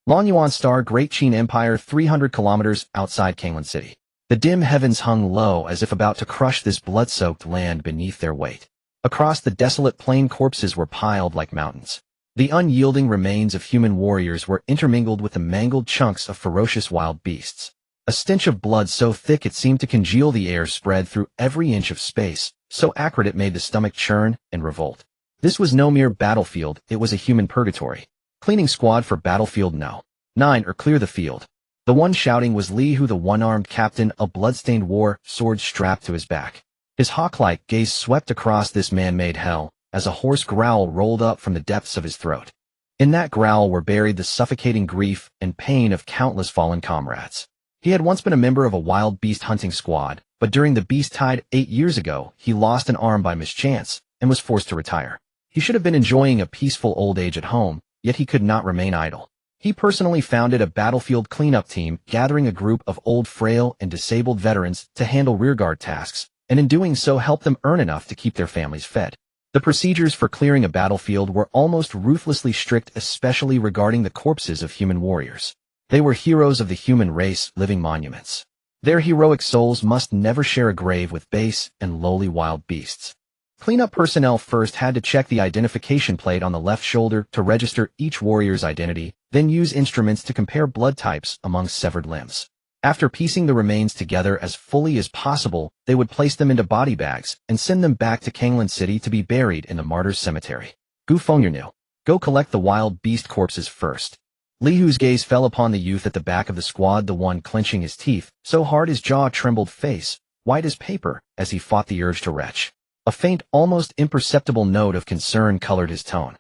Lonyuan Star, Great Qin Empire, 300 kilometers outside Kanglan City. The dim heavens hung low as if about to crush this blood-soaked land beneath their weight. Across the desolate plain, corpses were piled like mountains. The unyielding remains of human warriors were intermingled with the mangled chunks of ferocious wild beasts. A stench of blood so thick it seemed to congeal the air spread through every inch of space, so acrid it made the stomach churn and revolt. This was no mere battlefield, it was a human purgatory. Cleaning squad for battlefield no. 9 or clear the field. The one shouting was Li Hu, the one-armed captain, a blood-stained war sword strapped to his back. His hawk-like gaze swept across this man-made hell, as a hoarse growl rolled up from the depths of his throat. In that growl were buried the suffocating grief and pain of countless fallen comrades. He had once been a member of a wild beast hunting squad, but during the beast tide 8 years ago, he lost an arm by mischance and was forced to retire. He should have been enjoying a peaceful old age at home, yet he could not remain idle. He personally founded a battlefield cleanup team, gathering a group of old, frail, and disabled veterans to handle rearguard tasks, and in doing so help them earn enough to keep their families fed. The procedures for clearing a battlefield were almost ruthlessly strict, especially regarding the corpses of human warriors. They were heroes of the human race, living monuments. Their heroic souls must never share a grave with base and lowly wild beasts. Cleanup personnel first had to check the identification plate on the left shoulder to register each warrior's identity, then use instruments to compare blood types among severed limbs. After piecing the remains together as fully as possible, they would place them into body bags and send them back to Kanglan City to be buried in the Martyrs' Cemetery. Gu Feng, you knew. Go collect the wild beast corpses first. Li Hu's gaze fell upon the youth at the back of the squad, the one clenching his teeth, so hard his jaw trembled, face white as paper, as he fought the urge to retch. A faint, almost imperceptible note of concern colored his tone.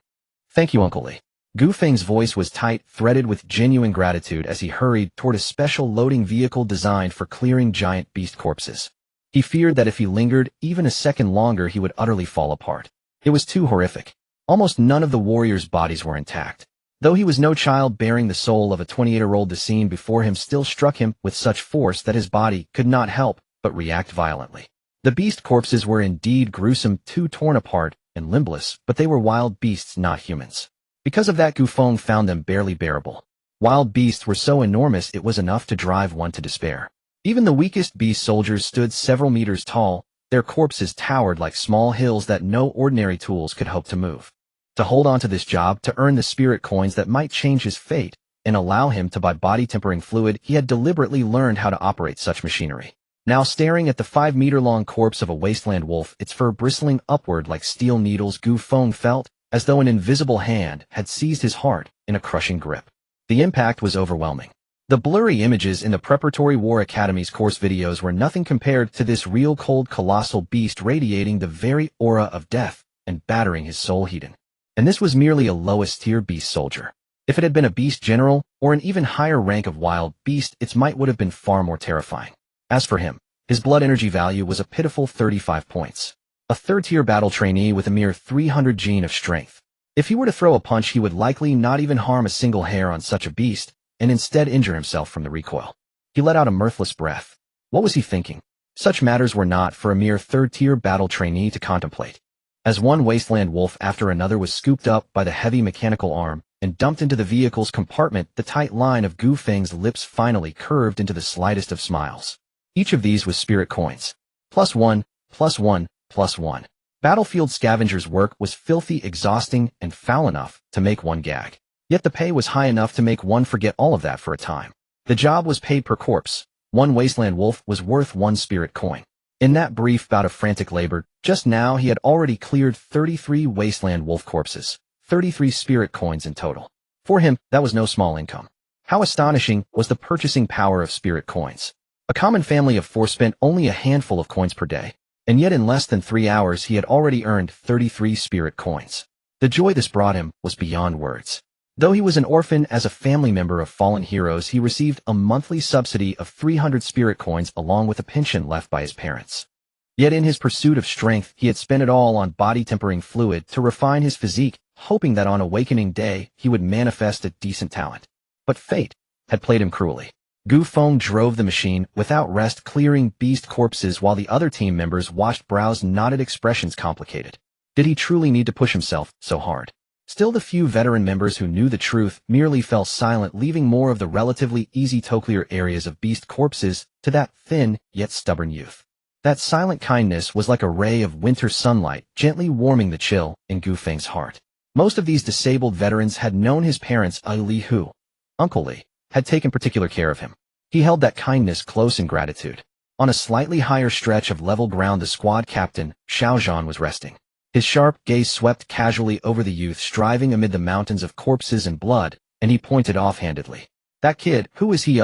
Thank you, Uncle Li. Gu Feng's voice was tight, threaded with genuine gratitude as he hurried toward a special loading vehicle designed for clearing giant beast corpses. He feared that if he lingered even a second longer he would utterly fall apart. It was too horrific. Almost none of the warriors' bodies were intact. Though he was no child, bearing the soul of a 28-year-old, the scene before him still struck him with such force that his body could not help but react violently. The beast corpses were indeed gruesome, too torn apart and limbless, but they were wild beasts, not humans. Because of that, Gu Feng found them barely bearable. Wild beasts were so enormous it was enough to drive one to despair. Even the weakest beast soldiers stood several meters tall, their corpses towered like small hills that no ordinary tools could hope to move. To hold on to this job, to earn the spirit coins that might change his fate and allow him to buy body-tempering fluid, he had deliberately learned how to operate such machinery. Now staring at the 5-meter-long corpse of a wasteland wolf, its fur bristling upward like steel needles, Gu Feng felt as though an invisible hand had seized his heart in a crushing grip. The impact was overwhelming. The blurry images in the Preparatory War Academy's course videos were nothing compared to this real cold colossal beast radiating the very aura of death and battering his soul heated. And this was merely a lowest-tier beast soldier. If it had been a beast general or an even higher rank of wild beast, its might would have been far more terrifying. As for him, his blood energy value was a pitiful 35 points. A third-tier battle trainee with a mere 300 gene of strength. If he were to throw a punch, he would likely not even harm a single hair on such a beast, and instead injure himself from the recoil. He let out a mirthless breath. What was he thinking? Such matters were not for a mere third-tier battle trainee to contemplate. As one wasteland wolf after another was scooped up by the heavy mechanical arm and dumped into the vehicle's compartment, the tight line of Gu Feng's lips finally curved into the slightest of smiles. Each of these was spirit coins. +1, +1, +1. Battlefield Scavenger's work was filthy, exhausting, and foul enough to make one gag. Yet the pay was high enough to make one forget all of that for a time. The job was paid per corpse. One wasteland wolf was worth 1 spirit coin. In that brief bout of frantic labor, just now he had already cleared 33 wasteland wolf corpses, 33 spirit coins in total. For him, that was no small income. How astonishing was the purchasing power of spirit coins. A common family of 4 spent only a handful of coins per day, and yet in less than 3 hours he had already earned 33 spirit coins. The joy this brought him was beyond words. Though he was an orphan, as a family member of fallen heroes, he received a monthly subsidy of 300 spirit coins along with a pension left by his parents. Yet in his pursuit of strength, he had spent it all on body-tempering fluid to refine his physique, hoping that on awakening day he would manifest a decent talent. But fate had played him cruelly. Gu Feng drove the machine without rest, clearing beast corpses while the other team members watched, brows knotted, expressions complicated. Did he truly need to push himself so hard? Still, the few veteran members who knew the truth merely fell silent, leaving more of the relatively easy to clear areas of beast corpses to that thin yet stubborn youth. That silent kindness was like a ray of winter sunlight, gently warming the chill in Gu Feng's heart. Most of these disabled veterans had known his parents, Li, who, Uncle Li, had taken particular care of him. He held that kindness close in gratitude. On a slightly higher stretch of level ground, the squad captain, Xiaozhan, was resting. His sharp gaze swept casually over the youth striving amid the mountains of corpses and blood, and he pointed offhandedly. That kid, who is he?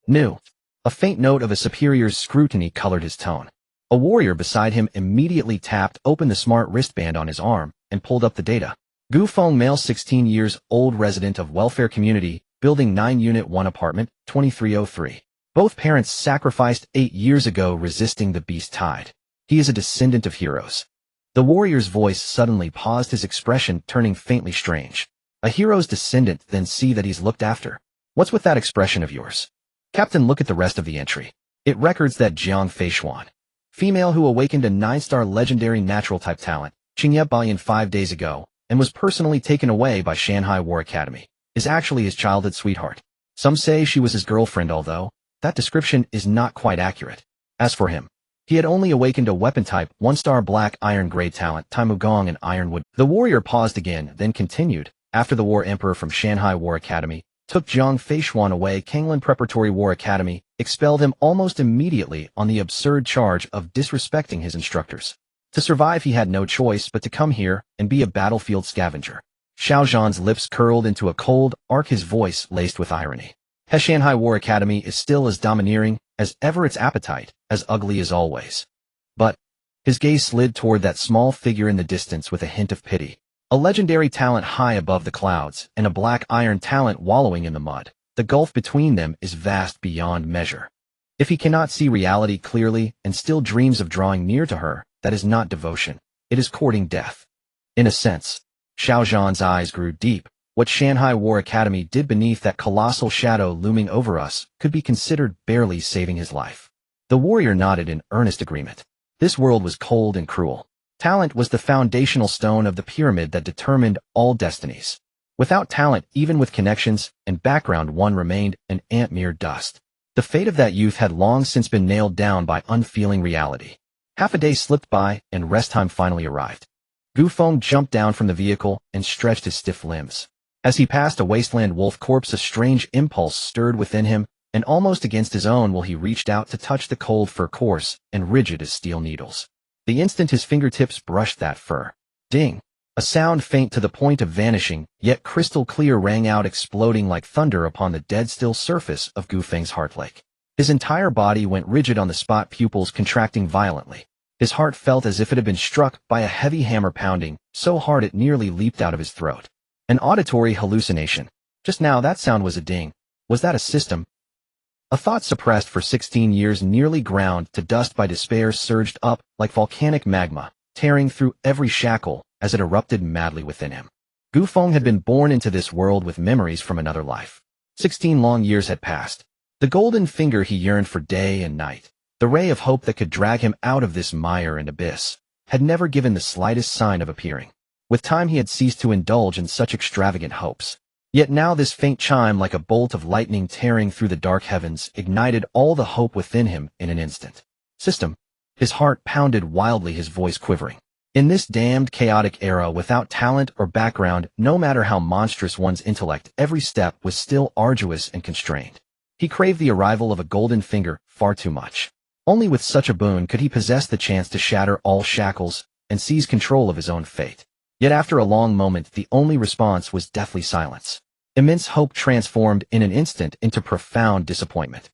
New. A faint note of a superior's scrutiny colored his tone. A warrior beside him immediately tapped open the smart wristband on his arm and pulled up the data. Gu Feng, male, 16 years old, resident of Welfare Community, Building 9, Unit 1, Apartment 2303. Both parents sacrificed 8 years ago, resisting the beast tide. He is a descendant of heroes. The warrior's voice suddenly paused, his expression turning faintly strange. A hero's descendant, then see that he's looked after. What's with that expression of yours? Captain, look at the rest of the entry. It records that Jiang Feishuan, female who awakened a 9-star legendary natural type talent, Qingye Bayan 5 days ago, and was personally taken away by Shanghai War Academy, is actually his childhood sweetheart. Some say she was his girlfriend, although that description is not quite accurate. As for him, he had only awakened a weapon type 1-star black iron grade talent, Taimugong and Ironwood. The warrior paused again, then continued. After the War Emperor from Shanghai War Academy took Jiang Feishuan away, Kanglan Preparatory War Academy expelled him almost immediately on the absurd charge of disrespecting his instructors. To survive, he had no choice but to come here and be a battlefield scavenger. Xiaozhan's lips curled into a cold arc, his voice laced with irony. Shanghai War Academy is still as domineering as ever, its appetite as ugly as always. But his gaze slid toward that small figure in the distance with a hint of pity. A legendary talent high above the clouds and a black iron talent wallowing in the mud. The gulf between them is vast beyond measure. If he cannot see reality clearly and still dreams of drawing near to her, that is not devotion. It is courting death. In a sense, Xiaozhan's eyes grew deep. What Shanghai War Academy did beneath that colossal shadow looming over us could be considered barely saving his life. The warrior nodded in earnest agreement. This world was cold and cruel. Talent was the foundational stone of the pyramid that determined all destinies. Without talent, even with connections and background, one remained an ant, mere dust. The fate of that youth had long since been nailed down by unfeeling reality. Half a day slipped by, and rest time finally arrived. Gu Feng jumped down from the vehicle and stretched his stiff limbs. As he passed a wasteland wolf corpse, a strange impulse stirred within him, and almost against his own will he reached out to touch the cold fur, coarse and rigid as steel needles. The instant his fingertips brushed that fur, ding! A sound faint to the point of vanishing, yet crystal clear, rang out, exploding like thunder upon the dead-still surface of Gu Feng's heart lake. His entire body went rigid on the spot, pupils contracting violently. His heart felt as if it had been struck by a heavy hammer, pounding so hard it nearly leaped out of his throat. An auditory hallucination. Just now that sound was a ding. Was that a system? A thought suppressed for 16 years, nearly ground to dust by despair, surged up like volcanic magma, tearing through every shackle as it erupted madly within him. Gu Feng had been born into this world with memories from another life. 16 long years had passed. The golden finger he yearned for day and night, the ray of hope that could drag him out of this mire and abyss, had never given the slightest sign of appearing. With time he had ceased to indulge in such extravagant hopes. Yet now this faint chime, like a bolt of lightning tearing through the dark heavens, ignited all the hope within him in an instant. System. His heart pounded wildly, his voice quivering. In this damned chaotic era, without talent or background, no matter how monstrous one's intellect, every step was still arduous and constrained. He craved the arrival of a golden finger far too much. Only with such a boon could he possess the chance to shatter all shackles and seize control of his own fate. Yet after a long moment, the only response was deathly silence. Immense hope transformed in an instant into profound disappointment.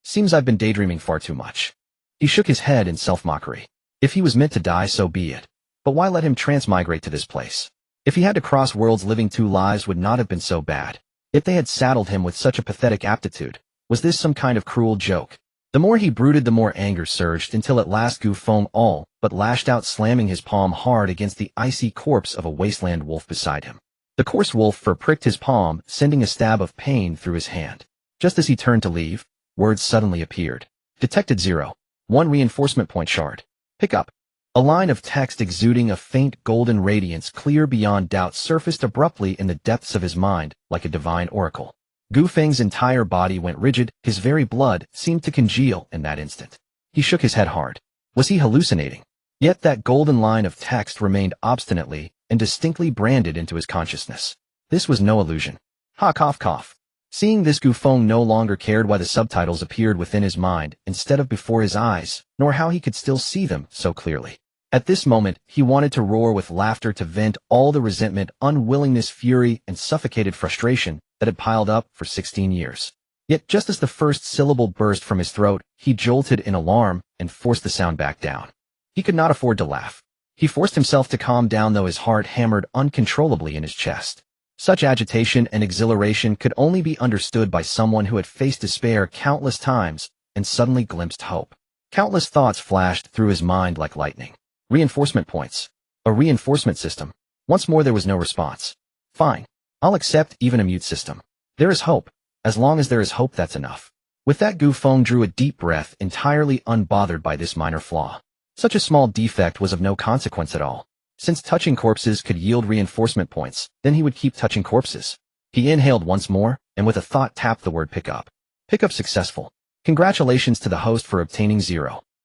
Seems I've been daydreaming far too much. He shook his head in self-mockery. If he was meant to die, so be it. But why let him transmigrate to this place? If he had to cross worlds, living 2 lives would not have been so bad. If they had saddled him with such a pathetic aptitude, was this some kind of cruel joke? The more he brooded, the more anger surged, until at last Gu Feng all but lashed out, slamming his palm hard against the icy corpse of a wasteland wolf beside him. The coarse wolf fur pricked his palm, sending a stab of pain through his hand. Just as he turned to leave, words suddenly appeared. Detected 0. 1 reinforcement point shard. Pick up. A line of text exuding a faint golden radiance clear beyond doubt surfaced abruptly in the depths of his mind like a divine oracle. Gu Feng's entire body went rigid, his very blood seemed to congeal in that instant. He shook his head hard. Was he hallucinating? Yet that golden line of text remained obstinately and distinctly branded into his consciousness. This was no illusion. Ha cough cough. Seeing this, Gu Feng no longer cared why the subtitles appeared within his mind instead of before his eyes, nor how he could still see them so clearly. At this moment, he wanted to roar with laughter to vent all the resentment, unwillingness, fury, and suffocated frustration that had piled up for 16 years. Yet just as the first syllable burst from his throat, he jolted in alarm and forced the sound back down. He could not afford to laugh. He forced himself to calm down, though his heart hammered uncontrollably in his chest. Such agitation and exhilaration could only be understood by someone who had faced despair countless times and suddenly glimpsed hope. Countless thoughts flashed through his mind like lightning. Reinforcement points. A reinforcement system. Once more there was no response. Fine. I'll accept even a mute system. There is hope. As long as there is hope, that's enough. With that, Gu Feng drew a deep breath, entirely unbothered by this minor flaw. Such a small defect was of no consequence at all. Since touching corpses could yield reinforcement points, then he would keep touching corpses. He inhaled once more, and with a thought tapped the word pickup. Pickup successful. Congratulations to the host for obtaining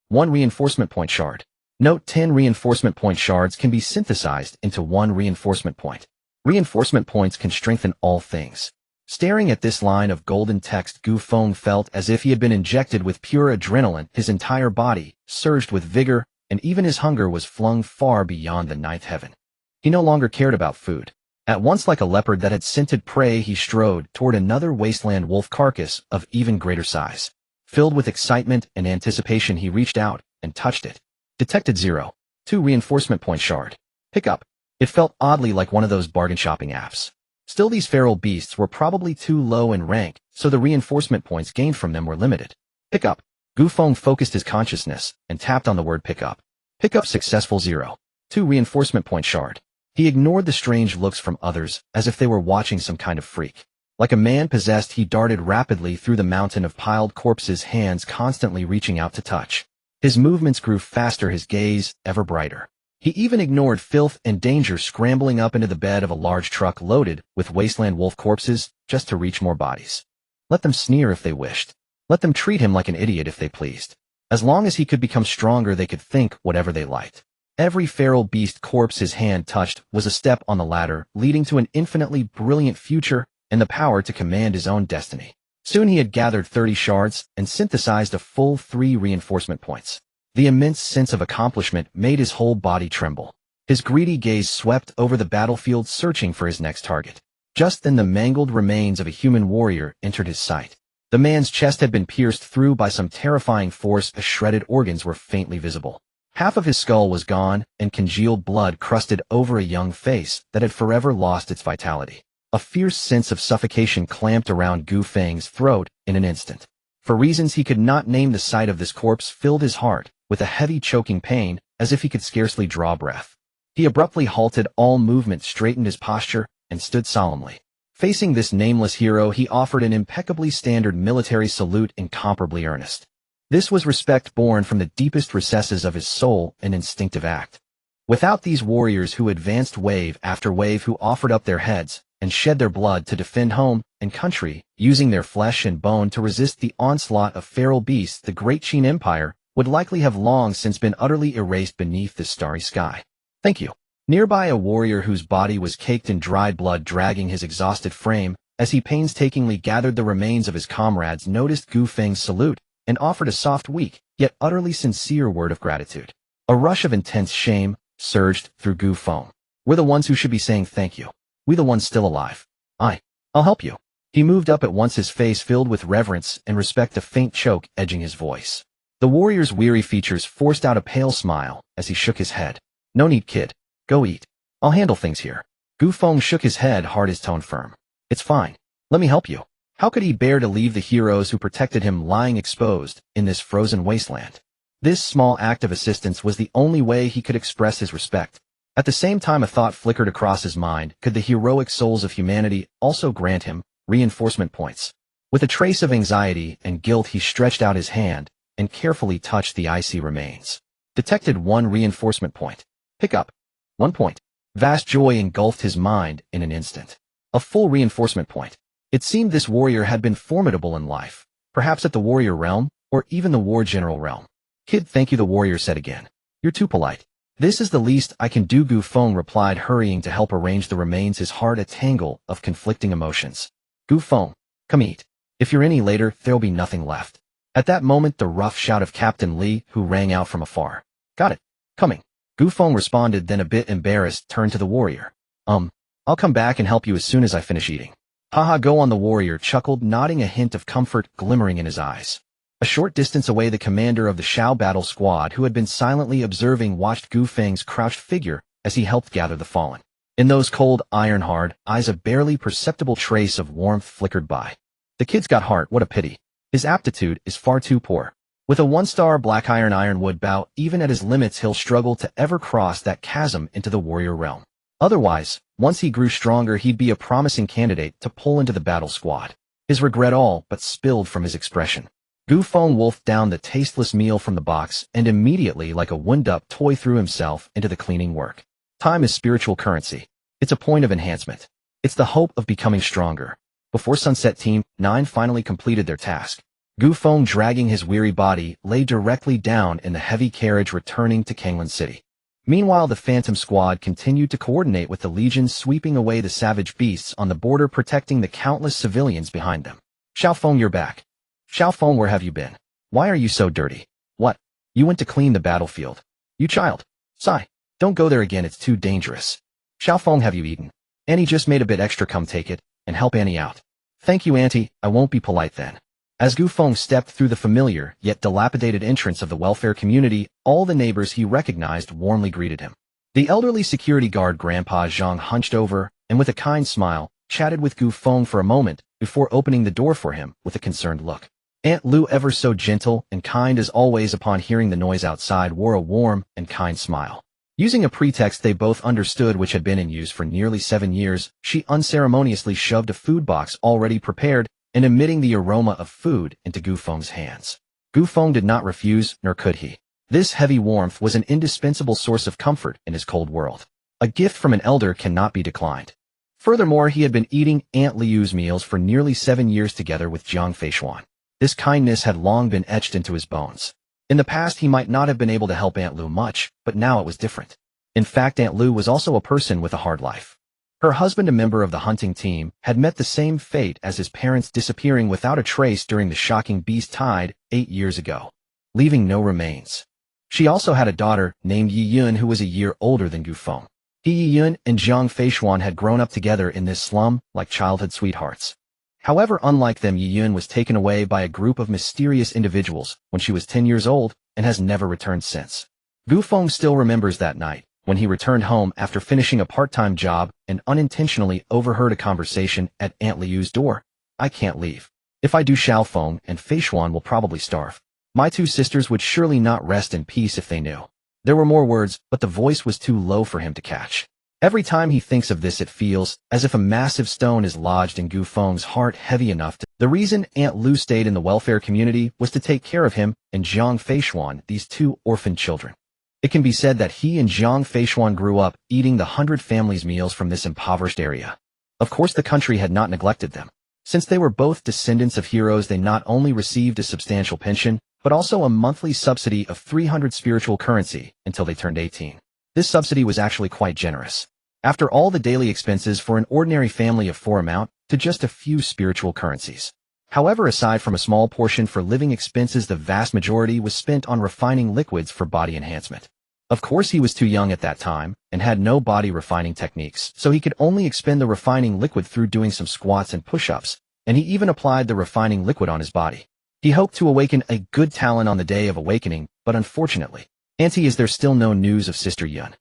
1 reinforcement point shard. Note: 10 reinforcement point shards can be synthesized into 1 reinforcement point. Reinforcement points can strengthen all things. Staring at this line of golden text, Gu Feng felt as if he had been injected with pure adrenaline. His entire body surged with vigor, and even his hunger was flung far beyond the ninth heaven. He no longer cared about food. At once, like a leopard that had scented prey, he strode toward another wasteland wolf carcass of even greater size. Filled with excitement and anticipation, he reached out and touched it. Detected 2 reinforcement point shard. Pick up. It felt oddly like one of those bargain shopping apps. Still, these feral beasts were probably too low in rank, so the reinforcement points gained from them were limited. Pick up. Gu Feng focused his consciousness and tapped on the word pick up. Pick up successful. 2 reinforcement point shard. He ignored the strange looks from others as if they were watching some kind of freak. Like a man possessed, he darted rapidly through the mountain of piled corpses, hands constantly reaching out to touch. His movements grew faster, his gaze ever brighter. He even ignored filth and danger, scrambling up into the bed of a large truck loaded with wasteland wolf corpses just to reach more bodies. Let them sneer if they wished. Let them treat him like an idiot if they pleased. As long as he could become stronger, they could think whatever they liked. Every feral beast corpse his hand touched was a step on the ladder, leading to an infinitely brilliant future and the power to command his own destiny. Soon he had gathered 30 shards and synthesized a full 3 reinforcement points. The immense sense of accomplishment made his whole body tremble. His greedy gaze swept over the battlefield, searching for his next target. Just then the mangled remains of a human warrior entered his sight. The man's chest had been pierced through by some terrifying force. His shredded organs were faintly visible. Half of his skull was gone, and congealed blood crusted over a young face that had forever lost its vitality. A fierce sense of suffocation clamped around Gu Feng's throat in an instant. For reasons he could not name, the sight of this corpse filled his heart with a heavy choking pain, as if he could scarcely draw breath. He abruptly halted all movement, straightened his posture, and stood solemnly. Facing this nameless hero, he offered an impeccably standard military salute, incomparably earnest. This was respect born from the deepest recesses of his soul, an instinctive act. Without these warriors who advanced wave after wave, who offered up their heads and shed their blood to defend home and country, using their flesh and bone to resist the onslaught of feral beasts, the great Qin Empire would likely have long since been utterly erased beneath this starry sky. Thank you. Nearby, a warrior whose body was caked in dried blood, dragging his exhausted frame, as he painstakingly gathered the remains of his comrades, noticed Gu Feng's salute and offered a soft, weak, yet utterly sincere word of gratitude. A rush of intense shame surged through Gu Feng. We're the ones who should be saying thank you. We the ones still alive. I'll help you. He moved up at once, his face filled with reverence and respect, a faint choke edging his voice. The warrior's weary features forced out a pale smile as he shook his head. No need, kid. Go eat. I'll handle things here. Gu Feng shook his head hard, his tone firm. It's fine. Let me help you. How could he bear to leave the heroes who protected him lying exposed in this frozen wasteland? This small act of assistance was the only way he could express his respect. At the same time, a thought flickered across his mind. Could the heroic souls of humanity also grant him reinforcement points? With a trace of anxiety and guilt, he stretched out his hand and carefully touched the icy remains. Detected 1 reinforcement point. Pick up. 1 point. Vast joy engulfed his mind in an instant. A full reinforcement point. It seemed this warrior had been formidable in life, perhaps at the warrior realm, or even the war general realm. Kid, thank you, the warrior said again. You're too polite. This is the least I can do, Gu Feng replied, hurrying to help arrange the remains, his heart a tangle of conflicting emotions. Gu Feng, come eat. If you're any later, there'll be nothing left. At that moment, the rough shout of Captain Li, who rang out from afar. Got it. Coming. Gu Feng responded, then a bit embarrassed, turned to the warrior. I'll come back and help you as soon as I finish eating. Haha, go on, the warrior chuckled, nodding, a hint of comfort glimmering in his eyes. A short distance away, the commander of the Shao battle squad, who had been silently observing, watched Gu Feng's crouched figure as he helped gather the fallen. In those cold, iron-hard eyes, a barely perceptible trace of warmth flickered by. The kid's got heart, what a pity. His aptitude is far too poor. With a 1-star black ironwood bow, even at his limits he'll struggle to ever cross that chasm into the warrior realm. Otherwise, once he grew stronger, he'd be a promising candidate to pull into the battle squad. His regret all but spilled from his expression. Gu Feng wolfed down the tasteless meal from the box and immediately, like a wound-up toy, threw himself into the cleaning work. Time is spiritual currency. It's a point of enhancement. It's the hope of becoming stronger. Before sunset, Team 9 finally completed their task. Gu Feng, dragging his weary body, lay directly down in the heavy carriage returning to Kanglan City. Meanwhile, the Phantom Squad continued to coordinate with the legions, sweeping away the savage beasts on the border, protecting the countless civilians behind them. Xiao Feng, you're back. Xiao Feng, where have you been? Why are you so dirty? What? You went to clean the battlefield. You child. Sigh. Don't go there again, it's too dangerous. Xiao Feng, have you eaten? Annie just made a bit extra, come take it, and help Annie out. Thank you, Auntie, I won't be polite then. As Gu Feng stepped through the familiar yet dilapidated entrance of the welfare community, all the neighbors he recognized warmly greeted him. The elderly security guard Grandpa Zhang hunched over and with a kind smile, chatted with Gu Feng for a moment before opening the door for him with a concerned look. Aunt Lu, ever so gentle and kind as always, upon hearing the noise outside, wore a warm and kind smile. Using a pretext they both understood, which had been in use for nearly 7 years, she unceremoniously shoved a food box already prepared and emitting the aroma of food into Gu Feng's hands. Gu Feng did not refuse, nor could he. This heavy warmth was an indispensable source of comfort in his cold world. A gift from an elder cannot be declined. Furthermore, he had been eating Aunt Liu's meals for nearly 7 years together with Jiang Feishuan. This kindness had long been etched into his bones. In the past, he might not have been able to help Aunt Lu much, but now it was different. In fact, Aunt Lu was also a person with a hard life. Her husband, a member of the hunting team, had met the same fate as his parents, disappearing without a trace during the shocking beast tide 8 years ago, leaving no remains. She also had a daughter named Yi Yun, who was a year older than Gu Feng. Yi Yun and Jiang Feishuan had grown up together in this slum like childhood sweethearts. However, unlike them, Yi Yun was taken away by a group of mysterious individuals when she was 10 years old and has never returned since. Gu Feng still remembers that night, when he returned home after finishing a part-time job and unintentionally overheard a conversation at Aunt Liu's door. I can't leave. If I do, Xiao Feng and Feishuan will probably starve. My 2 sisters would surely not rest in peace if they knew. There were more words, but the voice was too low for him to catch. Every time he thinks of this, it feels as if a massive stone is lodged in Gu Feng's heart, heavy enough to... The reason Aunt Lu stayed in the welfare community was to take care of him and Jiang Feishuan, these 2 orphan children. It can be said that he and Jiang Feishuan grew up eating the 100 families' meals from this impoverished area. Of course, the country had not neglected them. Since they were both descendants of heroes, they not only received a substantial pension, but also a monthly subsidy of 300 spiritual currency until they turned 18. This subsidy was actually quite generous. After all the daily expenses for an ordinary family of 4 amount to just a few spiritual currencies. However, aside from a small portion for living expenses, the vast majority was spent on refining liquids for body enhancement. Of course, he was too young at that time and had no body refining techniques, so he could only expend the refining liquid through doing some squats and push-ups, and he even applied the refining liquid on his body. He hoped to awaken a good talent on the day of awakening, but unfortunately, Auntie, is there still no news of Sister Yun?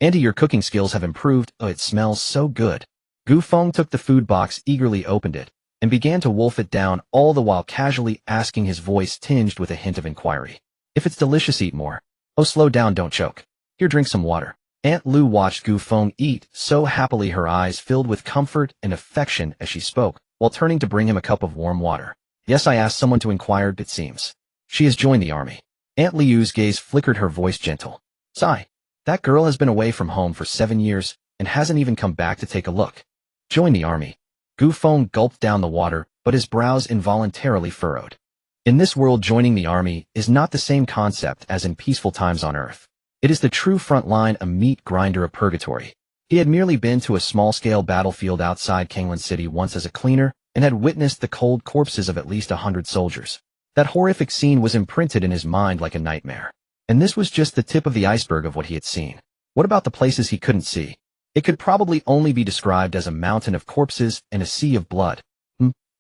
Auntie, your cooking skills have improved. Oh, it smells so good. Gu Feng took the food box, eagerly opened it, and began to wolf it down, all the while casually asking, his voice tinged with a hint of inquiry. If it's delicious, eat more. Oh, slow down, don't choke. Here, drink some water. Aunt Lu watched Gu Feng eat so happily, her eyes filled with comfort and affection as she spoke, while turning to bring him a cup of warm water. Yes, I asked someone to inquire, it seems. She has joined the army. Aunt Liu's gaze flickered, her voice gentle. Sigh. That girl has been away from home for 7 years and hasn't even come back to take a look. Join the army. Gu Feng gulped down the water, but his brows involuntarily furrowed. In this world, joining the army is not the same concept as in peaceful times on Earth. It is the true front line, a meat grinder of purgatory. He had merely been to a small-scale battlefield outside Kanglan City once as a cleaner and had witnessed the cold corpses of at least 100 soldiers. That horrific scene was imprinted in his mind like a nightmare. And this was just the tip of the iceberg of what he had seen. What about the places he couldn't see? It could probably only be described as a mountain of corpses and a sea of blood.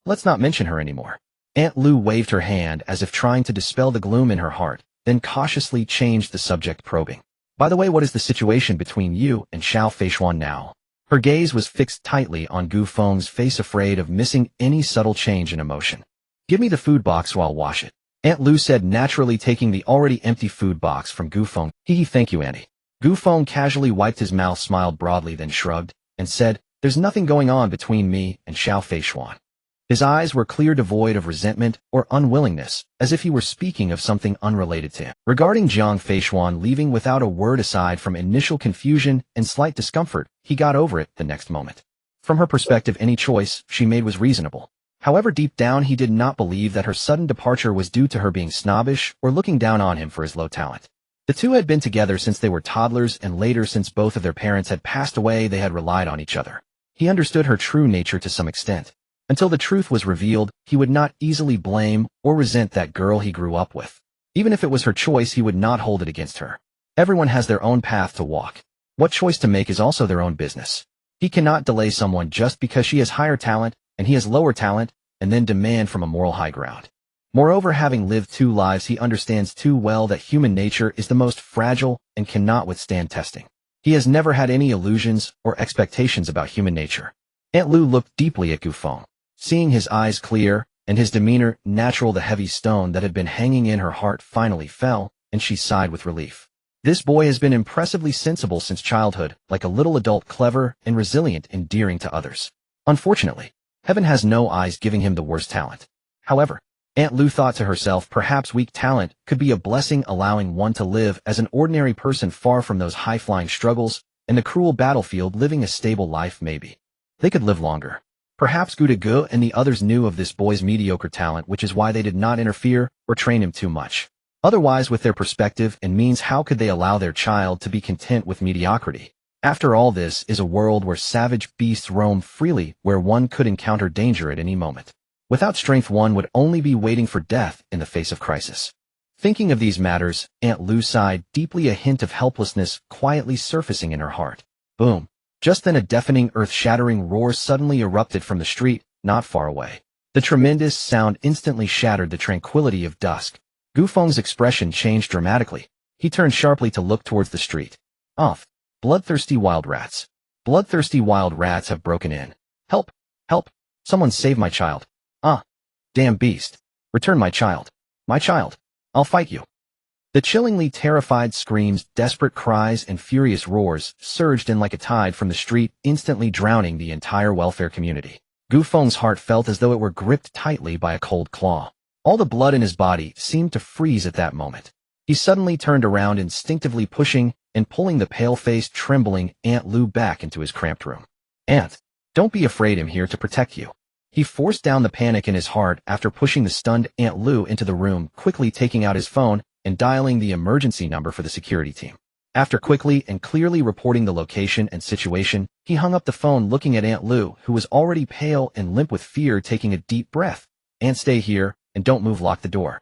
Let's not mention her anymore. Aunt Lu waved her hand as if trying to dispel the gloom in her heart, then cautiously changed the subject, probing. By the way, what is the situation between you and Xiao Feishuan now? Her gaze was fixed tightly on Gu Feng's face, afraid of missing any subtle change in emotion. Give me the food box so I'll wash it, Aunt Lu said, naturally taking the already empty food box from Gu Feng. Thank you, Auntie. Gu Feng casually wiped his mouth, smiled broadly, then shrugged, and said, there's nothing going on between me and Xiao Feishuan. His eyes were clear, devoid of resentment or unwillingness, as if he were speaking of something unrelated to him. Regarding Jiang Feishuan leaving without a word, aside from initial confusion and slight discomfort, he got over it the next moment. From her perspective, any choice she made was reasonable. However, deep down he did not believe that her sudden departure was due to her being snobbish or looking down on him for his low talent. The two had been together since they were toddlers, and later, since both of their parents had passed away, they had relied on each other. He understood her true nature to some extent. Until the truth was revealed, he would not easily blame or resent that girl he grew up with. Even if it was her choice, he would not hold it against her. Everyone has their own path to walk. What choice to make is also their own business. He cannot delay someone just because she has higher talent and he has lower talent, and then demand from a moral high ground. Moreover, having lived 2 lives, he understands too well that human nature is the most fragile and cannot withstand testing. He has never had any illusions or expectations about human nature. Aunt Lu looked deeply at Gu Feng. Seeing his eyes clear and his demeanor natural, the heavy stone that had been hanging in her heart finally fell, and she sighed with relief. This boy has been impressively sensible since childhood, like a little adult, clever and resilient, endearing to others. Unfortunately, heaven has no eyes, giving him the worst talent. However, Aunt Lu thought to herself, perhaps weak talent could be a blessing, allowing one to live as an ordinary person far from those high-flying struggles and the cruel battlefield, living a stable life. Maybe they could live longer. Perhaps Gu and the others knew of this boy's mediocre talent, which is why they did not interfere or train him too much. Otherwise, with their perspective and means, how could they allow their child to be content with mediocrity? After all, this is a world where savage beasts roam freely, where one could encounter danger at any moment. Without strength, one would only be waiting for death in the face of crisis. Thinking of these matters, Aunt Lu sighed deeply, a hint of helplessness quietly surfacing in her heart. Boom. Just then a deafening, earth-shattering roar suddenly erupted from the street, not far away. The tremendous sound instantly shattered the tranquility of dusk. Gu Feng's expression changed dramatically. He turned sharply to look towards the street. Off. Bloodthirsty wild rats. Bloodthirsty wild rats have broken in. Help! Help! Someone save my child. Damn beast. Return my child. My child. I'll fight you. The chillingly terrified screams, desperate cries, and furious roars surged in like a tide from the street, instantly drowning the entire welfare community. Gu Feng's heart felt as though it were gripped tightly by a cold claw. All the blood in his body seemed to freeze at that moment. He suddenly turned around, instinctively pushing and pulling the pale-faced, trembling Aunt Lu back into his cramped room. Aunt, don't be afraid, I'm here to protect you. He forced down the panic in his heart after pushing the stunned Aunt Lu into the room, quickly taking out his phone and dialing the emergency number for the security team. After quickly and clearly reporting the location and situation, he hung up the phone, looking at Aunt Lu, who was already pale and limp with fear, taking a deep breath. Aunt, stay here and don't move, lock the door.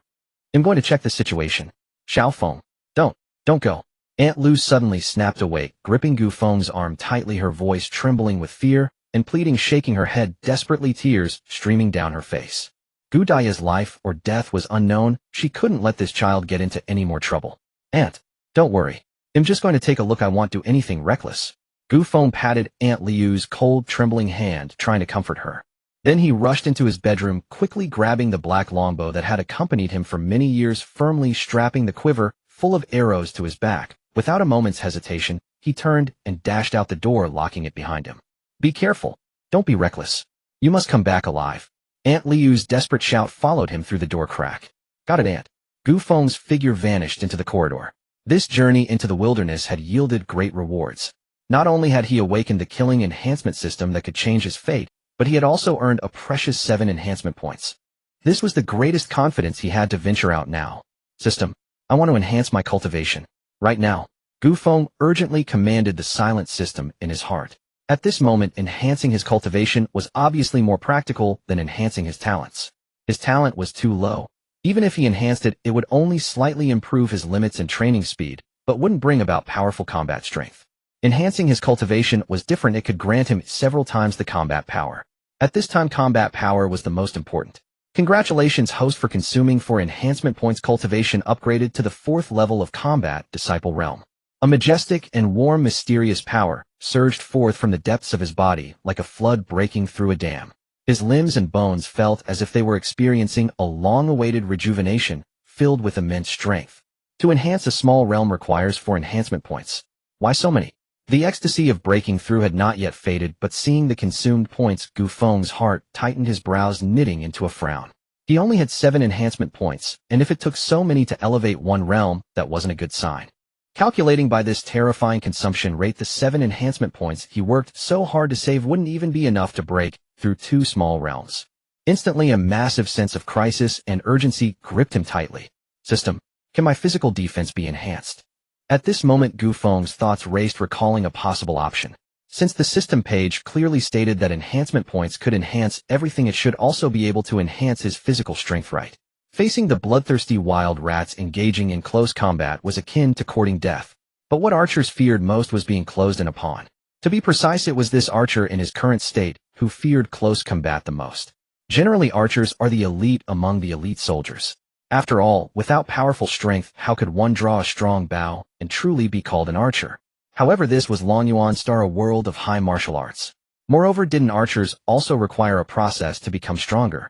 I'm going to check the situation. Xiao Feng, don't go. Aunt Lu suddenly snapped awake, gripping Gu Feng's arm tightly, her voice trembling with fear and pleading, shaking her head desperately, tears streaming down her face. Gu Daya's life or death was unknown. She couldn't let this child get into any more trouble. Aunt, don't worry. I'm just going to take a look. I won't do anything reckless. Gu Feng patted Aunt Liu's cold, trembling hand, trying to comfort her. Then he rushed into his bedroom, quickly grabbing the black longbow that had accompanied him for many years, firmly strapping the quiver full of arrows to his back. Without a moment's hesitation, he turned and dashed out the door, locking it behind him. Be careful. Don't be reckless. You must come back alive. Aunt Liu's desperate shout followed him through the door crack. Got it, Aunt. Gu Feng's figure vanished into the corridor. This journey into the wilderness had yielded great rewards. Not only had he awakened the killing enhancement system that could change his fate, but he had also earned a precious 7 enhancement points. This was the greatest confidence he had to venture out now. System, I want to enhance my cultivation. Right now. Gu Feng urgently commanded the silent system in his heart. At this moment, enhancing his cultivation was obviously more practical than enhancing his talents. His talent was too low. Even if he enhanced it, it would only slightly improve his limits and training speed, but wouldn't bring about powerful combat strength. Enhancing his cultivation was different. It could grant him several times the combat power. At this time, combat power was the most important. Congratulations, host, for consuming 4 enhancement points. Cultivation upgraded to the 4th level of combat, Disciple Realm. A majestic and warm, mysterious power surged forth from the depths of his body like a flood breaking through a dam. His limbs and bones felt as if they were experiencing a long-awaited rejuvenation, filled with immense strength. To enhance a small realm requires 4 enhancement points. Why so many? The ecstasy of breaking through had not yet faded, but seeing the consumed points, Gu Feng's heart tightened, his brows knitting into a frown. He only had 7 enhancement points, and if it took so many to elevate one realm, that wasn't a good sign. Calculating by this terrifying consumption rate, the 7 enhancement points he worked so hard to save wouldn't even be enough to break through 2 small realms. Instantly, a massive sense of crisis and urgency gripped him tightly. System, can my physical defense be enhanced? At this moment, Gu Feng's thoughts raced, recalling a possible option. Since the system page clearly stated that enhancement points could enhance everything, it should also be able to enhance his physical strength, right? Facing the bloodthirsty wild rats, engaging in close combat was akin to courting death. But what archers feared most was being closed in upon. To be precise, it was this archer in his current state who feared close combat the most. Generally, archers are the elite among the elite soldiers. After all, without powerful strength, how could one draw a strong bow and truly be called an archer? However, this was Longyuan Star, a world of high martial arts. Moreover, didn't archers also require a process to become stronger?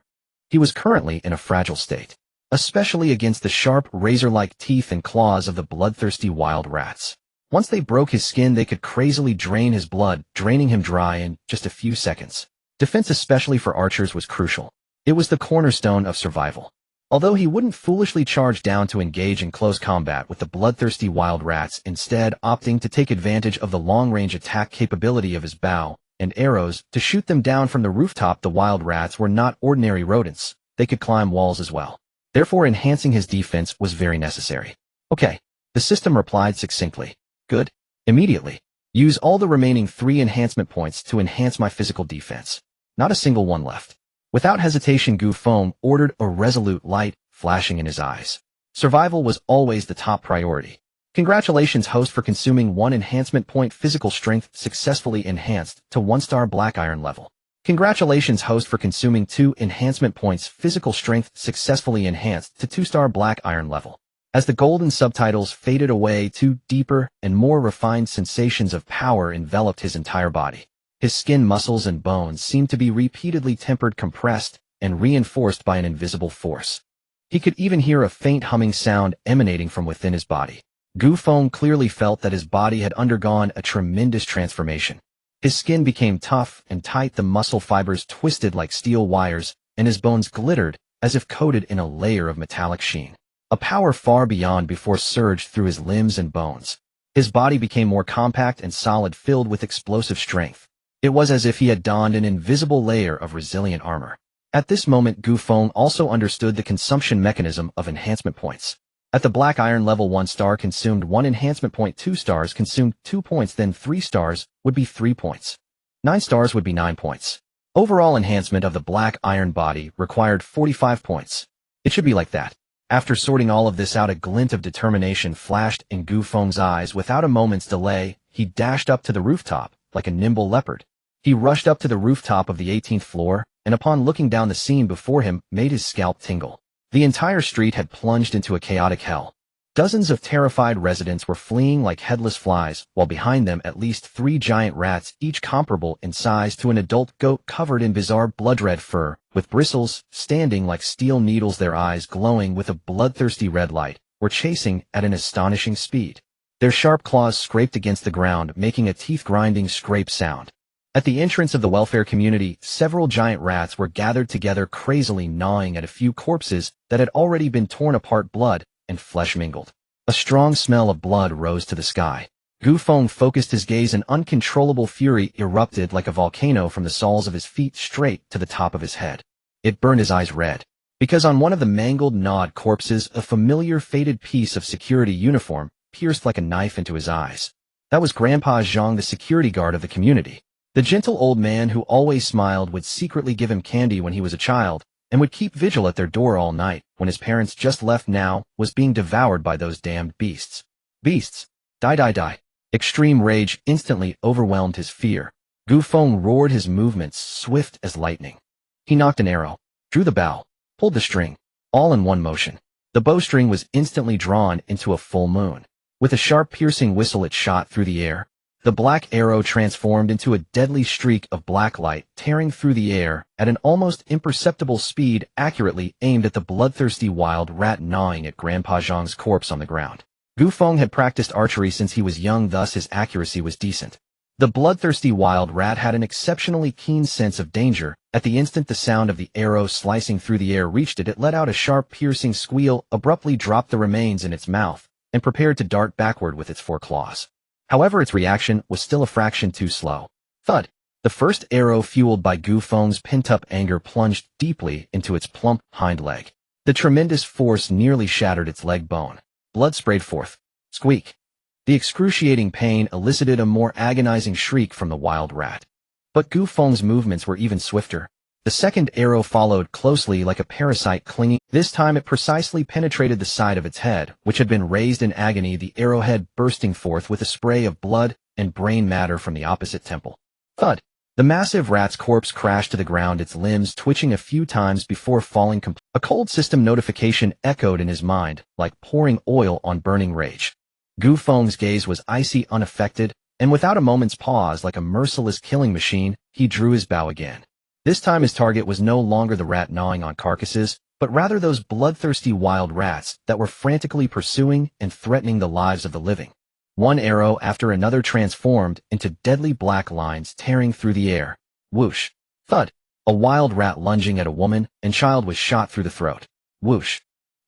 He was currently in a fragile state, especially against the sharp, razor-like teeth and claws of the bloodthirsty wild rats. Once they broke his skin, they could crazily drain his blood, draining him dry in just a few seconds. Defense, especially for archers, was crucial. It was the cornerstone of survival. Although he wouldn't foolishly charge down to engage in close combat with the bloodthirsty wild rats, instead opting to take advantage of the long-range attack capability of his bow and arrows to shoot them down from the rooftop. The wild rats were not ordinary rodents. They could climb walls as well. Therefore, enhancing his defense was very necessary. Okay, the system replied succinctly. Good. Immediately. Use all the remaining 3 enhancement points to enhance my physical defense. Not a single one left. Without hesitation, Gu Feng ordered, a resolute light flashing in his eyes. Survival was always the top priority. Congratulations, host, for consuming 1 enhancement point. Physical strength successfully enhanced to 1-star black iron level. Congratulations, host, for consuming 2 enhancement points. Physical strength successfully enhanced to 2-star black iron level. As the golden subtitles faded away, 2 deeper and more refined sensations of power enveloped his entire body. His skin, muscles, and bones seemed to be repeatedly tempered, compressed, and reinforced by an invisible force. He could even hear a faint humming sound emanating from within his body. Gu Feng clearly felt that his body had undergone a tremendous transformation. His skin became tough and tight, the muscle fibers twisted like steel wires, and his bones glittered as if coated in a layer of metallic sheen. A power far beyond before surged through his limbs and bones. His body became more compact and solid, filled with explosive strength. It was as if he had donned an invisible layer of resilient armor. At this moment, Gu Feng also understood the consumption mechanism of enhancement points. At the black iron level, 1 star consumed 1 enhancement point, 2 stars consumed 2 points, then 3 stars would be 3 points. 9 stars would be 9 points. Overall enhancement of the black iron body required 45 points. It should be like that. After sorting all of this out, a glint of determination flashed in Gu Feng's eyes. Without a moment's delay, he dashed up to the rooftop like a nimble leopard. He rushed up to the rooftop of the 18th floor, and upon looking down, the scene before him made his scalp tingle. The entire street had plunged into a chaotic hell. Dozens of terrified residents were fleeing like headless flies, while behind them at least 3 giant rats, each comparable in size to an adult goat, covered in bizarre blood-red fur, with bristles standing like steel needles, their eyes glowing with a bloodthirsty red light, were chasing at an astonishing speed. Their sharp claws scraped against the ground, making a teeth-grinding scrape sound. At the entrance of the welfare community, several giant rats were gathered together, crazily gnawing at a few corpses that had already been torn apart. Blood and flesh mingled. A strong smell of blood rose to the sky. Gu Feng focused his gaze, and uncontrollable fury erupted like a volcano from the soles of his feet straight to the top of his head. It burned his eyes red, because on one of the mangled, gnawed corpses, a familiar faded piece of security uniform pierced like a knife into his eyes. That was Grandpa Zhang, the security guard of the community. The gentle old man who always smiled would secretly give him candy when he was a child, and would keep vigil at their door all night when his parents just left. Now was being devoured by those damned beasts. Beasts! Die, die, die! Extreme rage instantly overwhelmed his fear. Gu Feng roared, his movements swift as lightning. He knocked an arrow, drew the bow, pulled the string, all in one motion. The bowstring was instantly drawn into a full moon. With a sharp, piercing whistle, it shot through the air. The black arrow transformed into a deadly streak of black light, tearing through the air at an almost imperceptible speed, accurately aimed at the bloodthirsty wild rat gnawing at Grandpa Zhang's corpse on the ground. Gu Feng had practiced archery since he was young, thus his accuracy was decent. The bloodthirsty wild rat had an exceptionally keen sense of danger. At the instant the sound of the arrow slicing through the air reached it, it let out a sharp, piercing squeal, abruptly dropped the remains in its mouth, and prepared to dart backward with its 4 claws. However, its reaction was still a fraction too slow. Thud! The first arrow, fueled by Gu Feng's pent-up anger, plunged deeply into its plump hind leg. The tremendous force nearly shattered its leg bone. Blood sprayed forth. Squeak! The excruciating pain elicited a more agonizing shriek from the wild rat. But Gu Feng's movements were even swifter. The second arrow followed closely like a parasite clinging. This time it precisely penetrated the side of its head, which had been raised in agony, the arrowhead bursting forth with a spray of blood and brain matter from the opposite temple. Thud! The massive rat's corpse crashed to the ground, its limbs twitching a few times before falling completely. A cold system notification echoed in his mind, like pouring oil on burning rage. Gu Feng's gaze was icy, unaffected, and without a moment's pause, like a merciless killing machine, he drew his bow again. This time his target was no longer the rat gnawing on carcasses, but rather those bloodthirsty wild rats that were frantically pursuing and threatening the lives of the living. One arrow after another transformed into deadly black lines tearing through the air. Whoosh! Thud! A wild rat lunging at a woman and child was shot through the throat. Whoosh!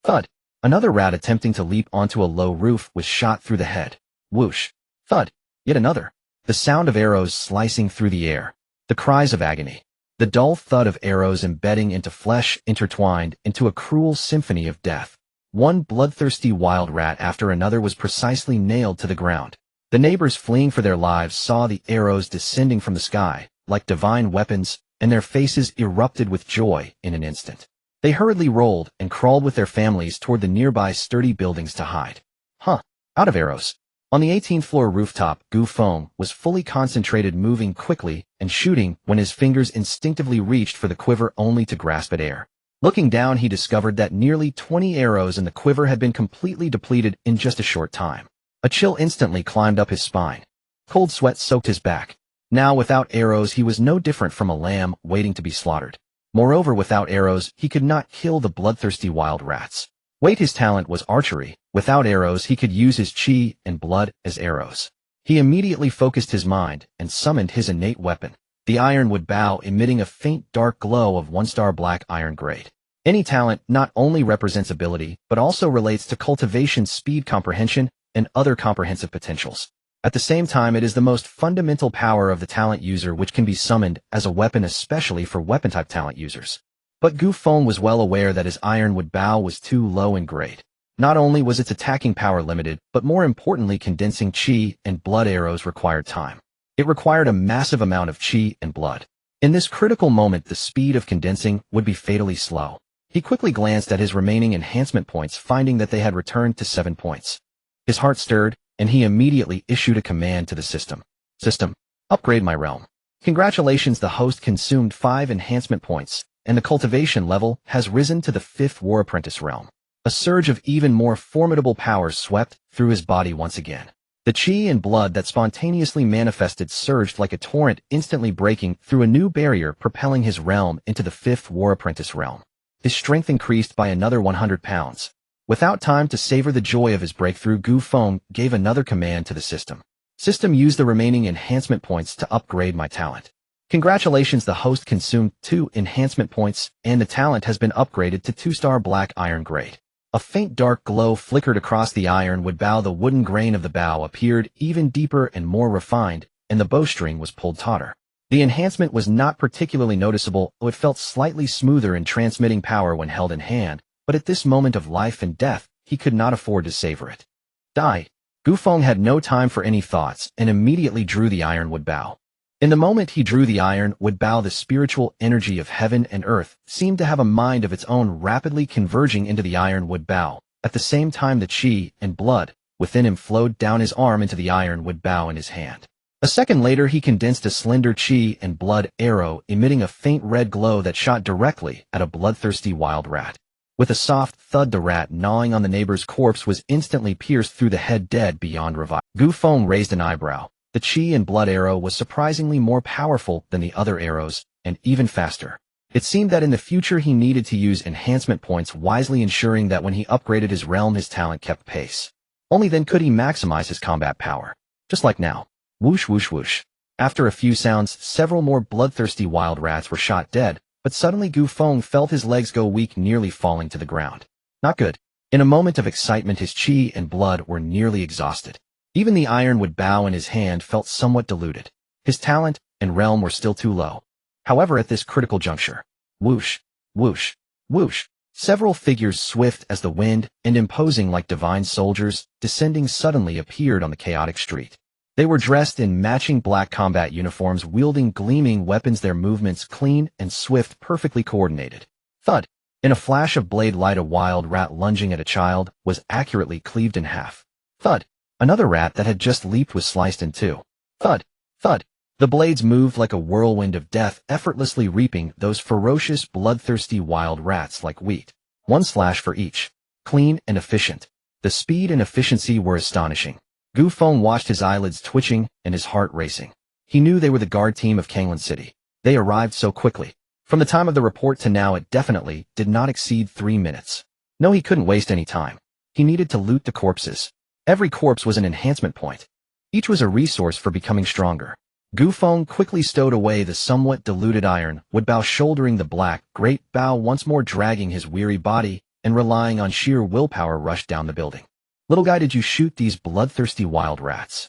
Thud! Another rat attempting to leap onto a low roof was shot through the head. Whoosh! Thud! Yet another. The sound of arrows slicing through the air. The cries of agony. The dull thud of arrows embedding into flesh, intertwined into a cruel symphony of death. One bloodthirsty wild rat after another was precisely nailed to the ground. The neighbors, fleeing for their lives, saw the arrows descending from the sky, like divine weapons, and their faces erupted with joy in an instant. They hurriedly rolled and crawled with their families toward the nearby sturdy buildings to hide. Out of arrows. On the 18th floor rooftop, Gu Feng was fully concentrated, moving quickly and shooting when his fingers instinctively reached for the quiver only to grasp at air. Looking down, he discovered that nearly 20 arrows in the quiver had been completely depleted in just a short time. A chill instantly climbed up his spine. Cold sweat soaked his back. Now, without arrows, he was no different from a lamb waiting to be slaughtered. Moreover, without arrows, he could not kill the bloodthirsty wild rats. His talent was archery. Without arrows, he could use his chi and blood as arrows. He immediately focused his mind and summoned his innate weapon, the ironwood bow, emitting a faint dark glow of 1-star black iron grade. Any talent not only represents ability, but also relates to cultivation, speed, comprehension, and other comprehensive potentials. At the same time, it is the most fundamental power of the talent user, which can be summoned as a weapon, especially for weapon-type talent users. But Gu Feng was well aware that his ironwood bow was too low in grade. Not only was its attacking power limited, but more importantly, condensing chi and blood arrows required time. It required a massive amount of chi and blood. In this critical moment, the speed of condensing would be fatally slow. He quickly glanced at his remaining enhancement points, finding that they had returned to 7 points. His heart stirred, and he immediately issued a command to the system. System, upgrade my realm. Congratulations, the host consumed 5 enhancement points, and the cultivation level has risen to the 5th War Apprentice realm. A surge of even more formidable power swept through his body once again. The chi and blood that spontaneously manifested surged like a torrent, instantly breaking through a new barrier, propelling his realm into the 5th War Apprentice realm. His strength increased by another 100 pounds. Without time to savor the joy of his breakthrough, Gu Feng gave another command to the system. System, use the remaining enhancement points to upgrade my talent. Congratulations, the host consumed 2 enhancement points, and the talent has been upgraded to 2-star black iron grade. A faint dark glow flickered across the ironwood bow. The wooden grain of the bow appeared even deeper and more refined, and the bowstring was pulled tauter. The enhancement was not particularly noticeable, though it felt slightly smoother in transmitting power when held in hand, but at this moment of life and death, he could not afford to savor it. Die. Gu Feng had no time for any thoughts and immediately drew the ironwood bow. In the moment he drew the ironwood bow, the spiritual energy of heaven and earth seemed to have a mind of its own, rapidly converging into the ironwood bow. At the same time, the chi and blood within him flowed down his arm into the ironwood bow in his hand. A second later, he condensed a slender chi and blood arrow, emitting a faint red glow that shot directly at a bloodthirsty wild rat. With a soft thud, the rat gnawing on the neighbor's corpse was instantly pierced through the head, dead beyond revival. Gu Feng raised an eyebrow. The chi and blood arrow was surprisingly more powerful than the other arrows, and even faster. It seemed that in the future he needed to use enhancement points wisely, ensuring that when he upgraded his realm, his talent kept pace. Only then could he maximize his combat power. Just like now. Whoosh whoosh whoosh. After a few sounds, several more bloodthirsty wild rats were shot dead, but suddenly Gu Feng felt his legs go weak, nearly falling to the ground. Not good. In a moment of excitement, his chi and blood were nearly exhausted. Even the ironwood bow in his hand felt somewhat diluted. His talent and realm were still too low. However, at this critical juncture, whoosh, whoosh, whoosh, several figures swift as the wind and imposing like divine soldiers, descending suddenly appeared on the chaotic street. They were dressed in matching black combat uniforms, wielding gleaming weapons, their movements clean and swift, perfectly coordinated. Thud. In a flash of blade light, a wild rat lunging at a child was accurately cleaved in half. Thud. Another rat that had just leaped was sliced in two. Thud. Thud. The blades moved like a whirlwind of death, effortlessly reaping those ferocious, bloodthirsty wild rats like wheat. 1 slash for each. Clean and efficient. The speed and efficiency were astonishing. Gu Feng watched, his eyelids twitching and his heart racing. He knew they were the guard team of Kanglan City. They arrived so quickly. From the time of the report to now, it definitely did not exceed 3 minutes. No, he couldn't waste any time. He needed to loot the corpses. Every corpse was an enhancement point. Each was a resource for becoming stronger. Gu Feng quickly stowed away the somewhat diluted ironwood bow, shouldering the black, great bow, once more dragging his weary body and relying on sheer willpower, rushed down the building. Little guy, did you shoot these bloodthirsty wild rats?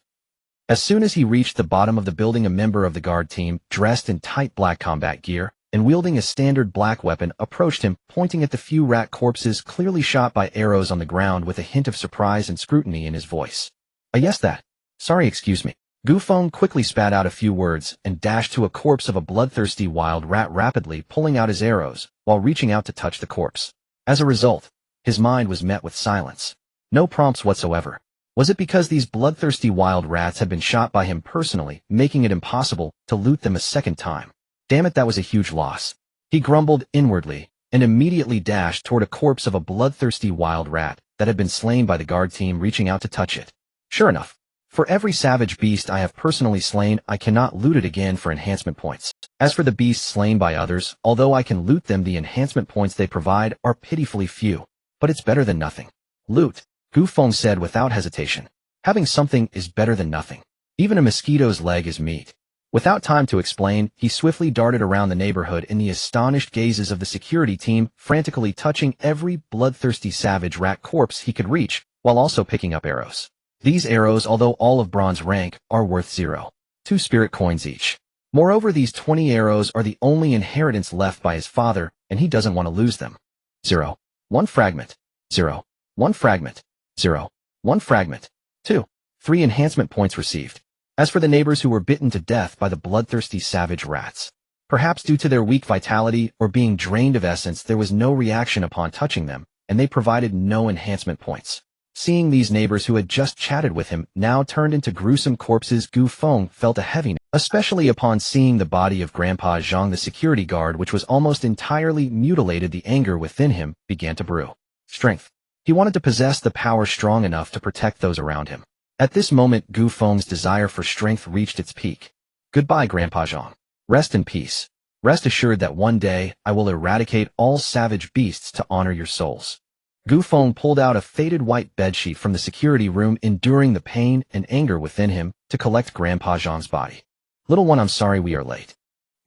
As soon as he reached the bottom of the building, a member of the guard team, dressed in tight black combat gear and wielding a standard black weapon, approached him, pointing at the few rat corpses clearly shot by arrows on the ground, with a hint of surprise and scrutiny in his voice. Yes, that. Sorry, excuse me. Gu Feng quickly spat out a few words and dashed to a corpse of a bloodthirsty wild rat, rapidly pulling out his arrows while reaching out to touch the corpse. As a result, his mind was met with silence. No prompts whatsoever. Was it because these bloodthirsty wild rats had been shot by him personally, making it impossible to loot them a second time? Damn it, that was a huge loss. He grumbled inwardly and immediately dashed toward a corpse of a bloodthirsty wild rat that had been slain by the guard team, reaching out to touch it. Sure enough, for every savage beast I have personally slain, I cannot loot it again for enhancement points. As for the beasts slain by others, although I can loot them, the enhancement points they provide are pitifully few. But it's better than nothing. Loot. Gu Feng said without hesitation. Having something is better than nothing. Even a mosquito's leg is meat. Without time to explain, he swiftly darted around the neighborhood in the astonished gazes of the security team, frantically touching every bloodthirsty savage rat corpse he could reach, while also picking up arrows. These arrows, although all of bronze rank, are worth 0.2 spirit coins each. Moreover, these 20 arrows are the only inheritance left by his father, and he doesn't want to lose them. 0.1 fragment. 0.1 fragment. 0.1 fragment. 2.3 enhancement points received. As for the neighbors who were bitten to death by the bloodthirsty savage rats, perhaps due to their weak vitality or being drained of essence, there was no reaction upon touching them, and they provided no enhancement points. Seeing these neighbors who had just chatted with him now turned into gruesome corpses, Gu Feng felt a heaviness, especially upon seeing the body of Grandpa Zhang, the security guard, which was almost entirely mutilated. The anger within him began to brew. Strength. He wanted to possess the power strong enough to protect those around him. At this moment, Gu Feng's desire for strength reached its peak. Goodbye, Grandpa Zhang. Rest in peace. Rest assured that one day I will eradicate all savage beasts to honor your souls. Gu Feng pulled out a faded white bedsheet from the security room, enduring the pain and anger within him, to collect Grandpa Zhang's body. Little one, I'm sorry we are late.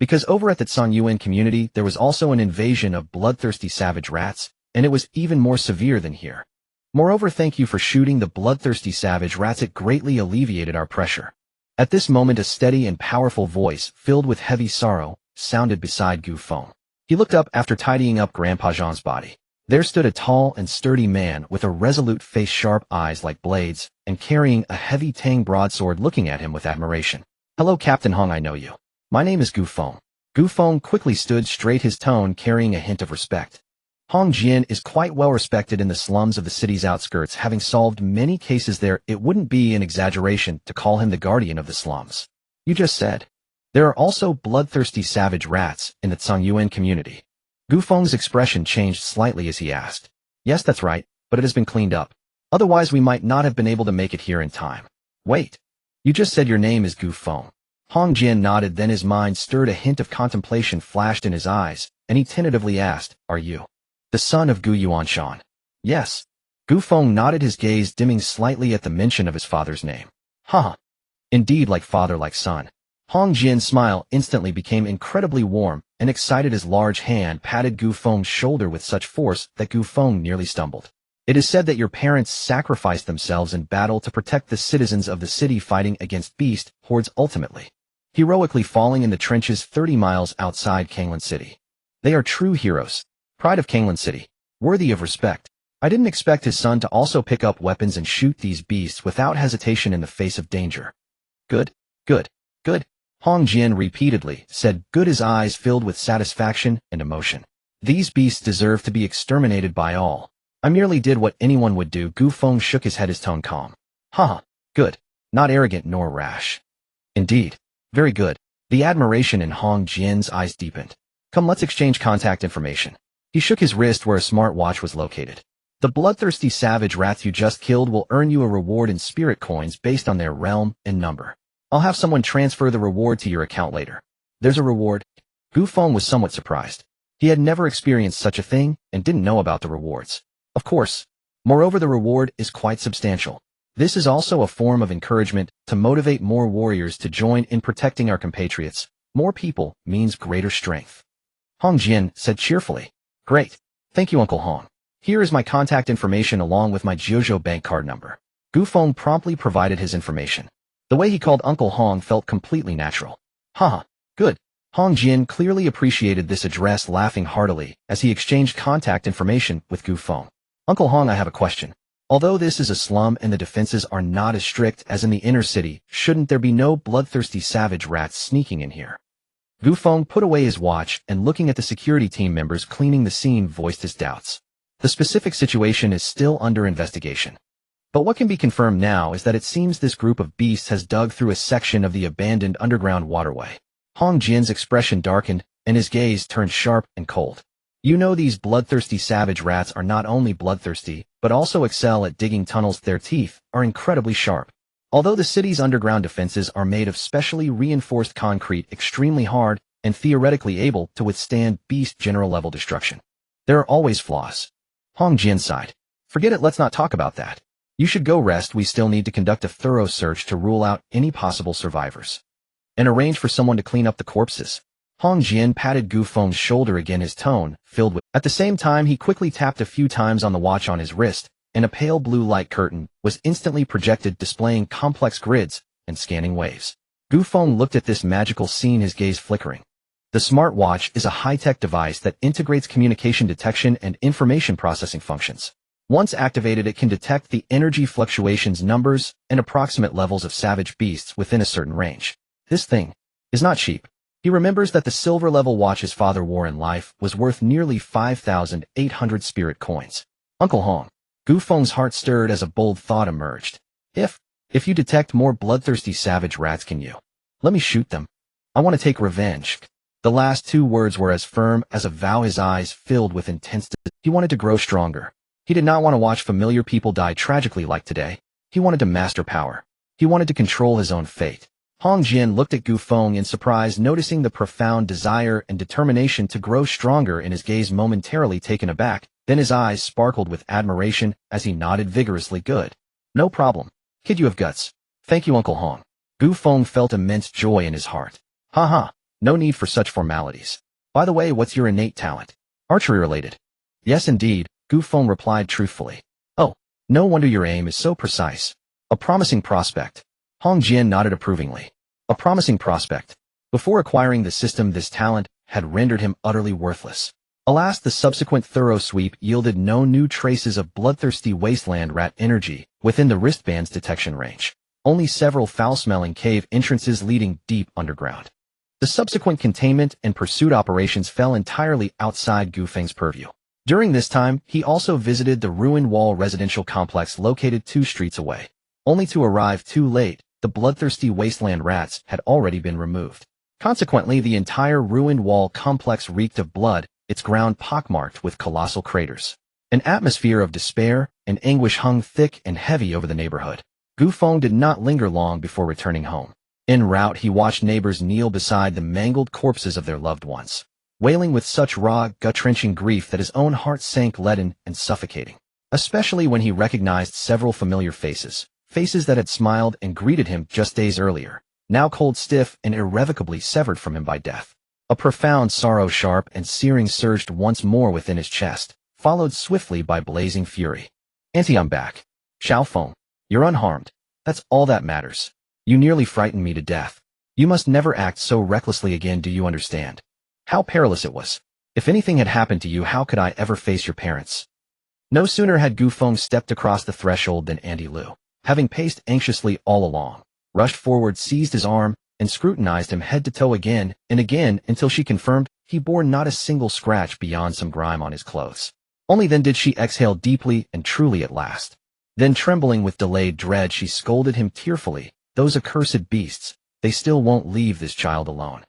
Because over at the Yuan community, there was also an invasion of bloodthirsty savage rats, and it was even more severe than here. Moreover, thank you for shooting the bloodthirsty savage rats. It greatly alleviated our pressure. At this moment, a steady and powerful voice, filled with heavy sorrow, sounded beside Gu Feng. He looked up after tidying up Grandpa Jean's body. There stood a tall and sturdy man with a resolute face, sharp eyes like blades, and carrying a heavy Tang broadsword, looking at him with admiration. Hello, Captain Hong, I know you. My name is Gu Feng. Gu Feng quickly stood straight, his tone carrying a hint of respect. Hong Jian is quite well respected in the slums of the city's outskirts, having solved many cases there. It wouldn't be an exaggeration to call him the guardian of the slums. You just said. There are also bloodthirsty savage rats in the Yuan community. Gu Feng's expression changed slightly as he asked. Yes, that's right, but it has been cleaned up. Otherwise we might not have been able to make it here in time. Wait. You just said your name is Gu Feng. Hong Jian nodded, then his mind stirred, a hint of contemplation flashed in his eyes, and he tentatively asked, Are you the son of Gu Yuanshan? Yes. Gu Feng nodded, his gaze dimming slightly at the mention of his father's name. Huh. Indeed, like father, like son. Hong Jian's smile instantly became incredibly warm and excited. His large hand patted Gu Feng's shoulder with such force that Gu Feng nearly stumbled. It is said that your parents sacrificed themselves in battle to protect the citizens of the city, fighting against beast hordes, ultimately heroically falling in the trenches 30 miles outside Kanglan City. They are true heroes. Pride of Kanglan City. Worthy of respect. I didn't expect his son to also pick up weapons and shoot these beasts without hesitation in the face of danger. Good, good, good. Hong Jian repeatedly said good, his eyes filled with satisfaction and emotion. These beasts deserve to be exterminated by all. I merely did what anyone would do. Gu Feng shook his head, his tone calm. Haha, good. Not arrogant nor rash. Indeed. Very good. The admiration in Hong Jian's eyes deepened. Come, let's exchange contact information. He shook his wrist where a smartwatch was located. The bloodthirsty savage rats you just killed will earn you a reward in spirit coins based on their realm and number. I'll have someone transfer the reward to your account later. There's a reward? Gu Feng was somewhat surprised. He had never experienced such a thing and didn't know about the rewards. Of course. Moreover, the reward is quite substantial. This is also a form of encouragement to motivate more warriors to join in protecting our compatriots. More people means greater strength. Hong Jian said cheerfully. Great. Thank you, Uncle Hong. Here is my contact information along with my Jiuzhou bank card number. Gu Feng promptly provided his information. The way he called Uncle Hong felt completely natural. Haha, good. Hong Jian clearly appreciated this address, laughing heartily as he exchanged contact information with Gu Feng. Uncle Hong, I have a question. Although this is a slum and the defenses are not as strict as in the inner city, shouldn't there be no bloodthirsty savage rats sneaking in here? Gu Feng put away his watch and, looking at the security team members cleaning the scene, voiced his doubts. The specific situation is still under investigation. But what can be confirmed now is that it seems this group of beasts has dug through a section of the abandoned underground waterway. Hong Jian's expression darkened, and his gaze turned sharp and cold. You know, these bloodthirsty savage rats are not only bloodthirsty, but also excel at digging tunnels. Their teeth are incredibly sharp. Although the city's underground defenses are made of specially reinforced concrete, extremely hard, and theoretically able to withstand beast general-level destruction, there are always flaws. Hong Jian sighed. Forget it, let's not talk about that. You should go rest. We still need to conduct a thorough search to rule out any possible survivors. And arrange for someone to clean up the corpses. Hong Jian patted Gu Feng's shoulder again, his tone filled with... At the same time, he quickly tapped a few times on the watch on his wrist, and a pale blue light curtain was instantly projected, displaying complex grids and scanning waves. Gu Feng looked at this magical scene, his gaze flickering. The smartwatch is a high-tech device that integrates communication detection and information processing functions. Once activated, it can detect the energy fluctuations, numbers, and approximate levels of savage beasts within a certain range. This thing is not cheap. He remembers that the silver-level watch his father wore in life was worth nearly 5,800 spirit coins. Uncle Hong. Gu Feng's heart stirred as a bold thought emerged. If you detect more bloodthirsty savage rats, can you let me shoot them? I want to take revenge. The last two words were as firm as a vow, his eyes filled with intense desire. He wanted to grow stronger. He did not want to watch familiar people die tragically like today. He wanted to master power. He wanted to control his own fate. Hong Jian looked at Gu Feng in surprise, noticing the profound desire and determination to grow stronger in his gaze. Momentarily taken aback, then his eyes sparkled with admiration as he nodded vigorously. Good. No problem. Kid, you have guts. Thank you, Uncle Hong. Gu Feng felt immense joy in his heart. Haha. No need for such formalities. By the way, what's your innate talent? Archery related. Yes, indeed, Gu Feng replied truthfully. Oh, no wonder your aim is so precise. A promising prospect. Hong Jian nodded approvingly. A promising prospect. Before acquiring the system, this talent had rendered him utterly worthless. Alas, the subsequent thorough sweep yielded no new traces of bloodthirsty wasteland rat energy within the wristband's detection range. Only several foul-smelling cave entrances leading deep underground. The subsequent containment and pursuit operations fell entirely outside Gu Feng's purview. During this time, he also visited the ruined wall residential complex located 2 streets away. Only to arrive too late, the bloodthirsty wasteland rats had already been removed. Consequently, the entire ruined wall complex reeked of blood, its ground pockmarked with colossal craters. An atmosphere of despair and anguish hung thick and heavy over the neighborhood. Gu Feng did not linger long before returning home. En route, he watched neighbors kneel beside the mangled corpses of their loved ones, wailing with such raw, gut-wrenching grief that his own heart sank leaden and suffocating. Especially when he recognized several familiar faces that had smiled and greeted him just days earlier, now cold stiff and irrevocably severed from him by death. A profound sorrow, sharp and searing, surged once more within his chest, followed swiftly by blazing fury. Auntie, I'm back. Xiao Feng, you're unharmed. That's all that matters. You nearly frightened me to death. You must never act so recklessly again, do you understand? How perilous it was. If anything had happened to you, how could I ever face your parents? No sooner had Gu Feng stepped across the threshold than Auntie Lu, having paced anxiously all along, rushed forward, seized his arm, and scrutinized him head to toe again and again until she confirmed he bore not a single scratch beyond some grime on his clothes. Only then did she exhale deeply and truly at last. Then, trembling with delayed dread, she scolded him tearfully. Those accursed beasts, they still won't leave this child alone.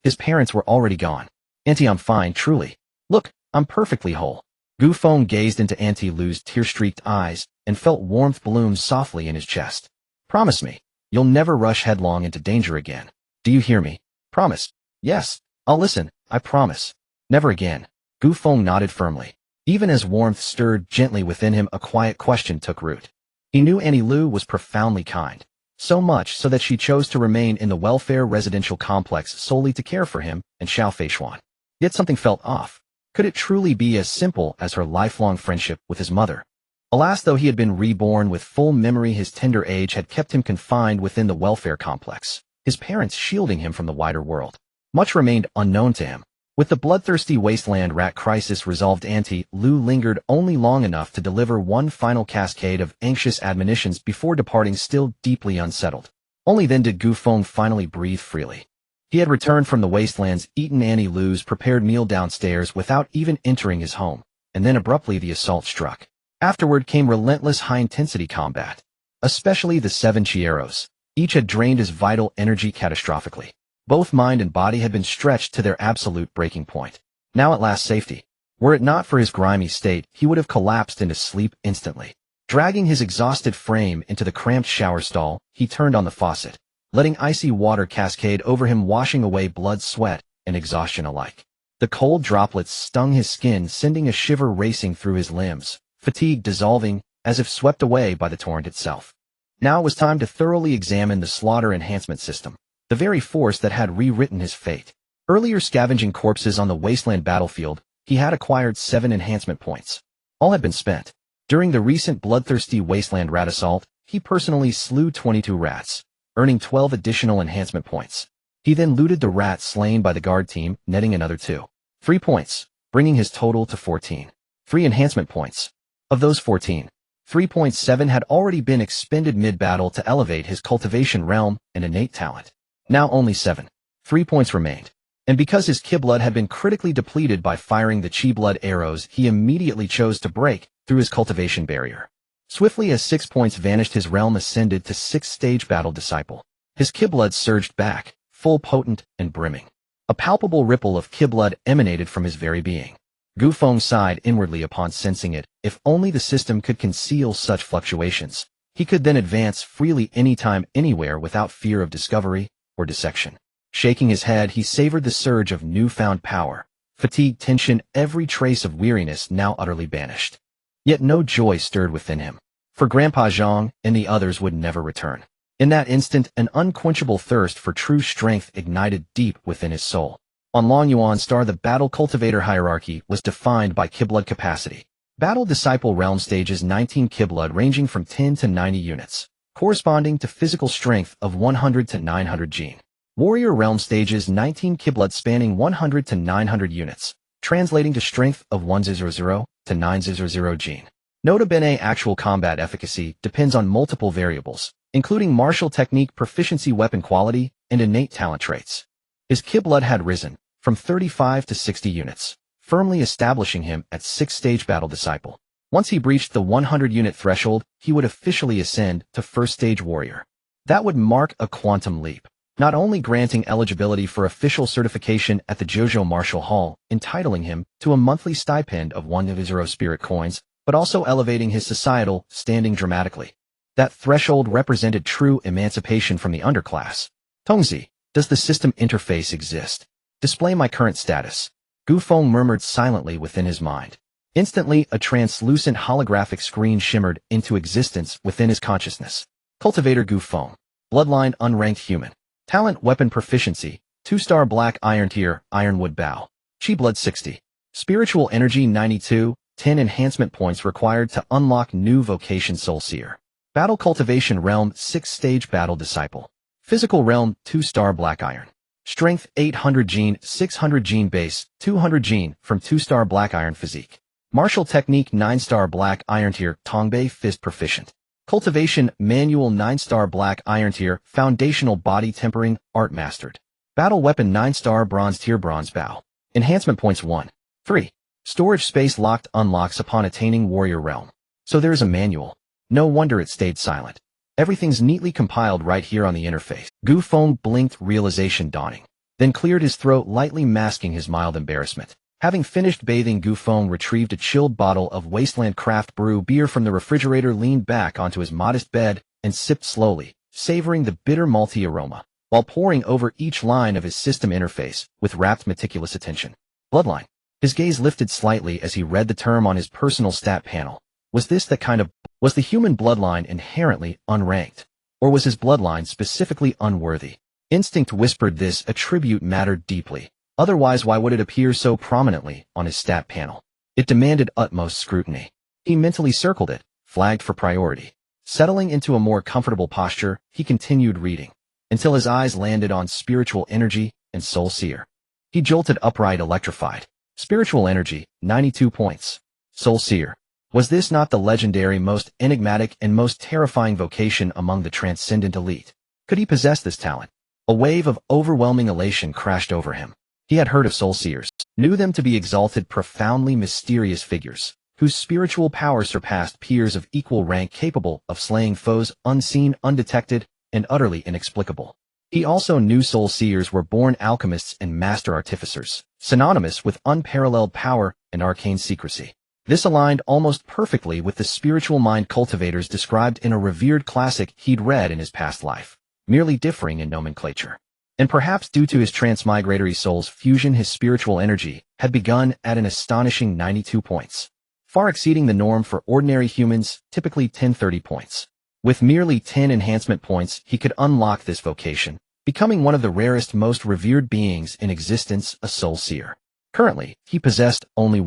His parents were already gone. Auntie, I'm fine, truly. Look, I'm perfectly whole. Gu Feng gazed into Auntie Lu's tear-streaked eyes and felt warmth bloom softly in his chest. Promise me, you'll never rush headlong into danger again. Do you hear me? Promise. Yes, I'll listen, I promise. Never again. Gu Feng nodded firmly. Even as warmth stirred gently within him, a quiet question took root. He knew Auntie Lu was profoundly kind. So much so that she chose to remain in the welfare residential complex solely to care for him and Xiao Feishuan. Yet something felt off. Could it truly be as simple as her lifelong friendship with his mother? Alas, though he had been reborn with full memory, his tender age had kept him confined within the welfare complex, his parents shielding him from the wider world. Much remained unknown to him. With the bloodthirsty wasteland rat crisis resolved, Auntie Lu lingered only long enough to deliver one final cascade of anxious admonitions before departing, still deeply unsettled. Only then did Gu Feng finally breathe freely. He had returned from the wastelands, eaten Auntie Lu's prepared meal downstairs without even entering his home, and then abruptly the assault struck. Afterward came relentless high-intensity combat. Especially the 7 Chieros. Each had drained his vital energy catastrophically. Both mind and body had been stretched to their absolute breaking point. Now at last safety. Were it not for his grimy state, he would have collapsed into sleep instantly. Dragging his exhausted frame into the cramped shower stall, he turned on the faucet, letting icy water cascade over him, washing away blood, sweat, and exhaustion alike. The cold droplets stung his skin, sending a shiver racing through his limbs, fatigue dissolving as if swept away by the torrent itself. Now it was time to thoroughly examine the Slaughter Enhancement System, the very force that had rewritten his fate. Earlier scavenging corpses on the wasteland battlefield, he had acquired 7 enhancement points. All had been spent. During the recent bloodthirsty wasteland rat assault, he personally slew 22 rats, earning 12 additional enhancement points. He then looted the rats slain by the guard team, netting another 3 points, bringing his total to 14. 3 enhancement points. Of those 14, 3.7 had already been expended mid-battle to elevate his cultivation realm and innate talent. Now only 7. 3 points remained. And because his Qi blood had been critically depleted by firing the Qi blood arrows, he immediately chose to break through his cultivation barrier. Swiftly as 6 points vanished, his realm ascended to 6th stage battle disciple. His Qi blood surged back, full, potent, and brimming. A palpable ripple of Qi blood emanated from his very being. Gu Feng sighed inwardly upon sensing it. If only the system could conceal such fluctuations, he could then advance freely anytime, anywhere without fear of discovery or dissection. Shaking his head, he savored the surge of newfound power. Fatigue, tension, every trace of weariness now utterly banished. Yet no joy stirred within him, for Grandpa Zhang and the others would never return. In that instant, an unquenchable thirst for true strength ignited deep within his soul. On Long Yuan Star, the Battle Cultivator hierarchy was defined by Kiblood capacity. Battle Disciple Realm stages 19 Kiblood ranging from 10 to 90 units, corresponding to physical strength of 100 to 900 gene. Warrior Realm stages 19 Kiblood spanning 100 to 900 units, translating to strength of 100 to 900 gene. Nota bene, actual combat efficacy depends on multiple variables, including martial technique, proficiency, weapon quality, and innate talent traits. His Kiblood had risen from 35 to 60 units, firmly establishing him at 6th-stage Battle Disciple. Once he breached the 100-unit threshold, he would officially ascend to 1st-stage Warrior. That would mark a quantum leap, not only granting eligibility for official certification at the Jojo Martial Hall, entitling him to a monthly stipend of 100 spirit coins, but also elevating his societal standing dramatically. That threshold represented true emancipation from the underclass. Tongzi, does the system interface exist? Display my current status. Gu Feng murmured silently within his mind. Instantly, a translucent holographic screen shimmered into existence within his consciousness. Cultivator Gu Feng. Bloodline unranked human. Talent weapon proficiency, 2-star black iron tier, ironwood bow. Chi blood 60. Spiritual energy 92, 10 enhancement points required to unlock new vocation Soul Seer. Battle cultivation realm 6th-stage Battle Disciple. Physical realm 2-star black iron. Strength 800 gene, 600 gene base, 200 gene from 2-star black iron physique. Martial technique 9-star black iron tier, Tongbei fist proficient. Cultivation manual 9-star black iron tier, foundational body tempering, art mastered. Battle weapon 9-star bronze tier, bronze bow. Enhancement points 1. 3. Storage space locked unlocks upon attaining warrior realm. So there is a manual. No wonder it stayed silent. Everything's neatly compiled right here on the interface. Gu Feng blinked, realization dawning, then cleared his throat, lightly masking his mild embarrassment. Having finished bathing, Gu Feng retrieved a chilled bottle of Wasteland Craft Brew beer from the refrigerator, leaned back onto his modest bed, and sipped slowly, savoring the bitter malty aroma, while poring over each line of his system interface with rapt, meticulous attention. Bloodline. His gaze lifted slightly as he read the term on his personal stat panel. Was the human bloodline inherently unranked? Or was his bloodline specifically unworthy? Instinct whispered this attribute mattered deeply. Otherwise, why would it appear so prominently on his stat panel? It demanded utmost scrutiny. He mentally circled it, flagged for priority. Settling into a more comfortable posture, he continued reading, until his eyes landed on spiritual energy and Soul Seer. He jolted upright, electrified. Spiritual energy, 92 points. Soul Seer. Was this not the legendary, most enigmatic, and most terrifying vocation among the transcendent elite? Could he possess this talent? A wave of overwhelming elation crashed over him. He had heard of Soul Seers, knew them to be exalted, profoundly mysterious figures, whose spiritual power surpassed peers of equal rank, capable of slaying foes unseen, undetected, and utterly inexplicable. He also knew Soul Seers were born alchemists and master artificers, synonymous with unparalleled power and arcane secrecy. This aligned almost perfectly with the spiritual mind cultivators described in a revered classic he'd read in his past life, merely differing in nomenclature. And perhaps due to his transmigratory soul's fusion, his spiritual energy had begun at an astonishing 92 points, far exceeding the norm for ordinary humans, typically 10-30 points. With merely 10 enhancement points, he could unlock this vocation, becoming one of the rarest, most revered beings in existence, a Soul Seer. Currently, he possessed only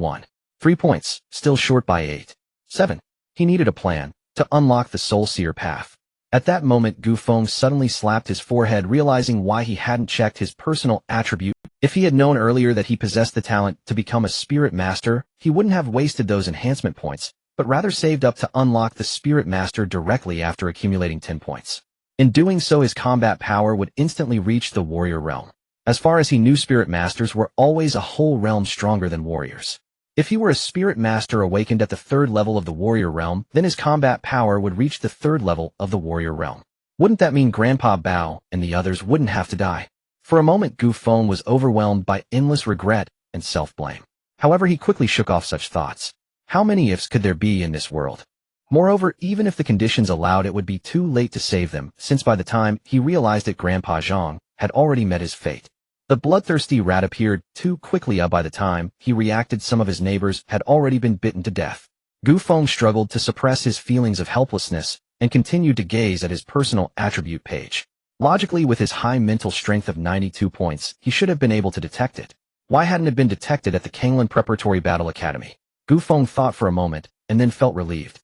3 points, still short by 8. 7. He needed a plan to unlock the Soul Seer path. At that moment, Gu Feng suddenly slapped his forehead, realizing why he hadn't checked his personal attribute. If he had known earlier that he possessed the talent to become a spirit master, he wouldn't have wasted those enhancement points, but rather saved up to unlock the spirit master directly after accumulating 10 points. In doing so, his combat power would instantly reach the warrior realm. As far as he knew, spirit masters were always a whole realm stronger than warriors. If he were a spirit master awakened at the 3rd level of the warrior realm, then his combat power would reach the 3rd level of the warrior realm. Wouldn't that mean Grandpa Bao and the others wouldn't have to die? For a moment, Gu Feng was overwhelmed by endless regret and self-blame. However, he quickly shook off such thoughts. How many ifs could there be in this world? Moreover, even if the conditions allowed, it would be too late to save them, since by the time he realized it, Grandpa Zhang had already met his fate. The bloodthirsty rat appeared too quickly. By the time he reacted, some of his neighbors had already been bitten to death. Gu Feng struggled to suppress his feelings of helplessness and continued to gaze at his personal attribute page. Logically, with his high mental strength of 92 points, he should have been able to detect it. Why hadn't it been detected at the Kanglan Preparatory Battle Academy? Gu Feng thought for a moment, and then felt relieved.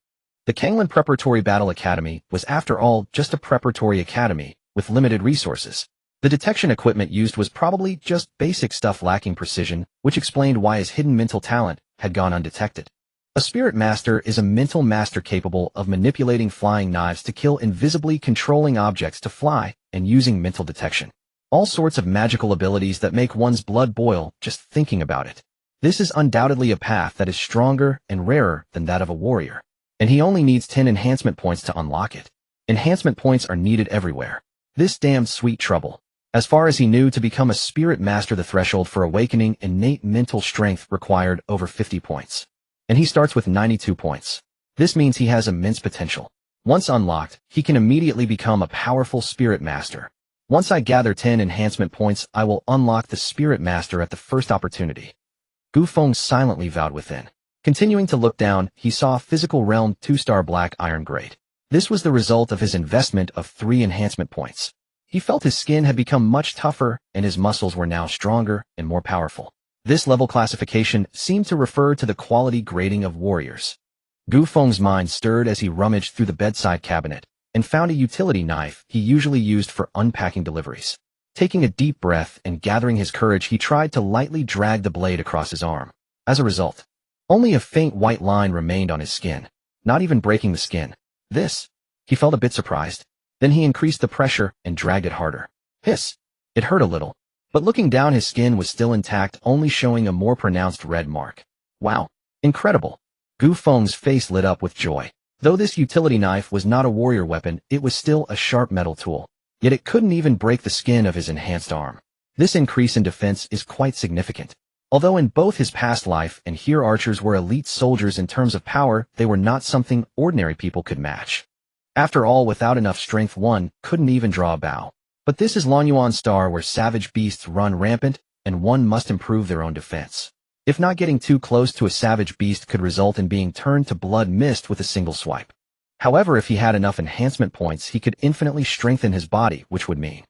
The Kanglan Preparatory Battle Academy was, after all, just a preparatory academy, with limited resources. The detection equipment used was probably just basic stuff lacking precision, which explained why his hidden mental talent had gone undetected. A spirit master is a mental master capable of manipulating flying knives to kill, invisibly controlling objects to fly, and using mental detection. All sorts of magical abilities that make one's blood boil just thinking about it. This is undoubtedly a path that is stronger and rarer than that of a warrior. And he only needs 10 enhancement points to unlock it. Enhancement points are needed everywhere. This damned sweet trouble. As far as he knew, to become a spirit master, the threshold for awakening innate mental strength required over 50 points. And he starts with 92 points. This means he has immense potential. Once unlocked, he can immediately become a powerful spirit master. Once I gather 10 enhancement points, I will unlock the spirit master at the first opportunity. Gu Feng silently vowed within. Continuing to look down, he saw Physical Realm 2-star Black Iron Grade. This was the result of his investment of 3 enhancement points. He felt his skin had become much tougher, and his muscles were now stronger and more powerful. This level classification seemed to refer to the quality grading of warriors. Gu Feng's mind stirred as he rummaged through the bedside cabinet and found a utility knife he usually used for unpacking deliveries. Taking a deep breath and gathering his courage, he tried to lightly drag the blade across his arm. As a result, only a faint white line remained on his skin, not even breaking the skin. He felt a bit surprised. Then he increased the pressure and dragged it harder. Hiss! It hurt a little, but looking down, his skin was still intact, only showing a more pronounced red mark. Wow! Incredible! Gu Feng's face lit up with joy. Though this utility knife was not a warrior weapon, it was still a sharp metal tool. Yet it couldn't even break the skin of his enhanced arm. This increase in defense is quite significant. Although in both his past life and here archers were elite soldiers in terms of power, they were not something ordinary people could match. After all, without enough strength, one couldn't even draw a bow. But this is Lanyuan Star, where savage beasts run rampant, and one must improve their own defense. If not, getting too close to a savage beast could result in being turned to blood mist with a single swipe. However, if he had enough enhancement points, he could infinitely strengthen his body, which would mean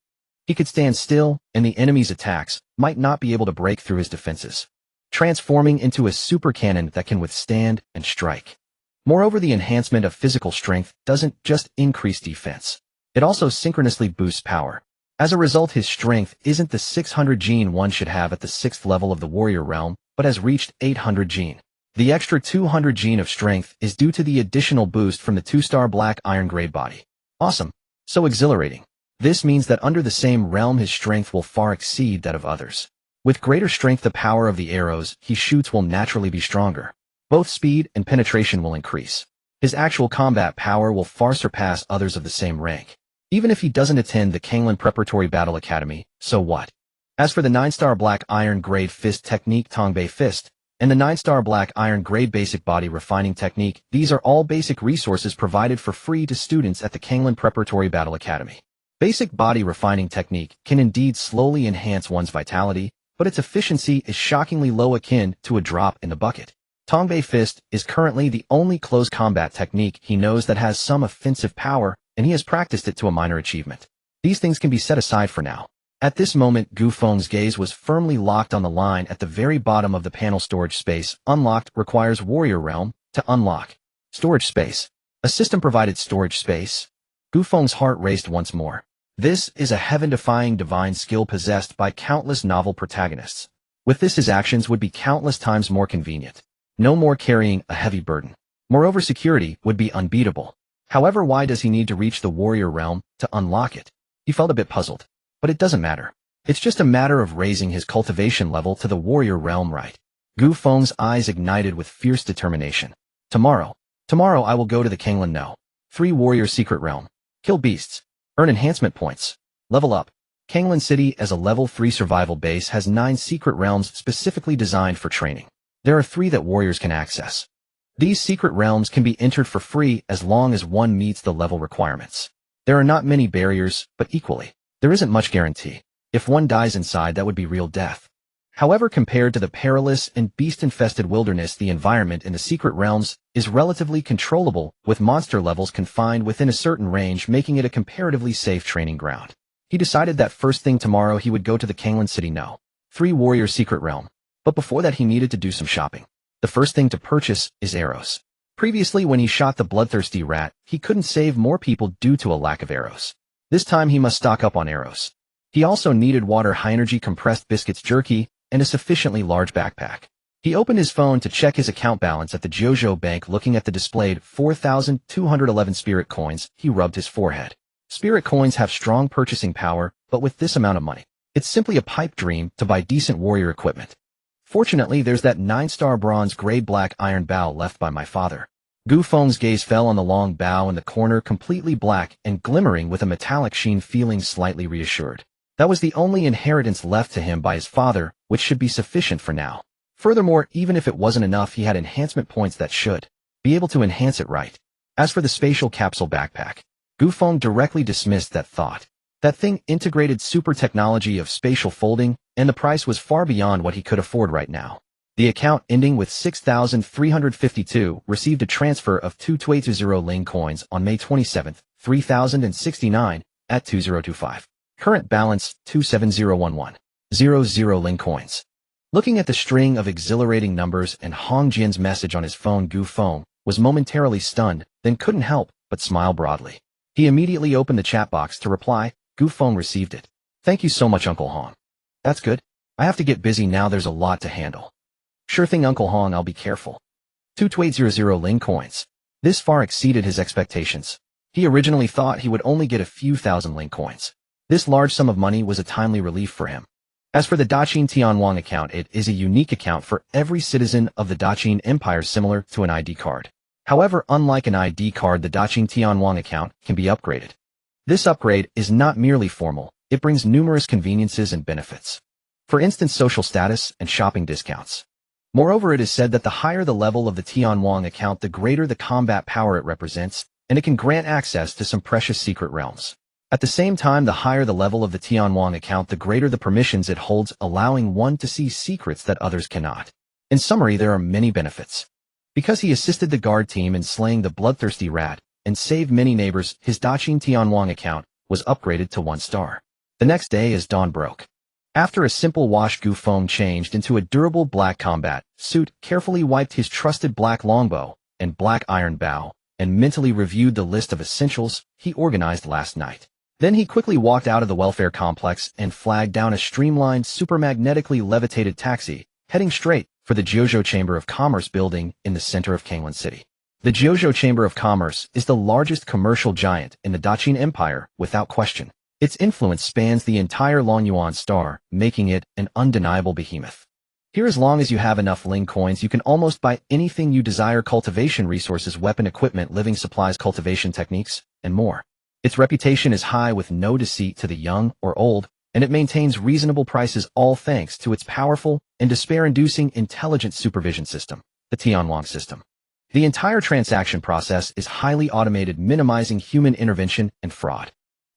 he could stand still, and the enemy's attacks might not be able to break through his defenses, transforming into a super cannon that can withstand and strike. Moreover, the enhancement of physical strength doesn't just increase defense. It also synchronously boosts power. As a result, his strength isn't the 600 gene one should have at the 6th level of the warrior realm, but has reached 800 gene. The extra 200 gene of strength is due to the additional boost from the 2-star Black Iron Grade body. Awesome. So exhilarating. This means that under the same realm, his strength will far exceed that of others. With greater strength, the power of the arrows he shoots will naturally be stronger. Both speed and penetration will increase. His actual combat power will far surpass others of the same rank. Even if he doesn't attend the Kanglan Preparatory Battle Academy, so what? As for the 9-star Black Iron Grade Fist Technique Tongbei Fist, and the 9-star Black Iron Grade Basic Body Refining Technique, these are all basic resources provided for free to students at the Kanglan Preparatory Battle Academy. Basic Body Refining Technique can indeed slowly enhance one's vitality, but its efficiency is shockingly low, akin to a drop in the bucket. Tongbei Fist is currently the only close combat technique he knows that has some offensive power, and he has practiced it to a minor achievement. These things can be set aside for now. At this moment, Gu Feng's gaze was firmly locked on the line at the very bottom of the panel. Storage space unlocked requires warrior realm to unlock. Storage space. A system-provided storage space. Gu Feng's heart raced once more. This is a heaven-defying divine skill possessed by countless novel protagonists. With this, his actions would be countless times more convenient. No more carrying a heavy burden. Moreover, security would be unbeatable. However, why does he need to reach the warrior realm to unlock it? He felt a bit puzzled. But it doesn't matter. It's just a matter of raising his cultivation level to the warrior realm, right? Gu Feng's eyes ignited with fierce determination. Tomorrow I will go to the Kanglan No. 3 Warrior Secret Realm. Kill beasts. Earn enhancement points. Level up. Kanglan City, as a level 3 survival base, has 9 secret realms specifically designed for training. There are 3 that warriors can access. These secret realms can be entered for free as long as one meets the level requirements. There are not many barriers, but equally, there isn't much guarantee. If one dies inside, that would be real death. However, compared to the perilous and beast-infested wilderness, the environment in the secret realms is relatively controllable, with monster levels confined within a certain range, making it a comparatively safe training ground. He decided that first thing tomorrow he would go to the Kanglan City No. 3 Warrior Secret Realm. But before that he needed to do some shopping. The first thing to purchase is arrows. Previously, when he shot the bloodthirsty rat, he couldn't save more people due to a lack of arrows. This time he must stock up on arrows. He also needed water, high-energy compressed biscuits, jerky, and a sufficiently large backpack. He opened his phone to check his account balance at the Jojo Bank. Looking at the displayed 4,211 spirit coins, he rubbed his forehead. Spirit coins have strong purchasing power, but with this amount of money, it's simply a pipe dream to buy decent warrior equipment. Fortunately, there's that 9-star bronze grade black iron bow left by my father. Gu Feng's gaze fell on the long bow in the corner, completely black and glimmering with a metallic sheen, feeling slightly reassured. That was the only inheritance left to him by his father, which should be sufficient for now. Furthermore, even if it wasn't enough, he had enhancement points that should be able to enhance it right. As for the spatial capsule backpack, Gu Feng directly dismissed that thought. That thing integrated super technology of spatial folding, and the price was far beyond what he could afford right now. The account ending with 6,352 received a transfer of 2,280 Ling coins on May 27, 3,069 at 2025. Current balance 27011. 00 Ling coins. Looking at the string of exhilarating numbers and Hong Jin's message on his phone, Gu Feng was momentarily stunned, then couldn't help but smile broadly. He immediately opened the chat box to reply. Gu Feng received it. Thank you so much, Uncle Hong. That's good. I have to get busy now, there's a lot to handle. Sure thing, Uncle Hong, I'll be careful. 2,280 Ling coins. This far exceeded his expectations. He originally thought he would only get a few thousand Ling coins. This large sum of money was a timely relief for him. As for the Daqin Tianwang account, it is a unique account for every citizen of the Daqin Empire, similar to an ID card. However, unlike an ID card, the Daqin Tianwang account can be upgraded. This upgrade is not merely formal, it brings numerous conveniences and benefits. For instance, social status and shopping discounts. Moreover, it is said that the higher the level of the Tianwang account, the greater the combat power it represents, and it can grant access to some precious secret realms. At the same time, the higher the level of the Tianwang account, the greater the permissions it holds, allowing one to see secrets that others cannot. In summary, there are many benefits. Because he assisted the guard team in slaying the bloodthirsty rat and saved many neighbors, his Daqin Tianwang account was upgraded to 1 star. The next day, as dawn broke, after a simple wash, Gu Feng changed into a durable black combat suit, carefully wiped his trusted black longbow and black iron bow, and mentally reviewed the list of essentials he organized last night. Then he quickly walked out of the welfare complex and flagged down a streamlined, supermagnetically levitated taxi, heading straight for the Jojo Chamber of Commerce building in the center of Kanglan City. The Jojo Chamber of Commerce is the largest commercial giant in the Daqin Empire, without question. Its influence spans the entire Longyuan star, making it an undeniable behemoth. Here, as long as you have enough Ling coins, you can almost buy anything you desire: cultivation resources, weapon equipment, living supplies, cultivation techniques, and more. Its reputation is high, with no deceit to the young or old, and it maintains reasonable prices, all thanks to its powerful and despair-inducing intelligent supervision system, the Tianwang system. The entire transaction process is highly automated, minimizing human intervention and fraud.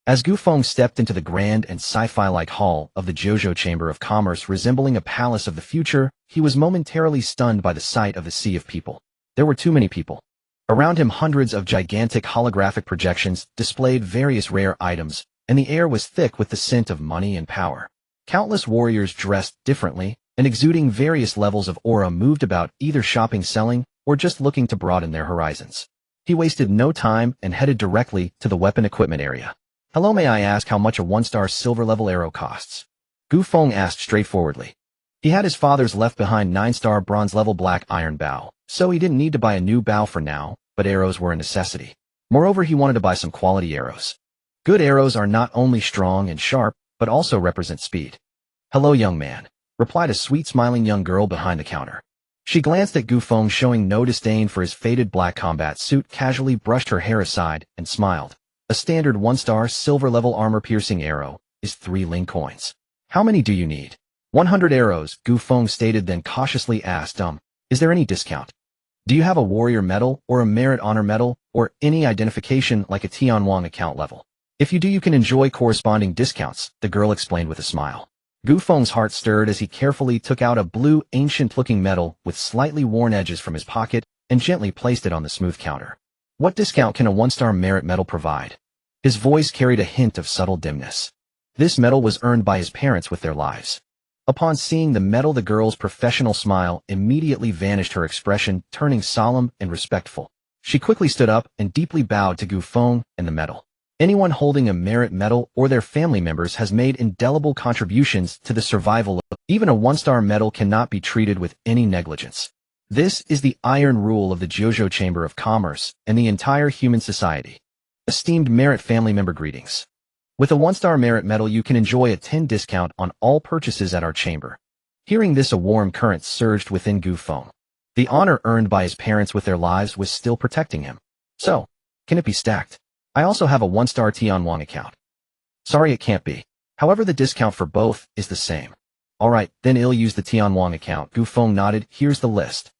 As Gu Feng stepped into the grand and sci-fi-like hall of the Jojo Chamber of Commerce, resembling a palace of the future, he was momentarily stunned by the sight of the sea of people. There were too many people. Around him, hundreds of gigantic holographic projections displayed various rare items, and the air was thick with the scent of money and power. Countless warriors dressed differently and exuding various levels of aura moved about, either shopping, selling, or just looking to broaden their horizons. He wasted no time and headed directly to the weapon equipment area. Hello, may I ask how much a 1-star silver-level arrow costs? Gu Feng asked straightforwardly. He had his father's left-behind 9-star bronze-level black iron bow, so he didn't need to buy a new bow for now, but arrows were a necessity. Moreover, he wanted to buy some quality arrows. Good arrows are not only strong and sharp, but also represent speed. Hello, young man, replied a sweet smiling young girl behind the counter. She glanced at Gu Feng, showing no disdain for his faded black combat suit, casually brushed her hair aside, and smiled. A standard 1-star silver-level armor-piercing arrow is 3 Ling coins. How many do you need? 100 arrows, Gu Feng stated, then cautiously asked, is there any discount? Do you have a warrior medal or a merit honor medal or any identification like a Tianwang account level? If you do, you can enjoy corresponding discounts, the girl explained with a smile. Gu Feng's heart stirred as he carefully took out a blue, ancient-looking metal with slightly worn edges from his pocket and gently placed it on the smooth counter. What discount can a one-star merit metal provide? His voice carried a hint of subtle dimness. This metal was earned by his parents with their lives. Upon seeing the metal, the girl's professional smile immediately vanished, her expression turning solemn and respectful. She quickly stood up and deeply bowed to Gu Feng and the metal. Anyone holding a merit medal or their family members has made indelible contributions to the survival of even a one-star medal cannot be treated with any negligence. This is the iron rule of the Jiuzhou Chamber of Commerce and the entire human society. Esteemed merit family member, greetings. With a one-star merit medal, you can enjoy a 10% discount on all purchases at our chamber. Hearing this, a warm current surged within Gu Feng. The honor earned by his parents with their lives was still protecting him. So, can it be stacked? I also have a one-star Tianwang account. Sorry, it can't be. However, the discount for both is the same. Alright, then I'll use the Tianwang account. Gu Feng nodded. Here's the list.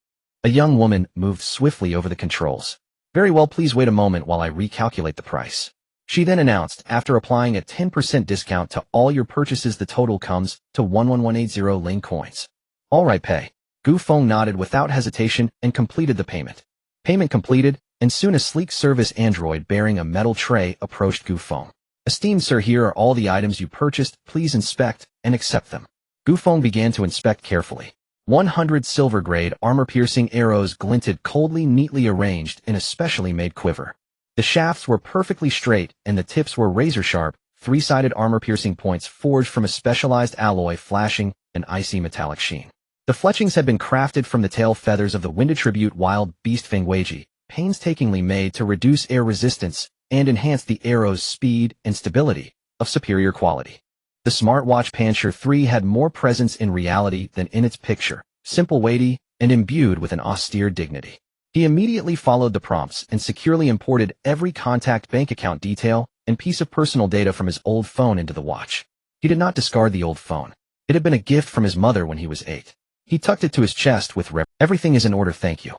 A young woman moved swiftly over the controls. Very well, please wait a moment while I recalculate the price. She then announced, after applying a 10% discount to all your purchases, the total comes to 11180 Ling coins. Alright, pay. Gu Feng nodded without hesitation and completed the payment. Payment completed, and soon a sleek service android bearing a metal tray approached Gu Feng. Esteemed sir, here are all the items you purchased. Please inspect and accept them. Gu Feng began to inspect carefully. 100 silver-grade armor-piercing arrows glinted coldly, neatly arranged in a specially made quiver. The shafts were perfectly straight and the tips were razor-sharp, three-sided armor-piercing points forged from a specialized alloy flashing an icy metallic sheen. The fletchings had been crafted from the tail feathers of the wind attribute wild beast Fengweiji, painstakingly made to reduce air resistance and enhance the arrow's speed and stability, of superior quality. The smartwatch Pancher 3 had more presence in reality than in its picture, simple, weighty, and imbued with an austere dignity. He immediately followed the prompts and securely imported every contact, bank account detail, and piece of personal data from his old phone into the watch. He did not discard the old phone. It had been a gift from his mother when he was 8. He tucked it to his chest with everything is in order, thank you.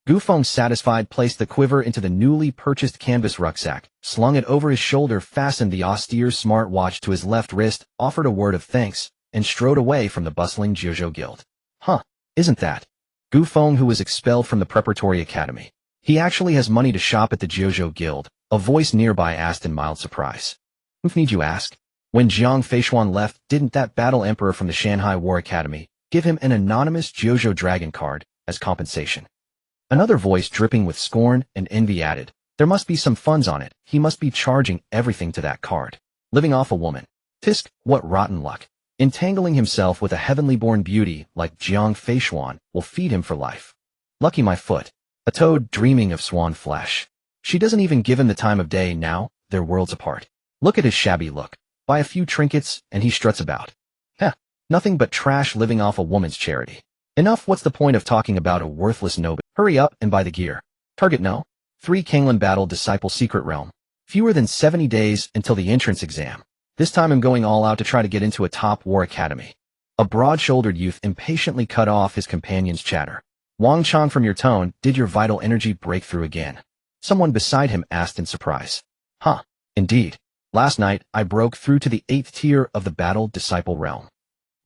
Gu Feng, satisfied, placed the quiver into the newly purchased canvas rucksack, slung it over his shoulder, fastened the austere smartwatch to his left wrist, offered a word of thanks, and strode away from the bustling Jiuzhou guild. Huh, isn't that? Gu Feng, who was expelled from the preparatory academy. He actually has money to shop at the Jiuzhou guild, a voice nearby asked in mild surprise. Who need you ask? When Jiang Feishuan left, didn't that battle emperor from the Shanghai War Academy give him an anonymous Jiuzhou dragon card as compensation? Another voice dripping with scorn and envy added, there must be some funds on it. He must be charging everything to that card. Living off a woman. Tisk, what rotten luck. Entangling himself with a heavenly-born beauty like Jiang Feishuan will feed him for life. Lucky my foot. A toad dreaming of swan flesh. She doesn't even give him the time of day now, they're worlds apart. Look at his shabby look. Buy a few trinkets and he struts about. Heh, nothing but trash, living off a woman's charity. Enough, what's the point of talking about a worthless nobody? Hurry up and buy the gear. Target no. 3 Kanglan Battle Disciple Secret Realm. Fewer than 70 days until the entrance exam. This time I'm going all out to try to get into a top war academy. A broad-shouldered youth impatiently cut off his companion's chatter. Wang Chang, from your tone, did your vital energy break through again? Someone beside him asked in surprise. Huh, indeed. Last night, I broke through to the 8th tier of the Battle Disciple Realm.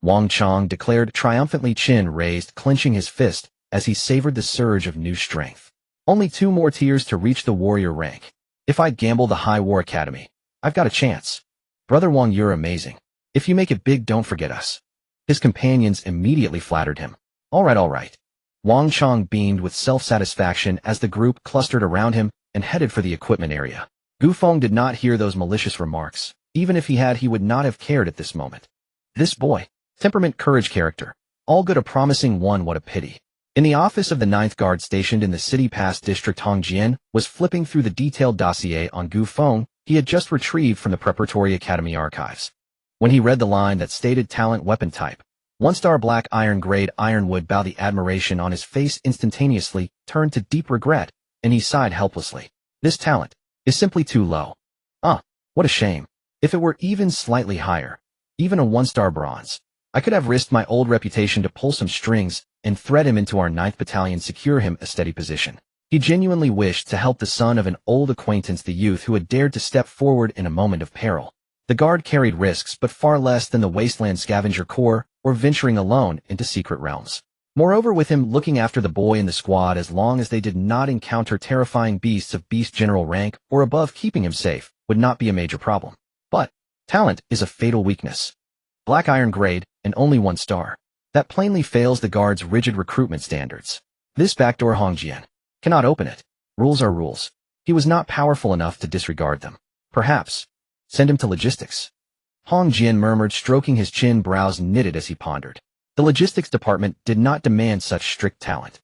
Wang Chang declared triumphantly, chin raised, clenching his fist as he savored the surge of new strength. Only 2 more tiers to reach the warrior rank. If I gamble the High War Academy, I've got a chance. Brother Wang, you're amazing. If you make it big, don't forget us. His companions immediately flattered him. All right. Wang Chang beamed with self-satisfaction as the group clustered around him and headed for the equipment area. Gu Feng did not hear those malicious remarks. Even if he had, he would not have cared at this moment. This boy. Temperament, courage, character. All good, a promising one, what a pity. In the office of the 9th Guard stationed in the City Pass District, Hongjian was flipping through the detailed dossier on Gu Feng he had just retrieved from the Preparatory Academy archives. When he read the line that stated talent weapon type, 1-star black iron grade ironwood bow, the admiration on his face instantaneously turned to deep regret, and he sighed helplessly. This talent is simply too low. What a shame. If it were even slightly higher, even a 1-star bronze, I could have risked my old reputation to pull some strings and thread him into our 9th Battalion, secure him a steady position. He genuinely wished to help the son of an old acquaintance, the youth who had dared to step forward in a moment of peril. The guard carried risks but far less than the wasteland scavenger corps or venturing alone into secret realms. Moreover, with him looking after the boy and the squad as long as they did not encounter terrifying beasts of beast general rank or above, keeping him safe would not be a major problem. But talent is a fatal weakness. Black iron grade and only 1 star. That plainly fails the guard's rigid recruitment standards. This backdoor Hongjian cannot open it. Rules are rules. He was not powerful enough to disregard them. Perhaps send him to logistics. Hongjian murmured, stroking his chin, brows knitted as he pondered. The logistics department did not demand such strict talent.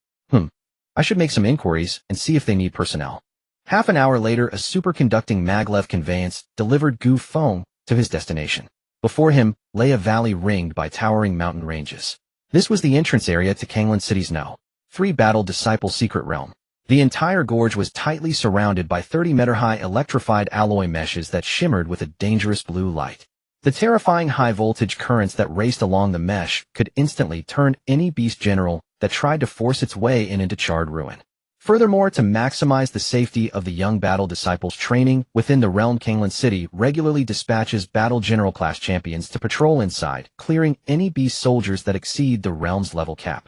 I should make some inquiries and see if they need personnel. Half an hour later, a superconducting maglev conveyance delivered Gu Feng to his destination. Before him lay a valley ringed by towering mountain ranges. This was the entrance area to Kanglan City's No. 3 Battle Disciple secret realm. The entire gorge was tightly surrounded by 30-meter-high electrified alloy meshes that shimmered with a dangerous blue light. The terrifying high-voltage currents that raced along the mesh could instantly turn any beast general that tried to force its way into charred ruin. Furthermore, to maximize the safety of the young battle disciples training within the realm, Kanglan City regularly dispatches battle general class champions to patrol inside, clearing any beast soldiers that exceed the realm's level cap.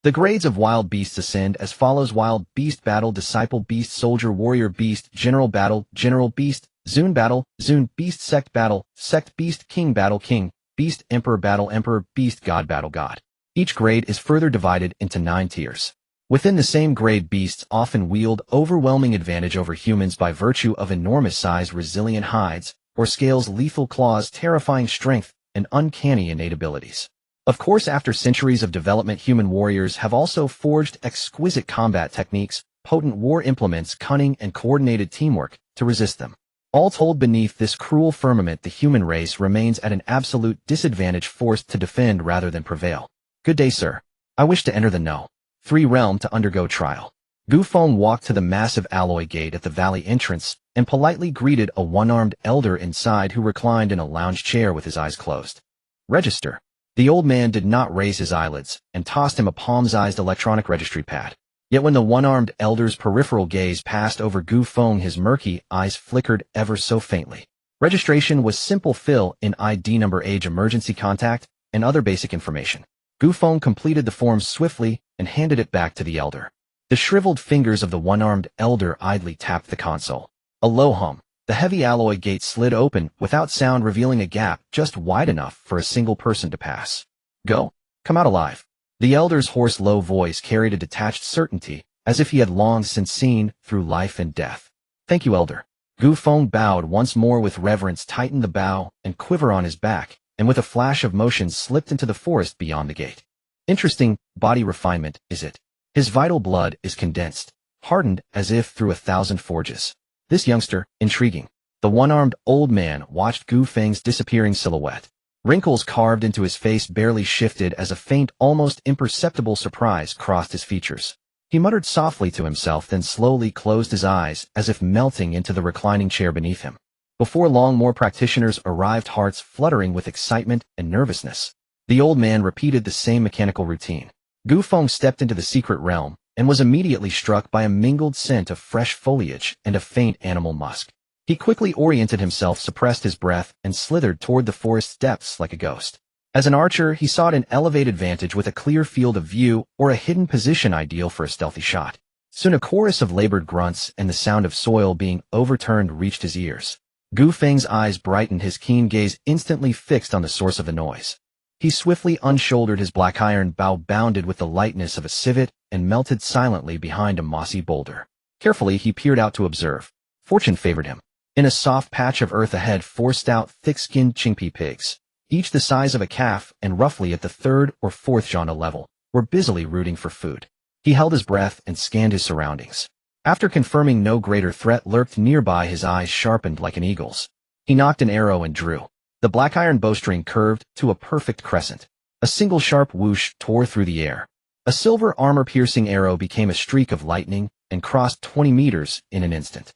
The grades of wild beasts ascend as follows: Wild Beast Battle Disciple, Beast Soldier, Warrior Beast, General Battle, General Beast, Zune Battle, Zune Beast, Sect Battle, Sect Beast, King Battle, King Beast, Emperor Battle, Emperor Beast, God Battle, God. Each grade is further divided into 9 tiers. Within the same grade, beasts often wield overwhelming advantage over humans by virtue of enormous size, resilient hides, or scales, lethal claws, terrifying strength, and uncanny innate abilities. Of course, after centuries of development, human warriors have also forged exquisite combat techniques, potent war implements, cunning and coordinated teamwork to resist them. All told, beneath this cruel firmament, the human race remains at an absolute disadvantage, forced to defend rather than prevail. Good day, sir. I wish to enter the No. 3 realm to undergo trial. Gu Feng walked to the massive alloy gate at the valley entrance and politely greeted a one-armed elder inside who reclined in a lounge chair with his eyes closed. Register. The old man did not raise his eyelids and tossed him a palm-sized electronic registry pad. Yet when the one-armed elder's peripheral gaze passed over Gu Feng, his murky eyes flickered ever so faintly. Registration was simple: fill in ID number, age, emergency contact, and other basic information. Gu Feng completed the form swiftly and handed it back to the elder. The shriveled fingers of the one-armed elder idly tapped the console. A low hum. The heavy alloy gate slid open without sound, revealing a gap just wide enough for a single person to pass. Go. Come out alive. The elder's hoarse, low voice carried a detached certainty, as if he had long since seen through life and death. Thank you, elder. Gu Feng bowed once more with reverence, tightened the bow and quiver on his back, and with a flash of motion slipped into the forest beyond the gate. Interesting body refinement, is it? His vital blood is condensed, hardened as if through 1,000 forges. This youngster, intriguing. The one-armed old man watched Gu Feng's disappearing silhouette. Wrinkles carved into his face barely shifted as a faint, almost imperceptible surprise crossed his features. He muttered softly to himself, then slowly closed his eyes as if melting into the reclining chair beneath him. Before long, more practitioners arrived, hearts fluttering with excitement and nervousness. The old man repeated the same mechanical routine. Gu Feng stepped into the secret realm and was immediately struck by a mingled scent of fresh foliage and a faint animal musk. He quickly oriented himself, suppressed his breath, and slithered toward the forest's depths like a ghost. As an archer, he sought an elevated vantage with a clear field of view or a hidden position ideal for a stealthy shot. Soon a chorus of labored grunts and the sound of soil being overturned reached his ears. Gu Feng's eyes brightened, his keen gaze instantly fixed on the source of the noise. He swiftly unshouldered his black iron bow, bounded with the lightness of a civet, and melted silently behind a mossy boulder. Carefully, he peered out to observe. Fortune favored him. In a soft patch of earth ahead, 4 stout, thick-skinned Qingpi pigs, each the size of a calf and roughly at the 3rd or 4th jhana level, were busily rooting for food. He held his breath and scanned his surroundings. After confirming no greater threat lurked nearby, his eyes sharpened like an eagle's. He nocked an arrow and drew. The black iron bowstring curved to a perfect crescent. A single sharp whoosh tore through the air. A silver armor-piercing arrow became a streak of lightning and crossed 20 meters in an instant.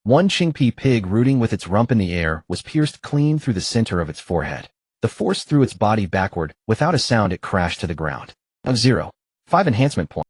One Qingpi pig, rooting with its rump in the air, was pierced clean through the center of its forehead. The force threw its body backward. Without a sound, it crashed to the ground. 5 enhancement points.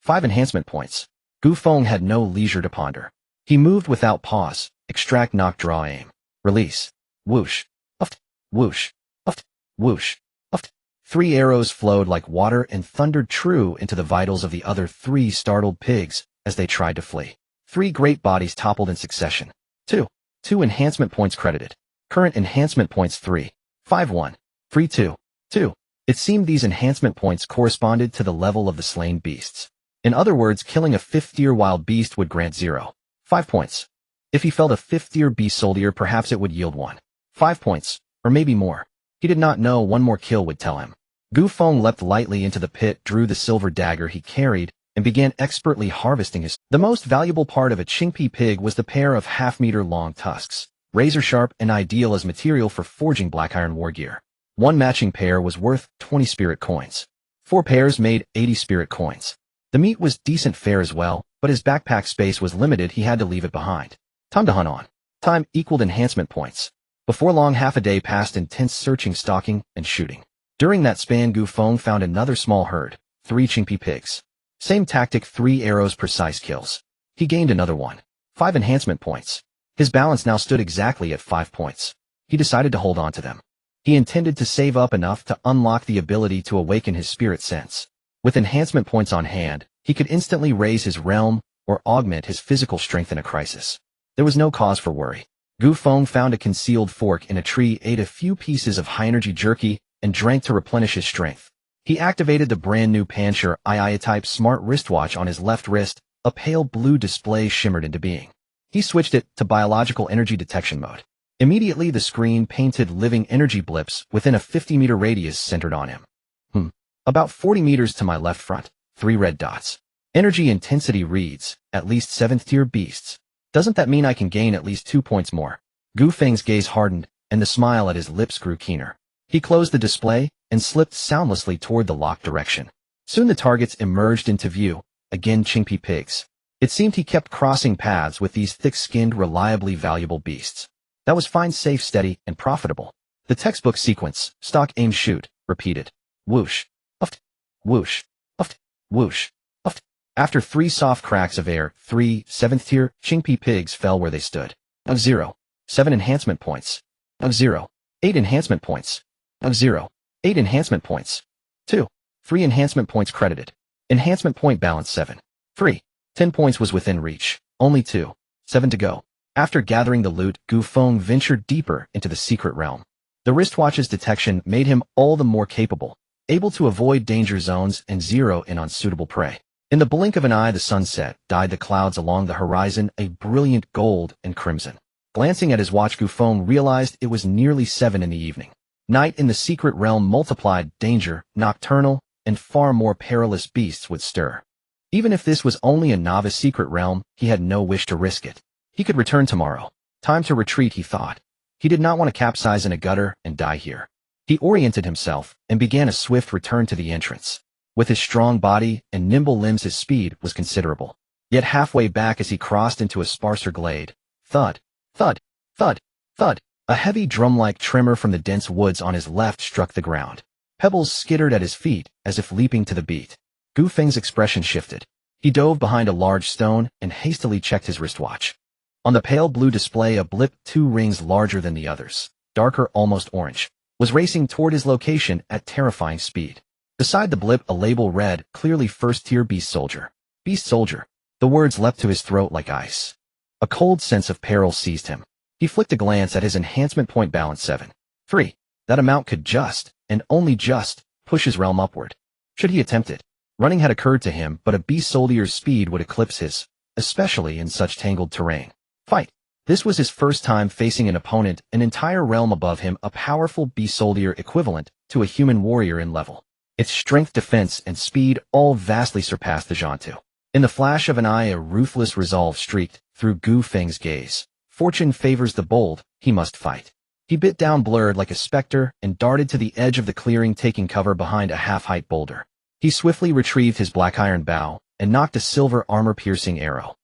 5 enhancement points. Gu Feng had no leisure to ponder. He moved without pause. Extract, knock, draw, aim. Release. Whoosh. Uft. Whoosh. Uft. Whoosh. Uft. 3 arrows flowed like water and thundered true into the vitals of the other 3 startled pigs as they tried to flee. 3 great bodies toppled in succession. 2. 2 enhancement points credited. Current enhancement points 3. 5-1. 3-2. 2. It seemed these enhancement points corresponded to the level of the slain beasts. In other words, killing a 5th-tier wild beast would grant 0. 5 points. If he felled a 5th-tier beast soldier, perhaps it would yield 1. 5 points, or maybe more. He did not know. One more kill would tell him. Gu Feng leapt lightly into the pit, drew the silver dagger he carried, and began expertly harvesting his. The most valuable part of a Qingpi pig was the pair of half-meter-long tusks, razor-sharp and ideal as material for forging black iron war gear. 1 matching pair was worth 20 spirit coins. 4 pairs made 80 spirit coins. The meat was decent fare as well, but his backpack space was limited. He had to leave it behind. Time to hunt on. Time equaled enhancement points. Before long, half a day passed in intense searching, stalking, and shooting. During that span, Gu Feng found another small herd, 3 Qingpi pigs. Same tactic, 3 arrows, precise kills. He gained another 1. 5 enhancement points. His balance now stood exactly at 5 points. He decided to hold on to them. He intended to save up enough to unlock the ability to awaken his spirit sense. With enhancement points on hand, he could instantly raise his realm or augment his physical strength in a crisis. There was no cause for worry. Gu Feng found a concealed fork in a tree, ate a few pieces of high-energy jerky, and drank to replenish his strength. He activated the brand-new Pancher II-type smart wristwatch on his left wrist. A pale blue display shimmered into being. He switched it to biological energy detection mode. Immediately, the screen painted living energy blips within a 50-meter radius centered on him. About 40 meters to my left front, 3 red dots. Energy intensity reads, at least 7th-tier beasts. Doesn't that mean I can gain at least 2 points more? Gu Feng's gaze hardened, and the smile at his lips grew keener. He closed the display and slipped soundlessly toward the locked direction. Soon the targets emerged into view, again Qingpi pigs. It seemed he kept crossing paths with these thick-skinned, reliably valuable beasts. That was fine, safe, steady, and profitable. The textbook sequence, stock, aim, shoot, repeated. Whoosh. Uft. Whoosh. Uft. Whoosh. Uft. After 3 soft cracks of air, 3 7th-tier Qingpi pigs fell where they stood. 0. 7 enhancement points. 0. 8 enhancement points. 0. 8 enhancement points. 2. 3 enhancement points credited. Enhancement point balance 7. 3. 10 points was within reach. Only 2. 7 to go. After gathering the loot, Gu Feng ventured deeper into the secret realm. The wristwatch's detection made him all the more capable, able to avoid danger zones and zero in on suitable prey. In the blink of an eye, the sunset dyed the clouds along the horizon a brilliant gold and crimson. Glancing at his watch, Gu Feng realized it was nearly 7 in the evening. Night in the secret realm multiplied. Danger, nocturnal, and far more perilous beasts would stir. Even if this was only a novice secret realm, he had no wish to risk it. He could return tomorrow. Time to retreat, he thought. He did not want to capsize in a gutter and die here. He oriented himself and began a swift return to the entrance. With his strong body and nimble limbs, his speed was considerable. Yet halfway back, as he crossed into a sparser glade, thud, thud, thud, thud, a heavy drum-like tremor from the dense woods on his left struck the ground. Pebbles skittered at his feet as if leaping to the beat. Gu Feng's expression shifted. He dove behind a large stone and hastily checked his wristwatch. On the pale blue display, a blip 2 rings larger than the others, darker, almost orange, was racing toward his location at terrifying speed. Beside the blip, a label read, clearly 1st-tier beast soldier. Beast soldier. The words leapt to his throat like ice. A cold sense of peril seized him. He flicked a glance at his enhancement point balance 7. 3. That amount could just, and only just, push his realm upward. Should he attempt it? Running had occurred to him, but a beast soldier's speed would eclipse his, especially in such tangled terrain. Fight. This was his first time facing an opponent an entire realm above him, a powerful beast soldier equivalent to a human warrior in level. Its strength, defense, and speed all vastly surpassed the Zhantu. In the flash of an eye, a ruthless resolve streaked through Gu Feng's gaze. Fortune favors the bold, he must fight. He bit down, blurred like a specter, and darted to the edge of the clearing, taking cover behind a half-height boulder. He swiftly retrieved his black iron bow and knocked a silver armor-piercing arrow.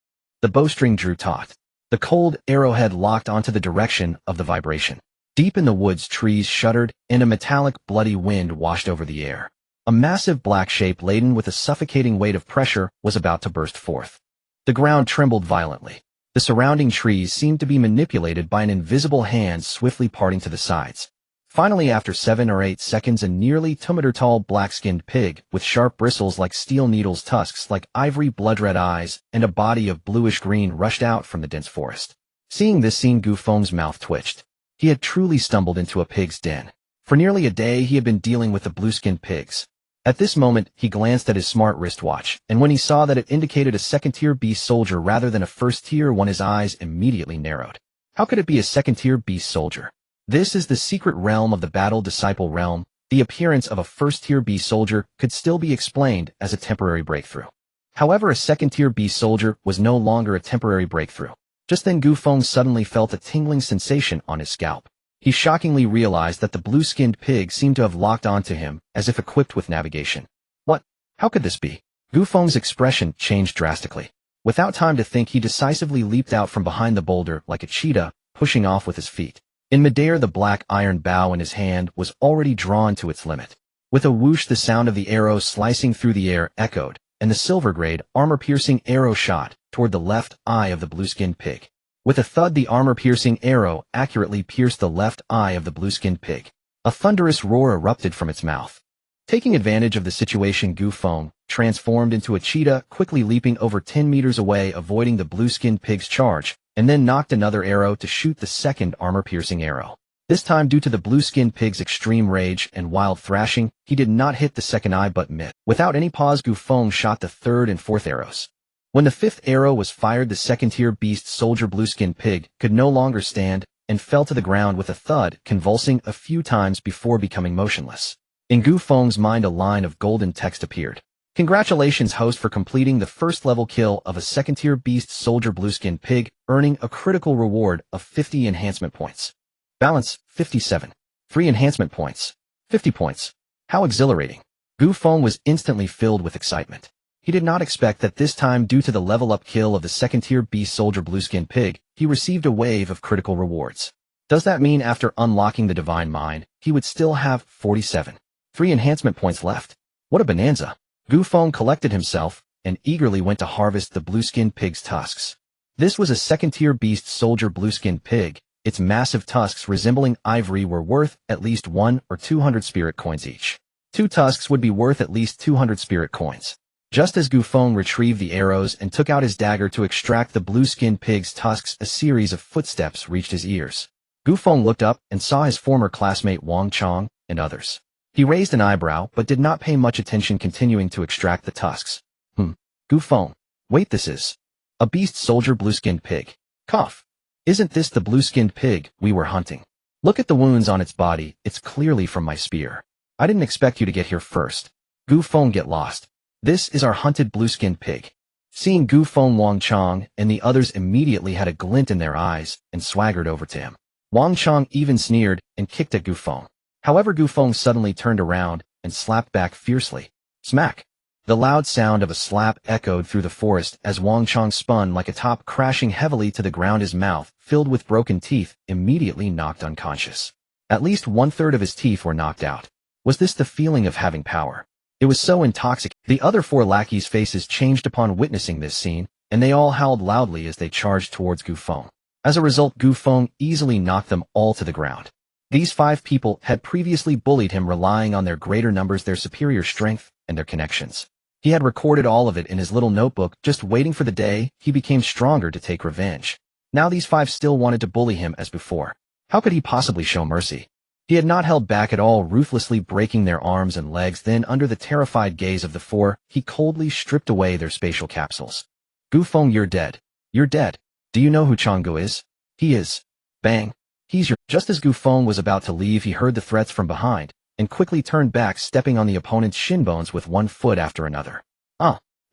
The bowstring drew taut. The cold arrowhead locked onto the direction of the vibration. Deep in the woods, trees shuddered, and a metallic, bloody wind washed over the air. A massive black shape laden with a suffocating weight of pressure was about to burst forth. The ground trembled violently. The surrounding trees seemed to be manipulated by an invisible hand swiftly parting to the sides. Finally, after 7 or 8 seconds, a nearly 2-meter-tall black-skinned pig, with sharp bristles like steel needles, tusks like ivory, blood-red eyes, and a body of bluish-green rushed out from the dense forest. Seeing this scene, Gu Feng's mouth twitched. He had truly stumbled into a pig's den. For nearly a day, he had been dealing with the blue-skinned pigs. At this moment, he glanced at his smart wristwatch, and when he saw that it indicated a second-tier beast soldier rather than a first-tier one, his eyes immediately narrowed. How could it be a second-tier beast soldier? This is the secret realm of the Battle Disciple realm. The appearance of a first-tier beast soldier could still be explained as a temporary breakthrough. However, a second-tier beast soldier was no longer a temporary breakthrough. Just then, Gu Feng suddenly felt a tingling sensation on his scalp. He shockingly realized that the blue-skinned pig seemed to have locked onto him, as if equipped with navigation. What? How could this be? Gu Feng's expression changed drastically. Without time to think, he decisively leaped out from behind the boulder like a cheetah, pushing off with his feet. In midair, the black iron bow in his hand was already drawn to its limit. With a whoosh, the sound of the arrow slicing through the air echoed, and the silver-grade, armor-piercing arrow shot toward the left eye of the blue-skinned pig. With a thud, the armor-piercing arrow accurately pierced the left eye of the blue-skinned pig. A thunderous roar erupted from its mouth. Taking advantage of the situation, Gu Feng transformed into a cheetah, quickly leaping over 10 meters away, avoiding the blue-skinned pig's charge, and then knocked another arrow to shoot the second armor-piercing arrow. This time, due to the blue-skinned pig's extreme rage and wild thrashing, he did not hit the second eye but missed. Without any pause, Gu Feng shot the third and fourth arrows. When the fifth arrow was fired, the second-tier beast soldier blue-skinned pig could no longer stand and fell to the ground with a thud, convulsing a few times before becoming motionless. In Gu Feng's mind, a line of golden text appeared. Congratulations, host, for completing the first-level kill of a second-tier beast soldier blue-skinned pig, earning a critical reward of 50 enhancement points. Balance, 57. 3 enhancement points. 50 points. How exhilarating. Gu Feng was instantly filled with excitement. He did not expect that this time, due to the level-up kill of the second-tier beast soldier blue-skinned pig, he received a wave of critical rewards. Does that mean after unlocking the Divine Mind, he would still have 47. 3 enhancement points left? What a bonanza. Gu Feng collected himself and eagerly went to harvest the blue-skinned pig's tusks. This was a second-tier beast soldier blue-skinned pig. Its massive tusks, resembling ivory, were worth at least 1 or 200 spirit coins each. 2 tusks would be worth at least 200 spirit coins. Just as Gu Feng retrieved the arrows and took out his dagger to extract the blue-skinned pig's tusks, a series of footsteps reached his ears. Gu Feng looked up and saw his former classmate Wang Chong and others. He raised an eyebrow but did not pay much attention, continuing to extract the tusks. Gu Feng. Wait, this is a beast soldier blue-skinned pig. Cough. Isn't this the blue-skinned pig we were hunting? Look at the wounds on its body. It's clearly from my spear. I didn't expect you to get here first. Gu Feng, get lost. This is our hunted blue-skinned pig. Seeing Gu Feng, Wang Chong and the others immediately had a glint in their eyes and swaggered over to him. Wang Chong even sneered and kicked at Gu Feng. However, Gu Feng suddenly turned around and slapped back fiercely. Smack! The loud sound of a slap echoed through the forest as Wang Chong spun like a top, crashing heavily to the ground, his mouth, filled with broken teeth, immediately knocked unconscious. At least 1/3 of his teeth were knocked out. Was this the feeling of having power? It was so intoxicating. The other 4 lackeys' faces changed upon witnessing this scene, and they all howled loudly as they charged towards Gu Feng. As a result, Gu Feng easily knocked them all to the ground. These 5 people had previously bullied him, relying on their greater numbers, their superior strength, and their connections. He had recorded all of it in his little notebook, just waiting for the day he became stronger to take revenge. Now these 5 still wanted to bully him as before. How could he possibly show mercy? He had not held back at all, ruthlessly breaking their arms and legs. Then, under the terrified gaze of the 4, he coldly stripped away their spatial capsules. Gu Feng, you're dead. You're dead. Do you know who Changgu is? He is. Bang. He's your— Just as Gu Feng was about to leave, he heard the threats from behind, and quickly turned back, stepping on the opponent's shin bones with one foot after another.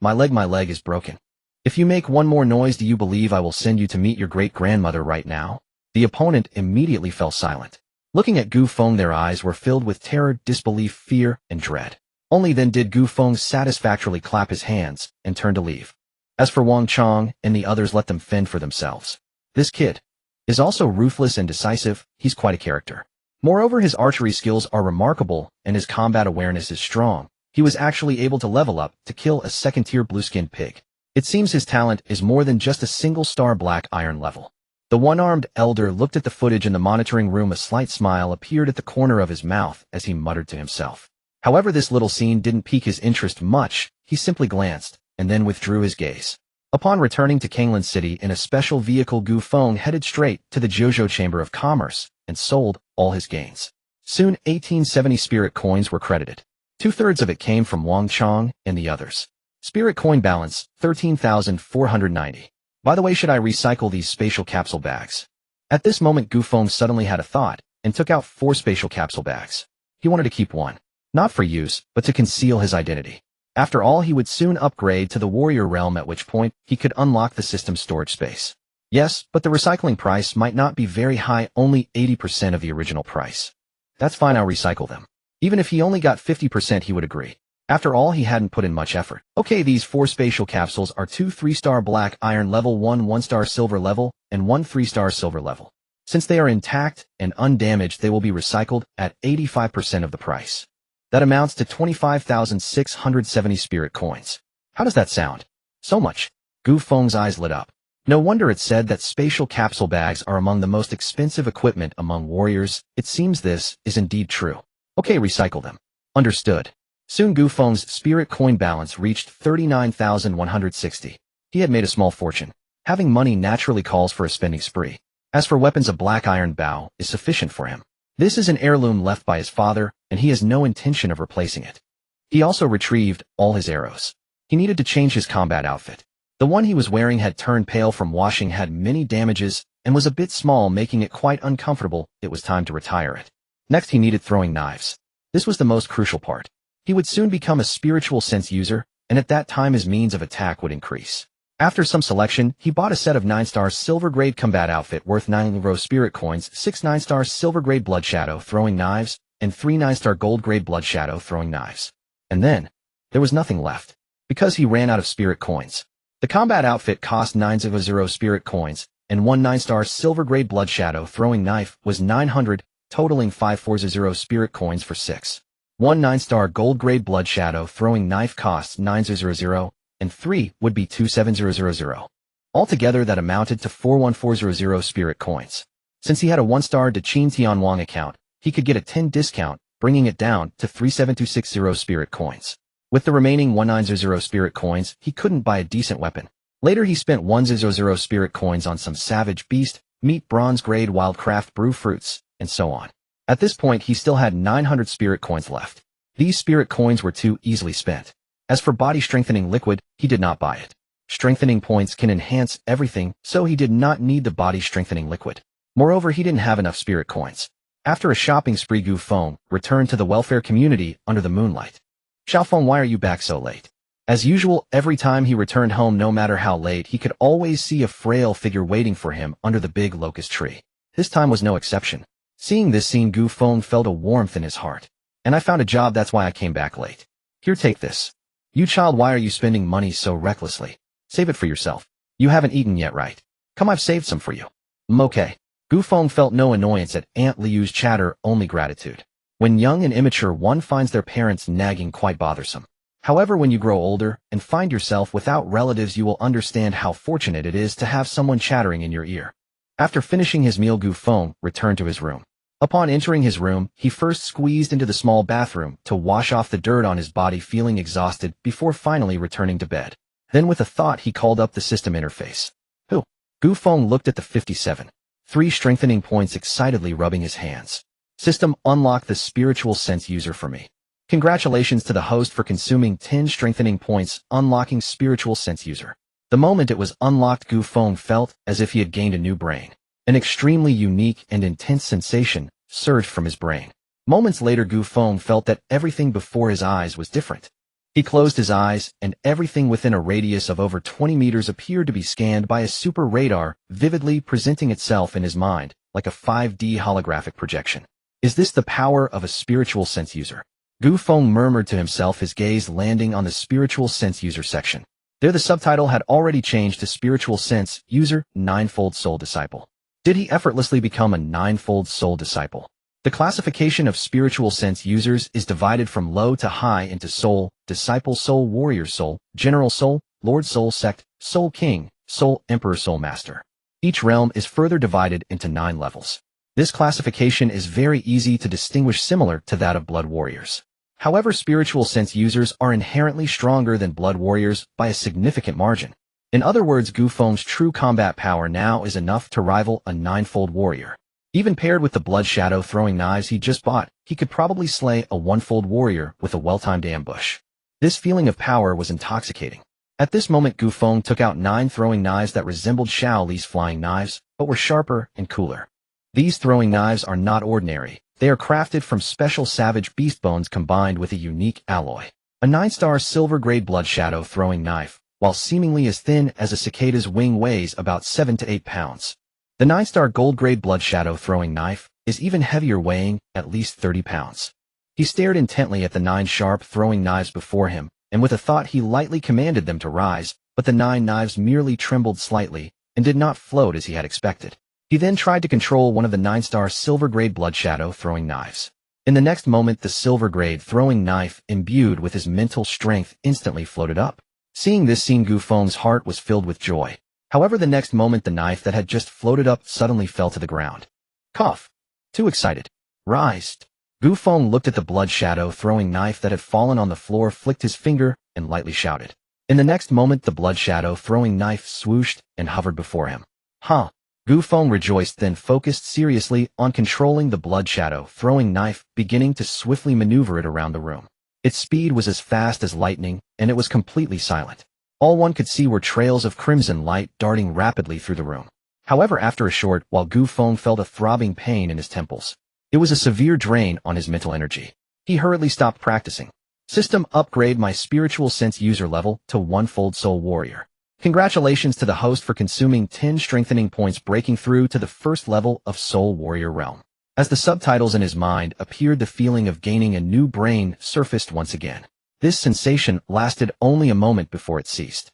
My leg is broken. If you make one more noise, do you believe I will send you to meet your great-grandmother right now? The opponent immediately fell silent. Looking at Gu Feng, their eyes were filled with terror, disbelief, fear, and dread. Only then did Gu Feng satisfactorily clap his hands and turn to leave. As for Wang Chong and the others, let them fend for themselves. This kid is also ruthless and decisive. He's quite a character. Moreover, his archery skills are remarkable and his combat awareness is strong. He was actually able to level up to kill a second-tier blue-skinned pig. It seems his talent is more than just a single-star black iron level. The one-armed elder looked at the footage in the monitoring room. A slight smile appeared at the corner of his mouth as he muttered to himself. However, this little scene didn't pique his interest much. He simply glanced, and then withdrew his gaze. Upon returning to Kanglan City in a special vehicle, Gu Feng headed straight to the Jojo Chamber of Commerce and sold all his gains. Soon 1870 spirit coins were credited. 2/3 of it came from Wang Chong and the others. Spirit coin balance, 13,490. By the way, should I recycle these spatial capsule bags? At this moment, Gu Feng suddenly had a thought and took out 4 spatial capsule bags. He wanted to keep one, not for use, but to conceal his identity. After all, he would soon upgrade to the warrior realm, at which point he could unlock the system's storage space. Yes, but the recycling price might not be very high, only 80% of the original price. That's fine, I'll recycle them. Even if he only got 50%, he would agree. After all, he hadn't put in much effort. Okay, these 4 spatial capsules are 2 3-star black iron level, 1 1-star silver level, and 1 3-star silver level. Since they are intact and undamaged, they will be recycled at 85% of the price. That amounts to 25,670 spirit coins. How does that sound? So much. Gu Feng's eyes lit up. No wonder it said that spatial capsule bags are among the most expensive equipment among warriors. It seems this is indeed true. Okay, recycle them. Understood. Soon Gu Feng's spirit coin balance reached 39,160. He had made a small fortune. Having money naturally calls for a spending spree. As for weapons, a black iron bow is sufficient for him. This is an heirloom left by his father, and he has no intention of replacing it. He also retrieved all his arrows. He needed to change his combat outfit. The one he was wearing had turned pale from washing, had many damages, and was a bit small, making it quite uncomfortable. It was time to retire it. Next, he needed throwing knives. This was the most crucial part. He would soon become a spiritual sense user, and at that time his means of attack would increase. After some selection, he bought a set of 9-star silver grade combat outfit worth 9 Euro spirit coins, 6 9-star silver grade blood shadow throwing knives, and 3 9-star gold grade blood shadow throwing knives. And then, there was nothing left, because he ran out of spirit coins. The combat outfit cost 900 spirit coins, and 1 9-star silver grade blood shadow throwing knife was 900, totaling 540 spirit coins for 6. 1 9-star gold grade blood shadow throwing knife costs 900, and 3 would be 2700. Altogether, that amounted to 41400 spirit coins. Since he had a 1-star Daqin Tianwang account, he could get a 10 discount, bringing it down to 37260 spirit coins. With the remaining 190 spirit coins, he couldn't buy a decent weapon. Later, he spent 100 spirit coins on some savage beast, meat, bronze grade wildcraft brew fruits, and so on. At this point, he still had 900 spirit coins left. These spirit coins were too easily spent. As for body strengthening liquid, he did not buy it. Strengthening points can enhance everything, so he did not need the body strengthening liquid. Moreover, he didn't have enough spirit coins. After a shopping spree, Gu Feng returned to the welfare community under the moonlight. Xiao Feng, why are you back so late? As usual, every time he returned home, no matter how late, he could always see a frail figure waiting for him under the big locust tree. This time was no exception. Seeing this scene, Gu Feng felt a warmth in his heart. And I found a job, that's why I came back late. Here, take this. You child, why are you spending money so recklessly? Save it for yourself. You haven't eaten yet, right? Come, I've saved some for you. Okay. Gu Feng felt no annoyance at Aunt Liu's chatter, only gratitude. When young and immature, one finds their parents nagging quite bothersome. However, when you grow older and find yourself without relatives, you will understand how fortunate it is to have someone chattering in your ear. After finishing his meal, Gu Feng returned to his room. Upon entering his room, he first squeezed into the small bathroom to wash off the dirt on his body, feeling exhausted, before finally returning to bed. Then with a thought, he called up the system interface. Who? Gu Feng looked at the 57. 3 strengthening points, excitedly rubbing his hands. System, unlock the spiritual sense user for me. Congratulations to the host for consuming 10 strengthening points, unlocking spiritual sense user. The moment it was unlocked, Gu Feng felt as if he had gained a new brain. An extremely unique and intense sensation surged from his brain. Moments later, Gu Feng felt that everything before his eyes was different. He closed his eyes, and everything within a radius of over 20 meters appeared to be scanned by a super radar, vividly presenting itself in his mind, like a 5D holographic projection. Is this the power of a spiritual sense user? Gu Feng murmured to himself, his gaze landing on the spiritual sense user section. There the subtitle had already changed to Spiritual Sense User, Ninefold Soul Disciple. Did he effortlessly become a ninefold soul disciple? The classification of spiritual sense users is divided from low to high into soul, disciple soul, warrior soul, general soul, Lord Soul Sect, Soul King, Soul Emperor, Soul Master. Each realm is further divided into 9 levels. This classification is very easy to distinguish, similar to that of Blood Warriors. However, spiritual sense users are inherently stronger than Blood Warriors by a significant margin. In other words, Gu Feng's true combat power now is enough to rival a 9-fold warrior. Even paired with the blood shadow throwing knives he just bought, he could probably slay a 1-fold warrior with a well-timed ambush. This feeling of power was intoxicating. At this moment, Gu Feng took out 9 throwing knives that resembled Xiao Li's flying knives, but were sharper and cooler. These throwing knives are not ordinary. They are crafted from special savage beast bones combined with a unique alloy. A 9-star silver-grade blood shadow throwing knife, while seemingly as thin as a cicada's wing, weighs about 7 to 8 pounds. The 9-star gold-grade blood shadow throwing knife is even heavier, weighing at least 30 pounds. He stared intently at the 9 sharp throwing knives before him, and with a thought he lightly commanded them to rise, but the 9 knives merely trembled slightly and did not float as he had expected. He then tried to control one of the 9-star silver-grade blood shadow throwing knives. In the next moment, the silver-grade throwing knife, imbued with his mental strength, instantly floated up. Seeing this scene, Gu Feng's heart was filled with joy. However, the next moment, the knife that had just floated up suddenly fell to the ground. Cough. Too excited. Rised. Gu Feng looked at the blood shadow throwing knife that had fallen on the floor, flicked his finger, and lightly shouted. In the next moment, the blood shadow throwing knife swooshed and hovered before him. Huh. Gu Feng rejoiced, then focused seriously on controlling the blood shadow throwing knife, beginning to swiftly maneuver it around the room. Its speed was as fast as lightning, and it was completely silent. All one could see were trails of crimson light darting rapidly through the room. However, after a short while, Gu Feng felt a throbbing pain in his temples. It was a severe drain on his mental energy. He hurriedly stopped practicing. System upgrade my spiritual sense user level to 1-fold soul warrior. Congratulations to the host for consuming 10 strengthening points, breaking through to the first level of Soul Warrior realm. As the subtitles in his mind appeared, the feeling of gaining a new brain surfaced once again. This sensation lasted only a moment before it ceased.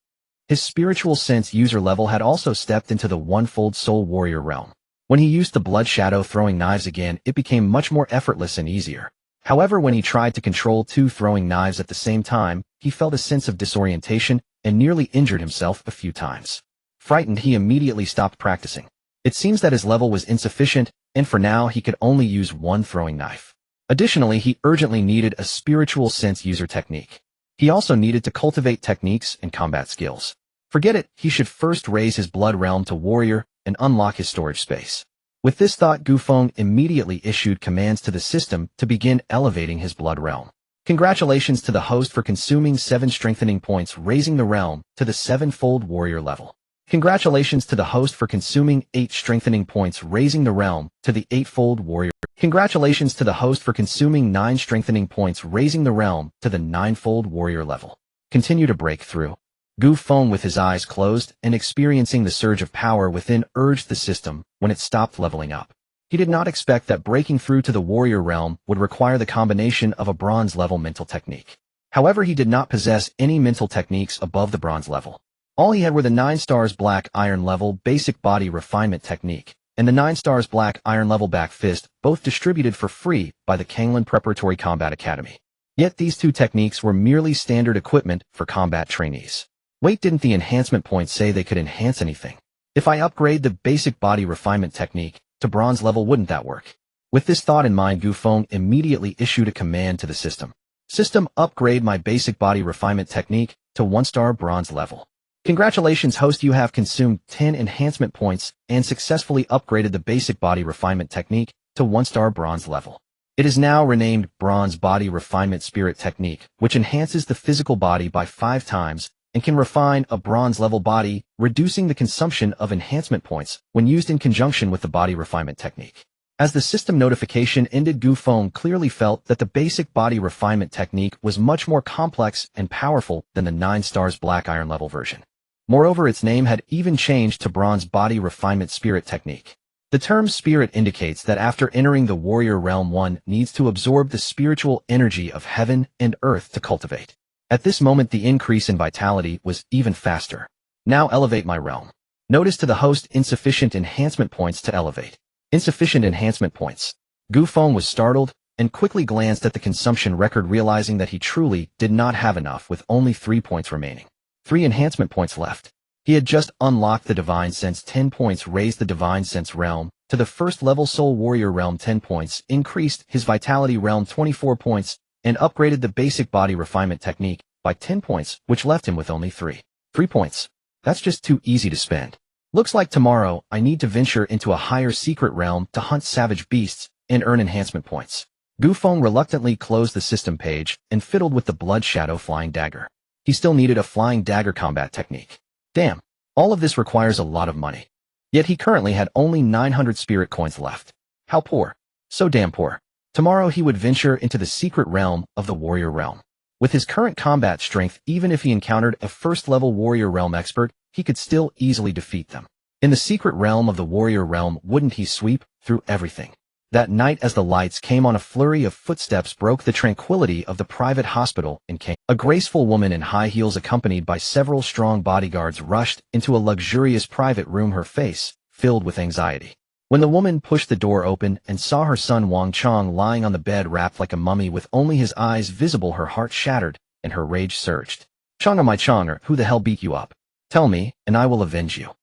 His spiritual sense user level had also stepped into the 1-fold Soul Warrior realm. When he used the blood shadow throwing knives again, it became much more effortless and easier. However, when he tried to control 2 throwing knives at the same time, he felt a sense of disorientation and nearly injured himself a few times. Frightened, he immediately stopped practicing. It seems that his level was insufficient, and for now he could only use 1 throwing knife. Additionally, he urgently needed a spiritual sense user technique. He also needed to cultivate techniques and combat skills. Forget it, he should first raise his blood realm to warrior and unlock his storage space. With this thought, Gu Feng immediately issued commands to the system to begin elevating his blood realm. Congratulations to the host for consuming 7 strengthening points, raising the realm to the 7-fold warrior level. Congratulations to the host for consuming 8 strengthening points, raising the realm to the 8-fold warrior. Congratulations to the host for consuming 9 strengthening points, raising the realm to the 9-fold warrior level. Continue to break through. Gu Feng, with his eyes closed and experiencing the surge of power within, urged the system when it stopped leveling up. He did not expect that breaking through to the warrior realm would require the combination of a bronze-level mental technique. However, he did not possess any mental techniques above the bronze level. All he had were the 9 stars black iron level basic body refinement technique and the 9 stars black iron level back fist, both distributed for free by the Kanglan Preparatory Combat Academy. Yet these 2 techniques were merely standard equipment for combat trainees. Wait, didn't the enhancement points say they could enhance anything? If I upgrade the basic body refinement technique to bronze level, wouldn't that work? With this thought in mind, Gu Feng immediately issued a command to the system. System, upgrade my basic body refinement technique to 1-star bronze level. Congratulations, host, you have consumed 10 enhancement points and successfully upgraded the basic body refinement technique to 1-star bronze level. It is now renamed Bronze Body Refinement Spirit Technique, which enhances the physical body by 5 times and can refine a bronze-level body, reducing the consumption of enhancement points when used in conjunction with the body refinement technique. As the system notification ended, Gu Feng clearly felt that the basic body refinement technique was much more complex and powerful than the 9 stars black iron level version. Moreover, its name had even changed to Bronze Body Refinement Spirit Technique. The term spirit indicates that after entering the warrior realm, one needs to absorb the spiritual energy of heaven and earth to cultivate. At this moment, the increase in vitality was even faster. Now elevate my realm. Notice to the host, insufficient enhancement points to elevate. Insufficient enhancement points. Gu Feng was startled and quickly glanced at the consumption record, realizing that he truly did not have enough, with only 3 points remaining. 3 enhancement points left. He had just unlocked the Divine Sense 10 points, raised the Divine Sense realm to the first level Soul Warrior realm 10 points, increased his Vitality realm 24 points, and upgraded the basic body refinement technique by 10 points, which left him with only 3 points. That's just too easy to spend. Looks like tomorrow I need to venture into a higher secret realm to hunt savage beasts and earn enhancement points. Gu Feng reluctantly closed the system page and fiddled with the Blood Shadow flying dagger. He still needed a flying dagger combat technique. Damn, all of this requires a lot of money. Yet he currently had only 900 spirit coins left. How poor. So damn poor. Tomorrow he would venture into the secret realm of the warrior realm. With his current combat strength, even if he encountered a first-level warrior realm expert, he could still easily defeat them. In the secret realm of the warrior realm, wouldn't he sweep through everything? That night, as the lights came on, a flurry of footsteps broke the tranquility of the private hospital in King. A graceful woman in high heels accompanied by several strong bodyguards rushed into a luxurious private room, her face filled with anxiety. When the woman pushed the door open and saw her son Wang Chong lying on the bed wrapped like a mummy with only his eyes visible, her heart shattered and her rage surged. "Chonga, my Chonger, who the hell beat you up? Tell me, and I will avenge you."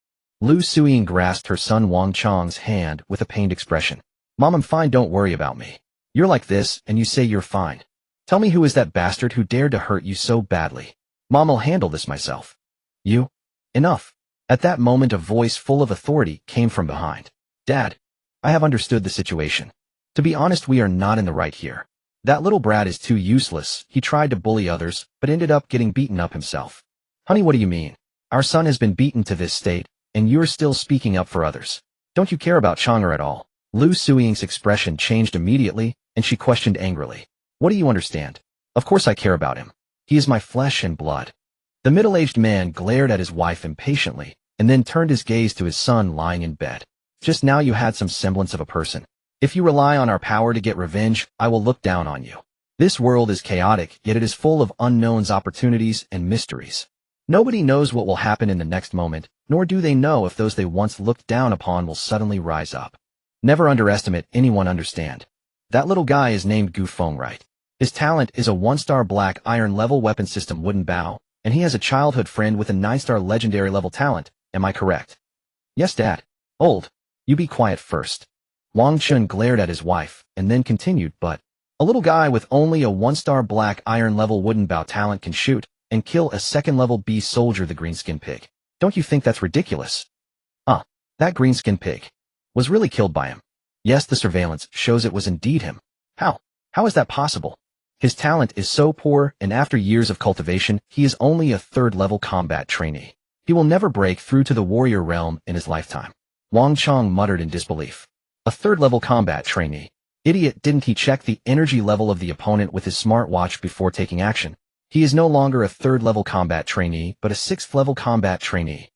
Lu Suiying grasped her son Wang Chong's hand with a pained expression. "Mom, I'm fine, don't worry about me. You're like this, and you say you're fine. Tell me, who is that bastard who dared to hurt you so badly? Mom, I'll handle this myself." "You? Enough." At that moment, a voice full of authority came from behind. "Dad, I have understood the situation. To be honest, we are not in the right here. That little brat is too useless. He tried to bully others, but ended up getting beaten up himself." "Honey, what do you mean? Our son has been beaten to this state, and you're still speaking up for others. Don't you care about Chonger at all?" Lu Suiying's expression changed immediately, and she questioned angrily. "What do you understand? Of course I care about him. He is my flesh and blood." The middle-aged man glared at his wife impatiently, and then turned his gaze to his son lying in bed. "Just now you had some semblance of a person. If you rely on our power to get revenge, I will look down on you. This world is chaotic, yet it is full of unknowns, opportunities, and mysteries. Nobody knows what will happen in the next moment, nor do they know if those they once looked down upon will suddenly rise up. Never underestimate anyone, understand? That little guy is named Gu Feng, right? His talent is a 1-star black iron level weapon system wooden bow, and he has a childhood friend with a 9-star legendary level talent, am I correct?" "Yes, Dad." "Old, you be quiet first." Wang Chun glared at his wife, and then continued, "But a little guy with only a 1-star black iron level wooden bow talent can shoot and kill a 2nd-level beast soldier, the greenskin pig. Don't you think that's ridiculous?" That greenskin pig was really killed by him. Yes, the surveillance shows it was indeed him. How is that possible? His talent is so poor, and after years of cultivation, he is only a 3rd-level combat trainee. He will never break through to the warrior realm in his lifetime." Wang Chong muttered in disbelief. "A 3rd-level combat trainee? Idiot, didn't he check the energy level of the opponent with his smartwatch before taking action? He is no longer a 3rd-level combat trainee, but a 6th-level combat trainee.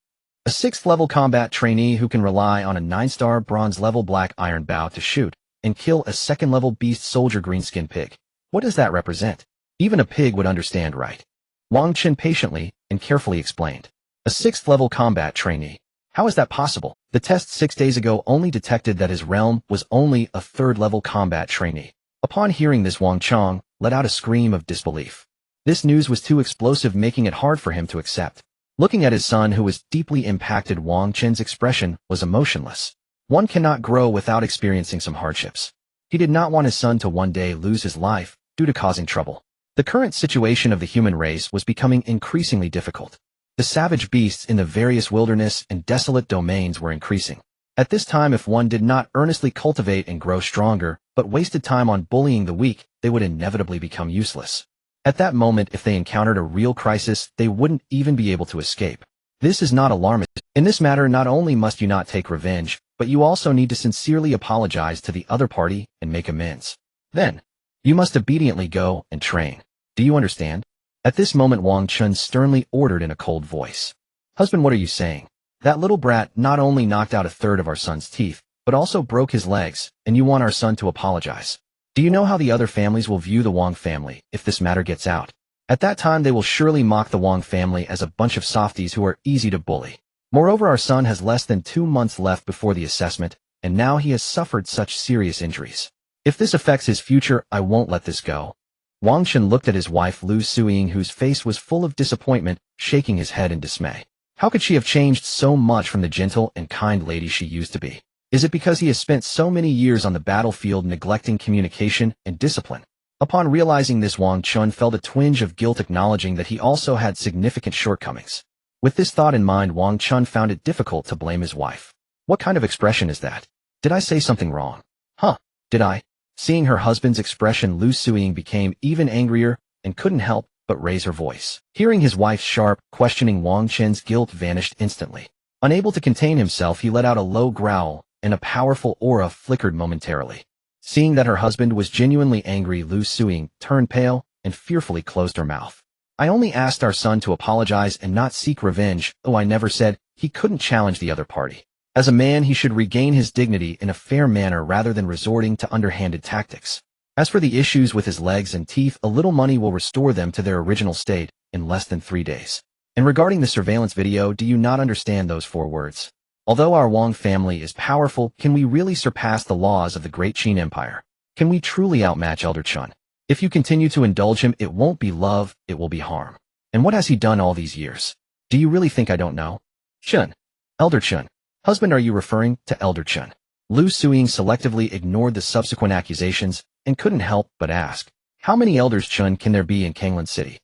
A 6th-level combat trainee who can rely on a 9-star bronze-level black iron bow to shoot and kill a 2nd-level beast soldier greenskin pig. What does that represent? Even a pig would understand, right?" Wang Qin patiently and carefully explained. "A 6th-level combat trainee. How is that possible? The test 6 days ago only detected that his realm was only a 3rd-level combat trainee." Upon hearing this, Wang Chong let out a scream of disbelief. This news was too explosive, making it hard for him to accept. Looking at his son, who was deeply impacted, Wang Chen's expression was emotionless. One cannot grow without experiencing some hardships. He did not want his son to one day lose his life due to causing trouble. The current situation of the human race was becoming increasingly difficult. The savage beasts in the various wilderness and desolate domains were increasing. At this time, if one did not earnestly cultivate and grow stronger, but wasted time on bullying the weak, they would inevitably become useless. At that moment, if they encountered a real crisis, they wouldn't even be able to escape. This is not alarmist. In this matter, not only must you not take revenge, but you also need to sincerely apologize to the other party and make amends. Then, you must obediently go and train. Do you understand? At this moment, Wang Chun sternly ordered in a cold voice. "Husband, what are you saying? That little brat not only knocked out a 1/3 of our son's teeth, but also broke his legs, and you want our son to apologize? Do you know how the other families will view the Wang family if this matter gets out? At that time, they will surely mock the Wang family as a bunch of softies who are easy to bully. Moreover, our son has less than 2 months left before the assessment, and now he has suffered such serious injuries. If this affects his future, I won't let this go." Wang Chen looked at his wife Lu Suiying, whose face was full of disappointment, shaking his head in dismay. How could she have changed so much from the gentle and kind lady she used to be? Is it because he has spent so many years on the battlefield neglecting communication and discipline? Upon realizing this, Wang Chen felt a twinge of guilt, acknowledging that he also had significant shortcomings. With this thought in mind, Wang Chen found it difficult to blame his wife. What kind of expression is that? Did I say something wrong? Huh, did I? Seeing her husband's expression, Lu Suiying became even angrier and couldn't help but raise her voice. Hearing his wife's sharp, questioning, Wang Chen's guilt vanished instantly. Unable to contain himself, he let out a low growl, and a powerful aura flickered momentarily. Seeing that her husband was genuinely angry, Lu Suiying turned pale and fearfully closed her mouth. I only asked our son to apologize and not seek revenge, though I never said he couldn't challenge the other party. As a man, he should regain his dignity in a fair manner rather than resorting to underhanded tactics. As for the issues with his legs and teeth, a little money will restore them to their original state in less than 3 days. And regarding the surveillance video, do you not understand those 4 words? Although our Wang family is powerful, can we really surpass the laws of the Great Qin Empire? Can we truly outmatch Elder Chen? If you continue to indulge him, it won't be love, it will be harm. And what has he done all these years? Do you really think I don't know? Chen. Elder Chen. Husband, are you referring to Elder Chen? Lu Suiying selectively ignored the subsequent accusations and couldn't help but ask, how many Elders Chen can there be in Kanglan City?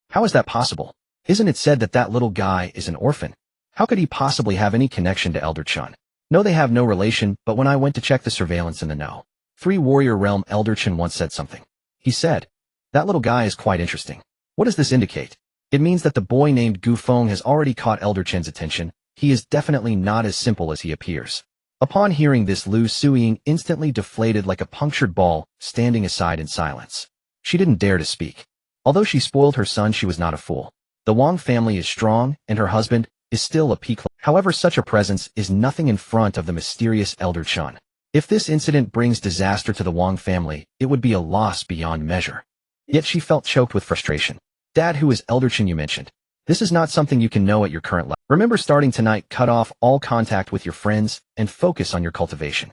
How is that possible? Isn't it said that that little guy is an orphan? How could he possibly have any connection to Elder Chen? No, they have no relation, but when I went to check the surveillance in the know, 3 Warrior Realm, Elder Chen once said something. He said, that little guy is quite interesting. What does this indicate? It means that the boy named Gu Feng has already caught Elder Chen's attention. He is definitely not as simple as he appears. Upon hearing this, Lu Suiying instantly deflated like a punctured ball, standing aside in silence. She didn't dare to speak. Although she spoiled her son, she was not a fool. The Wang family is strong, and her husband is still a peak. However, such a presence is nothing in front of the mysterious Elder Chen. If this incident brings disaster to the Wang family, it would be a loss beyond measure. Yet she felt choked with frustration. Dad, who is Elder Chen you mentioned? This is not something you can know at your current level. Remember, starting tonight, cut off all contact with your friends and focus on your cultivation.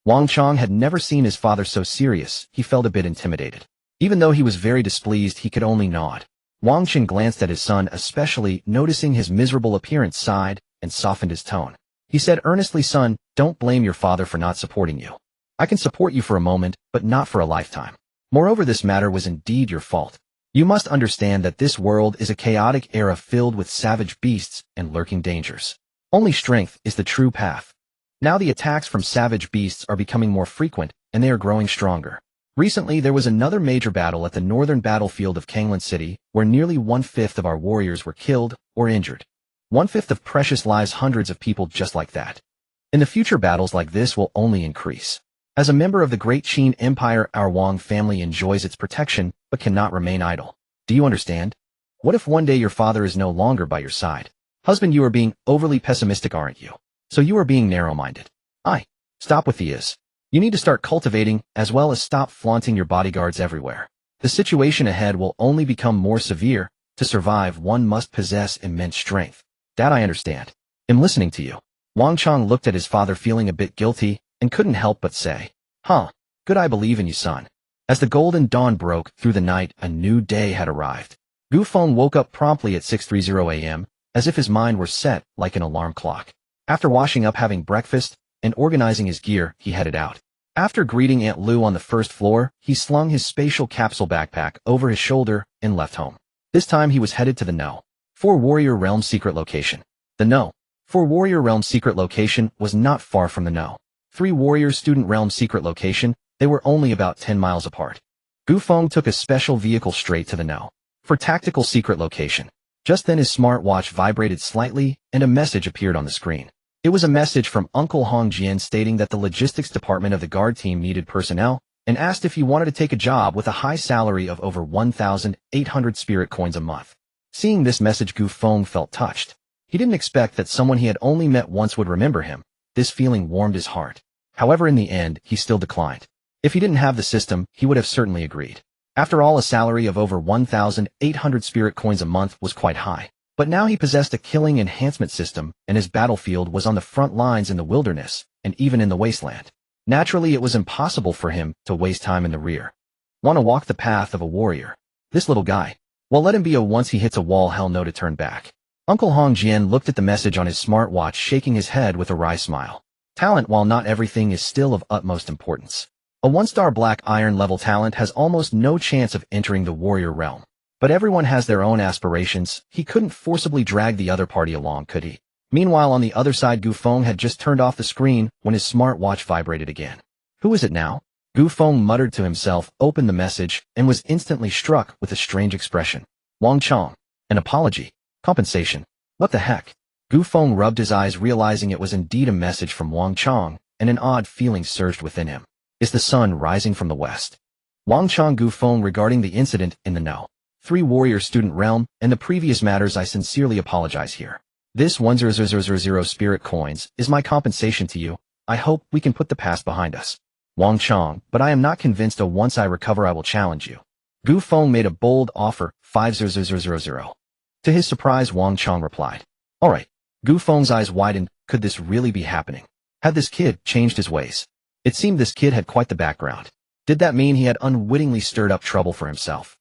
Wang Chong had never seen his father so serious. He felt a bit intimidated. Even though he was very displeased, he could only nod. Wang Chen glanced at his son, especially noticing his miserable appearance, sighed, and softened his tone. He said earnestly, son, don't blame your father for not supporting you. I can support you for a moment, but not for a lifetime. Moreover, this matter was indeed your fault. You must understand that this world is a chaotic era filled with savage beasts and lurking dangers. Only strength is the true path. Now the attacks from savage beasts are becoming more frequent, and they are growing stronger. Recently, there was another major battle at the northern battlefield of Kanglan City, where nearly 1/5 of our warriors were killed or injured. 1/5 of precious lives, hundreds of people just like that. In the future, battles like this will only increase. As a member of the Great Qin Empire, our Wang family enjoys its protection, but cannot remain idle. Do you understand? What if one day your father is no longer by your side? Husband, you are being overly pessimistic, aren't you? So you are being narrow-minded. Stop with the is. You need to start cultivating, as well as stop flaunting your bodyguards everywhere. The situation ahead will only become more severe. To survive, one must possess immense strength. Dad, I understand. I'm listening to you. Wang Chong looked at his father, feeling a bit guilty, and couldn't help but say, good, I believe in you, son. As the golden dawn broke through the night, a new day had arrived. Gu Feng woke up promptly at 6:30 a.m., as if his mind were set like an alarm clock. After washing up, having breakfast, and organizing his gear, he headed out. After greeting Aunt Lu on the first floor, he slung his spatial capsule backpack over his shoulder and left home. This time he was headed to the No. 4 Warrior Realm secret location. The No. 4 Warrior Realm secret location was not far from the No. 3 Warrior Student Realm secret location. They were only about 10 miles apart. Gu Feng took a special vehicle straight to the No. 4 tactical secret location. Just then his smartwatch vibrated slightly, and a message appeared on the screen. It was a message from Uncle Hong Jian stating that the logistics department of the guard team needed personnel, and asked if he wanted to take a job with a high salary of over 1,800 spirit coins a month. Seeing this message, Gu Feng felt touched. He didn't expect that someone he had only met once would remember him. This feeling warmed his heart. However, in the end, he still declined. If he didn't have the system, he would have certainly agreed. After all, a salary of over 1,800 spirit coins a month was quite high. But now he possessed a killing enhancement system, and his battlefield was on the front lines in the wilderness, and even in the wasteland. Naturally, it was impossible for him to waste time in the rear. Want to walk the path of a warrior. This little guy. Well, let him be a once he hits a wall, hell no to turn back. Uncle Hong Jian looked at the message on his smartwatch, shaking his head with a wry smile. Talent, while not everything, is still of utmost importance. A one-star black iron level talent has almost no chance of entering the warrior realm. But everyone has their own aspirations. He couldn't forcibly drag the other party along, could he? Meanwhile, on the other side, Gu Feng had just turned off the screen when his smartwatch vibrated again. Who is it now? Gu Feng muttered to himself, opened the message, and was instantly struck with a strange expression. Wang Chong. An apology. Compensation. What the heck? Gu Feng rubbed his eyes, realizing it was indeed a message from Wang Chong, and an odd feeling surged within him. Is the sun rising from the west? Wang Chong. Gu Feng, regarding the incident in the No. 3 Warrior Student Realm and the previous matters, I sincerely apologize here. This 100,000 spirit coins is my compensation to you. I hope we can put the past behind us. Wang Chong, but I am not convinced. Once I recover, I will challenge you. Gu Feng made a bold offer, 5,000. To his surprise, Wang Chong replied. All right. Gu Feng's eyes widened. Could this really be happening? Had this kid changed his ways? It seemed this kid had quite the background. Did that mean he had unwittingly stirred up trouble for himself?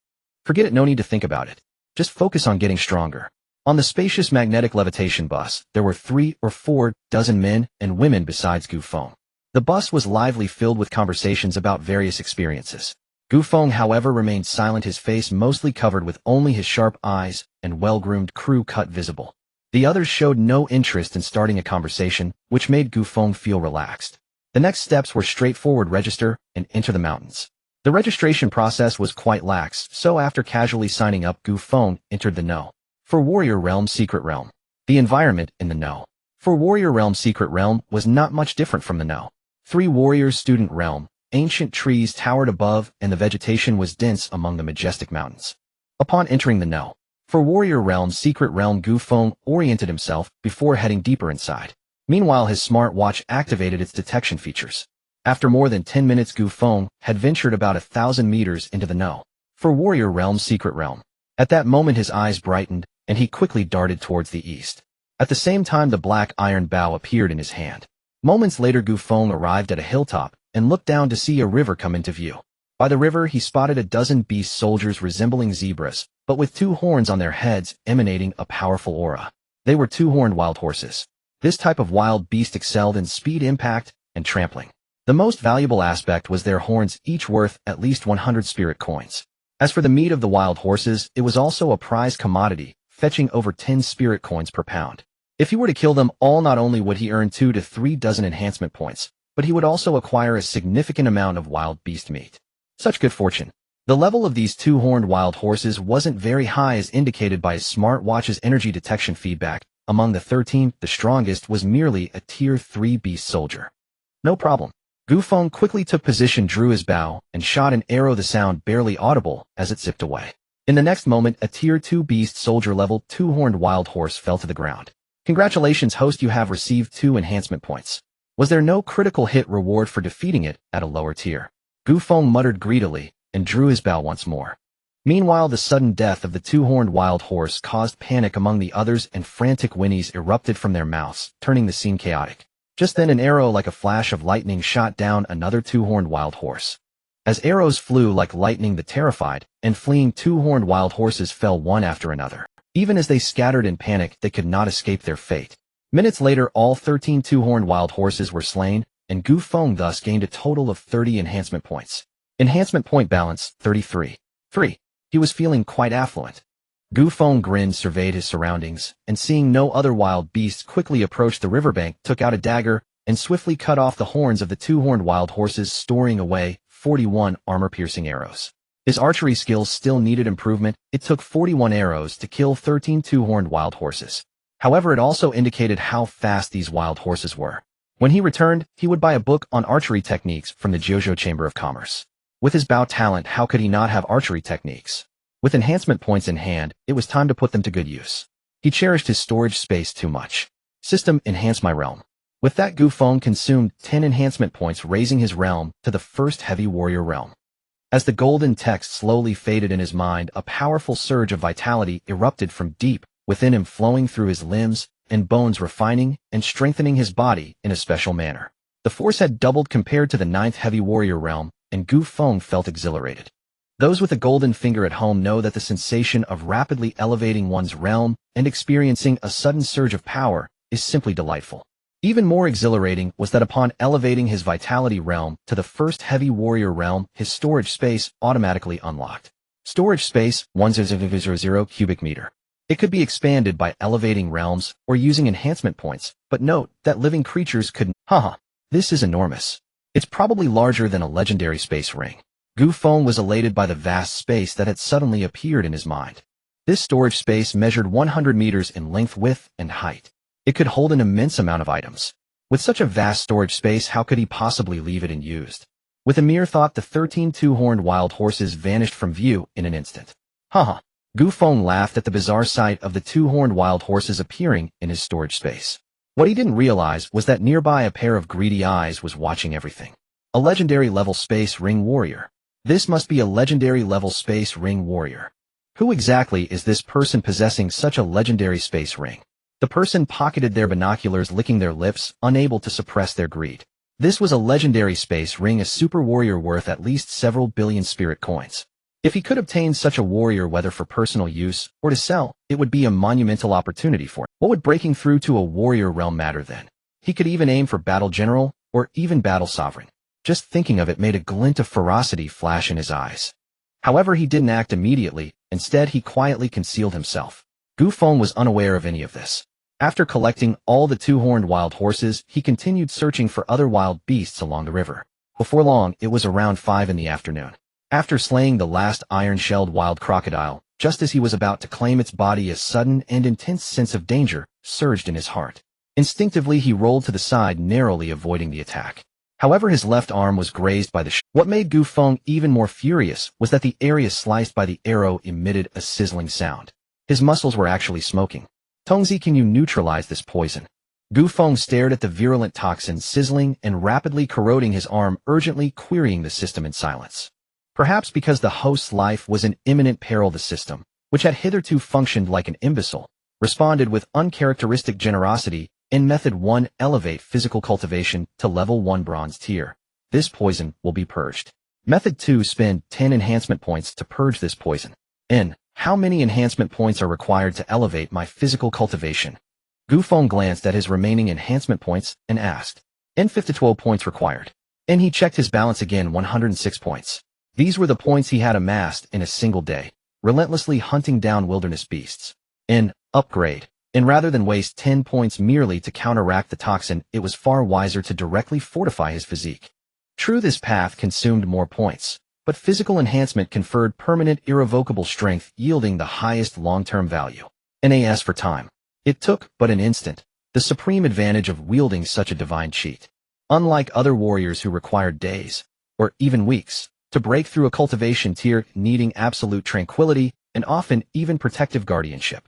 Forget it, no need to think about it. Just focus on getting stronger. On the spacious magnetic levitation bus, there were 3 or 4 dozen men and women besides Gu Feng. The bus was lively, filled with conversations about various experiences. Gu Feng, however, remained silent, his face mostly covered with only his sharp eyes and well-groomed crew cut visible. The others showed no interest in starting a conversation, which made Gu Feng feel relaxed. The next steps were straightforward: register and enter the mountains. The registration process was quite lax, so after casually signing up, Gu Feng entered the No. 4 Warrior Realm Secret Realm. The environment in the No. 4 Warrior Realm Secret Realm was not much different from the No. 3 Warriors Student Realm. Ancient trees towered above, and the vegetation was dense among the majestic mountains. Upon entering the No. 4 Warrior Realm Secret Realm, Gu Feng oriented himself before heading deeper inside. Meanwhile, his smartwatch activated its detection features. After more than 10 minutes, Gu Feng had ventured about 1,000 meters into the No. 4 Warrior Realm Secret Realm. At that moment, his eyes brightened, and he quickly darted towards the east. At the same time, the black iron bow appeared in his hand. Moments later, Gu Feng arrived at a hilltop and looked down to see a river come into view. By the river, he spotted a dozen beast soldiers resembling zebras, but with 2 horns on their heads, emanating a powerful aura. They were 2-horned wild horses. This type of wild beast excelled in speed, impact, and trampling. The most valuable aspect was their horns, each worth at least 100 spirit coins. As for the meat of the wild horses, it was also a prized commodity, fetching over 10 spirit coins per pound. If he were to kill them all, not only would he earn 2 to 3 dozen enhancement points, but he would also acquire a significant amount of wild beast meat. Such good fortune. The level of these 2-horned wild horses wasn't very high, as indicated by his smartwatch's energy detection feedback. Among the 13, the strongest was merely a tier 3 beast soldier. No problem. Gu Feng quickly took position, drew his bow, and shot an arrow, the sound barely audible as it zipped away. In the next moment, a tier 2 beast soldier level 2-horned wild horse fell to the ground. Congratulations, host, you have received 2 enhancement points. Was there no critical hit reward for defeating it at a lower tier? Gu Feng muttered greedily and drew his bow once more. Meanwhile, the sudden death of the 2-horned wild horse caused panic among the others, and frantic whinnies erupted from their mouths, turning the scene chaotic. Just then, an arrow like a flash of lightning shot down another 2-horned wild horse. As arrows flew like lightning, the terrified and fleeing 2-horned wild horses fell one after another. Even as they scattered in panic, they could not escape their fate. Minutes later, all 13 2-horned wild horses were slain, and Gu Feng thus gained a total of 30 enhancement points. Enhancement point balance, 33. 3. He was feeling quite affluent. Gu Feng grinned, surveyed his surroundings, and seeing no other wild beasts, quickly approached the riverbank, took out a dagger, and swiftly cut off the horns of the 2-horned wild horses, storing away 41 armor-piercing arrows. His archery skills still needed improvement. It took 41 arrows to kill 13 2-horned wild horses. However, it also indicated how fast these wild horses were. When he returned, he would buy a book on archery techniques from the Jiuzhou Chamber of Commerce. With his bow talent, how could he not have archery techniques? With enhancement points in hand, it was time to put them to good use. He cherished his storage space too much. System, enhance my realm. With that, Gu Feng consumed 10 enhancement points, raising his realm to the first heavy warrior realm. As the golden text slowly faded in his mind, a powerful surge of vitality erupted from deep within him, flowing through his limbs and bones, refining and strengthening his body in a special manner. The force had doubled compared to the 9th heavy warrior realm, and Gu Feng felt exhilarated. Those with a golden finger at home know that the sensation of rapidly elevating one's realm and experiencing a sudden surge of power is simply delightful. Even more exhilarating was that upon elevating his vitality realm to the first heavy warrior realm, his storage space automatically unlocked. Storage space 1000 cubic meter. It could be expanded by elevating realms or using enhancement points, but note that living creatures couldn't. This is enormous. It's probably larger than a legendary space ring. Gu Feng was elated by the vast space that had suddenly appeared in his mind. This storage space measured 100 meters in length, width, and height. It could hold an immense amount of items. With such a vast storage space, how could he possibly leave it unused? With a mere thought, the 13 two-horned wild horses vanished from view in an instant. Gu Feng laughed at the bizarre sight of the two-horned wild horses appearing in his storage space. What he didn't realize was that nearby a pair of greedy eyes was watching everything. A legendary level space ring warrior. This must be a legendary level space ring warrior. Who exactly is this person possessing such a legendary space ring? The person pocketed their binoculars, licking their lips, unable to suppress their greed. This was a legendary space ring, a super warrior worth at least several billion spirit coins. If he could obtain such a warrior, whether for personal use or to sell, it would be a monumental opportunity for him. What would breaking through to a warrior realm matter then? He could even aim for battle general or even battle sovereign. Just thinking of it made a glint of ferocity flash in his eyes. However, he didn't act immediately. Instead, he quietly concealed himself. Gu Feng was unaware of any of this. After collecting all the two-horned wild horses, he continued searching for other wild beasts along the river. Before long, it was around 5 in the afternoon. After slaying the last iron-shelled wild crocodile, just as he was about to claim its body, a sudden and intense sense of danger surged in his heart. Instinctively, he rolled to the side, narrowly avoiding the attack. However, his left arm was grazed by the What made Gu Feng even more furious was that the area sliced by the arrow emitted a sizzling sound. His muscles were actually smoking. Tongzi, can you neutralize this poison? Gu Feng stared at the virulent toxin sizzling and rapidly corroding his arm, urgently querying the system in silence. Perhaps because the host's life was in imminent peril, the system, which had hitherto functioned like an imbecile, responded with uncharacteristic generosity. In Method 1, elevate physical cultivation to level 1 bronze tier. This poison will be purged. Method 2, spend 10 enhancement points to purge this poison. N. How many enhancement points are required to elevate my physical cultivation? Gu Feng glanced at his remaining enhancement points and asked. N. 12 points required. And he checked his balance again, 106 points. These were the points he had amassed in a single day, relentlessly hunting down wilderness beasts. N. Upgrade. And rather than waste 10 points merely to counteract the toxin, it was far wiser to directly fortify his physique. True, this path consumed more points, but physical enhancement conferred permanent irrevocable strength, yielding the highest long-term value. NAS for time. It took but an instant, the supreme advantage of wielding such a divine cheat. Unlike other warriors who required days, or even weeks, to break through a cultivation tier, needing absolute tranquility and often even protective guardianship,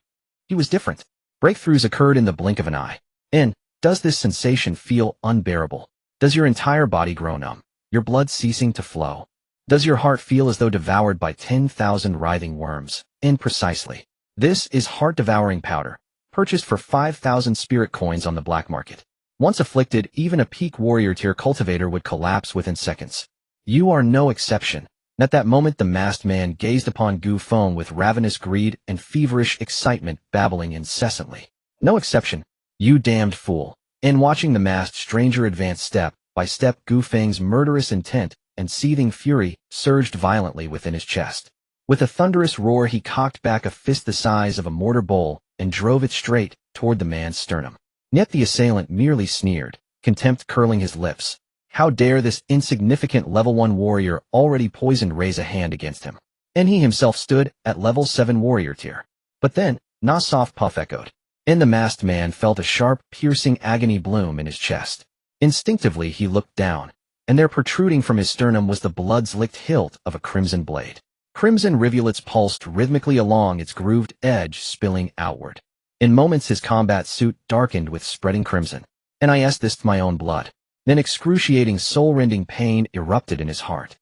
he was different. Breakthroughs occurred in the blink of an eye. And does this sensation feel unbearable? Does your entire body grow numb, your blood ceasing to flow? Does your heart feel as though devoured by 10,000 writhing worms? And precisely. This is heart-devouring powder, purchased for 5,000 spirit coins on the black market. Once afflicted, even a peak warrior tier cultivator would collapse within seconds. You are no exception. At that moment, the masked man gazed upon Gu Feng with ravenous greed and feverish excitement, babbling incessantly. No exception. You damned fool. And watching the masked stranger advance step by step, Gu Feng's murderous intent and seething fury surged violently within his chest. With a thunderous roar, he cocked back a fist the size of a mortar bowl and drove it straight toward the man's sternum. Yet the assailant merely sneered, contempt curling his lips. How dare this insignificant level 1 warrior already poisoned raise a hand against him? And he himself stood at level 7 warrior tier. But then, a soft puff echoed, and the masked man felt a sharp, piercing agony bloom in his chest. Instinctively, he looked down, and there protruding from his sternum was the blood-licked hilt of a crimson blade. Crimson rivulets pulsed rhythmically along its grooved edge, spilling outward. In moments, his combat suit darkened with spreading crimson. And I asked this to my own blood. Then excruciating, soul-rending pain erupted in his heart.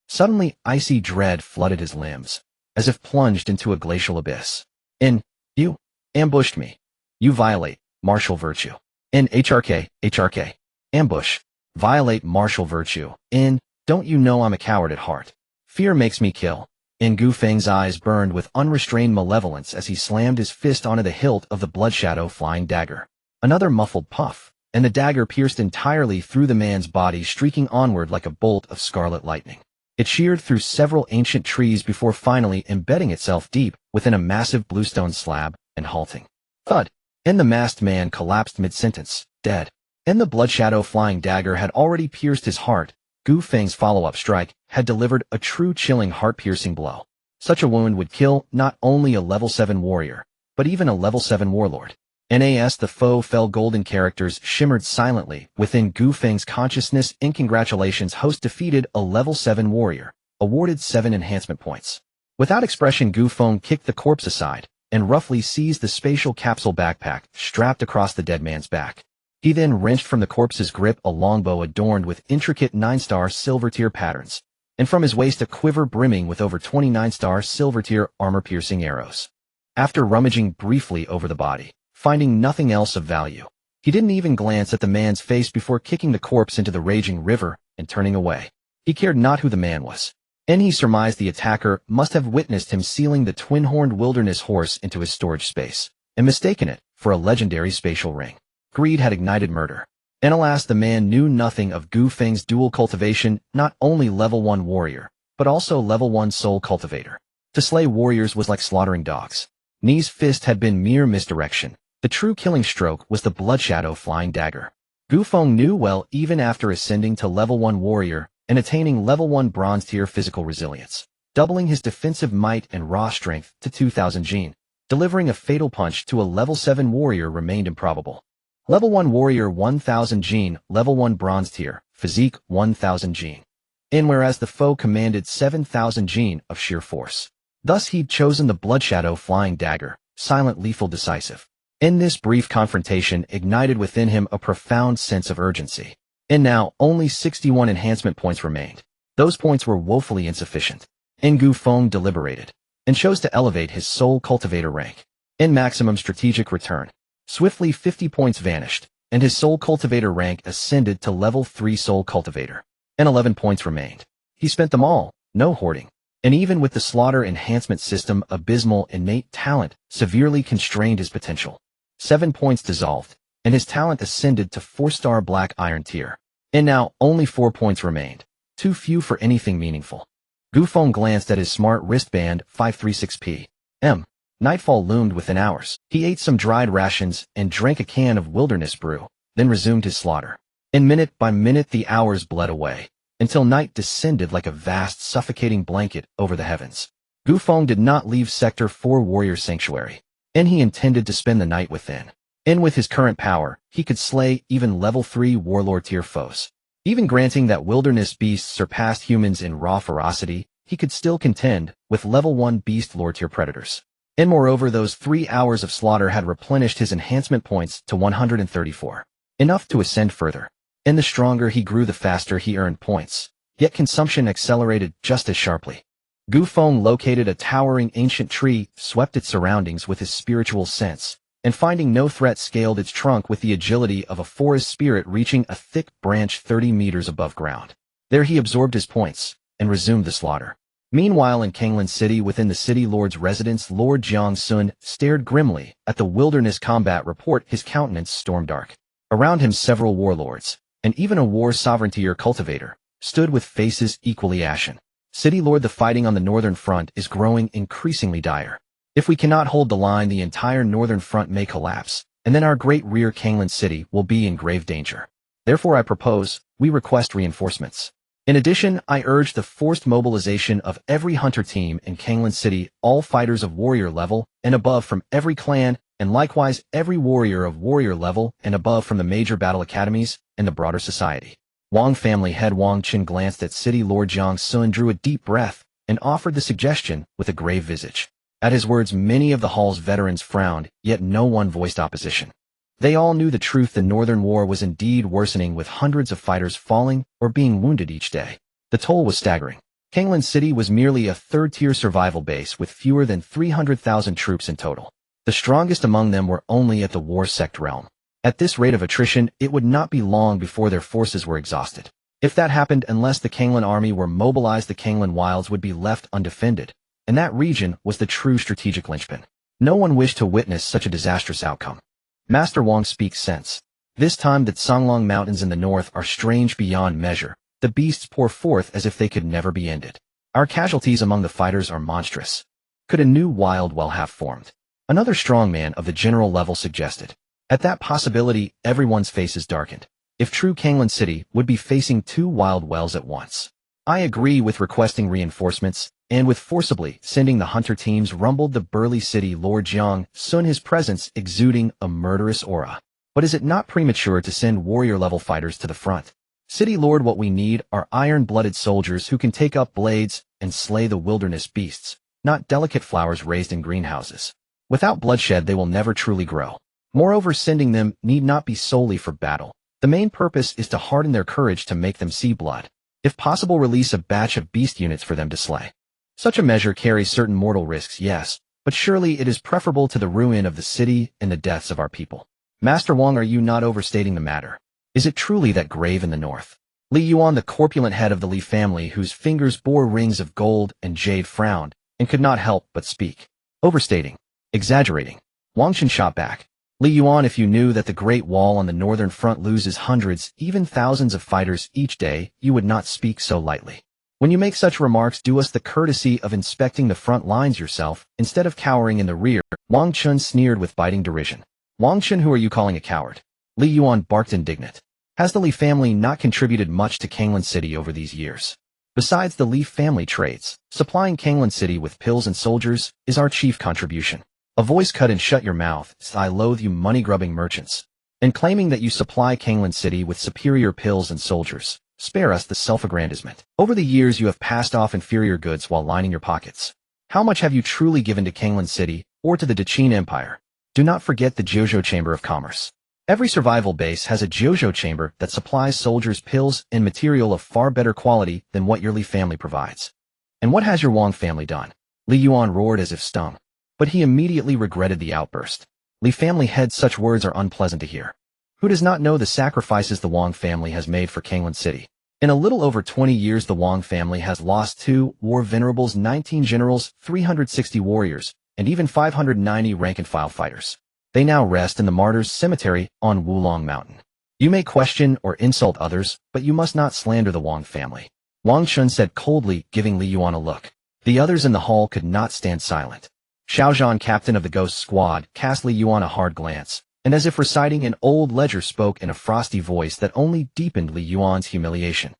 Suddenly, icy dread flooded his limbs, as if plunged into a glacial abyss. And you ambushed me. You violate martial virtue. And HRK, ambush, violate martial virtue. And don't you know I'm a coward at heart? Fear makes me kill. and Gu Feng's eyes burned with unrestrained malevolence as he slammed his fist onto the hilt of the blood shadow flying dagger. Another muffled puff, and the dagger pierced entirely through the man's body, streaking onward like a bolt of scarlet lightning. It sheared through several ancient trees before finally embedding itself deep within a massive bluestone slab and halting. Thud! And the masked man collapsed mid-sentence, dead. And the blood shadow flying dagger had already pierced his heart. Gu Feng's follow-up strike had delivered a true chilling heart-piercing blow. Such a wound would kill not only a level 7 warrior, but even a level 7 warlord. NAS the foe fell golden characters shimmered silently within Gu Feng's consciousness. In congratulations, host defeated a level 7 warrior, awarded 7 enhancement points. Without expression, Gu Feng kicked the corpse aside and roughly seized the spatial capsule backpack strapped across the dead man's back. He then wrenched from the corpse's grip a longbow adorned with intricate 9-star silver tier patterns, and from his waist a quiver brimming with over 29-star silver tier armor-piercing arrows. After rummaging briefly over the body, finding nothing else of value, he didn't even glance at the man's face before kicking the corpse into the raging river and turning away. He cared not who the man was, and he surmised the attacker must have witnessed him sealing the twin-horned wilderness horse into his storage space, and mistaken it for a legendary spatial ring. Greed had ignited murder. And alas, the man knew nothing of Gu Feng's dual cultivation, not only level 1 warrior, but also level 1 soul cultivator. To slay warriors was like slaughtering dogs. Ni's fist had been mere misdirection. The true killing stroke was the blood shadow flying dagger. Gu Feng knew well even after ascending to level 1 warrior and attaining level 1 bronze tier physical resilience, doubling his defensive might and raw strength to 2000 gene. Delivering a fatal punch to a level 7 warrior remained improbable. Level 1 warrior 1000 gene, level 1 bronze tier, physique 1000 gene. And whereas the foe commanded 7000 gene of sheer force. Thus he'd chosen the blood shadow flying dagger, silent, lethal, decisive. In this brief confrontation ignited within him a profound sense of urgency. And now only 61 enhancement points remained. Those points were woefully insufficient. And Gu Feng deliberated, and chose to elevate his soul cultivator rank. In maximum strategic return. Swiftly 50 points vanished, and his soul cultivator rank ascended to level 3 soul cultivator, and 11 points remained. He spent them all, no hoarding, and even with the Slaughter Enhancement System, abysmal innate talent severely constrained his potential. 7 points dissolved, and his talent ascended to 4-star black iron tier. And now only 4 points remained, too few for anything meaningful. Gu Feng glanced at his smart wristband, 536 p.m. Nightfall loomed within hours. He ate some dried rations and drank a can of wilderness brew, then resumed his slaughter. And minute by minute the hours bled away, until night descended like a vast suffocating blanket over the heavens. Gu Feng did not leave Sector 4 Warrior Sanctuary, and he intended to spend the night within. And with his current power, he could slay even level 3 warlord tier foes. Even granting that wilderness beasts surpassed humans in raw ferocity, he could still contend with level 1 beast lord tier predators. And moreover, those 3 hours of slaughter had replenished his enhancement points to 134. Enough to ascend further. And the stronger he grew, the faster he earned points. Yet consumption accelerated just as sharply. Gu Feng located a towering ancient tree, swept its surroundings with his spiritual sense, and finding no threat scaled its trunk with the agility of a forest spirit, reaching a thick branch 30 meters above ground. There he absorbed his points, and resumed the slaughter. Meanwhile in Kanglan City, within the city lord's residence, Lord Jiang Sun stared grimly at the wilderness combat report, his countenance storm-dark. Around him several warlords, and even a war sovereignty or cultivator, stood with faces equally ashen. City lord, the fighting on the northern front is growing increasingly dire. If we cannot hold the line, the entire northern front may collapse, and then our great rear Kanglan City will be in grave danger. Therefore I propose, we request reinforcements. In addition, I urge the forced mobilization of every hunter team in Kanglan City, all fighters of warrior level and above from every clan, and likewise every warrior of warrior level and above from the major battle academies and the broader society. Wang family head Wang Qin glanced at City Lord Jiang Sun, drew a deep breath, and offered the suggestion with a grave visage. At his words, many of the hall's veterans frowned, yet no one voiced opposition. They all knew the truth. The Northern War was indeed worsening, with hundreds of fighters falling or being wounded each day. The toll was staggering. Kanglan City was merely a third-tier survival base with fewer than 300,000 troops in total. The strongest among them were only at the war-sect realm. At this rate of attrition, it would not be long before their forces were exhausted. If that happened, unless the Kanglan army were mobilized, the Kanglan wilds would be left undefended, and that region was the true strategic linchpin. No one wished to witness such a disastrous outcome. Master Wang speaks sense. This time the Songlong Mountains in the north are strange beyond measure. The beasts pour forth as if they could never be ended. Our casualties among the fighters are monstrous. Could a new wild well have formed? Another strongman of the general level suggested. At that possibility, everyone's faces darkened. If true Kanglan City would be facing two wild wells at once. I agree with requesting reinforcements, and with forcibly sending the hunter teams rumbled the burly city Lord Jiang Sun, his presence exuding a murderous aura. But is it not premature to send warrior-level fighters to the front? City Lord, what we need are iron-blooded soldiers who can take up blades and slay the wilderness beasts, not delicate flowers raised in greenhouses. Without bloodshed they will never truly grow. Moreover, sending them need not be solely for battle. The main purpose is to harden their courage to make them see blood. If possible, release a batch of beast units for them to slay. Such a measure carries certain mortal risks, yes, but surely it is preferable to the ruin of the city and the deaths of our people. Master Wang, are you not overstating the matter? Is it truly that grave in the north? Li Yuan, the corpulent head of the Li family, whose fingers bore rings of gold and jade, frowned, and could not help but speak. Overstating. Exaggerating. Wang Chen shot back. Li Yuan, if you knew that the Great Wall on the northern front loses hundreds, even thousands of fighters each day, you would not speak so lightly. When you make such remarks, do us the courtesy of inspecting the front lines yourself, instead of cowering in the rear. Wang Chen sneered with biting derision. Wang Chen, who are you calling a coward? Li Yuan barked indignant. Has the Li family not contributed much to Kanglan City over these years? Besides the Li family trades, supplying Kanglan City with pills and soldiers is our chief contribution. A voice cut in. Shut your mouth, I loathe you money-grubbing merchants. And claiming that you supply Kanglan City with superior pills and soldiers. Spare us the self-aggrandizement. Over the years you have passed off inferior goods while lining your pockets. How much have you truly given to Kanglan City, or to the Daqin Empire? Do not forget the Jiuzhou Chamber of Commerce. Every survival base has a Jiuzhou chamber that supplies soldiers pills and material of far better quality than what your Li family provides. And what has your Wang family done? Li Yuan roared as if stung. But he immediately regretted the outburst. Li family head, such words are unpleasant to hear. Who does not know the sacrifices the Wang family has made for Kanglan City? In a little over 20 years the Wang family has lost 2 war venerables, 19 generals, 360 warriors, and even 590 rank-and-file fighters. They now rest in the Martyrs' Cemetery on Wulong Mountain. You may question or insult others, but you must not slander the Wang family. Wang Chun said coldly, giving Li Yuan a look. The others in the hall could not stand silent. Xiaozhan, captain of the Ghost Squad, cast Li Yuan a hard glance, and as if reciting an old ledger spoke in a frosty voice that only deepened Li Yuan's humiliation.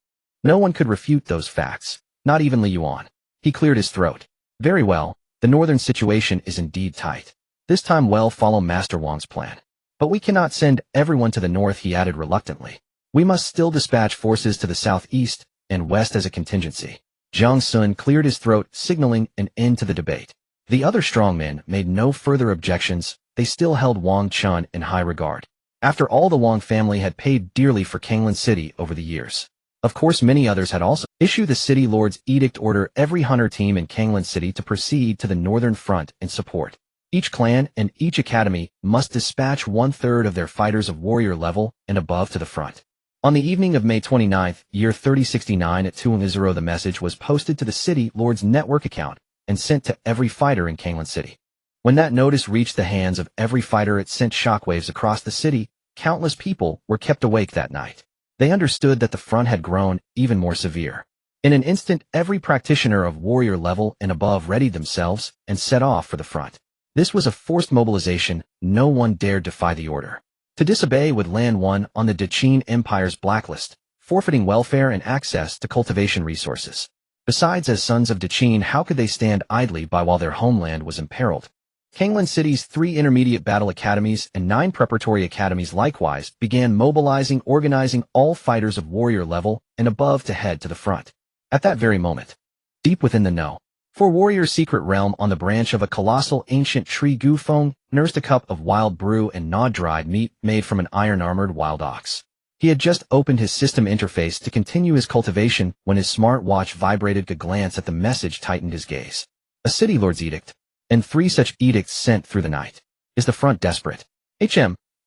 No one could refute those facts, not even Li Yuan. He cleared his throat. Very well, the northern situation is indeed tight. This time we'll follow Master Wang's plan. But we cannot send everyone to the north, he added reluctantly. We must still dispatch forces to the southeast and west as a contingency. Jiang Sun cleared his throat, signaling an end to the debate. The other strongmen made no further objections. They still held Wang Chun in high regard. After all, the Wang family had paid dearly for Kanglan City over the years. Of course, many others had also. Issue the city lord's edict, order every hunter team in Kanglan City to proceed to the northern front and support. Each clan and each academy must dispatch 1/3 of their fighters of warrior level and above to the front. On the evening of May 29th, year 3069 at Tuangizuro, the message was posted to the city lord's network account and sent to every fighter in Kanglan City. When that notice reached the hands of every fighter, it sent shockwaves across the city. Countless people were kept awake that night. They understood that the front had grown even more severe. In an instant, every practitioner of warrior level and above readied themselves and set off for the front. This was a forced mobilization. No one dared defy the order. To disobey would land one on the Daqin Empire's blacklist, forfeiting welfare and access to cultivation resources. Besides, as sons of Daqin, how could they stand idly by while their homeland was imperiled? Kanglan City's 3 intermediate battle academies and 9 preparatory academies likewise began mobilizing, organizing all fighters of warrior level and above to head to the front. At that very moment, deep within the know, for warrior's secret realm on the branch of a colossal ancient tree, Gu Feng nursed a cup of wild brew and gnawed dried meat made from an iron-armored wild ox. He had just opened his system interface to continue his cultivation when his smart watch vibrated. A glance at the message tightened his gaze. A city lord's edict. And 3 such edicts sent through the night. Is the front desperate?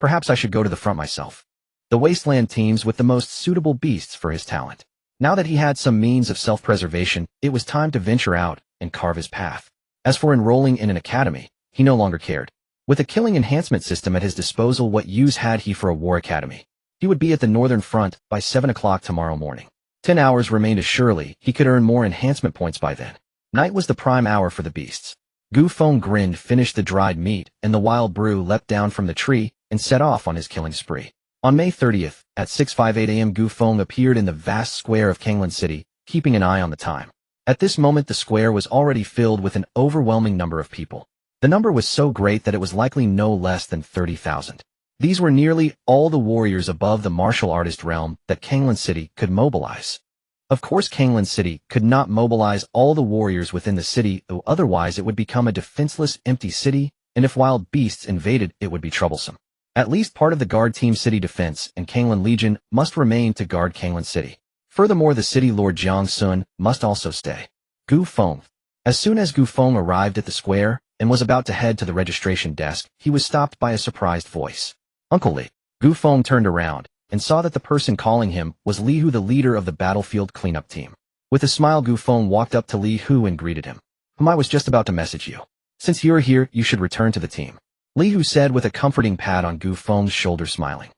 Perhaps I should go to the front myself. The wasteland teems with the most suitable beasts for his talent. Now that he had some means of self-preservation, it was time to venture out and carve his path. As for enrolling in an academy, he no longer cared. With a killing enhancement system at his disposal, what use had he for a war academy? He would be at the northern front by 7 o'clock tomorrow morning. 10 hours remained as surely he could earn more enhancement points by then. Night was the prime hour for the beasts. Gu Feng grinned, finished the dried meat, and the wild brew leapt down from the tree and set off on his killing spree. On May 30th, at 6:58 a.m. Gu Feng appeared in the vast square of Kanglan City, keeping an eye on the time. At this moment the square was already filled with an overwhelming number of people. The number was so great that it was likely no less than 30,000. These were nearly all the warriors above the martial artist realm that Kanglan City could mobilize. Of course, Kanglan City could not mobilize all the warriors within the city, though otherwise it would become a defenseless, empty city, and if wild beasts invaded, it would be troublesome. At least part of the guard team city defense and Kanglan Legion must remain to guard Kanglan City. Furthermore, the city lord Jiang Sun must also stay. Gu Feng. As soon as Gu Feng arrived at the square and was about to head to the registration desk, he was stopped by a surprised voice. Uncle Li. Gu Feng turned around and saw that the person calling him was Li Hu, the leader of the battlefield cleanup team. With a smile, Gu Feng walked up to Li Hu and greeted him. I was just about to message you. Since you're here, you should return to the team. Li Hu said with a comforting pat on Gu Feng's shoulder, smiling.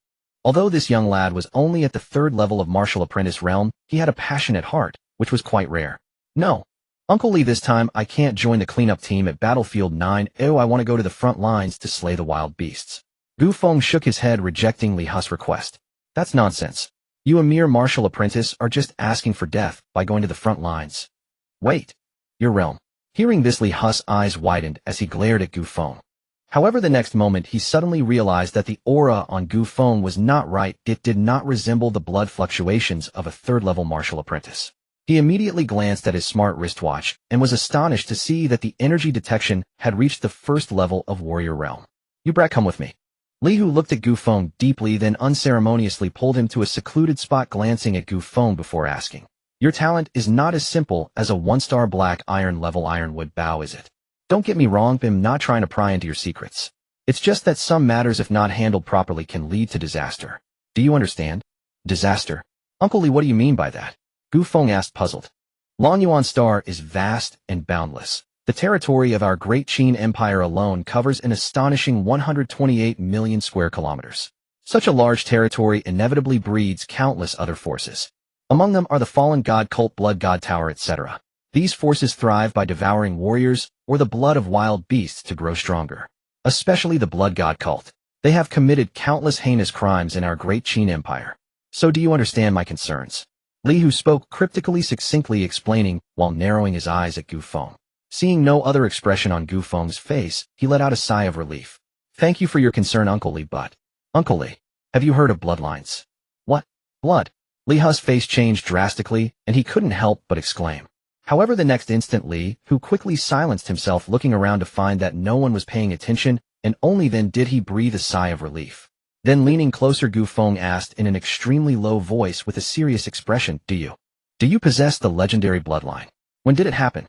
Although this young lad was only at the 3rd level of martial apprentice realm, he had a passionate heart, which was quite rare. No. Uncle Li, this time I can't join the cleanup team at Battlefield 9. I want to go to the front lines to slay the wild beasts. Gu Feng shook his head, rejecting Li Hu's request. That's nonsense. You, a mere martial apprentice, are just asking for death by going to the front lines. Wait. Your realm. Hearing this, Li Hu's eyes widened as he glared at Gu Feng. However, the next moment he suddenly realized that the aura on Gu Feng was not right. It did not resemble the blood fluctuations of a 3rd-level martial apprentice. He immediately glanced at his smart wristwatch and was astonished to see that the energy detection had reached the 1st level of warrior realm. You brat, come with me. Li Hu looked at Gu Feng deeply, then unceremoniously pulled him to a secluded spot, glancing at Gu Feng before asking. Your talent is not as simple as a 1-star black iron level ironwood bow, is it? Don't get me wrong, I'm not trying to pry into your secrets. It's just that some matters, if not handled properly, can lead to disaster. Do you understand? Disaster? Uncle Li, what do you mean by that? Gu Feng asked, puzzled. Longyuan Star is vast and boundless. The territory of our great Qin Empire alone covers an astonishing 128 million square kilometers. Such a large territory inevitably breeds countless other forces. Among them are the fallen god cult, blood god tower, etc. These forces thrive by devouring warriors or the blood of wild beasts to grow stronger. Especially the blood god cult. They have committed countless heinous crimes in our great Qin Empire. So do you understand my concerns? Li Hu spoke cryptically, succinctly explaining, while narrowing his eyes at Gu Feng. Seeing no other expression on Gu Feng's face, he let out a sigh of relief. Thank you for your concern, Uncle Li, but... Uncle Li, have you heard of bloodlines? What? Blood? Li Hu's face changed drastically, and he couldn't help but exclaim. However, the next instant Li Hu quickly silenced himself, looking around to find that no one was paying attention, and only then did he breathe a sigh of relief. Then, leaning closer, Gu Feng asked in an extremely low voice with a serious expression, Do you possess the legendary bloodline? When did it happen?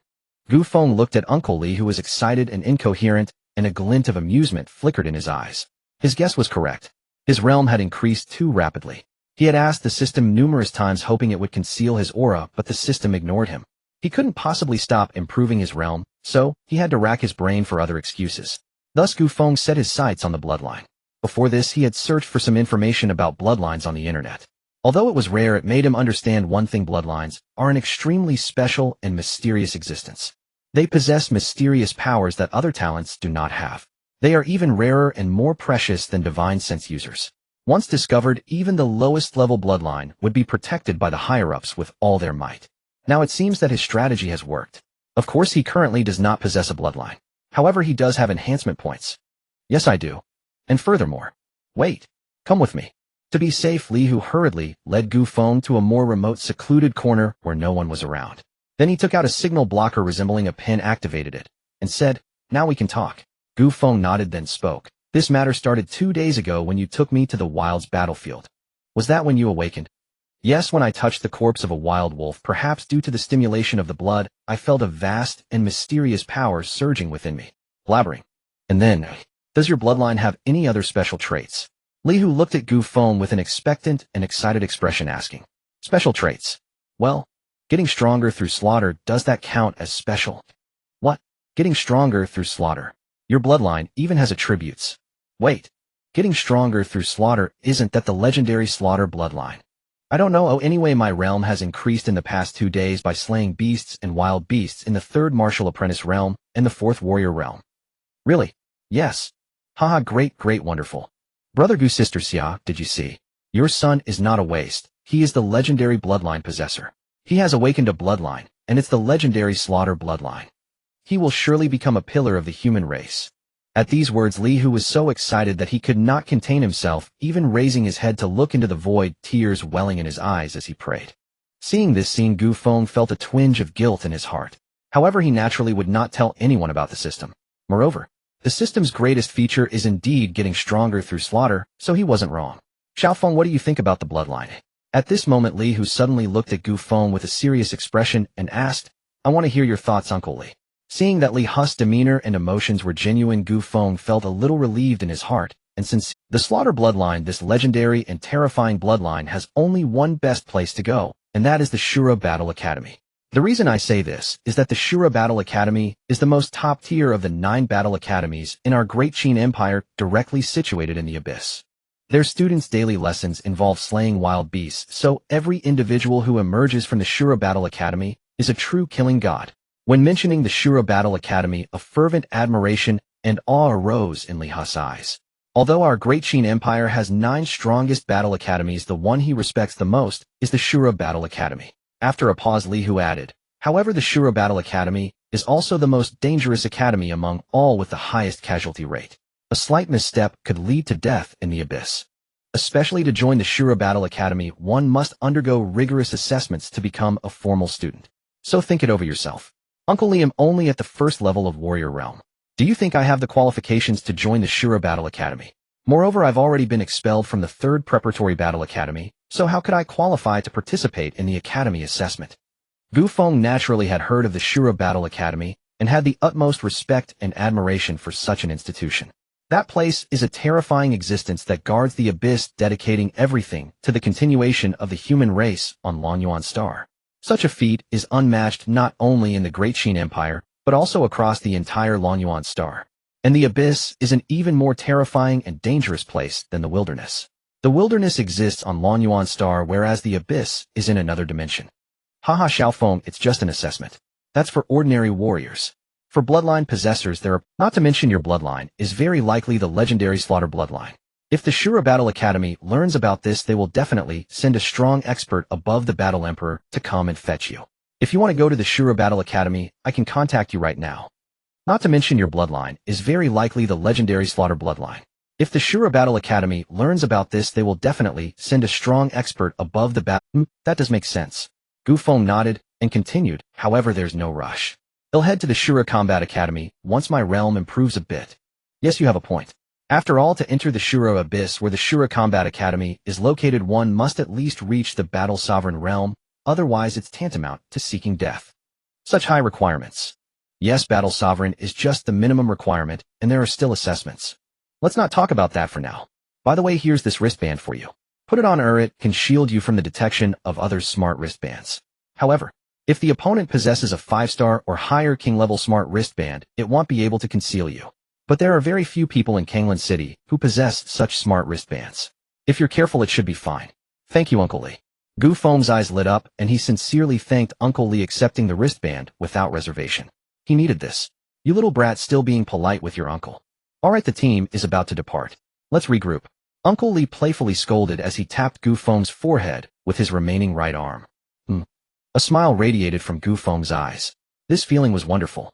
Gu Feng looked at Uncle Li, who was excited and incoherent, and a glint of amusement flickered in his eyes. His guess was correct. His realm had increased too rapidly. He had asked the system numerous times, hoping it would conceal his aura, but the system ignored him. He couldn't possibly stop improving his realm, so he had to rack his brain for other excuses. Thus, Gu Feng set his sights on the bloodline. Before this, he had searched for some information about bloodlines on the internet. Although it was rare, it made him understand one thing: bloodlines are an extremely special and mysterious existence. They possess mysterious powers that other talents do not have. They are even rarer and more precious than divine sense users. Once discovered, even the lowest level bloodline would be protected by the higher-ups with all their might. Now it seems that his strategy has worked. Of course, he currently does not possess a bloodline. However, he does have enhancement points. Yes, I do. And furthermore, wait, come with me. To be safe, Li Hu hurriedly led Gu Feng to a more remote, secluded corner where no one was around. Then he took out a signal blocker resembling a pen, activated it, and said, Now we can talk. Gu Feng nodded, then spoke. This matter started 2 days ago when you took me to the wild's battlefield. Was that when you awakened? Yes, when I touched the corpse of a wild wolf, perhaps due to the stimulation of the blood, I felt a vast and mysterious power surging within me. Blabbering. And then, does your bloodline have any other special traits? Li Hu looked at Gu Feng with an expectant and excited expression, asking. Special traits? Well, getting stronger through slaughter, does that count as special? What? Getting stronger through slaughter. Your bloodline even has attributes. Wait. Getting stronger through slaughter, isn't that the legendary Slaughter bloodline? I don't know. Oh, anyway, my realm has increased in the past 2 days by slaying beasts and wild beasts in the 3rd martial apprentice realm and the 4th warrior realm. Really? Yes. Haha, great, wonderful. Brother Gu, sister Xia, did you see? Your son is not a waste. He is the legendary bloodline possessor. He has awakened a bloodline, and it's the legendary Slaughter bloodline. He will surely become a pillar of the human race. At these words, Li Hu was so excited that he could not contain himself, even raising his head to look into the void, tears welling in his eyes as he prayed. Seeing this scene, Gu Feng felt a twinge of guilt in his heart. However, he naturally would not tell anyone about the system. Moreover, the system's greatest feature is indeed getting stronger through slaughter, so he wasn't wrong. Xiaofeng, what do you think about the bloodline? At this moment, Li Hu suddenly looked at Gu Feng with a serious expression and asked, I want to hear your thoughts, Uncle Li. Seeing that Li Hu's demeanor and emotions were genuine, Gu Feng felt a little relieved in his heart, and since the Slaughter bloodline, this legendary and terrifying bloodline, has only one best place to go, and that is the Shura Battle Academy. The reason I say this is that the Shura Battle Academy is the most top tier of the 9 battle academies in our great Qin Empire, directly situated in the abyss. Their students' daily lessons involve slaying wild beasts, so every individual who emerges from the Shura Battle Academy is a true killing god. When mentioning the Shura Battle Academy, a fervent admiration and awe arose in Li Hu's eyes. Although our great Qin Empire has 9 strongest battle academies, the one he respects the most is the Shura Battle Academy. After a pause, Li Hu added, however, the Shura Battle Academy is also the most dangerous academy among all, with the highest casualty rate. A slight misstep could lead to death in the abyss. Especially to join the Shura Battle Academy, one must undergo rigorous assessments to become a formal student. So think it over yourself. Uncle Li, am only at the 1st level of warrior realm. Do you think I have the qualifications to join the Shura Battle Academy? Moreover, I've already been expelled from the 3rd Preparatory Battle Academy, so how could I qualify to participate in the Academy assessment? Gu Feng naturally had heard of the Shura Battle Academy and had the utmost respect and admiration for such an institution. That place is a terrifying existence that guards the abyss, dedicating everything to the continuation of the human race on Longyuan Star. Such a feat is unmatched not only in the Great Qin Empire, but also across the entire Longyuan Star. And the abyss is an even more terrifying and dangerous place than the wilderness. The wilderness exists on Longyuan Star, whereas the abyss is in another dimension. Haha, Xiaofeng, it's just an assessment. That's for ordinary warriors. For bloodline possessors, there are, not to mention your bloodline, is very likely the legendary Slaughter bloodline. If the Shura Battle Academy learns about this, they will definitely send a strong expert above the Battle Emperor to come and fetch you. If you want to go to the Shura Battle Academy, I can contact you right now. Not to mention your bloodline is very likely the legendary Slaughter bloodline. If the Shura Battle Academy learns about this, they will definitely send a strong expert above the battle. That does make sense. Gu Feng nodded and continued, however, there's no rush. I'll head to the Shura Combat Academy once my realm improves a bit. Yes, you have a point. After all, to enter the Shura Abyss, where the Shura Combat Academy is located, one must at least reach the Battle Sovereign realm, otherwise it's tantamount to seeking death. Such high requirements. Yes, Battle Sovereign is just the minimum requirement, and there are still assessments. Let's not talk about that for now. By the way, here's this wristband for you. Put it on, it can shield you from the detection of others' smart wristbands. However, if the opponent possesses a 5-star or higher king-level smart wristband, it won't be able to conceal you. But there are very few people in Kanglan City who possess such smart wristbands. If you're careful, it should be fine. Thank you, Uncle Li. Gu Feng's eyes lit up, and he sincerely thanked Uncle Li, accepting the wristband without reservation. He needed this. You little brat, still being polite with your uncle. Alright, the team is about to depart. Let's regroup. Uncle Li playfully scolded as he tapped Gu Feng's forehead with his remaining right arm. A smile radiated from Gu Feng's eyes. This feeling was wonderful.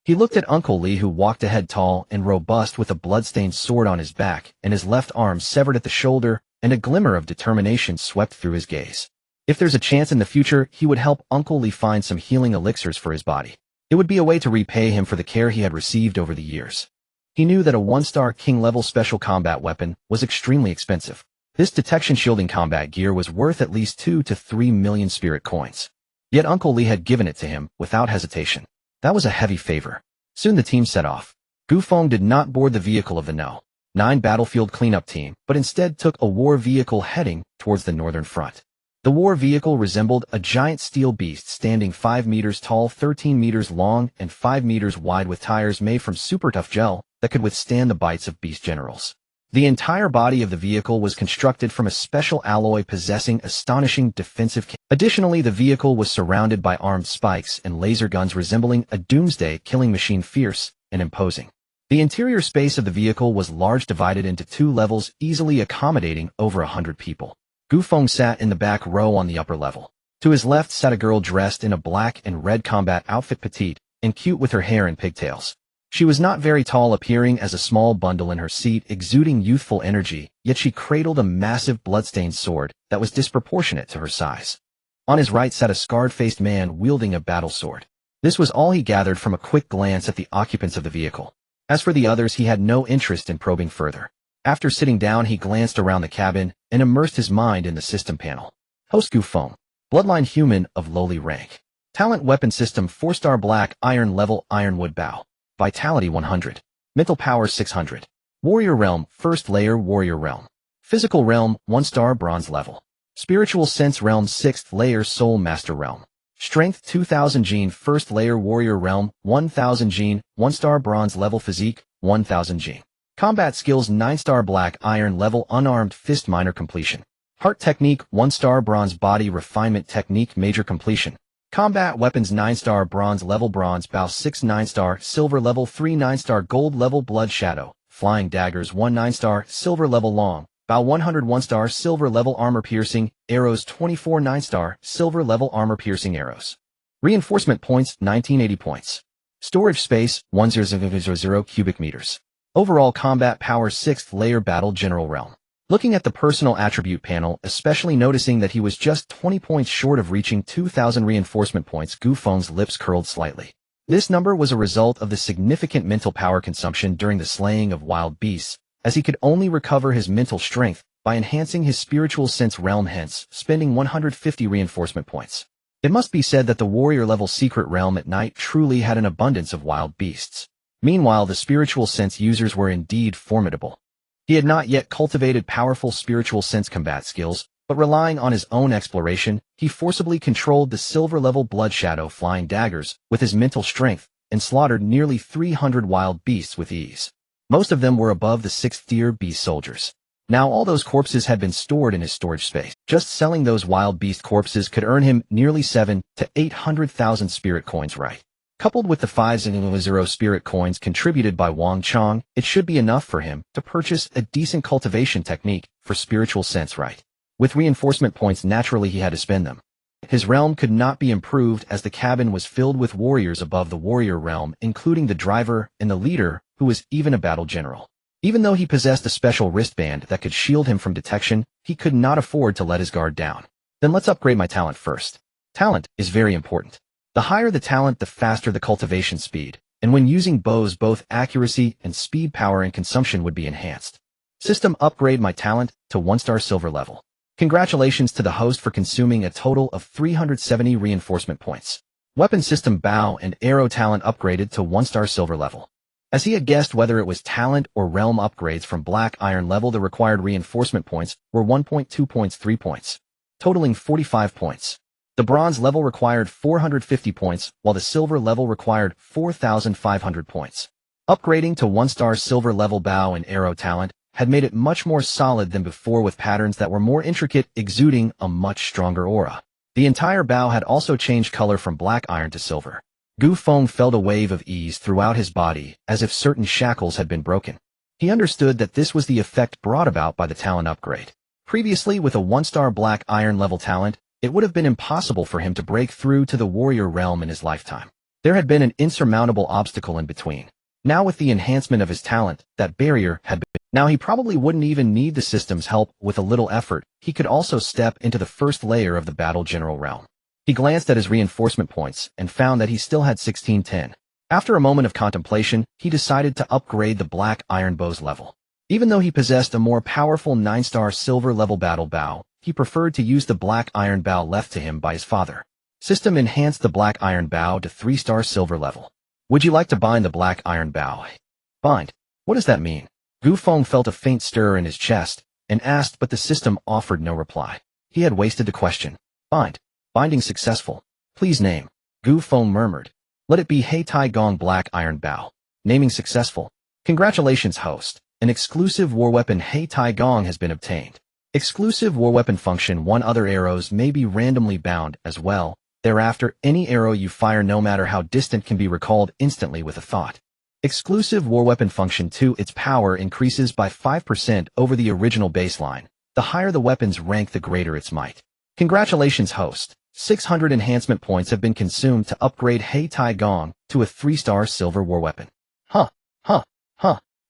He looked at Uncle Li, who walked ahead, tall and robust, with a bloodstained sword on his back and his left arm severed at the shoulder, and a glimmer of determination swept through his gaze. If there's a chance in the future, he would help Uncle Li find some healing elixirs for his body. It would be a way to repay him for the care he had received over the years. He knew that a 1-star king-level special combat weapon was extremely expensive. This detection shielding combat gear was worth at least 2 to 3 million spirit coins. Yet Uncle Li had given it to him without hesitation. That was a heavy favor. Soon the team set off. Gu Feng did not board the vehicle of the No. 9 battlefield cleanup team, but instead took a war vehicle heading towards the northern front. The war vehicle resembled a giant steel beast standing 5 meters tall, 13 meters long, and 5 meters wide with tires made from super tough gel that could withstand the bites of beast generals. The entire body of the vehicle was constructed from a special alloy possessing astonishing defensive capability. Additionally, the vehicle was surrounded by armed spikes and laser guns resembling a doomsday killing machine, fierce and imposing. The interior space of the vehicle was large, divided into 2 levels, easily accommodating over 100 people. Gu Feng sat in the back row on the upper level. To his left sat a girl dressed in a black and red combat outfit, petite and cute with her hair in pigtails. She was not very tall, appearing as a small bundle in her seat, exuding youthful energy, yet she cradled a massive bloodstained sword that was disproportionate to her size. On his right sat a scarred-faced man wielding a battle sword. This was all he gathered from a quick glance at the occupants of the vehicle. As for the others, he had no interest in probing further. After sitting down, he glanced around the cabin and immersed his mind in the system panel. Host Gu Feng. Bloodline human of lowly rank. Talent weapon system 4-star black iron level ironwood bow. Vitality 100. Mental power 600. Warrior realm, first layer warrior realm. Physical realm, 1-star bronze level. Spiritual sense realm, 6th layer soul master realm. Strength 2000 gene, first layer warrior realm, 1000 gene, 1-star bronze level. Physique, 1000 gene. Combat skills 9-star black iron level unarmed fist minor completion. Heart technique 1-star bronze body refinement technique major completion. Combat weapons 9-star bronze level bronze bow 6 9-star silver level 3 9-star gold level blood shadow. Flying daggers 1 9-star silver level long bow 100 1-star silver level armor piercing arrows 24 9-star silver level armor piercing arrows. Reinforcement points 1980 points. Storage space 1000 cubic meters. Overall combat power 6th layer battle general realm. Looking at the personal attribute panel, especially noticing that he was just 20 points short of reaching 2,000 reinforcement points, Gu Feng's lips curled slightly. This number was a result of the significant mental power consumption during the slaying of wild beasts, as he could only recover his mental strength by enhancing his spiritual sense realm, hence spending 150 reinforcement points. It must be said that the warrior level secret realm at night truly had an abundance of wild beasts. Meanwhile, the spiritual sense users were indeed formidable. He had not yet cultivated powerful spiritual sense combat skills, but relying on his own exploration, he forcibly controlled the silver-level blood shadow flying daggers with his mental strength and slaughtered nearly 300 wild beasts with ease. Most of them were above the 6th tier beast soldiers. Now all those corpses had been stored in his storage space. Just selling those wild beast corpses could earn him nearly 7 to 800,000 spirit coins, right? Coupled with the 5,000 spirit coins contributed by Wang Chong, it should be enough for him to purchase a decent cultivation technique for spiritual sense, right? With reinforcement points, naturally he had to spend them. His realm could not be improved as the cabin was filled with warriors above the warrior realm, including the driver and the leader, who was even a battle general. Even though he possessed a special wristband that could shield him from detection, he could not afford to let his guard down. Then let's upgrade my talent first. Talent is very important. The higher the talent, the faster the cultivation speed, and when using bows, both accuracy and speed, power and consumption would be enhanced. System upgrade my talent to 1-star silver level. Congratulations to the host for consuming a total of 370 reinforcement points. Weapon system bow and arrow talent upgraded to 1-star silver level. As he had guessed, whether it was talent or realm upgrades from black iron level, the required reinforcement points were 1.2 points, 3 points, totaling 45 points. The bronze level required 450 points, while the silver level required 4,500 points. Upgrading to 1-star silver level bow and arrow talent had made it much more solid than before, with patterns that were more intricate, exuding a much stronger aura. The entire bow had also changed color from black iron to silver. Gu Feng felt a wave of ease throughout his body, as if certain shackles had been broken. He understood that this was the effect brought about by the talent upgrade. Previously, with a 1-star black iron level talent, it would have been impossible for him to break through to the warrior realm in his lifetime. There had been an insurmountable obstacle in between. Now with the enhancement of his talent, that barrier had been. Now he probably wouldn't even need the system's help. With a little effort, he could also step into the first layer of the battle general realm. He glanced at his reinforcement points and found that he still had 1610. After a moment of contemplation, he decided to upgrade the black iron bow's level. Even though he possessed a more powerful 9-star silver level battle bow, he preferred to use the black iron bow left to him by his father. System enhanced the black iron bow to 3-star silver level. Would you like to bind the black iron bow? Bind? What does that mean? Gu Feng felt a faint stir in his chest and asked, but the system offered no reply. He had wasted the question. Bind. Binding successful. Please name. Gu Feng murmured. Let it be Hei Tai Gong Black Iron Bow. Naming successful. Congratulations, host. An exclusive war weapon Hei Tai Gong has been obtained. Exclusive war weapon function. 1 Other arrows may be randomly bound as well. Thereafter, any arrow you fire no matter how distant can be recalled instantly with a thought. Exclusive war weapon function 2. Its power increases by 5% over the original baseline. The higher the weapon's rank, the greater its might. Congratulations, host. 600 enhancement points have been consumed to upgrade Hei Tai Gong to a 3-star silver war weapon. Huh.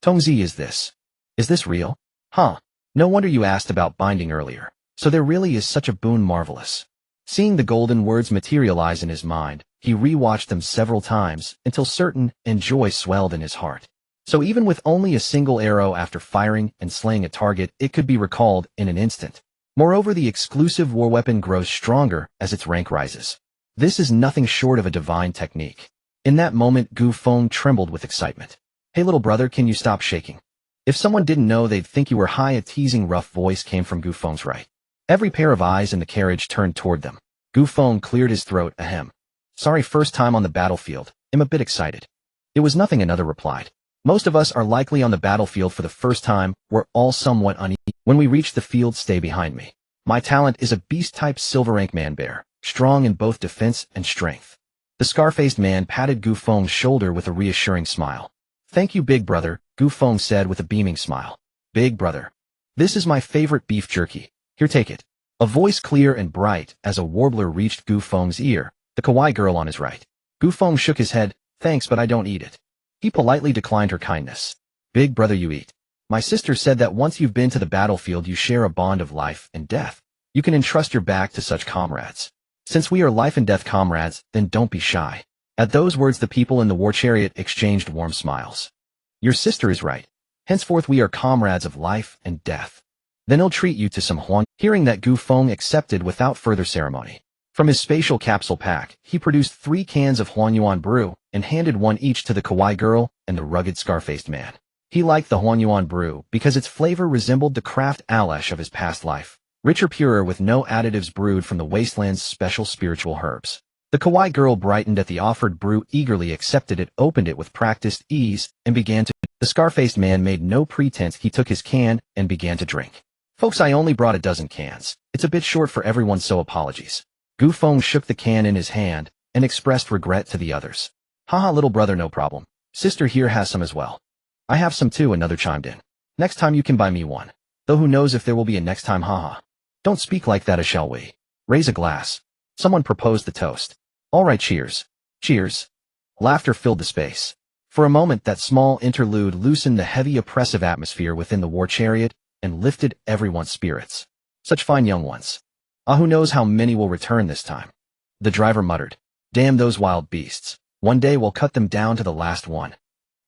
Tongzi, is this real? Huh. No wonder you asked about binding earlier. So there really is such a boon. Marvelous. Seeing the golden words materialize in his mind, he rewatched them several times until certain and joy swelled in his heart. So even with only a single arrow after firing and slaying a target, it could be recalled in an instant. Moreover, the exclusive war weapon grows stronger as its rank rises. This is nothing short of a divine technique. In that moment, Gu Feng trembled with excitement. Hey little brother, can you stop shaking? If someone didn't know, they'd think you were high. A teasing rough voice came from Gu Feng's right. Every pair of eyes in the carriage turned toward them. Gu Feng cleared his throat. Ahem. Sorry, first time on the battlefield. I'm a bit excited. It was nothing, another replied. Most of us are likely on the battlefield for the first time. We're all somewhat uneasy. When we reach the field, stay behind me. My talent is a beast-type silver rank man bear, strong in both defense and strength. The scar-faced man patted Gu Feng's shoulder with a reassuring smile. Thank you, big brother, Gu Feng said with a beaming smile. Big brother. This is my favorite beef jerky. Here, take it. A voice clear and bright as a warbler reached Gu Feng's ear, the kawaii girl on his right. Gu Feng shook his head. Thanks, but I don't eat it. He politely declined her kindness. Big brother, you eat. My sister said that once you've been to the battlefield, you share a bond of life and death. You can entrust your back to such comrades. Since we are life and death comrades, then don't be shy. At those words, the people in the war chariot exchanged warm smiles. Your sister is right. Henceforth we are comrades of life and death. Then he'll treat you to some huang. Hearing that, Gu Feng accepted without further ceremony. From his spatial capsule pack, he produced 3 cans of Huanyuan brew and handed one each to the kawaii girl and the rugged scar-faced man. He liked the Huanyuan brew because its flavor resembled the craft Alesh of his past life, richer, purer, with no additives, brewed from the wasteland's special spiritual herbs. The kawaii girl brightened at the offered brew, eagerly accepted it, opened it with practiced ease, and began to. The scar-faced man made no pretense. He took his can and began to drink. Folks, I only brought a dozen cans. It's a bit short for everyone, so apologies. Gu Feng shook the can in his hand and expressed regret to the others. Haha, little brother, no problem. Sister here has some as well. I have some too, another chimed in. Next time you can buy me one. Though who knows if there will be a next time, haha. Don't speak like that, shall we? Raise a glass. Someone proposed the toast. All right, cheers. Cheers. Laughter filled the space. For a moment, that small interlude loosened the heavy, oppressive atmosphere within the war chariot and lifted everyone's spirits. Such fine young ones. Ah, who knows how many will return this time? The driver muttered. Damn those wild beasts. One day we'll cut them down to the last one.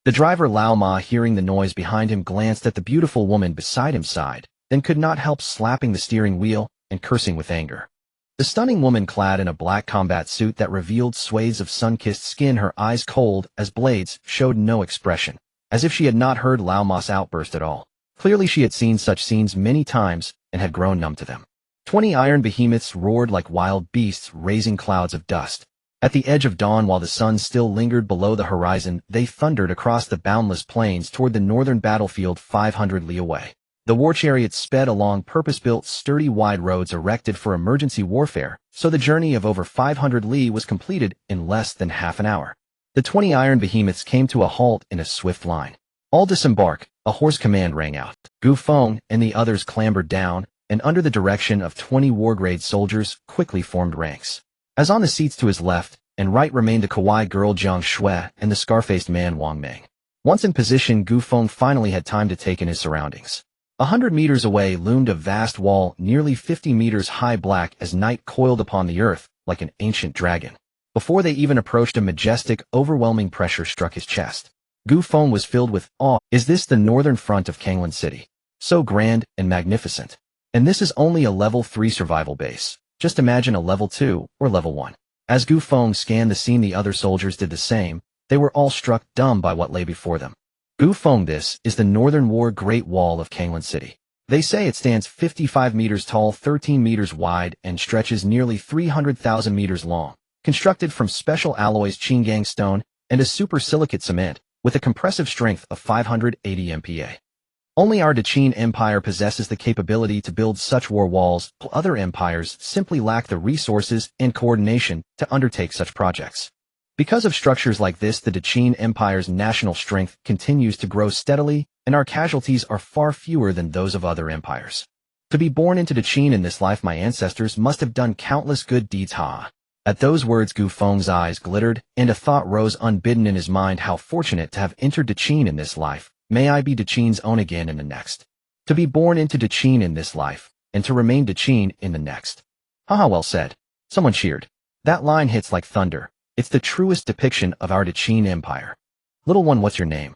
The driver Lao Ma, hearing the noise behind him, glanced at the beautiful woman beside him, sighed, then could not help slapping the steering wheel and cursing with anger. The stunning woman, clad in a black combat suit that revealed swathes of sun-kissed skin, her eyes cold as blades, showed no expression, as if she had not heard Lao Ma's outburst at all. Clearly she had seen such scenes many times and had grown numb to them. 20 iron behemoths roared like wild beasts, raising clouds of dust. At the edge of dawn, while the sun still lingered below the horizon, they thundered across the boundless plains toward the northern battlefield 500 li away. The war chariots sped along purpose-built, sturdy, wide roads erected for emergency warfare, so the journey of over 500 li was completed in less than half an hour. The 20 iron behemoths came to a halt in a swift line. All disembark, a hoarse command rang out. Gu Feng and the others clambered down, and under the direction of 20 war-grade soldiers, quickly formed ranks. As on the seats to his left and right remained the kawaii girl Jiang Shui and the scar-faced man Wang Meng. Once in position, Gu Feng finally had time to take in his surroundings. 100 meters away loomed a vast wall, nearly 50 meters high, black as night, coiled upon the earth like an ancient dragon. Before they even approached, a majestic, overwhelming pressure struck his chest. Gu Feng was filled with awe. Is this the northern front of Kanglan City? So grand and magnificent. And this is only a level 3 survival base. Just imagine a level 2 or level 1. As Gu Feng scanned the scene, the other soldiers did the same. They were all struck dumb by what lay before them. Gu Feng, this is the northern war great wall of Kanglan City. They say it stands 55 meters tall, 13 meters wide, and stretches nearly 300,000 meters long, constructed from special alloys Qingang stone and a supersilicate cement, with a compressive strength of 580 MPa. Only our Daqin Empire possesses the capability to build such war walls, while other empires simply lack the resources and coordination to undertake such projects. Because of structures like this, the Daqin Empire's national strength continues to grow steadily, and our casualties are far fewer than those of other empires. To be born into Daqin in this life, my ancestors must have done countless good deeds. At those words, Gu Feng's eyes glittered, and a thought rose unbidden in his mind: how fortunate to have entered Daqin in this life. May I be Daqin's own again in the next. To be born into Daqin in this life, and to remain Daqin in the next. Haha, well said. Someone cheered. That line hits like thunder. It's the truest depiction of our Daqin Empire. Little one, what's your name?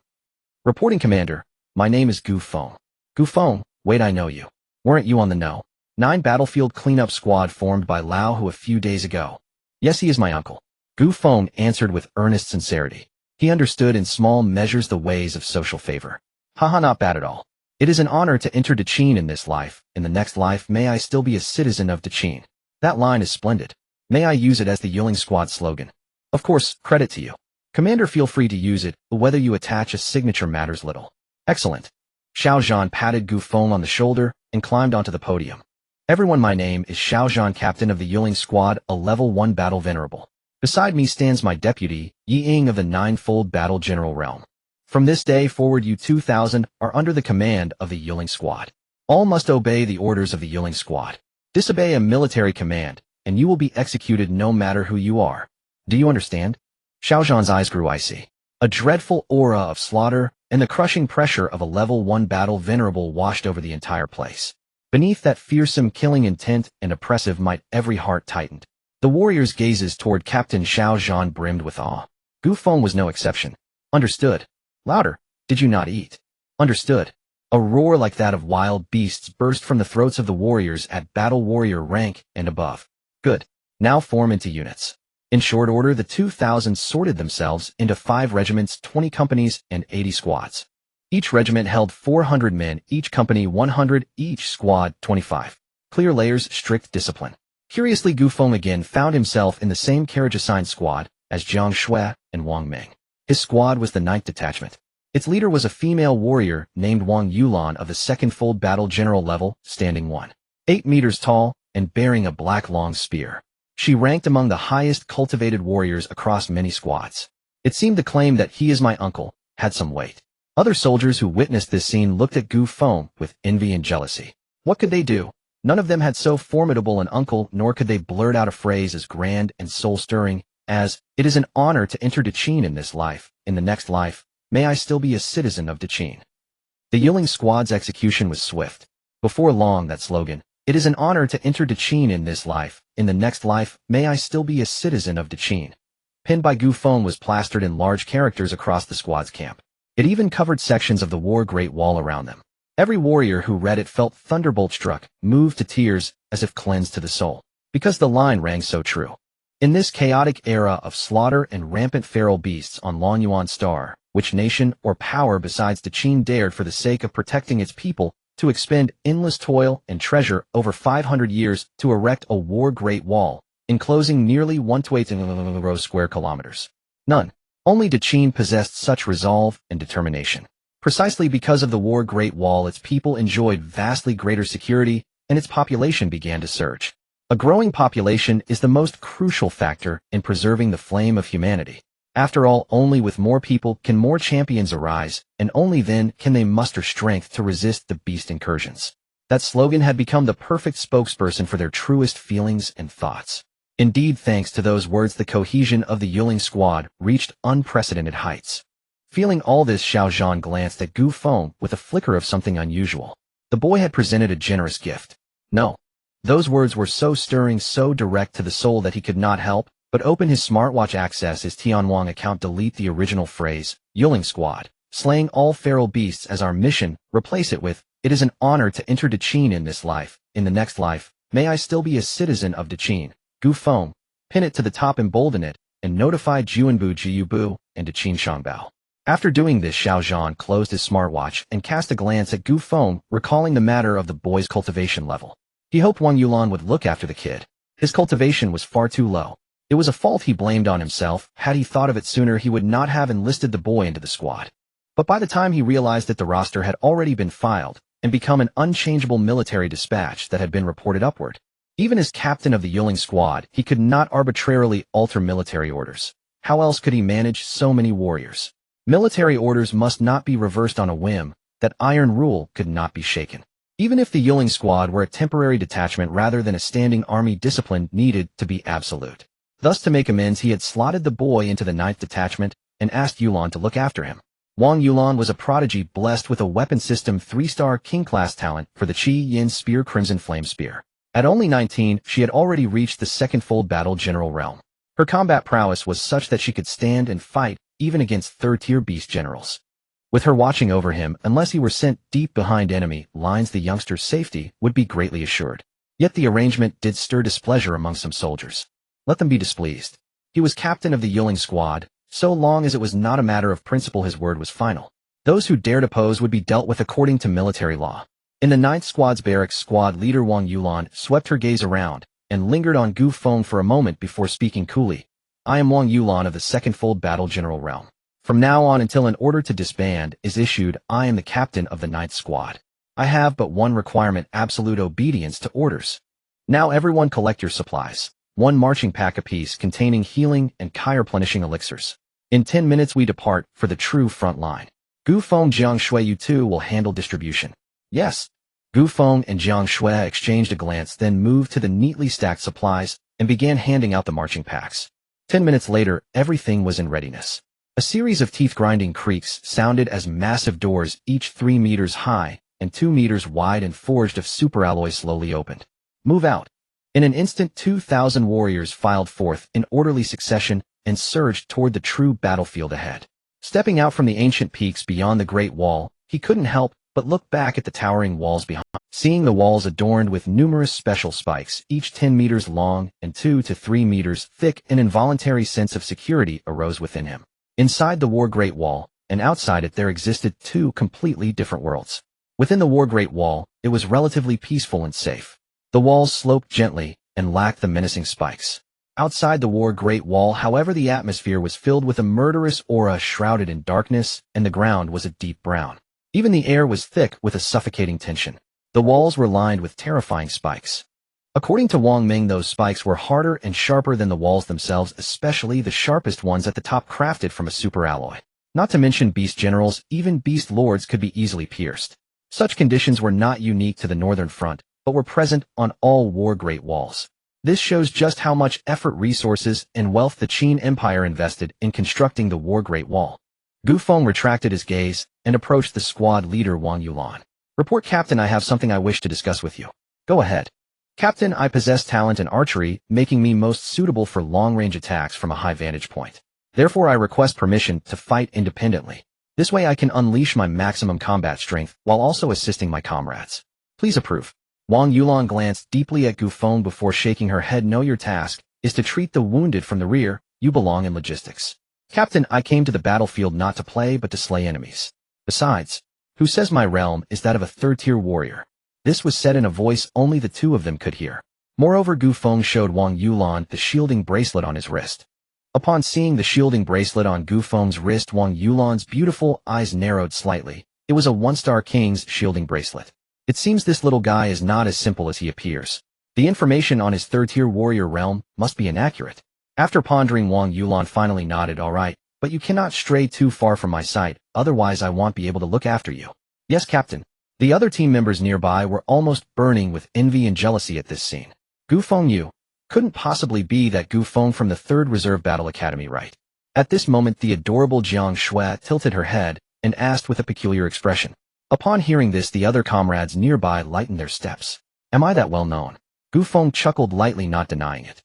Reporting, Commander. My name is Gu Feng. Gu Feng, wait, I know you. Weren't you on the 9 battlefield cleanup squad formed by Lao Hu a few days ago? Yes, he is my uncle. Gu Feng answered with earnest sincerity. He understood in small measures the ways of social favor. Haha, not bad at all. It is an honor to enter Daqin in this life. In the next life, may I still be a citizen of Daqin. That line is splendid. May I use it as the Yiling Squad slogan? Of course, credit to you. Commander, feel free to use it, but whether you attach a signature matters little. Excellent. Xiao Zhan patted Gu Feng on the shoulder and climbed onto the podium. Everyone, my name is Xiao Zhan, captain of the Yiling Squad, a level 1 battle venerable. Beside me stands my deputy, Yi Ying of the 9-fold battle general realm. From this day forward, you 2,000 are under the command of the Yiling Squad. All must obey the orders of the Yiling Squad. Disobey a military command, and you will be executed no matter who you are. Do you understand? Xiao Zhan's eyes grew icy. A dreadful aura of slaughter and the crushing pressure of a level 1 battle venerable washed over the entire place. Beneath that fearsome killing intent and oppressive might, every heart tightened. The warriors' gazes toward Captain Xiao Zhan brimmed with awe. Gu Feng was no exception. Understood. Louder. Did you not eat? Understood. A roar like that of wild beasts burst from the throats of the warriors at battle warrior rank and above. Good. Now form into units. In short order, the 2,000 sorted themselves into 5 regiments, 20 companies, and 80 squads. Each regiment held 400 men, each company 100, each squad 25. Clear layers, strict discipline. Curiously, Gu Feng again found himself in the same carriage-assigned squad as Jiang Shui and Wang Ming. His squad was the 9th detachment. Its leader was a female warrior named Wang Yulan of the 2nd fold battle general level, standing 1.8 meters tall and bearing a black long spear. She ranked among the highest cultivated warriors across many squads. It seemed the claim that he is my uncle had some weight. Other soldiers who witnessed this scene looked at Gu Feng with envy and jealousy. What could they do? None of them had so formidable an uncle, nor could they blurt out a phrase as grand and soul-stirring as, "It is an honor to enter Daqin in this life. In the next life, may I still be a citizen of Daqin." The Yiling Squad's execution was swift. Before long, that slogan, "It is an honor to enter Daqin in this life. In the next life, may I still be a citizen of Daqin," pinned by Gu Feng, was plastered in large characters across the squad's camp. It even covered sections of the war Great Wall around them. Every warrior who read it felt thunderbolt struck, moved to tears, as if cleansed to the soul, because the line rang so true. In this chaotic era of slaughter and rampant feral beasts on Longyuan Star, which nation or power besides Daqin dared, for the sake of protecting its people, to expend endless toil and treasure over 500 years to erect a war Great Wall, enclosing nearly 1.8 square kilometers? None. Only Daqin possessed such resolve and determination. Precisely because of the war Great Wall, its people enjoyed vastly greater security, and its population began to surge. A growing population is the most crucial factor in preserving the flame of humanity. After all, only with more people can more champions arise, and only then can they muster strength to resist the beast incursions. That slogan had become the perfect spokesperson for their truest feelings and thoughts. Indeed, thanks to those words, the cohesion of the Yiling Squad reached unprecedented heights. Feeling all this, Xiao Zhan glanced at Gu Feng with a flicker of something unusual. The boy had presented a generous gift. No. Those words were so stirring, so direct to the soul, that he could not help but open his smartwatch, access his Tianwang account, delete the original phrase, Yiling Squad, slaying all feral beasts as our mission, replace it with, "It is an honor to enter Daqin in this life. In the next life, may I still be a citizen of Daqin." Gu Feng, pin it to the top, embolden it, and notify Juanbu Jiyubu and Daqin Shangbao. After doing this, Xiao Zhan closed his smartwatch and cast a glance at Gu Feng, recalling the matter of the boy's cultivation level. He hoped Wang Yulan would look after the kid. His cultivation was far too low. It was a fault he blamed on himself. Had he thought of it sooner, he would not have enlisted the boy into the squad. But by the time he realized that the roster had already been filed and become an unchangeable military dispatch that had been reported upward, even as captain of the Yuling squad, he could not arbitrarily alter military orders. How else could he manage so many warriors? Military orders must not be reversed on a whim. That iron rule could not be shaken. Even if the Yuling squad were a temporary detachment rather than a standing army, discipline needed to be absolute. Thus, to make amends, he had slotted the boy into the 9th detachment and asked Yulan to look after him. Wang Yulan was a prodigy blessed with a weapon system 3-star king-class talent for the Qi Yin Spear Crimson Flame Spear. At only 19, she had already reached the second-fold battle general realm. Her combat prowess was such that she could stand and fight even against third-tier beast generals. With her watching over him, unless he were sent deep behind enemy lines, the youngster's safety would be greatly assured. Yet the arrangement did stir displeasure among some soldiers. Let them be displeased. He was captain of the Yuling squad. So long as it was not a matter of principle, his word was final. Those who dared oppose would be dealt with according to military law. In the 9th Squad's barracks, squad leader Wang Yulan swept her gaze around and lingered on Gu Feng for a moment before speaking coolly. I am Wang Yulan of the second-fold battle general realm. From now on until an order to disband is issued, I am the captain of the 9th Squad. I have but one requirement: absolute obedience to orders. Now everyone collect your supplies. 1 marching pack apiece containing healing and chi-replenishing elixirs. In 10 minutes we depart for the true front line. Gu Feng, Jiang Shui, you two will handle distribution. Yes. Gu Feng and Jiang Shui exchanged a glance, then moved to the neatly stacked supplies and began handing out the marching packs. 10 minutes later, everything was in readiness. A series of teeth-grinding creaks sounded as massive doors, each 3 meters high and 2 meters wide and forged of superalloy, slowly opened. Move out. In an instant, 2,000 warriors filed forth in orderly succession and surged toward the true battlefield ahead. Stepping out from the ancient peaks beyond the Great Wall, he couldn't help but look back at the towering walls behind. Seeing the walls adorned with numerous special spikes, each 10 meters long and 2 to 3 meters thick, an involuntary sense of security arose within him. Inside the War Great Wall, and outside it, there existed 2 completely different worlds. Within the War Great Wall, it was relatively peaceful and safe. The walls sloped gently and lacked the menacing spikes. Outside the War Great Wall, however, the atmosphere was filled with a murderous aura shrouded in darkness, and the ground was a deep brown. Even the air was thick with a suffocating tension. The walls were lined with terrifying spikes. According to Wang Ming, those spikes were harder and sharper than the walls themselves, especially the sharpest ones at the top, crafted from a superalloy. Not to mention beast generals, even beast lords could be easily pierced. Such conditions were not unique to the Northern Front, but were present on all War Great Walls. This shows just how much effort, resources, and wealth the Qin Empire invested in constructing the War Great Wall. Gu Feng retracted his gaze and approached the squad leader Wang Yulan. Report, Captain, I have something I wish to discuss with you. Go ahead. Captain, I possess talent in archery, making me most suitable for long-range attacks from a high vantage point. Therefore, I request permission to fight independently. This way I can unleash my maximum combat strength while also assisting my comrades. Please approve. Wang Yulan glanced deeply at Gu Feng before shaking her head. No, your task is to treat the wounded from the rear. You belong in logistics. Captain, I came to the battlefield not to play but to slay enemies. Besides, who says my realm is that of a third-tier warrior? This was said in a voice only the two of them could hear. Moreover, Gu Feng showed Wang Yulan the shielding bracelet on his wrist. Upon seeing the shielding bracelet on Gu Feng's wrist, Wang Yulan's beautiful eyes narrowed slightly. It was a 1-star king's shielding bracelet. It seems this little guy is not as simple as he appears. The information on his third-tier warrior realm must be inaccurate. After pondering, Wang Yulan finally nodded. All right, but you cannot stray too far from my sight, otherwise I won't be able to look after you. Yes, Captain. The other team members nearby were almost burning with envy and jealousy at this scene. Gu Feng, you couldn't possibly be that Gu Feng from the 3rd Reserve Battle Academy, right? At this moment, the adorable Jiang Shui tilted her head and asked with a peculiar expression. Upon hearing this, the other comrades nearby lightened their steps. Am I that well known? Gu Feng chuckled lightly, not denying it.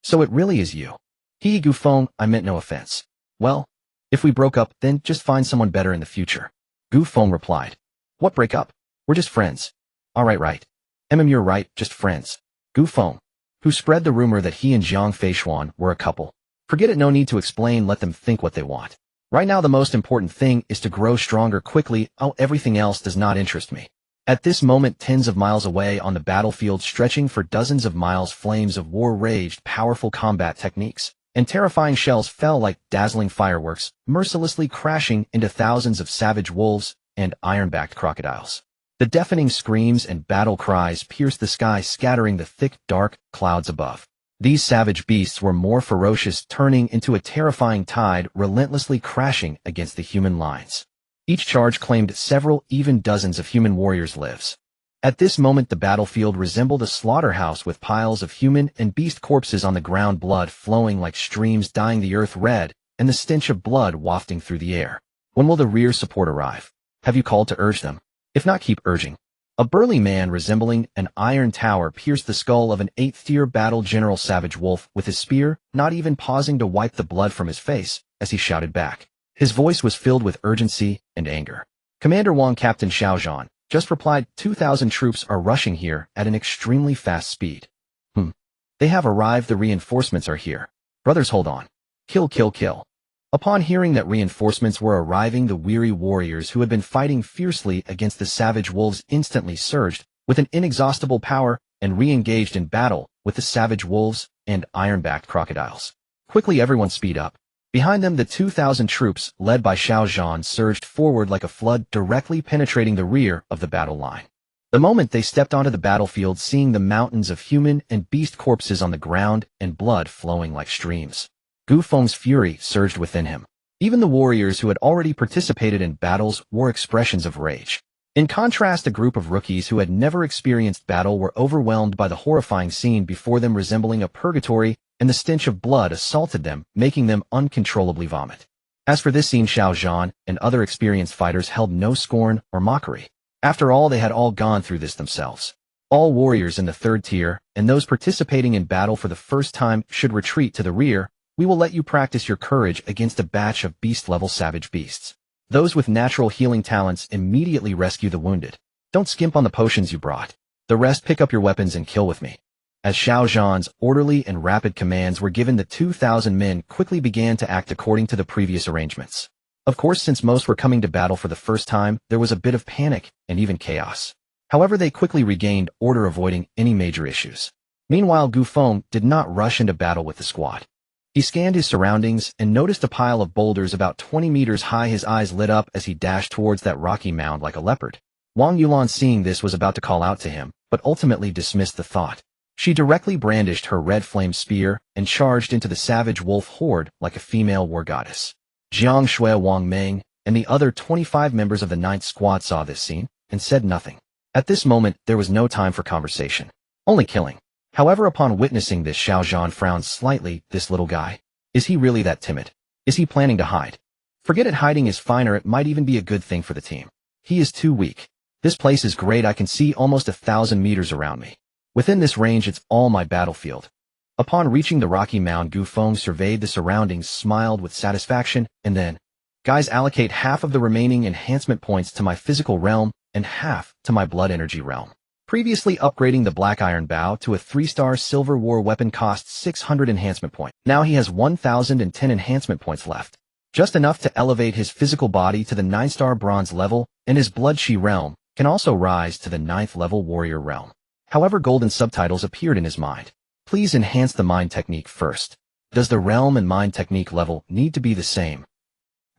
So it really is you. Gu Feng, I meant no offense. Well, if we broke up, then just find someone better in the future. Gu Feng replied. What break up? We're just friends. Alright, right. You're right, just friends. Gu Feng, who spread the rumor that he and Jiang Feishuan were a couple. Forget it, no need to explain, let them think what they want. Right now the most important thing is to grow stronger quickly. Oh, everything else does not interest me. At this moment, tens of miles away on the battlefield, stretching for dozens of miles, flames of war raged, powerful combat techniques and terrifying shells fell like dazzling fireworks, mercilessly crashing into thousands of savage wolves and iron-backed crocodiles. The deafening screams and battle cries pierced the sky, scattering the thick, dark clouds above. These savage beasts were more ferocious, turning into a terrifying tide, relentlessly crashing against the human lines. Each charge claimed several, even dozens of human warriors' lives. At this moment, the battlefield resembled a slaughterhouse with piles of human and beast corpses on the ground, blood flowing like streams, dyeing the earth red, and the stench of blood wafting through the air. When will the rear support arrive? Have you called to urge them? If not, keep urging. A burly man resembling an iron tower pierced the skull of an 8th-tier battle general savage wolf with his spear, not even pausing to wipe the blood from his face as he shouted back. His voice was filled with urgency and anger. Commander Wang, Captain Xiao Zhan, just replied, 2,000 troops are rushing here at an extremely fast speed. They have arrived, the reinforcements are here. Brothers, hold on. Kill, kill, kill. Upon hearing that reinforcements were arriving, the weary warriors who had been fighting fiercely against the savage wolves instantly surged with an inexhaustible power and re-engaged in battle with the savage wolves and iron-backed crocodiles. Quickly, everyone speed up. Behind them, the 2,000 troops, led by Xiao Zhan, surged forward like a flood, directly penetrating the rear of the battle line. The moment they stepped onto the battlefield, seeing the mountains of human and beast corpses on the ground and blood flowing like streams, Gu Feng's fury surged within him. Even the warriors who had already participated in battles wore expressions of rage. In contrast, a group of rookies who had never experienced battle were overwhelmed by the horrifying scene before them, resembling a purgatory, and the stench of blood assaulted them, making them uncontrollably vomit. As for this scene, Xiao Zhan and other experienced fighters held no scorn or mockery. After all, they had all gone through this themselves. All warriors in the 3rd tier, and those participating in battle for the first time, should retreat to the rear. We will let you practice your courage against a batch of beast-level savage beasts. Those with natural healing talents immediately rescue the wounded. Don't skimp on the potions you brought. The rest, pick up your weapons and kill with me. As Xiao Zhan's orderly and rapid commands were given, the 2,000 men quickly began to act according to the previous arrangements. Of course, since most were coming to battle for the first time, there was a bit of panic and even chaos. However, they quickly regained order, avoiding any major issues. Meanwhile, Gu Feng did not rush into battle with the squad. He scanned his surroundings and noticed a pile of boulders about 20 meters high. His eyes lit up as he dashed towards that rocky mound like a leopard. Wang Yulan, seeing this, was about to call out to him, but ultimately dismissed the thought. She directly brandished her red flame spear and charged into the savage wolf horde like a female war goddess. Jiang Shui, Wang Meng, and the other 25 members of the 9th squad saw this scene and said nothing. At this moment, there was no time for conversation, only killing. However, upon witnessing this, Xiao Zhan frowned slightly. This little guy, is he really that timid? Is he planning to hide? Forget it, hiding is fine, or it might even be a good thing for the team. He is too weak. This place is great. I can see almost 1,000 meters around me. Within this range, it's all my battlefield. Upon reaching the rocky mound, Gu Feng surveyed the surroundings, smiled with satisfaction, and then, guys, allocate half of the remaining enhancement points to my physical realm and half to my blood energy realm. Previously upgrading the black iron bow to a 3-star silver war weapon cost 600 enhancement points. Now he has 1,010 enhancement points left. Just enough to elevate his physical body to the 9-star bronze level, and his blood chi realm can also rise to the 9th level warrior realm. However, golden subtitles appeared in his mind. Please enhance the mind technique first. Does the realm and mind technique level need to be the same?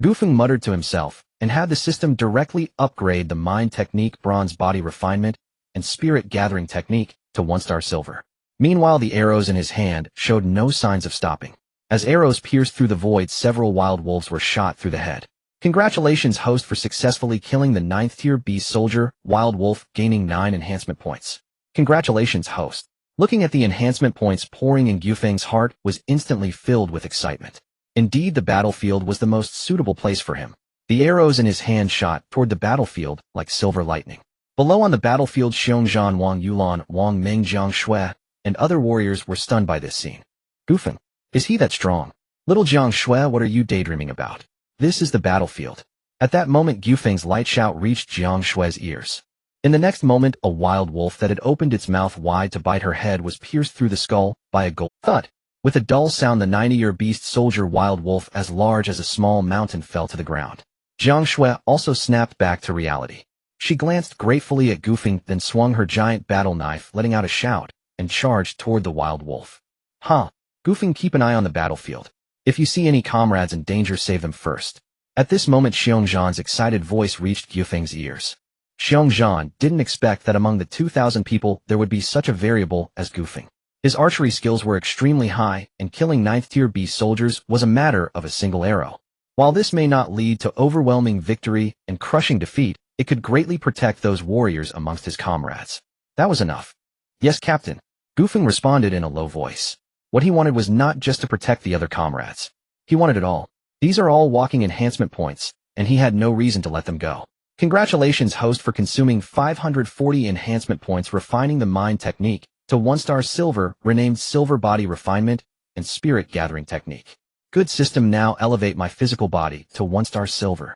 Gu Feng muttered to himself and had the system directly upgrade the mind technique bronze body refinement and spirit gathering technique to 1-star silver. Meanwhile, the arrows in his hand showed no signs of stopping. As arrows pierced through the void, several wild wolves were shot through the head. Congratulations, host, for successfully killing the 9th tier beast soldier, wild wolf, gaining 9 enhancement points. Congratulations, host. Looking at the enhancement points pouring in, Gu Feng's heart was instantly filled with excitement. Indeed, the battlefield was the most suitable place for him. The arrows in his hand shot toward the battlefield like silver lightning. Below on the battlefield, Xiong Zhan, Wang Yulan, Wang Meng, Jiang Shui, and other warriors were stunned by this scene. Gu Feng, is he that strong? Little Jiang Shui, what are you daydreaming about? This is the battlefield. At that moment, Gu Feng's light shout reached Jiang Shui's ears. In the next moment, a wild wolf that had opened its mouth wide to bite her head was pierced through the skull by a gold thud. With a dull sound, the 90-year beast soldier wild wolf as large as a small mountain fell to the ground. Jiang Shui also snapped back to reality. She glanced gratefully at Gu Feng, then swung her giant battle knife, letting out a shout, and charged toward the wild wolf. Huh. Gu Feng, keep an eye on the battlefield. If you see any comrades in danger, save them first. At this moment, Xiongzhan's excited voice reached Gu Feng's ears. Xiongzhan didn't expect that among the 2,000 people there would be such a variable as Gu Feng. His archery skills were extremely high, and killing 9th-tier beast soldiers was a matter of a single arrow. While this may not lead to overwhelming victory and crushing defeat, it could greatly protect those warriors amongst his comrades. That was enough. Yes, Captain. Gu Feng responded in a low voice. What he wanted was not just to protect the other comrades. He wanted it all. These are all walking enhancement points, and he had no reason to let them go. Congratulations, host, for consuming 540 enhancement points, refining the mind technique to 1-star silver, renamed silver body refinement and spirit gathering technique. Good system. Now elevate my physical body to 1-star silver.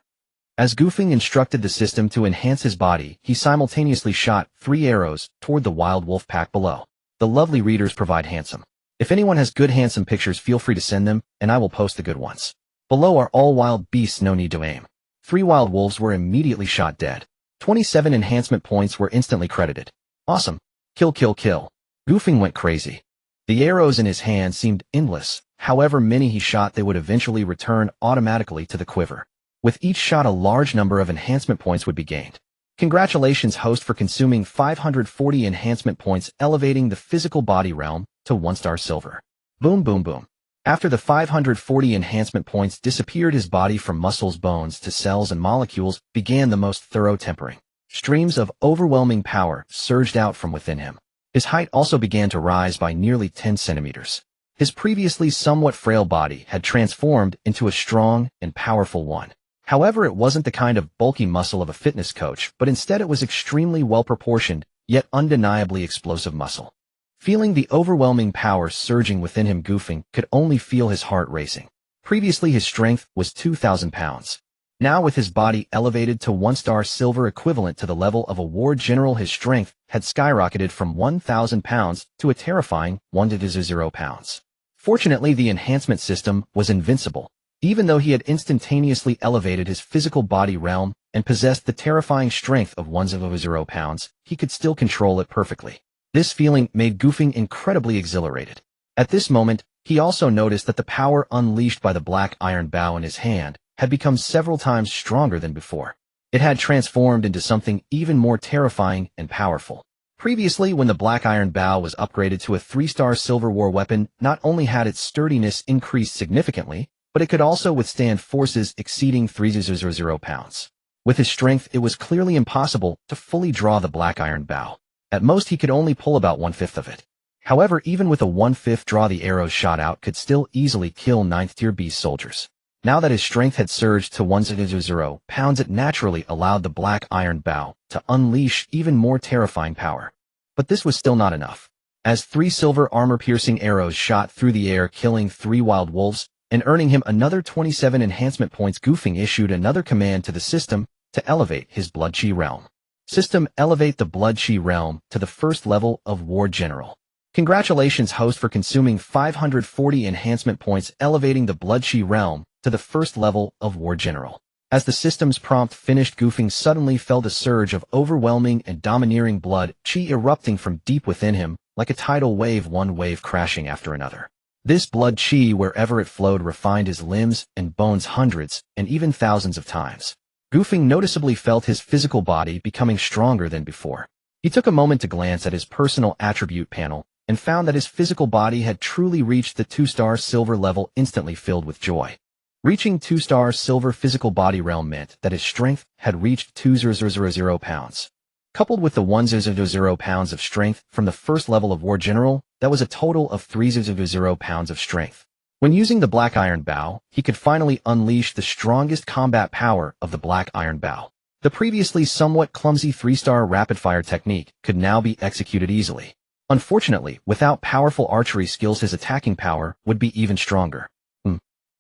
As Gu Feng instructed the system to enhance his body, he simultaneously shot 3 arrows toward the wild wolf pack below. The lovely readers provide handsome. If anyone has good handsome pictures, feel free to send them, and I will post the good ones. Below are all wild beasts, no need to aim. 3 wild wolves were immediately shot dead. 27 enhancement points were instantly credited. Awesome. Kill, kill, kill. Gu Feng went crazy. The arrows in his hand seemed endless. However many he shot, they would eventually return automatically to the quiver. With each shot, a large number of enhancement points would be gained. Congratulations, host, for consuming 540 enhancement points, elevating the physical body realm to 1-star silver. Boom, boom, boom. After the 540 enhancement points disappeared, his body, from muscles, bones to cells and molecules, began the most thorough tempering. Streams of overwhelming power surged out from within him. His height also began to rise by nearly 10 centimeters. His previously somewhat frail body had transformed into a strong and powerful one. However, it wasn't the kind of bulky muscle of a fitness coach, but instead it was extremely well-proportioned, yet undeniably explosive muscle. Feeling the overwhelming power surging within him, Gu Feng could only feel his heart racing. Previously, his strength was 2,000 pounds. Now, with his body elevated to 1-star silver, equivalent to the level of a war general, his strength had skyrocketed from 1,000 pounds to a terrifying 1,000 pounds. Fortunately, the enhancement system was invincible. Even though he had instantaneously elevated his physical body realm and possessed the terrifying strength of 1,000 pounds, he could still control it perfectly. This feeling made Gu Feng incredibly exhilarated. At this moment, he also noticed that the power unleashed by the black iron bow in his hand had become several times stronger than before. It had transformed into something even more terrifying and powerful. Previously, when the black iron bow was upgraded to a 3-star silver war weapon, not only had its sturdiness increased significantly, but it could also withstand forces exceeding 3,000 pounds. With his strength, it was clearly impossible to fully draw the black iron bow. At most, he could only pull about 1/5 of it. However, even with a 1/5 draw, the arrows shot out could still easily kill 9th-tier beast soldiers. Now that his strength had surged to 1,000 pounds, it naturally allowed the black iron bow to unleash even more terrifying power. But this was still not enough. As 3 silver armor-piercing arrows shot through the air, killing 3 wild wolves and earning him another 27 enhancement points, Gu Feng issued another command to the system to elevate his blood chi realm. System, elevate the blood chi realm to the 1st level of war general. Congratulations, host, for consuming 540 enhancement points, elevating the blood chi realm to the 1st level of war general. As the system's prompt finished, Gu Feng suddenly felt a surge of overwhelming and domineering blood chi erupting from deep within him, like a tidal wave, one wave crashing after another. This blood chi, wherever it flowed, refined his limbs and bones hundreds and even thousands of times. Gu Feng noticeably felt his physical body becoming stronger than before. He took a moment to glance at his personal attribute panel and found that his physical body had truly reached the 2-star silver level, instantly filled with joy. Reaching 2-star silver physical body realm meant that his strength had reached 2,000 pounds. Coupled with the 1,000 pounds of strength from the 1st level of war general, that was a total of 3,000 pounds of strength. When using the black iron bow, he could finally unleash the strongest combat power of the black iron bow. The previously somewhat clumsy 3-star rapid-fire technique could now be executed easily. Unfortunately, without powerful archery skills, his attacking power would be even stronger.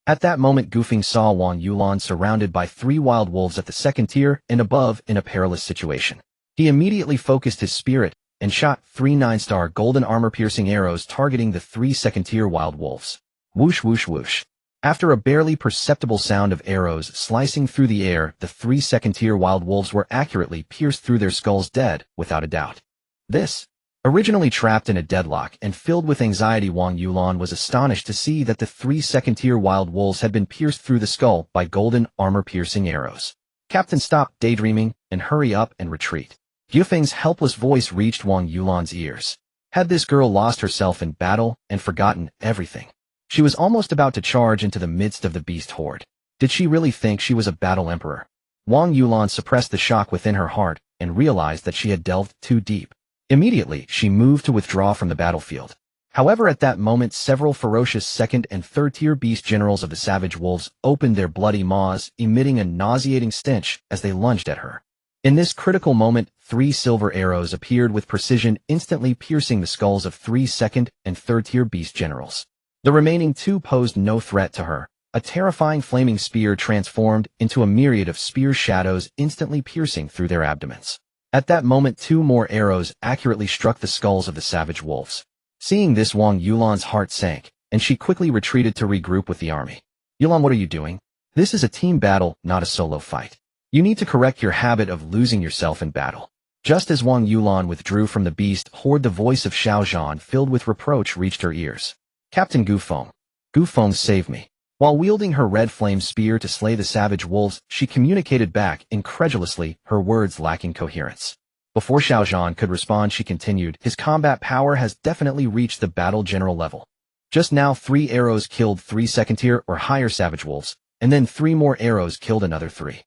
At that moment, Gu Feng saw Wang Yulan surrounded by 3 wild wolves at the 2nd tier and above in a perilous situation. He immediately focused his spirit and shot 3 9-star golden armor-piercing arrows targeting the 3 second-tier wild wolves. Whoosh whoosh whoosh. After a barely perceptible sound of arrows slicing through the air, the 3 second-tier wild wolves were accurately pierced through their skulls dead, without a doubt. This, originally trapped in a deadlock and filled with anxiety, Wang Yulan was astonished to see that the 3 second-tier wild wolves had been pierced through the skull by golden armor-piercing arrows. Captain, stop daydreaming and hurry up and retreat. Gu Feng's helpless voice reached Wang Yulan's ears. Had this girl lost herself in battle and forgotten everything? She was almost about to charge into the midst of the beast horde. Did she really think she was a battle emperor? Wang Yulan suppressed the shock within her heart and realized that she had delved too deep. Immediately, she moved to withdraw from the battlefield. However, at that moment, several ferocious second and third-tier beast generals of the savage wolves opened their bloody maws, emitting a nauseating stench as they lunged at her. In this critical moment, 3 silver arrows appeared with precision, instantly piercing the skulls of 3 second and third-tier beast generals. The remaining 2 posed no threat to her. A terrifying flaming spear transformed into a myriad of spear shadows, instantly piercing through their abdomens. At that moment, 2 more arrows accurately struck the skulls of the savage wolves. Seeing this, Wang Yulan's heart sank, and she quickly retreated to regroup with the army. Yulan, what are you doing? This is a team battle, not a solo fight. You need to correct your habit of losing yourself in battle. Just as Wang Yulan withdrew from the beast horde, the voice of Xiao Zhan, filled with reproach, reached her ears. Captain Gu Feng. Gu Feng, save me. While wielding her red flame spear to slay the savage wolves, she communicated back incredulously, her words lacking coherence. Before Xiao Zhan could respond, she continued, his combat power has definitely reached the battle general level. Just now, 3 arrows killed 3 second-tier or higher savage wolves, and then 3 more arrows killed another 3.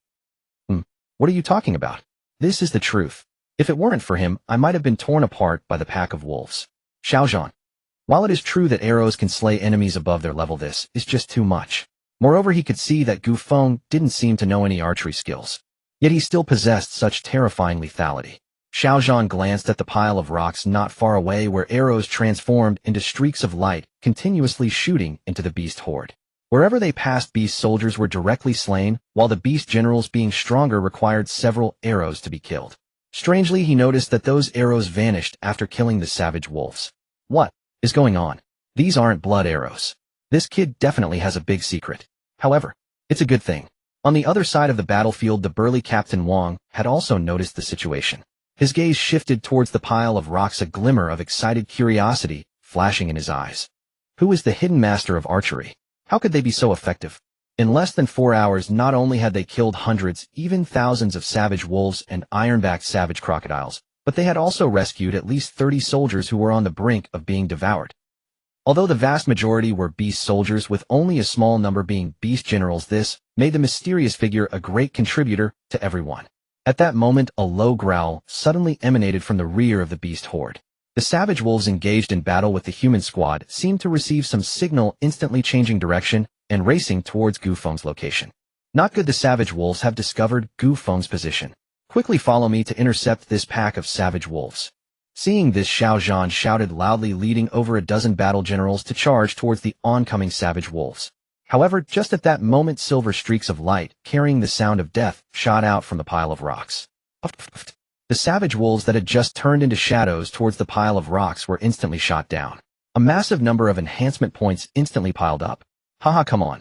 What are you talking about? This is the truth. If it weren't for him, I might have been torn apart by the pack of wolves. Xiao Zhan. While it is true that arrows can slay enemies above their level, this is just too much. Moreover, he could see that Gu Feng didn't seem to know any archery skills. Yet he still possessed such terrifying lethality. Xiao Zhan glanced at the pile of rocks not far away where arrows transformed into streaks of light, continuously shooting into the beast horde. Wherever they passed, beast soldiers were directly slain, while the beast generals, being stronger, required several arrows to be killed. Strangely, he noticed that those arrows vanished after killing the savage wolves. What is going on? These aren't blood arrows. This kid definitely has a big secret. However, it's a good thing. On the other side of the battlefield, the burly Captain Wang had also noticed the situation. His gaze shifted towards the pile of rocks, a glimmer of excited curiosity flashing in his eyes. Who is the hidden master of archery? How could they be so effective? In less than 4 hours, not only had they killed hundreds, even thousands of savage wolves and iron-backed savage crocodiles, but they had also rescued at least 30 soldiers who were on the brink of being devoured. Although the vast majority were beast soldiers, with only a small number being beast generals, this made the mysterious figure a great contributor to everyone. At that moment, a low growl suddenly emanated from the rear of the beast horde. The savage wolves engaged in battle with the human squad seemed to receive some signal, instantly changing direction and racing towards Gu Feng's location. Not good, the savage wolves have discovered Gu Feng's position. Quickly follow me to intercept this pack of savage wolves. Seeing this, Xiao Zhan shouted loudly, leading over a dozen battle generals to charge towards the oncoming savage wolves. However, just at that moment, silver streaks of light, carrying the sound of death, shot out from the pile of rocks. The savage wolves that had just turned into shadows towards the pile of rocks were instantly shot down. A massive number of enhancement points instantly piled up. Haha, come on.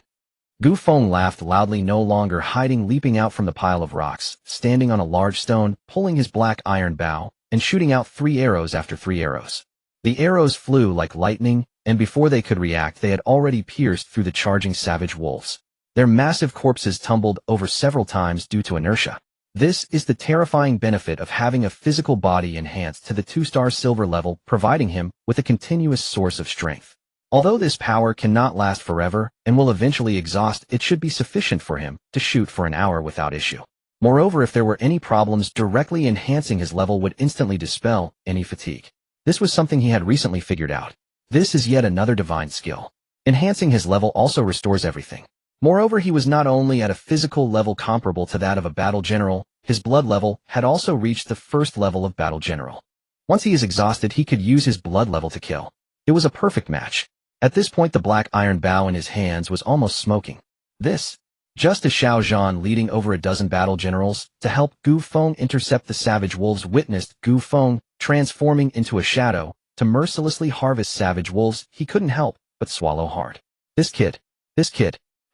Gu Feng laughed loudly, no longer hiding, leaping out from the pile of rocks, standing on a large stone, pulling his black iron bow, and shooting out 3 arrows after 3 arrows. The arrows flew like lightning, and before they could react, they had already pierced through the charging savage wolves. Their massive corpses tumbled over several times due to inertia. This is the terrifying benefit of having a physical body enhanced to the 2-star silver level, providing him with a continuous source of strength. Although this power cannot last forever and will eventually exhaust, it should be sufficient for him to shoot for an hour without issue. Moreover, if there were any problems, directly enhancing his level would instantly dispel any fatigue. This was something he had recently figured out. This is yet another divine skill. Enhancing his level also restores everything. Moreover, he was not only at a physical level comparable to that of a battle general, his blood level had also reached the first level of battle general. Once he is exhausted, he could use his blood level to kill. It was a perfect match. At this point, the black iron bow in his hands was almost smoking. This, just as Xiao Zhan, leading over a dozen battle generals to help Gu Feng intercept the savage wolves, witnessed Gu Feng transforming into a shadow to mercilessly harvest savage wolves he couldn't help but swallow hard. This kid,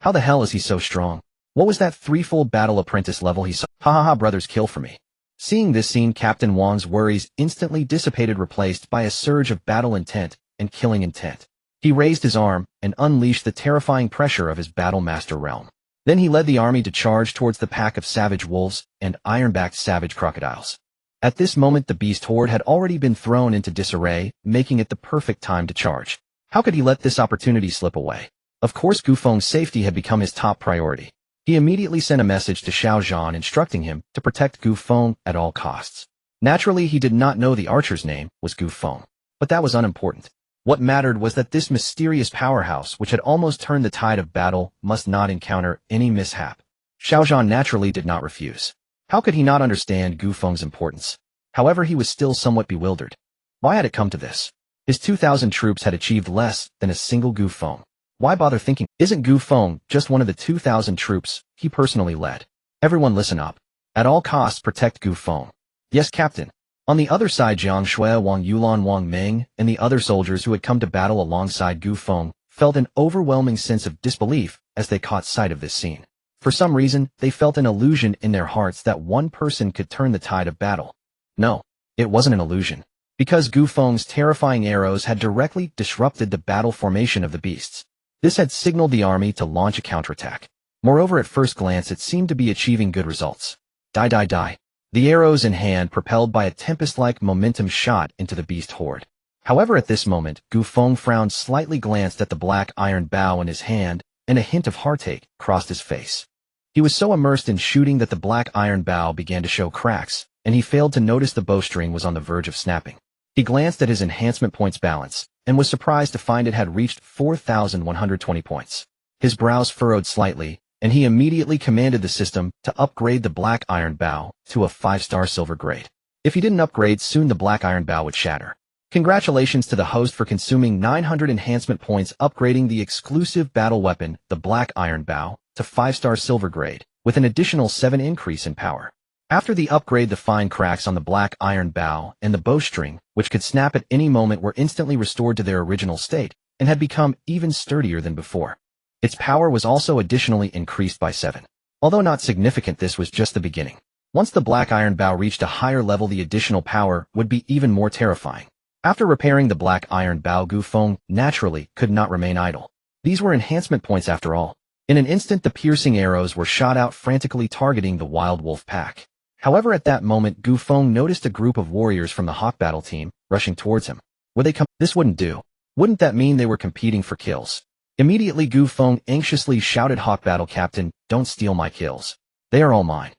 how the hell is he so strong? What was that threefold battle apprentice level he saw? Ha ha ha, brothers kill for me. Seeing this scene, Captain Wang's worries instantly dissipated, replaced by a surge of battle intent and killing intent. He raised his arm and unleashed the terrifying pressure of his battle master realm. Then he led the army to charge towards the pack of savage wolves and iron-backed savage crocodiles. At this moment, the beast horde had already been thrown into disarray, making it the perfect time to charge. How could he let this opportunity slip away? Of course, Gu Feng's safety had become his top priority. He immediately sent a message to Xiao Zhan instructing him to protect Gu Feng at all costs. Naturally, he did not know the archer's name was Gu Feng, but that was unimportant. What mattered was that this mysterious powerhouse, which had almost turned the tide of battle, must not encounter any mishap. Xiao Zhan naturally did not refuse. How could he not understand Gu Feng's importance? However, he was still somewhat bewildered. Why had it come to this? His 2,000 troops had achieved less than a single Gu Feng. Why bother thinking? Isn't Gu Feng just one of the 2,000 troops he personally led? Everyone listen up. At all costs protect Gu Feng. Yes, Captain. On the other side, Jiang Shui, Wang Yulan, Wang Ming, and the other soldiers who had come to battle alongside Gu Feng felt an overwhelming sense of disbelief as they caught sight of this scene. For some reason, they felt an illusion in their hearts that one person could turn the tide of battle. No, it wasn't an illusion. Because Gu Feng's terrifying arrows had directly disrupted the battle formation of the beasts. This had signaled the army to launch a counterattack. Moreover, at first glance, it seemed to be achieving good results. Die. The arrows in hand, propelled by a tempest-like momentum, shot into the beast horde. However, at this moment, Gu Feng frowned slightly, glanced at the black iron bow in his hand, and a hint of heartache crossed his face. He was so immersed in shooting that the black iron bow began to show cracks, and he failed to notice the bowstring was on the verge of snapping. He glanced at his enhancement points balance, and was surprised to find it had reached 4,120 points. His brows furrowed slightly, and he immediately commanded the system to upgrade the black iron bow to a 5-star silver grade. If he didn't upgrade soon, the black iron bow would shatter. Congratulations to the host for consuming 900 enhancement points, upgrading the exclusive battle weapon, the black iron bow, to 5-star silver grade, with an additional 7 increase in power. After the upgrade, the fine cracks on the black iron bow and the bowstring, which could snap at any moment, were instantly restored to their original state, and had become even sturdier than before. Its power was also additionally increased by 7. Although not significant, this was just the beginning. Once the black iron bow reached a higher level, the additional power would be even more terrifying. After repairing the black iron bow, Gu Feng naturally could not remain idle. These were enhancement points after all. In an instant, the piercing arrows were shot out, frantically targeting the wild wolf pack. However, at that moment, Gu Feng noticed a group of warriors from the hawk battle team rushing towards him. Would they come? This wouldn't do. Wouldn't that mean they were competing for kills? Immediately, Gu Feng anxiously shouted, "Hawk Battle Captain, don't steal my kills. They are all mine."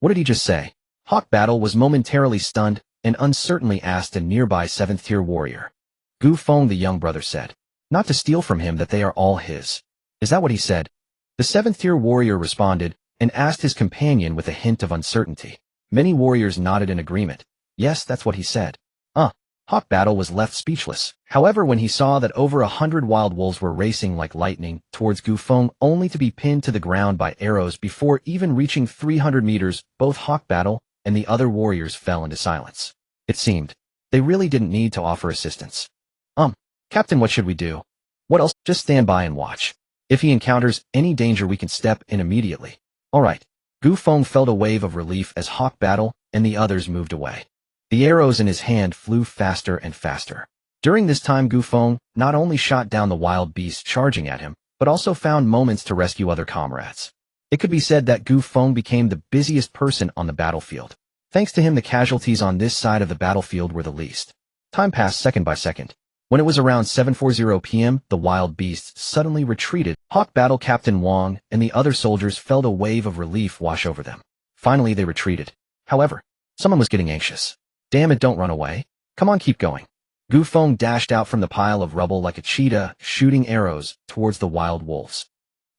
What did he just say? Hawk Battle was momentarily stunned and uncertainly asked a nearby 7th-tier warrior. Gu Feng, the young brother, said, "Not to steal from him, that they are all his." Is that what he said? The 7th-tier warrior responded and asked his companion with a hint of uncertainty. Many warriors nodded in agreement. Yes, that's what he said. Hawk Battle was left speechless. However, when he saw that over 100 wild wolves were racing like lightning towards Gu Feng, only to be pinned to the ground by arrows before even reaching 300 meters, both Hawk Battle and the other warriors fell into silence. It seemed they really didn't need to offer assistance. Captain, what should we do? What else? Just stand by and watch. If he encounters any danger, we can step in immediately. All right. Gu Feng felt a wave of relief as Hawk Battle and the others moved away. The arrows in his hand flew faster and faster. During this time, Gu Feng not only shot down the wild beasts charging at him, but also found moments to rescue other comrades. It could be said that Gu Feng became the busiest person on the battlefield. Thanks to him, the casualties on this side of the battlefield were the least. Time passed second by second. When it was around 7:40 p.m., the wild beasts suddenly retreated. Hawk Battle Captain Wang and the other soldiers felt a wave of relief wash over them. Finally, they retreated. However, someone was getting anxious. Damn it, don't run away. Come on, keep going. Gu Feng dashed out from the pile of rubble like a cheetah, shooting arrows towards the wild wolves.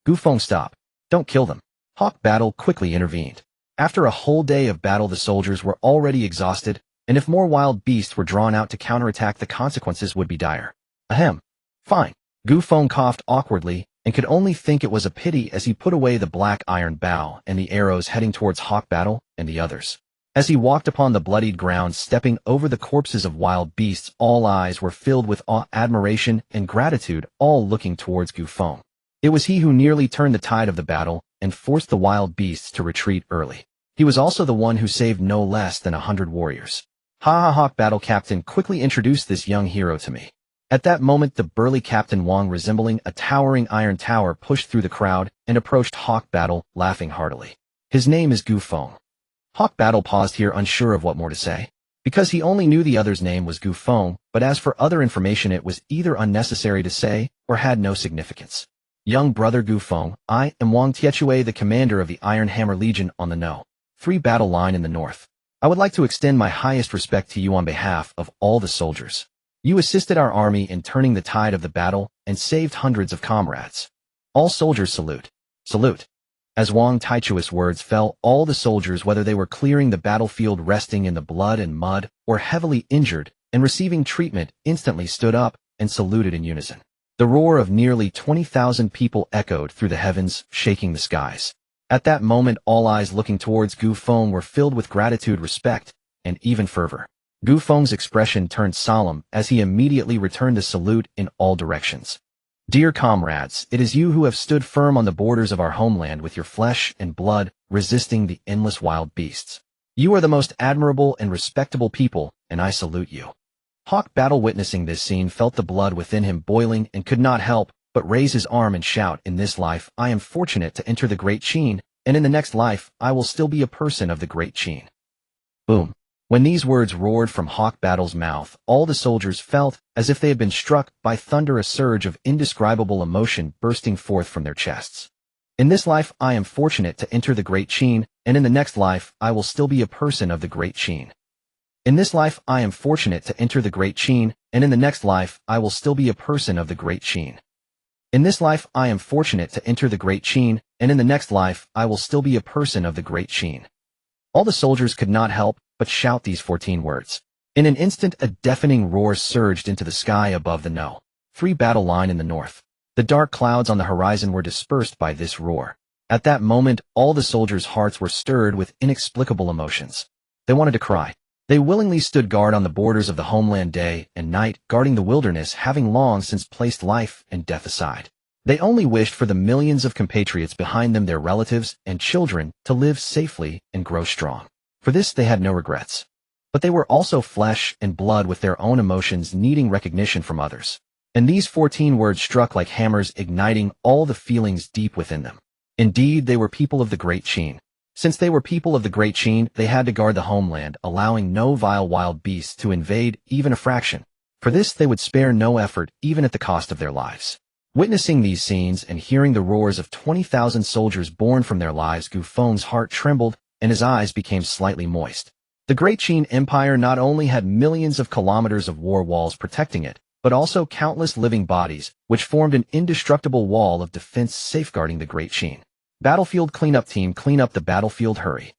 Gu Feng, stop. Don't kill them. Hawk Battle quickly intervened. After a whole day of battle, the soldiers were already exhausted, and if more wild beasts were drawn out to counterattack, the consequences would be dire. Ahem. Fine. Gu Feng coughed awkwardly and could only think it was a pity as he put away the black iron bow and the arrows, heading towards Hawk Battle and the others. As he walked upon the bloodied ground, stepping over the corpses of wild beasts, all eyes were filled with awe, admiration, and gratitude, all looking towards Gu Feng. It was he who nearly turned the tide of the battle and forced the wild beasts to retreat early. He was also the one who saved no less than 100 warriors. Hawk Battle Captain quickly introduced this young hero to me. At that moment, the burly Captain Wang, resembling a towering iron tower, pushed through the crowd and approached Hawk Battle, laughing heartily. His name is Gu Feng. Hawk Battle paused here, unsure of what more to say, because he only knew the other's name was Gu Feng, but as for other information, it was either unnecessary to say or had no significance. Young brother Gu Feng, I am Wang Tiechue, the commander of the Iron Hammer Legion on the No. 3 battle line in the north. I would like to extend my highest respect to you on behalf of all the soldiers. You assisted our army in turning the tide of the battle and saved hundreds of comrades. All soldiers salute. Salute. As Wang Taichue's words fell, all the soldiers, whether they were clearing the battlefield, resting in the blood and mud, or heavily injured and receiving treatment, instantly stood up and saluted in unison. The roar of nearly 20,000 people echoed through the heavens, shaking the skies. At that moment, all eyes looking towards Gu Feng were filled with gratitude, respect, and even fervor. Gu Feng's expression turned solemn as he immediately returned the salute in all directions. Dear comrades, it is you who have stood firm on the borders of our homeland with your flesh and blood, resisting the endless wild beasts. You are the most admirable and respectable people, and I salute you. Hawk Battle, witnessing this scene, felt the blood within him boiling and could not help but raise his arm and shout, in this life I am fortunate to enter the Great Qin, and in the next life I will still be a person of the Great Qin. Boom. When these words roared from Hawk Battle's mouth, all the soldiers felt as if they had been struck by thunder, a surge of indescribable emotion bursting forth from their chests. In this life I am fortunate to enter the Great Qin, and in the next life I will still be a person of the Great Qin. In this life I am fortunate to enter the Great Qin, and in the next life I will still be a person of the Great Qin. In this life I am fortunate to enter the Great Qin, and in the next life I will still be a person of the Great Qin. All the soldiers could not help but shout these 14 words. In an instant, a deafening roar surged into the sky above the No. 3 battle line in the north. The dark clouds on the horizon were dispersed by this roar. At that moment, all the soldiers' hearts were stirred with inexplicable emotions. They wanted to cry. They willingly stood guard on the borders of the homeland day and night, guarding the wilderness, having long since placed life and death aside. They only wished for the millions of compatriots behind them, their relatives and children, to live safely and grow strong. For this they had no regrets. But they were also flesh and blood with their own emotions, needing recognition from others. And these 14 words struck like hammers, igniting all the feelings deep within them. Indeed, they were people of the Great Qin. Since they were people of the Great Qin, they had to guard the homeland, allowing no vile wild beasts to invade even a fraction. For this they would spare no effort, even at the cost of their lives. Witnessing these scenes and hearing the roars of 20,000 soldiers born from their lives, Gu Feng's heart trembled and his eyes became slightly moist. The Great Qin Empire not only had millions of kilometers of war walls protecting it, but also countless living bodies, which formed an indestructible wall of defense safeguarding the Great Qin. Battlefield cleanup team, clean up the battlefield, hurry.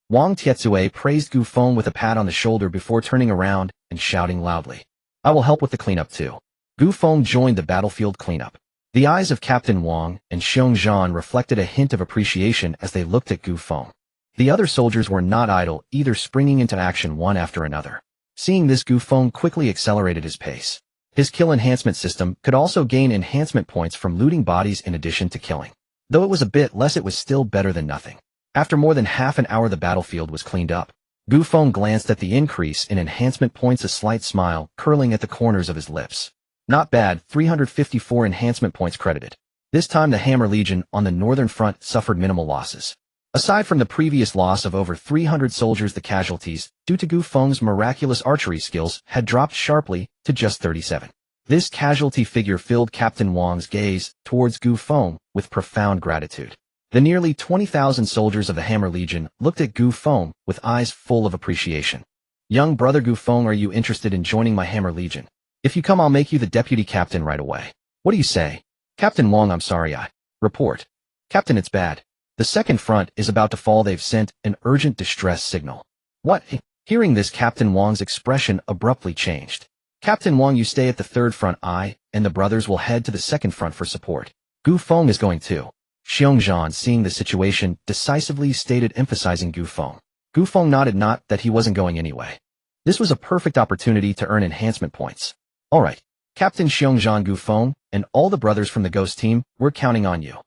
Wang Tiechue praised Gu Feng with a pat on the shoulder before turning around and shouting loudly, I will help with the cleanup too. Gu Feng joined the battlefield cleanup. The eyes of Captain Wang and Xiong Zhan reflected a hint of appreciation as they looked at Gu Feng. The other soldiers were not idle, either, springing into action one after another. Seeing this, Gu Feng quickly accelerated his pace. His kill enhancement system could also gain enhancement points from looting bodies in addition to killing. Though it was a bit less, it was still better than nothing. After more than half an hour, the battlefield was cleaned up. Gu Feng glanced at the increase in enhancement points, a slight smile curling at the corners of his lips. Not bad, 354 enhancement points credited. This time the Hammer Legion on the northern front suffered minimal losses. Aside from the previous loss of over 300 soldiers, the casualties, due to Gu Feng's miraculous archery skills, had dropped sharply to just 37. This casualty figure filled Captain Wang's gaze towards Gu Feng with profound gratitude. The nearly 20,000 soldiers of the Hammer Legion looked at Gu Feng with eyes full of appreciation. Young brother Gu Feng, are you interested in joining my Hammer Legion? If you come, I'll make you the deputy captain right away. What do you say? Captain Wang, I'm sorry, report. Captain, it's bad. The second front is about to fall. They've sent an urgent distress signal. What? Hearing this, Captain Wang's expression abruptly changed. Captain Wang, you stay at the third front. I and the brothers will head to the second front for support. Gu Feng is going too. Xiong Zhan, seeing the situation, decisively stated, emphasizing Gu Feng. Gu Feng nodded, not that he wasn't going anyway. This was a perfect opportunity to earn enhancement points. Alright, Captain Xiongzhan, Gu Feng, and all the brothers from the ghost team, we're counting on you.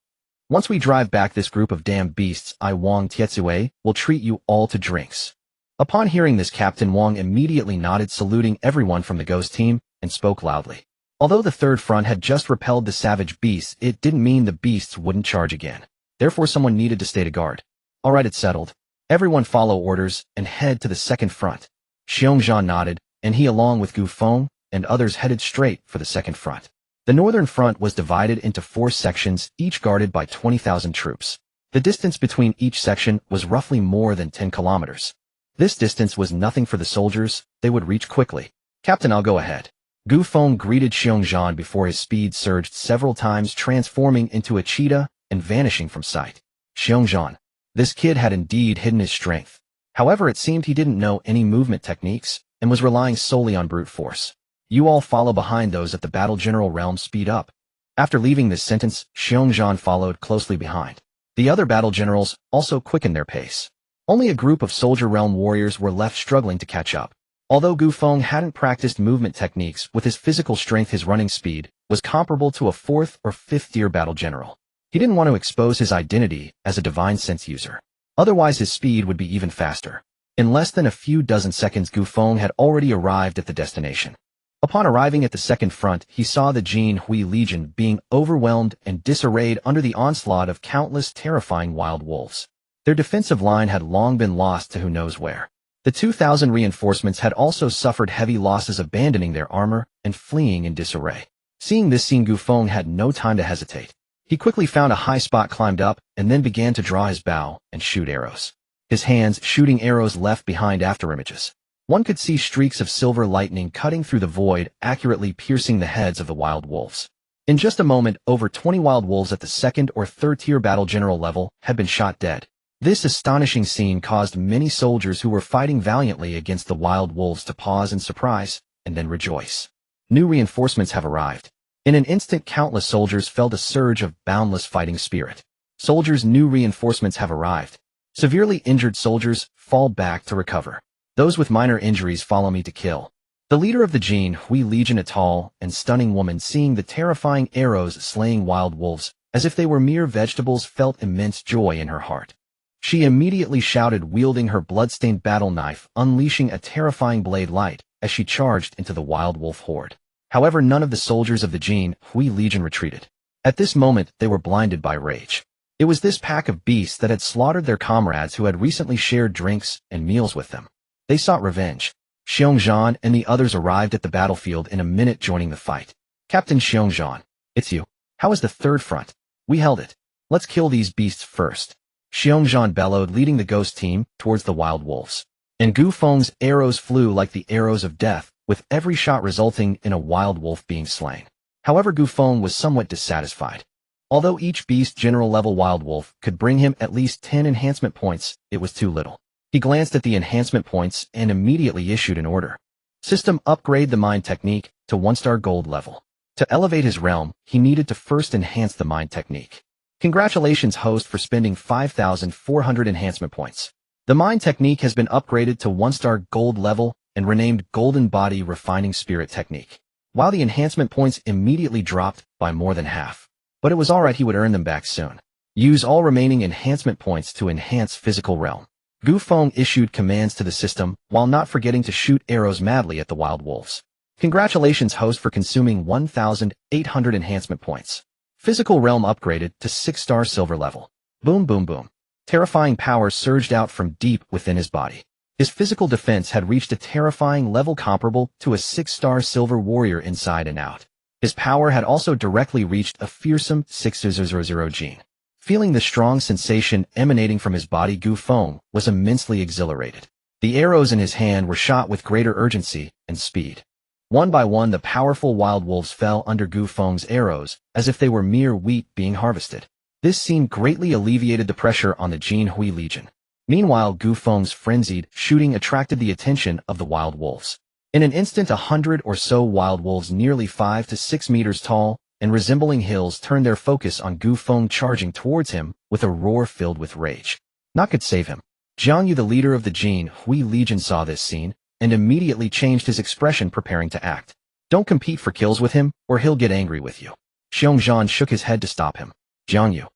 Once we drive back this group of damned beasts, I Wang Tietsue will treat you all to drinks. Upon hearing this, Captain Wang immediately nodded, saluting everyone from the ghost team, and spoke loudly. Although the third front had just repelled the savage beasts, it didn't mean the beasts wouldn't charge again. Therefore someone needed to stay to guard. Alright, it's settled. Everyone follow orders and head to the second front. Xiongzhan nodded, and he along with Gu Feng and others headed straight for the second front. The northern front was divided into 4 sections, each guarded by 20,000 troops. The distance between each section was roughly more than 10 kilometers. This distance was nothing for the soldiers, they would reach quickly. Captain, I'll go ahead. Gu Feng greeted Xiongzhan before his speed surged several times, transforming into a cheetah and vanishing from sight. Xiongzhan. This kid had indeed hidden his strength. However, it seemed he didn't know any movement techniques and was relying solely on brute force. You all follow behind those at the battle general realm, speed up. After leaving this sentence, Xiongzhan followed closely behind. The other battle generals also quickened their pace. Only a group of soldier realm warriors were left struggling to catch up. Although Gu Feng hadn't practiced movement techniques with his physical strength, his running speed was comparable to a 4th or 5th tier battle general. He didn't want to expose his identity as a divine sense user. Otherwise his speed would be even faster. In less than a few dozen seconds, Gu Feng had already arrived at the destination. Upon arriving at the second front, he saw the Jin Hui Legion being overwhelmed and disarrayed under the onslaught of countless terrifying wild wolves. Their defensive line had long been lost to who knows where. The 2,000 reinforcements had also suffered heavy losses, abandoning their armor and fleeing in disarray. Seeing this scene, Gu Feng had no time to hesitate. He quickly found a high spot, climbed up, and then began to draw his bow and shoot arrows. His hands shooting arrows left behind afterimages. One could see streaks of silver lightning cutting through the void, accurately piercing the heads of the wild wolves. In just a moment, over 20 wild wolves at the 2nd or 3rd tier battle general level had been shot dead. This astonishing scene caused many soldiers who were fighting valiantly against the wild wolves to pause in surprise and then rejoice. New reinforcements have arrived. In an instant, countless soldiers felt a surge of boundless fighting spirit. Soldiers, new reinforcements have arrived. Severely injured soldiers fall back to recover. Those with minor injuries follow me to kill. The leader of the Jin Hui Legion, a tall and stunning woman, seeing the terrifying arrows slaying wild wolves as if they were mere vegetables, felt immense joy in her heart. She immediately shouted, wielding her blood-stained battle knife, unleashing a terrifying blade light as she charged into the wild wolf horde. However, none of the soldiers of the Jin Hui Legion retreated. At this moment, they were blinded by rage. It was this pack of beasts that had slaughtered their comrades who had recently shared drinks and meals with them. They sought revenge. Xiongzhan and the others arrived at the battlefield in a minute, joining the fight. Captain Xiongzhan, it's you. How is the third front? We held it. Let's kill these beasts first. Xiongzhan bellowed, leading the ghost team towards the wild wolves. And Gu Feng's arrows flew like the arrows of death, with every shot resulting in a wild wolf being slain. However, Gu Feng was somewhat dissatisfied. Although each beast general level wild wolf could bring him at least 10 enhancement points, it was too little. He glanced at the enhancement points and immediately issued an order. System, upgrade the mind technique to 1-star gold level. To elevate his realm, he needed to first enhance the mind technique. Congratulations, host, for spending 5,400 enhancement points. The mind technique has been upgraded to 1-star gold level and renamed Golden Body Refining Spirit Technique. While the enhancement points immediately dropped by more than half. But it was alright, he would earn them back soon. Use all remaining enhancement points to enhance physical realm. Gu Feng issued commands to the system while not forgetting to shoot arrows madly at the wild wolves. Congratulations, host, for consuming 1,800 enhancement points. Physical realm upgraded to 6-star silver level. Boom, boom, boom. Terrifying power surged out from deep within his body. His physical defense had reached a terrifying level comparable to a 6-star silver warrior inside and out. His power had also directly reached a fearsome 600 gene. Feeling the strong sensation emanating from his body, Gu Feng was immensely exhilarated. The arrows in his hand were shot with greater urgency and speed. One by one, the powerful wild wolves fell under Gu Feng's arrows as if they were mere wheat being harvested. This scene greatly alleviated the pressure on the Jin Hui Legion. Meanwhile, Gu Feng's frenzied shooting attracted the attention of the wild wolves. In an instant, 100 or so wild wolves, nearly 5 to 6 meters tall and resembling hills, turned their focus on Gu Feng, charging towards him with a roar filled with rage. Naught could save him. Jiang Yu, the leader of the Jin Hui Legion, saw this scene and immediately changed his expression, preparing to act. Don't compete for kills with him, or he'll get angry with you. Xiong Zhan shook his head to stop him. Jiang Yu.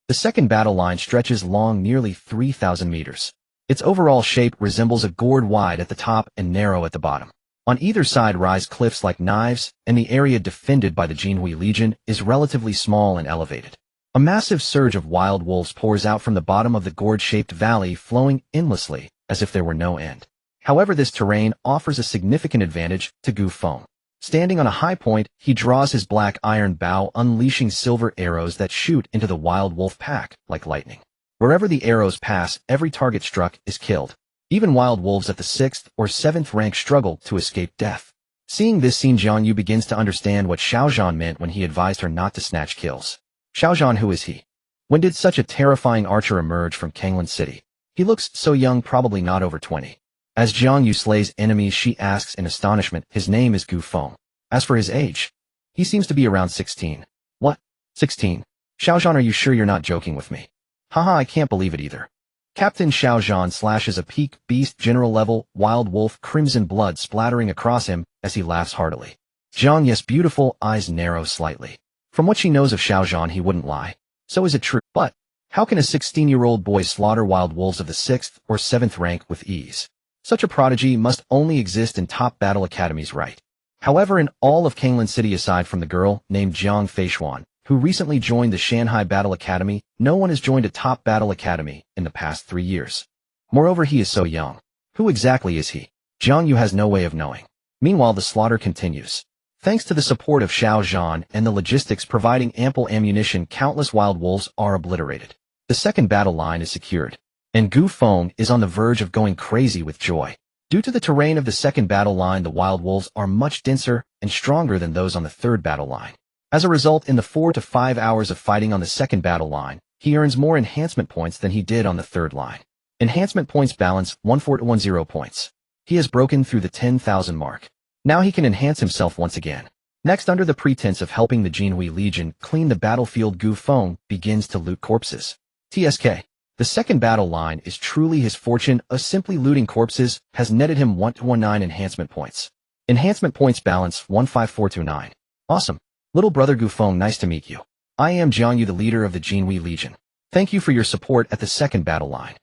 The second battle line stretches long nearly 3,000 meters. Its overall shape resembles a gourd, wide at the top and narrow at the bottom. On either side rise cliffs like knives, and the area defended by the Jinhui Legion is relatively small and elevated. A massive surge of wild wolves pours out from the bottom of the gourd-shaped valley, flowing endlessly, as if there were no end. However, this terrain offers a significant advantage to Gu Feng. Standing on a high point, he draws his black iron bow, unleashing silver arrows that shoot into the wild wolf pack like lightning. Wherever the arrows pass, every target struck is killed. Even wild wolves at the 6th or 7th rank struggle to escape death. Seeing this scene, Jiang Yu begins to understand what Xiaozhan meant when he advised her not to snatch kills. Xiaozhan, who is he? When did such a terrifying archer emerge from Kanglan City? He looks so young, probably not over 20. As Jiang Yu slays enemies, she asks in astonishment. His name is Gu Feng. As for his age, he seems to be around 16. What? 16? Xiaozhan, are you sure you're not joking with me? Haha, I can't believe it either. Captain Xiaozhan slashes a peak beast general level wild wolf, crimson blood splattering across him as he laughs heartily. Jiang Yu's beautiful eyes narrow slightly. From what she knows of Xiaozhan, he wouldn't lie. So is it true? But how can a 16-year-old boy slaughter wild wolves of the 6th or 7th rank with ease? Such a prodigy must only exist in top battle academies, right? However, in all of Kanglan City, aside from the girl named Jiang Feishuan, who recently joined the Shanghai Battle Academy, no one has joined a top battle academy in the past 3 years. Moreover, he is so young. Who exactly is he? Jiang Yu has no way of knowing. Meanwhile, the slaughter continues. Thanks to the support of Xiaozhan and the logistics providing ample ammunition, countless wild wolves are obliterated. The second battle line is secured, and Gu Feng is on the verge of going crazy with joy. Due to the terrain of the second battle line, the wild wolves are much denser and stronger than those on the third battle line. As a result, in the 4 to 5 hours of fighting on the second battle line, he earns more enhancement points than he did on the third line. Enhancement points balance 1410 points. He has broken through the 10,000 mark. Now he can enhance himself once again. Next, under the pretense of helping the Jinhui Legion clean the battlefield, Gu Feng begins to loot corpses. TSK. The second battle line is truly his fortune. Simply looting corpses has netted him 119 enhancement points. Enhancement points balance 15429. Awesome. Little brother Gu Feng, nice to meet you. I am Jiang Yu, the leader of the Jinhui Legion. Thank you for your support at the second battle line.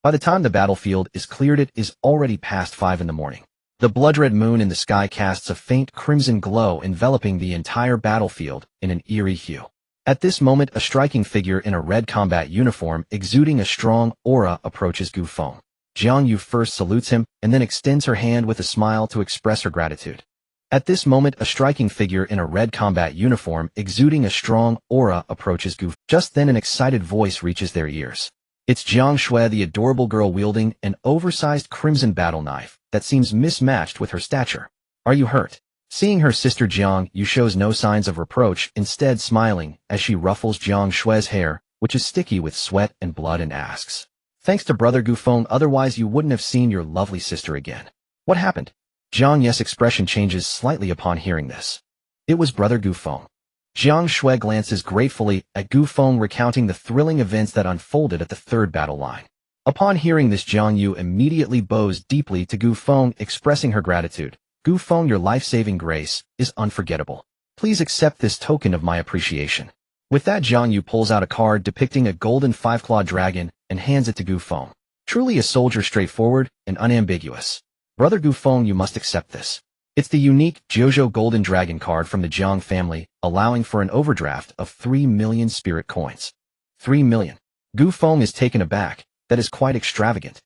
By the time the battlefield is cleared, it is already past 5 in the morning. The blood-red moon in the sky casts a faint crimson glow, enveloping the entire battlefield in an eerie hue. At this moment, a striking figure in a red combat uniform exuding a strong aura approaches Gu Feng. Jiang Yu first salutes him and then extends her hand with a smile to express her gratitude. At this moment, a striking figure in a red combat uniform exuding a strong aura approaches Gu Feng. Just then, an excited voice reaches their ears. It's Jiang Shui, the adorable girl wielding an oversized crimson battle knife that seems mismatched with her stature. Are you hurt? Seeing her sister, Jiang Yu shows no signs of reproach, instead smiling as she ruffles Jiang Shui's hair, which is sticky with sweat and blood, and asks, "Thanks to brother Gu Feng, otherwise you wouldn't have seen your lovely sister again. What happened?" Jiang Yu's expression changes slightly upon hearing this. It was brother Gu Feng. Jiang Shui glances gratefully at Gu Feng, recounting the thrilling events that unfolded at the third battle line. Upon hearing this, Jiang Yu immediately bows deeply to Gu Feng, expressing her gratitude. "Gu Feng, your life-saving grace is unforgettable. Please accept this token of my appreciation." With that, Jiang Yu pulls out a card depicting a golden 5-clawed dragon and hands it to Gu Feng. Truly a soldier, straightforward and unambiguous. Brother Gu Feng, you must accept this. It's the unique Jojo Golden Dragon card from the Jiang family, allowing for an overdraft of 3 million spirit coins. 3 million. Gu Feng is taken aback. That is quite extravagant.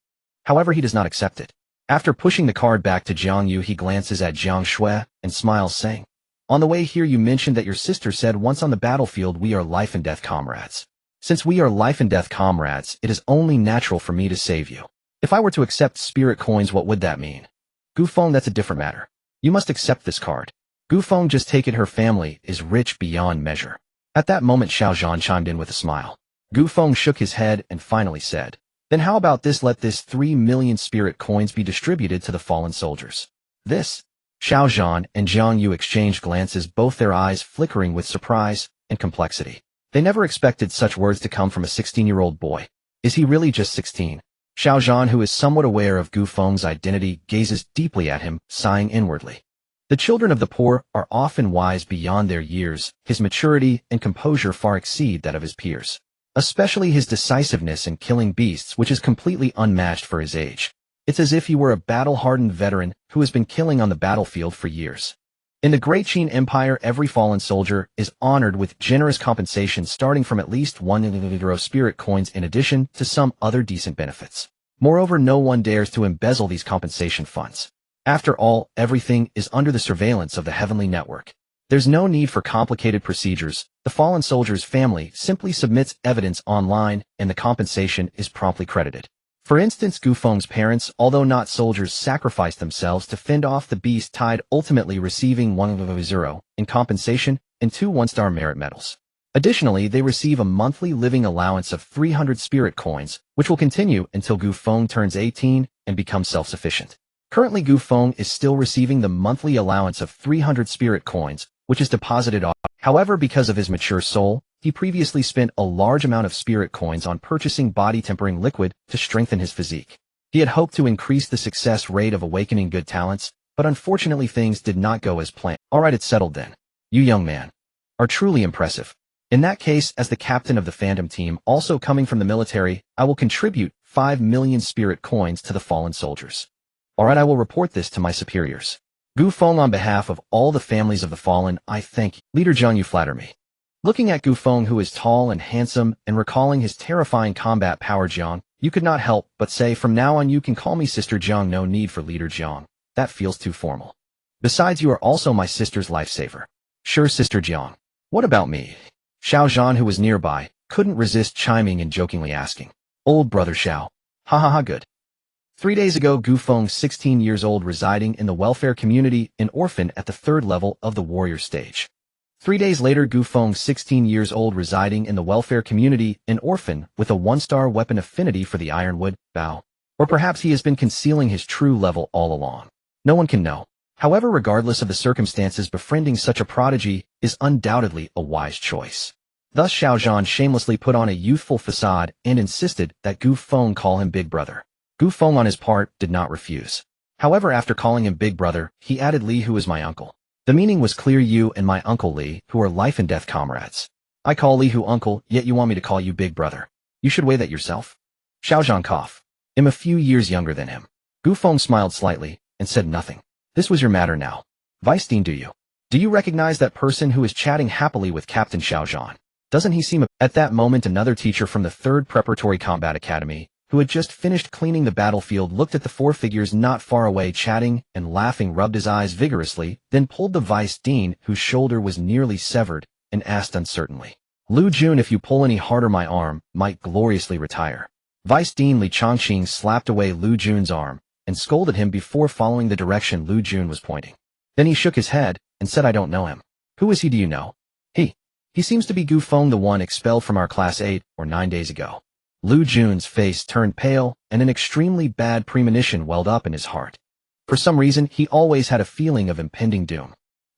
However, he does not accept it. After pushing the card back to Jiang Yu, he glances at Jiang Shui and smiles, saying, "On the way here, you mentioned that your sister said once on the battlefield we are life and death comrades. Since we are life and death comrades, it is only natural for me to save you. If I were to accept spirit coins, what would that mean?" "Gu Feng, that's a different matter. You must accept this card." Gu Feng, just take it, her family is rich beyond measure. At that moment, Xiaozhan chimed in with a smile. Gu Feng shook his head and finally said, "Then how about this? Let this 3 million spirit coins be distributed to the fallen soldiers." This? Xiaozhan and Jiang Yu exchanged glances, both their eyes flickering with surprise and complexity. They never expected such words to come from a 16-year-old boy. Is he really just 16? Xiao Zhan, who is somewhat aware of Gu Feng's identity, gazes deeply at him, sighing inwardly. The children of the poor are often wise beyond their years. His maturity and composure far exceed that of his peers, especially his decisiveness in killing beasts, which is completely unmatched for his age. It's as if he were a battle-hardened veteran who has been killing on the battlefield for years. In the Great Qin Empire, every fallen soldier is honored with generous compensation starting from at least 1 spirit coins in addition to some other decent benefits. Moreover, no one dares to embezzle these compensation funds. After all, everything is under the surveillance of the Heavenly Network. There's no need for complicated procedures. The fallen soldier's family simply submits evidence online and the compensation is promptly credited. For instance, Gu Feng's parents, although not soldiers, sacrificed themselves to fend off the beast tide, ultimately receiving 1 in compensation and 2 one-star merit medals. Additionally, they receive a monthly living allowance of 300 spirit coins, which will continue until Gu Feng turns 18 and becomes self-sufficient. Currently, Gu Feng is still receiving the monthly allowance of 300 spirit coins, which is deposited off. However, because of his mature soul, he previously spent a large amount of spirit coins on purchasing body-tempering liquid to strengthen his physique. He had hoped to increase the success rate of awakening good talents, but unfortunately things did not go as planned. Alright, it's settled then. You, young man, are truly impressive. In that case, as the captain of the Phantom team, also coming from the military, I will contribute 5 million spirit coins to the fallen soldiers. Alright, I will report this to my superiors. Gu Feng, on behalf of all the families of the fallen, I thank you. Leader Zhang, you flatter me. Looking at Gu Feng, who is tall and handsome, and recalling his terrifying combat power, Jiang, you could not help but say, from now on you can call me Sister Jiang. No need for Leader Jiang. That feels too formal. Besides, you are also my sister's lifesaver. Sure, Sister Jiang. What about me? Xiao Zhan, who was nearby, couldn't resist chiming in, jokingly asking. Old brother Xiao. Ha ha ha, good. 3 days ago, Gu Feng, 16 years old, residing in the welfare community, an orphan at the 3rd level of the warrior stage. 3 days later, Gu Feng, 16 years old, residing in the welfare community, an orphan with a 1-star weapon affinity for the ironwood, bow. Or perhaps he has been concealing his true level all along. No one can know. However, regardless of the circumstances, befriending such a prodigy is undoubtedly a wise choice. Thus Xiao Zhan shamelessly put on a youthful facade and insisted that Gu Feng call him Big Brother. Gu Feng, on his part, did not refuse. However, after calling him Big Brother, he added, Li, who is my uncle. The meaning was clear: you and my uncle Li, who are life and death comrades. I call Li Hu uncle, yet you want me to call you Big Brother. You should weigh that yourself. Xiao Zhan coughed. I'm a few years younger than him. Gu Feng smiled slightly and said nothing. This was your matter now. Weisstein, do you? Do you recognize that person who is chatting happily with Captain Xiao Zhan? Doesn't he seem... At that moment, another teacher from the 3rd Preparatory Combat Academy, who had just finished cleaning the battlefield, looked at the 4 figures not far away chatting and laughing, rubbed his eyes vigorously, then pulled the vice dean, whose shoulder was nearly severed, and asked uncertainly, Lu Jun, if you pull any harder my arm might gloriously retire. Vice Dean Li Chongqing slapped away Lu Jun's arm and scolded him before following the direction Lu Jun was pointing. Then he shook his head and said, I don't know him. Who is he, do you know? He seems to be Gu Feng, the one expelled from our class 8 or 9 days ago. Lu Jun's face turned pale, and an extremely bad premonition welled up in his heart. For some reason, he always had a feeling of impending doom.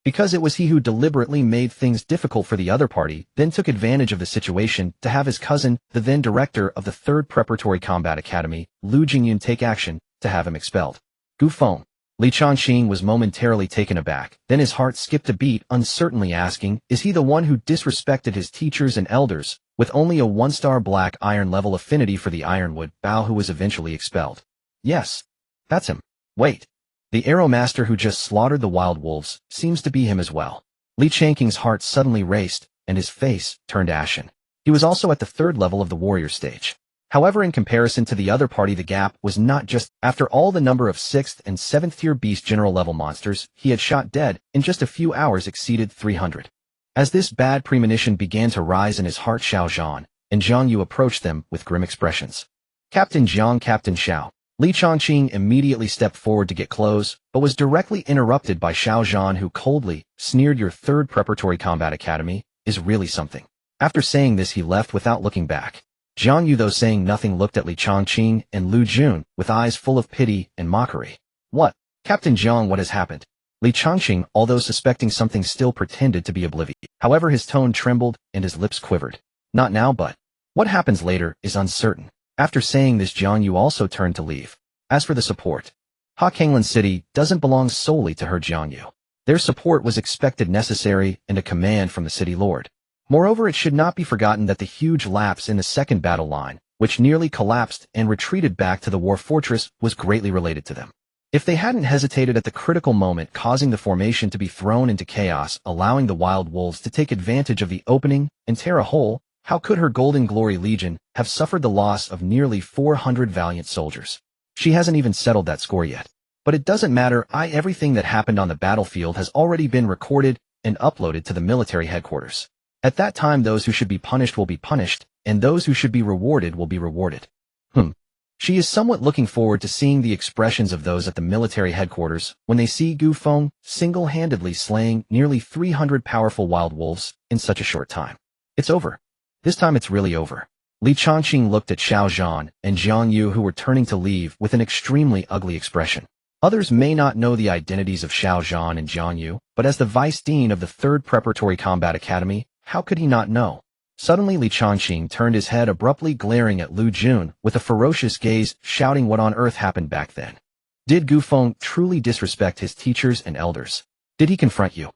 Because it was he who deliberately made things difficult for the other party, then took advantage of the situation to have his cousin, the then director of the 3rd Preparatory Combat Academy, Lu Jingyun, take action to have him expelled. Gu Feng. Li Chongqing was momentarily taken aback, then his heart skipped a beat, uncertainly asking, is he the one who disrespected his teachers and elders, with only a 1-star black iron level affinity for the ironwood, Bao, who was eventually expelled? Yes. That's him. Wait. The arrow master who just slaughtered the wild wolves seems to be him as well. Li Chongqing's heart suddenly raced, and his face turned ashen. He was also at the 3rd level of the warrior stage. However, in comparison to the other party, the gap was not just. After all the number of 6th and 7th tier beast general level monsters he had shot dead in just a few hours exceeded 300. As this bad premonition began to rise in his heart, Xiao Zhan and Zhang Yu approached them with grim expressions. Captain Zhang, Captain Xiao. Li Chongqing immediately stepped forward to get close, but was directly interrupted by Xiao Zhan, who coldly sneered, your 3rd Preparatory Combat Academy is really something. After saying this, he left without looking back. Zhang Yu, though saying nothing, looked at Li Chongqing and Lu Jun with eyes full of pity and mockery. What? Captain Zhang, what has happened? Li Chongqing, although suspecting something, still pretended to be oblivious. However, his tone trembled and his lips quivered. Not now, but what happens later is uncertain. After saying this, Jiang Yu also turned to leave. As for the support, Kanglan City doesn't belong solely to her Jiang Yu. Their support was expected, necessary, and a command from the city lord. Moreover, it should not be forgotten that the huge lapse in the second battle line, which nearly collapsed and retreated back to the war fortress, was greatly related to them. If they hadn't hesitated at the critical moment, causing the formation to be thrown into chaos, allowing the wild wolves to take advantage of the opening and tear a hole, how could her Golden Glory Legion have suffered the loss of nearly 400 valiant soldiers? She hasn't even settled that score yet. But it doesn't matter. Everything that happened on the battlefield has already been recorded and uploaded to the military headquarters. At that time, those who should be punished will be punished, and those who should be rewarded will be rewarded. She is somewhat looking forward to seeing the expressions of those at the military headquarters when they see Gu Feng single-handedly slaying nearly 300 powerful wild wolves in such a short time. It's over. This time it's really over. Li Changqing looked at Xiao Zhan and Jiang Yu, who were turning to leave, with an extremely ugly expression. Others may not know the identities of Xiao Zhan and Jiang Yu, but as the vice dean of the 3rd Preparatory Combat Academy, how could he not know? Suddenly Li Changqing turned his head, abruptly glaring at Lu Jun with a ferocious gaze, shouting, "What on earth happened back then? Did Gu Feng truly disrespect his teachers and elders? Did he confront you?"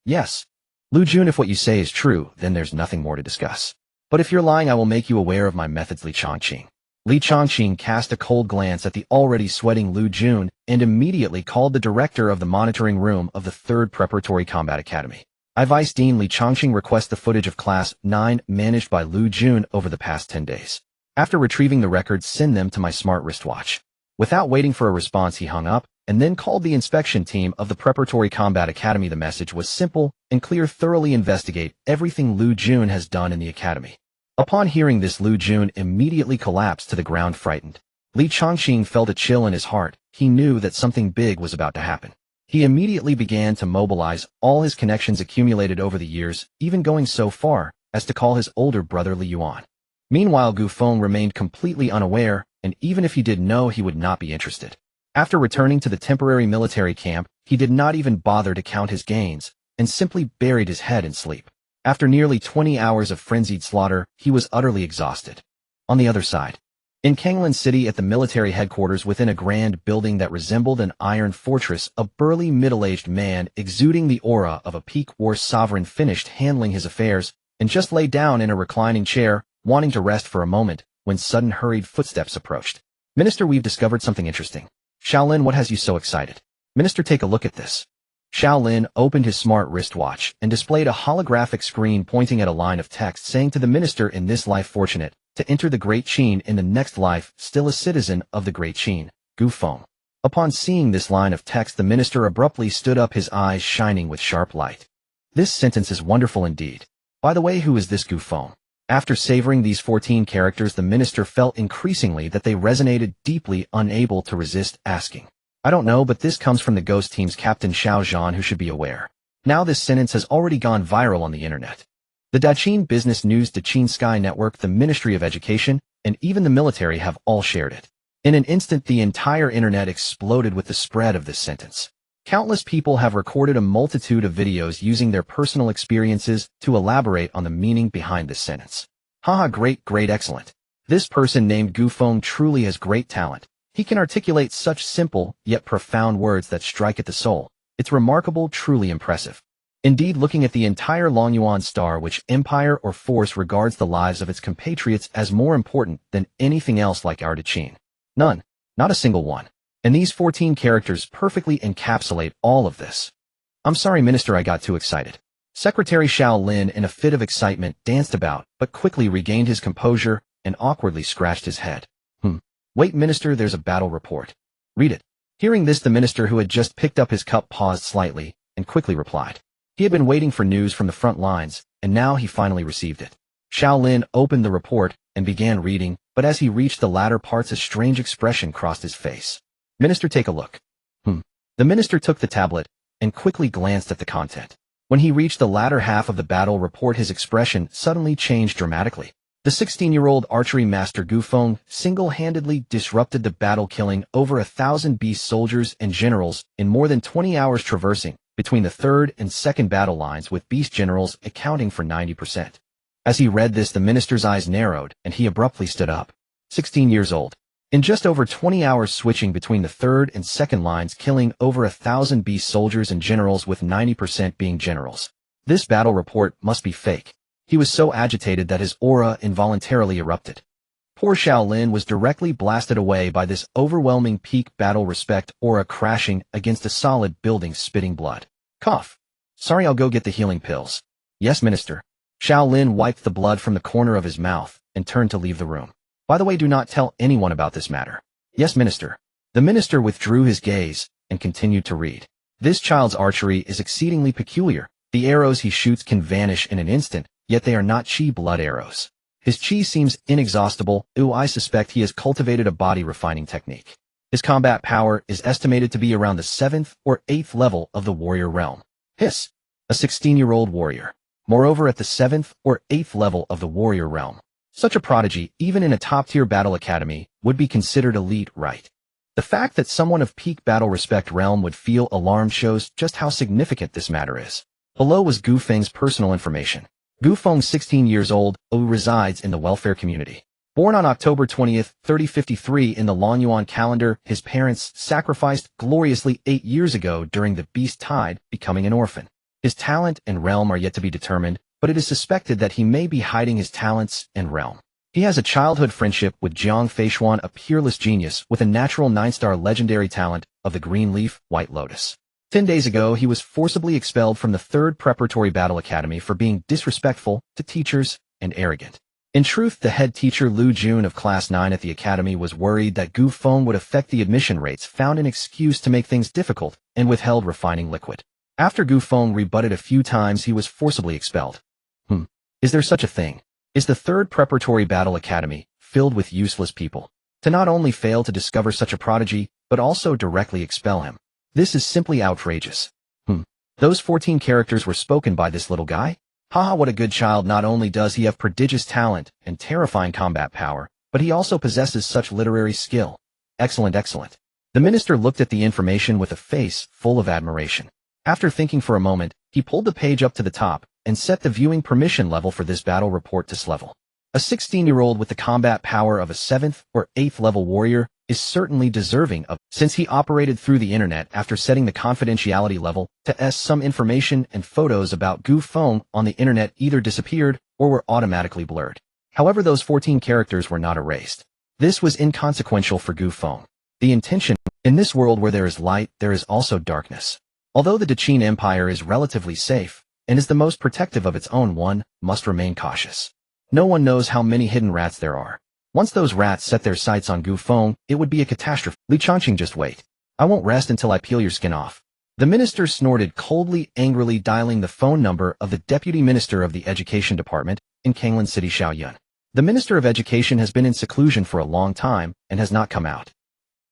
"Yes. Lu Jun, if what you say is true, then there's nothing more to discuss. But if you're lying, I will make you aware of my methods, Li Changqing." Li Changqing cast a cold glance at the already sweating Lu Jun and immediately called the director of the monitoring room of the 3rd Preparatory Combat Academy. Vice Dean Li Changqing requests the footage of Class 9 managed by Lu Jun over the past 10 days. After retrieving the records, send them to my smart wristwatch. Without waiting for a response, he hung up and then called the inspection team of the Preparatory Combat Academy. The message was simple and clear: thoroughly investigate everything Lu Jun has done in the academy. Upon hearing this, Lu Jun immediately collapsed to the ground, frightened. Li Changqing felt a chill in his heart. He knew that something big was about to happen. He immediately began to mobilize all his connections accumulated over the years, even going so far as to call his older brother Li Yuan. Meanwhile, Gu Feng remained completely unaware, and even if he did know, he would not be interested. After returning to the temporary military camp, he did not even bother to count his gains, and simply buried his head in sleep. After nearly 20 hours of frenzied slaughter, he was utterly exhausted. On the other side, in Kanglan City, at the military headquarters within a grand building that resembled an iron fortress, a burly middle-aged man exuding the aura of a peak war sovereign finished handling his affairs and just lay down in a reclining chair, wanting to rest for a moment, when sudden hurried footsteps approached. "Minister, we've discovered something interesting." "Shaolin, what has you so excited?" "Minister, take a look at this." Shaolin opened his smart wristwatch and displayed a holographic screen pointing at a line of text saying, "To the minister in this life fortunate to enter the Great Qin, in the next life still a citizen of the Great Qin, Gu Feng." Upon seeing this line of text, the minister abruptly stood up, his eyes shining with sharp light. "This sentence is wonderful indeed. By the way, who is this Gu Feng?" After savoring these 14 characters, the minister felt increasingly that they resonated deeply, unable to resist asking. "I don't know, but this comes from the Ghost Team's Captain Xiao Zhan, who should be aware." Now this sentence has already gone viral on the internet. The Daqin Business News, Daqin Sky Network, the Ministry of Education, and even the military have all shared it. In an instant, the entire internet exploded with the spread of this sentence. Countless people have recorded a multitude of videos using their personal experiences to elaborate on the meaning behind this sentence. Haha, great, excellent. This person named Gu Feng truly has great talent. He can articulate such simple yet profound words that strike at the soul. It's remarkable, truly impressive. Indeed, looking at the entire Longyuan star, which empire or force regards the lives of its compatriots as more important than anything else, like our Daqin. None. Not a single one. And these 14 characters perfectly encapsulate all of this. "I'm sorry, Minister, I got too excited." Secretary Xiao Lin, in a fit of excitement, danced about, but quickly regained his composure and awkwardly scratched his head. "Wait, Minister, there's a battle report. Read it." Hearing this, the minister, who had just picked up his cup, paused slightly and quickly replied. He had been waiting for news from the front lines, and now he finally received it. Xiao Lin opened the report and began reading, but as he reached the latter parts, a strange expression crossed his face. "Minister, take a look." The minister took the tablet and quickly glanced at the content. When he reached the latter half of the battle report, his expression suddenly changed dramatically. The 16-year-old archery master Gu Feng single-handedly disrupted the battle, killing over 1,000 beast soldiers and generals in more than 20 hours, traversing between the 3rd and 2nd battle lines, with beast generals accounting for 90%. As he read this, the minister's eyes narrowed, and he abruptly stood up. 16 years old. In just over 20 hours switching between the third and second lines, killing over 1,000 beast soldiers and generals, with 90% being generals. This battle report must be fake. He was so agitated that his aura involuntarily erupted. Poor Shaolin was directly blasted away by this overwhelming peak battle respect aura, crashing against a solid building, spitting blood. Cough. Sorry, I'll go get the healing pills. Yes, Minister. Shaolin wiped the blood from the corner of his mouth and turned to leave the room. By the way, do not tell anyone about this matter. Yes, Minister. The minister withdrew his gaze and continued to read. This child's archery is exceedingly peculiar. The arrows he shoots can vanish in an instant, yet they are not chi blood arrows. His chi seems inexhaustible. I suspect he has cultivated a body refining technique. His combat power is estimated to be around the 7th or 8th level of the warrior realm. Hiss. A 16-year-old warrior. Moreover, at the 7th or 8th level of the warrior realm. Such a prodigy, even in a top-tier battle academy, would be considered elite, right? The fact that someone of peak battle respect realm would feel alarmed shows just how significant this matter is. Below was Gu Feng's personal information. Gu Feng, 16 years old, resides in the welfare community. Born on October 20th, 3053 in the Lonyuan calendar, his parents sacrificed gloriously 8 years ago during the Beast Tide, becoming an orphan. His talent and realm are yet to be determined, but it is suspected that he may be hiding his talents and realm. He has a childhood friendship with Jiang Feishuan, a peerless genius with a natural 9-star legendary talent of the green leaf, white lotus. 10 days ago, he was forcibly expelled from the 3rd Preparatory Battle Academy for being disrespectful to teachers and arrogant. In truth, the head teacher Lu Jun of Class 9 at the academy was worried that Gu Feng would affect the admission rates, found an excuse to make things difficult, and withheld refining liquid. After Gu Feng rebutted a few times, he was forcibly expelled. Is there such a thing? Is the 3rd Preparatory Battle Academy filled with useless people? To not only fail to discover such a prodigy, but also directly expel him. This is simply outrageous. Those 14 characters were spoken by this little guy? Haha, what a good child. Not only does he have prodigious talent and terrifying combat power, but he also possesses such literary skill. Excellent, excellent. The minister looked at the information with a face full of admiration. After thinking for a moment, he pulled the page up to the top and set the viewing permission level for this battle report to S level. A 16-year-old with the combat power of a 7th or 8th level warrior is certainly deserving of, since he operated through the internet after setting the confidentiality level to S. Some information and photos about Gu Feng on the internet either disappeared or were automatically blurred. However, those 14 characters were not erased. This was inconsequential for Gu Feng. The intention, in this world where there is light, there is also darkness. Although the Qin Empire is relatively safe and is the most protective of its own, one must remain cautious. No one knows how many hidden rats there are. Once those rats set their sights on Gu Feng, it would be a catastrophe. Li Changqing, just wait. I won't rest until I peel your skin off. The minister snorted coldly, angrily dialing the phone number of the deputy minister of the education department in Kanglan City, Shaoyun. The minister of education has been in seclusion for a long time and has not come out.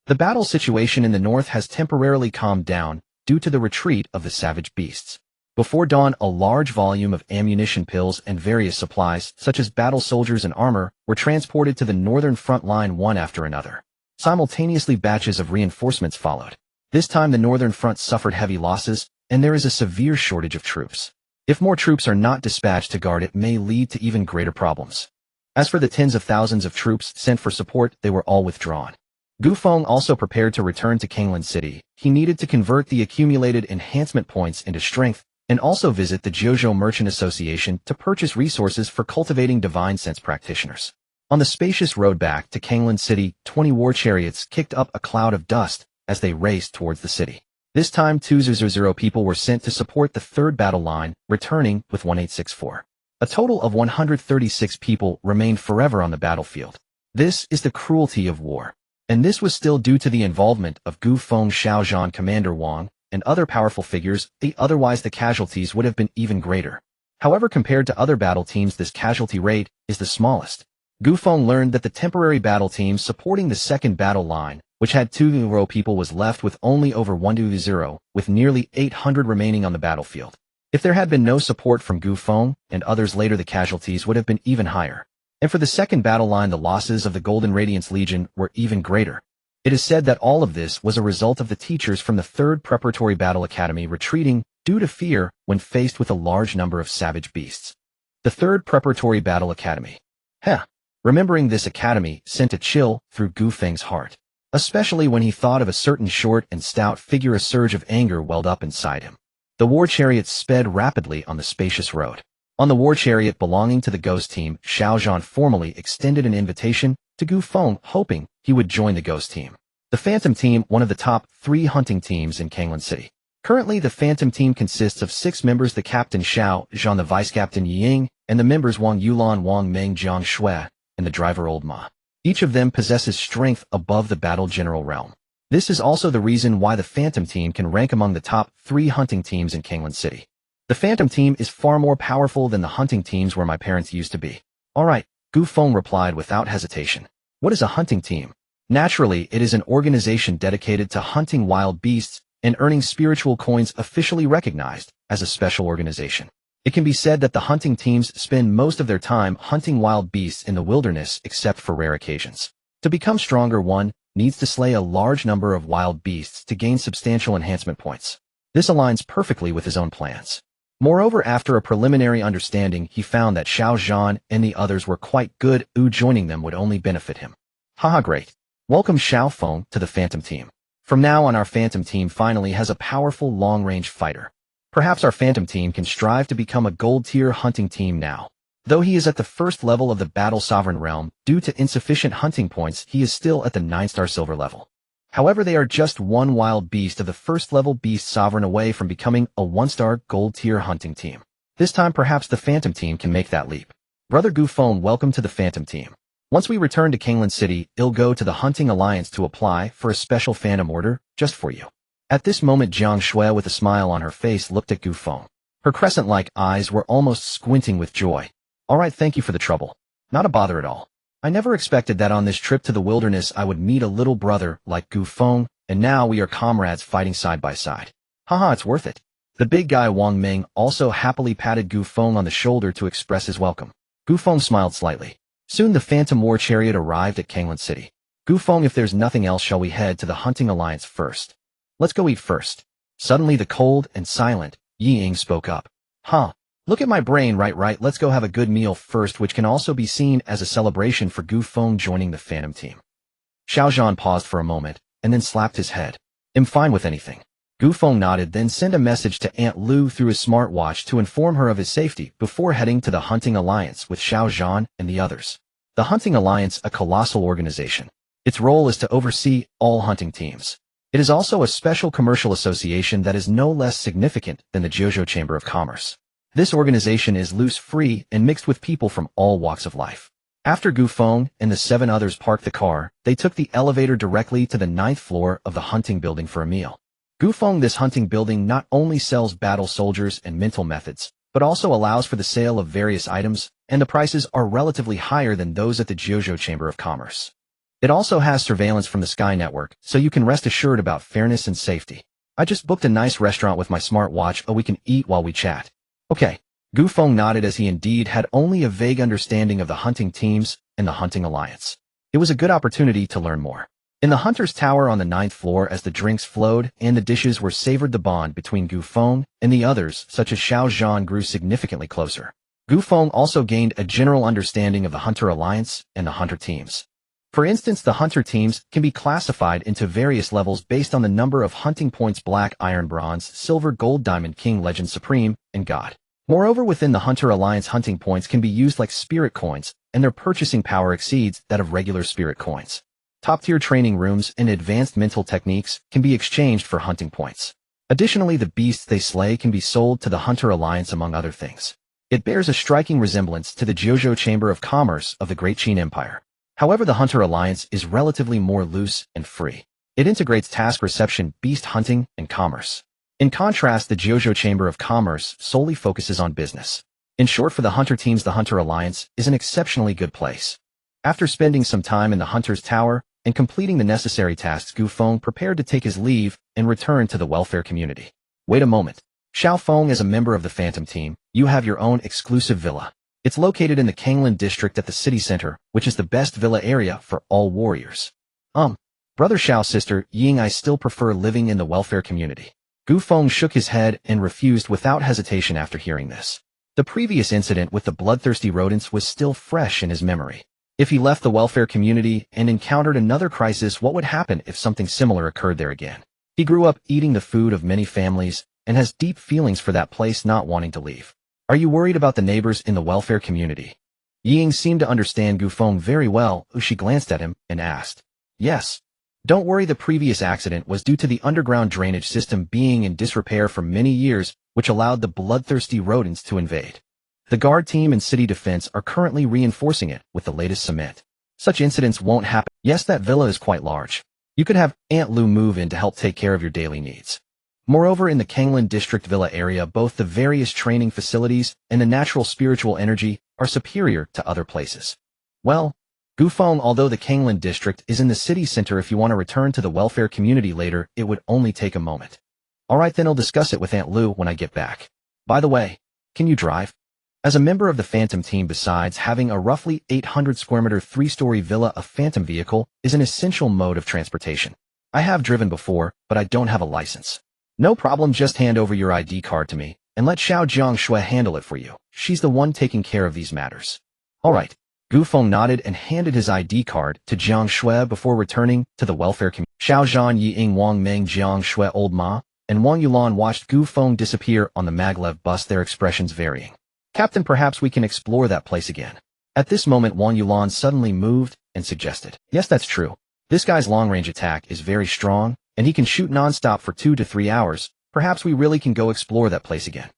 The battle situation in the north has temporarily calmed down due to the retreat of the savage beasts. Before dawn, a large volume of ammunition pills and various supplies, such as battle soldiers and armor, were transported to the northern front line one after another. Simultaneously, batches of reinforcements followed. This time the northern front suffered heavy losses, and there is a severe shortage of troops. If more troops are not dispatched to guard, it may lead to even greater problems. As for the tens of thousands of troops sent for support, they were all withdrawn. Gu Feng also prepared to return to Kanglan City. He needed to convert the accumulated enhancement points into strength, and also visit the Jiuzhou Merchant Association to purchase resources for cultivating divine sense practitioners. On the spacious road back to Kanglan City, 20 war chariots kicked up a cloud of dust as they raced towards the city. This time 200 people were sent to support the 3rd battle line, returning with 1864. A total of 136 people remained forever on the battlefield. This is the cruelty of war. And this was still due to the involvement of Gu Feng, Xiaozhan, Commander Wang, and other powerful figures. Otherwise the casualties would have been even greater. However, compared to other battle teams, this casualty rate is the smallest. Gu Feng learned that the temporary battle team supporting the 2nd battle line, which had 200 people, was left with only over 120, with nearly 800 remaining on the battlefield. If there had been no support from Gu Feng and others later, the casualties would have been even higher. And for the 2nd battle line, the losses of the Golden Radiance Legion were even greater. It is said that all of this was a result of the teachers from the 3rd Preparatory Battle Academy retreating due to fear when faced with a large number of savage beasts. The 3rd Preparatory Battle Academy. Remembering this academy sent a chill through Gu Feng's heart. Especially when he thought of a certain short and stout figure. A surge of anger welled up inside him. The war chariot sped rapidly on the spacious road. On the war chariot belonging to the ghost team, Xiao Zhan formally extended an invitation to Gu Feng, hoping he would join the ghost team. The Phantom Team, one of the top 3 hunting teams in Kanglan City. Currently, the Phantom Team consists of 6 members: the captain Xiao Zhan, the vice-captain Ying, and the members Wang Yulan, Wang Meng, Jiang Shui, and the driver Old Ma. Each of them possesses strength above the battle general realm. This is also the reason why the Phantom Team can rank among the top 3 hunting teams in Kanglan City. The Phantom Team is far more powerful than the hunting teams where my parents used to be. Alright, Gu Feng replied without hesitation. What is a hunting team? Naturally, it is an organization dedicated to hunting wild beasts and earning spiritual coins, officially recognized as a special organization. It can be said that the hunting teams spend most of their time hunting wild beasts in the wilderness, except for rare occasions. To become stronger, one needs to slay a large number of wild beasts to gain substantial enhancement points. This aligns perfectly with his own plans. Moreover, after a preliminary understanding, he found that Xiao Zhan and the others were quite good. Joining them would only benefit him. Haha, great. Welcome Xiao Feng to the Phantom Team. From now on, our Phantom Team finally has a powerful long-range fighter. Perhaps our Phantom Team can strive to become a gold-tier hunting team now. Though he is at the first level of the Battle Sovereign realm, due to insufficient hunting points, he is still at the 9-star silver level. However, they are just one wild beast of the first-level Beast Sovereign away from becoming a 1-star gold-tier hunting team. This time, perhaps the Phantom Team can make that leap. Brother Gu Feng, welcome to the Phantom Team. Once we return to Kanglan City, I'll go to the Hunting Alliance to apply for a special Phantom Order, just for you. At this moment, Jiang Shui, with a smile on her face, looked at Gu Feng. Her crescent-like eyes were almost squinting with joy. Alright, thank you for the trouble. Not a bother at all. I never expected that on this trip to the wilderness I would meet a little brother like Gu Feng, and now we are comrades fighting side by side. Haha, it's worth it. The big guy Wang Meng also happily patted Gu Feng on the shoulder to express his welcome. Gu Feng smiled slightly. Soon the Phantom War Chariot arrived at Kanglan City. Gu Feng, if there's nothing else, shall we head to the Hunting Alliance first? Let's go eat first. Suddenly the cold and silent Ying spoke up. Huh. Look at my brain, right, let's go have a good meal first, which can also be seen as a celebration for Gu Feng joining the Phantom Team. Xiao Zhan paused for a moment, and then slapped his head. I'm fine with anything. Gu Feng nodded, then sent a message to Aunt Lu through his smartwatch to inform her of his safety before heading to the Hunting Alliance with Xiao Zhan and the others. The Hunting Alliance, a colossal organization. Its role is to oversee all hunting teams. It is also a special commercial association that is no less significant than the Jiuzhou Chamber of Commerce. This organization is loose, free, and mixed with people from all walks of life. After Gu Feng and the 7 others parked the car, they took the elevator directly to the 9th floor of the hunting building for a meal. Gu Feng, this hunting building not only sells battle soldiers and mental methods, but also allows for the sale of various items, and the prices are relatively higher than those at the Jiuzhou Chamber of Commerce. It also has surveillance from the Sky Network, so you can rest assured about fairness and safety. I just booked a nice restaurant with my smartwatch, we can eat while we chat. Okay. Gu Feng nodded, as he indeed had only a vague understanding of the hunting teams and the Hunting Alliance. It was a good opportunity to learn more. In the Hunter's Tower on the 9th floor, as the drinks flowed and the dishes were savored, the bond between Gu Feng and the others, such as Xiao Zhan, grew significantly closer. Gu Feng also gained a general understanding of the Hunter Alliance and the Hunter teams. For instance, the Hunter teams can be classified into various levels based on the number of hunting points: Black, Iron, Bronze, Silver, Gold, Diamond, King, Legend, Supreme, and God. Moreover, within the Hunter Alliance, hunting points can be used like spirit coins, and their purchasing power exceeds that of regular spirit coins. Top-tier training rooms and advanced mental techniques can be exchanged for hunting points. Additionally, the beasts they slay can be sold to the Hunter Alliance, among other things. It bears a striking resemblance to the Jiuzhou Chamber of Commerce of the Great Qin Empire. However, the Hunter Alliance is relatively more loose and free. It integrates task reception, beast hunting, and commerce. In contrast, the Jiuzhou Chamber of Commerce solely focuses on business. In short, for the Hunter teams, the Hunter Alliance is an exceptionally good place. After spending some time in the Hunter's Tower and completing the necessary tasks, Gu Feng prepared to take his leave and return to the welfare community. Wait a moment. Xiao Feng, as a member of the Phantom Team, you have your own exclusive villa. It's located in the Kanglan district at the city center, which is the best villa area for all warriors. Brother Xiao, sister Ying, I still prefer living in the welfare community. Gu Feng shook his head and refused without hesitation after hearing this. The previous incident with the bloodthirsty rodents was still fresh in his memory. If he left the welfare community and encountered another crisis, what would happen if something similar occurred there again? He grew up eating the food of many families and has deep feelings for that place, not wanting to leave. Are you worried about the neighbors in the welfare community? Ying seemed to understand Gu Feng very well. She glanced at him and asked, Yes. Don't worry, the previous accident was due to the underground drainage system being in disrepair for many years, which allowed the bloodthirsty rodents to invade. The guard team and city defense are currently reinforcing it with the latest cement. Such incidents won't happen. Yes, that villa is quite large. You could have Aunt Lu move in to help take care of your daily needs. Moreover, in the Kanglan District Villa area, both the various training facilities and the natural spiritual energy are superior to other places. Well, Gu Feng, although the Kanglan District is in the city center, if you want to return to the welfare community later, it would only take a moment. Alright, then I'll discuss it with Aunt Lu when I get back. By the way, can you drive? As a member of the Phantom team, besides having a roughly 800 square meter 3-story villa, a Phantom vehicle is an essential mode of transportation. I have driven before, but I don't have a license. No problem, just hand over your ID card to me, and let Xiao Jiangshui handle it for you. She's the one taking care of these matters. Alright. Gu Feng nodded and handed his ID card to Jiangshui before returning to the welfare community. Xiao Zhan Ying Wang Meng Jiangshui Old Ma and Wang Yulan watched Gu Feng disappear on the maglev bus, their expressions varying. Captain, perhaps we can explore that place again. At this moment, Wang Yulan suddenly moved and suggested, Yes, that's true. This guy's long-range attack is very strong, and he can shoot non-stop for 2 to 3 hours. Perhaps we really can go explore that place again.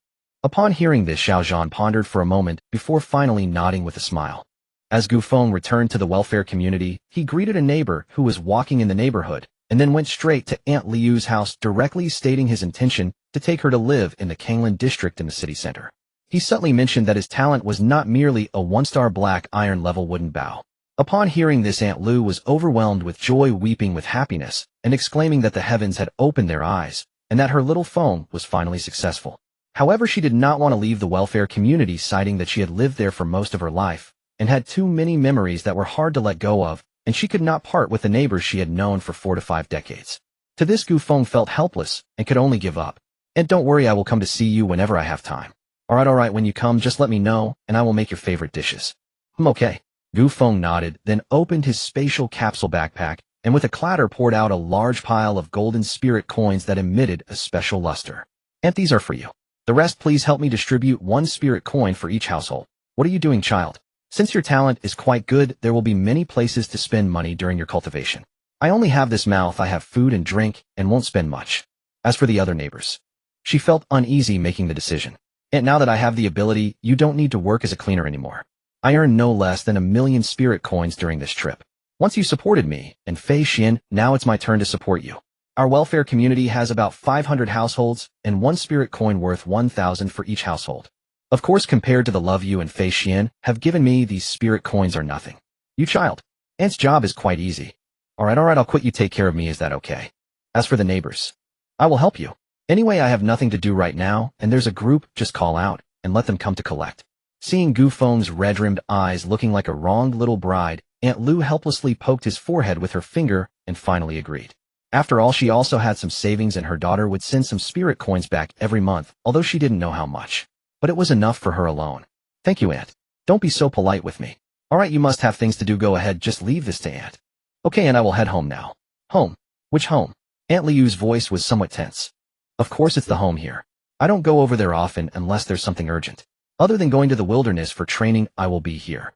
Upon hearing this, Xiao Zhan pondered for a moment before finally nodding with a smile. As Gu Feng returned to the welfare community, he greeted a neighbor who was walking in the neighborhood, and then went straight to Aunt Liu's house, directly stating his intention to take her to live in the Kanglan district in the city center. He subtly mentioned that his talent was not merely a 1-star black iron level wooden bow. Upon hearing this, Aunt Lu was overwhelmed with joy, weeping with happiness, and exclaiming that the heavens had opened their eyes, and that her little Feng was finally successful. However, she did not want to leave the welfare community, citing that she had lived there for most of her life, and had too many memories that were hard to let go of, and she could not part with the neighbors she had known for 4 to 5 decades. To this, Gu Feng felt helpless and could only give up. And don't worry, I will come to see you whenever I have time. Alright, when you come, just let me know, and I will make your favorite dishes. Okay. Gu Feng nodded, then opened his spatial capsule backpack, and with a clatter poured out a large pile of golden spirit coins that emitted a special luster. And these are for you. The rest, please help me distribute 1 spirit coin for each household. What are you doing, child? Since your talent is quite good, there will be many places to spend money during your cultivation. I only have this mouth, I have food and drink, and won't spend much. As for the other neighbors, she felt uneasy making the decision. And now that I have the ability, you don't need to work as a cleaner anymore. I earned no less than 1,000,000 spirit coins during this trip. Once you supported me and Fei Xian, now it's my turn to support you. Our welfare community has about 500 households, and 1 spirit coin worth 1,000 for each household. Of course, compared to the love you and Fei Xian have given me, these spirit coins are nothing. You child. Aunt's job is quite easy. Alright, I'll quit, you take care of me, is that okay? As for the neighbors, I will help you. Anyway, I have nothing to do right now, and there's a group, just call out, and let them come to collect. Seeing Gu Feng's red-rimmed eyes looking like a wronged little bride, Aunt Lu helplessly poked his forehead with her finger and finally agreed. After all, she also had some savings, and her daughter would send some spirit coins back every month, although she didn't know how much. But it was enough for her alone. Thank you, Aunt. Don't be so polite with me. Alright, you must have things to do, go ahead, just leave this to Aunt. Okay, and I will head home now. Home? Which home? Aunt Liu's voice was somewhat tense. Of course it's the home here. I don't go over there often unless there's something urgent. Other than going to the wilderness for training, I will be here.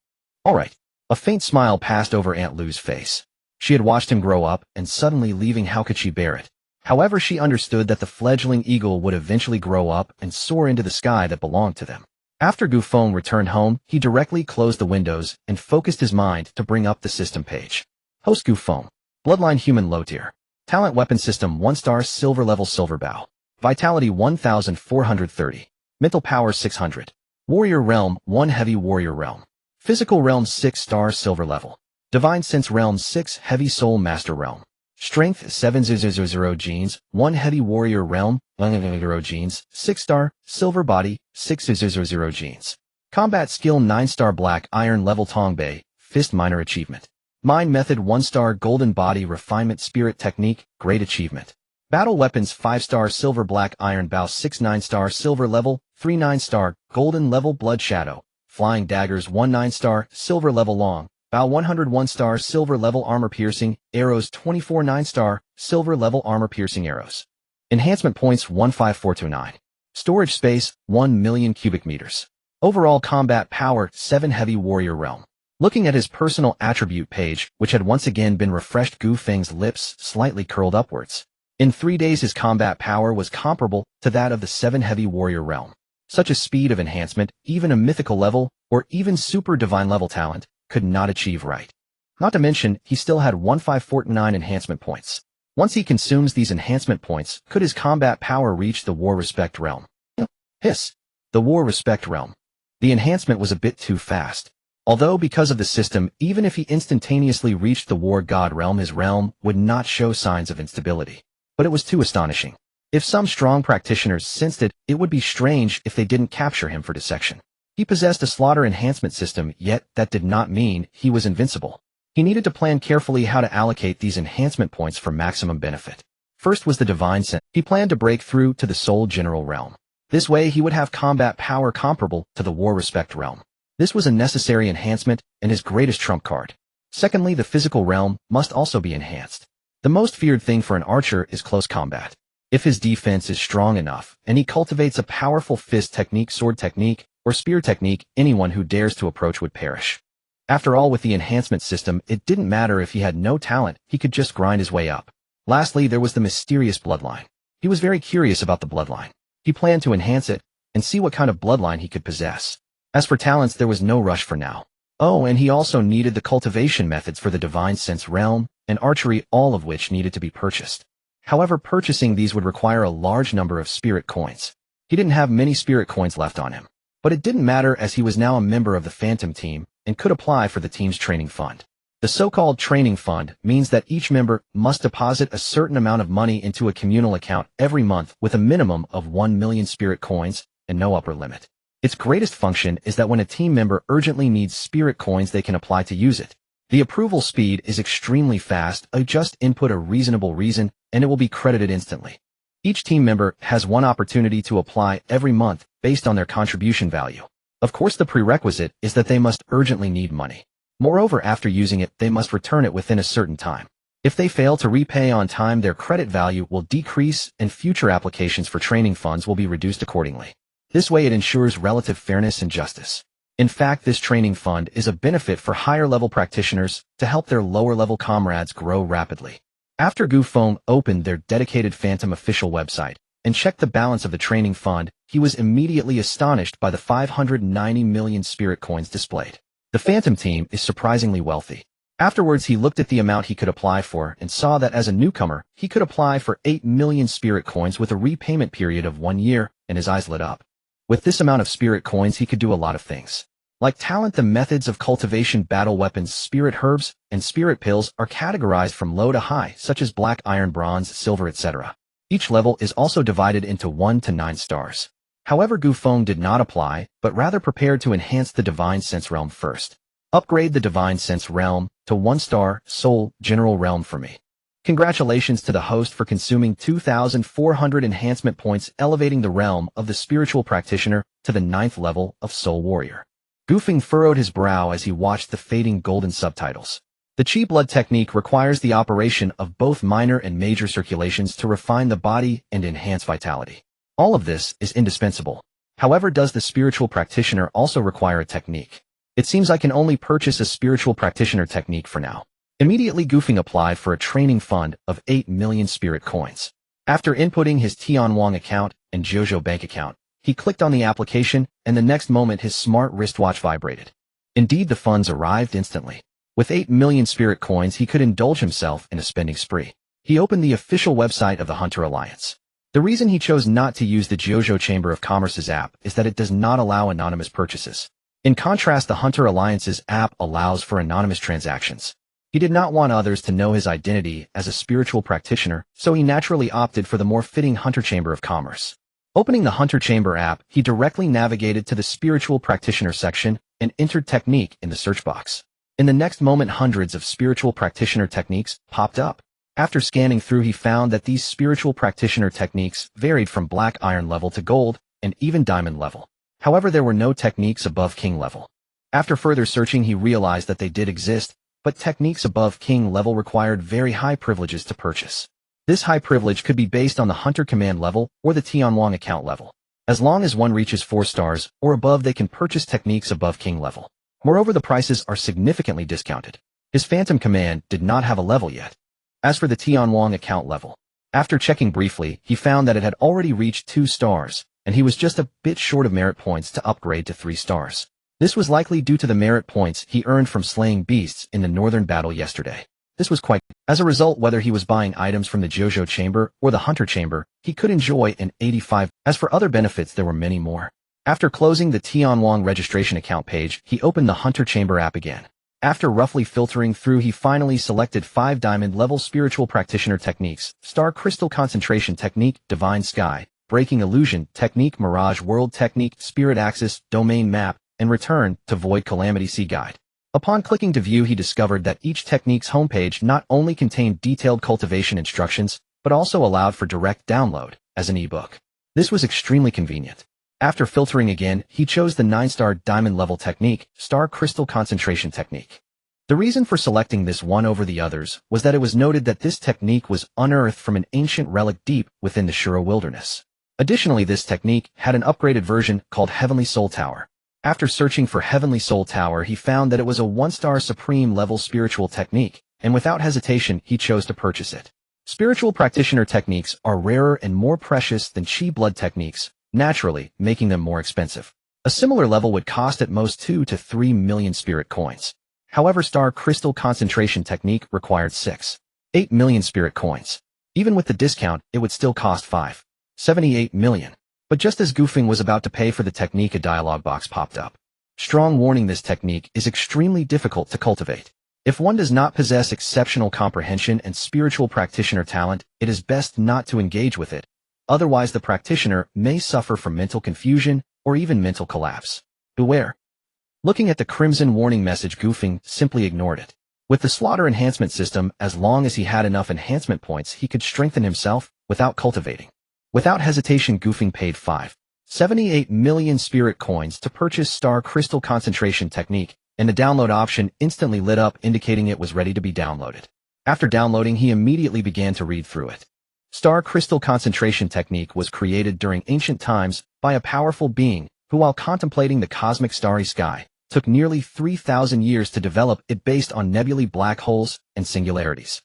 Alright. A faint smile passed over Aunt Lu's face. She had watched him grow up, and suddenly leaving, how could she bear it? However, she understood that the fledgling eagle would eventually grow up and soar into the sky that belonged to them. After Gu Feng returned home, he directly closed the windows and focused his mind to bring up the system page. Host Gu Feng. Bloodline human low tier. Talent weapon system 1-star silver level silver bow. Vitality 1430. Mental power 600. Warrior realm 1 heavy warrior realm. Physical realm 6-star silver level. Divine sense realm 6 heavy soul master realm. Strength 700 genes 1 heavy warrior realm 100 genes 6-star silver body 600 genes. Combat skill 9-star black iron level Tongbei fist minor achievement. Mind method 1-star golden body refinement spirit technique great achievement. Battle weapons 5-star silver black iron bow 6 9-star silver level 3 9-star golden level blood shadow. Flying daggers 1 9-star silver level long Bow 101 star silver level armor piercing arrows 24 9-star silver level armor piercing arrows. Enhancement points 15429. Storage space 1 million cubic meters. Overall combat power 7 heavy warrior realm. Looking at his personal attribute page, which had once again been refreshed, Gu Feng's lips slightly curled upwards. In 3 days his combat power was comparable to that of the 7 heavy warrior realm. Such a speed of enhancement, even a mythical level, or even super divine level talent, could not achieve right. Not to mention, he still had 1549 enhancement points. Once he consumes these enhancement points, could his combat power reach the War Respect realm? Hiss. The War Respect realm. The enhancement was a bit too fast. Although because of the system, even if he instantaneously reached the War God realm, his realm would not show signs of instability. But it was too astonishing. If some strong practitioners sensed it, it would be strange if they didn't capture him for dissection. He possessed a Slaughter Enhancement System, yet that did not mean he was invincible. He needed to plan carefully how to allocate these enhancement points for maximum benefit. First was the Divine Sense. He planned to break through to the Soul General realm. This way he would have combat power comparable to the War Respect realm. This was a necessary enhancement and his greatest trump card. Secondly, the physical realm must also be enhanced. The most feared thing for an archer is close combat. If his defense is strong enough, and he cultivates a powerful fist technique, sword technique, or spear technique, anyone who dares to approach would perish. After all, with the enhancement system, it didn't matter if he had no talent, he could just grind his way up. Lastly, there was the mysterious bloodline. He was very curious about the bloodline. He planned to enhance it, and see what kind of bloodline he could possess. As for talents, there was no rush for now. Oh, and he also needed the cultivation methods for the Divine Sense realm, and archery, all of which needed to be purchased. However, purchasing these would require a large number of spirit coins. He didn't have many spirit coins left on him. But it didn't matter, as he was now a member of the Phantom team, and could apply for the team's training fund. The so-called training fund means that each member must deposit a certain amount of money into a communal account every month with a minimum of 1 million spirit coins and no upper limit. Its greatest function is that when a team member urgently needs spirit coins, they can apply to use it. The approval speed is extremely fast. Just input a reasonable reason and it will be credited instantly. Each team member has one opportunity to apply every month based on their contribution value. Of course, the prerequisite is that they must urgently need money. Moreover, after using it, they must return it within a certain time. If they fail to repay on time, their credit value will decrease and future applications for training funds will be reduced accordingly. This way it ensures relative fairness and justice. In fact, this training fund is a benefit for higher-level practitioners to help their lower-level comrades grow rapidly. After Gu Feng opened their dedicated Phantom official website and checked the balance of the training fund, he was immediately astonished by the 590 million spirit coins displayed. The Phantom team is surprisingly wealthy. Afterwards, he looked at the amount he could apply for and saw that as a newcomer, he could apply for 8 million spirit coins with a repayment period of 1 year, and his eyes lit up. With this amount of spirit coins, he could do a lot of things. Like talent, the methods of cultivation, battle weapons, spirit herbs, and spirit pills are categorized from low to high, such as black, iron, bronze, silver, etc. Each level is also divided into 1 to 9 stars. However, Gu Feng did not apply, but rather prepared to enhance the Divine Sense realm first. Upgrade the Divine Sense realm to 1-star Soul General realm for me. Congratulations to the host for consuming 2,400 enhancement points, elevating the realm of the spiritual practitioner to the 9th level of Soul Warrior. Gu Feng furrowed his brow as he watched the fading golden subtitles. The Chi Blood technique requires the operation of both minor and major circulations to refine the body and enhance vitality. All of this is indispensable. However, does the spiritual practitioner also require a technique? It seems I can only purchase a spiritual practitioner technique for now. Immediately, Gu Feng applied for a training fund of 8 million spirit coins. After inputting his Tianwang account and Jojo bank account, he clicked on the application, and the next moment his smart wristwatch vibrated. Indeed, the funds arrived instantly. With 8 million spirit coins, he could indulge himself in a spending spree. He opened the official website of the Hunter Alliance. The reason he chose not to use the Jojo Chamber of Commerce's app is that it does not allow anonymous purchases. In contrast, the Hunter Alliance's app allows for anonymous transactions. He did not want others to know his identity as a spiritual practitioner, so he naturally opted for the more fitting Hunter Chamber of Commerce. Opening the Hunter Chamber app, he directly navigated to the spiritual practitioner section and entered technique in the search box. In the next moment, hundreds of spiritual practitioner techniques popped up. After scanning through, he found that these spiritual practitioner techniques varied from black iron level to gold and even diamond level. However, there were no techniques above king level. After further searching, he realized that they did exist, but techniques above king level required very high privileges to purchase. This high privilege could be based on the Hunter Command level or the Tianwang account level. As long as one reaches 4 stars or above, they can purchase techniques above king level. Moreover, the prices are significantly discounted. His Phantom Command did not have a level yet. As for the Tianwang account level, after checking briefly, he found that it had already reached 2 stars, and he was just a bit short of merit points to upgrade to 3 stars. This was likely due to the merit points he earned from slaying beasts in the northern battle yesterday. This was quite. As a result, whether he was buying items from the Jojo Chamber or the Hunter Chamber, he could enjoy an 85. As for other benefits, there were many more. After closing the Tianwang registration account page, he opened the Hunter Chamber app again. After roughly filtering through, he finally selected 5 diamond-level spiritual practitioner techniques: Star Crystal Concentration Technique, Divine Sky, Breaking Illusion Technique, Mirage World Technique, Spirit Axis, Domain Map, and Return to Void Calamity Sea Guide. Upon clicking to view, he discovered that each technique's homepage not only contained detailed cultivation instructions, but also allowed for direct download as an ebook. This was extremely convenient. After filtering again, he chose the 9-star diamond level technique, Star Crystal Concentration Technique. The reason for selecting this one over the others was that it was noted that this technique was unearthed from an ancient relic deep within the Shura wilderness. Additionally, this technique had an upgraded version called Heavenly Soul Tower. After searching for Heavenly Soul Tower, he found that it was a 1-star supreme level spiritual technique, and without hesitation, he chose to purchase it. Spiritual practitioner techniques are rarer and more precious than Chi blood techniques, naturally making them more expensive. A similar level would cost at most 2 to 3 million spirit coins. However, Star Crystal Concentration Technique required 6.8 million spirit coins. Even with the discount, it would still cost 5.78 million. But just as Gu Feng was about to pay for the technique, a dialog box popped up. Strong warning: this technique is extremely difficult to cultivate. If one does not possess exceptional comprehension and spiritual practitioner talent, it is best not to engage with it. Otherwise, the practitioner may suffer from mental confusion or even mental collapse. Beware. Looking at the crimson warning message, Gu Feng simply ignored it. With the Slaughter Enhancement System, as long as he had enough enhancement points, he could strengthen himself without cultivating. Without hesitation, Gu Feng paid 5.78 million spirit coins to purchase Star Crystal Concentration Technique, and the download option instantly lit up, indicating it was ready to be downloaded. After downloading, he immediately began to read through it. Star Crystal Concentration Technique was created during ancient times by a powerful being who, while contemplating the cosmic starry sky, took nearly 3,000 years to develop it based on nebulae, black holes, and singularities.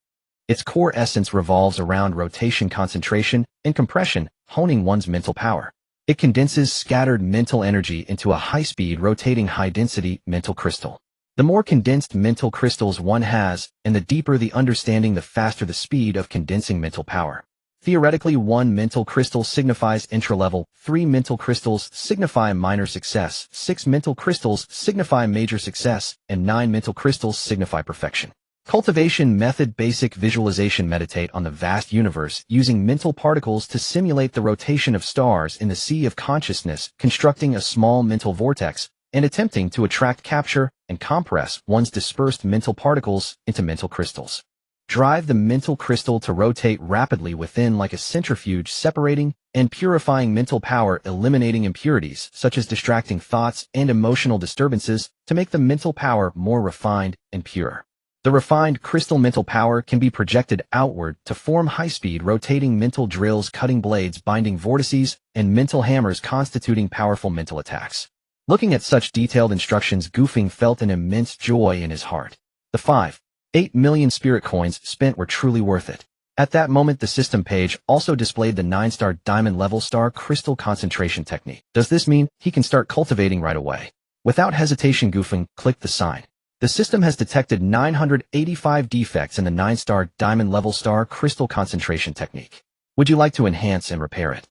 Its core essence revolves around rotation, concentration, and compression, honing one's mental power. It condenses scattered mental energy into a high-speed, rotating, high-density mental crystal. The more condensed mental crystals one has, and the deeper the understanding, the faster the speed of condensing mental power. Theoretically, 1 mental crystal signifies intra-level, 3 mental crystals signify minor success, 6 mental crystals signify major success, and 9 mental crystals signify perfection. Cultivation method: basic visualization. Meditate on the vast universe using mental particles to simulate the rotation of stars in the sea of consciousness, constructing a small mental vortex, and attempting to attract, capture, and compress one's dispersed mental particles into mental crystals. Drive the mental crystal to rotate rapidly within like a centrifuge, separating and purifying mental power, eliminating impurities such as distracting thoughts and emotional disturbances to make the mental power more refined and pure. The refined crystal mental power can be projected outward to form high-speed rotating mental drills, cutting blades, binding vortices, and mental hammers, constituting powerful mental attacks. Looking at such detailed instructions, Gu Feng felt an immense joy in his heart. The 5.8 million spirit coins spent were truly worth it. At that moment, the system page also displayed the 9-star diamond level Star Crystal Concentration Technique. Does this mean he can start cultivating right away? Without hesitation, Gu Feng clicked the sign. The system has detected 985 defects in the 9-star diamond level Star Crystal Concentration Technique. Would you like to enhance and repair it?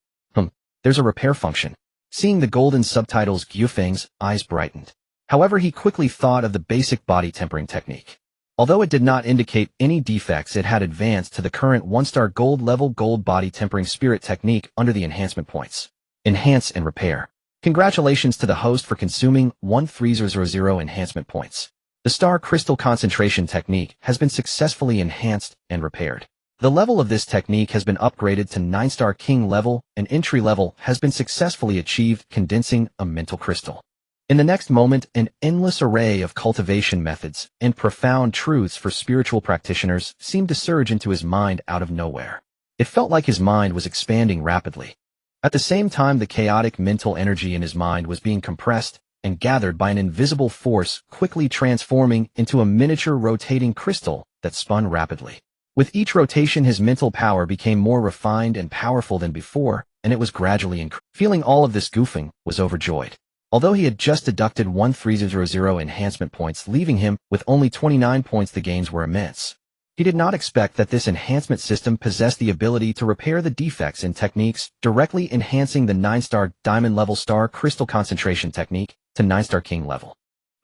There's a repair function. Seeing the golden subtitles, Gu Feng's eyes brightened. However, he quickly thought of the basic body tempering technique. Although it did not indicate any defects, it had advanced to the current 1-star gold level gold body tempering spirit technique under the enhancement points. Enhance and repair. Congratulations to the host for consuming 1300 enhancement points. The Star Crystal Concentration Technique has been successfully enhanced and repaired. The level of this technique has been upgraded to 9-star King level, and entry level has been successfully achieved, condensing a mental crystal. In the next moment, an endless array of cultivation methods and profound truths for spiritual practitioners seemed to surge into his mind out of nowhere. It felt like his mind was expanding rapidly. At the same time, the chaotic mental energy in his mind was being compressed and gathered by an invisible force, quickly transforming into a miniature rotating crystal that spun rapidly. With each rotation, his mental power became more refined and powerful than before, and it was gradually increasing. Feeling all of this, Gu Feng was overjoyed. Although he had just deducted 1300 enhancement points, leaving him with only 29 points, the gains were immense. He did not expect that this enhancement system possessed the ability to repair the defects in techniques, directly enhancing the 9-star diamond level star crystal concentration technique to 9-star king level.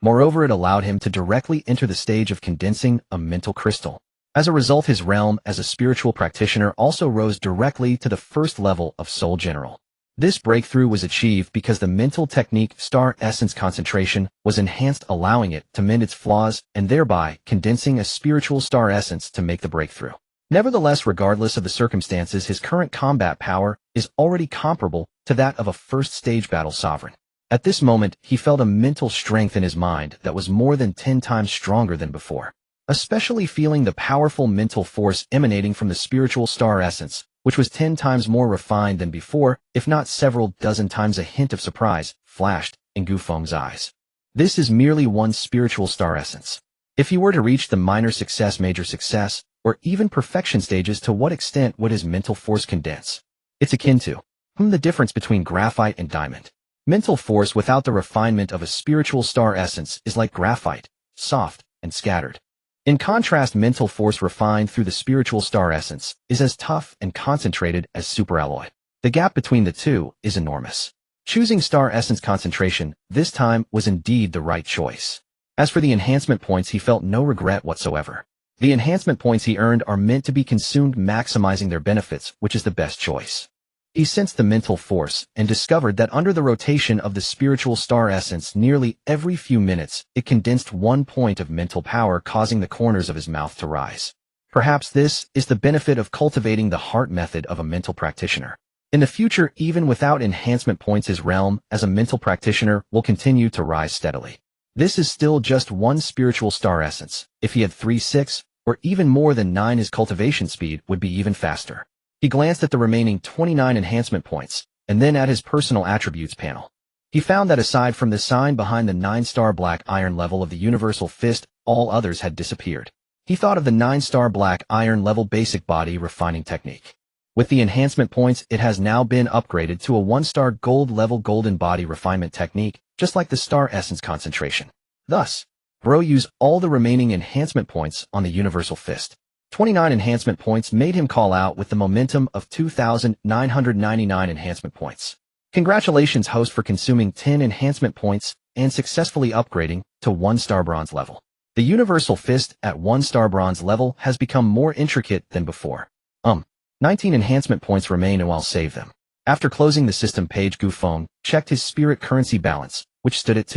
Moreover, it allowed him to directly enter the stage of condensing a mental crystal. As a result, his realm as a spiritual practitioner also rose directly to the first level of Soul General. This breakthrough was achieved because the mental technique Star Essence Concentration was enhanced, allowing it to mend its flaws and thereby condensing a spiritual Star Essence to make the breakthrough. Nevertheless, regardless of the circumstances, his current combat power is already comparable to that of a first-stage battle sovereign. At this moment, he felt a mental strength in his mind that was more than 10 times stronger than before. Especially feeling the powerful mental force emanating from the spiritual Star Essence, which was 10 times more refined than before, if not several dozen times. A hint of surprise flashed in Gu Feng's eyes. This is merely one spiritual Star Essence. If he were to reach the minor success, major success, or even perfection stages, to what extent would his mental force condense? It's akin to the difference between graphite and diamond. Mental force without the refinement of a spiritual Star Essence is like graphite, soft and scattered. In contrast, mental force refined through the spiritual Star Essence is as tough and concentrated as superalloy. The gap between the two is enormous. Choosing Star Essence Concentration this time was indeed the right choice. As for the enhancement points, he felt no regret whatsoever. The enhancement points he earned are meant to be consumed, maximizing their benefits, which is the best choice. He sensed the mental force and discovered that under the rotation of the spiritual Star Essence nearly every few minutes, it condensed 1 point of mental power, causing the corners of his mouth to rise. Perhaps this is the benefit of cultivating the heart method of a mental practitioner. In the future, even without enhancement points, his realm as a mental practitioner will continue to rise steadily. This is still just one spiritual Star Essence. If he had 3, 6, or even more than 9, his cultivation speed would be even faster. He glanced at the remaining 29 enhancement points, and then at his personal attributes panel. He found that aside from the sign behind the 9-star black iron level of the Universal Fist, all others had disappeared. He thought of the 9-star black iron level basic body refining technique. With the enhancement points, it has now been upgraded to a 1-star gold level golden body refinement technique, just like the Star Essence Concentration. Thus, Bro used all the remaining enhancement points on the Universal Fist. 29 enhancement points made him call out with the momentum of 2,999 enhancement points. Congratulations, host, for consuming 10 enhancement points and successfully upgrading to 1-star bronze level. The Universal Fist at 1-star bronze level has become more intricate than before. 19 enhancement points remain, and I'll save them. After closing the system page, Gu Feng checked his spirit currency balance, which stood at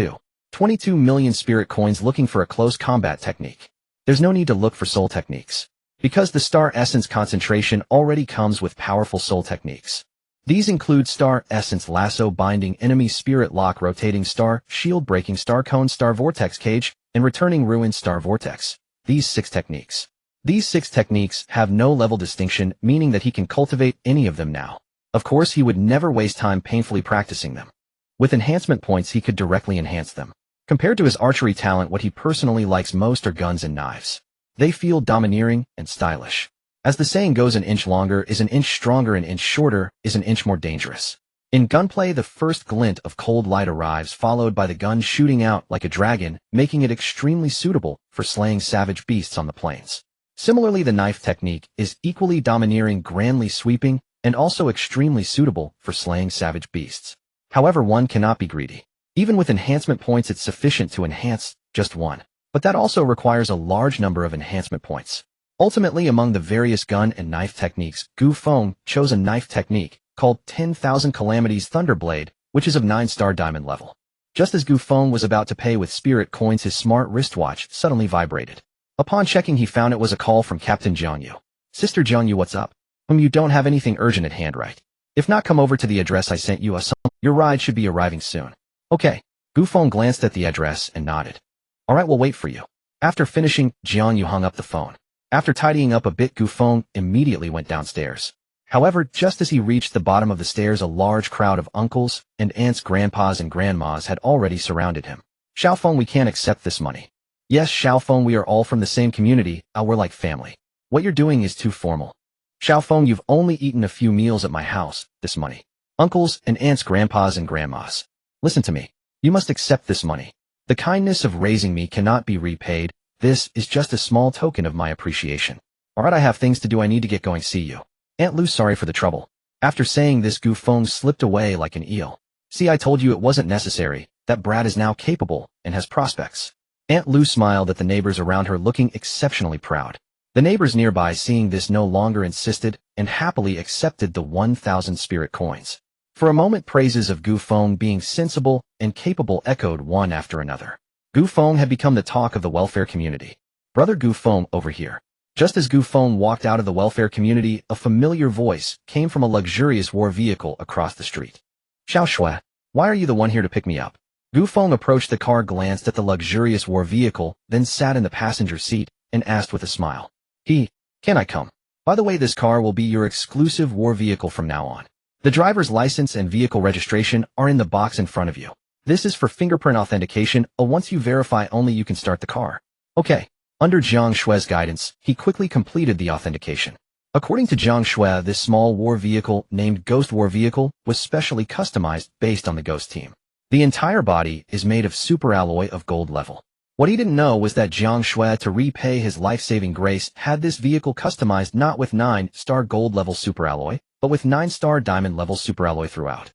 22 million spirit coins, looking for a close combat technique. There's no need to look for soul techniques, because the Star Essence Concentration already comes with powerful soul techniques. These include Star Essence Lasso, Binding Enemy, Spirit Lock, Rotating Star, Shield Breaking Star, Cone Star, Vortex Cage, and Returning Ruin Star Vortex. These 6 techniques have no level distinction, meaning that he can cultivate any of them now. Of course, he would never waste time painfully practicing them. With enhancement points, he could directly enhance them. Compared to his archery talent, what he personally likes most are guns and knives. They feel domineering and stylish. As the saying goes, an inch longer is an inch stronger, an inch shorter is an inch more dangerous. In gunplay, the first glint of cold light arrives, followed by the gun shooting out like a dragon, making it extremely suitable for slaying savage beasts on the plains. Similarly, the knife technique is equally domineering, grandly sweeping, and also extremely suitable for slaying savage beasts. However, one cannot be greedy. Even with enhancement points, it's sufficient to enhance just one, but that also requires a large number of enhancement points. Ultimately, among the various gun and knife techniques, Gu Feng chose a knife technique called 10,000 Calamities Thunderblade, which is of 9-star diamond level. Just as Gu Feng was about to pay with spirit coins, his smart wristwatch suddenly vibrated. Upon checking, he found it was a call from Captain Jiangyu. Sister Jiangyu, what's up? You don't have anything urgent at hand, right? If not, come over to the address I sent you. Your ride should be arriving soon. Okay. Gu Feng glanced at the address and nodded. All right, we'll wait for you. After finishing, Jiang Yu hung up the phone. After tidying up a bit, Gu Feng immediately went downstairs. However, just as he reached the bottom of the stairs, a large crowd of uncles and aunts, grandpas and grandmas had already surrounded him. Xiao Feng, we can't accept this money. Yes, Xiao Feng, we are all from the same community, we're like family. What you're doing is too formal. Xiao Feng, you've only eaten a few meals at my house, this money. Uncles and aunts, grandpas and grandmas. Listen to me. You must accept this money. The kindness of raising me cannot be repaid. This is just a small token of my appreciation. Alright, I have things to do, I need to get going, see you. Aunt Lu, sorry for the trouble. After saying this, Gu Feng slipped away like an eel. See, I told you it wasn't necessary. That brat is now capable and has prospects. Aunt Lu smiled at the neighbors around her, looking exceptionally proud. The neighbors nearby, seeing this, no longer insisted and happily accepted the 1,000 spirit coins. For a moment, praises of Gu Feng being sensible and capable echoed one after another. Gu Feng had become the talk of the welfare community. Brother Gu Feng, over here. Just as Gu Feng walked out of the welfare community, a familiar voice came from a luxurious war vehicle across the street. Xiao Shui, why are you the one here to pick me up? Gu Feng approached the car, glanced at the luxurious war vehicle, then sat in the passenger seat and asked with a smile. Can I come? By the way, this car will be your exclusive war vehicle from now on. The driver's license and vehicle registration are in the box in front of you. This is for fingerprint authentication. Once you verify, only you can start the car. Okay. Under Jiang Shui's guidance, he quickly completed the authentication. According to Jiang Shui, this small war vehicle, named Ghost War Vehicle, was specially customized based on the Ghost team. The entire body is made of super alloy of gold level. What he didn't know was that Jiang Shui, to repay his life-saving grace, had this vehicle customized not with 9-star gold level super alloy, but with 9-star diamond level super alloy throughout.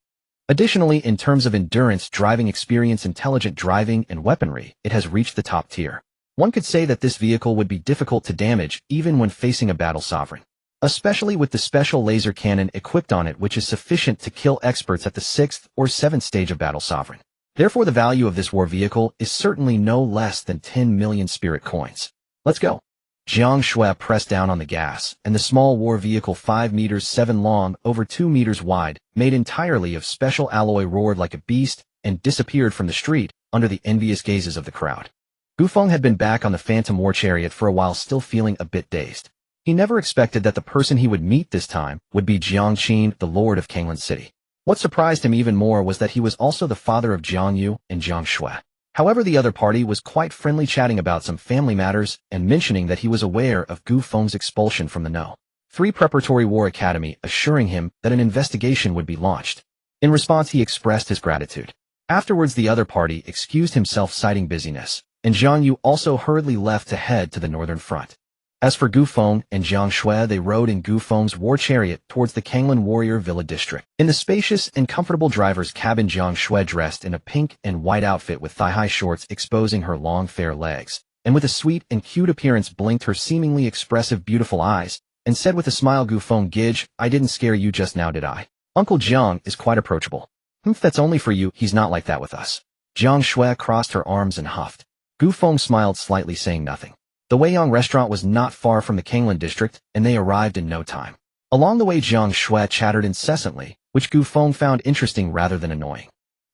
Additionally, in terms of endurance, driving experience, intelligent driving, and weaponry, it has reached the top tier. One could say that this vehicle would be difficult to damage even when facing a battle sovereign, especially with the special laser cannon equipped on it, which is sufficient to kill experts at the 6th or 7th stage of battle sovereign. Therefore, the value of this war vehicle is certainly no less than 10 million spirit coins. Let's go. Jiang Shui pressed down on the gas, and the small war vehicle, 5 meters 7 long, over 2 meters wide, made entirely of special alloy, roared like a beast and disappeared from the street under the envious gazes of the crowd. Gu Feng had been back on the Phantom War Chariot for a while, still feeling a bit dazed. He never expected that the person he would meet this time would be Jiang Qin, the Lord of Kanglan City. What surprised him even more was that he was also the father of Jiang Yu and Jiang Shui. However, the other party was quite friendly, chatting about some family matters and mentioning that he was aware of Gu Feng's expulsion from the No. 3 Preparatory War Academy, assuring him that an investigation would be launched. In response, he expressed his gratitude. Afterwards, the other party excused himself, citing busyness, and Jiang Yu also hurriedly left to head to the northern front. As for Gu Feng and Jiang Shui, they rode in Gu Feng's war chariot towards the Kanglan Warrior Villa district. In the spacious and comfortable driver's cabin, Jiang Shui, dressed in a pink and white outfit with thigh-high shorts exposing her long fair legs, and with a sweet and cute appearance, blinked her seemingly expressive beautiful eyes, and said with a smile, Gu Feng, Gidge, I didn't scare you just now, did I? Uncle Jiang is quite approachable. That's only for you, he's not like that with us. Jiang Shui crossed her arms and huffed. Gu Feng smiled slightly, saying nothing. The Weiyang restaurant was not far from the Kanglan district, and they arrived in no time. Along the way, Jiang Shui chattered incessantly, which Gu Feng found interesting rather than annoying.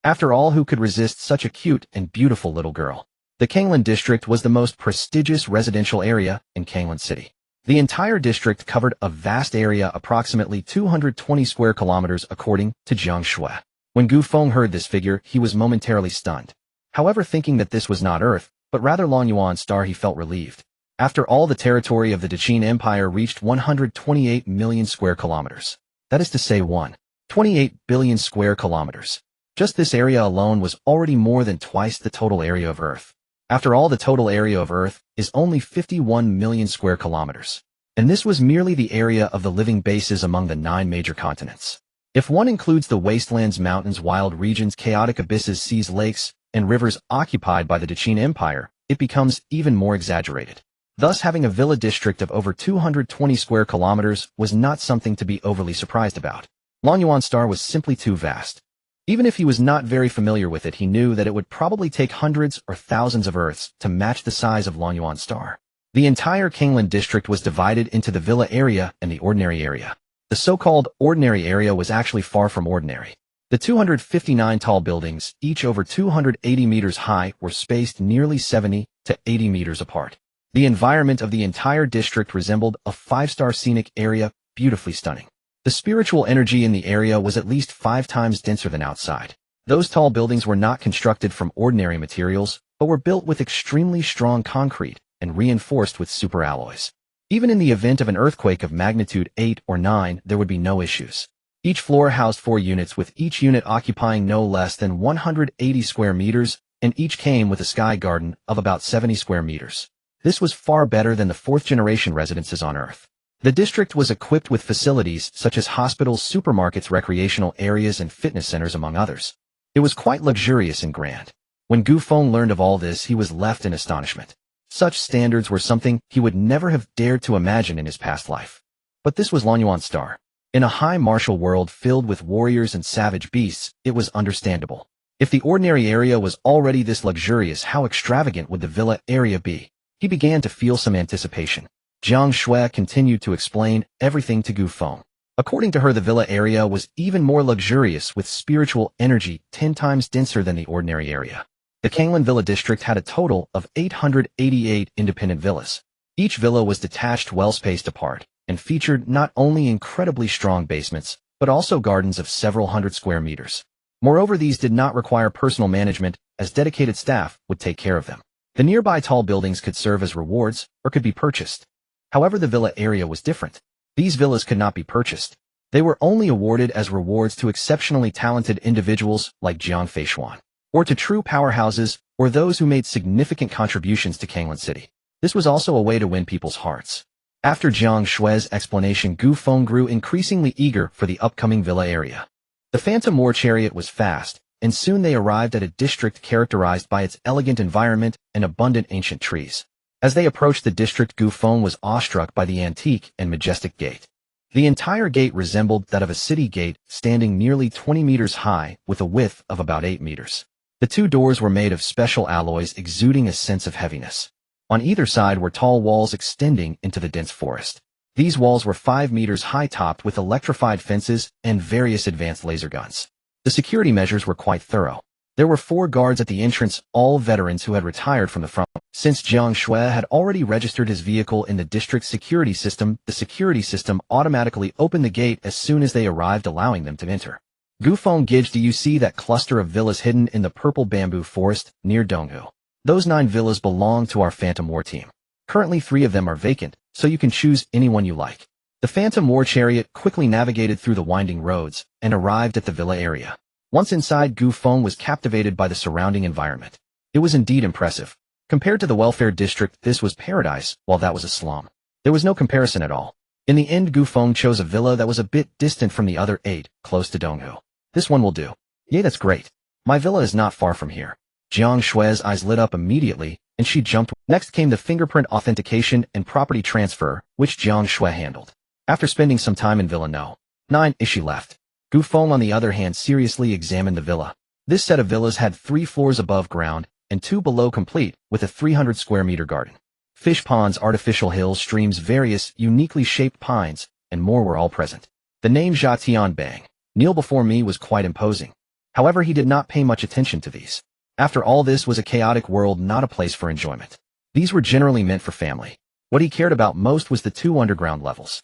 After all, who could resist such a cute and beautiful little girl? The Kanglan district was the most prestigious residential area in Kanglan City. The entire district covered a vast area, approximately 220 square kilometers, according to Jiang Shui. When Gu Feng heard this figure, he was momentarily stunned. However, thinking that this was not Earth, but rather Longyuan Star, he felt relieved. After all, the territory of the Daqin Empire reached 128 million square kilometers. That is to say, 1.28 billion square kilometers. Just this area alone was already more than twice the total area of Earth. After all, the total area of Earth is only 51 million square kilometers. And this was merely the area of the living bases among the 9 major continents. If one includes the wastelands, mountains, wild regions, chaotic abysses, seas, lakes, and rivers occupied by the Daqin Empire, it becomes even more exaggerated. Thus, having a villa district of over 220 square kilometers was not something to be overly surprised about. Longyuan Star was simply too vast. Even if he was not very familiar with it, he knew that it would probably take hundreds or thousands of Earths to match the size of Longyuan Star. The entire Kanglan district was divided into the villa area and the ordinary area. The so-called ordinary area was actually far from ordinary. The 259 tall buildings, each over 280 meters high, were spaced nearly 70 to 80 meters apart. The environment of the entire district resembled a five-star scenic area, beautifully stunning. The spiritual energy in the area was at least 5 times denser than outside. Those tall buildings were not constructed from ordinary materials, but were built with extremely strong concrete and reinforced with superalloys. Even in the event of an earthquake of magnitude 8 or 9, there would be no issues. Each floor housed 4 units, with each unit occupying no less than 180 square meters, and each came with a sky garden of about 70 square meters. This was far better than the 4th-generation residences on Earth. The district was equipped with facilities such as hospitals, supermarkets, recreational areas, and fitness centers, among others. It was quite luxurious and grand. When Gu Feng learned of all this, he was left in astonishment. Such standards were something he would never have dared to imagine in his past life. But this was Lanyuan Star. In a high martial world filled with warriors and savage beasts, it was understandable. If the ordinary area was already this luxurious, how extravagant would the villa area be? He began to feel some anticipation. Jiang Shui continued to explain everything to Gu Feng. According to her, the villa area was even more luxurious, with spiritual energy 10 times denser than the ordinary area. The Kanglan Villa district had a total of 888 independent villas. Each villa was detached, well spaced apart, and featured not only incredibly strong basements, but also gardens of several hundred square meters. Moreover, these did not require personal management, as dedicated staff would take care of them. The nearby tall buildings could serve as rewards or could be purchased. However, the villa area was different. These villas could not be purchased. They were only awarded as rewards to exceptionally talented individuals like Jiang Feishuan, or to true powerhouses, or those who made significant contributions to Kanglan City. This was also a way to win people's hearts. After Jiang Shui's explanation, Gu Feng grew increasingly eager for the upcoming villa area. The Phantom War chariot was fast, and soon they arrived at a district characterized by its elegant environment and abundant ancient trees. As they approached the district, Gu Feng was awestruck by the antique and majestic gate. The entire gate resembled that of a city gate, standing nearly 20 meters high, with a width of about 8 meters. The 2 doors were made of special alloys, exuding a sense of heaviness. On either side were tall walls extending into the dense forest. These walls were 5 meters high, topped with electrified fences and various advanced laser guns. The security measures were quite thorough. There were 4 guards at the entrance, all veterans who had retired from the front. Since Jiang Shui had already registered his vehicle in the district's security system, the security system automatically opened the gate as soon as they arrived, allowing them to enter. Gu Feng gauged, "Do you see that cluster of villas hidden in the purple bamboo forest near Donghu? Those 9 villas belong to our Phantom War team. Currently 3 of them are vacant, so you can choose anyone you like." The Phantom War chariot quickly navigated through the winding roads and arrived at the villa area. Once inside, Gu Feng was captivated by the surrounding environment. It was indeed impressive. Compared to the welfare district, this was paradise, while that was a slum. There was no comparison at all. In the end, Gu Feng chose a villa that was a bit distant from the other 8, close to Donghu. "This one will do." "Yay, that's great. My villa is not far from here." Jiang Shui's eyes lit up immediately, and she jumped. Next came the fingerprint authentication and property transfer, which Jiang Shui handled. After spending some time in Villa No. 9, she left. Gu Feng, on the other hand, seriously examined the villa. This set of villas had 3 floors above ground and 2 below, complete with a 300 square meter garden. Fish ponds, artificial hills, streams, various uniquely shaped pines, and more were all present. The name Jia Tian Bang, kneel before me, was quite imposing. However, he did not pay much attention to these. After all, this was a chaotic world, not a place for enjoyment. These were generally meant for family. What he cared about most was the 2 underground levels.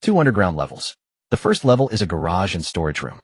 2 underground levels. The first level is a garage and storage room.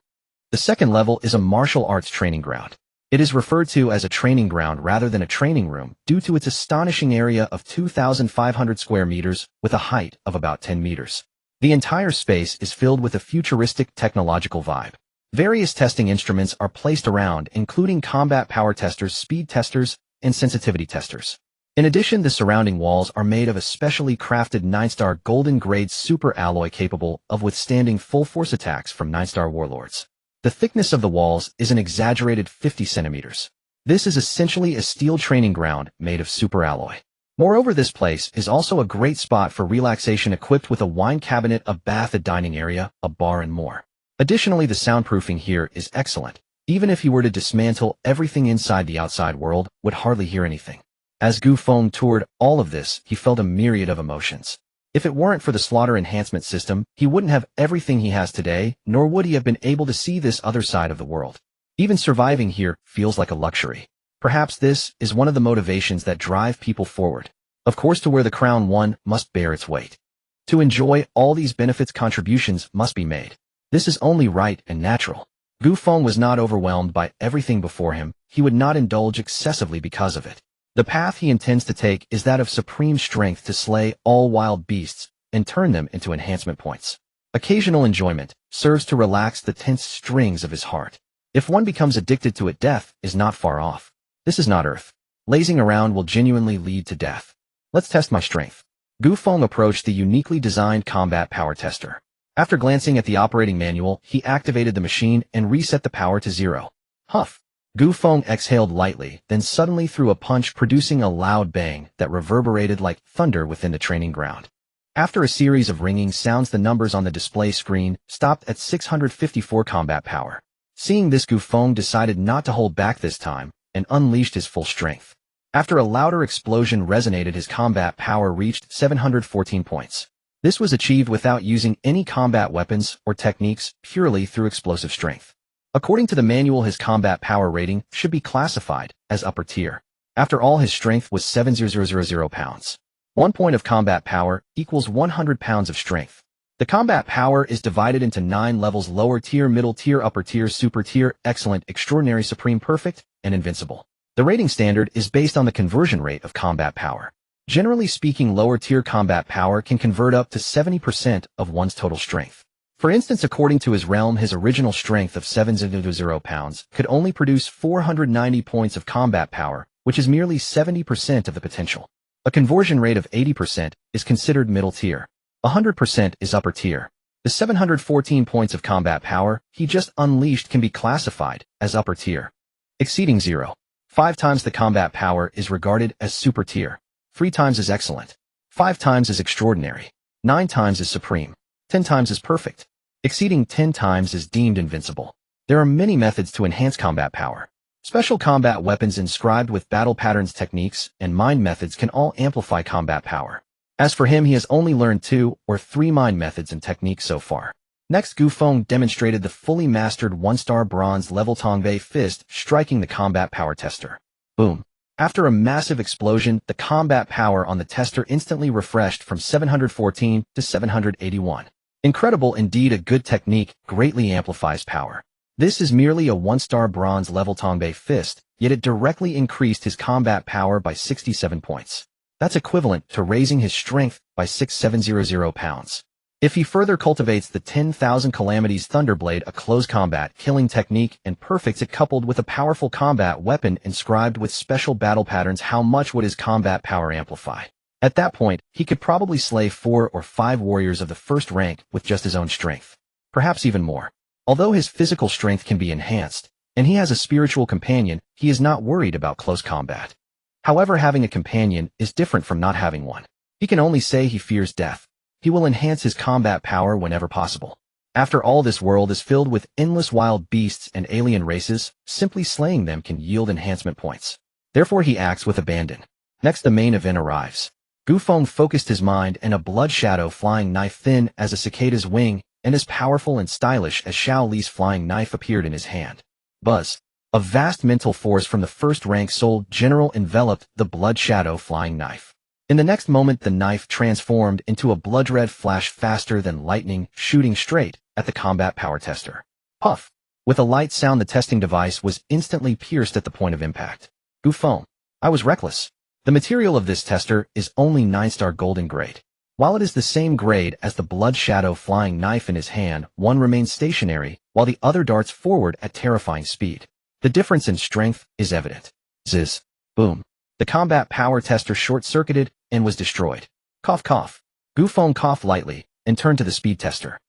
The second level is a martial arts training ground. It is referred to as a training ground rather than a training room due to its astonishing area of 2,500 square meters with a height of about 10 meters. The entire space is filled with a futuristic technological vibe. Various testing instruments are placed around, including combat power testers, speed testers, and sensitivity testers. In addition, the surrounding walls are made of a specially crafted 9-star golden grade super alloy capable of withstanding full force attacks from 9-star warlords. The thickness of the walls is an exaggerated 50 centimeters. This is essentially a steel training ground made of super alloy. Moreover, this place is also a great spot for relaxation, equipped with a wine cabinet, a bath, a dining area, a bar, and more. Additionally, the soundproofing here is excellent. Even if you were to dismantle everything inside, the outside world would hardly hear anything. As Gu Feng toured all of this, he felt a myriad of emotions. If it weren't for the Slaughter Enhancement System, he wouldn't have everything he has today, nor would he have been able to see this other side of the world. Even surviving here feels like a luxury. Perhaps this is one of the motivations that drive people forward. Of course, to wear the crown, one must bear its weight. To enjoy all these benefits, contributions must be made. This is only right and natural. Gu Feng was not overwhelmed by everything before him. He would not indulge excessively because of it. The path he intends to take is that of supreme strength to slay all wild beasts and turn them into enhancement points. Occasional enjoyment serves to relax the tense strings of his heart. If one becomes addicted to it, death is not far off. This is not Earth. Lazing around will genuinely lead to death. Let's test my strength. Gu Feng approached the uniquely designed combat power tester. After glancing at the operating manual, he activated the machine and reset the power to 0. Huff. Gu Feng exhaled lightly, then suddenly threw a punch, producing a loud bang that reverberated like thunder within the training ground. After a series of ringing sounds, the numbers on the display screen stopped at 654 combat power. Seeing this, Gu Feng decided not to hold back this time and unleashed his full strength. After a louder explosion resonated, his combat power reached 714 points. This was achieved without using any combat weapons or techniques, purely through explosive strength. According to the manual, his combat power rating should be classified as upper tier. After all, his strength was 7,000 pounds. 1 point of combat power equals 100 pounds of strength. The combat power is divided into 9 levels: lower tier, middle tier, upper tier, super tier, excellent, extraordinary, supreme, perfect, and invincible. The rating standard is based on the conversion rate of combat power. Generally speaking, lower tier combat power can convert up to 70% of one's total strength. For instance, according to his realm, his original strength of 7,000 pounds could only produce 490 points of combat power, which is merely 70% of the potential. A conversion rate of 80% is considered middle tier. 100% is upper tier. The 714 points of combat power he just unleashed can be classified as upper tier. Exceeding 0. 5 times the combat power is regarded as super tier. 3 times is excellent. 5 times is extraordinary. 9 times is supreme. 10 times is perfect. Exceeding 10 times is deemed invincible. There are many methods to enhance combat power. Special combat weapons inscribed with battle patterns, techniques, and mind methods can all amplify combat power. As for him, he has only learned 2 or 3 mind methods and techniques so far. Next, Gu Feng demonstrated the fully mastered 1-star bronze level Tongbei fist, striking the combat power tester. Boom. After a massive explosion, the combat power on the tester instantly refreshed from 714 to 781. Incredible indeed. A good technique greatly amplifies power. This is merely a 1-star bronze level Tongbei fist, yet it directly increased his combat power by 67 points. That's equivalent to raising his strength by 6,700 pounds. If he further cultivates the 10,000 calamities Thunderblade, a close combat killing technique, and perfects it coupled with a powerful combat weapon inscribed with special battle patterns, how much would his combat power amplify? At that point, he could probably slay 4 or 5 warriors of the first rank with just his own strength. Perhaps even more. Although his physical strength can be enhanced, and he has a spiritual companion, he is not worried about close combat. However, having a companion is different from not having one. He can only say he fears death. He will enhance his combat power whenever possible. After all, this world is filled with endless wild beasts and alien races. Simply slaying them can yield enhancement points. Therefore, he acts with abandon. Next, the main event arrives. Gu Feng focused his mind, and a blood shadow flying knife, thin as a cicada's wing and as powerful and stylish as Xiao Li's flying knife, appeared in his hand. Buzz. A vast mental force from the first-rank soul general enveloped the blood shadow flying knife. In the next moment, the knife transformed into a blood-red flash faster than lightning, shooting straight at the combat power tester. Puff. With a light sound, the testing device was instantly pierced at the point of impact. Gu Feng. I was reckless. The material of this tester is only 9-star golden grade. While it is the same grade as the blood shadow flying knife in his hand, one remains stationary, while the other darts forward at terrifying speed. The difference in strength is evident. Ziz. Boom. The combat power tester short-circuited and was destroyed. Cough cough. Gu Feng coughed lightly and turned to the speed tester.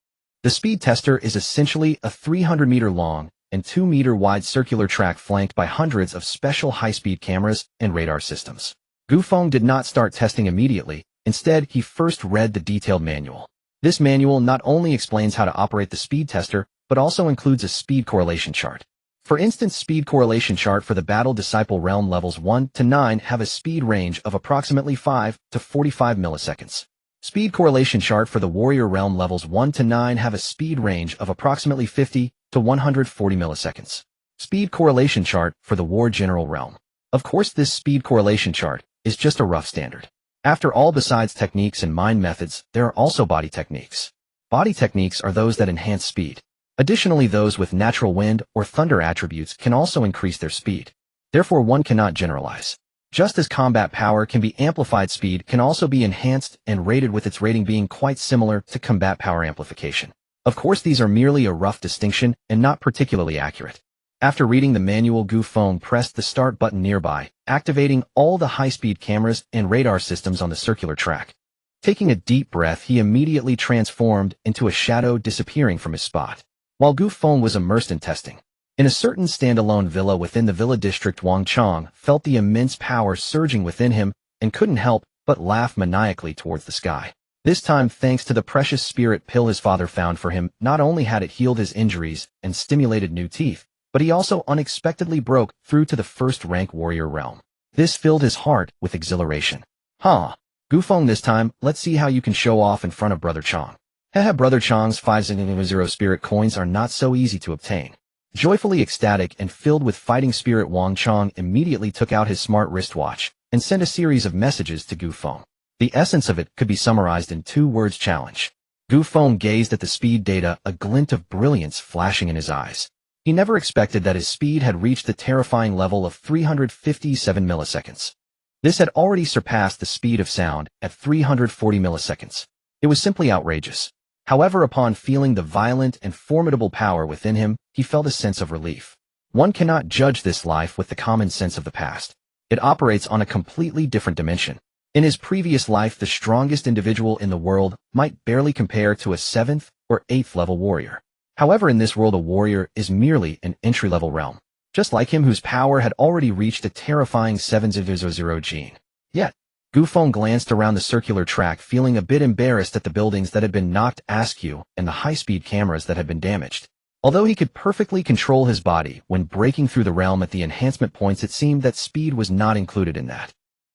The speed tester is essentially a 300-meter long and 2-meter wide circular track flanked by hundreds of special high-speed cameras and radar systems. Gu Feng did not start testing immediately. Instead, he first read the detailed manual. This manual not only explains how to operate the speed tester, but also includes a speed correlation chart. For instance, speed correlation chart for the Battle Disciple Realm levels 1 to 9 have a speed range of approximately 5 to 45 milliseconds. Speed correlation chart for the warrior realm levels 1 to 9 have a speed range of approximately 50 to 140 milliseconds. Speed correlation chart for the war general realm. Of course, this speed correlation chart is just a rough standard. After all, besides techniques and mind methods, there are also body techniques. Body techniques are those that enhance speed. Additionally, those with natural wind or thunder attributes can also increase their speed. Therefore, one cannot generalize. Just as combat power can be amplified, speed can also be enhanced and rated, with its rating being quite similar to combat power amplification. Of course, these are merely a rough distinction and not particularly accurate. After reading the manual, Gu Feng pressed the start button nearby, activating all the high-speed cameras and radar systems on the circular track. Taking a deep breath, he immediately transformed into a shadow, disappearing from his spot. While Gu Feng was immersed in testing, in a certain standalone villa within the villa district, Wang Chang felt the immense power surging within him and couldn't help but laugh maniacally towards the sky. This time, thanks to the precious spirit pill his father found for him, not only had it healed his injuries and stimulated new teeth, but he also unexpectedly broke through to the first-rank warrior realm. This filled his heart with exhilaration. Gu Feng, this time, let's see how you can show off in front of Brother Chang. Haha, Brother Chang's 500 spirit coins are not so easy to obtain. Joyfully ecstatic and filled with fighting spirit, Wang Chang immediately took out his smart wristwatch and sent a series of messages to Gu Feng. The essence of it could be summarized in 2 words: challenge. Gu Feng gazed at the speed data, a glint of brilliance flashing in his eyes. He never expected that his speed had reached the terrifying level of 357 milliseconds. This had already surpassed the speed of sound at 340 milliseconds. It was simply outrageous. However, upon feeling the violent and formidable power within him, he felt a sense of relief. One cannot judge this life with the common sense of the past. It operates on a completely different dimension. In his previous life, the strongest individual in the world might barely compare to a 7th or 8th level warrior. However, in this world, a warrior is merely an entry-level realm, just like him, whose power had already reached a terrifying 700 gene. Yet, Gu Feng glanced around the circular track, feeling a bit embarrassed at the buildings that had been knocked askew and the high-speed cameras that had been damaged. Although he could perfectly control his body when breaking through the realm at the enhancement points, it seemed that speed was not included in that.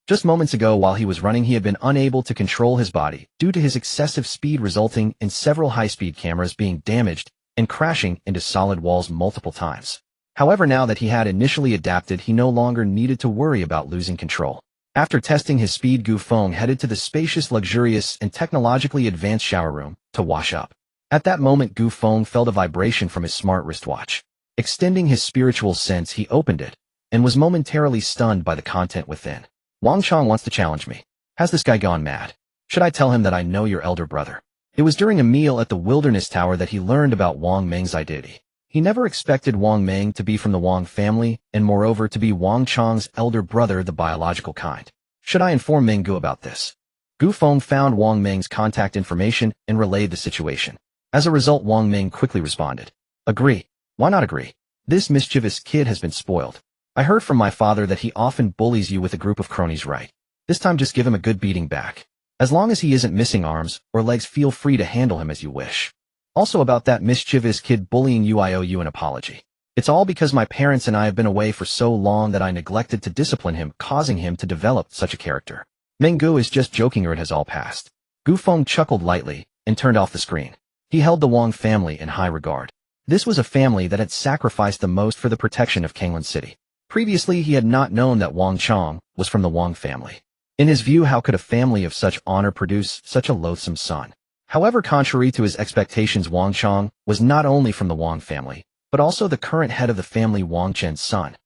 Just moments ago, while he was running, he had been unable to control his body due to his excessive speed, resulting in several high-speed cameras being damaged and crashing into solid walls multiple times. However, now that he had initially adapted, he no longer needed to worry about losing control. After testing his speed, Gu Feng headed to the spacious, luxurious, and technologically advanced shower room to wash up. At that moment, Gu Feng felt a vibration from his smart wristwatch. Extending his spiritual sense, he opened it and was momentarily stunned by the content within. Wang Chang wants to challenge me. Has this guy gone mad? Should I tell him that I know your elder brother? It was during a meal at the Wilderness Tower that he learned about Wang Meng's identity. He never expected Wang Meng to be from the Wang family, and moreover to be Wang Chang's elder brother, the biological kind. Should I inform Meng Gu about this? Gu Feng found Wang Meng's contact information and relayed the situation. As a result, Wang Meng quickly responded. Agree. Why not agree? This mischievous kid has been spoiled. I heard from my father that he often bullies you with a group of cronies, right? This time just give him a good beating back. As long as he isn't missing arms or legs, feel free to handle him as you wish. Also, about that mischievous kid bullying you, I owe you an apology. It's all because my parents and I have been away for so long that I neglected to discipline him, causing him to develop such a character. Meng Gu is just joking, or it has all passed. Gu Feng chuckled lightly and turned off the screen. He held the Wang family in high regard. This was a family that had sacrificed the most for the protection of Kanglan City. Previously, he had not known that Wang Chang was from the Wang family. In his view, how could a family of such honor produce such a loathsome son? However, contrary to his expectations, Wang Chang was not only from the Wang family, but also the current head of the family, Wang Chen's son.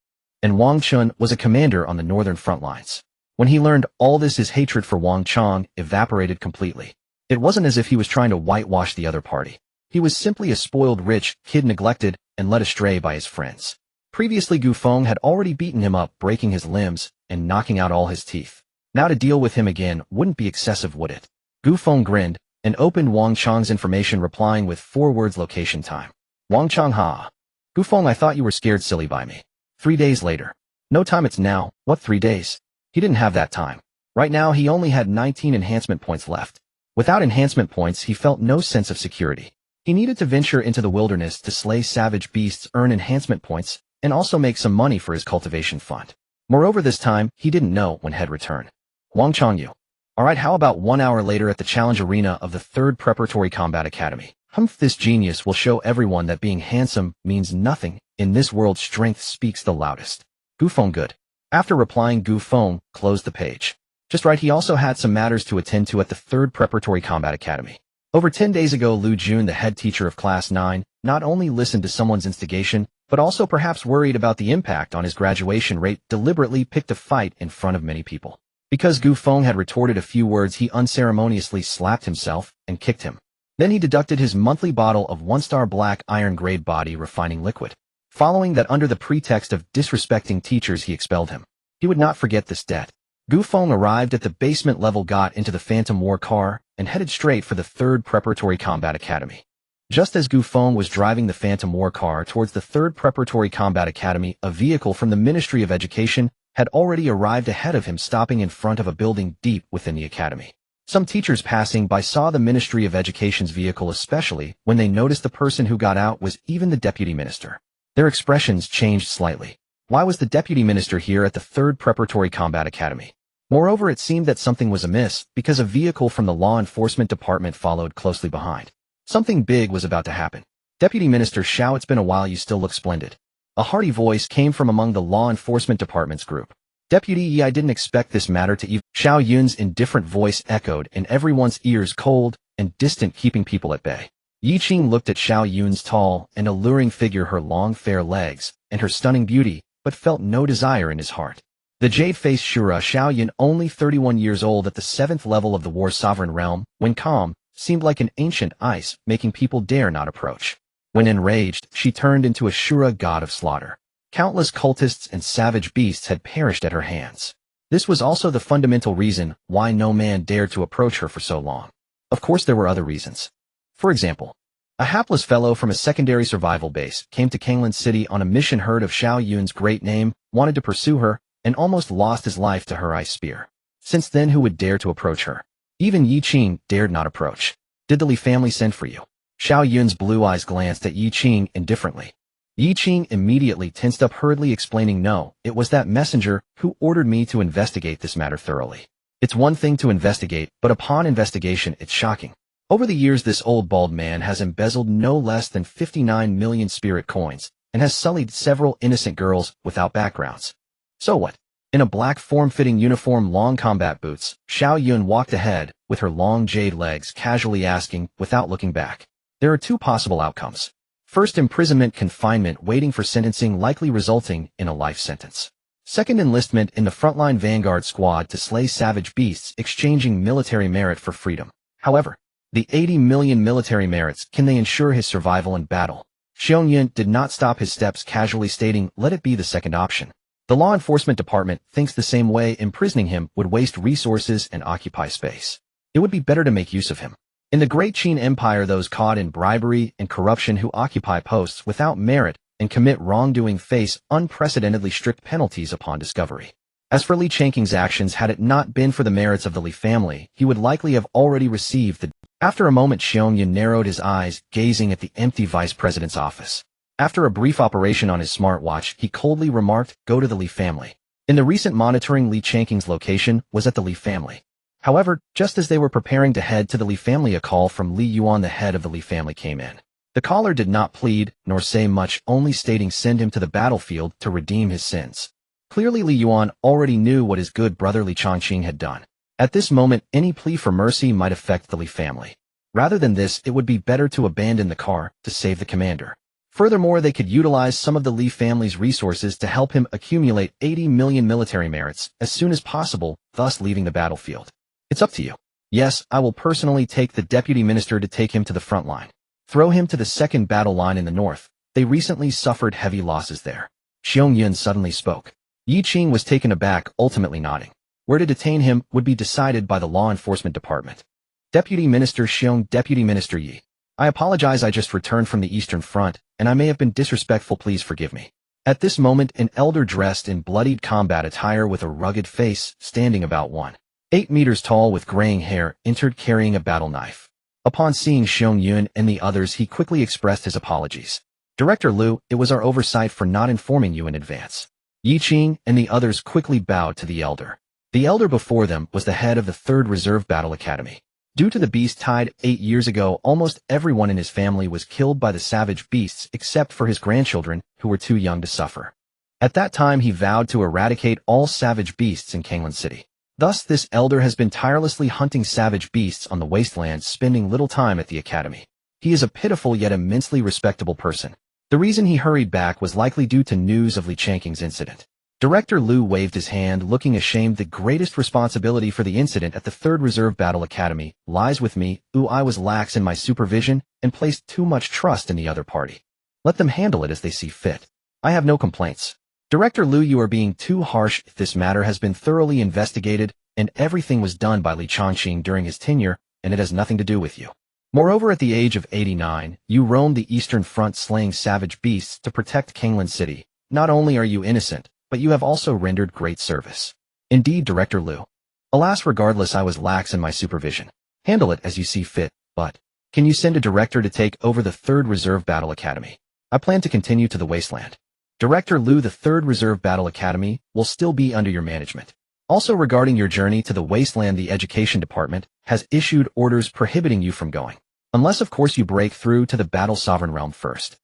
And Wang Chun was a commander on the northern front lines. When he learned all this, his hatred for Wang Chang evaporated completely. It wasn't as if he was trying to whitewash the other party. He was simply a spoiled rich kid, neglected and led astray by his friends. Previously, Gu Feng had already beaten him up, breaking his limbs and knocking out all his teeth. Now to deal with him again wouldn't be excessive, would it? Gu Feng grinned and opened Wang Chang's information, replying with 4 words: location time. Wang Chang, ha. Gu Feng, I thought you were scared silly by me. 3 days later. No time, it's now. What, 3 days? He didn't have that time. Right now, he only had 19 enhancement points left. Without enhancement points, he felt no sense of security. He needed to venture into the wilderness to slay savage beasts, earn enhancement points, and also make some money for his cultivation fund. Moreover, this time, he didn't know when he'd return. Wang Chang, you. Alright, how about 1 hour later at the challenge arena of the 3rd Preparatory Combat Academy? This genius will show everyone that being handsome means nothing. In this world, strength speaks the loudest. Gu Feng good. After replying, Gu Feng closed the page. Just right, he also had some matters to attend to at the 3rd Preparatory Combat Academy. Over 10 days ago, Lu Jun, the head teacher of Class 9, not only listened to someone's instigation, but also perhaps worried about the impact on his graduation rate, deliberately picked a fight in front of many people. Because Gu Feng had retorted a few words, he unceremoniously slapped himself and kicked him. Then he deducted his monthly bottle of 1-star black iron-grade body refining liquid. Following that, under the pretext of disrespecting teachers, he expelled him. He would not forget this debt. Gu Feng arrived at the basement level, got into the Phantom War car, and headed straight for the 3rd Preparatory Combat Academy. Just as Gu Feng was driving the Phantom War car towards the 3rd Preparatory Combat Academy, a vehicle from the Ministry of Education had already arrived ahead of him, stopping in front of a building deep within the academy. Some teachers passing by saw the Ministry of Education's vehicle, especially when they noticed the person who got out was even the deputy minister. Their expressions changed slightly. Why was the deputy minister here at the 3rd Preparatory Combat Academy? Moreover, it seemed that something was amiss, because a vehicle from the law enforcement department followed closely behind. Something big was about to happen. Deputy Minister Xiao, it's been a while, you still look splendid. A hearty voice came from among the law enforcement department's group. Deputy, I didn't expect this matter to even. Xiao Yun's indifferent voice echoed in everyone's ears, cold and distant, keeping people at bay. Yi Qing looked at Xiao Yun's tall and alluring figure, her long fair legs, and her stunning beauty, but felt no desire in his heart. The jade-faced Shura Xiao Yun, only 31 years old, at the 7th level of the War Sovereign Realm, when calm, seemed like an ancient ice, making people dare not approach. When enraged, she turned into a Shura, god of slaughter. Countless cultists and savage beasts had perished at her hands. This was also the fundamental reason why no man dared to approach her for so long. Of course, there were other reasons. For example, a hapless fellow from a secondary survival base came to Kanglan City on a mission, heard of Xiao Yun's great name, wanted to pursue her, and almost lost his life to her ice spear. Since then, who would dare to approach her? Even Yi Qing dared not approach. Did the Li family send for you? Xiao Yun's blue eyes glanced at Yi Qing indifferently. Yi Qing immediately tensed up, hurriedly explaining, no, it was that messenger who ordered me to investigate this matter thoroughly. It's one thing to investigate, but upon investigation, it's shocking. Over the years, this old bald man has embezzled no less than 59 million spirit coins, and has sullied several innocent girls without backgrounds. So what? In a black form-fitting uniform, long combat boots, Xiao Yun walked ahead, with her long jade legs, casually asking, without looking back. There are two possible outcomes. First, imprisonment, confinement, waiting for sentencing, likely resulting in a life sentence. Second, enlistment in the frontline vanguard squad to slay savage beasts, exchanging military merit for freedom. However, the 80 million military merits, can they ensure his survival in battle? Xiong Yun did not stop his steps, casually stating, let it be the second option. The law enforcement department thinks the same way. Imprisoning him would waste resources and occupy space. It would be better to make use of him. In the Great Qin Empire, those caught in bribery and corruption who occupy posts without merit and commit wrongdoing face unprecedentedly strict penalties upon discovery. As for Li Changqing's actions, had it not been for the merits of the Li family, he would likely have already received the... After a moment, Xiong Yun narrowed his eyes, gazing at the empty vice president's office. After a brief operation on his smartwatch, he coldly remarked, go to the Li family. In the recent monitoring, Li Changqing's location was at the Li family. However, just as they were preparing to head to the Li family, a call from Li Yuan, the head of the Li family, came in. The caller did not plead, nor say much, only stating send him to the battlefield to redeem his sins. Clearly, Li Yuan already knew what his good brother Li Changqing had done. At this moment, any plea for mercy might affect the Li family. Rather than this, it would be better to abandon the car to save the commander. Furthermore, they could utilize some of the Li family's resources to help him accumulate 80 million military merits as soon as possible, thus leaving the battlefield. It's up to you. Yes, I will personally take the deputy minister to take him to the front line. Throw him to the second battle line in the north. They recently suffered heavy losses there. Xiong Yun suddenly spoke. Yi Qing was taken aback, ultimately nodding. Where to detain him would be decided by the law enforcement department. Deputy Minister Xiong, Deputy Minister Yi. I apologize, I just returned from the Eastern Front, and I may have been disrespectful, please forgive me. At this moment, an elder dressed in bloodied combat attire with a rugged face, standing about 1.8 meters tall with graying hair, entered carrying a battle knife. Upon seeing Xiong Yun and the others, he quickly expressed his apologies. Director Liu, it was our oversight for not informing you in advance. Yi Qing and the others quickly bowed to the elder. The elder before them was the head of the 3rd Reserve Battle Academy. Due to the beast tide 8 years ago, almost everyone in his family was killed by the savage beasts except for his grandchildren, who were too young to suffer. At that time, he vowed to eradicate all savage beasts in Kanglan City. Thus, this elder has been tirelessly hunting savage beasts on the wasteland, spending little time at the academy. He is a pitiful yet immensely respectable person. The reason he hurried back was likely due to news of Li Changqing's incident. Director Liu waved his hand, looking ashamed. The greatest responsibility for the incident at the 3rd Reserve Battle Academy lies with me. I was lax in my supervision and placed too much trust in the other party. Let them handle it as they see fit. I have no complaints. Director Liu, you are being too harsh. This matter has been thoroughly investigated, and everything was done by Li Changqing during his tenure, and it has nothing to do with you. Moreover, at the age of 89, you roamed the Eastern Front slaying savage beasts to protect Kanglan City. Not only are you innocent, but you have also rendered great service. Indeed, Director Liu. Alas, regardless, I was lax in my supervision. Handle it as you see fit, but can you send a director to take over the 3rd Reserve Battle Academy? I plan to continue to the wasteland. Director Liu, the 3rd Reserve Battle Academy will still be under your management. Also, regarding your journey to the wasteland, the Education Department has issued orders prohibiting you from going, unless of course you break through to the Battle Sovereign Realm first.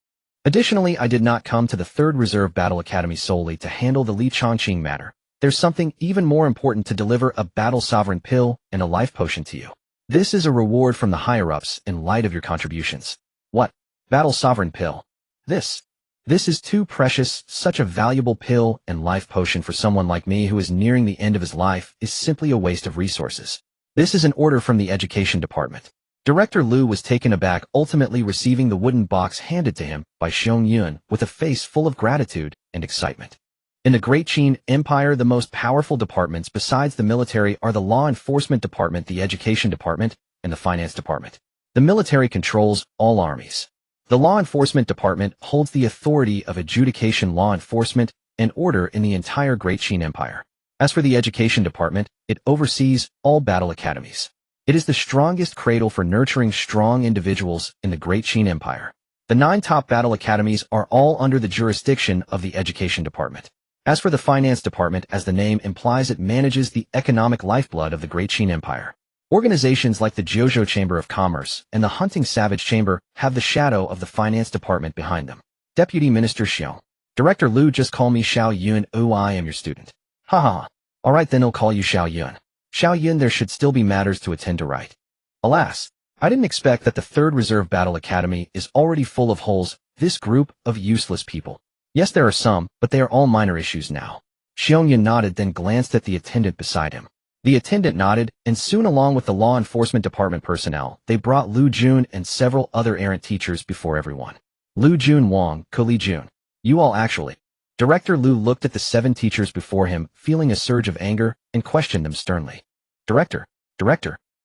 Additionally, I did not come to the 3rd Reserve Battle Academy solely to handle the Li Changqing matter. There's something even more important: to deliver a Battle Sovereign pill and a life potion to you. This is a reward from the higher-ups in light of your contributions. What? Battle Sovereign pill? This is too precious. Such a valuable pill and life potion for someone like me who is nearing the end of his life is simply a waste of resources. This is an order from the Education Department. Director Liu was taken aback, ultimately receiving the wooden box handed to him by Xiong Yun with a face full of gratitude and excitement. In the Great Qin Empire, the most powerful departments besides the military are the Law Enforcement Department, the Education Department, and the Finance Department. The military controls all armies. The Law Enforcement Department holds the authority of adjudication, law enforcement, and order in the entire Great Qin Empire. As for the Education Department, it oversees all battle academies. It is the strongest cradle for nurturing strong individuals in the Great Qin Empire. The 9 top battle academies are all under the jurisdiction of the Education Department. As for the Finance Department, as the name implies, it manages the economic lifeblood of the Great Qin Empire. Organizations like the Jiuzhou Chamber of Commerce and the Hunting Savage Chamber have the shadow of the Finance Department behind them. Deputy Minister Xiao. Director Liu, just call me Xiao Yun. I am your student. Haha. Alright then, I'll call you Xiao Yun. Xiao Yun, there should still be matters to attend to, right? Alas, I didn't expect that the 3rd Reserve Battle Academy is already full of holes. This group of useless people. Yes, there are some, but they are all minor issues now. Xiong Yun nodded, then glanced at the attendant beside him. The attendant nodded, and soon, along with the Law Enforcement Department personnel, they brought Lu Jun and several other errant teachers before everyone. Lu Jun, Wang, Li Jun. You all actually. Director Liu looked at the 7 teachers before him, feeling a surge of anger, and questioned them sternly. Director,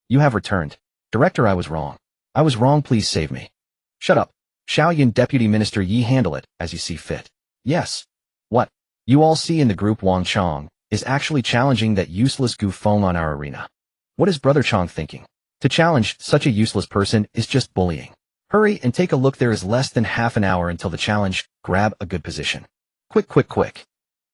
you have returned. Director, I was wrong. I was wrong, please save me. Shut up. Xiao Yun, Deputy Minister, ye handle it, as you see fit. Yes. What? You all see in the group Wang Chong is actually challenging that useless Gu Feng on our arena. What is Brother Chong thinking? To challenge such a useless person is just bullying. Hurry and take a look, there is less than half an hour until the challenge. Grab a good position. Quick.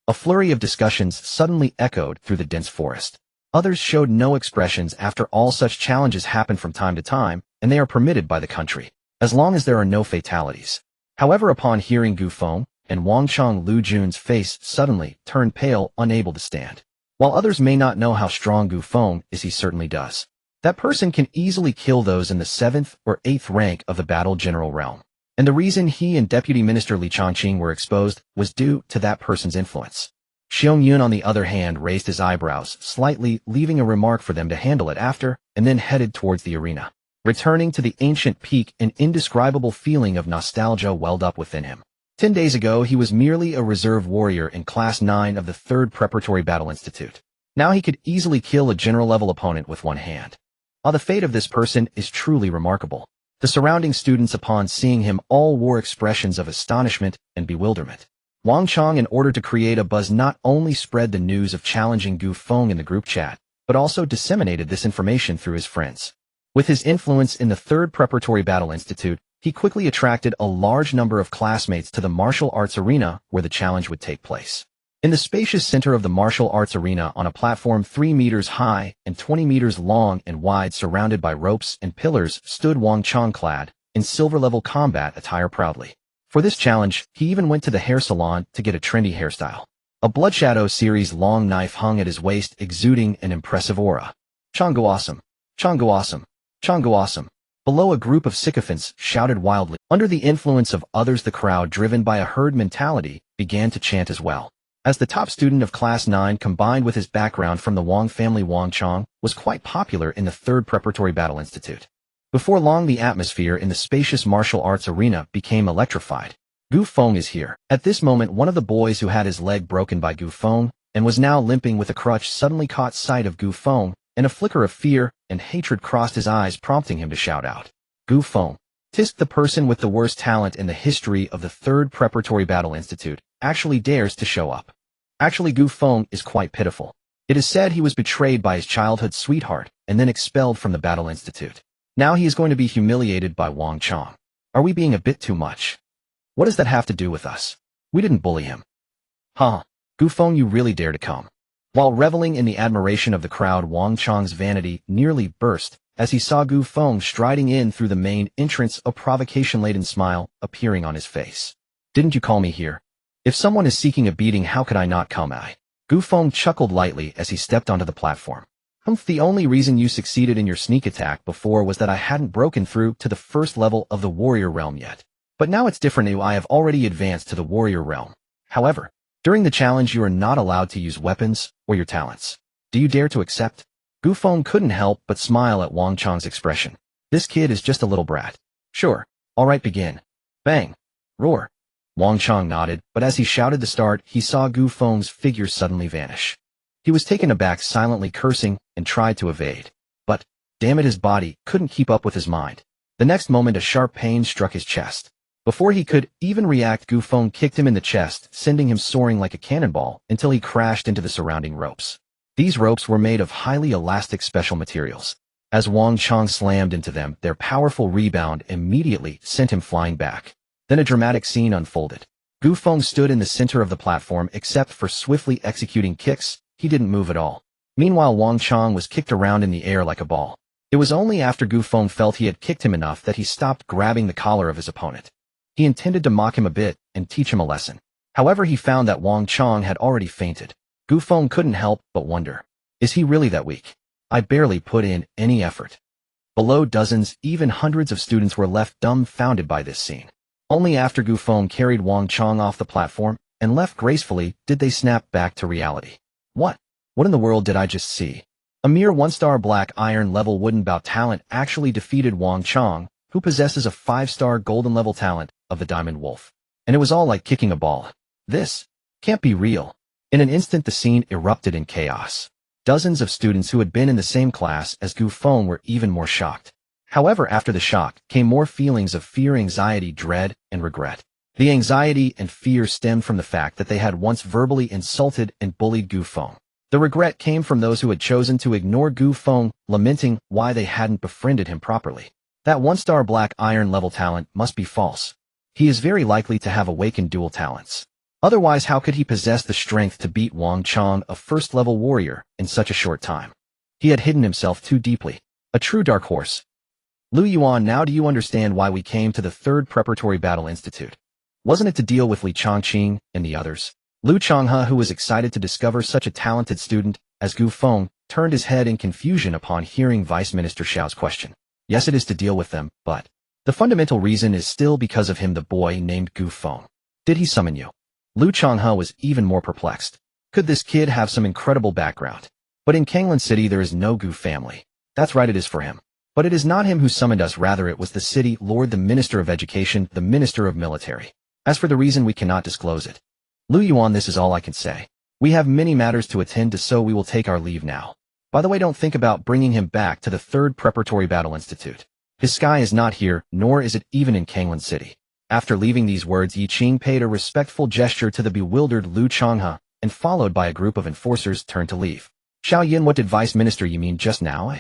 A flurry of discussions suddenly echoed through the dense forest. Others showed no expressions. After all, such challenges happen from time to time, and they are permitted by the country, as long as there are no fatalities. However, upon hearing Gu Feng and Wang Chong, Lu Jun's face suddenly turned pale, unable to stand. While others may not know how strong Gu Feng is, he certainly does. That person can easily kill those in the 7th or 8th rank of the battle general realm. And the reason he and Deputy Minister Li Changqing were exposed was due to that person's influence. Xiong Yun, on the other hand, raised his eyebrows slightly, leaving a remark for them to handle it after, and then headed towards the arena. Returning to the ancient peak, an indescribable feeling of nostalgia welled up within him. 10 days ago, he was merely a reserve warrior in Class 9 of the 3rd Preparatory Battle Institute. Now he could easily kill a general-level opponent with one hand. The fate of this person is truly remarkable. The surrounding students, upon seeing him, all wore expressions of astonishment and bewilderment. Wang Chong, in order to create a buzz, not only spread the news of challenging Gu Feng in the group chat, but also disseminated this information through his friends. With his influence in the 3rd Preparatory Battle Institute, he quickly attracted a large number of classmates to the martial arts arena where the challenge would take place. In the spacious center of the martial arts arena, on a platform 3 meters high and 20 meters long and wide, surrounded by ropes and pillars, stood Wang Chong, clad in silver-level combat attire, proudly. For this challenge, he even went to the hair salon to get a trendy hairstyle. A Bloodshadow series long knife hung at his waist, exuding an impressive aura. "Chong-gu awesome! Chong-gu awesome! Chong-gu awesome!" Below, a group of sycophants shouted wildly. Under the influence of others, the crowd, driven by a herd mentality, began to chant as well. As the top student of Class 9, combined with his background from the Wang family, Wang Chong was quite popular in the 3rd Preparatory Battle Institute. Before long, the atmosphere in the spacious martial arts arena became electrified. Gu Feng is here. At this moment, one of the boys who had his leg broken by Gu Feng and was now limping with a crutch suddenly caught sight of Gu Feng, and a flicker of fear and hatred crossed his eyes, prompting him to shout out, "Gu Feng! Tisk, the person with the worst talent in the history of the 3rd Preparatory Battle Institute, actually dares to show up." Actually, Gu Feng is quite pitiful. It is said he was betrayed by his childhood sweetheart and then expelled from the Battle Institute. Now he is going to be humiliated by Wang Chong. Are we being a bit too much? What does that have to do with us? We didn't bully him. Huh? Gu Feng, you really dare to come? While reveling in the admiration of the crowd, Wang Chong's vanity nearly burst as he saw Gu Feng striding in through the main entrance, a provocation-laden smile appearing on his face. "Didn't you call me here? If someone is seeking a beating, how could I not come?" Gu Feng chuckled lightly as he stepped onto the platform. "The only reason you succeeded in your sneak attack before was that I hadn't broken through to the 1st level of the warrior realm yet. But now it's different. I have already advanced to the warrior realm. However, during the challenge, you are not allowed to use weapons or your talents. Do you dare to accept?" Gu Feng couldn't help but smile at Wang Chong's expression. This kid is just a little brat. "Sure. All right, begin." Bang! Roar! Wang Chong nodded, but as he shouted the start, he saw Gu Feng's figure suddenly vanish. He was taken aback, silently cursing, and tried to evade. But, damn it, his body couldn't keep up with his mind. The next moment, a sharp pain struck his chest. Before he could even react, Gu Feng kicked him in the chest, sending him soaring like a cannonball until he crashed into the surrounding ropes. These ropes were made of highly elastic special materials. As Wang Chong slammed into them, their powerful rebound immediately sent him flying back. Then a dramatic scene unfolded. Gu Feng stood in the center of the platform. Except for swiftly executing kicks, he didn't move at all. Meanwhile, Wang Chong was kicked around in the air like a ball. It was only after Gu Feng felt he had kicked him enough that he stopped grabbing the collar of his opponent. He intended to mock him a bit and teach him a lesson. However, he found that Wang Chong had already fainted. Gu Feng couldn't help but wonder, is he really that weak? I barely put in any effort. Below, dozens, even hundreds of students were left dumbfounded by this scene. Only after Gu Feng carried Wang Chong off the platform and left gracefully did they snap back to reality. What in the world did I just see? A mere 1-star black iron level wooden bout talent actually defeated Wang Chong, who possesses a 5-star golden level talent of the Diamond Wolf. And it was all like kicking a ball. This can't be real. In an instant, the scene erupted in chaos. Dozens of students who had been in the same class as Gu Feng were even more shocked. However, after the shock came more feelings of fear, anxiety, dread, and regret. The anxiety and fear stemmed from the fact that they had once verbally insulted and bullied Gu Feng. The regret came from those who had chosen to ignore Gu Feng, lamenting why they hadn't befriended him properly. That 1-star black iron level talent must be false. He is very likely to have awakened dual talents. Otherwise, how could he possess the strength to beat Wang Chong, a 1st-level warrior, in such a short time? He had hidden himself too deeply. A true dark horse. Lu Yuan, now do you understand why we came to the 3rd Preparatory Battle Institute? Wasn't it to deal with Li Chongqing and the others? Lu Chonghe, who was excited to discover such a talented student as Gu Feng, turned his head in confusion upon hearing Vice Minister Xiao's question. Yes, it is to deal with them, but the fundamental reason is still because of him, the boy named Gu Feng. Did he summon you? Lu Chonghe was even more perplexed. Could this kid have some incredible background? But in Kanglan City there is no Gu family. That's right, it is for him. But it is not him who summoned us, rather it was the city lord, the Minister of Education, the Minister of Military. As for the reason, we cannot disclose it. Lu Yuan, this is all I can say. We have many matters to attend to, so we will take our leave now. By the way, don't think about bringing him back to the 3rd Preparatory Battle Institute. His sky is not here, nor is it even in Kanglan City. After leaving these words, Yi Qing paid a respectful gesture to the bewildered Lu Chonghe, and followed by a group of enforcers turned to leave. Xiao Yin, what did Vice Minister you mean just now?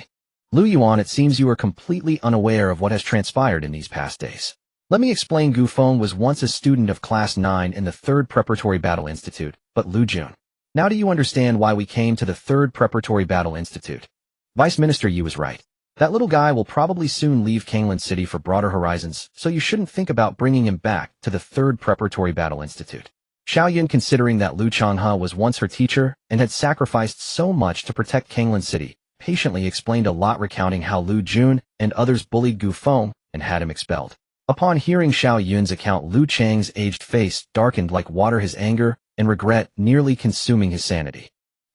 Lu Yuan, it seems you are completely unaware of what has transpired in these past days. Let me explain. Gu Feng was once a student of Class 9 in the 3rd Preparatory Battle Institute, but Lu Jun. Now do you understand why we came to the 3rd Preparatory Battle Institute? Vice Minister Yu was right. That little guy will probably soon leave Kanglan City for broader horizons, so you shouldn't think about bringing him back to the 3rd Preparatory Battle Institute. Xiaoyun, considering that Lu Changhe was once her teacher and had sacrificed so much to protect Kanglan City, patiently explained a lot, recounting how Lu Jun and others bullied Gu Feng and had him expelled. Upon hearing Xiaoyun's account, Lu Chang's aged face darkened like water, his anger and regret nearly consuming his sanity.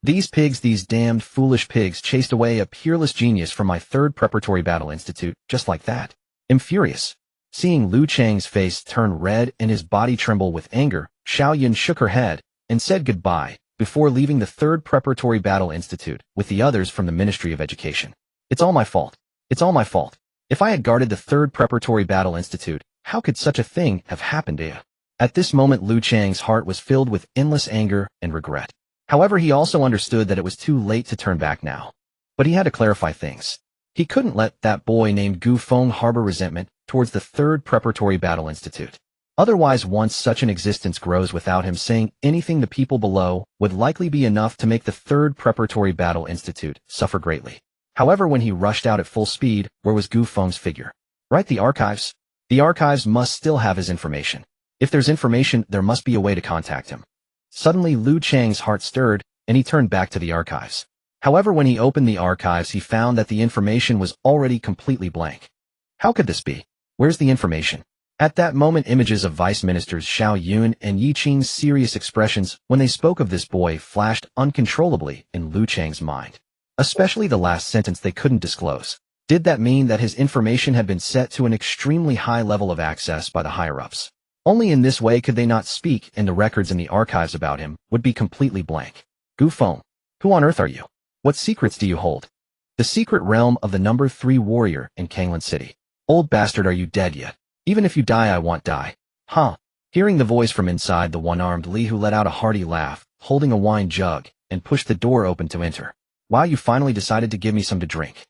These pigs, these damned foolish pigs, chased away a peerless genius from my 3rd Preparatory Battle Institute, just like that. I'm furious. Seeing Lu Chang's face turn red and his body tremble with anger, Xiaoyun shook her head and said goodbye before leaving the 3rd Preparatory Battle Institute with the others from the Ministry of Education. It's all my fault. It's all my fault. If I had guarded the 3rd Preparatory Battle Institute, how could such a thing have happened to you? At this moment, Lu Chang's heart was filled with endless anger and regret. However, he also understood that it was too late to turn back now. But he had to clarify things. He couldn't let that boy named Gu Feng harbor resentment towards the 3rd Preparatory Battle Institute. Otherwise, once such an existence grows without him saying anything, the people below would likely be enough to make the 3rd Preparatory Battle Institute suffer greatly. However, when he rushed out at full speed, where was Gu Feng's figure? Right, the archives. The archives must still have his information. If there's information, there must be a way to contact him. Suddenly, Lu Chang's heart stirred, and he turned back to the archives. However, when he opened the archives, he found that the information was already completely blank. How could this be? Where's the information? At that moment, images of Vice Ministers Xiaoyun and Yi Qing's serious expressions when they spoke of this boy flashed uncontrollably in Lu Chang's mind. Especially the last sentence they couldn't disclose. Did that mean that his information had been set to an extremely high level of access by the higher-ups? Only in this way could they not speak, and the records in the archives about him would be completely blank. Gu Feng, who on earth are you? What secrets do you hold? The secret realm of the number 3 warrior in Kanglan City. Old bastard, are you dead yet? Even if you die, I won't die. Huh? Hearing the voice from inside, the one-armed Li Hu let out a hearty laugh, holding a wine jug, and pushed the door open to enter. Wow, you finally decided to give me some to drink.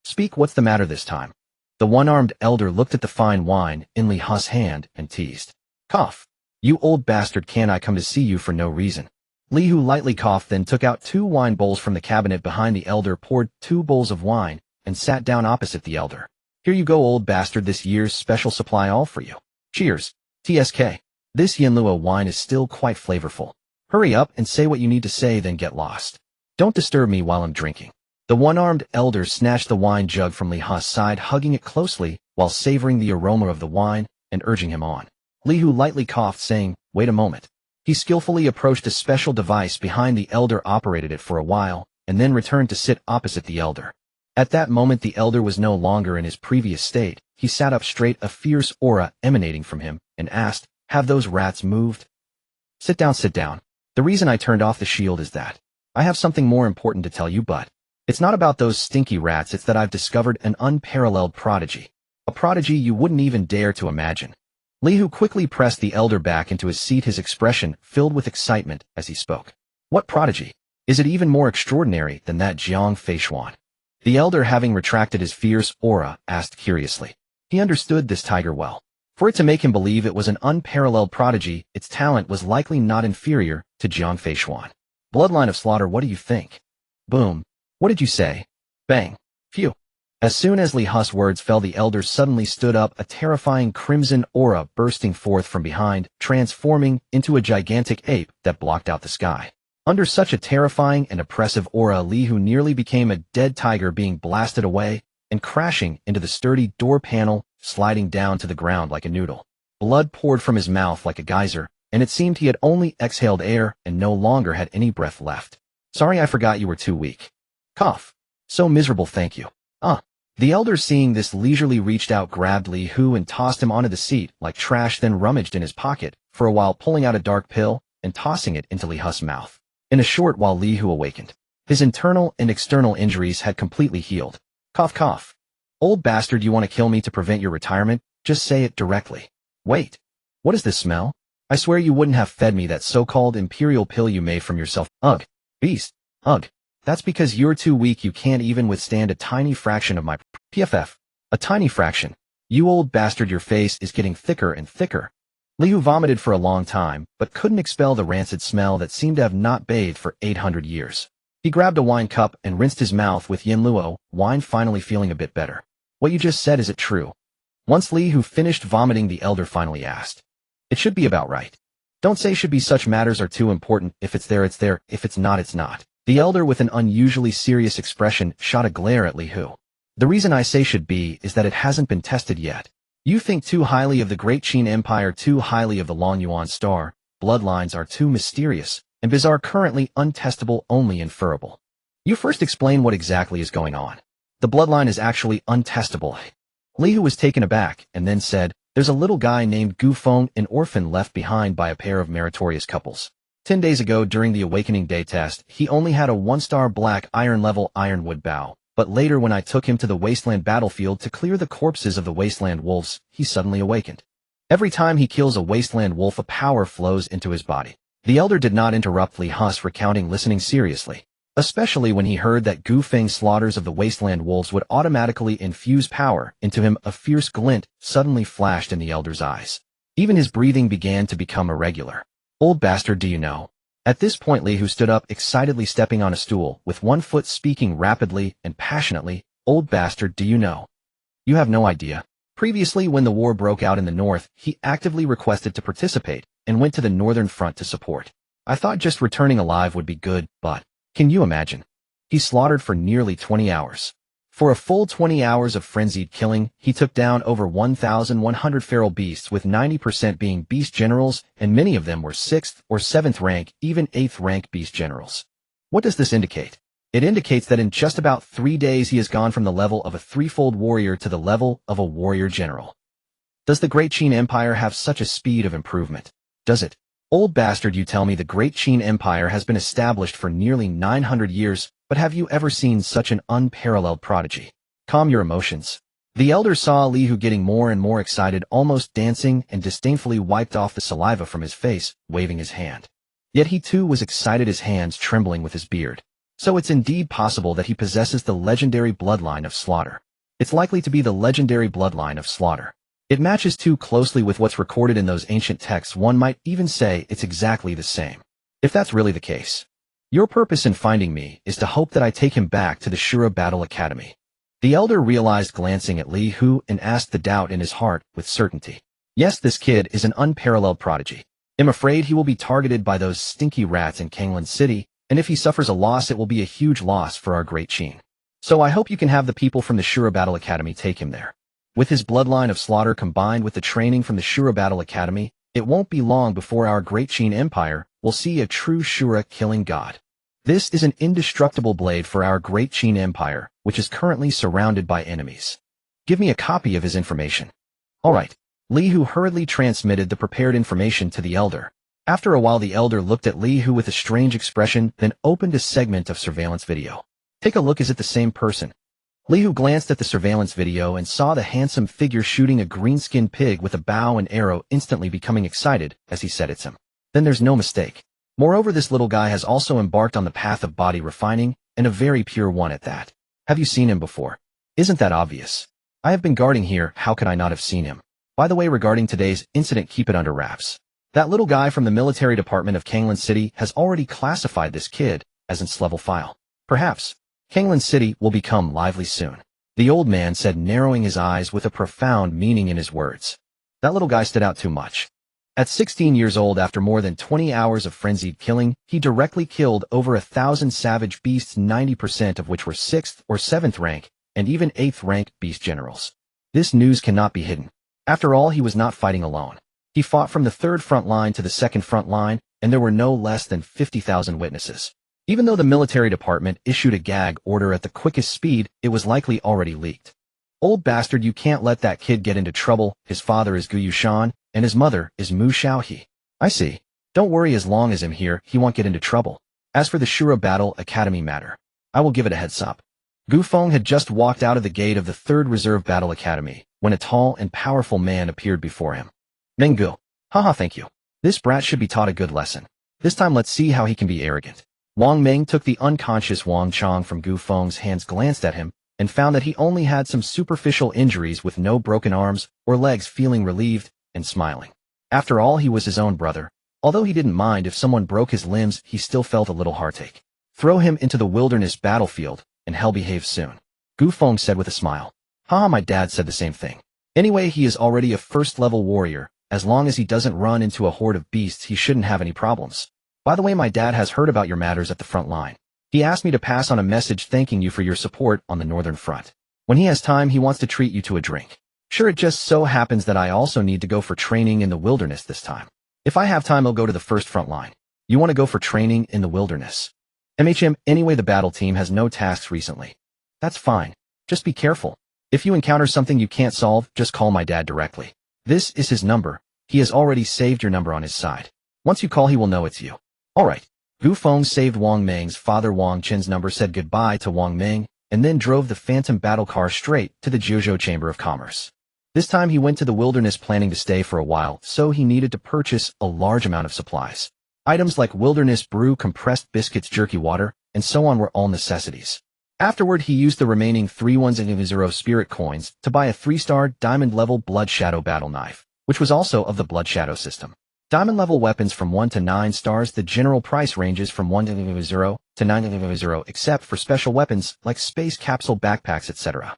Speak, what's the matter this time? The one-armed elder looked at the fine wine in Li Hu's hand and teased. Cough. You old bastard, can't I come to see you for no reason? Li Hu lightly coughed, then took out 2 wine bowls from the cabinet behind the elder, poured 2 bowls of wine, and sat down opposite the elder. Here you go, old bastard, this year's special supply all for you. Cheers. TSK. This Yinlua wine is still quite flavorful. Hurry up and say what you need to say, then get lost. Don't disturb me while I'm drinking. The one-armed elder snatched the wine jug from Li Hu's side, hugging it closely while savoring the aroma of the wine and urging him on. Li Hu lightly coughed, saying, wait a moment. He skillfully approached a special device behind the elder, operated it for a while, and then returned to sit opposite the elder. At that moment, the elder was no longer in his previous state. He sat up straight, a fierce aura emanating from him, and asked, have those rats moved? Sit down, sit down. The reason I turned off the shield is that I have something more important to tell you, but it's not about those stinky rats, it's that I've discovered an unparalleled prodigy. A prodigy you wouldn't even dare to imagine. Li Hu quickly pressed the elder back into his seat, his expression filled with excitement as he spoke. What prodigy? Is it even more extraordinary than that Jiang Feishuan? The elder, having retracted his fierce aura, asked curiously. He understood this tiger well. For it to make him believe it was an unparalleled prodigy, its talent was likely not inferior to Jiang Feishuan. Bloodline of Slaughter, what do you think? Boom. What did you say? Bang. Phew. As soon as Li Hu's words fell, the elder suddenly stood up, a terrifying crimson aura bursting forth from behind, transforming into a gigantic ape that blocked out the sky. Under such a terrifying and oppressive aura, Li Hu nearly became a dead tiger, being blasted away and crashing into the sturdy door panel, sliding down to the ground like a noodle. Blood poured from his mouth like a geyser, and it seemed he had only exhaled air and no longer had any breath left. Sorry, I forgot you were too weak. Cough. So miserable, thank you. The elder, seeing this, leisurely reached out, grabbed Li Hu and tossed him onto the seat like trash, then rummaged in his pocket for a while, pulling out a dark pill and tossing it into Li Hu's mouth. In a short while, Li Hu awakened. His internal and external injuries had completely healed. Cough, cough. Old bastard, you want to kill me to prevent your retirement? Just say it directly. Wait. What is this smell? I swear you wouldn't have fed me that so-called imperial pill you made from yourself. Ugh. Beast. Ugh. That's because you're too weak, you can't even withstand a tiny fraction of my PFF. A tiny fraction. You old bastard, your face is getting thicker and thicker. Li Hu vomited for a long time, but couldn't expel the rancid smell that seemed to have not bathed for 800 years. He grabbed a wine cup and rinsed his mouth with yin luo, wine finally feeling a bit better. What you just said, is it true? Once Li Hu finished vomiting, the elder finally asked. It should be about right. Don't say should be, such matters are too important. If it's there, it's there. If it's not, it's not. The elder, with an unusually serious expression, shot a glare at Li Hu. The reason I say should be is that it hasn't been tested yet. You think too highly of the Great Qin Empire, too highly of the Long Yuan star. Bloodlines are too mysterious and bizarre, currently untestable, only inferable. You first explain what exactly is going on. The bloodline is actually untestable. Li Hu was taken aback and then said, there's a little guy named Gu Feng, an orphan left behind by a pair of meritorious couples. 10 days ago during the Awakening Day test, he only had a 1-star black iron level ironwood bow. But later, when I took him to the wasteland battlefield to clear the corpses of the wasteland wolves, he suddenly awakened. Every time he kills a wasteland wolf, a power flows into his body. The elder did not interrupt Li Hu's recounting, listening seriously. Especially when he heard that Gu Feng's slaughters of the wasteland wolves would automatically infuse power into him. A fierce glint suddenly flashed in the elder's eyes. Even his breathing began to become irregular. Old bastard, do you know? At this point, Li Hu stood up, excitedly stepping on a stool, with one foot, speaking rapidly and passionately. Old bastard, do you know? You have no idea. Previously, when the war broke out in the north, he actively requested to participate and went to the northern front to support. I thought just returning alive would be good, but can you imagine? He slaughtered for nearly 20 hours. For a full 20 hours of frenzied killing, he took down over 1,100 feral beasts, with 90% being beast generals, and many of them were 6th or 7th rank, even 8th rank beast generals. What does this indicate? It indicates that in just about 3 days he has gone from the level of a threefold warrior to the level of a warrior general. Does the Great Qin Empire have such a speed of improvement? Does it? Old bastard, you tell me the Great Qin Empire has been established for nearly 900 years, but have you ever seen such an unparalleled prodigy? Calm your emotions. The elder saw Li Hu getting more and more excited, almost dancing, and disdainfully wiped off the saliva from his face, waving his hand. Yet he too was excited, his hands trembling with his beard. So it's indeed possible that he possesses the legendary bloodline of Slaughter. It's likely to be the legendary bloodline of Slaughter. It matches too closely with what's recorded in those ancient texts. One might even say it's exactly the same. If that's really the case, your purpose in finding me is to hope that I take him back to the Shura Battle Academy. The elder realized, glancing at Li Hu, and asked the doubt in his heart with certainty. Yes, this kid is an unparalleled prodigy. I'm afraid he will be targeted by those stinky rats in Kanglan City, and if he suffers a loss, it will be a huge loss for our Great Qin. So I hope you can have the people from the Shura Battle Academy take him there. With his bloodline of slaughter combined with the training from the Shura Battle Academy, it won't be long before our Great Qin Empire will see a true Shura killing god. This is an indestructible blade for our Great Qin Empire, which is currently surrounded by enemies. Give me a copy of his information. All right. Li Hu hurriedly transmitted the prepared information to the elder. After a while, the elder looked at Li Hu with a strange expression, then opened a segment of surveillance video. Take a look, is it the same person? Li Hu glanced at the surveillance video and saw the handsome figure shooting a green-skinned pig with a bow and arrow, instantly becoming excited as he said it's him. Then there's no mistake. Moreover, this little guy has also embarked on the path of body refining, and a very pure one at that. Have you seen him before? Isn't that obvious? I have been guarding here, how could I not have seen him? By the way, regarding today's incident, keep it under wraps. That little guy from the military department of Kanglan City has already classified this kid as an S-level file. Perhaps Kanglan City will become lively soon. The old man said, narrowing his eyes with a profound meaning in his words. That little guy stood out too much. At 16 years old, after more than 20 hours of frenzied killing, he directly killed over 1,000 savage beasts, 90% of which were 6th or 7th rank, and even 8th rank beast generals. This news cannot be hidden. After all, he was not fighting alone. He fought from the 3rd front line to the 2nd front line, and there were no less than 50,000 witnesses. Even though the military department issued a gag order at the quickest speed, it was likely already leaked. Old bastard, you can't let that kid get into trouble. His father is Gu Yushan, and his mother is Mu Xiaohe. I see. Don't worry, as long as I'm here, he won't get into trouble. As for the Shura Battle Academy matter, I will give it a heads up. Gu Feng had just walked out of the gate of the 3rd Reserve Battle Academy when a tall and powerful man appeared before him. Meng Gu. Haha, thank you. This brat should be taught a good lesson. This time let's see how he can be arrogant. Wang Meng took the unconscious Wang Chong from Gu Feng's hands, glanced at him, and found that he only had some superficial injuries with no broken arms or legs, feeling relieved and smiling. After all, he was his own brother. Although he didn't mind if someone broke his limbs, he still felt a little heartache. Throw him into the wilderness battlefield, and hell behave soon. Gu Feng said with a smile. Haha, my dad said the same thing. Anyway, he is already a first-level warrior. As long as he doesn't run into a horde of beasts, he shouldn't have any problems. By the way, my dad has heard about your matters at the front line. He asked me to pass on a message thanking you for your support on the northern front. When he has time, he wants to treat you to a drink. Sure, it just so happens that I also need to go for training in the wilderness this time. If I have time, I'll go to the first front line. You want to go for training in the wilderness? Anyway, the battle team has no tasks recently. That's fine. Just be careful. If you encounter something you can't solve, just call my dad directly. This is his number. He has already saved your number on his side. Once you call, he will know it's you. Alright. Gu Feng saved Wang Meng's father Wang Qin's number, said goodbye to Wang Meng, and then drove the phantom battle car straight to the Jiuzhou Chamber of Commerce. This time he went to the wilderness planning to stay for a while, so he needed to purchase a large amount of supplies. Items like wilderness brew, compressed biscuits, jerky water, and so on were all necessities. Afterward, he used the remaining 310 spirit coins to buy a 3-star diamond-level Blood Shadow battle knife, which was also of the Blood Shadow system. Diamond-level weapons from 1 to 9 stars, the general price ranges from 100 to 900 except for special weapons like space capsule backpacks, etc.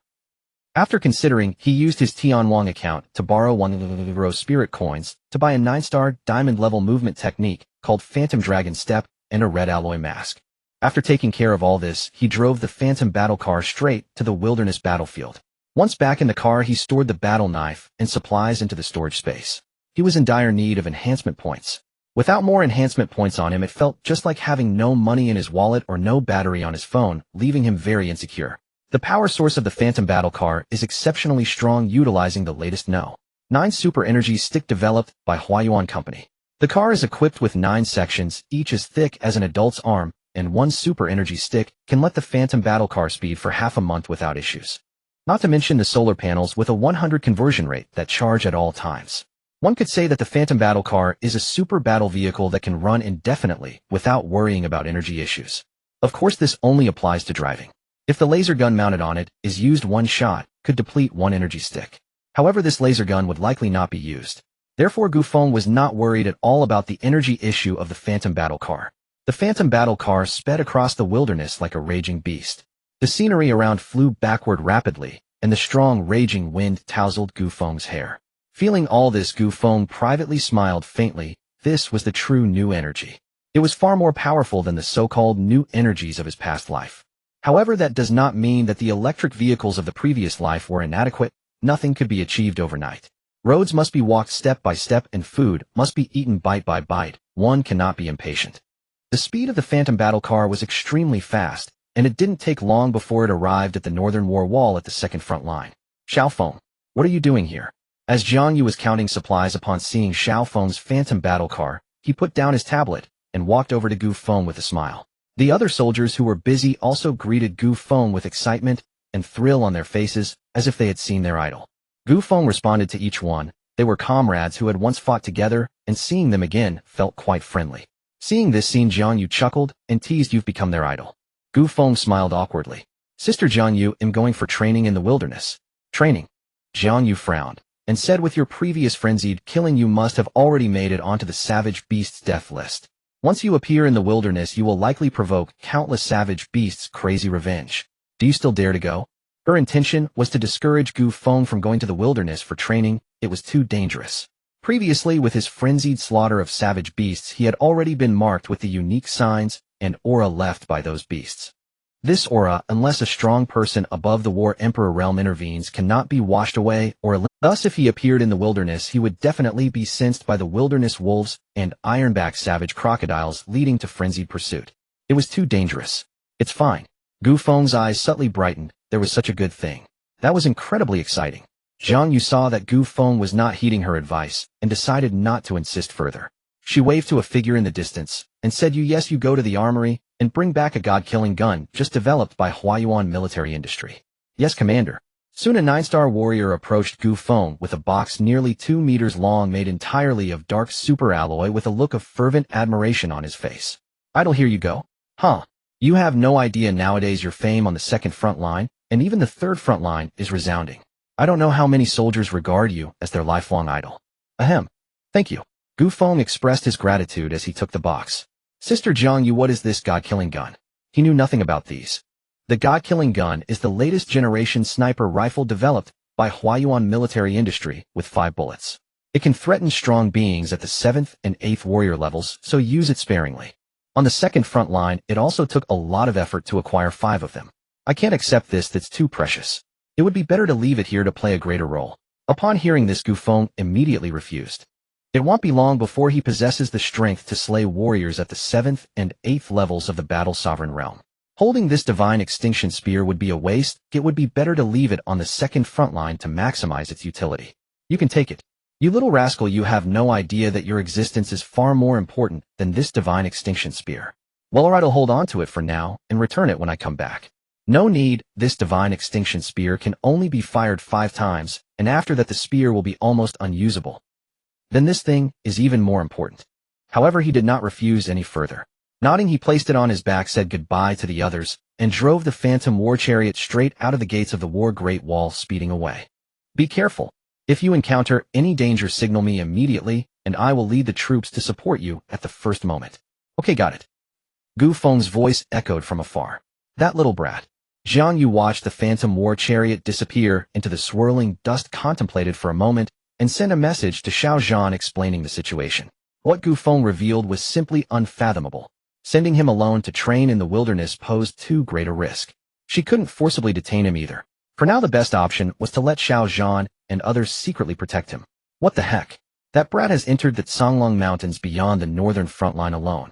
After considering, he used his Tianwang account to borrow 100 spirit coins to buy a 9-star diamond-level movement technique called Phantom Dragon Step and a red alloy mask. After taking care of all this, he drove the phantom battle car straight to the wilderness battlefield. Once back in the car, he stored the battle knife and supplies into the storage space. He was in dire need of enhancement points. Without more enhancement points on him, it felt just like having no money in his wallet or no battery on his phone, leaving him very insecure. The power source of the phantom battle car is exceptionally strong, utilizing the latest No. 9 super energy stick developed by Huayuan Company. The car is equipped with 9 sections, each as thick as an adult's arm, and 1 super energy stick can let the phantom battle car speed for half a month without issues. Not to mention the solar panels with a 100 conversion rate that charge at all times. One could say that the phantom battle car is a super battle vehicle that can run indefinitely without worrying about energy issues. Of course, this only applies to driving. If the laser gun mounted on it is used, one shot could deplete 1 energy stick. However, this laser gun would likely not be used. Therefore, Gu Feng was not worried at all about the energy issue of the phantom battle car. The phantom battle car sped across the wilderness like a raging beast. The scenery around flew backward rapidly, and the strong raging wind tousled Gu Feng's hair. Feeling all this, Gu Feng privately smiled faintly. This was the true new energy. It was far more powerful than the so-called new energies of his past life. However, that does not mean that the electric vehicles of the previous life were inadequate. Nothing could be achieved overnight. Roads must be walked step by step, and food must be eaten bite by bite. One cannot be impatient. The speed of the phantom battle car was extremely fast, and it didn't take long before it arrived at the northern war wall at the second front line. Xiao Feng, what are you doing here? As Jiang Yu was counting supplies upon seeing Xiao Feng's phantom battle car, he put down his tablet and walked over to Gu Feng with a smile. The other soldiers who were busy also greeted Gu Feng with excitement and thrill on their faces, as if they had seen their idol. Gu Feng responded to each one. They were comrades who had once fought together, and seeing them again felt quite friendly. Seeing this scene, Jiang Yu chuckled and teased, "You've become their idol." Gu Feng smiled awkwardly. "Sister Jiang Yu, am going for training in the wilderness." "Training?" Jiang Yu frowned and said, "With your previous frenzied killing, you must have already made it onto the savage beasts death list. Once you appear in the wilderness, you will likely provoke countless savage beasts' crazy revenge. Do you still dare to go?" Her intention was to discourage Gu Feng from going to the wilderness for training. It was too dangerous. Previously, with his frenzied slaughter of savage beasts, he had already been marked with the unique signs and aura left by those beasts. This aura, unless a strong person above the War Emperor realm intervenes, cannot be washed away or eliminated. Thus, if he appeared in the wilderness, he would definitely be sensed by the wilderness wolves and ironback savage crocodiles, leading to frenzied pursuit. It was too dangerous. "It's fine." Gu Feng's eyes subtly brightened. There was such a good thing. That was incredibly exciting. Jiang Yu saw that Gu Feng was not heeding her advice and decided not to insist further. She waved to a figure in the distance and said, You go to the armory and bring back a god-killing gun just developed by Huayuan military industry." "Yes, Commander." Soon a 9-star warrior approached Gu Feng with a box nearly 2 meters long made entirely of dark super alloy with a look of fervent admiration on his face. "Idle, here you go." "Huh. You have no idea nowadays your fame on the second front line, and even the third front line, is resounding. I don't know how many soldiers regard you as their lifelong idol." "Ahem. Thank you. Gu Feng expressed his gratitude as he took the box. Sister Jiang Yu, what is this god-killing gun? He knew nothing about these. The god-killing gun is the latest generation sniper rifle developed by Huayuan Military Industry with 5 bullets. It can threaten strong beings at the 7th and 8th warrior levels, so use it sparingly. On the second front line, it also took a lot of effort to acquire 5 of them. I can't accept this, that's too precious. It would be better to leave it here to play a greater role. Upon hearing this, Gu Feng immediately refused. It won't be long before he possesses the strength to slay warriors at the 7th and 8th levels of the Battle Sovereign Realm. Holding this divine extinction spear would be a waste. It would be better to leave it on the second front line to maximize its utility. You can take it. You little rascal, you have no idea that your existence is far more important than this divine extinction spear. Well, alright, I'll hold on to it for now and return it when I come back. No need, this divine extinction spear can only be fired 5 times, and after that the spear will be almost unusable. Then this thing is even more important. However, he did not refuse any further. Nodding, he placed it on his back, said goodbye to the others, and drove the phantom war chariot straight out of the gates of the War Great Wall, speeding away. Be careful. If you encounter any danger, signal me immediately, and I will lead the troops to support you at the first moment. Okay, got it. Gu Feng's voice echoed from afar. That little brat. Jiang Yu watched the phantom war chariot disappear into the swirling dust, contemplated for a moment, and sent a message to Xiao Zhan explaining the situation. What Gu Feng revealed was simply unfathomable. Sending him alone to train in the wilderness posed too great a risk. She couldn't forcibly detain him either. For now, the best option was to let Xiao Zhan and others secretly protect him. What the heck? That brat has entered the Songlong Mountains beyond the northern front line alone.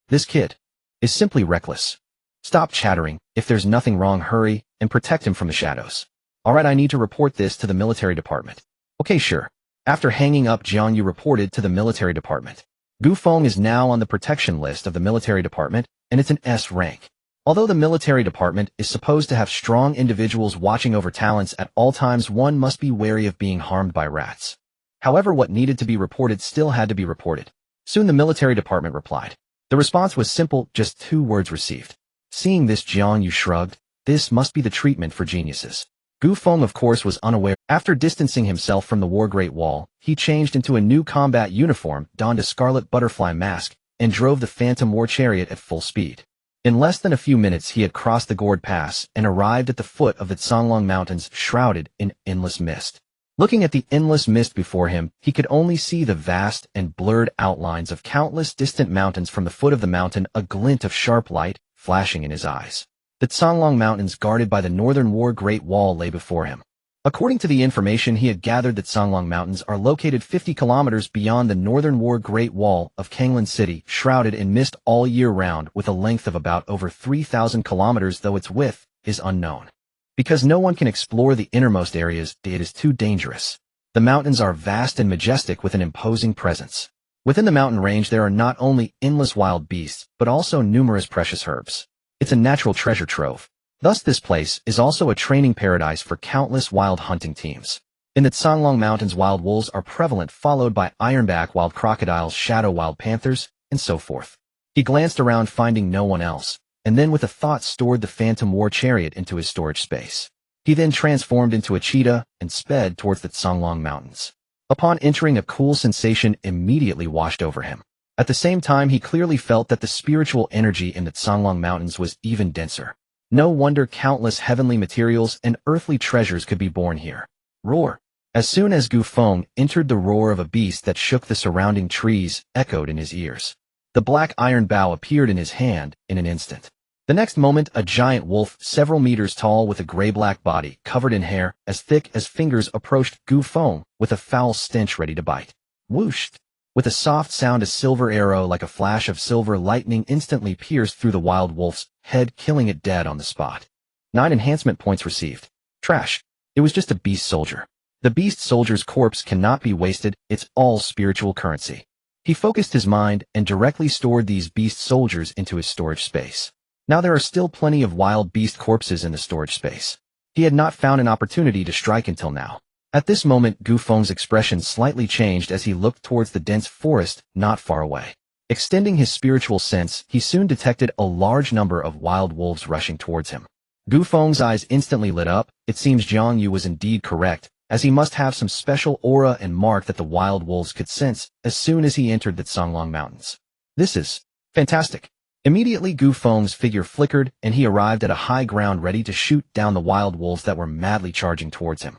This kid is simply reckless. Stop chattering. If there's nothing wrong, hurry and protect him from the shadows. Alright, I need to report this to the military department. Okay, sure. After hanging up, Jiang Yu reported to the military department. Gu Feng is now on the protection list of the military department, and it's an S rank. Although the military department is supposed to have strong individuals watching over talents at all times, one must be wary of being harmed by rats. However, what needed to be reported still had to be reported. Soon the military department replied. The response was simple, just 2 words received. Seeing this, Jiang Yu shrugged. This must be the treatment for geniuses. Gu Feng, of course, was unaware. After distancing himself from the War Great Wall, he changed into a new combat uniform, donned a scarlet butterfly mask, and drove the phantom war chariot at full speed. In less than a few minutes, he had crossed the Gourd Pass and arrived at the foot of the Songlong Mountains, shrouded in endless mist. Looking at the endless mist before him, he could only see the vast and blurred outlines of countless distant mountains. From the foot of the mountain, a glint of sharp light flashing in his eyes. The Songlong Mountains, guarded by the northern War Great Wall, lay before him. According to the information he had gathered, the Songlong Mountains are located 50 kilometers beyond the northern War Great Wall of Kanglan City, shrouded in mist all year round, with a length of about over 3,000 kilometers, though its width is unknown. Because no one can explore the innermost areas, it is too dangerous. The mountains are vast and majestic with an imposing presence. Within the mountain range, there are not only endless wild beasts, but also numerous precious herbs. It's a natural treasure trove. Thus, this place is also a training paradise for countless wild hunting teams. In the Songlong Mountains, wild wolves are prevalent, followed by ironback wild crocodiles, shadow wild panthers, and so forth. He glanced around, finding no one else, and then with a thought stored the phantom war chariot into his storage space. He then transformed into a cheetah and sped towards the Songlong Mountains. Upon entering, a cool sensation immediately washed over him. At the same time, he clearly felt that the spiritual energy in the Songlong Mountains was even denser. No wonder countless heavenly materials and earthly treasures could be born here. Roar! As soon as Gu Feng entered, the roar of a beast that shook the surrounding trees echoed in his ears. The black iron bow appeared in his hand in an instant. The next moment, a giant wolf, several meters tall with a gray-black body covered in hair as thick as fingers, approached Gu Feng with a foul stench, ready to bite. Whoosh! With a soft sound, a silver arrow like a flash of silver lightning instantly pierced through the wild wolf's head, killing it dead on the spot. 9 enhancement points received. Trash. It was just a beast soldier. The beast soldier's corpse cannot be wasted, it's all spiritual currency. He focused his mind and directly stored these beast soldiers into his storage space. Now there are still plenty of wild beast corpses in the storage space. He had not found an opportunity to strike until now. At this moment, Gu Feng's expression slightly changed as he looked towards the dense forest not far away. Extending his spiritual sense, he soon detected a large number of wild wolves rushing towards him. Gu Feng's eyes instantly lit up. It seems Jiang Yu was indeed correct. as he must have some special aura and mark that the wild wolves could sense as soon as he entered the Songlong Mountains. This is fantastic. Immediately Gu Feng's figure flickered and he arrived at a high ground ready to shoot down the wild wolves that were madly charging towards him.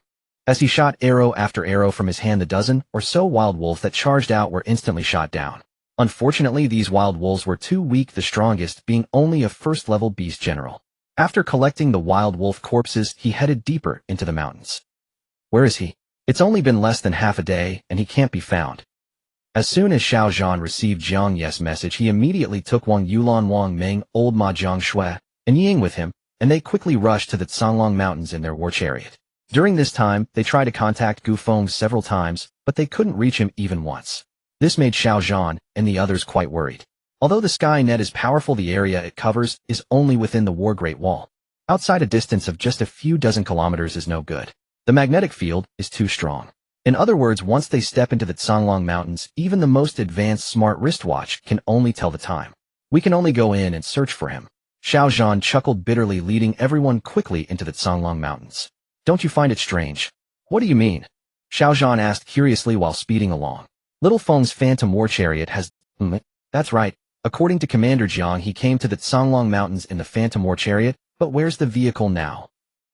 As he shot arrow after arrow from his hand, the dozen or so wild wolves that charged out were instantly shot down. Unfortunately, these wild wolves were too weak, the strongest being only a first-level beast general. After collecting the wild wolf corpses, he headed deeper into the mountains. Where is he? It's only been less than half a day, and he can't be found. As soon as Xiao Zhan received Jiang Ye's message, he immediately took Wang Yulan, Wang Meng, old Ma Jiang Shui, and Ying with him, and they quickly rushed to the Songlong Mountains in their war chariot. During this time, they tried to contact Gu Feng several times, but they couldn't reach him even once. This made Xiao Zhan and the others quite worried. Although the sky net is powerful, the area it covers is only within the War Great Wall. Outside a distance of just a few dozen kilometers is no good. The magnetic field is too strong. In other words, once they step into the Songlong Mountains, even the most advanced smart wristwatch can only tell the time. We can only go in and search for him. Xiao Zhan chuckled bitterly, leading everyone quickly into the Songlong Mountains. Don't you find it strange? What do you mean? Xiao Zhan asked curiously while speeding along. Little Feng's phantom war chariot has... That's right. According to Commander Jiang, he came to the Songlong Mountains in the phantom war chariot, but where's the vehicle now?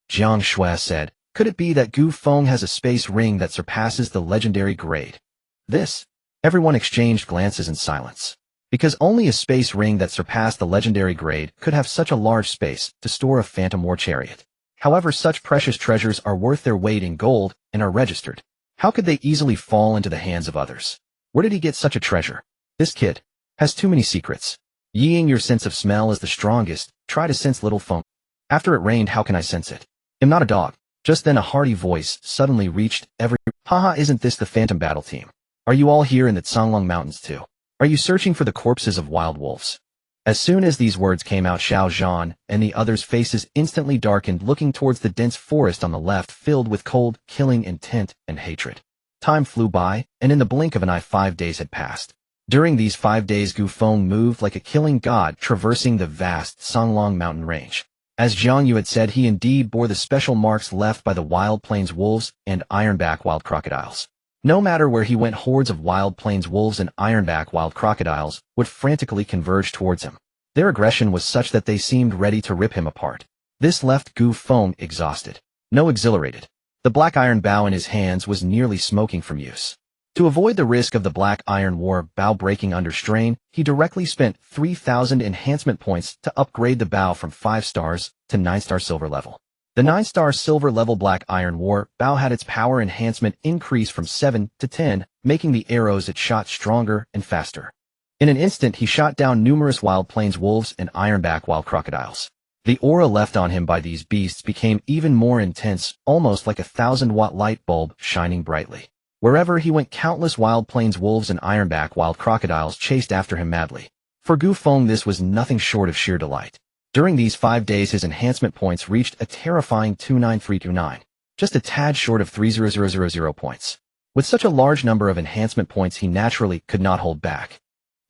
Jiang Shui said, could it be that Gu Feng has a space ring that surpasses the legendary grade? This? Everyone exchanged glances in silence. Because only a space ring that surpassed the legendary grade could have such a large space to store a phantom war chariot. However, such precious treasures are worth their weight in gold and are registered. How could they easily fall into the hands of others? Where did he get such a treasure? This kid has too many secrets. Ying, your sense of smell is the strongest. Try to sense Little Feng. After it rained, how can I sense it? I'm not a dog. Just then a hearty voice suddenly reached every... Haha, isn't this the Phantom Battle Team? Are you all here in the Songlong Mountains too? Are you searching for the corpses of wild wolves? As soon as these words came out, Xiao Zhan and the others' faces instantly darkened, looking towards the dense forest on the left filled with cold, killing intent and hatred. Time flew by, and in the blink of an eye 5 days had passed. During these 5 days, Gu Feng moved like a killing god, traversing the vast Songlong mountain range. As Jiang Yu had said, he indeed bore the special marks left by the wild plains wolves and ironback wild crocodiles. No matter where he went, hordes of wild plains wolves and ironback wild crocodiles would frantically converge towards him. Their aggression was such that they seemed ready to rip him apart. This left Gu Feng exhausted, no exhilarated. The black iron bow in his hands was nearly smoking from use. To avoid the risk of the black iron war bow breaking under strain, he directly spent 3,000 enhancement points to upgrade the bow from 5 stars to 9-star silver level. The 9-star silver level black iron war bow had its power enhancement increase from 7 to 10, making the arrows it shot stronger and faster. In an instant, he shot down numerous wild plains wolves and ironback wild crocodiles. The aura left on him by these beasts became even more intense, almost like a 1,000-watt light bulb shining brightly. Wherever he went, countless wild plains wolves and ironback wild crocodiles chased after him madly. For Gu Feng, this was nothing short of sheer delight. During these 5 days, his enhancement points reached a terrifying 29329, just a tad short of 30000 points. With such a large number of enhancement points, he naturally could not hold back.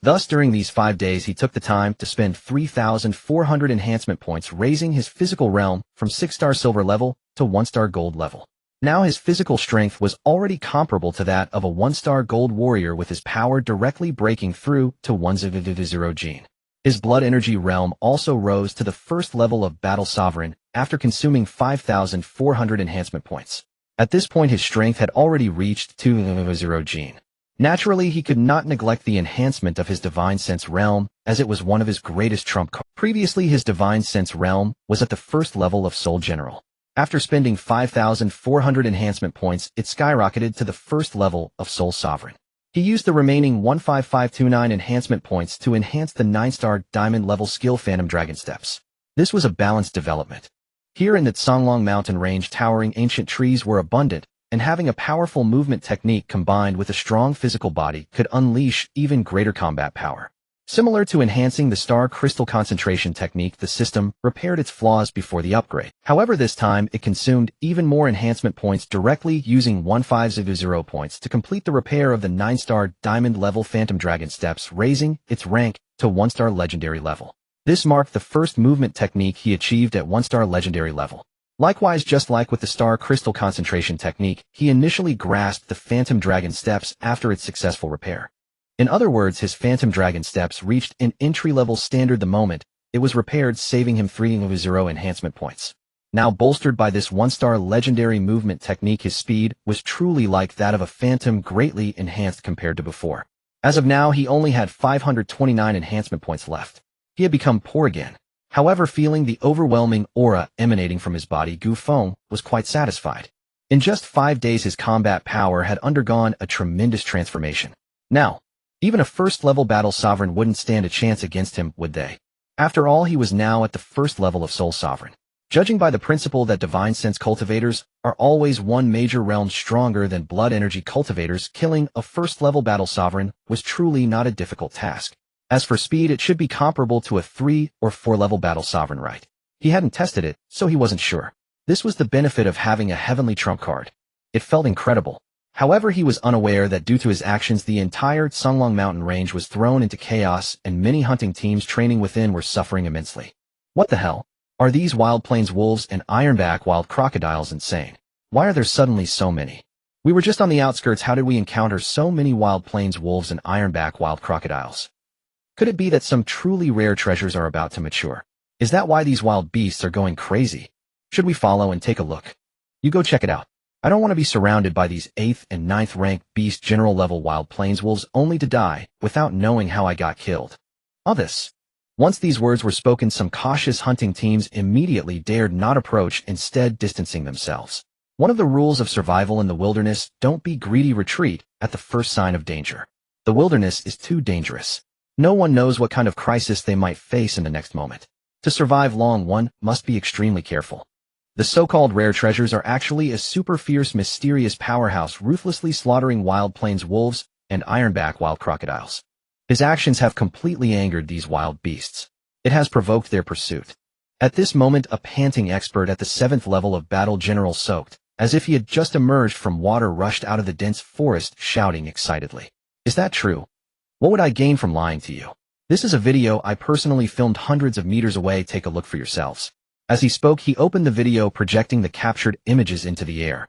Thus, during these 5 days, he took the time to spend 3,400 enhancement points, raising his physical realm from 6-star silver level to 1-star gold level. Now his physical strength was already comparable to that of a 1-star gold warrior, with his power directly breaking through to 100 gene. His blood energy realm also rose to the 1st level of Battle Sovereign after consuming 5,400 enhancement points. At this point, his strength had already reached 200 gene. Naturally, he could not neglect the enhancement of his Divine Sense realm, as it was one of his greatest trump cards. Previously, his Divine Sense realm was at the 1st level of Soul General. After spending 5,400 enhancement points, it skyrocketed to the 1st level of Soul Sovereign. He used the remaining 15529 enhancement points to enhance the 9-star diamond level skill Phantom Dragon Steps. This was a balanced development. Here in the Songlong mountain range, towering ancient trees were abundant, and having a powerful movement technique combined with a strong physical body could unleash even greater combat power. Similar to enhancing the star crystal concentration technique, the system repaired its flaws before the upgrade. However, this time it consumed even more enhancement points, directly using 1500 points to complete the repair of the 9-star diamond level Phantom Dragon Steps, raising its rank to 1-star legendary level. This marked the first movement technique he achieved at 1-star legendary level. Likewise, just like with the star crystal concentration technique, he initially grasped the Phantom Dragon Steps after its successful repair. In other words, his Phantom Dragon Steps reached an entry-level standard the moment it was repaired, saving him 3 of his 0 enhancement points. Now bolstered by this 1-star legendary movement technique, his speed was truly like that of a phantom, greatly enhanced compared to before. As of now, he only had 529 enhancement points left. He had become poor again. However, feeling the overwhelming aura emanating from his body, Gu Feng was quite satisfied. In just 5 days, his combat power had undergone a tremendous transformation. Now, even a first-level battle sovereign wouldn't stand a chance against him, would they? After all, he was now at the first level of Soul Sovereign. Judging by the principle that Divine Sense cultivators are always one major realm stronger than Blood Energy cultivators, killing a first-level battle sovereign was truly not a difficult task. As for speed, it should be comparable to a 3 or 4-level battle sovereign, right? He hadn't tested it, so he wasn't sure. This was the benefit of having a heavenly trump card. It felt incredible. However, he was unaware that due to his actions, the entire Songlong mountain range was thrown into chaos and many hunting teams training within were suffering immensely. What the hell? Are these wild plains wolves and ironback wild crocodiles insane? Why are there suddenly so many? We were just on the outskirts. How did we encounter so many wild plains wolves and ironback wild crocodiles? Could it be that some truly rare treasures are about to mature? Is that why these wild beasts are going crazy? Should we follow and take a look? You go check it out. I don't want to be surrounded by these 8th and 9th ranked beast general level wild plains wolves only to die without knowing how I got killed. All this. Once these words were spoken, some cautious hunting teams immediately dared not approach, instead distancing themselves. One of the rules of survival in the wilderness: don't be greedy, retreat at the first sign of danger. The wilderness is too dangerous. No one knows what kind of crisis they might face in the next moment. To survive long, one must be extremely careful. The so-called rare treasures are actually a super fierce, mysterious powerhouse ruthlessly slaughtering wild plains wolves and ironback wild crocodiles. His actions have completely angered these wild beasts. It has provoked their pursuit. At this moment, a panting expert at the 7th level of battle general, soaked as if he had just emerged from water, rushed out of the dense forest, shouting excitedly. Is that true? What would I gain from lying to you? This is a video I personally filmed hundreds of meters away. Take a look for yourselves. As he spoke, he opened the video, projecting the captured images into the air.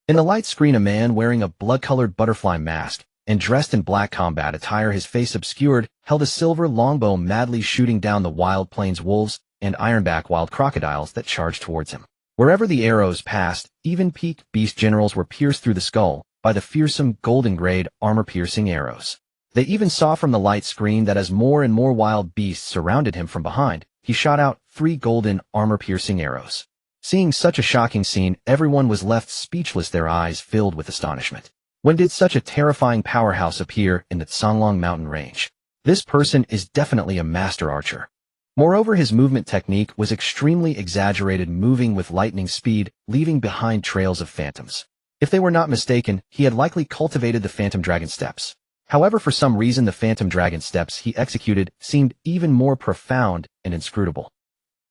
In the light screen, a man wearing a blood-colored butterfly mask and dressed in black combat attire, his face obscured, held a silver longbow, madly shooting down the wild plains wolves and ironback wild crocodiles that charged towards him. Wherever the arrows passed, even peak beast generals were pierced through the skull by the fearsome golden-grade armor-piercing arrows. They even saw from the light screen that as more and more wild beasts surrounded him from behind, he shot out 3 golden armor-piercing arrows. Seeing such a shocking scene, everyone was left speechless, their eyes filled with astonishment. When did such a terrifying powerhouse appear in the Songlong mountain range? This person is definitely a master archer. Moreover, his movement technique was extremely exaggerated, moving with lightning speed, leaving behind trails of phantoms. If they were not mistaken, he had likely cultivated the Phantom Dragon Steps. However, for some reason, the Phantom Dragon Steps he executed seemed even more profound and inscrutable.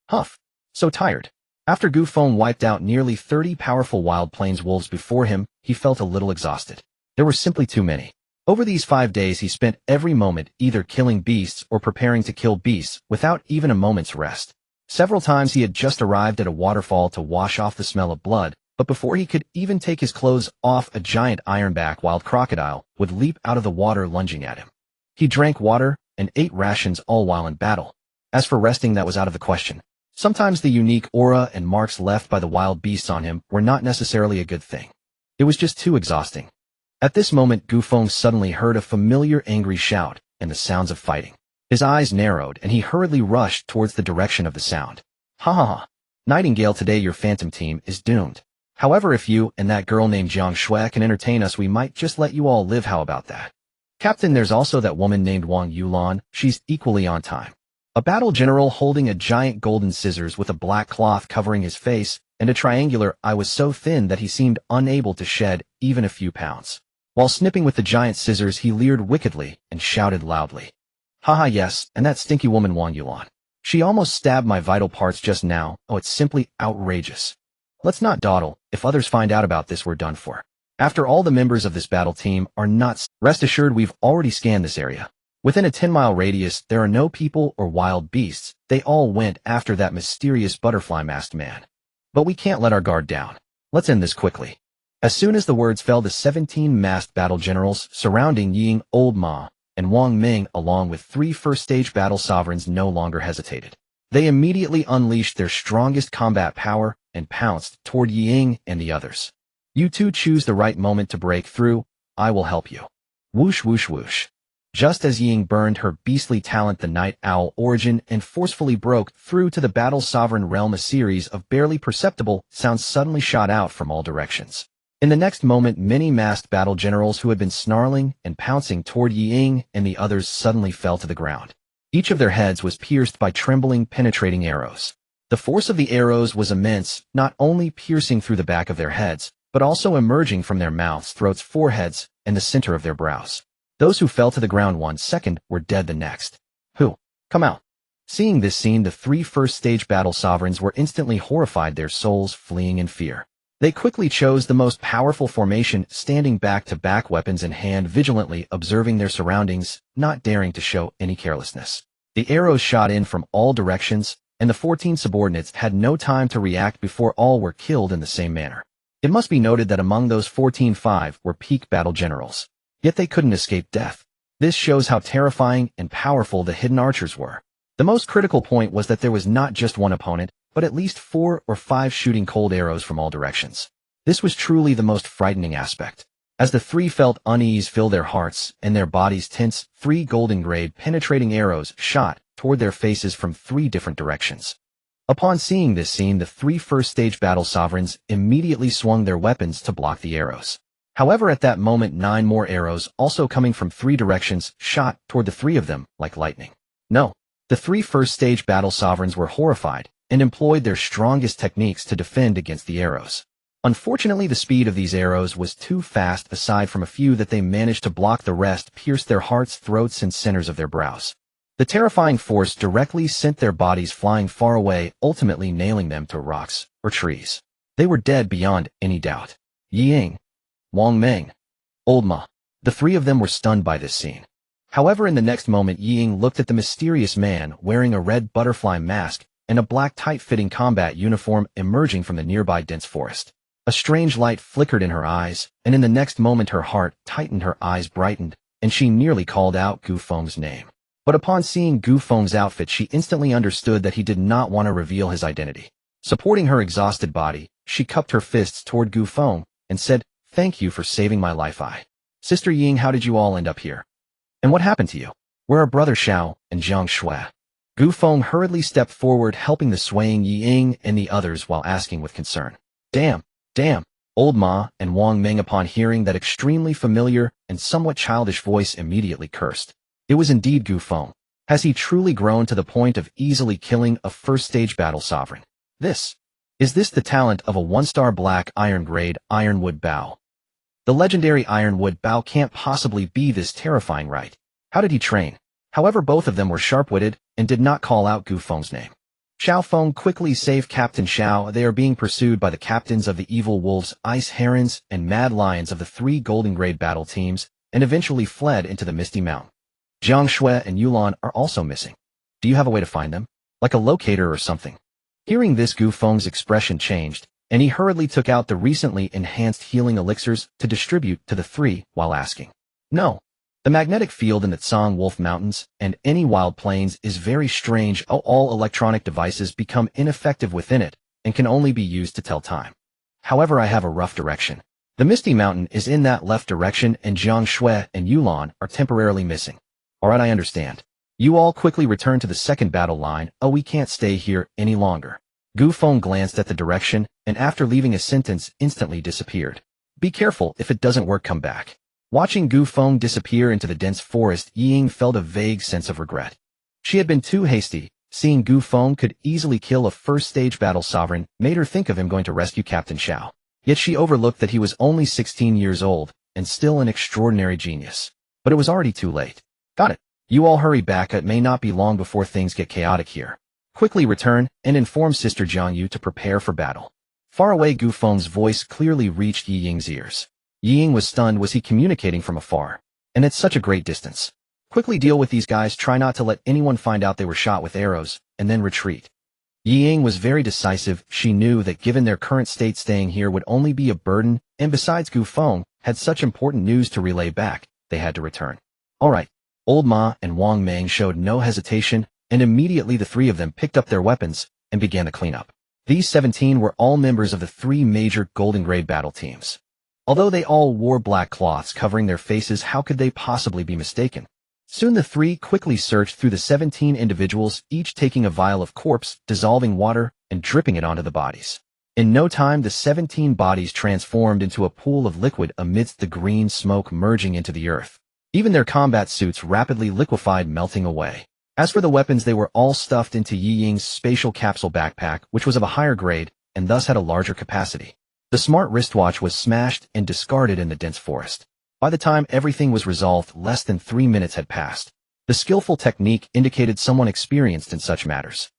Huff. So tired. After Gu Feng wiped out nearly 30 powerful wild plains wolves before him, he felt a little exhausted. There were simply too many. Over these 5 days, he spent every moment either killing beasts or preparing to kill beasts without even a moment's rest. Several times he had just arrived at a waterfall to wash off the smell of blood, but before he could even take his clothes off, a giant ironback wild crocodile would leap out of the water, lunging at him. He drank water and ate rations, all while in battle. As for resting, that was out of the question. Sometimes the unique aura and marks left by the wild beasts on him were not necessarily a good thing. It was just too exhausting. At this moment, Gu Feng suddenly heard a familiar angry shout and the sounds of fighting. His eyes narrowed and he hurriedly rushed towards the direction of the sound. Ha ha ha. Nightingale, today your phantom team is doomed. However, if you and that girl named Jiang Shui can entertain us, we might just let you all live. How about that? Captain, there's also that woman named Wang Yulan. She's equally on time. A battle general holding a giant golden scissors with a black cloth covering his face and a triangular eye was so thin that he seemed unable to shed even a few pounds. While snipping with the giant scissors, he leered wickedly and shouted loudly. Haha, yes, and that stinky woman Wang Yulan. She almost stabbed my vital parts just now. Oh, it's simply outrageous. Let's not dawdle. If others find out about this, we're done for. After all, the members of this battle team are not. Rest assured, we've already scanned this area. Within a 10-mile radius, there are no people or wild beasts. They all went after that mysterious butterfly-masked man. But we can't let our guard down. Let's end this quickly. As soon as the words fell, the 17 masked battle generals surrounding Ying, Old Ma, and Wang Ming, along with 3 first-stage battle sovereigns, no longer hesitated. They immediately unleashed their strongest combat power and pounced toward Ying and the others. You two choose the right moment to break through. I will help you. Whoosh whoosh whoosh. Just as Ying burned her beastly talent, the Night Owl origin, and forcefully broke through to the battle sovereign realm, a series of barely perceptible sounds suddenly shot out from all directions. In the next moment, many masked battle generals who had been snarling and pouncing toward Ying and the others suddenly fell to the ground. Each of their heads was pierced by trembling, penetrating arrows. The force of the arrows was immense, not only piercing through the back of their heads, but also emerging from their mouths, throats, foreheads, and the center of their brows. Those who fell to the ground 1 second were dead the next. Who? Come out. Seeing this scene, the 3 first-stage battle sovereigns were instantly horrified, their souls fleeing in fear. They quickly chose the most powerful formation, standing back-to-back, weapons in hand, vigilantly observing their surroundings, not daring to show any carelessness. The arrows shot in from all directions, and the 14 subordinates had no time to react before all were killed in the same manner. It must be noted that among those 14, 5 were peak battle generals. Yet they couldn't escape death. This shows how terrifying and powerful the hidden archers were. The most critical point was that there was not just one opponent, but at least 4 or 5 shooting cold arrows from all directions. This was truly the most frightening aspect. As the 3 felt unease fill their hearts and their bodies tense, 3 golden-grade penetrating arrows shot toward their faces from 3 different directions. Upon seeing this scene, the 3 first-stage battle sovereigns immediately swung their weapons to block the arrows. However, at that moment, 9 more arrows, also coming from 3 directions, shot toward the 3 of them like lightning. No, the 3 first-stage battle sovereigns were horrified and employed their strongest techniques to defend against the arrows. Unfortunately, the speed of these arrows was too fast. Aside from a few that they managed to block, the rest pierced their hearts, throats, and centers of their brows. The terrifying force directly sent their bodies flying far away, ultimately nailing them to rocks or trees. They were dead beyond any doubt. Ying, Wang Ming, Old Ma. The 3 of them were stunned by this scene. However, in the next moment, Ying looked at the mysterious man wearing a red butterfly mask and a black tight-fitting combat uniform emerging from the nearby dense forest. A strange light flickered in her eyes, and in the next moment her heart tightened, her eyes brightened, and she nearly called out Gu Feng's name. But upon seeing Gu Feng's outfit, she instantly understood that he did not want to reveal his identity. Supporting her exhausted body, she cupped her fists toward Gu Feng and said, "Thank you for saving my life. Sister Ying, how did you all end up here? And what happened to you? Where are Brother Xiao and Jiang Shui?" Gu Feng hurriedly stepped forward, helping the swaying Ying and the others while asking with concern, Damn! Old Ma and Wang Ming, upon hearing that extremely familiar and somewhat childish voice, immediately cursed. It was indeed Gu Feng. Has he truly grown to the point of easily killing a first-stage battle sovereign? Is this the talent of a 1-star black iron-grade ironwood bow? The legendary ironwood bow can't possibly be this terrifying, right? How did he train? However, both of them were sharp-witted and did not call out Gu Feng's name. Xiao Feng, quickly save Captain Xiao. They are being pursued by the captains of the evil wolves, ice herons, and mad lions of the 3 golden-grade battle teams, and eventually fled into the Misty Mountain. Jiang Shui and Yulan are also missing. Do you have a way to find them? Like a locator or something? Hearing this, Gu Feng's expression changed, and he hurriedly took out the recently enhanced healing elixirs to distribute to the 3 while asking. No. The magnetic field in the Tsang Wolf Mountains and any wild plains is very strange. All electronic devices become ineffective within it and can only be used to tell time. However, I have a rough direction. The Misty Mountain is in that left direction, and Jiang Shui and Yulan are temporarily missing. Alright, I understand. You all quickly return to the second battle line. We can't stay here any longer. Gu Feng glanced at the direction, and after leaving a sentence, instantly disappeared. Be careful, if it doesn't work, come back. Watching Gu Feng disappear into the dense forest, Ying felt a vague sense of regret. She had been too hasty. Seeing Gu Feng could easily kill a first-stage battle sovereign made her think of him going to rescue Captain Xiao. Yet she overlooked that he was only 16 years old and still an extraordinary genius. But it was already too late. Got it. You all hurry back. It may not be long before things get chaotic here. Quickly return and inform Sister Jiang Yu to prepare for battle. Far away, Gu Feng's voice clearly reached Yi Ying's ears. Yi Ying was stunned. Was he communicating from afar? And at such a great distance. Quickly deal with these guys. Try not to let anyone find out they were shot with arrows, and then retreat. Yi Ying was very decisive. She knew that given their current state, staying here would only be a burden, and besides, Gu Feng had such important news to relay back, they had to return. All right. Old Ma and Wang Meng showed no hesitation, and immediately the three of them picked up their weapons and began the cleanup. These 17 were all members of the three major Golden Grade battle teams. Although they all wore black cloths covering their faces, how could they possibly be mistaken? Soon the three quickly searched through the 17 individuals, each taking a vial of corpse, dissolving water, and dripping it onto the bodies. In no time, the 17 bodies transformed into a pool of liquid amidst the green smoke merging into the earth. Even their combat suits rapidly liquefied, melting away. As for the weapons, they were all stuffed into Yi Ying's spatial capsule backpack, which was of a higher grade, and thus had a larger capacity. The smart wristwatch was smashed and discarded in the dense forest. By the time everything was resolved, less than 3 minutes had passed. The skillful technique indicated someone experienced in such matters.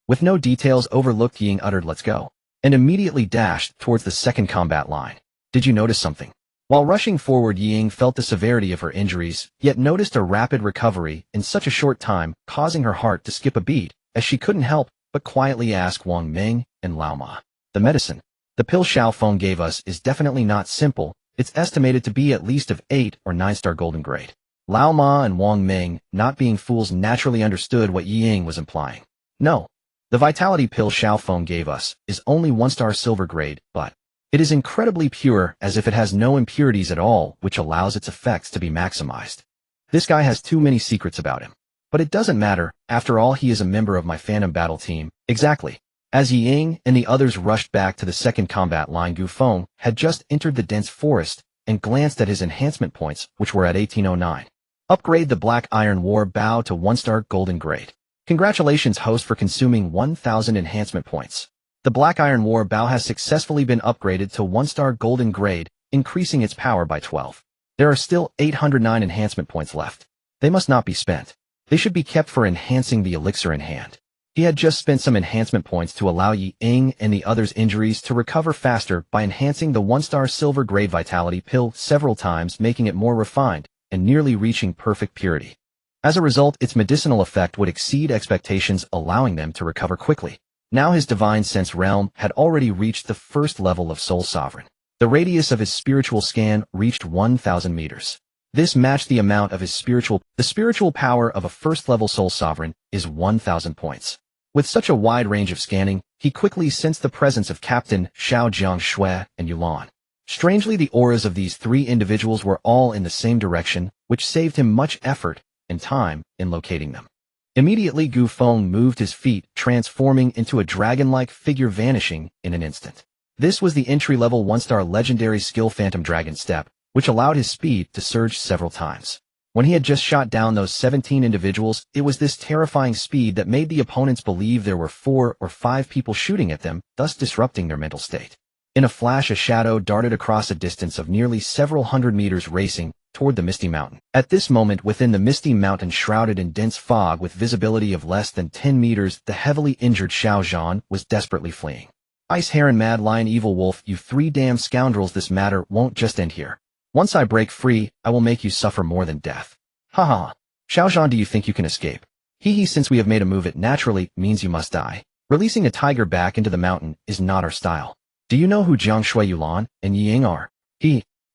With no details overlooked, Yi Ying uttered, "Let's go," and immediately dashed towards the second combat line. Did you notice something? While rushing forward, Yi Ying felt the severity of her injuries, yet noticed a rapid recovery in such a short time, causing her heart to skip a beat, as she couldn't help but quietly ask Wang Meng and Lao Ma. The medicine. The pill Xiao Feng gave us is definitely not simple. It's estimated to be at least of 8 or 9-star golden grade. Lao Ma and Wang Meng, not being fools, naturally understood what Yi Ying was implying. No. The vitality pill Xiao Feng gave us is only 1-star silver grade, but it is incredibly pure, as if it has no impurities at all, which allows its effects to be maximized. This guy has too many secrets about him. But it doesn't matter. After all, he is a member of my Phantom Battle team. Exactly. As Yi Ying and the others rushed back to the second combat line, Gu Feng had just entered the dense forest and glanced at his enhancement points, which were at 1809. Upgrade the Black Iron War Bow to 1-star golden grade. Congratulations, host, for consuming 1,000 enhancement points. The Black Iron War Bow has successfully been upgraded to 1-star golden grade, increasing its power by 12. There are still 809 enhancement points left. They must not be spent. They should be kept for enhancing the elixir in hand. He had just spent some enhancement points to allow Yi Ying and the others' injuries to recover faster by enhancing the 1-star silver grade vitality pill several times, making it more refined and nearly reaching perfect purity. As a result, its medicinal effect would exceed expectations, allowing them to recover quickly. Now his divine sense realm had already reached the first level of Soul Sovereign. The radius of his spiritual scan reached 1,000 meters. This matched the amount of his spiritual. The spiritual power of a first-level Soul Sovereign is 1,000 points. With such a wide range of scanning, he quickly sensed the presence of Captain Xiao Jiang Shui and Yulan. Strangely, the auras of these three individuals were all in the same direction, which saved him much effort and time in locating them. Immediately, Gu Feng moved his feet, transforming into a dragon-like figure, vanishing in an instant. This was the entry-level 1-star legendary skill Phantom Dragon Step, which allowed his speed to surge several times. When he had just shot down those 17 individuals, it was this terrifying speed that made the opponents believe there were 4 or 5 people shooting at them, thus disrupting their mental state. In a flash, a shadow darted across a distance of nearly several hundred meters, racing toward the Misty Mountain. At this moment, within the Misty Mountain, shrouded in dense fog with visibility of less than 10 meters, the heavily injured Xiao Zhan was desperately fleeing. Ice Heron, Mad Lion, Evil Wolf, you 3 damn scoundrels, this matter won't just end here. Once I break free, I will make you suffer more than death. Ha ha. Xiao Zhan, do you think you can escape? Hee, since we have made a move, it naturally means you must die. Releasing a tiger back into the mountain is not our style. Do you know who Jiang Shui, Yulan, and Yi Ying are?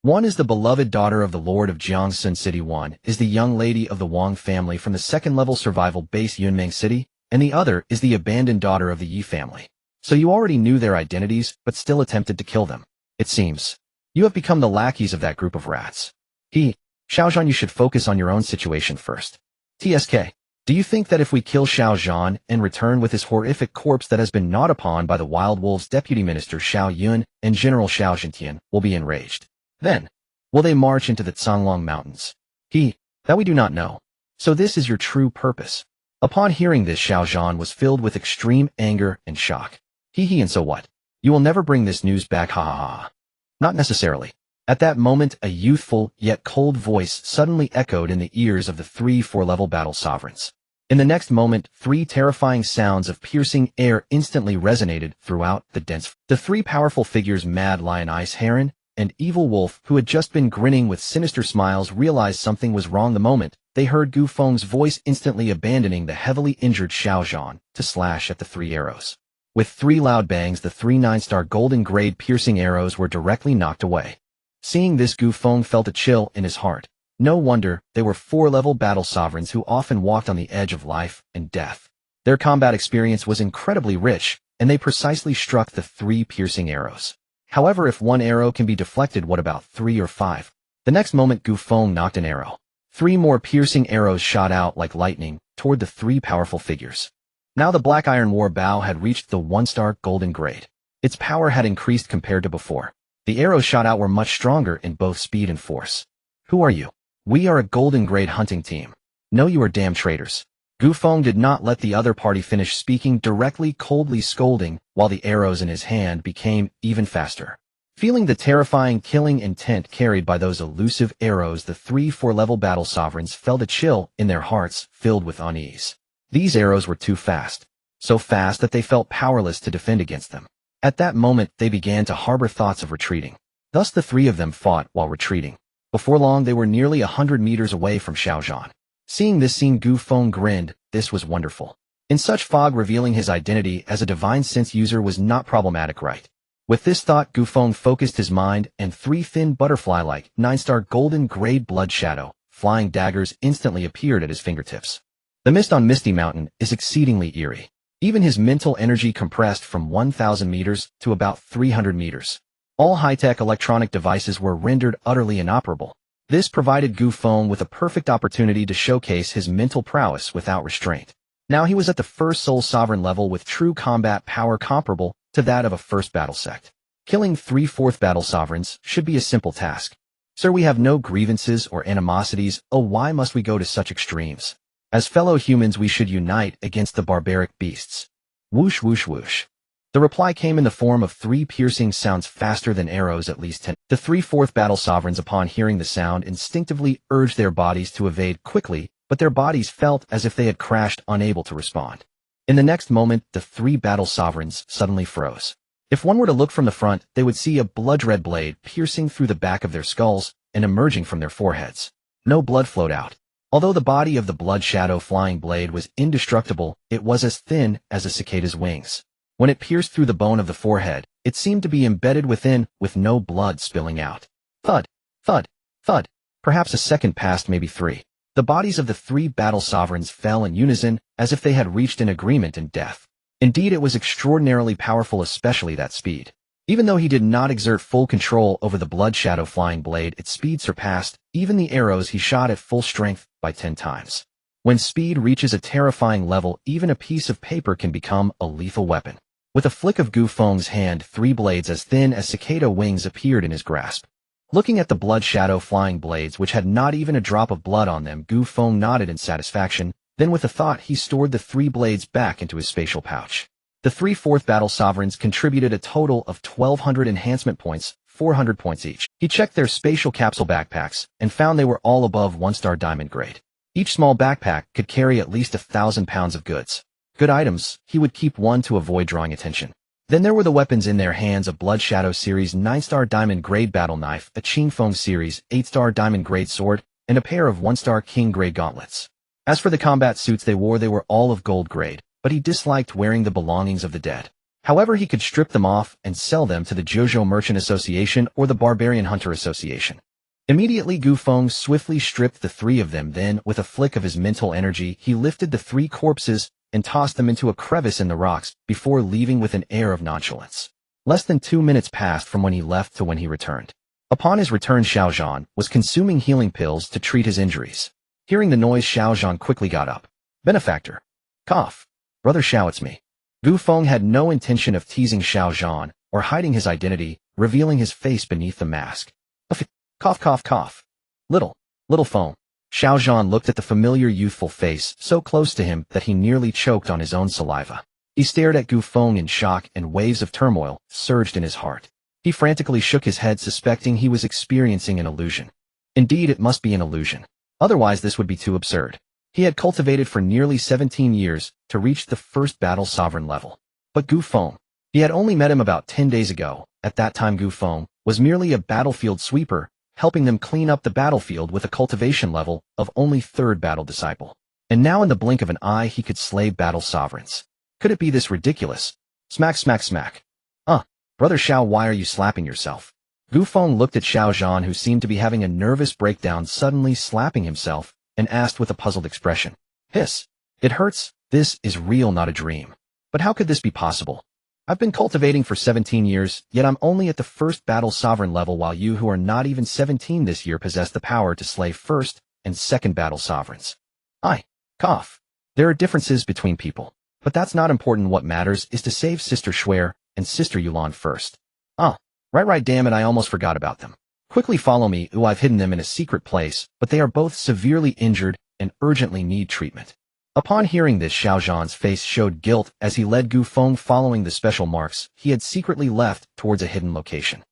One is the beloved daughter of the Lord of Jiangsun City, one is the young lady of the Wang family from the second-level survival base Yunmeng City, and the other is the abandoned daughter of the Yi family. So you already knew their identities, but still attempted to kill them. It seems you have become the lackeys of that group of rats. Xiao Zhan, you should focus on your own situation first. TSK, do you think that if we kill Xiao Zhan and return with his horrific corpse that has been gnawed upon by the Wild Wolves, Deputy Minister Xiao Yun and General Xiao Zhentian will be enraged? Then, will they march into the Canglong Mountains? That we do not know. So this is your true purpose. Upon hearing this, Xiao Zhan was filled with extreme anger and shock. And so what? You will never bring this news back, ha ha ha. Not necessarily. At that moment, a youthful yet cold voice suddenly echoed in the ears of the 3 4-level battle sovereigns. In the next moment, 3 terrifying sounds of piercing air instantly resonated throughout the dense. The 3 powerful figures, Mad Lion, Ice Heron, and Evil Wolf, who had just been grinning with sinister smiles, realized something was wrong the moment they heard Gu Feng's voice, instantly abandoning the heavily injured Xiao Zhan to slash at the 3 arrows. With 3 loud bangs, the 3 9-star golden grade piercing arrows were directly knocked away. Seeing this, Gu Feng felt a chill in his heart. No wonder, they were 4-level battle sovereigns who often walked on the edge of life and death. Their combat experience was incredibly rich, and they precisely struck the 3 piercing arrows. However, if 1 arrow can be deflected, what about 3 or 5? The next moment, Gu Feng knocked an arrow. 3 more piercing arrows shot out like lightning toward the 3 powerful figures. Now the Black Iron War bow had reached the 1-star golden grade. Its power had increased compared to before. The arrows shot out were much stronger in both speed and force. Who are you? We are a golden grade hunting team. No, you are damn traitors. Gu Feng did not let the other party finish speaking, directly coldly scolding, while the arrows in his hand became even faster. Feeling the terrifying killing intent carried by those elusive arrows, the 3 4-level battle sovereigns felt a chill in their hearts, filled with unease. These arrows were too fast. So fast that they felt powerless to defend against them. At that moment, they began to harbor thoughts of retreating. Thus the 3 of them fought while retreating. Before long, they were nearly 100 meters away from Xiaozhan. Seeing this scene, Gu Feng grinned. This was wonderful. In such fog, revealing his identity as a divine sense user was not problematic, right? With this thought, Gu Feng focused his mind, and 3 thin butterfly-like 9-star golden grade blood shadow flying daggers instantly appeared at his fingertips. The mist on Misty Mountain is exceedingly eerie. Even his mental energy compressed from 1,000 meters to about 300 meters. All high-tech electronic devices were rendered utterly inoperable. This provided Gu Feng with a perfect opportunity to showcase his mental prowess without restraint. Now he was at the first Soul Sovereign level with true combat power comparable to that of a first battle sect. Killing 3 4th battle sovereigns should be a simple task. Sir, we have no grievances or animosities. Oh, why must we go to such extremes? As fellow humans, we should unite against the barbaric beasts. Whoosh, whoosh, whoosh. The reply came in the form of 3 piercing sounds faster than arrows, at least 10. The 3 4th battle sovereigns, upon hearing the sound, instinctively urged their bodies to evade quickly, but their bodies felt as if they had crashed, unable to respond. In the next moment, the 3 battle sovereigns suddenly froze. If one were to look from the front, they would see a blood-red blade piercing through the back of their skulls and emerging from their foreheads. No blood flowed out. Although the body of the blood shadow flying blade was indestructible, it was as thin as a cicada's wings. When it pierced through the bone of the forehead, it seemed to be embedded within, with no blood spilling out. Thud, thud, thud. Perhaps a second passed, maybe 3. The bodies of the 3 battle sovereigns fell in unison, as if they had reached an agreement in death. Indeed, it was extraordinarily powerful, especially that speed. Even though he did not exert full control over the blood shadow flying blade, its speed surpassed even the arrows he shot at full strength by 10 times. When speed reaches a terrifying level, even a piece of paper can become a lethal weapon. With a flick of Gu Feng's hand, 3 blades as thin as cicada wings appeared in his grasp. Looking at the blood shadow flying blades, which had not even a drop of blood on them, Gu Feng nodded in satisfaction. Then with a thought, he stored the 3 blades back into his spatial pouch. The 3 4th battle sovereigns contributed a total of 1,200 enhancement points, 400 points each. He checked their spatial capsule backpacks and found they were all above 1-star diamond grade. Each small backpack could carry at least 1,000 pounds of goods. Good items. He would keep one to avoid drawing attention. Then there were the weapons in their hands: a Blood Shadow Series 9-star diamond grade battle knife, a Qing Feng Series 8-star diamond grade sword, and a pair of 1-star king grade gauntlets. As for the combat suits they wore, they were all of gold grade, but he disliked wearing the belongings of the dead. However, he could strip them off and sell them to the Jojo Merchant Association or the Barbarian Hunter Association. Immediately, Gu Feng swiftly stripped the 3 of them. Then, with a flick of his mental energy, he lifted the 3 corpses and tossed them into a crevice in the rocks before leaving with an air of nonchalance. Less than 2 minutes passed from when he left to when he returned. Upon his return, Xiaozhan was consuming healing pills to treat his injuries. Hearing the noise, Xiaozhan quickly got up. "Benefactor. Cough. Brother Xiao, it's me." Gu Feng had no intention of teasing Xiaozhan or hiding his identity, revealing his face beneath the mask. Cough, cough, cough. Little Feng. Xiaozhan looked at the familiar youthful face so close to him that he nearly choked on his own saliva. He stared at Gu Feng in shock, and waves of turmoil surged in his heart. He frantically shook his head, suspecting he was experiencing an illusion. Indeed, it must be an illusion. Otherwise, this would be too absurd. He had cultivated for nearly 17 years to reach the first battle sovereign level. But Gu Feng, he had only met him about 10 days ago. At that time, Gu Feng was merely a battlefield sweeper, helping them clean up the battlefield with a cultivation level of only 3rd battle disciple. And now, in the blink of an eye, he could slay battle sovereigns. Could it be this ridiculous? Smack, smack, smack. Brother Xiao, why are you slapping yourself? Gu Feng looked at Xiao Zhan, who seemed to be having a nervous breakdown, suddenly slapping himself, and asked with a puzzled expression. Hiss. It hurts. This is real, not a dream. But how could this be possible? I've been cultivating for 17 years, yet I'm only at the first battle sovereign level, while you who are not even 17 this year possess the power to slay first and second battle sovereigns. Cough. There are differences between people, but that's not important. What matters is to save Sister Shuer and Sister Yulan first. Right, damn it, I almost forgot about them. Quickly follow me. I've hidden them in a secret place, but they are both severely injured and urgently need treatment. Upon hearing this, Xiao Zhan's face showed guilt as he led Gu Feng following the special marks he had secretly left towards a hidden location.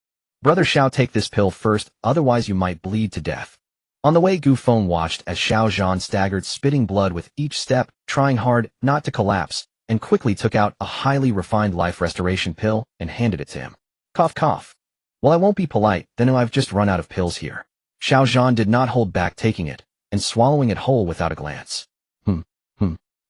Brother Xiao, take this pill first, otherwise you might bleed to death. On the way, Gu Feng watched as Xiao Zhan staggered, spitting blood with each step, trying hard not to collapse, and quickly took out a highly refined life restoration pill and handed it to him. Cough, cough. Well, I won't be polite, then I've just run out of pills here. Xiao Zhan did not hold back, taking it and swallowing it whole without a glance.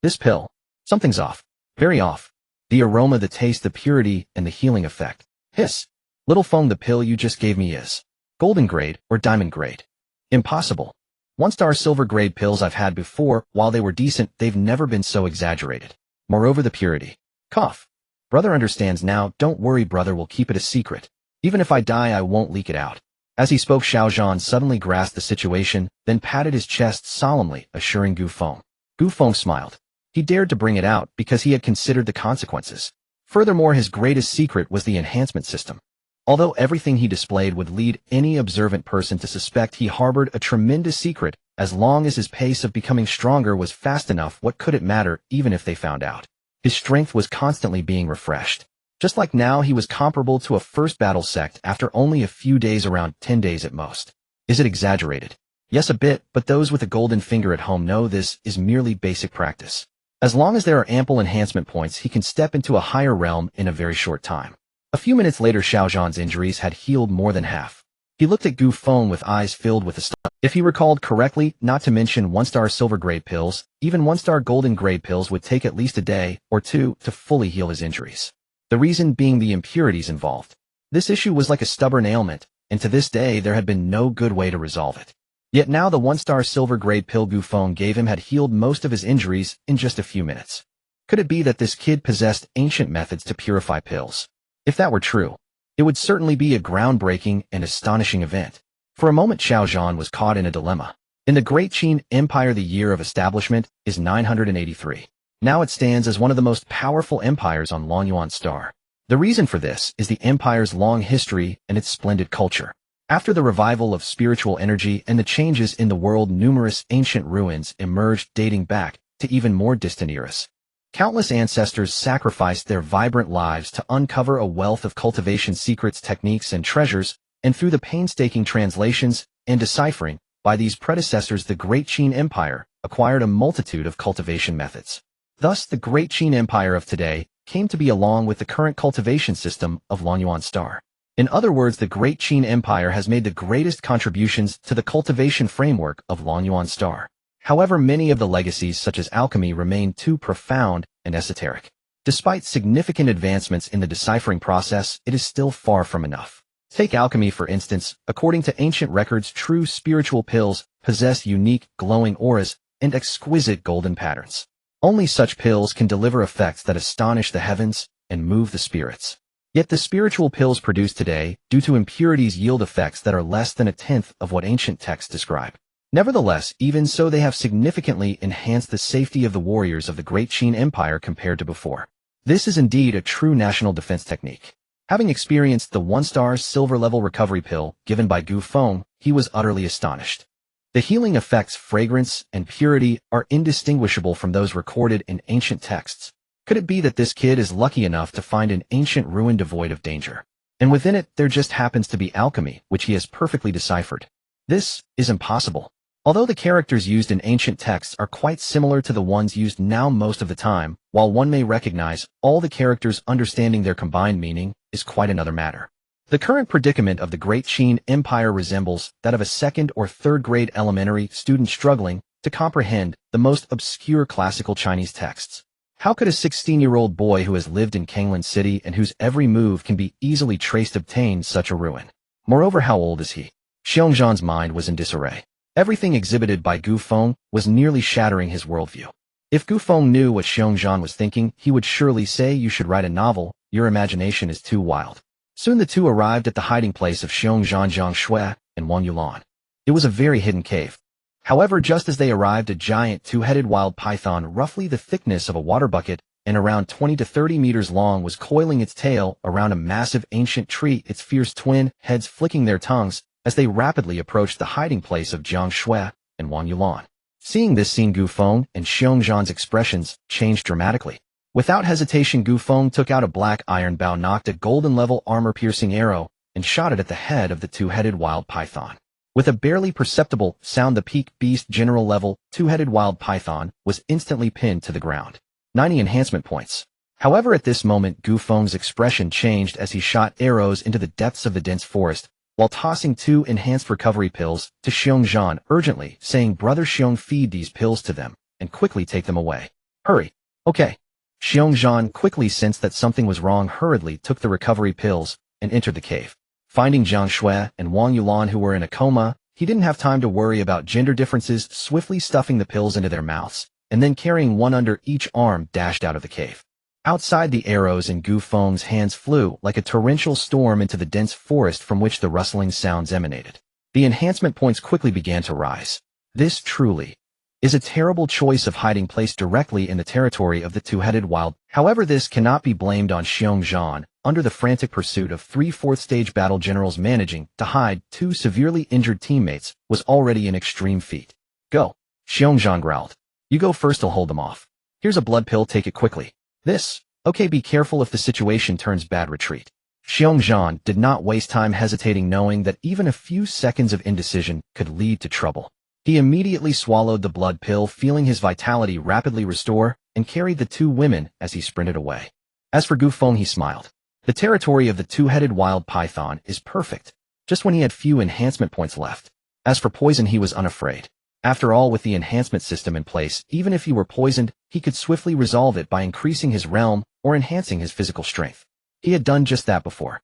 This pill. Something's off. Very off. The aroma, the taste, the purity, and the healing effect. Hiss. Little Feng, the pill you just gave me is golden grade or diamond grade. Impossible. 1-star silver grade pills I've had before, while they were decent, they've never been so exaggerated. Moreover, the purity. Cough. Brother understands now, don't worry, brother will keep it a secret. Even if I die, I won't leak it out. As he spoke, Xiao Zhan suddenly grasped the situation, then patted his chest solemnly, assuring Gu Feng. Gu Feng smiled. He dared to bring it out because he had considered the consequences. Furthermore, his greatest secret was the enhancement system. Although everything he displayed would lead any observant person to suspect he harbored a tremendous secret, as long as his pace of becoming stronger was fast enough, what could it matter even if they found out? His strength was constantly being refreshed. Just like now, he was comparable to a first battle sect after only a few days, around 10 days at most. Is it exaggerated? Yes, a bit, but those with a golden finger at home know this is merely basic practice. As long as there are ample enhancement points, he can step into a higher realm in a very short time. A few minutes later, Xiao Zhan's injuries had healed more than half. He looked at Gu Feng with eyes filled with astonishment. If he recalled correctly, not to mention 1-star silver grade pills, even 1-star golden grade pills would take at least a day or two to fully heal his injuries. The reason being the impurities involved. This issue was like a stubborn ailment, and to this day there had been no good way to resolve it. Yet now the 1-star silver grade pill Gu Feng gave him had healed most of his injuries in just a few minutes. Could it be that this kid possessed ancient methods to purify pills? If that were true, it would certainly be a groundbreaking and astonishing event. For a moment, Xiao Zhan was caught in a dilemma. In the Great Qin Empire, the year of establishment is 983. Now it stands as one of the most powerful empires on Longyuan Star. The reason for this is the empire's long history and its splendid culture. After the revival of spiritual energy and the changes in the world, numerous ancient ruins emerged dating back to even more distant eras. Countless ancestors sacrificed their vibrant lives to uncover a wealth of cultivation secrets, techniques, and treasures, and through the painstaking translations and deciphering by these predecessors, the Great Qin Empire acquired a multitude of cultivation methods. Thus, the Great Qin Empire of today came to be along with the current cultivation system of Longyuan Star. In other words, the Great Qin Empire has made the greatest contributions to the cultivation framework of Longyuan Star. However, many of the legacies, such as alchemy, remain too profound and esoteric. Despite significant advancements in the deciphering process, it is still far from enough. Take alchemy, for instance. According to ancient records, true spiritual pills possess unique, glowing auras and exquisite golden patterns. Only such pills can deliver effects that astonish the heavens and move the spirits. Yet the spiritual pills produced today, due to impurities, yield effects that are less than a tenth of what ancient texts describe. Nevertheless, even so, they have significantly enhanced the safety of the warriors of the Great Qin Empire compared to before. This is indeed a true national defense technique. Having experienced the 1-star silver level recovery pill given by Gu Feng, he was utterly astonished. The healing effects, fragrance, and purity are indistinguishable from those recorded in ancient texts. Could it be that this kid is lucky enough to find an ancient ruin devoid of danger, and within it there just happens to be alchemy, which he has perfectly deciphered? This is impossible. Although the characters used in ancient texts are quite similar to the ones used now most of the time, while one may recognize all the characters, understanding their combined meaning is quite another matter. The current predicament of the Great Qin Empire resembles that of a second or third grade elementary student struggling to comprehend the most obscure classical Chinese texts. How could a 16-year-old boy who has lived in Kanglan City and whose every move can be easily traced obtain such a ruin? Moreover, how old is he? Xiongzhan's mind was in disarray. Everything exhibited by Gu Feng was nearly shattering his worldview. If Gu Feng knew what Xiongzhan was thinking, he would surely say, "You should write a novel, your imagination is too wild." Soon the two arrived at the hiding place of Xiongzhan Jiang Shui and Wang Yulan. It was a very hidden cave. However, just as they arrived, a giant two-headed wild python roughly the thickness of a water bucket and around 20 to 30 meters long was coiling its tail around a massive ancient tree, its fierce twin heads flicking their tongues as they rapidly approached the hiding place of Jiang Shui and Wang Yulan. Seeing this scene, Gu Feng and Xiongzhan's expressions changed dramatically. Without hesitation, Gu Feng took out a black iron bow, knocked a golden-level armor-piercing arrow, and shot it at the head of the two-headed wild python. With a barely perceptible sound, the peak beast general level two-headed wild python was instantly pinned to the ground. 90 enhancement points. However, at this moment, Gu Feng's expression changed as he shot arrows into the depths of the dense forest, while tossing 2 enhanced recovery pills to Xiongzhan urgently, saying, "Brother Xiong, feed these pills to them, and quickly take them away. Hurry." "Okay." Xiongzhan quickly sensed that something was wrong, hurriedly took the recovery pills, and entered the cave. Finding Jiang Shui and Wang Yulan who were in a coma, he didn't have time to worry about gender differences, swiftly stuffing the pills into their mouths, and then carrying one under each arm, dashed out of the cave. Outside, the arrows in Gu Feng's hands flew like a torrential storm into the dense forest from which the rustling sounds emanated. The enhancement points quickly began to rise. This truly is a terrible choice of hiding place directly in the territory of the two-headed wild. However, this cannot be blamed on Xiongzhan. Under the frantic pursuit of 3 fourth-stage battle generals, managing to hide 2 severely injured teammates was already an extreme feat. "Go," Xiongzhan growled. "You go first, I'll hold them off. Here's a blood pill, take it quickly." "This. Okay, be careful if the situation turns bad, retreat." Xiongzhan did not waste time hesitating, knowing that even a few seconds of indecision could lead to trouble. He immediately swallowed the blood pill, feeling his vitality rapidly restore, and carried the 2 women as he sprinted away. As for Gu Feng, he smiled. The territory of the two-headed wild python is perfect, just when he had few enhancement points left. As for poison, he was unafraid. After all, with the enhancement system in place, even if he were poisoned, he could swiftly resolve it by increasing his realm or enhancing his physical strength. He had done just that before.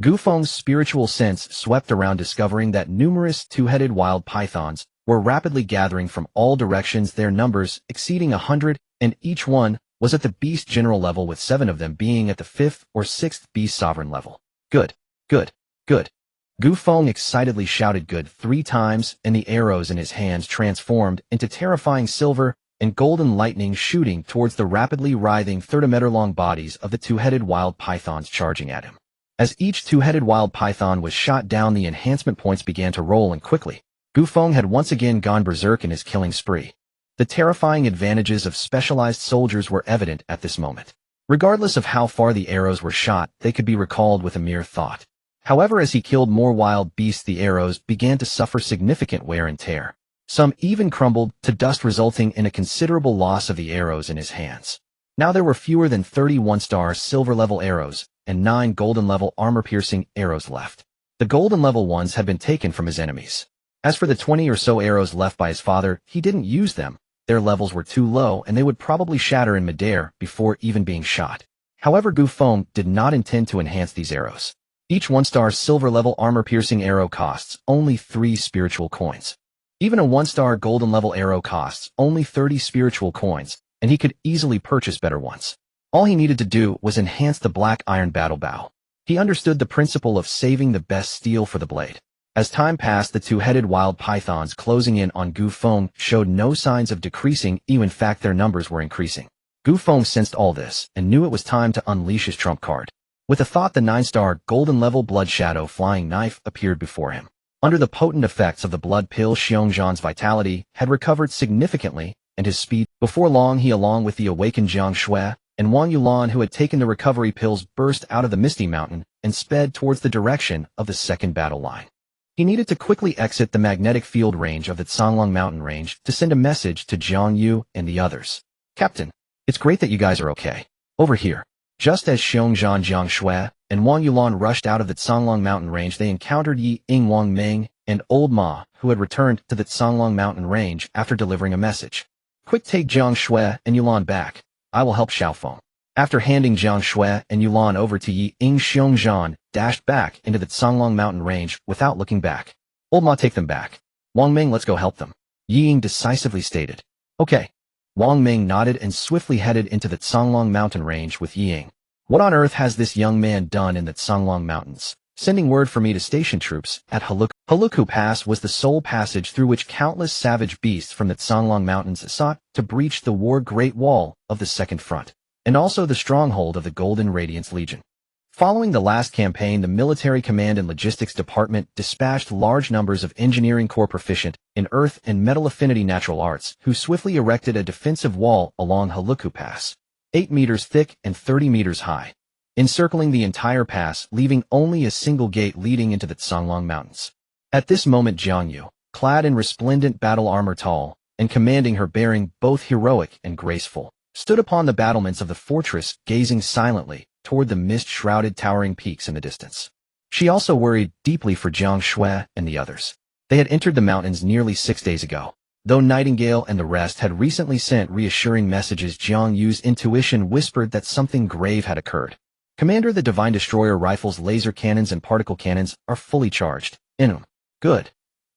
Gu Feng's spiritual sense swept around, discovering that numerous two-headed wild pythons were rapidly gathering from all directions, their numbers exceeding 100, and each one was at the beast general level, with 7 of them being at the 5th or 6th beast sovereign level. "Good, good, good." Gu Feng excitedly shouted "good" 3 times, and the arrows in his hands transformed into terrifying silver and golden lightning, shooting towards the rapidly writhing 30-meter-long bodies of the two-headed wild pythons charging at him. As each two-headed wild python was shot down, the enhancement points began to roll in quickly. Gu Feng had once again gone berserk in his killing spree. The terrifying advantages of specialized soldiers were evident at this moment. Regardless of how far the arrows were shot, they could be recalled with a mere thought. However, as he killed more wild beasts, the arrows began to suffer significant wear and tear. Some even crumbled to dust, resulting in a considerable loss of the arrows in his hands. Now there were fewer than 30 one-star silver-level arrows and 9 golden-level armor-piercing arrows left. The golden-level ones had been taken from his enemies. As for the 20 or so arrows left by his father, he didn't use them. Their levels were too low, and they would probably shatter in midair before even being shot. However, Gu Feng did not intend to enhance these arrows. Each one-star silver-level armor-piercing arrow costs only 3 spiritual coins. Even a 1-star golden-level arrow costs only 30 spiritual coins, and he could easily purchase better ones. All he needed to do was enhance the black iron battle bow. He understood the principle of saving the best steel for the blade. As time passed, the two-headed wild pythons closing in on Gu Feng showed no signs of decreasing, in fact their numbers were increasing. Gu Feng sensed all this and knew it was time to unleash his trump card. With a thought, the 9-star golden-level blood shadow flying knife appeared before him. Under the potent effects of the blood pill, Xiongzhan's vitality had recovered significantly, and his speed. Before long, he, along with the awakened Jiang Shui and Wang Yulan, who had taken the recovery pills, burst out of the Misty Mountain and sped towards the direction of the second battle line. He needed to quickly exit the magnetic field range of the Songlong Mountain range to send a message to Jiang Yu and the others. "Captain, it's great that you guys are okay. Over here." Just as Xiongzhan, Jiang Shui, and Wang Yulan rushed out of the Songlong Mountain range, they encountered Yi Ing Wang Meng and Old Ma, who had returned to the Songlong Mountain range after delivering a message. "Quick, take Jiang Shui and Yulan back. I will help Xiao Feng. After handing Jiang Shui and Yulan over to Yi Ying, Xiongzhan dashed back into the Canglong mountain range without looking back. Old Ma, take them back. Wang Ming, let's go help them. Yi Ying decisively stated. Okay. Wang Ming nodded and swiftly headed into the Canglong mountain range with Yi Ying. What on earth has this young man done in the Canglong mountains? Sending word for me to station troops at Haluku Pass was the sole passage through which countless savage beasts from the Canglong mountains sought to breach the war Great Wall of the Second Front, and also the stronghold of the Golden Radiance Legion. Following the last campaign, the Military Command and Logistics Department dispatched large numbers of engineering corps proficient in earth and metal affinity natural arts, who swiftly erected a defensive wall along Haluku Pass, 8 meters thick and 30 meters high, encircling the entire pass, leaving only a single gate leading into the Canglong Mountains. At this moment, Jiang Yu, clad in resplendent battle armor, tall and commanding, her bearing both heroic and graceful, stood upon the battlements of the fortress, gazing silently toward the mist-shrouded towering peaks in the distance. She also worried deeply for Jiang Shui and the others. They had entered the mountains nearly 6 days ago. Though Nightingale and the rest had recently sent reassuring messages, Jiang Yu's intuition whispered that something grave had occurred. Commander, the Divine Destroyer rifles, laser cannons, and particle cannons are fully charged. Good.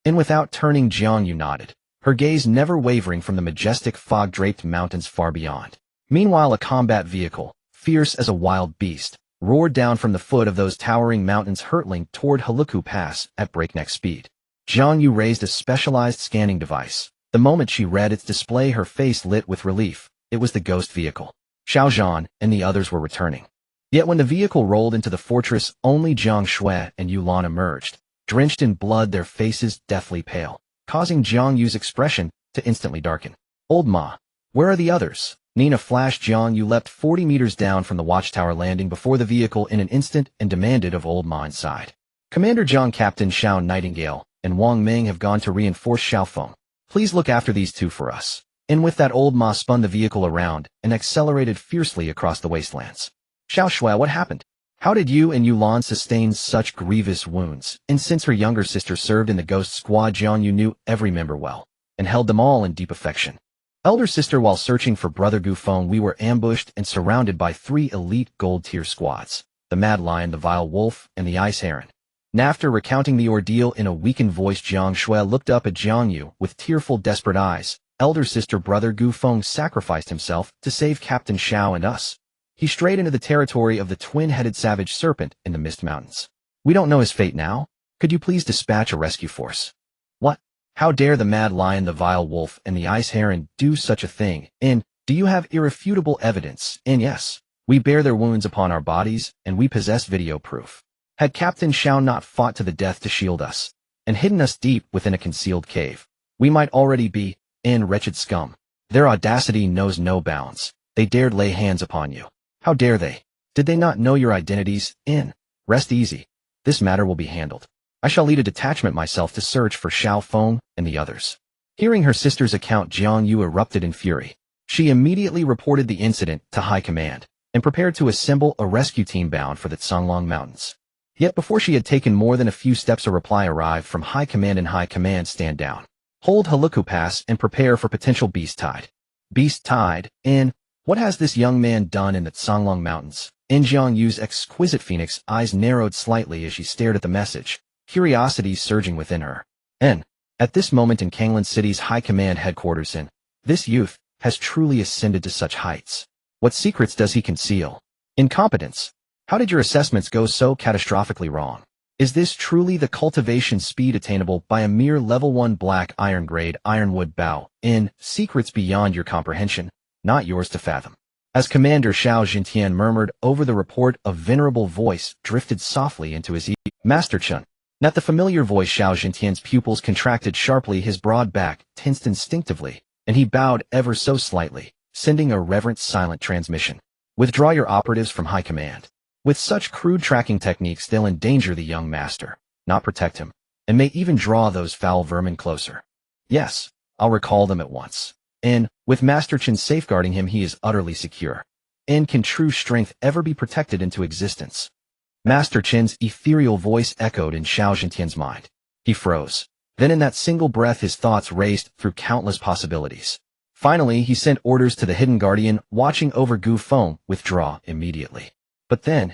And without turning, Jiang Yu nodded, her gaze never wavering from the majestic fog-draped mountains far beyond. Meanwhile, a combat vehicle, fierce as a wild beast, roared down from the foot of those towering mountains, hurtling toward Haluku Pass at breakneck speed. Jiang Yu raised a specialized scanning device. The moment she read its display, her face lit with relief. It was the ghost vehicle. Xiao Zhan and the others were returning. Yet when the vehicle rolled into the fortress, only Jiang Shui and Yulan emerged, drenched in blood, their faces deathly pale, causing Jiang Yu's expression to instantly darken. Old Ma, where are the others? Nina flashed. Jiang Yu leapt 40 meters down from the watchtower landing before the vehicle in an instant and demanded of Old Ma inside. Commander Jiang, Captain Xiao Nightingale and Wang Ming have gone to reinforce Xiao Feng. Please look after these two for us. And with that, Old Ma spun the vehicle around and accelerated fiercely across the wastelands. Xiao Shui, what happened? How did you and Yulan sustain such grievous wounds? And since her younger sister served in the Ghost Squad, Jiang Yu knew every member well and held them all in deep affection. Elder sister, while searching for brother Gu Feng, we were ambushed and surrounded by 3 elite gold-tier squads, the Mad Lion, the Vile Wolf, and the Ice Heron. And after recounting the ordeal in a weakened voice, Jiang Shui looked up at Jiang Yu with tearful, desperate eyes. Elder sister, brother Gu Feng sacrificed himself to save Captain Xiao and us. He strayed into the territory of the twin-headed savage serpent in the Mist Mountains. We don't know his fate now. Could you please dispatch a rescue force? What? How dare the Mad Lion, the Vile Wolf, and the Ice Heron do such a thing? And do you have irrefutable evidence? And yes, we bear their wounds upon our bodies, and we possess video proof. Had Captain Xiao not fought to the death to shield us, and hidden us deep within a concealed cave, we might already be in wretched scum. Their audacity knows no bounds. They dared lay hands upon you. How dare they? Did they not know your identities? Rest easy. This matter will be handled. I shall lead a detachment myself to search for Xiao Feng and the others. Hearing her sister's account, Jiang Yu erupted in fury. She immediately reported the incident to High Command and prepared to assemble a rescue team bound for the Canglong Mountains. Yet before she had taken more than a few steps, a reply arrived from High Command. And High Command, stand down. Hold Haluku Pass and prepare for potential beast tide. Beast tide? What has this young man done in the Canglong Mountains? Jiang Yu's exquisite phoenix eyes narrowed slightly as she stared at the message, curiosity surging within her. At this moment in Kanglan City's High Command headquarters, this youth has truly ascended to such heights. What secrets does he conceal? Incompetence. How did your assessments go so catastrophically wrong? Is this truly the cultivation speed attainable by a mere level 1 black iron grade ironwood bow? Secrets beyond your comprehension, not yours to fathom. As Commander Xiao Jintian murmured over the report, a venerable voice drifted softly into his ear. Master Chun. At the familiar voice, Xiao Jintian's pupils contracted sharply, his broad back tensed instinctively, and he bowed ever so slightly, sending a reverent silent transmission. Withdraw your operatives from High Command. With such crude tracking techniques, they'll endanger the young master, not protect him, and may even draw those foul vermin closer. Yes, I'll recall them at once. With Master Chen safeguarding him, he is utterly secure. Can true strength ever be protected into existence? Master Chen's ethereal voice echoed in Xiao Jintian's mind. He froze. Then in that single breath his thoughts raced through countless possibilities. Finally, he sent orders to the hidden guardian watching over Gu Feng, withdraw immediately. But then,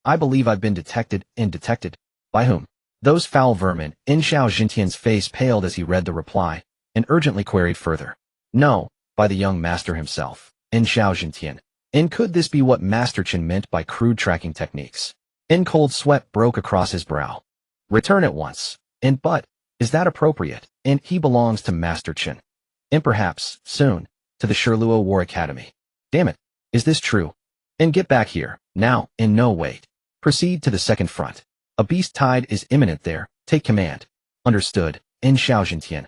I believe I've been detected. Detected? By whom? Those foul vermin. Xiao Jintian's face paled as he read the reply, and urgently queried further. No, by the young master himself. Xiao Jintian. Could this be what Master Chen meant by crude tracking techniques? Cold sweat broke across his brow. Return at once. But, is that appropriate? He belongs to Master Chen. Perhaps, soon, to the Shirluo War Academy. Damn it, is this true? Get back here, now, no wait. Proceed to the second front. A beast tide is imminent there, take command. Understood, Xiao Jintian.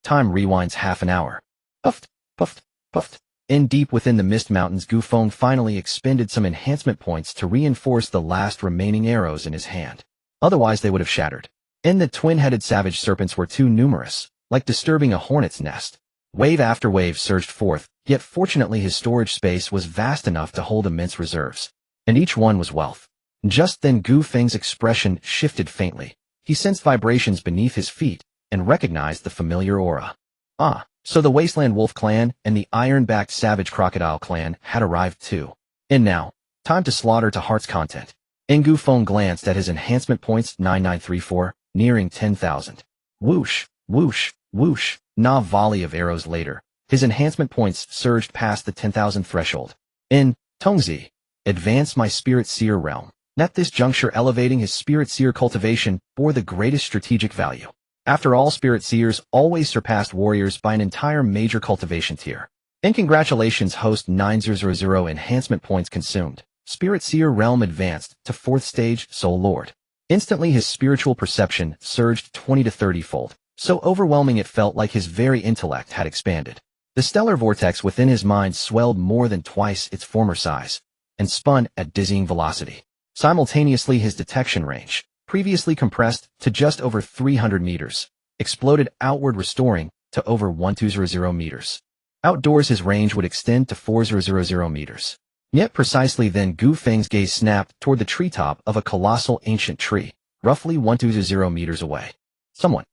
Time rewinds half an hour. Puffed, puffed, puffed. Deep within the mist mountains, Gu Feng finally expended some enhancement points to reinforce the last remaining arrows in his hand. Otherwise they would have shattered. The twin-headed savage serpents were too numerous, like disturbing a hornet's nest. Wave after wave surged forth, yet fortunately his storage space was vast enough to hold immense reserves. And each one was wealth. Just then Gu Feng's expression shifted faintly. He sensed vibrations beneath his feet and recognized the familiar aura. Ah, so the Wasteland Wolf clan and the iron-backed Savage Crocodile clan had arrived too. Now, time to slaughter to heart's content. Gu Feng glanced at his enhancement points 9934, nearing 10,000. Whoosh, whoosh, whoosh. Na volley of arrows later, his enhancement points surged past the 10,000 threshold. Tongzi, advance my Spirit Seer realm. At this juncture, elevating his Spirit Seer cultivation bore the greatest strategic value. After all, Spirit Seers always surpassed warriors by an entire major cultivation tier. Congratulations, host 9000 enhancement points consumed. Spirit Seer realm advanced to 4th stage, Soul Lord. Instantly his spiritual perception surged 20 to 30-fold. So overwhelming it felt like his very intellect had expanded. The stellar vortex within his mind swelled more than twice its former size, and spun at dizzying velocity. Simultaneously his detection range, previously compressed to just over 300 meters, exploded outward, restoring to over 1200 meters. Outdoors his range would extend to 4000 meters. Yet precisely then Gu Feng's gaze snapped toward the treetop of a colossal ancient tree, roughly 120 meters away. Someone.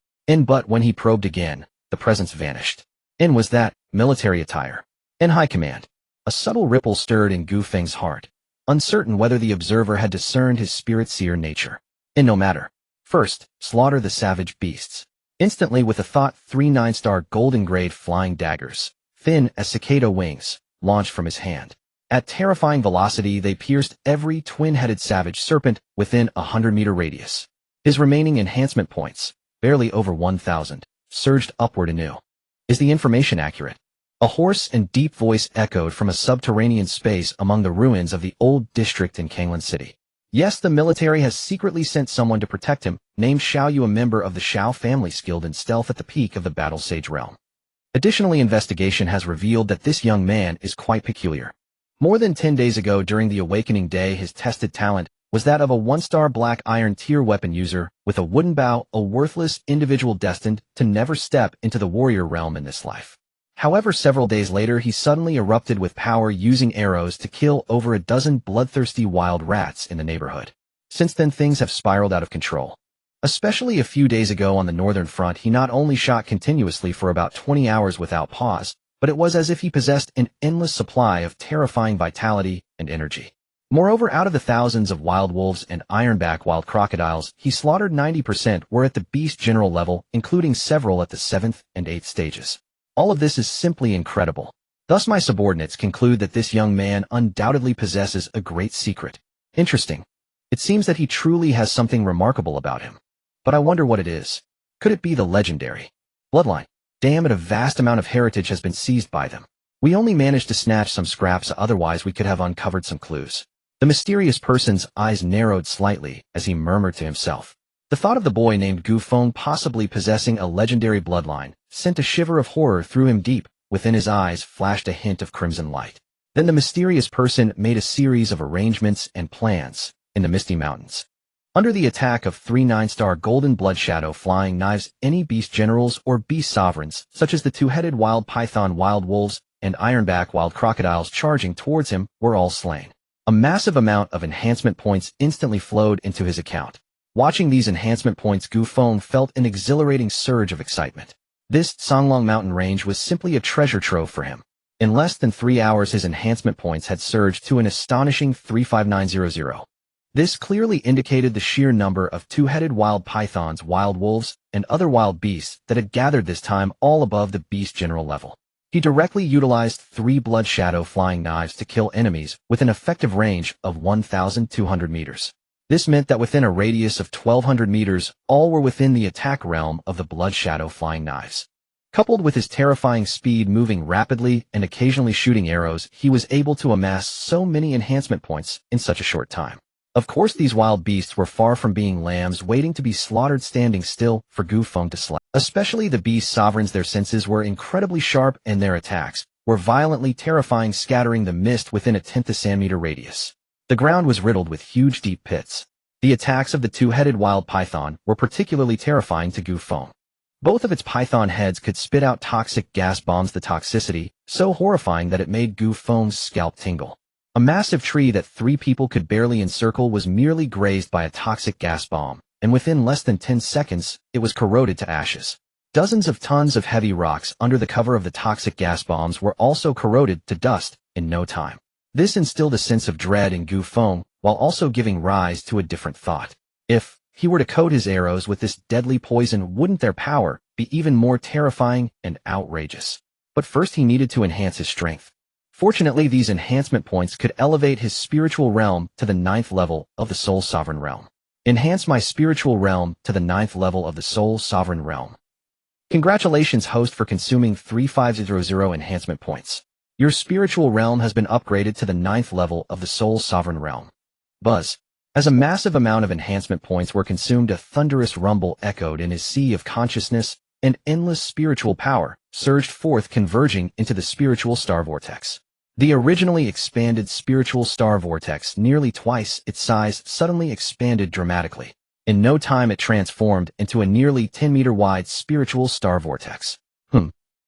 But when he probed again, the presence vanished. Was that military attire? High command. A subtle ripple stirred in Gu Feng's heart, uncertain whether the observer had discerned his Spirit Seer nature. No matter. First, slaughter the savage beasts. Instantly, with a thought, 3 9-star golden-grade flying daggers, thin as cicada wings, launched from his hand. At terrifying velocity, they pierced every twin-headed savage serpent within a 100-meter radius. His remaining enhancement points, barely over 1,000, surged upward anew. Is the information accurate? A hoarse and deep voice echoed from a subterranean space among the ruins of the old district in Kanglan City. Yes, the military has secretly sent someone to protect him, named Xiao Yu, a member of the Xiao family skilled in stealth at the peak of the Battle Sage realm. Additionally, investigation has revealed that this young man is quite peculiar. More than 10 days ago during the Awakening Day, his tested talent was that of a 1-star black iron tier weapon user with a wooden bow, a worthless individual destined to never step into the warrior realm in this life. However, several days later, he suddenly erupted with power, using arrows to kill over a dozen bloodthirsty wild rats in the neighborhood. Since then, things have spiraled out of control. Especially a few days ago on the northern front, he not only shot continuously for about 20 hours without pause, but it was as if he possessed an endless supply of terrifying vitality and energy. Moreover, out of the thousands of wild wolves and ironback wild crocodiles he slaughtered, 90% were at the beast general level, including several at the 7th and 8th stages. All of this is simply incredible. Thus my subordinates conclude that this young man undoubtedly possesses a great secret. Interesting. It seems that he truly has something remarkable about him. But I wonder what it is. Could it be the legendary bloodline? Damn it, a vast amount of heritage has been seized by them. We only managed to snatch some scraps, otherwise we could have uncovered some clues. The mysterious person's eyes narrowed slightly as he murmured to himself. The thought of the boy named Gu Feng possibly possessing a legendary bloodline sent a shiver of horror through him. Deep within his eyes flashed a hint of crimson light. Then the mysterious person made a series of arrangements and plans in the misty mountains. Under the attack of 3 9-star golden blood shadow flying knives, any beast generals or beast sovereigns, such as the 2-headed wild python wild wolves and ironback wild crocodiles charging towards him, were all slain. A massive amount of enhancement points instantly flowed into his account. Watching these enhancement points, Gu Feng felt an exhilarating surge of excitement. This Songlong mountain range was simply a treasure trove for him. In less than 3 hours his enhancement points had surged to an astonishing 35900. This clearly indicated the sheer number of two-headed wild pythons, wild wolves, and other wild beasts that had gathered this time all above the beast general level. He directly utilized 3 blood shadow flying knives to kill enemies with an effective range of 1,200 meters. This meant that within a radius of 1,200 meters, all were within the attack realm of the blood shadow flying knives. Coupled with his terrifying speed, moving rapidly and occasionally shooting arrows, he was able to amass so many enhancement points in such a short time. Of course, these wild beasts were far from being lambs waiting to be slaughtered, standing still for Gu Feng to slay. Especially the beast sovereigns, their senses were incredibly sharp and their attacks were violently terrifying, scattering the mist within a 10th of sand-meter radius. The ground was riddled with huge deep pits. The attacks of the two-headed wild python were particularly terrifying to Gu Feng. Both of its python heads could spit out toxic gas bombs, the toxicity so horrifying that it made Gu Feng's scalp tingle. A massive tree that 3 people could barely encircle was merely grazed by a toxic gas bomb, and within less than 10 seconds, it was corroded to ashes. Dozens of tons of heavy rocks under the cover of the toxic gas bombs were also corroded to dust in no time. This instilled a sense of dread in Gu Feng, while also giving rise to a different thought. If he were to coat his arrows with this deadly poison, wouldn't their power be even more terrifying and outrageous? But first he needed to enhance his strength. Fortunately, these enhancement points could elevate his spiritual realm to the 9th level of the Soul Sovereign Realm. Enhance my spiritual realm to the 9th level of the Soul Sovereign Realm. Congratulations, host, for consuming 3500 enhancement points. Your spiritual realm has been upgraded to the 9th level of the Soul Sovereign Realm. Buzz. As a massive amount of enhancement points were consumed, a thunderous rumble echoed in his sea of consciousness, and endless spiritual power surged forth, converging into the spiritual star vortex. The originally expanded spiritual star vortex, nearly twice its size, suddenly expanded dramatically. In no time it transformed into a nearly 10-meter wide spiritual star vortex.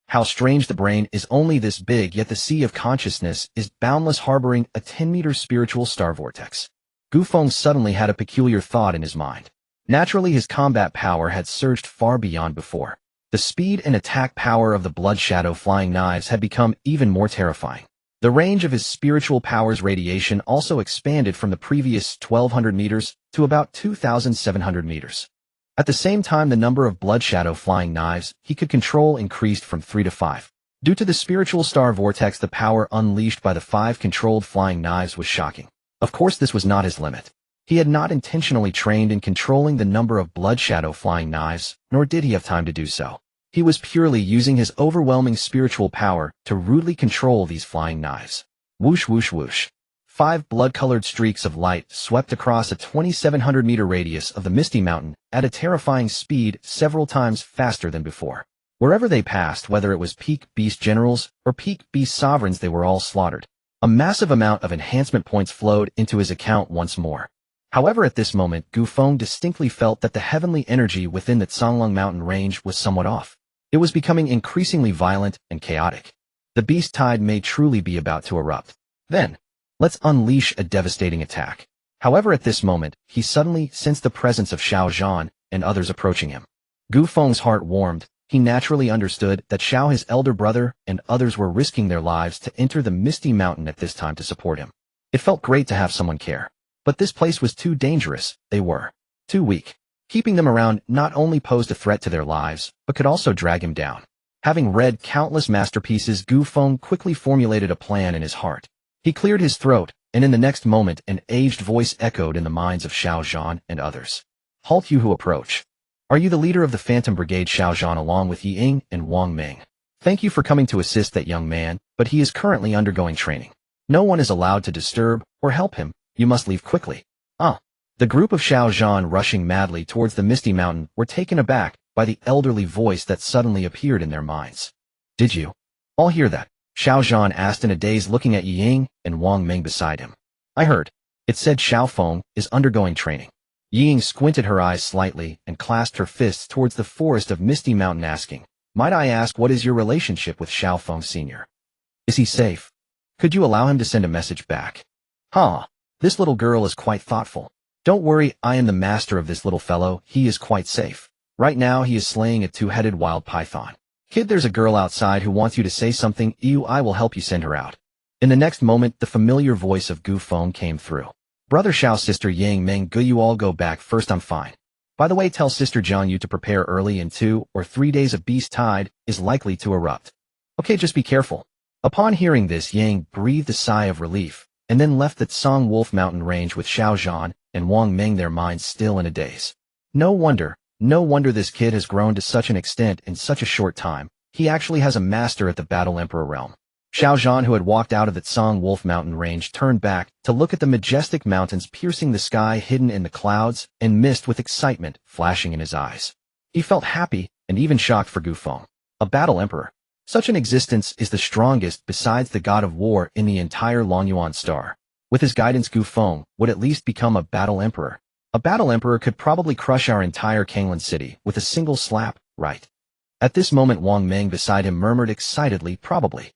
How strange, the brain is only this big, yet the sea of consciousness is boundless, harboring a 10-meter spiritual star vortex. Gu Feng suddenly had a peculiar thought in his mind. Naturally, his combat power had surged far beyond before. The speed and attack power of the blood shadow flying knives had become even more terrifying. The range of his spiritual power's radiation also expanded from the previous 1,200 meters to about 2,700 meters. At the same time, the number of blood shadow flying knives he could control increased from 3 to 5. Due to the spiritual star vortex, the power unleashed by the 5 controlled flying knives was shocking. Of course, this was not his limit. He had not intentionally trained in controlling the number of blood shadow flying knives, nor did he have time to do so. He was purely using his overwhelming spiritual power to rudely control these flying knives. Whoosh, whoosh, whoosh. 5 blood-colored streaks of light swept across a 2,700-meter radius of the Misty Mountain at a terrifying speed, several times faster than before. Wherever they passed, whether it was peak beast generals or peak beast sovereigns, they were all slaughtered. A massive amount of enhancement points flowed into his account once more. However, at this moment, Gu Feng distinctly felt that the heavenly energy within the Songlong mountain range was somewhat off. It was becoming increasingly violent and chaotic. The beast tide may truly be about to erupt. Then, let's unleash a devastating attack. However, at this moment, he suddenly sensed the presence of Xiao Zhan and others approaching him. Gu Feng's heart warmed. He naturally understood that Xiao, his elder brother, and others were risking their lives to enter the Misty Mountain at this time to support him. It felt great to have someone care. But this place was too dangerous. They were too weak. Keeping them around not only posed a threat to their lives, but could also drag him down. Having read countless masterpieces, Gu Feng quickly formulated a plan in his heart. He cleared his throat, and in the next moment an aged voice echoed in the minds of Xiao Zhan and others. Halt, you who approach. Are you the leader of the Phantom Brigade? Xiao Zhan along with Yi Ying and Wang Ming. Thank you for coming to assist that young man, but he is currently undergoing training. No one is allowed to disturb or help him. You must leave quickly. The group of Xiao Zhan rushing madly towards the Misty Mountain were taken aback by the elderly voice that suddenly appeared in their minds. Did you all hear that? Xiao Zhan asked in a daze, looking at Yi Ying and Wang Ming beside him. I heard. It said Xiao Feng is undergoing training. Yi Ying squinted her eyes slightly and clasped her fists towards the forest of Misty Mountain, asking, Might I ask, what is your relationship with Xiao Feng Sr.? Is he safe? Could you allow him to send a message back? This little girl is quite thoughtful. Don't worry, I am the master of this little fellow. He is quite safe. Right now he is slaying a 2-headed wild python. Kid, there's a girl outside who wants you to say something. I will help you send her out. In the next moment, the familiar voice of Gu Feng came through. Brother Xiao, sister Yang Meng, Gu, you all go back first, I'm fine. By the way, tell sister John you to prepare early, in 2 or 3 days a beast tide is likely to erupt. Okay, just be careful. Upon hearing this, Yang breathed a sigh of relief, and then left the Tsang Wolf Mountain range with Xiao Zhan and Wang Meng, their minds still in a daze. No wonder this kid has grown to such an extent in such a short time. He actually has a master at the Battle Emperor realm. Xiao Zhan, who had walked out of the Tsang Wolf Mountain range, turned back to look at the majestic mountains piercing the sky hidden in the clouds and mist with excitement flashing in his eyes. He felt happy and even shocked for Gu Feng. A Battle Emperor. Such an existence is the strongest besides the god of war in the entire Longyuan star. With his guidance, Gu Feng would at least become a Battle Emperor. A Battle Emperor could probably crush our entire Kanglan city with a single slap, right? At this moment, Wang Meng beside him murmured excitedly, probably.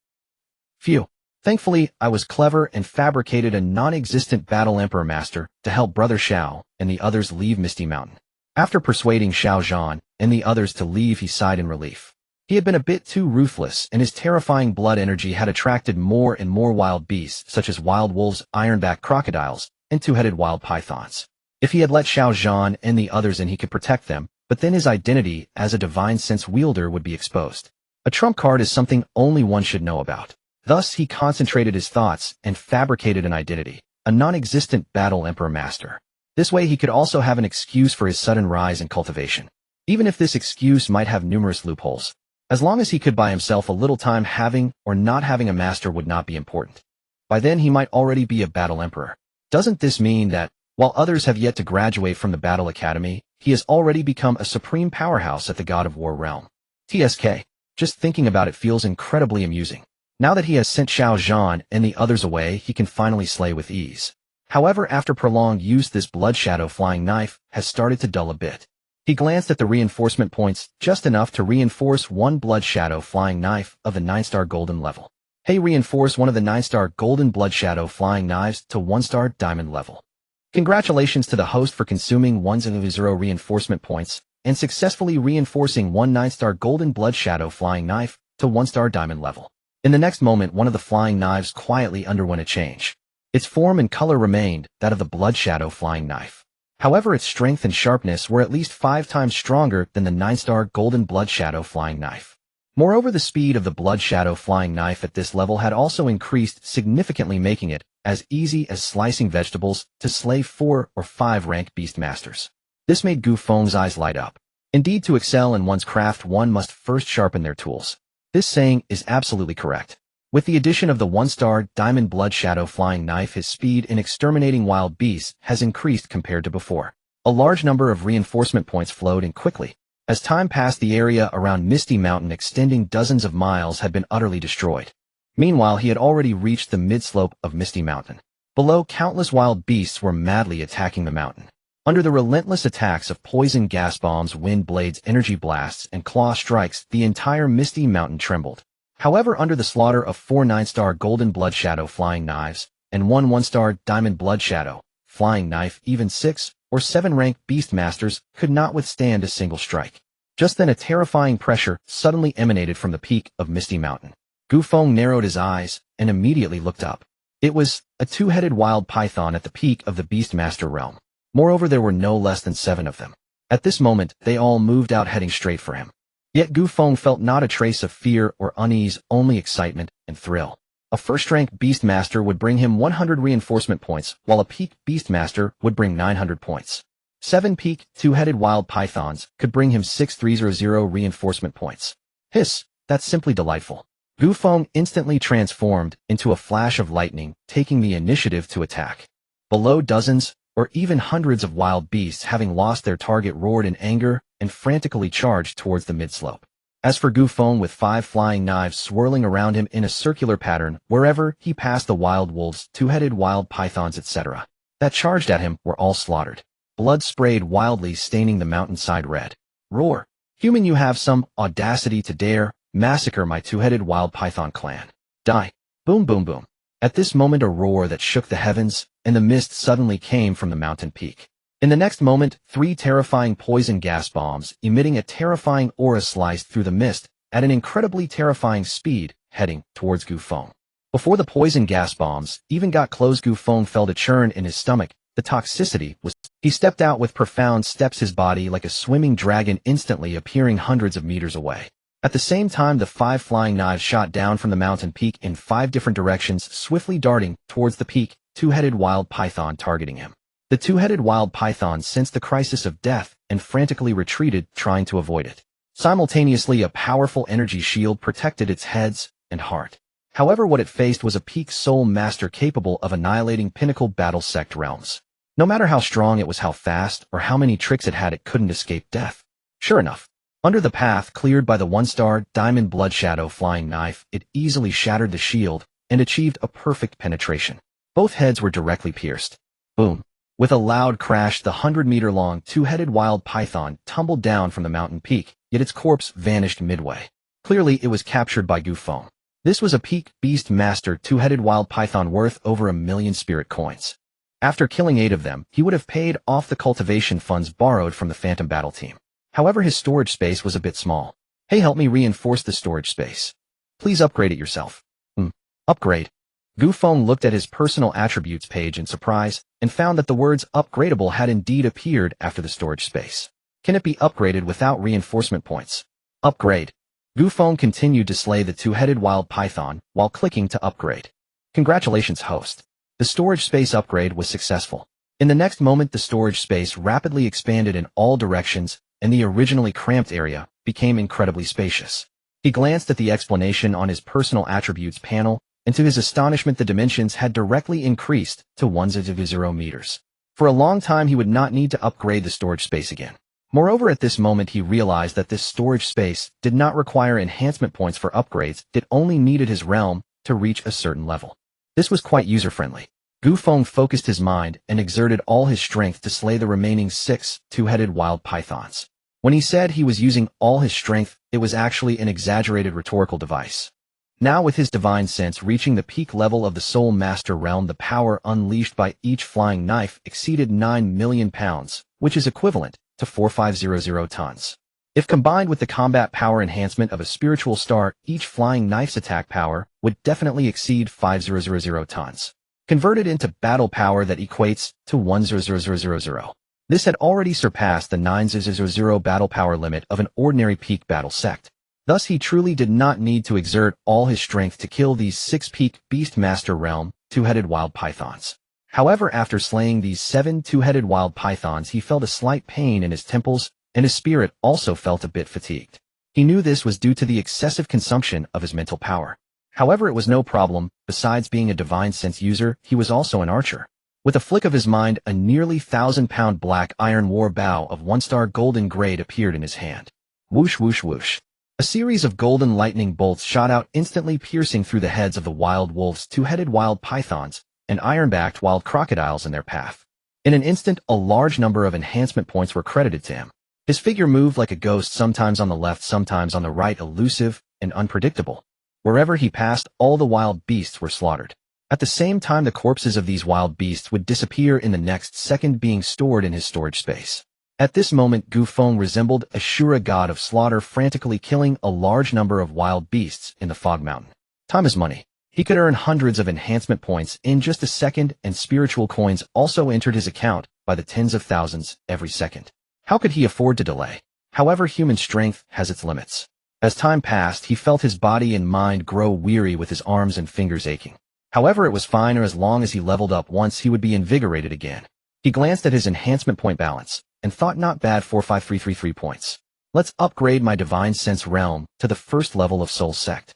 Phew. Thankfully, I was clever and fabricated a non-existent Battle Emperor master to help Brother Xiao and the others leave Misty Mountain. After persuading Xiao Zhan and the others to leave, he sighed in relief. He had been a bit too ruthless, and his terrifying blood energy had attracted more and more wild beasts such as wild wolves, ironback crocodiles, and two-headed wild pythons. If he had let Xiao Zhan and the others in, he could protect them, but then his identity as a divine sense wielder would be exposed. A trump card is something only one should know about. Thus, he concentrated his thoughts and fabricated an identity, a non-existent Battle Emperor master. This way he could also have an excuse for his sudden rise in cultivation. Even if this excuse might have numerous loopholes. As long as he could buy himself a little time, having or not having a master would not be important. By then he might already be a Battle Emperor. Doesn't this mean that, while others have yet to graduate from the Battle Academy, he has already become a supreme powerhouse at the God of War realm? TSK. Just thinking about it feels incredibly amusing. Now that he has sent Xiao Zhan and the others away, he can finally slay with ease. However, after prolonged use, this blood shadow flying knife has started to dull a bit. He glanced at the reinforcement points, just enough to reinforce one blood shadow flying knife of the 9-star golden level. Hey, reinforce one of the 9-star golden blood shadow flying knives to 1-star diamond level. Congratulations to the host for consuming 100 reinforcement points and successfully reinforcing one 9-star golden blood shadow flying knife to 1-star diamond level. In the next moment, one of the flying knives quietly underwent a change. Its form and color remained that of the blood shadow flying knife. However, its strength and sharpness were at least 5 times stronger than the 9-star golden blood shadow flying knife. Moreover, the speed of the blood shadow flying knife at this level had also increased significantly, making it as easy as slicing vegetables to slay 4 or 5 rank beastmasters. This made Gu Feng's eyes light up. Indeed, to excel in one's craft, one must first sharpen their tools. This saying is absolutely correct. With the addition of the 1-star diamond blood shadow flying knife, his speed in exterminating wild beasts has increased compared to before. A large number of reinforcement points flowed in quickly. As time passed, the area around Misty Mountain, extending dozens of miles, had been utterly destroyed. Meanwhile, he had already reached the mid-slope of Misty Mountain. Below, countless wild beasts were madly attacking the mountain. Under the relentless attacks of poison gas bombs, wind blades, energy blasts, and claw strikes, the entire Misty Mountain trembled. However, under the slaughter of 4 9-star golden blood shadow flying knives and 1 1-star diamond blood shadow flying knife, even 6 or 7 rank beastmasters could not withstand a single strike. Just then a terrifying pressure suddenly emanated from the peak of Misty Mountain. Gu Feng narrowed his eyes and immediately looked up. It was a 2-headed wild python at the peak of the beastmaster realm. Moreover, there were no less than 7 of them. At this moment, they all moved out, heading straight for him. Yet Gu Feng felt not a trace of fear or unease, only excitement and thrill. A first-rank beastmaster would bring him 100 reinforcement points, while a peak beastmaster would bring 900 points. 7 peak, 2-headed wild pythons could bring him 6,300 reinforcement points. Hiss, that's simply delightful. Gu Feng instantly transformed into a flash of lightning, taking the initiative to attack. Below, dozens or even hundreds of wild beasts, having lost their target, roared in anger and frantically charged towards the mid-slope. As for Gu Feng, with 5 flying knives swirling around him in a circular pattern, wherever he passed, the wild wolves, 2-headed wild pythons, etc., that charged at him were all slaughtered. Blood sprayed wildly, staining the mountainside red. Roar! Human, you have some audacity to dare massacre my 2-headed wild python clan. Die! Boom, boom, boom. At this moment, a roar that shook the heavens and the mist suddenly came from the mountain peak. In the next moment, 3 terrifying poison gas bombs, emitting a terrifying aura, sliced through the mist at an incredibly terrifying speed, heading towards Gu Feng. Before the poison gas bombs even got close, Gu Feng felt a churn in his stomach. The toxicity was... He stepped out with profound steps, his body like a swimming dragon, instantly appearing hundreds of meters away. At the same time, the 5 flying knives shot down from the mountain peak in 5 different directions, swiftly darting towards the peak, two-headed wild python targeting him. The two-headed wild python sensed the crisis of death and frantically retreated, trying to avoid it. Simultaneously, a powerful energy shield protected its heads and heart. However, what it faced was a peak soul master capable of annihilating pinnacle battle sect realms. No matter how strong it was, how fast, or how many tricks it had, it couldn't escape death. Sure enough, under the path cleared by the 1-star diamond blood shadow flying knife, it easily shattered the shield and achieved a perfect penetration. Both heads were directly pierced. Boom. With a loud crash, the 100-meter-long two-headed wild python tumbled down from the mountain peak, yet its corpse vanished midway. Clearly, it was captured by Gu Feng. This was a peak beast master two-headed wild python worth over 1 million spirit coins. After killing 8 of them, he would have paid off the cultivation funds borrowed from the Phantom Battle team. However, his storage space was a bit small. Hey, help me reinforce the storage space. Please upgrade it yourself. Upgrade. Gu Feng looked at his personal attributes page in surprise and found that the words upgradable had indeed appeared after the storage space. Can it be upgraded without reinforcement points? Upgrade. Gu Feng continued to slay the two-headed wild python while clicking to upgrade. Congratulations, host. The storage space upgrade was successful. In the next moment, the storage space rapidly expanded in all directions, and the originally cramped area became incredibly spacious. He glanced at the explanation on his personal attributes panel, and to his astonishment, the dimensions had directly increased to 1.0 meters. For a long time, he would not need to upgrade the storage space again. Moreover, at this moment, he realized that this storage space did not require enhancement points for upgrades. It only needed his realm to reach a certain level. This was quite user-friendly. Gu Feng focused his mind and exerted all his strength to slay the remaining 6 two-headed wild pythons. When he said he was using all his strength, it was actually an exaggerated rhetorical device. Now, with his divine sense reaching the peak level of the Soul Master realm, the power unleashed by each flying knife exceeded 9 million pounds, which is equivalent to 4500 tons. If combined with the combat power enhancement of a spiritual star, each flying knife's attack power would definitely exceed 5000 tons. Converted into battle power, that equates to 10000. This had already surpassed the 900 battle power limit of an ordinary peak battle sect. Thus, he truly did not need to exert all his strength to kill these 6 peak Beastmaster realm two-headed wild pythons. However, after slaying these 7 two-headed wild pythons, he felt a slight pain in his temples, and his spirit also felt a bit fatigued. He knew this was due to the excessive consumption of his mental power. However, it was no problem. Besides being a divine sense user, he was also an archer. With a flick of his mind, a nearly 1,000-pound black iron war bow of 1-star golden grade appeared in his hand. Whoosh, whoosh, whoosh. A series of golden lightning bolts shot out, instantly piercing through the heads of the wild wolves, two-headed wild pythons, and iron-backed wild crocodiles in their path. In an instant, a large number of enhancement points were credited to him. His figure moved like a ghost, sometimes on the left, sometimes on the right, elusive and unpredictable. Wherever he passed, all the wild beasts were slaughtered. At the same time, the corpses of these wild beasts would disappear in the next second, being stored in his storage space. At this moment, Gu Feng resembled a Shura god of slaughter, frantically killing a large number of wild beasts in the Fog Mountain. Time is money. He could earn hundreds of enhancement points in just a second, and spiritual coins also entered his account by the tens of thousands every second. How could he afford to delay? However, human strength has its limits. As time passed, he felt his body and mind grow weary, with his arms and fingers aching. However, it was fine, or as long as he leveled up once, he would be invigorated again. He glanced at his enhancement point balance and thought, not bad, 45333 points. Let's upgrade my divine sense realm to the first level of Soul Sect.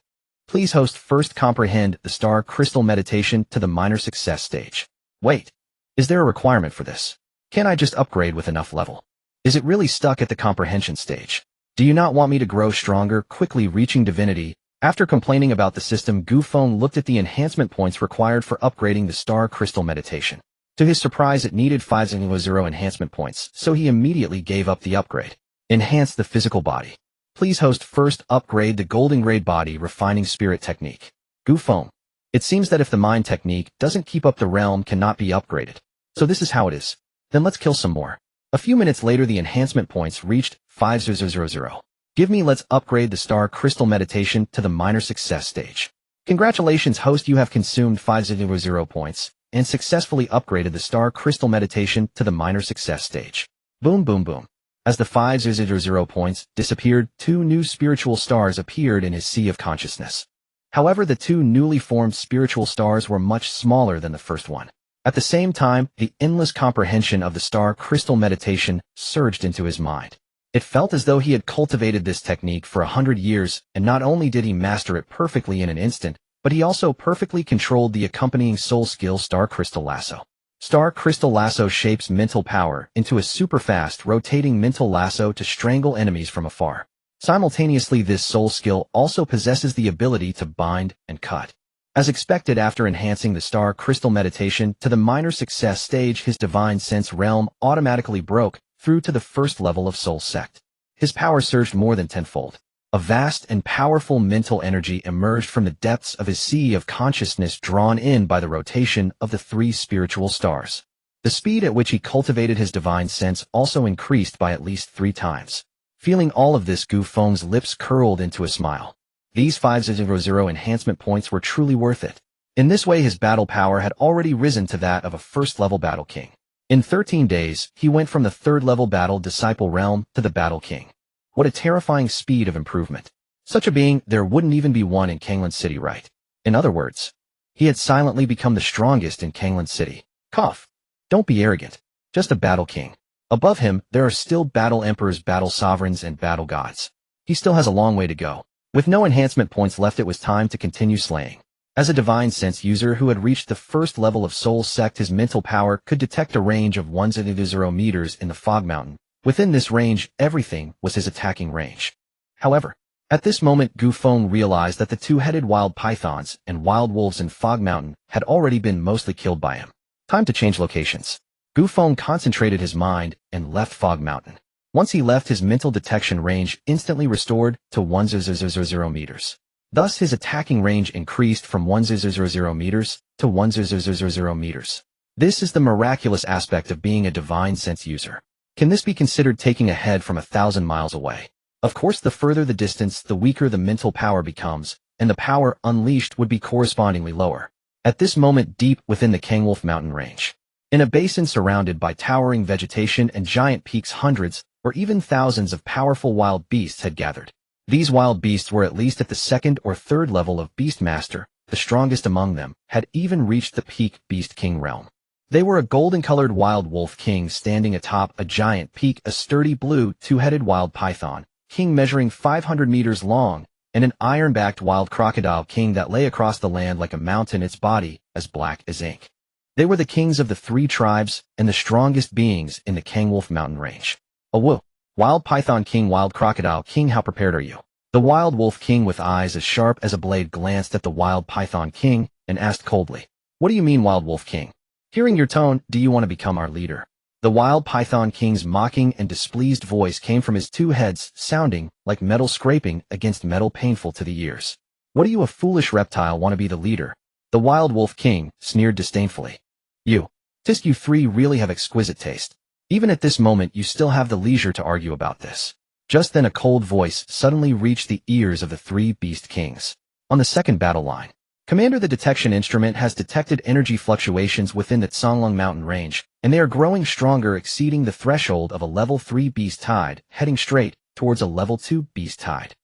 Please, host, first comprehend the Star Crystal Meditation to the minor success stage. Wait, is there a requirement for this? Can I just upgrade with enough level? Is it really stuck at the comprehension stage? Do you not want me to grow stronger, quickly reaching divinity? After complaining about the system, Gu Feng looked at the enhancement points required for upgrading the Star Crystal Meditation. To his surprise, it needed 500 enhancement points, so he immediately gave up the upgrade. Enhance the physical body. Please, host, first upgrade the golden grade body refining spirit technique. Gu Feng. It seems that if the mind technique doesn't keep up, the realm cannot be upgraded. So this is how it is. Then let's kill some more. A few minutes later, the enhancement points reached 5000. Let's upgrade the Star Crystal Meditation to the minor success stage. Congratulations, host, you have consumed 500 points and successfully upgraded the Star Crystal Meditation to the minor success stage. Boom, boom, boom. As the 500 points disappeared, 2 new spiritual stars appeared in his sea of consciousness. However, the 2 newly formed spiritual stars were much smaller than the first one. At the same time, the endless comprehension of the Star Crystal Meditation surged into his mind. It felt as though he had cultivated this technique for 100 years, and not only did he master it perfectly in an instant, but he also perfectly controlled the accompanying soul skill Star Crystal Lasso. Star Crystal Lasso shapes mental power into a super-fast, rotating mental lasso to strangle enemies from afar. Simultaneously, this soul skill also possesses the ability to bind and cut. As expected, after enhancing the Star Crystal Meditation to the minor success stage, his divine sense realm automatically broke through to the first level of soul sect. His power surged more than tenfold. A vast and powerful mental energy emerged from the depths of his sea of consciousness, drawn in by the rotation of the 3 spiritual stars. The speed at which he cultivated his divine sense also increased by at least 3 times. Feeling all of this, Gu Feng's lips curled into a smile. These 500 enhancement points were truly worth it. In this way, his battle power had already risen to that of a first-level battle king. In 13 days, he went from the 3rd-level battle disciple realm to the battle king. What a terrifying speed of improvement. Such a being, there wouldn't even be one in Kangland City, right? In other words, he had silently become the strongest in Kangland City. Cough. Don't be arrogant. Just a battle king. Above him, there are still battle emperors, battle sovereigns, and battle gods. He still has a long way to go. With no enhancement points left, it was time to continue slaying. As a divine sense user who had reached the first level of soul sect, his mental power could detect a range of 100 meters in the fog mountain. Within this range, everything was his attacking range. However, at this moment, Gu Feng realized that the 2-headed wild pythons and wild wolves in Fog Mountain had already been mostly killed by him. Time to change locations. Gu Feng concentrated his mind and left Fog Mountain. Once he left, his mental detection range instantly restored to 100 meters. Thus, his attacking range increased from 100 meters to 100 meters. This is the miraculous aspect of being a divine sense user. Can this be considered taking a head from 1,000 miles away? Of course, the further the distance, the weaker the mental power becomes, and the power unleashed would be correspondingly lower. At this moment, deep within the Kangwolf mountain range, in a basin surrounded by towering vegetation and giant peaks, hundreds or even thousands of powerful wild beasts had gathered. These wild beasts were at least at the 2nd or 3rd level of Beastmaster. The strongest among them had even reached the peak Beast King realm. They were a golden-colored wild wolf king standing atop a giant peak, a sturdy blue 2-headed wild python king measuring 500 meters long, and an iron-backed wild crocodile king that lay across the land like a mountain, its body as black as ink. They were the kings of the 3 tribes and the strongest beings in the Kangwolf mountain range. Awoo! Wild python king, wild crocodile king, how prepared are you? The wild wolf king, with eyes as sharp as a blade, glanced at the wild python king and asked coldly, "What do you mean, wild wolf king? Hearing your tone, do you want to become our leader?" The wild python king's mocking and displeased voice came from his 2 heads, sounding like metal scraping against metal, painful to the ears. "What do you, a foolish reptile, want to be the leader?" The wild wolf king sneered disdainfully. You 3 really have exquisite taste. Even at this moment, you still have the leisure to argue about this." Just then, a cold voice suddenly reached the ears of the 3 beast kings. On the 2nd battle line, "Commander, the detection instrument has detected energy fluctuations within the Tsonglong mountain range, and they are growing stronger, exceeding the threshold of a level 3 beast tide, heading straight towards a level 2 beast tide."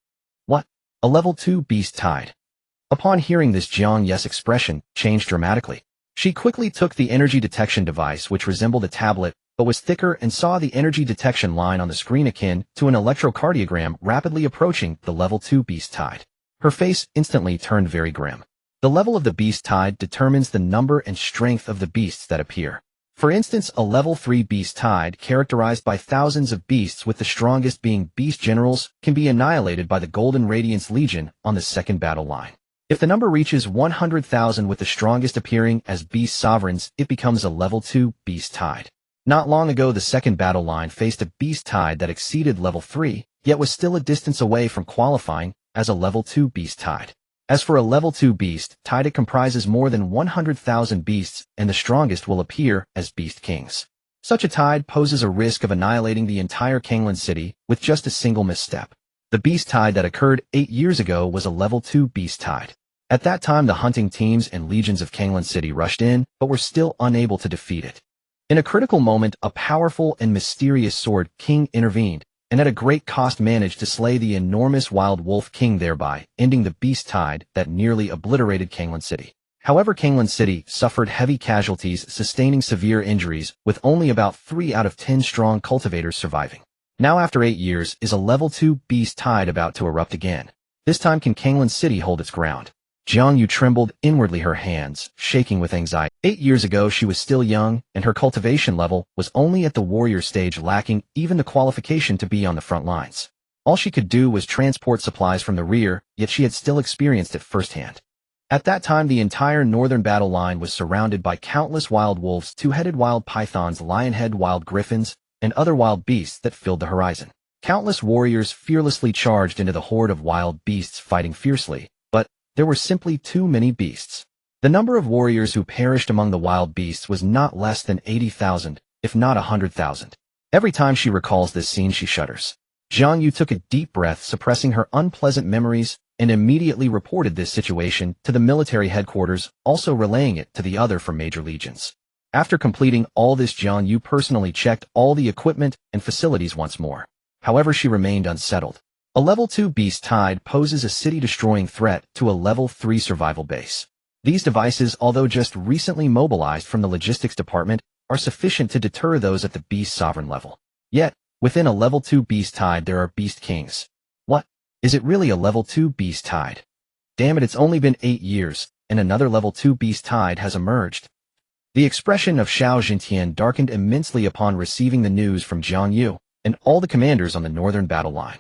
What? A level 2 beast tide? Upon hearing this, Jiang Ye's expression changed dramatically. She quickly took the energy detection device, which resembled a tablet but was thicker, and saw the energy detection line on the screen akin to an electrocardiogram rapidly approaching the level 2 beast tide. Her face instantly turned very grim. The level of the beast tide determines the number and strength of the beasts that appear. For instance, a level 3 beast tide, characterized by thousands of beasts with the strongest being beast generals, can be annihilated by the Golden Radiance Legion on the 2nd battle line. If the number reaches 100,000 with the strongest appearing as beast sovereigns, it becomes a level 2 beast tide. Not long ago, the 2nd battle line faced a beast tide that exceeded level 3, yet was still a distance away from qualifying as a level 2 beast tide. As for a level 2 beast tide, it comprises more than 100,000 beasts, and the strongest will appear as beast kings. Such a tide poses a risk of annihilating the entire Kangland City with just a single misstep. The beast tide that occurred 8 years ago was a level 2 beast tide. At that time, the hunting teams and legions of Kanglan City rushed in, but were still unable to defeat it. In a critical moment, a powerful and mysterious sword king intervened, and at a great cost managed to slay the enormous wild wolf king, thereby ending the beast tide that nearly obliterated Kanglan City. However, Kanglan City suffered heavy casualties, sustaining severe injuries, with only about 3 out of 10 strong cultivators surviving. Now, after 8 years, is a level 2 beast tide about to erupt again. This time, can Kanglan City hold its ground? Jiang Yu trembled inwardly, her hands shaking with anxiety. 8 years ago, she was still young, and her cultivation level was only at the warrior stage, lacking even the qualification to be on the front lines. All she could do was transport supplies from the rear, yet she had still experienced it firsthand. At that time, the entire northern battle line was surrounded by countless wild wolves, two-headed wild pythons, lion-head wild griffins, and other wild beasts that filled the horizon. Countless warriors fearlessly charged into the horde of wild beasts, fighting fiercely, but there were simply too many beasts. The number of warriors who perished among the wild beasts was not less than 80,000, if not 100,000. Every time she recalls this scene, she shudders. Jiang Yu took a deep breath, suppressing her unpleasant memories, and immediately reported this situation to the military headquarters, also relaying it to the other for major legions. After completing all this, Jiang Yu personally checked all the equipment and facilities once more. However, she remained unsettled. A level 2 beast tide poses a city-destroying threat to a level 3 survival base. These devices, although just recently mobilized from the logistics department, are sufficient to deter those at the beast sovereign level. Yet, within a level 2 beast tide there are beast kings. What? Is it really a level 2 beast tide? Damn it, it's only been 8 years, and another level 2 beast tide has emerged. The expression of Xiao Jintian darkened immensely upon receiving the news from Jiang Yu and all the commanders on the northern battle line.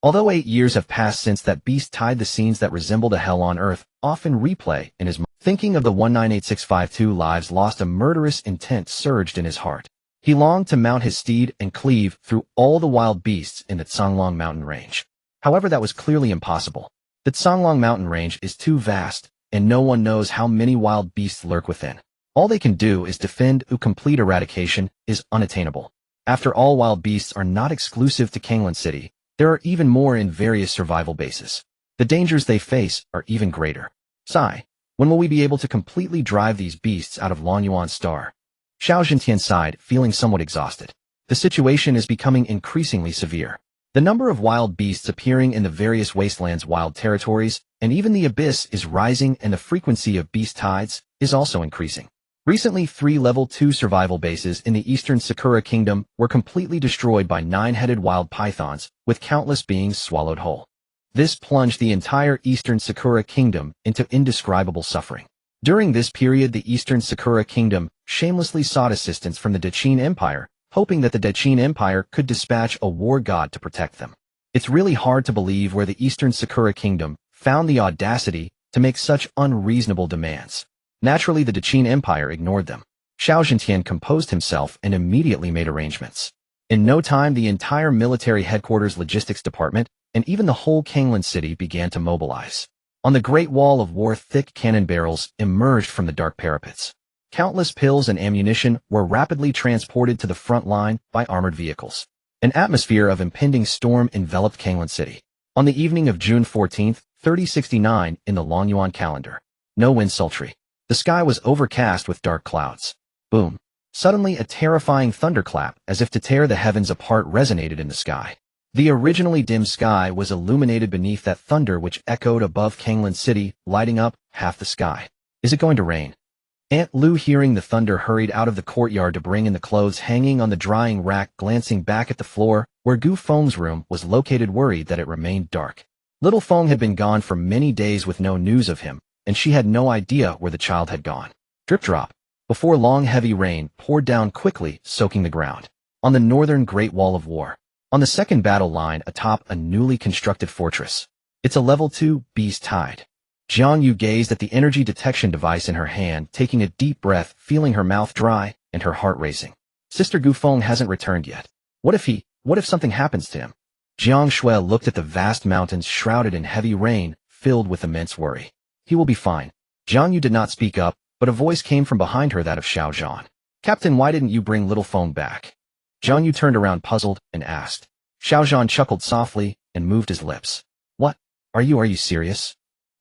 Although 8 years have passed since that beast tide, the scenes that resembled a hell on earth often replay in his mind. Thinking of the 198652 lives lost, a murderous intent surged in his heart. He longed to mount his steed and cleave through all the wild beasts in the Songlong mountain range. However, that was clearly impossible. The Songlong mountain range is too vast, and no one knows how many wild beasts lurk within. All they can do is defend, complete eradication is unattainable. After all, wild beasts are not exclusive to Kanglan City. There are even more in various survival bases. The dangers they face are even greater. Sigh, when will we be able to completely drive these beasts out of Lonyuan Star? Xiao Jintian sighed, feeling somewhat exhausted. The situation is becoming increasingly severe. The number of wild beasts appearing in the various wastelands, wild territories, and even the abyss is rising, and the frequency of beast tides is also increasing. Recently, 3 level 2 survival bases in the eastern Sakura Kingdom were completely destroyed by 9-headed wild pythons, with countless beings swallowed whole. This plunged the entire eastern Sakura Kingdom into indescribable suffering. During this period, the eastern Sakura Kingdom shamelessly sought assistance from the Daqin Empire, hoping that the Daqin Empire could dispatch a war god to protect them. It's really hard to believe where the eastern Sakura Kingdom found the audacity to make such unreasonable demands. Naturally, the Daqin Empire ignored them. Xiao Jintian composed himself and immediately made arrangements. In no time, the entire military headquarters, logistics department, and even the whole Kanglan City began to mobilize. On the Great Wall of War, thick cannon barrels emerged from the dark parapets. Countless pills and ammunition were rapidly transported to the front line by armored vehicles. An atmosphere of impending storm enveloped Kanglan City. On the evening of June 14, 3069 in the Longyuan calendar. No wind, sultry. The sky was overcast with dark clouds. Boom. Suddenly, a terrifying thunderclap, as if to tear the heavens apart, resonated in the sky. The originally dim sky was illuminated beneath that thunder, which echoed above Kanglan City, lighting up half the sky. Is it going to rain? Aunt Lu, hearing the thunder, hurried out of the courtyard to bring in the clothes hanging on the drying rack, glancing back at the floor, where Gu Feng's room was located, worried that it remained dark. Little Feng had been gone for many days with no news of him, and she had no idea where the child had gone. Drip drop. Before long, heavy rain poured down quickly, soaking the ground. On the northern Great Wall of War. On the second battle line atop a newly constructed fortress. It's a level 2 beast tide. Jiang Yu gazed at the energy detection device in her hand, taking a deep breath, feeling her mouth dry and her heart racing. Sister Gu Feng hasn't returned yet. What if something happens to him? Jiang Shui looked at the vast mountains shrouded in heavy rain, filled with immense worry. He will be fine. Jiang Yu did not speak up, but a voice came from behind her, that of Xiao Zhan. Captain, why didn't you bring Little Feng back? Jiang Yu turned around puzzled and asked. Xiao Zhan chuckled softly, and moved his lips. What? Are you serious?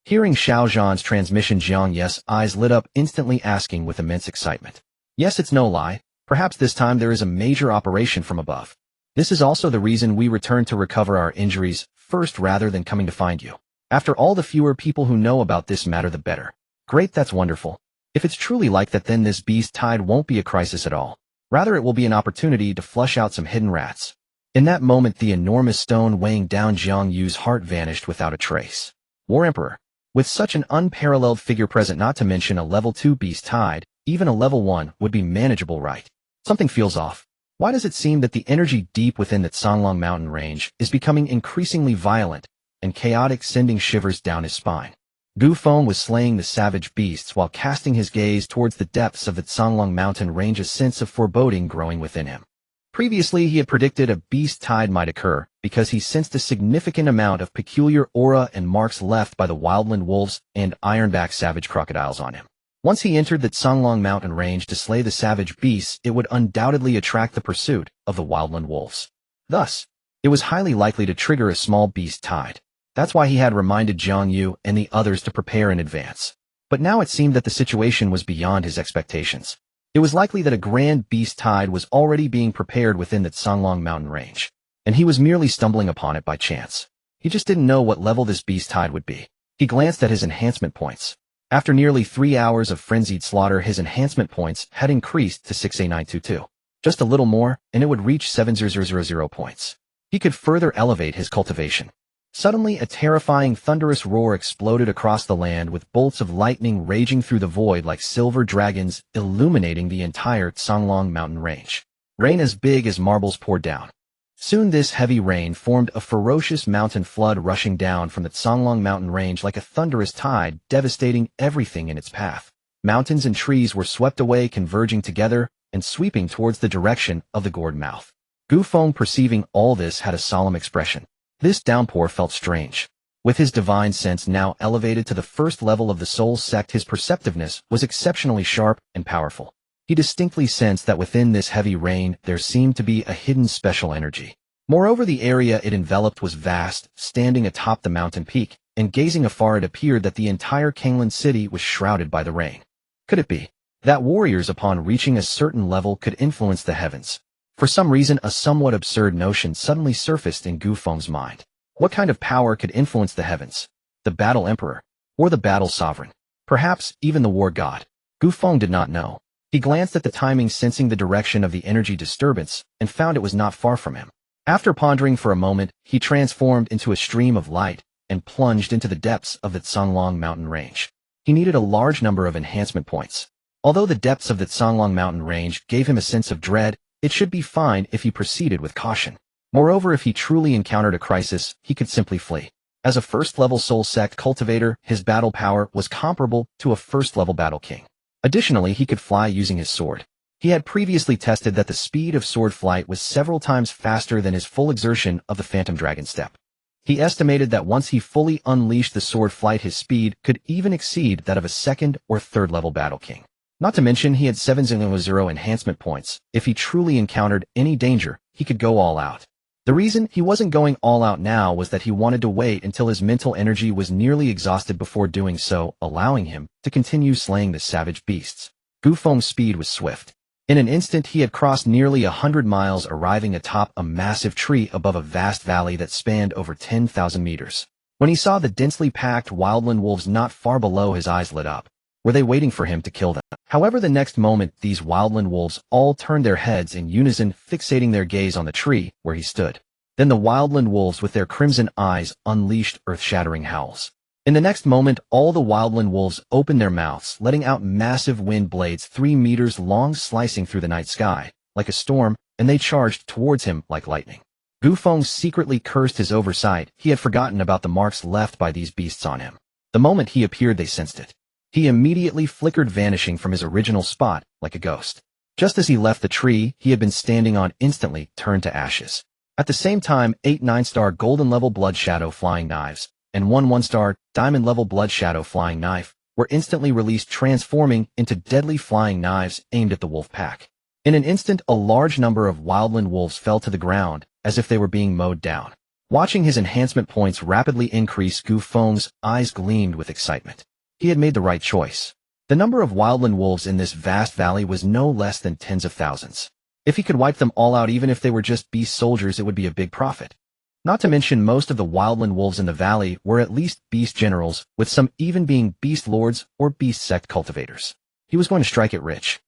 Hearing Xiao Zhan's transmission, Jiang Yes' eyes lit up, instantly asking with immense excitement. Yes, it's no lie. Perhaps this time there is a major operation from above. This is also the reason we returned to recover our injuries first rather than coming to find you. After all, the fewer people who know about this matter, the better. Great, that's wonderful. If it's truly like that, then this beast tide won't be a crisis at all. Rather, it will be an opportunity to flush out some hidden rats. In that moment, the enormous stone weighing down Jiang Yu's heart vanished without a trace. War Emperor. With such an unparalleled figure present, not to mention a level 2 beast tide, even a level 1 would be manageable, right? Something feels off. Why does it seem that the energy deep within the Songlong mountain range is becoming increasingly violent and chaotic, sending shivers down his spine? Gu Feng was slaying the savage beasts while casting his gaze towards the depths of the Songlong mountain range, a sense of foreboding growing within him. Previously, he had predicted a beast tide might occur because he sensed a significant amount of peculiar aura and marks left by the wildland wolves and ironback savage crocodiles on him. Once he entered the Songlong mountain range to slay the savage beasts, it would undoubtedly attract the pursuit of the wildland wolves. Thus, it was highly likely to trigger a small beast tide. That's why he had reminded Jiang Yu and the others to prepare in advance. But now it seemed that the situation was beyond his expectations. It was likely that a grand beast tide was already being prepared within the Songlong mountain range, and he was merely stumbling upon it by chance. He just didn't know what level this beast tide would be. He glanced at his enhancement points. After nearly 3 hours of frenzied slaughter, his enhancement points had increased to 6A922. Just a little more, and it would reach 70000 points. He could further elevate his cultivation. Suddenly, a terrifying thunderous roar exploded across the land, with bolts of lightning raging through the void like silver dragons, illuminating the entire Songlong mountain range. Rain as big as marbles poured down. Soon this heavy rain formed a ferocious mountain flood, rushing down from the Songlong mountain range like a thunderous tide, devastating everything in its path. Mountains and trees were swept away, converging together and sweeping towards the direction of the gourd mouth. Gu Feng, perceiving all this, had a solemn expression. This downpour felt strange. With his divine sense now elevated to the first level of the soul sect, his perceptiveness was exceptionally sharp and powerful. He distinctly sensed that within this heavy rain there seemed to be a hidden special energy. Moreover, the area it enveloped was vast, standing atop the mountain peak, and gazing afar it appeared that the entire Kanglan city was shrouded by the rain. Could it be that warriors upon reaching a certain level could influence the heavens? For some reason, a somewhat absurd notion suddenly surfaced in Gu Feng's mind. What kind of power could influence the heavens? The battle emperor? Or the battle sovereign? Perhaps even the war god? Gu Feng did not know. He glanced at the timing, sensing the direction of the energy disturbance, and found it was not far from him. After pondering for a moment, he transformed into a stream of light and plunged into the depths of the Songlong mountain range. He needed a large number of enhancement points. Although the depths of the Songlong mountain range gave him a sense of dread, it should be fine if he proceeded with caution. Moreover, if he truly encountered a crisis, he could simply flee. As a first-level soul sect cultivator, his battle power was comparable to a first-level battle king. Additionally, he could fly using his sword. He had previously tested that the speed of sword flight was several times faster than his full exertion of the Phantom Dragon Step. He estimated that once he fully unleashed the sword flight, his speed could even exceed that of a second or third-level battle king. Not to mention, he had 700 enhancement points. If he truly encountered any danger, he could go all out. The reason he wasn't going all out now was that he wanted to wait until his mental energy was nearly exhausted before doing so, allowing him to continue slaying the savage beasts. Gu Feng's speed was swift. In an instant, he had crossed nearly 100 miles, arriving atop a massive tree above a vast valley that spanned over 10,000 meters. When he saw the densely packed wildland wolves not far below, his eyes lit up. Were they waiting for him to kill them? However, the next moment, these wildland wolves all turned their heads in unison, fixating their gaze on the tree where he stood. Then the wildland wolves, with their crimson eyes, unleashed earth-shattering howls. In the next moment, all the wildland wolves opened their mouths, letting out massive wind blades 3 meters long, slicing through the night sky like a storm, and they charged towards him like lightning. Gu Feng secretly cursed his oversight. He had forgotten about the marks left by these beasts on him. The moment he appeared, they sensed it. He immediately flickered, vanishing from his original spot like a ghost. Just as he left, the tree he had been standing on instantly turned to ashes. At the same time, 8 9-star golden-level blood shadow flying knives and 1 1-star diamond-level blood shadow flying knife were instantly released, transforming into deadly flying knives aimed at the wolf pack. In an instant, a large number of wildland wolves fell to the ground as if they were being mowed down. Watching his enhancement points rapidly increase, Gu Feng's eyes gleamed with excitement. He had made the right choice. The number of wildland wolves in this vast valley was no less than tens of thousands. If he could wipe them all out, even if they were just beast soldiers, it would be a big profit. Not to mention, most of the wildland wolves in the valley were at least beast generals, with some even being beast lords or beast sect cultivators. He was going to strike it rich.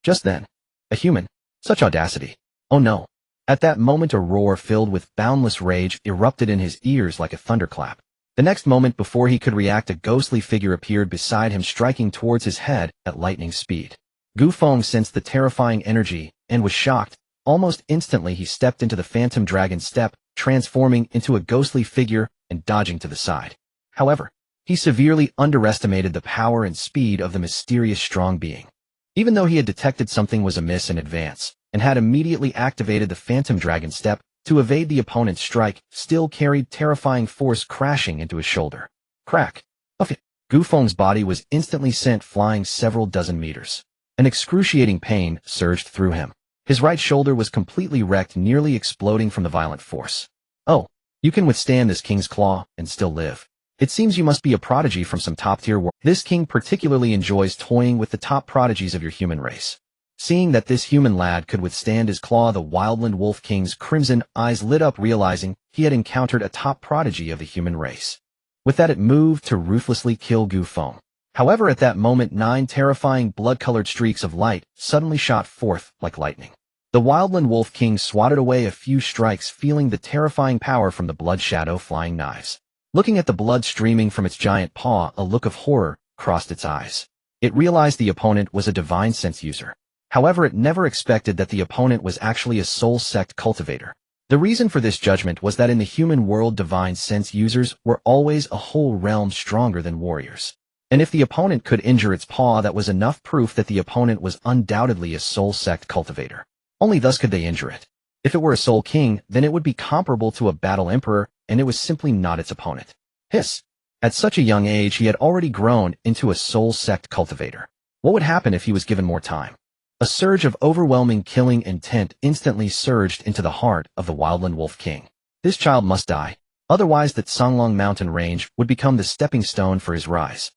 Just then, a human. Such audacity. Oh no. At that moment, a roar filled with boundless rage erupted in his ears like a thunderclap. The next moment, before he could react, a ghostly figure appeared beside him, striking towards his head at lightning speed. Gu Feng sensed the terrifying energy and was shocked. Almost instantly, he stepped into the phantom dragon step, transforming into a ghostly figure and dodging to the side. However, he severely underestimated the power and speed of the mysterious strong being. Even though he had detected something was amiss in advance, and had immediately activated the phantom dragon step to evade the opponent's strike, still carried terrifying force crashing into his shoulder. Crack. Gu Feng's body was instantly sent flying several dozen meters. An excruciating pain surged through him. His right shoulder was completely wrecked, nearly exploding from the violent force. Oh, you can withstand this king's claw and still live. It seems you must be a prodigy from some top-tier world. This king particularly enjoys toying with the top prodigies of your human race. Seeing that this human lad could withstand his claw, the Wildland Wolf King's crimson eyes lit up, realizing he had encountered a top prodigy of the human race. With that, it moved to ruthlessly kill Gu Feng. However, at that moment, 9 terrifying blood-colored streaks of light suddenly shot forth like lightning. The Wildland Wolf King swatted away a few strikes, feeling the terrifying power from the blood shadow flying knives. Looking at the blood streaming from its giant paw, a look of horror crossed its eyes. It realized the opponent was a divine sense user. However, it never expected that the opponent was actually a soul sect cultivator. The reason for this judgment was that in the human world, divine sense users were always a whole realm stronger than warriors. And if the opponent could injure its paw, that was enough proof that the opponent was undoubtedly a soul sect cultivator. Only thus could they injure it. If it were a soul king, then it would be comparable to a battle emperor, and it was simply not its opponent. Hiss. At such a young age, he had already grown into a soul sect cultivator. What would happen if he was given more time? A surge of overwhelming killing intent instantly surged into the heart of the Wildland Wolf King. This child must die. Otherwise, that Songlong mountain range would become the stepping stone for his rise.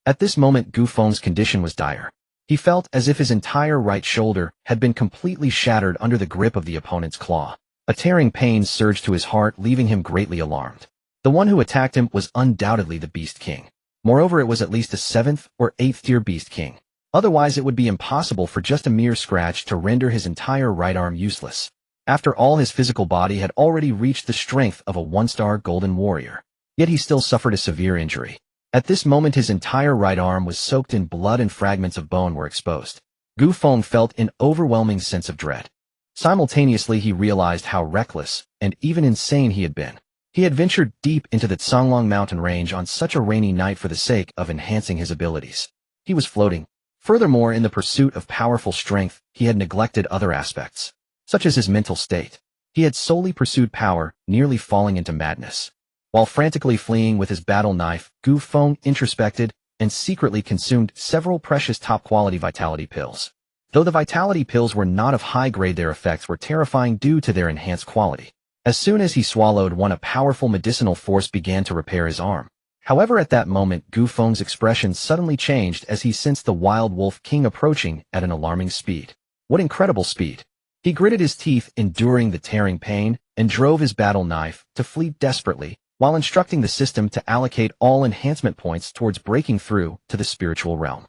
At this moment, Gu Feng's condition was dire. He felt as if his entire right shoulder had been completely shattered under the grip of the opponent's claw. A tearing pain surged to his heart, leaving him greatly alarmed. The one who attacked him was undoubtedly the Beast King. Moreover, it was at least a 7th or 8th tier Beast King. Otherwise, it would be impossible for just a mere scratch to render his entire right arm useless. After all, his physical body had already reached the strength of a 1-star golden warrior. Yet he still suffered a severe injury. At this moment, his entire right arm was soaked in blood and fragments of bone were exposed. Gu Feng felt an overwhelming sense of dread. Simultaneously, he realized how reckless and even insane he had been. He had ventured deep into the Songlong mountain range on such a rainy night for the sake of enhancing his abilities. He was floating. Furthermore, in the pursuit of powerful strength, he had neglected other aspects, such as his mental state. He had solely pursued power, nearly falling into madness. While frantically fleeing with his battle knife, Gu Feng introspected and secretly consumed several precious top-quality vitality pills. Though the vitality pills were not of high grade, their effects were terrifying due to their enhanced quality. As soon as he swallowed one, a powerful medicinal force began to repair his arm. However, at that moment, Gu Feng's expression suddenly changed as he sensed the Wild Wolf King approaching at an alarming speed. What incredible speed! He gritted his teeth, enduring the tearing pain, and drove his battle knife to flee desperately, while instructing the system to allocate all enhancement points towards breaking through to the spiritual realm.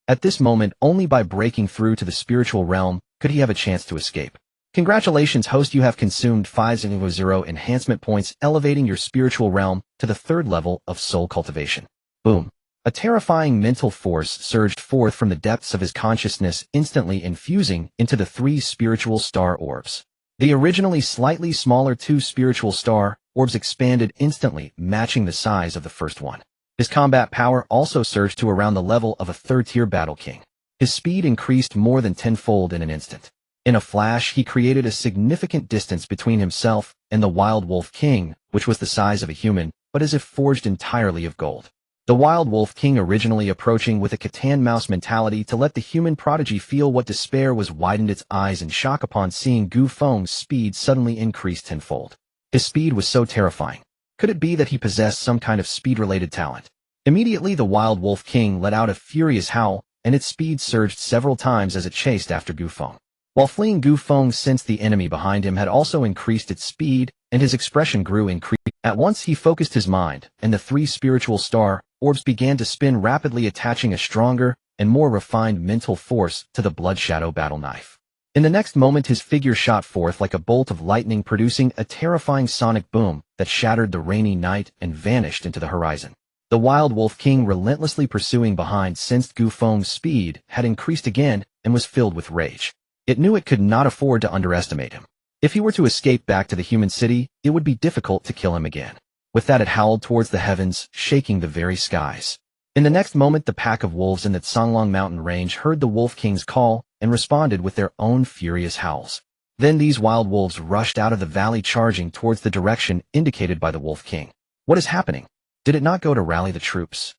At this moment, only by breaking through to the spiritual realm could he have a chance to escape. Congratulations, host, you have consumed 500 enhancement points, elevating your spiritual realm to the 3rd level of soul cultivation. Boom. A terrifying mental force surged forth from the depths of his consciousness, instantly infusing into the 3 spiritual star orbs. The originally slightly smaller 2 spiritual star orbs expanded instantly, matching the size of the first one. His combat power also surged to around the level of a 3rd-tier battle king. His speed increased more than tenfold in an instant. In a flash, he created a significant distance between himself and the Wild Wolf King, which was the size of a human, but as if forged entirely of gold. The Wild Wolf King, originally approaching with a Catan mouse mentality to let the human prodigy feel what despair was, widened its eyes in shock upon seeing Gu Feng's speed suddenly increase tenfold. His speed was so terrifying. Could it be that he possessed some kind of speed-related talent? Immediately the Wild Wolf King let out a furious howl, and its speed surged several times as it chased after Gu Feng. While fleeing, Gu Feng sensed the enemy behind him had also increased its speed, and his expression grew increasingly. At once he focused his mind, and the 3 spiritual star orbs began to spin rapidly, attaching a stronger and more refined mental force to the blood shadow battle knife. In the next moment his figure shot forth like a bolt of lightning, producing a terrifying sonic boom that shattered the rainy night and vanished into the horizon. The Wild Wolf King, relentlessly pursuing behind, sensed Gu Feng's speed had increased again and was filled with rage. It knew it could not afford to underestimate him. If he were to escape back to the human city, it would be difficult to kill him again. With that it howled towards the heavens, shaking the very skies. In the next moment the pack of wolves in the Songlong mountain range heard the Wolf King's call and responded with their own furious howls. Then these wild wolves rushed out of the valley, charging towards the direction indicated by the Wolf King. What is happening? Did it not go to rally the troops?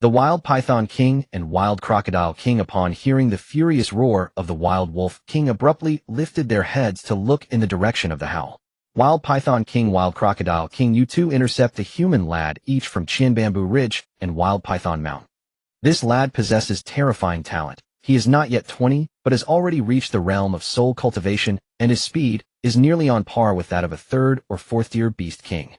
The Wild Python King and Wild Crocodile King, upon hearing the furious roar of the Wild Wolf King, abruptly lifted their heads to look in the direction of the howl. Wild Python King, Wild Crocodile King, you two intercept a human lad each from Chin Bamboo Ridge and Wild Python Mountain. This lad possesses terrifying talent. He is not yet 20, but has already reached the realm of soul cultivation, and his speed is nearly on par with that of a 3rd or 4th tier beast king.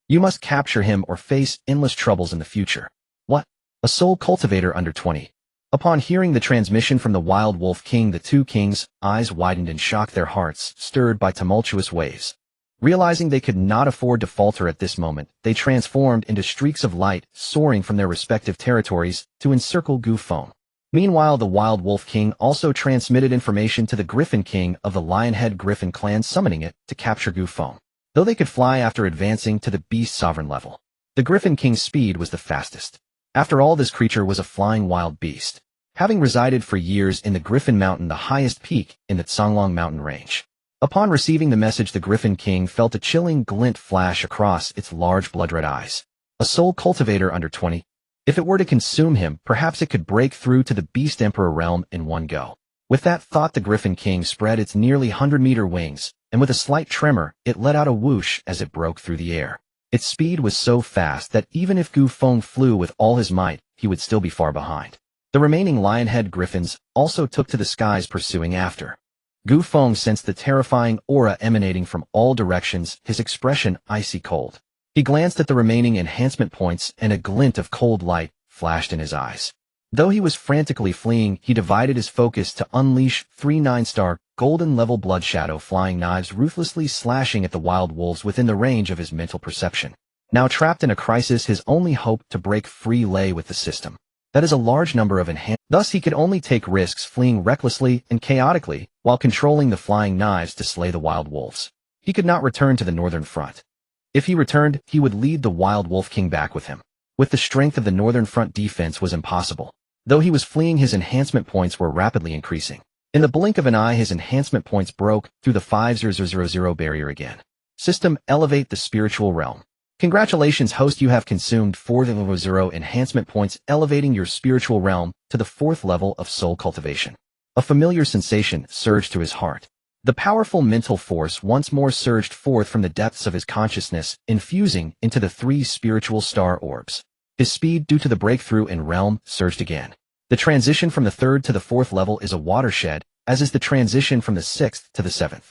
You must capture him or face endless troubles in the future. What? A soul cultivator under 20. Upon hearing the transmission from the Wild Wolf King, the 2 kings' eyes widened in shock, their hearts stirred by tumultuous waves. Realizing they could not afford to falter at this moment, they transformed into streaks of light, soaring from their respective territories to encircle Gu Feng. Meanwhile, the Wild Wolf King also transmitted information to the Griffin King of the Lionhead Griffin clan, summoning it to capture Gu Feng. Though they could fly after advancing to the beast sovereign level, the Griffin King's speed was the fastest. After all, this creature was a flying wild beast, having resided for years in the Griffin Mountain, the highest peak in the Songlong mountain range. Upon receiving the message, the Griffin King felt a chilling glint flash across its large blood-red eyes. A soul cultivator under 20. If it were to consume him, perhaps it could break through to the Beast Emperor realm in one go. With that thought, the Griffin King spread its nearly 100-meter wings, and with a slight tremor, it let out a whoosh as it broke through the air. Its speed was so fast that even if Gu Feng flew with all his might, he would still be far behind. The remaining Lionhead Griffins also took to the skies, pursuing after. Gu Feng sensed the terrifying aura emanating from all directions, his expression icy cold. He glanced at the remaining enhancement points, and a glint of cold light flashed in his eyes. Though he was frantically fleeing, he divided his focus to unleash 3 9-star golden-level blood shadow flying knives, ruthlessly slashing at the wild wolves within the range of his mental perception. Now trapped in a crisis, his only hope to break free lay with the system. That is a large number of enhancements. Thus he could only take risks, fleeing recklessly and chaotically while controlling the flying knives to slay the wild wolves. He could not return to the northern front. If he returned, he would lead the Wild Wolf King back with him. With the strength of the northern front, defense was impossible. Though he was fleeing, his enhancement points were rapidly increasing. In the blink of an eye, his enhancement points broke through the 5000 barrier again. System, elevate the spiritual realm. Congratulations, host, you have consumed 400 enhancement points, elevating your spiritual realm to the 4th level of soul cultivation. A familiar sensation surged through his heart. The powerful mental force once more surged forth from the depths of his consciousness, infusing into the 3 spiritual star orbs. His speed, due to the breakthrough in realm, surged again. The transition from the 3rd to the 4th level is a watershed, as is the transition from the 6th to the 7th.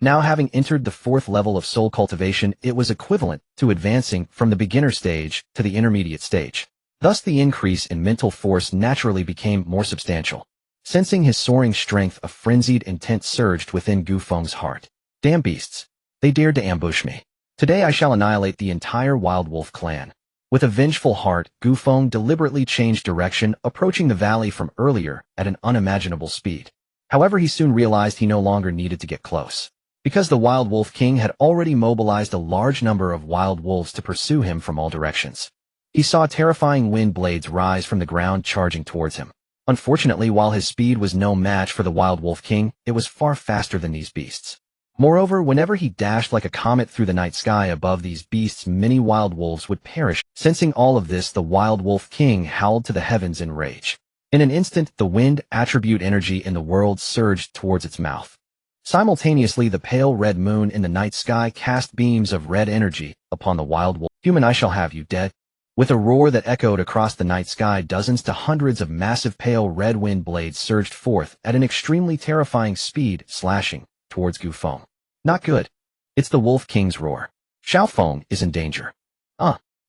Now, having entered the 4th level of soul cultivation, it was equivalent to advancing from the beginner stage to the intermediate stage. Thus the increase in mental force naturally became more substantial. Sensing his soaring strength, a frenzied intent surged within Gu Feng's heart. Damn beasts! They dared to ambush me. Today I shall annihilate the entire Wild Wolf clan. With a vengeful heart, Gu Feng deliberately changed direction, approaching the valley from earlier at an unimaginable speed. However, he soon realized he no longer needed to get close, because the Wild Wolf King had already mobilized a large number of wild wolves to pursue him from all directions. He saw terrifying wind blades rise from the ground, charging towards him. Unfortunately, while his speed was no match for the Wild Wolf King, it was far faster than these beasts. Moreover, whenever he dashed like a comet through the night sky above these beasts, many wild wolves would perish. Sensing all of this, the Wild Wolf King howled to the heavens in rage. In an instant, the wind attribute energy in the world surged towards its mouth. Simultaneously, the pale red moon in the night sky cast beams of red energy upon the wild wolf. Human, I shall have you dead. With a roar that echoed across the night sky, dozens to hundreds of massive pale red wind blades surged forth at an extremely terrifying speed, slashing towards Gu Feng. Not good. It's the Wolf King's roar. Xiao Feng is in danger.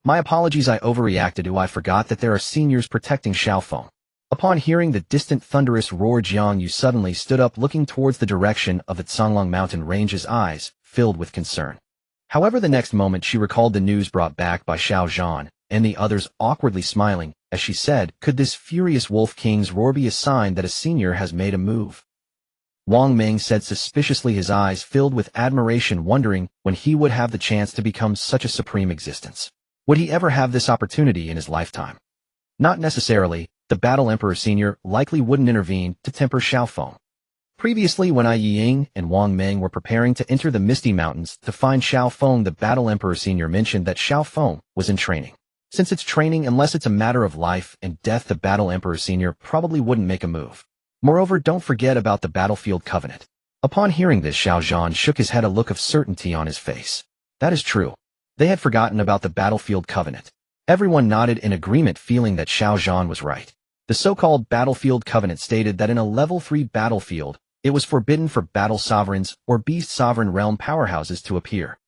My apologies, I overreacted. I forgot that there are seniors protecting Xiao Feng. Upon hearing the distant thunderous roar, Jiang Yu suddenly stood up, looking towards the direction of the Songlong mountain range's eyes, filled with concern. However, the next moment she recalled the news brought back by Xiao Zhan, and the others awkwardly smiling, as she said, could this furious Wolf King's roar be a sign that a senior has made a move? Wang Ming said suspiciously, his eyes filled with admiration, wondering when he would have the chance to become such a supreme existence. Would he ever have this opportunity in his lifetime? Not necessarily. The Battle Emperor Senior likely wouldn't intervene to temper Xiao Feng. Previously, when Ai Ying and Wang Ming were preparing to enter the Misty Mountains to find Xiao Feng, the Battle Emperor Senior mentioned that Xiao Feng was in training. Since it's training, unless it's a matter of life and death, the Battle Emperor Senior probably wouldn't make a move. Moreover, don't forget about the Battlefield Covenant. Upon hearing this, Xiao Zhan shook his head, a look of certainty on his face. That is true. They had forgotten about the Battlefield Covenant. Everyone nodded in agreement, feeling that Xiao Zhan was right. The so-called Battlefield Covenant stated that in a Level 3 battlefield, it was forbidden for battle sovereigns or beast sovereign realm powerhouses to appear.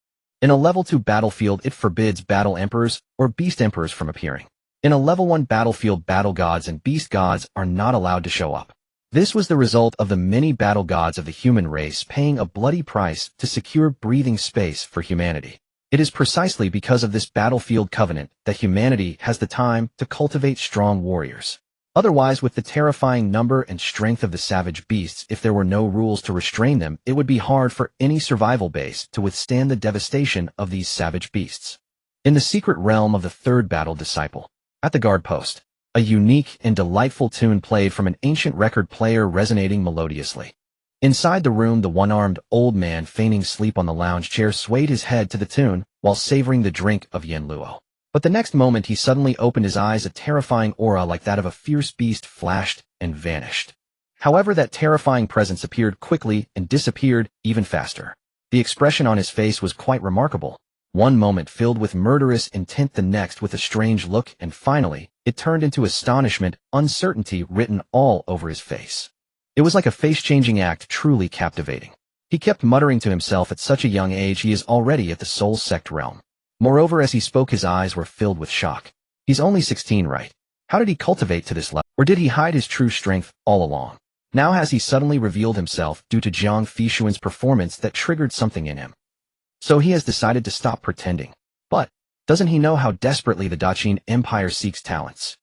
In a Level 2 battlefield, it forbids battle emperors or beast emperors from appearing. In a Level 1 battlefield, battle gods and beast gods are not allowed to show up. This was the result of the many battle gods of the human race paying a bloody price to secure breathing space for humanity. It is precisely because of this Battlefield Covenant that humanity has the time to cultivate strong warriors. Otherwise, with the terrifying number and strength of the savage beasts, if there were no rules to restrain them, it would be hard for any survival base to withstand the devastation of these savage beasts. In the secret realm of the third battle disciple, at the guard post, a unique and delightful tune played from an ancient record player, resonating melodiously. Inside the room, the one-armed old man feigning sleep on the lounge chair swayed his head to the tune while savoring the drink of Yen Luo. But the next moment he suddenly opened his eyes, a terrifying aura like that of a fierce beast flashed and vanished. However, that terrifying presence appeared quickly and disappeared even faster. The expression on his face was quite remarkable. One moment filled with murderous intent, the next with a strange look, and finally, it turned into astonishment, uncertainty written all over his face. It was like a face-changing act, truly captivating. He kept muttering to himself, at such a young age he is already at the soul sect realm. Moreover, as he spoke, his eyes were filled with shock. He's only 16, right? How did he cultivate to this level? Or did he hide his true strength all along? Now has he suddenly revealed himself due to Jiang Fishuan's performance that triggered something in him? So he has decided to stop pretending. But doesn't he know how desperately the Daqin Empire seeks talents?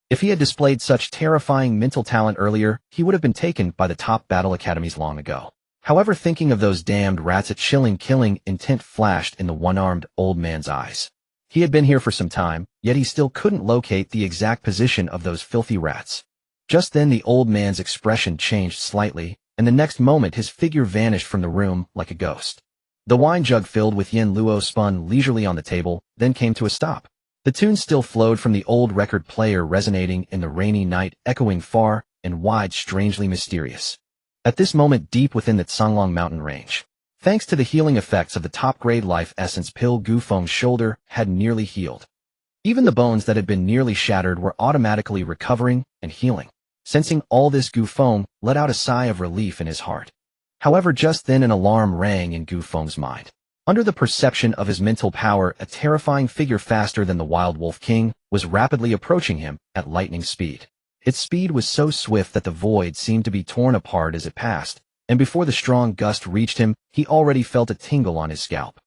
If he had displayed such terrifying mental talent earlier, he would have been taken by the top battle academies long ago. However, thinking of those damned rats, a chilling killing intent flashed in the one-armed old man's eyes. He had been here for some time, yet he still couldn't locate the exact position of those filthy rats. Just then the old man's expression changed slightly, and the next moment his figure vanished from the room like a ghost. The wine jug filled with Yen Luo spun leisurely on the table, then came to a stop. The tune still flowed from the old record player, resonating in the rainy night, echoing far and wide, strangely mysterious. At this moment, deep within the Songlong mountain range, thanks to the healing effects of the top-grade life essence pill, Gu Feng's shoulder had nearly healed. Even the bones that had been nearly shattered were automatically recovering and healing. Sensing all this, Gu Feng let out a sigh of relief in his heart. However, just then an alarm rang in Gu Feng's mind. Under the perception of his mental power, a terrifying figure faster than the Wild Wolf King was rapidly approaching him at lightning speed. Its speed was so swift that the void seemed to be torn apart as it passed, and before the strong gust reached him, he already felt a tingle on his scalp.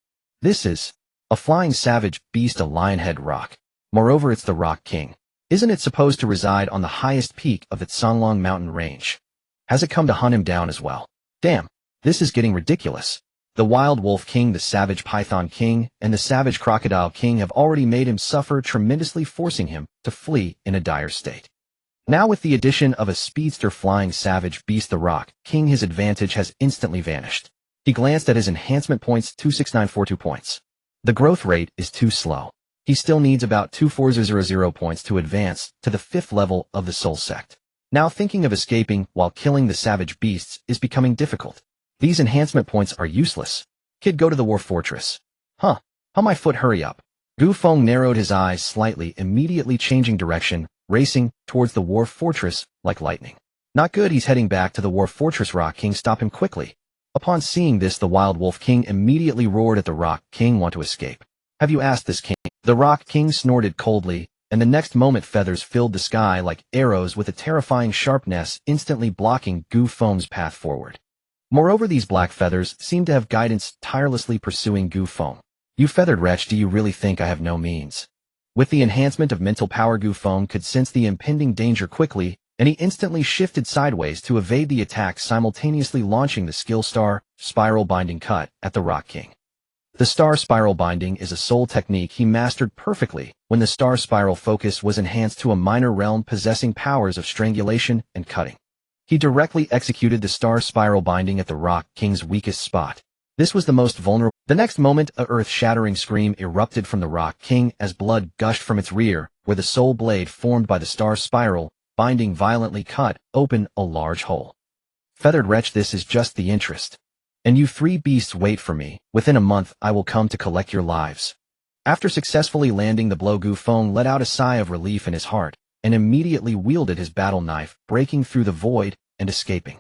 This is a flying savage beast, a lionhead rock. Moreover, it's the Rock King. Isn't it supposed to reside on the highest peak of the Songlong mountain range? Has it come to hunt him down as well? Damn, this is getting ridiculous. The Wild Wolf King, the Savage Python King, and the Savage Crocodile King have already made him suffer tremendously, forcing him to flee in a dire state. Now with the addition of a speedster flying savage beast, the Rock King, his advantage has instantly vanished. He glanced at his enhancement points, 26942 points. The growth rate is too slow. He still needs about 2400 points to advance to the 5th level of the Soul Sect. Now thinking of escaping while killing the savage beasts is becoming difficult. These enhancement points are useless. Kid, go to the war fortress. Huh. How my foot, hurry up. Gu Feng narrowed his eyes slightly, immediately changing direction, racing towards the war fortress like lightning. Not good, he's heading back to the war fortress. Rock King, stop him quickly. Upon seeing this, the Wild Wolf King immediately roared at the Rock King. Want to escape? Have you asked this king? The Rock King snorted coldly, and the next moment feathers filled the sky like arrows with a terrifying sharpness, instantly blocking Gu Feng's path forward. Moreover, these black feathers seemed to have guidance, tirelessly pursuing Gu Feng. You feathered wretch, do you really think I have no means? With the enhancement of mental power, Gu Feng could sense the impending danger quickly, and he instantly shifted sideways to evade the attack, simultaneously launching the skill Star Spiral Binding Cut at the Rock King. The Star Spiral Binding is a soul technique he mastered perfectly when the Star Spiral focus was enhanced to a minor realm possessing powers of strangulation and cutting. He directly executed the Star Spiral Binding at the Rock King's weakest spot. This was the most vulnerable. The next moment, a earth-shattering scream erupted from the Rock King as blood gushed from its rear, where the soul blade formed by the Star Spiral Binding violently cut open a large hole. Feathered wretch, this is just the interest. And you three beasts, wait for me. Within a month, I will come to collect your lives. After successfully landing the blow, Gu Feng let out a sigh of relief in his heart, and immediately wielded his battle knife, breaking through the void and escaping.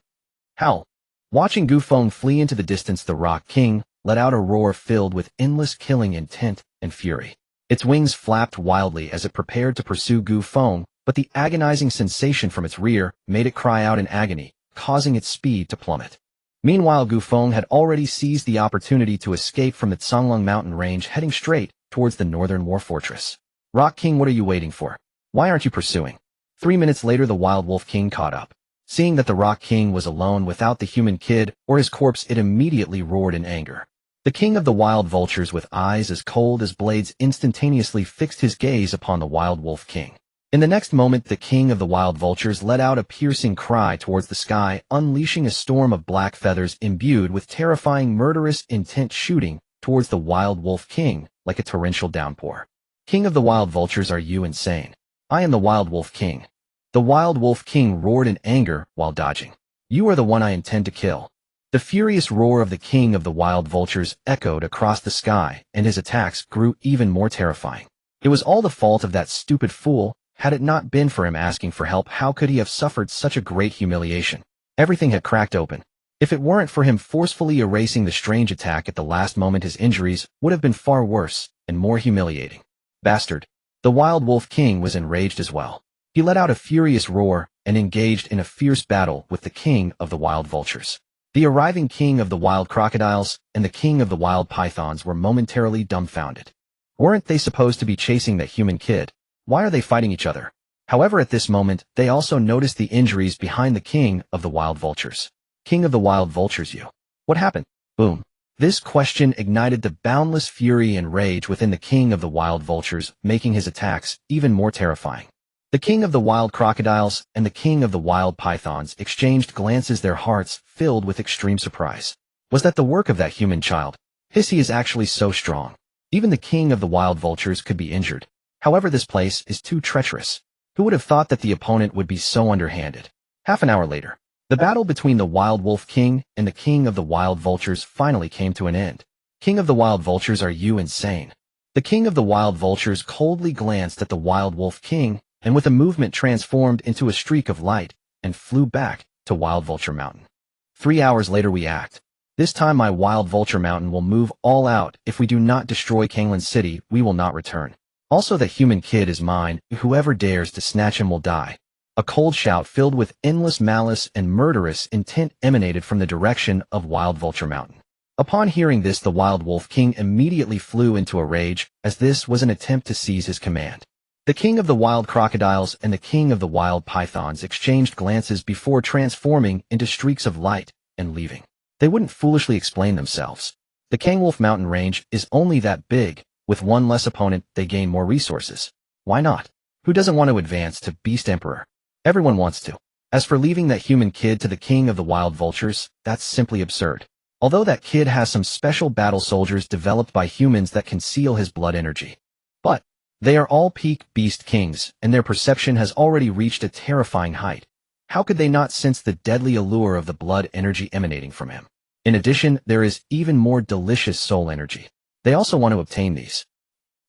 Howl! Watching Gu Feng flee into the distance, the Rock King let out a roar filled with endless killing intent and fury. Its wings flapped wildly as it prepared to pursue Gu Feng, but the agonizing sensation from its rear made it cry out in agony, causing its speed to plummet. Meanwhile, Gu Feng had already seized the opportunity to escape from the Songlong mountain range, heading straight towards the northern war fortress. Rock King, what are you waiting for? Why aren't you pursuing? 3 minutes later, the Wild Wolf King caught up. Seeing that the Rock King was alone without the human kid or his corpse, it immediately roared in anger. The king of the wild vultures, with eyes as cold as blades, instantaneously fixed his gaze upon the Wild Wolf King. In the next moment, the king of the wild vultures let out a piercing cry towards the sky, unleashing a storm of black feathers imbued with terrifying murderous intent, shooting towards the Wild Wolf King like a torrential downpour. King of the wild vultures, are you insane? I am the Wild Wolf King. The Wild Wolf King roared in anger while dodging. You are the one I intend to kill. The furious roar of the king of the wild vultures echoed across the sky, and his attacks grew even more terrifying. It was all the fault of that stupid fool. Had it not been for him asking for help, how could he have suffered such a great humiliation? Everything had cracked open. If it weren't for him forcefully erasing the strange attack at the last moment, his injuries would have been far worse and more humiliating. Bastard! The Wild Wolf King was enraged as well. He let out a furious roar and engaged in a fierce battle with the king of the wild vultures. The arriving king of the wild crocodiles and the king of the wild pythons were momentarily dumbfounded. Weren't they supposed to be chasing that human kid? Why are they fighting each other? However, at this moment, they also noticed the injuries behind the king of the wild vultures. King of the wild vultures, you. What happened? Boom. This question ignited the boundless fury and rage within the king of the wild vultures, making his attacks even more terrifying. The king of the wild crocodiles and the king of the wild pythons exchanged glances, their hearts filled with extreme surprise. Was that the work of that human child? He is actually so strong. Even the king of the wild vultures could be injured. However, this place is too treacherous. Who would have thought that the opponent would be so underhanded? Half an hour later, the battle between the Wild Wolf King and the king of the wild vultures finally came to an end. King of the wild vultures, are you insane? The king of the wild vultures coldly glanced at the Wild Wolf King and with a movement transformed into a streak of light and flew back to Wild Vulture Mountain. 3 hours later, we act. This time my Wild Vulture Mountain will move all out. If we do not destroy Kanglan City, we will not return. Also, the human kid is mine. Whoever dares to snatch him will die. A cold shout filled with endless malice and murderous intent emanated from the direction of Wild Vulture Mountain. Upon hearing this, the Wild Wolf King immediately flew into a rage, as this was an attempt to seize his command. The king of the wild crocodiles and the king of the wild pythons exchanged glances before transforming into streaks of light and leaving. They wouldn't foolishly explain themselves. The Kangwolf Mountain range is only that big. With one less opponent, they gain more resources. Why not? Who doesn't want to advance to Beast Emperor? Everyone wants to. As for leaving that human kid to the king of the wild vultures, that's simply absurd. Although that kid has some special battle soldiers developed by humans that can seal his blood energy. But they are all peak beast kings, and their perception has already reached a terrifying height. How could they not sense the deadly allure of the blood energy emanating from him? In addition, there is even more delicious soul energy. They also want to obtain these.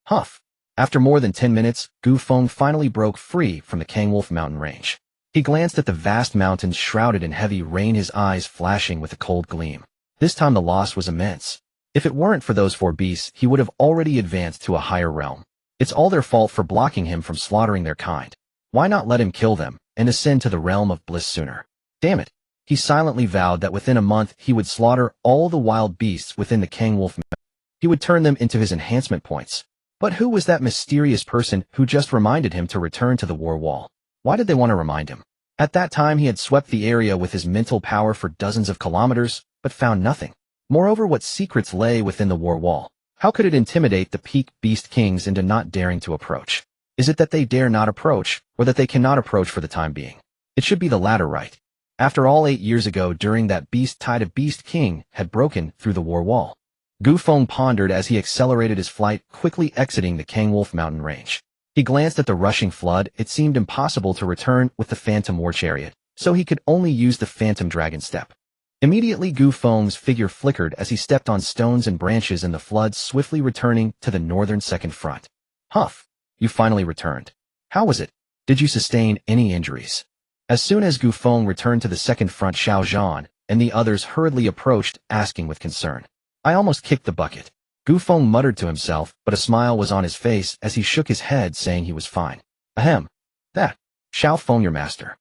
Huff. After more than 10 minutes, Gu Feng finally broke free from the Kangwolf mountain range. He glanced at the vast mountains shrouded in heavy rain, his eyes flashing with a cold gleam. This time the loss was immense. If it weren't for those 4 beasts, he would have already advanced to a higher realm. It's all their fault for blocking him from slaughtering their kind. Why not let him kill them and ascend to the realm of bliss sooner? Damn it. He silently vowed that within a month he would slaughter all the wild beasts within the Kangwolf mountain. He would turn them into his enhancement points. But who was that mysterious person who just reminded him to return to the war wall? Why did they want to remind him? At that time he had swept the area with his mental power for dozens of kilometers, but found nothing. Moreover, what secrets lay within the war wall? How could it intimidate the peak beast kings into not daring to approach? Is it that they dare not approach, or that they cannot approach for the time being? It should be the latter, right? After all, 8 years ago during that beast tide, a beast king had broken through the war wall. Gu Feng pondered as he accelerated his flight, quickly exiting the Kangwolf mountain range. He glanced at the rushing flood. It seemed impossible to return with the phantom war chariot, so he could only use the phantom dragon step. Immediately Gu Feng's figure flickered as he stepped on stones and branches in the flood, swiftly returning to the northern second front. Huff, you finally returned. How was it? Did you sustain any injuries? As soon as Gu Feng returned to the second front, Xiao Zhan and the others hurriedly approached, asking with concern. I almost kicked the bucket. Gu Feng muttered to himself, but a smile was on his face as he shook his head, saying he was fine. Ahem. That. Xiao Feng, your master.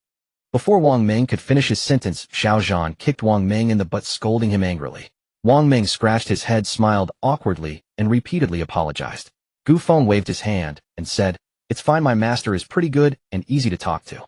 Before Wang Meng could finish his sentence, Xiao Zhan kicked Wang Meng in the butt, scolding him angrily. Wang Meng scratched his head, smiled awkwardly, and repeatedly apologized. Gu Feng waved his hand and said, It's fine, my master is pretty good and easy to talk to.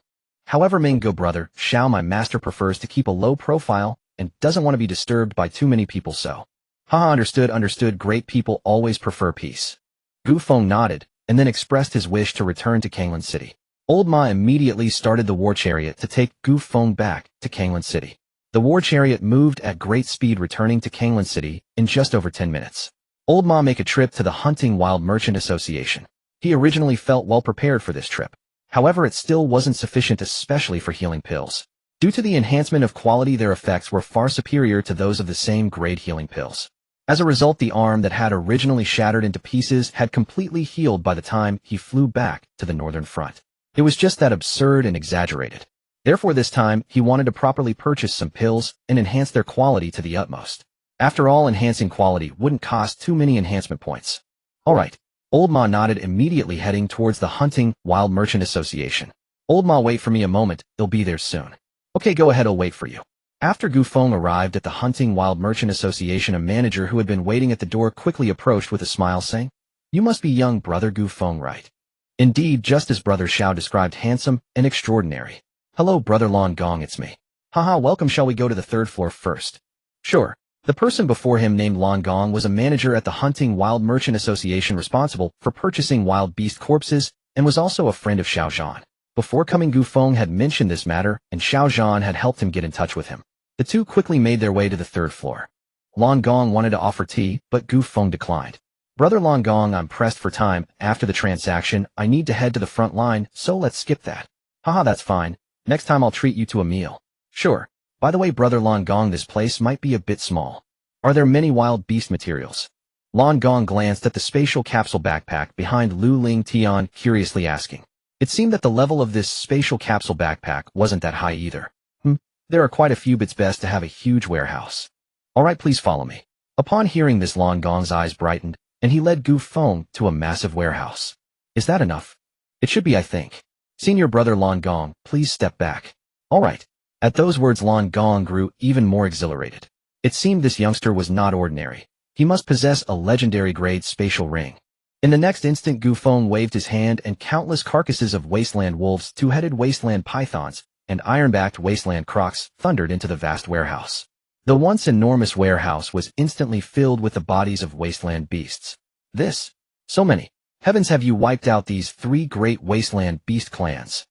However, Meng go brother, Xiao, my master prefers to keep a low profile and doesn't want to be disturbed by too many people, so. Haha, understood, great people always prefer peace. Gu Feng nodded, and then expressed his wish to return to Kanglan City. Old Ma immediately started the war chariot to take Gu Feng back to Kanglan City. The war chariot moved at great speed, returning to Kanglan City in just over 10 minutes. Old Ma make a trip to the Hunting Wild Merchant Association. He originally felt well prepared for this trip. However, it still wasn't sufficient, especially for healing pills. Due to the enhancement of quality, their effects were far superior to those of the same grade healing pills. As a result, the arm that had originally shattered into pieces had completely healed by the time he flew back to the northern front. It was just that absurd and exaggerated. Therefore, this time, he wanted to properly purchase some pills and enhance their quality to the utmost. After all, enhancing quality wouldn't cost too many enhancement points. Alright. Old Ma nodded, immediately heading towards the Hunting Wild Merchant Association. Old Ma, wait for me a moment, they'll be there soon. Okay, go ahead, I'll wait for you. After Gu Feng arrived at the Hunting Wild Merchant Association, a manager who had been waiting at the door quickly approached with a smile, saying, You must be young brother Gu Feng, right? Indeed, just as brother Xiao described, handsome and extraordinary. Hello brother Lan Gong, it's me. Haha, welcome, shall we go to the third floor first? Sure. The person before him, named Lan Gong, was a manager at the Hunting Wild Merchant Association responsible for purchasing wild beast corpses and was also a friend of Xiao Zhan. Before coming, Gu Feng had mentioned this matter, and Xiao Zhan had helped him get in touch with him. The two quickly made their way to the third floor. Lan Gong wanted to offer tea, but Gu Feng declined. Brother Lan Gong, I'm pressed for time. After the transaction, I need to head to the front line, so let's skip that. Haha, that's fine. Next time I'll treat you to a meal. Sure. By the way, brother Lan Gong, this place might be a bit small. Are there many wild beast materials? Lan Gong glanced at the spatial capsule backpack behind Lu Ling Tian, curiously asking. It seemed that the level of this spatial capsule backpack wasn't that high either. There are quite a few, but it's best to have a huge warehouse. Alright, please follow me. Upon hearing this, Lan Gong's eyes brightened, and he led Gu Feng to a massive warehouse. Is that enough? It should be, I think. Senior brother Lan Gong, please step back. Alright. At those words, Lan Gong grew even more exhilarated. It seemed this youngster was not ordinary. He must possess a legendary grade spatial ring. In the next instant, Gu Feng waved his hand, and countless carcasses of wasteland wolves, two-headed wasteland pythons, and iron-backed wasteland crocs thundered into the vast warehouse. The once enormous warehouse was instantly filled with the bodies of wasteland beasts. So many. Heavens, have you wiped out these 3 great wasteland beast clans?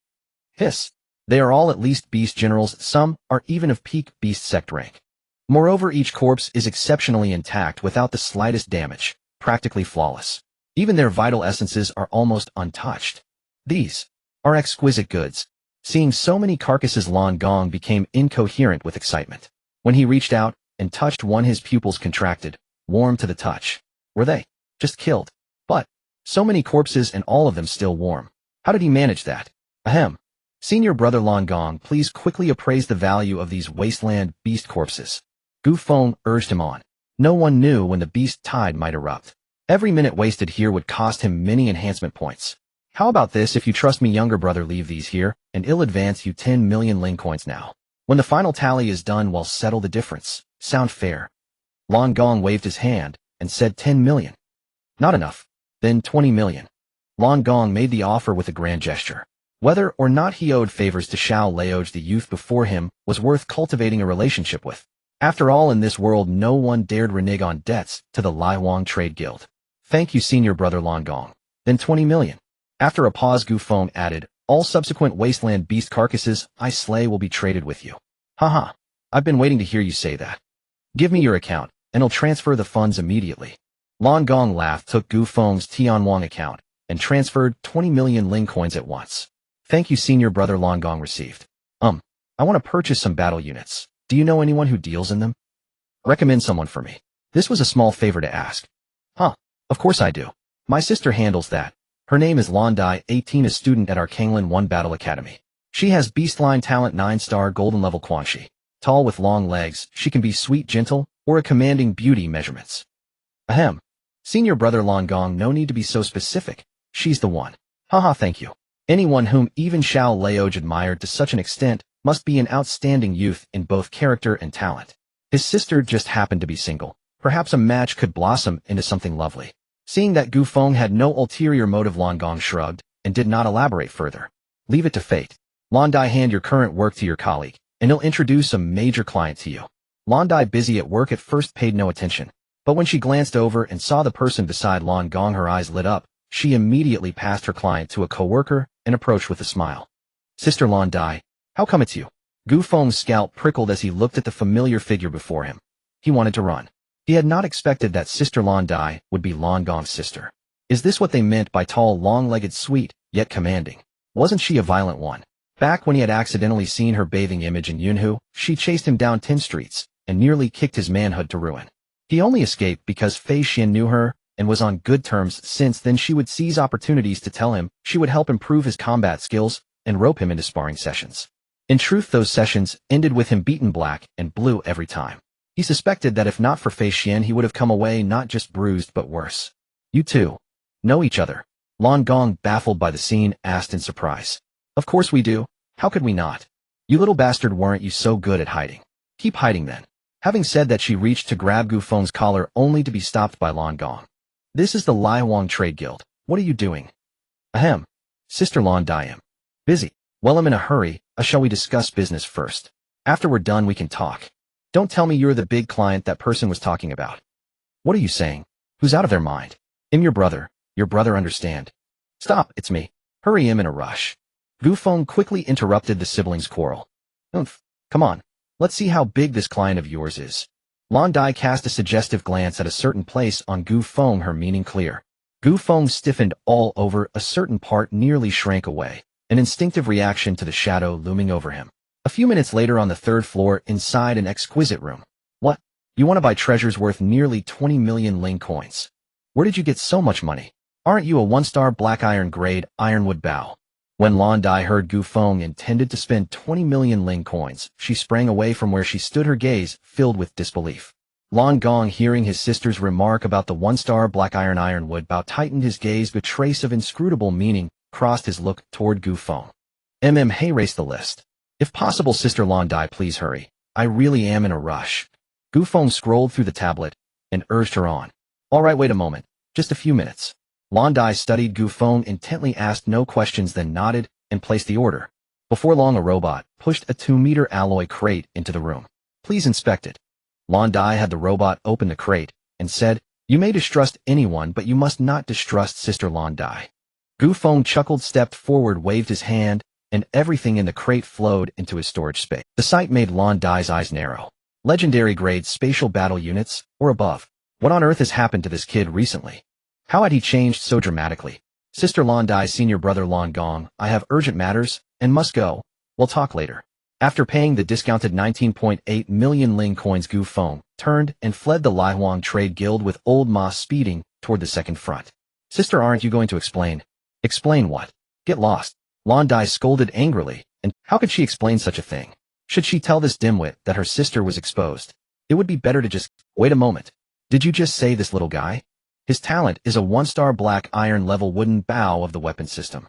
Hiss. They are all at least beast generals, some are even of peak beast sect rank. Moreover, each corpse is exceptionally intact without the slightest damage, practically flawless. Even their vital essences are almost untouched. These are exquisite goods. Seeing so many carcasses, Lan Gong became incoherent with excitement. When he reached out, and touched one. His pupils contracted, warm to the touch. Were they just killed? But so many corpses and all of them still warm. How did he manage that? Ahem. Senior brother Long Gong, please quickly appraise the value of these wasteland beast corpses. Gu Feng urged him on. No one knew when the beast tide might erupt. Every minute wasted here would cost him many enhancement points. How about this? If you trust me, younger brother, leave these here, and I'll advance you 10 million ling coins now. When the final tally is done, we'll settle the difference. Sound fair? Long Gong waved his hand and said 10 million. Not enough. Then 20 million. Long Gong made the offer with a grand gesture. Whether or not he owed favors to Xiao Laoj, the youth before him, was worth cultivating a relationship with. After all, in this world, no one dared renege on debts to the Lai Wang Trade Guild. Thank you, senior brother Long Gong. Then 20 million. After a pause, Gu Feng added, all subsequent wasteland beast carcasses I slay will be traded with you. Haha. I've been waiting to hear you say that. Give me your account, and I'll transfer the funds immediately. Long Gong laughed, took Gu Feng's Tianwang account, and transferred 20 million ling coins at once. Thank you, senior brother Long Gong received. I want to purchase some battle units. Do you know anyone who deals in them? Recommend someone for me. This was a small favor to ask. Of course I do. My sister handles that. Her name is Londai, 18, a student at our Kanglan 1 Battle Academy. She has beastline talent 9-star golden level Quan Shi. Tall with long legs, she can be sweet, gentle, or a commanding beauty measurements. Ahem. Senior brother Long Gong, no need to be so specific. She's the one. Haha, thank you. Anyone whom even Xiao Laoj admired to such an extent must be an outstanding youth in both character and talent. His sister just happened to be single. Perhaps a match could blossom into something lovely. Seeing that Gu Feng had no ulterior motive, Long Gong shrugged and did not elaborate further. Leave it to fate. Londai, hand your current work to your colleague, and he'll introduce a major client to you. Londai, busy at work, at first paid no attention, but when she glanced over and saw the person beside Long Gong, her eyes lit up. She immediately passed her client to a coworker and approached with a smile. Sister Londai, how come it's you? Gu Feng's scalp prickled as he looked at the familiar figure before him. He wanted to run. He had not expected that Sister Londai would be Long Gong's sister. Is this what they meant by tall, long-legged, sweet, yet commanding? Wasn't she a violent one? Back when he had accidentally seen her bathing image in Yunhu, she chased him down 10 streets and nearly kicked his manhood to ruin. He only escaped because Fei Xian knew her and was on good terms. Since then, she would seize opportunities to tell him she would help improve his combat skills and rope him into sparring sessions. In truth, those sessions ended with him beaten black and blue every time. He suspected that if not for Fei Xian, he would have come away not just bruised but worse. You two know each other? Long Gong, baffled by the scene, asked in surprise. Of course we do. How could we not? You little bastard, weren't you so good at hiding? Keep hiding then. Having said that, she reached to grab Gu Feng's collar only to be stopped by Long Gong. This is the Lai Wang Trade Guild. What are you doing? Ahem. Sister Londai, am busy. Well, I'm in a hurry. Shall we discuss business first? After we're done, we can talk. Don't tell me you're the big client that person was talking about. What are you saying? Who's out of their mind? I'm your brother. Your brother, understand? Stop, it's me. Hurry, I'm in a rush. Gu Feng quickly interrupted the siblings' quarrel. Come on. Let's see how big this client of yours is. Londai cast a suggestive glance at a certain place on Gu Feng, her meaning clear. Gu Feng stiffened all over, a certain part nearly shrank away, an instinctive reaction to the shadow looming over him. A few minutes later, on the 3rd floor, inside an exquisite room. What? You want to buy treasures worth nearly 20 million ling coins? Where did you get so much money? Aren't you a 1-star black iron grade ironwood bow? When Londai heard Gu Feng intended to spend 20 million ling coins, she sprang away from where she stood, her gaze filled with disbelief. Long Gong, hearing his sister's remark about the 1-star black ironwood bow, tightened his gaze. A trace of inscrutable meaning crossed his look toward Gu Feng. Hey, race the list. If possible, Sister Londai, please hurry. I really am in a rush. Gu Feng scrolled through the tablet and urged her on. All right, wait a moment. Just a few minutes. Londai studied Gu Feng intently, asked no questions, then nodded and placed the order. Before long, a robot pushed a 2-meter alloy crate into the room. Please inspect it. Londai had the robot open the crate and said, You may distrust anyone, but you must not distrust Sister Londai. Gu Feng chuckled, stepped forward, waved his hand, and everything in the crate flowed into his storage space. The sight made Londai's eyes narrow. Legendary grade spatial battle units, or above. What on earth has happened to this kid recently? How had he changed so dramatically? Sister Londai, senior brother Long Gong, I have urgent matters and must go. We'll talk later. After paying the discounted 19.8 million Ling coins, Gu Feng turned and fled the Laihuang Trade Guild with old Ma speeding toward the second front. Sister, aren't you going to explain? Explain what? Get lost. Lan Dai scolded angrily, and how could she explain such a thing? Should she tell this dimwit that her sister was exposed? It would be better to just, wait a moment. Did you just say this little guy? His talent is a 1-star black iron level wooden bow of the weapon system.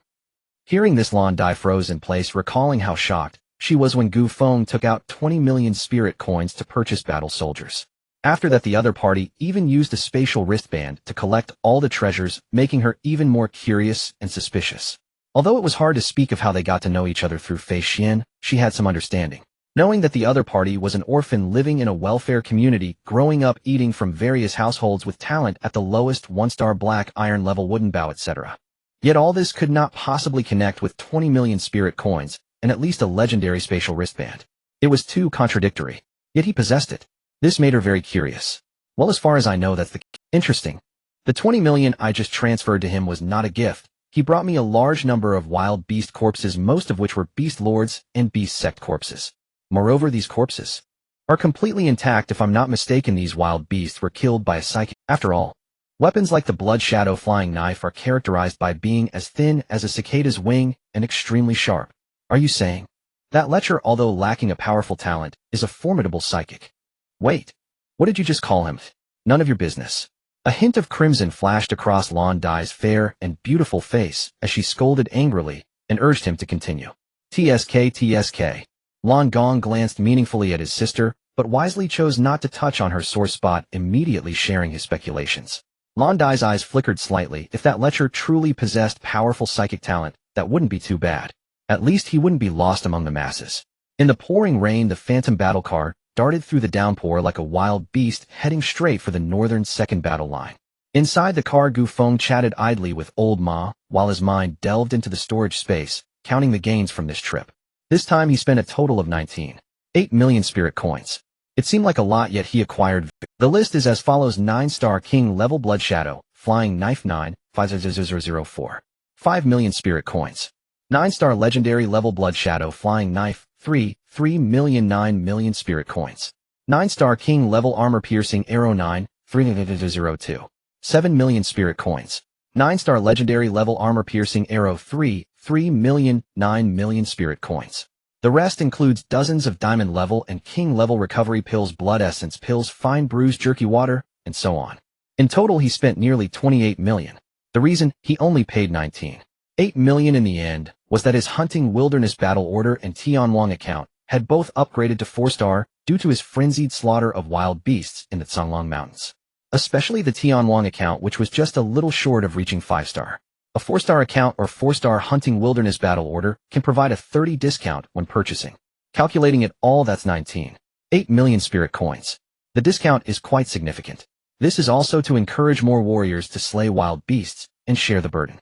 Hearing this, Lan Dai froze in place, recalling how shocked she was when Gu Feng took out 20 million spirit coins to purchase battle soldiers. After that, the other party even used a spatial wristband to collect all the treasures, making her even more curious and suspicious. Although it was hard to speak of how they got to know each other through Fei Xian, she had some understanding. Knowing that the other party was an orphan living in a welfare community, growing up eating from various households with talent at the lowest 1-star black iron level wooden bow, etc. Yet all this could not possibly connect with 20 million spirit coins and at least a legendary spatial wristband. It was too contradictory. Yet he possessed it. This made her very curious. Well, as far as I know, that's interesting. The 20 million I just transferred to him was not a gift. He brought me a large number of wild beast corpses, most of which were beast lords and beast sect corpses. Moreover, these corpses are completely intact. If I'm not mistaken, these wild beasts were killed by a psychic. After all, weapons like the blood shadow flying knife are characterized by being as thin as a cicada's wing and extremely sharp. Are you saying that Lecher, although lacking a powerful talent, is a formidable psychic? Wait, what did you just call him? None of your business. A hint of crimson flashed across Lan Dai's fair and beautiful face as she scolded angrily and urged him to continue. TSK. Lan Gong glanced meaningfully at his sister, but wisely chose not to touch on her sore spot, immediately sharing his speculations. Lan Dai's eyes flickered slightly. If that Lecher truly possessed powerful psychic talent, that wouldn't be too bad. At least he wouldn't be lost among the masses. In the pouring rain, the phantom battle car darted through the downpour like a wild beast, heading straight for the northern second battle line. Inside the car, Gu Feng chatted idly with old Ma, while his mind delved into the storage space, counting the gains from this trip. This time he spent a total of 19.8 million spirit coins. It seemed like a lot, yet he acquired. The list is as follows: 9-star King level Blood Shadow, Flying Knife 9,50004. 5 million spirit coins. 9-star Legendary level Blood Shadow, Flying Knife 3 million 9 million spirit coins. 9-star King level Armor Piercing Arrow 9,302. 7 million spirit coins. 9-star Legendary level Armor Piercing Arrow 3 million 9 million spirit coins. The rest includes dozens of diamond level and king level recovery pills, blood essence pills, fine brews, jerky water, and so on. In total, he spent nearly 28 million. The reason he only paid 19.8 million in the end was that his Hunting Wilderness Battle Order and Tianwang account had both upgraded to 4-star due to his frenzied slaughter of wild beasts in the Songlong Mountains. Especially the Tianwang account, which was just a little short of reaching 5-star. A 4-star account or 4-star Hunting Wilderness Battle Order can provide a 30% discount when purchasing. Calculating it all, that's 19.8 million spirit coins. The discount is quite significant. This is also to encourage more warriors to slay wild beasts and share the burden.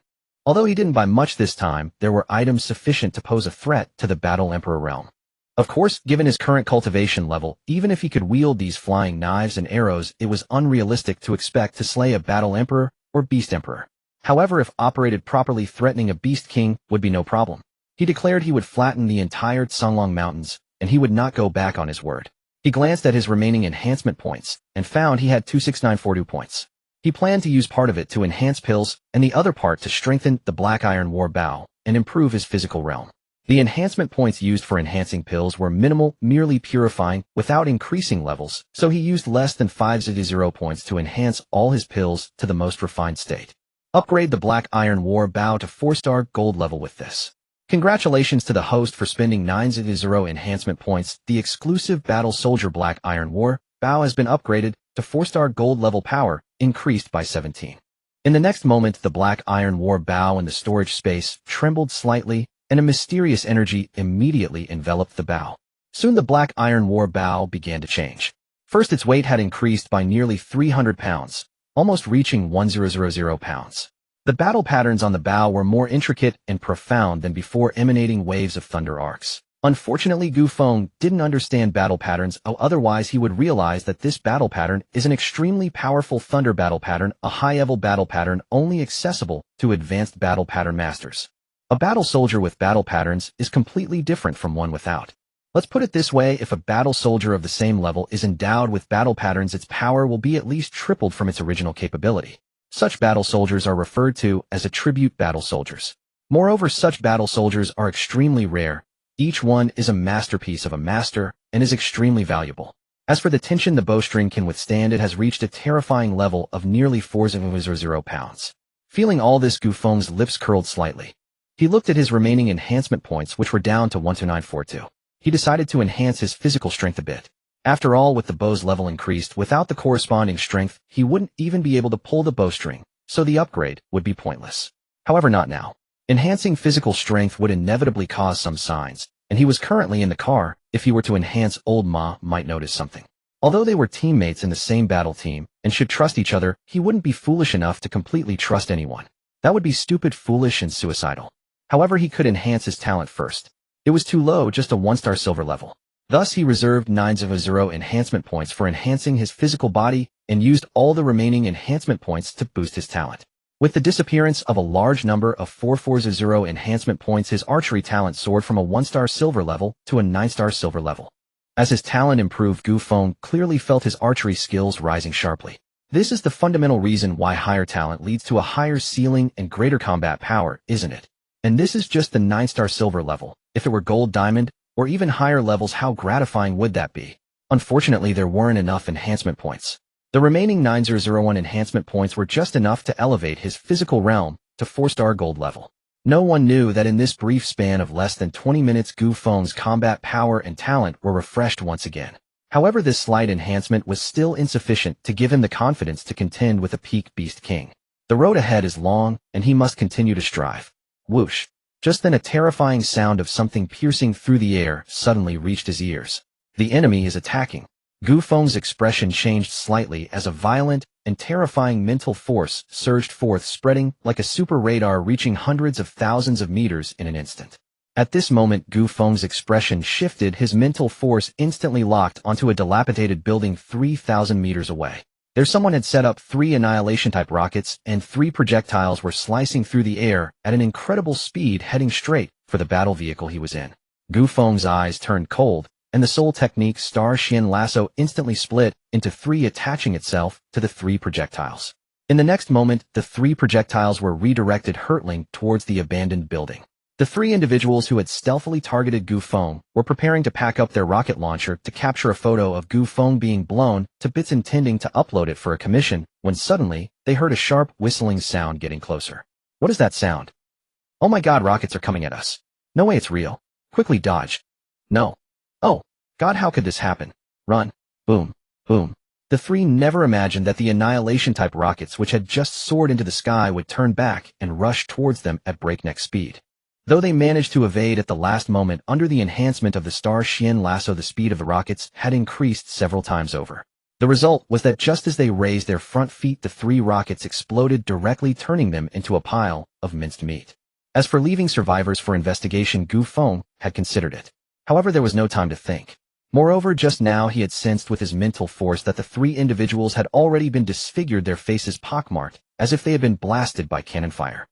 Although he didn't buy much this time, there were items sufficient to pose a threat to the Battle Emperor realm. Of course, given his current cultivation level, even if he could wield these flying knives and arrows, it was unrealistic to expect to slay a Battle Emperor or Beast Emperor. However, if operated properly, threatening a Beast King would be no problem. He declared he would flatten the entire Songlong Mountains, and he would not go back on his word. He glanced at his remaining enhancement points, and found he had 26942 points. He planned to use part of it to enhance pills, and the other part to strengthen the Black Iron War Bow, and improve his physical realm. The enhancement points used for enhancing pills were minimal, merely purifying, without increasing levels, so he used less than 500 points to enhance all his pills to the most refined state. Upgrade the Black Iron War Bow to 4-star gold level with this. Congratulations to the host for spending 900 enhancement points. The exclusive Battle Soldier Black Iron War Bow has been upgraded to 4-star gold level, power increased by 17. In the next moment, the Black Iron War Bow in the storage space trembled slightly, and a mysterious energy immediately enveloped the bow. Soon the Black Iron War Bow began to change. First, its weight had increased by nearly 300 pounds, almost reaching 1000 pounds. The battle patterns on the bow were more intricate and profound than before, emanating waves of thunder arcs. Unfortunately, Gu Feng didn't understand battle patterns, otherwise he would realize that this battle pattern is an extremely powerful thunder battle pattern, a high-level battle pattern only accessible to advanced battle pattern masters. A battle soldier with battle patterns is completely different from one without. Let's put it this way, if a battle soldier of the same level is endowed with battle patterns, its power will be at least tripled from its original capability. Such battle soldiers are referred to as attribute battle soldiers. Moreover, such battle soldiers are extremely rare. Each one is a masterpiece of a master and is extremely valuable. As for the tension the bowstring can withstand, it has reached a terrifying level of nearly 400 pounds. Feeling all this, Gu Feng's lips curled slightly. He looked at his remaining enhancement points, which were down to 12942. He decided to enhance his physical strength a bit. After all, with the bow's level increased, without the corresponding strength, he wouldn't even be able to pull the bowstring, so the upgrade would be pointless. However, not now. Enhancing physical strength would inevitably cause some signs, and he was currently in the car. If he were to enhance, old Ma might notice something. Although they were teammates in the same battle team and should trust each other, he wouldn't be foolish enough to completely trust anyone. That would be stupid, foolish, and suicidal. However, he could enhance his talent first. It was too low, just a 1-star silver level. Thus, he reserved 900 enhancement points for enhancing his physical body and used all the remaining enhancement points to boost his talent. With the disappearance of a large number of 440 enhancement points, his archery talent soared from a 1-star silver level to a 9-star silver level. As his talent improved, Gu Feng clearly felt his archery skills rising sharply. This is the fundamental reason why higher talent leads to a higher ceiling and greater combat power, isn't it? And this is just the 9-star silver level. If it were gold, diamond, or even higher levels, how gratifying would that be? Unfortunately, there weren't enough enhancement points. The remaining 9001 enhancement points were just enough to elevate his physical realm to 4-star gold level. No one knew that in this brief span of less than 20 minutes, Gu Feng's combat power and talent were refreshed once again. However, this slight enhancement was still insufficient to give him the confidence to contend with a peak beast king. The road ahead is long, and he must continue to strive. Whoosh! Just then, a terrifying sound of something piercing through the air suddenly reached his ears. The enemy is attacking. Gu Feng's expression changed slightly as a violent and terrifying mental force surged forth, spreading like a super radar, reaching hundreds of thousands of meters in an instant. At this moment, Gu Feng's expression shifted. His mental force instantly locked onto a dilapidated building 3,000 meters away. There, someone had set up 3 annihilation-type rockets, and 3 projectiles were slicing through the air at an incredible speed, heading straight for the battle vehicle he was in. Gu Feng's eyes turned cold, and the soul technique Star Xian Lasso instantly split into 3, attaching itself to the 3 projectiles. In the next moment, the 3 projectiles were redirected, hurtling towards the abandoned building. The 3 individuals who had stealthily targeted Gu Feng were preparing to pack up their rocket launcher to capture a photo of Gu Feng being blown to bits, intending to upload it for a commission, when suddenly, they heard a sharp whistling sound getting closer. What is that sound? Oh my god, rockets are coming at us. No way, it's real. Quickly dodge. No. Oh, god, how could this happen? Run. Boom. Boom. The 3 never imagined that the annihilation-type rockets, which had just soared into the sky, would turn back and rush towards them at breakneck speed. Though they managed to evade at the last moment under the enhancement of the Star Xian Lasso, the speed of the rockets had increased several times over. The result was that just as they raised their front feet, the 3 rockets exploded directly, turning them into a pile of minced meat. As for leaving survivors for investigation, Gu Feng had considered it. However, there was no time to think. Moreover, just now he had sensed with his mental force that the 3 individuals had already been disfigured, their faces pockmarked, as if they had been blasted by cannon fire.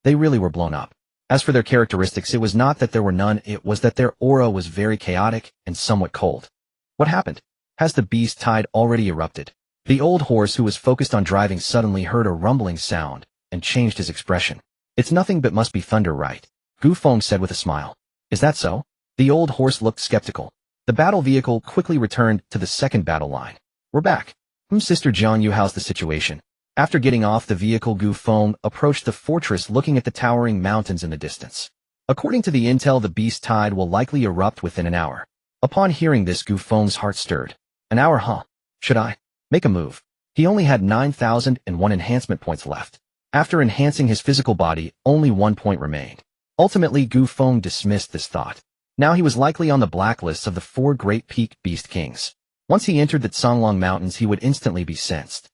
They really were blown up. As for their characteristics, it was not that there were none, it was that their aura was very chaotic and somewhat cold. What happened? Has the beast tide already erupted? The old horse, who was focused on driving, suddenly heard a rumbling sound and changed his expression. It's nothing but must be thunder, right? Gu Feng said with a smile. Is that so? The old horse looked skeptical. The battle vehicle quickly returned to the second battle line. We're back. Sister Jiang, how's the situation? After getting off the vehicle, Gu Feng approached the fortress, looking at the towering mountains in the distance. According to the intel, the beast tide will likely erupt within an hour. Upon hearing this, Gu Feng's heart stirred. An hour, huh? Should I make a move? He only had 9,001 enhancement points left. After enhancing his physical body, only 1 point remained. Ultimately, Gu Feng dismissed this thought. Now he was likely on the blacklists of the 4 great peak beast kings. Once he entered the Songlong Mountains, he would instantly be sensed.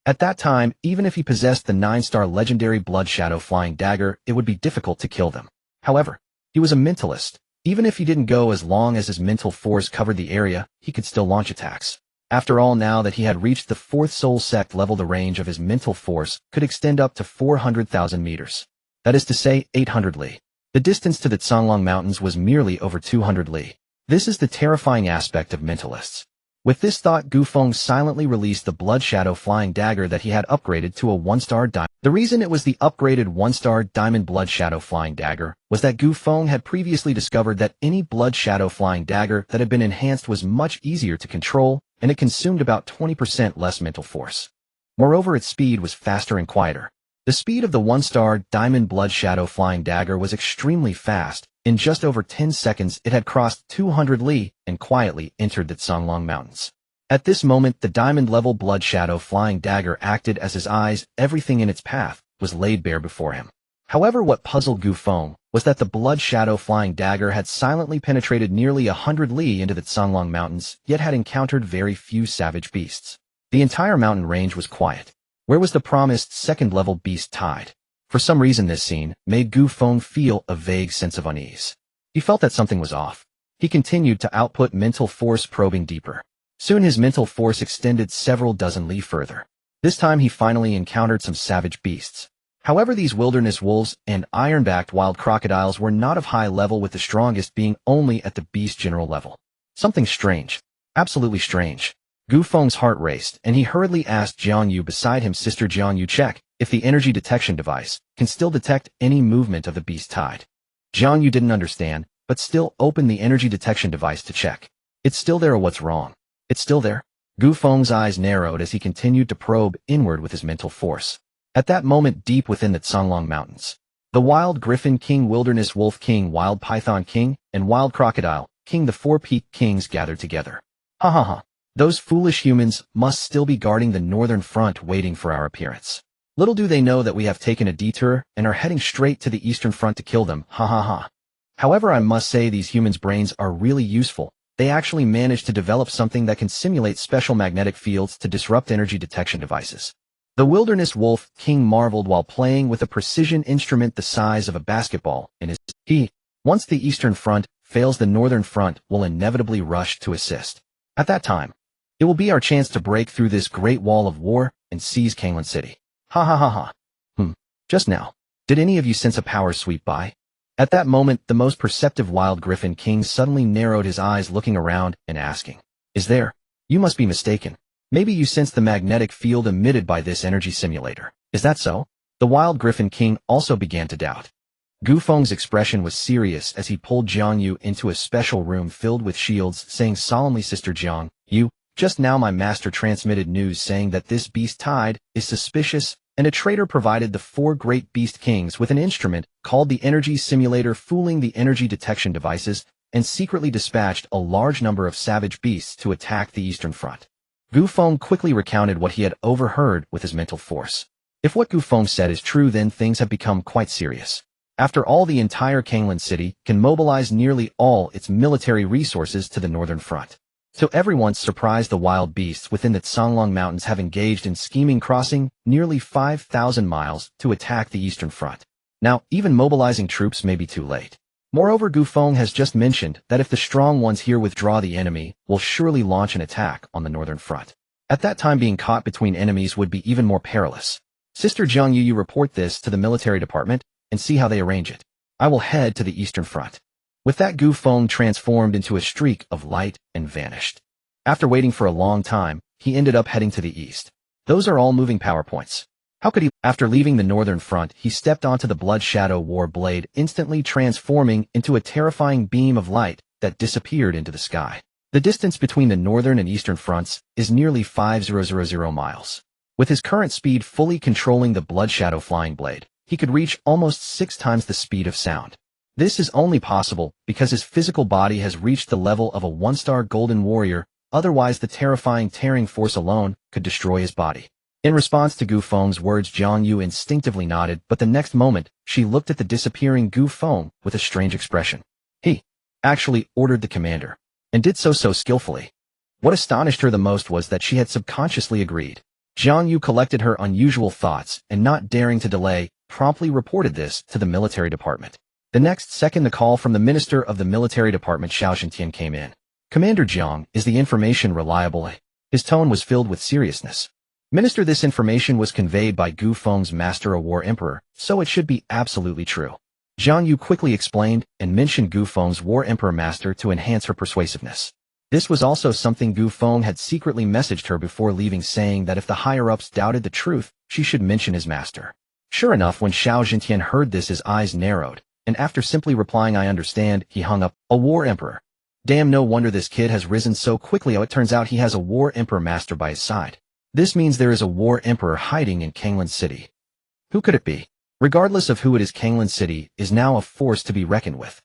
At that time, even if he possessed the 9-star legendary Blood Shadow flying dagger, it would be difficult to kill them. However, he was a mentalist. Even if he didn't go as long as his mental force covered the area, he could still launch attacks. After all, now that he had reached the 4th soul sect level, the range of his mental force could extend up to 400,000 meters. That is to say, 800 li. The distance to the Songlong Mountains was merely over 200 li. This is the terrifying aspect of mentalists. With this thought, Gu Feng silently released the blood shadow flying dagger that he had upgraded to a 1-star diamond. The reason it was the upgraded 1-star diamond blood shadow flying dagger was that Gu Feng had previously discovered that any blood shadow flying dagger that had been enhanced was much easier to control, and it consumed about 20% less mental force. Moreover, its speed was faster and quieter. The speed of the 1-star diamond blood shadow flying dagger was extremely fast. In just over 10 seconds, it had crossed 200 li and quietly entered the Songlong Mountains. At this moment, the diamond-level blood shadow flying dagger acted as his eyes. Everything in its path was laid bare before him. However, what puzzled Gu Feng was that the blood shadow flying dagger had silently penetrated nearly 100 li into the Songlong Mountains, yet had encountered very few savage beasts. The entire mountain range was quiet. Where was the promised second-level beast tide? For some reason, this scene made Gu Feng feel a vague sense of unease. He felt that something was off. He continued to output mental force, probing deeper. Soon his mental force extended several dozen li further. This time he finally encountered some savage beasts. However, these wilderness wolves and iron-backed wild crocodiles were not of high level, with the strongest being only at the beast general level. Something strange. Absolutely strange. Gu Feng's heart raced, and he hurriedly asked Jiang Yu beside him, "Sister Jiang Yu, check if the energy detection device can still detect any movement of the beast tide." Jiang Yu didn't understand, but still opened the energy detection device to check. "It's still there, or what's wrong?" "It's still there." Gu Feng's eyes narrowed as he continued to probe inward with his mental force. At that moment, deep within the Songlong Mountains, the Wild Griffin King, Wilderness Wolf King, Wild Python King, and Wild Crocodile King, the 4 peak kings, gathered together. Ha ha ha. Those foolish humans must still be guarding the northern front, waiting for our appearance. Little do they know that we have taken a detour and are heading straight to the eastern front to kill them. Ha ha ha. However, I must say these humans' brains are really useful. They actually managed to develop something that can simulate special magnetic fields to disrupt energy detection devices. The Wilderness Wolf King marveled while playing with a precision instrument the size of a basketball in his hand. Once the eastern front fails, the northern front will inevitably rush to assist. At that time, it will be our chance to break through this great wall of war and seize Kanglan City. Ha ha ha ha. Just now, did any of you sense a power sweep by? At that moment, the most perceptive Wild Griffin King suddenly narrowed his eyes, looking around and asking, "Is there? You must be mistaken. Maybe you sense the magnetic field emitted by this energy simulator. Is that so?" The Wild Griffin King also began to doubt. Gu Feng's expression was serious as he pulled Jiang Yu into a special room filled with shields, saying solemnly, "Sister Jiang Yu, just now my master transmitted news saying that this beast tide is suspicious, and a traitor provided the 4 great beast kings with an instrument called the energy simulator, fooling the energy detection devices, and secretly dispatched a large number of savage beasts to attack the eastern front." Gu Feng quickly recounted what he had overheard with his mental force. If what Gu Feng said is true, then things have become quite serious. After all, the entire Kanglan City can mobilize nearly all its military resources to the northern front. To everyone's surprise, the wild beasts within the Songlong Mountains have engaged in scheming, crossing nearly 5,000 miles to attack the eastern front. Now, even mobilizing troops may be too late. Moreover, Gu Feng has just mentioned that if the strong ones here withdraw, the enemy will surely launch an attack on the northern front. At that time, being caught between enemies would be even more perilous. Sister Jiang Yu, you report this to the military department and see how they arrange it. I will head to the eastern front. With that, Gu Feng transformed into a streak of light and vanished. After waiting for a long time, he ended up heading to the east. Those are all moving PowerPoints. How could he? After leaving the northern front, he stepped onto the Blood Shadow War Blade, instantly transforming into a terrifying beam of light that disappeared into the sky. The distance between the northern and eastern fronts is nearly 5,000 miles. With his current speed fully controlling the Blood Shadow Flying Blade, he could reach almost 6 times the speed of sound. This is only possible because his physical body has reached the level of a 1-star golden warrior, otherwise the terrifying tearing force alone could destroy his body. In response to Gu Feng's words, Jiang Yu instinctively nodded, but the next moment, she looked at the disappearing Gu Feng with a strange expression. He actually ordered the commander, and did so skillfully. What astonished her the most was that she had subconsciously agreed. Jiang Yu collected her unusual thoughts and, not daring to delay, promptly reported this to the military department. The next second, the call from the Minister of the Military Department, Xiao Shintian, came in. "Commander Jiang, is the information reliable?" His tone was filled with seriousness. "Minister, this information was conveyed by Gu Feng's master, a war emperor, so it should be absolutely true." Zhang Yu quickly explained and mentioned Gu Feng's War Emperor Master to enhance her persuasiveness. This was also something Gu Feng had secretly messaged her before leaving, saying that if the higher-ups doubted the truth, she should mention his master. Sure enough, when Xiao Zhentian heard this, his eyes narrowed, and after simply replying, "I understand," he hung up. A War Emperor. Damn, no wonder this kid has risen so quickly. Oh, it turns out he has a War Emperor Master by his side. This means there is a War Emperor hiding in Kanglan City. Who could it be? Regardless of who it is, Kanglan City is now a force to be reckoned with.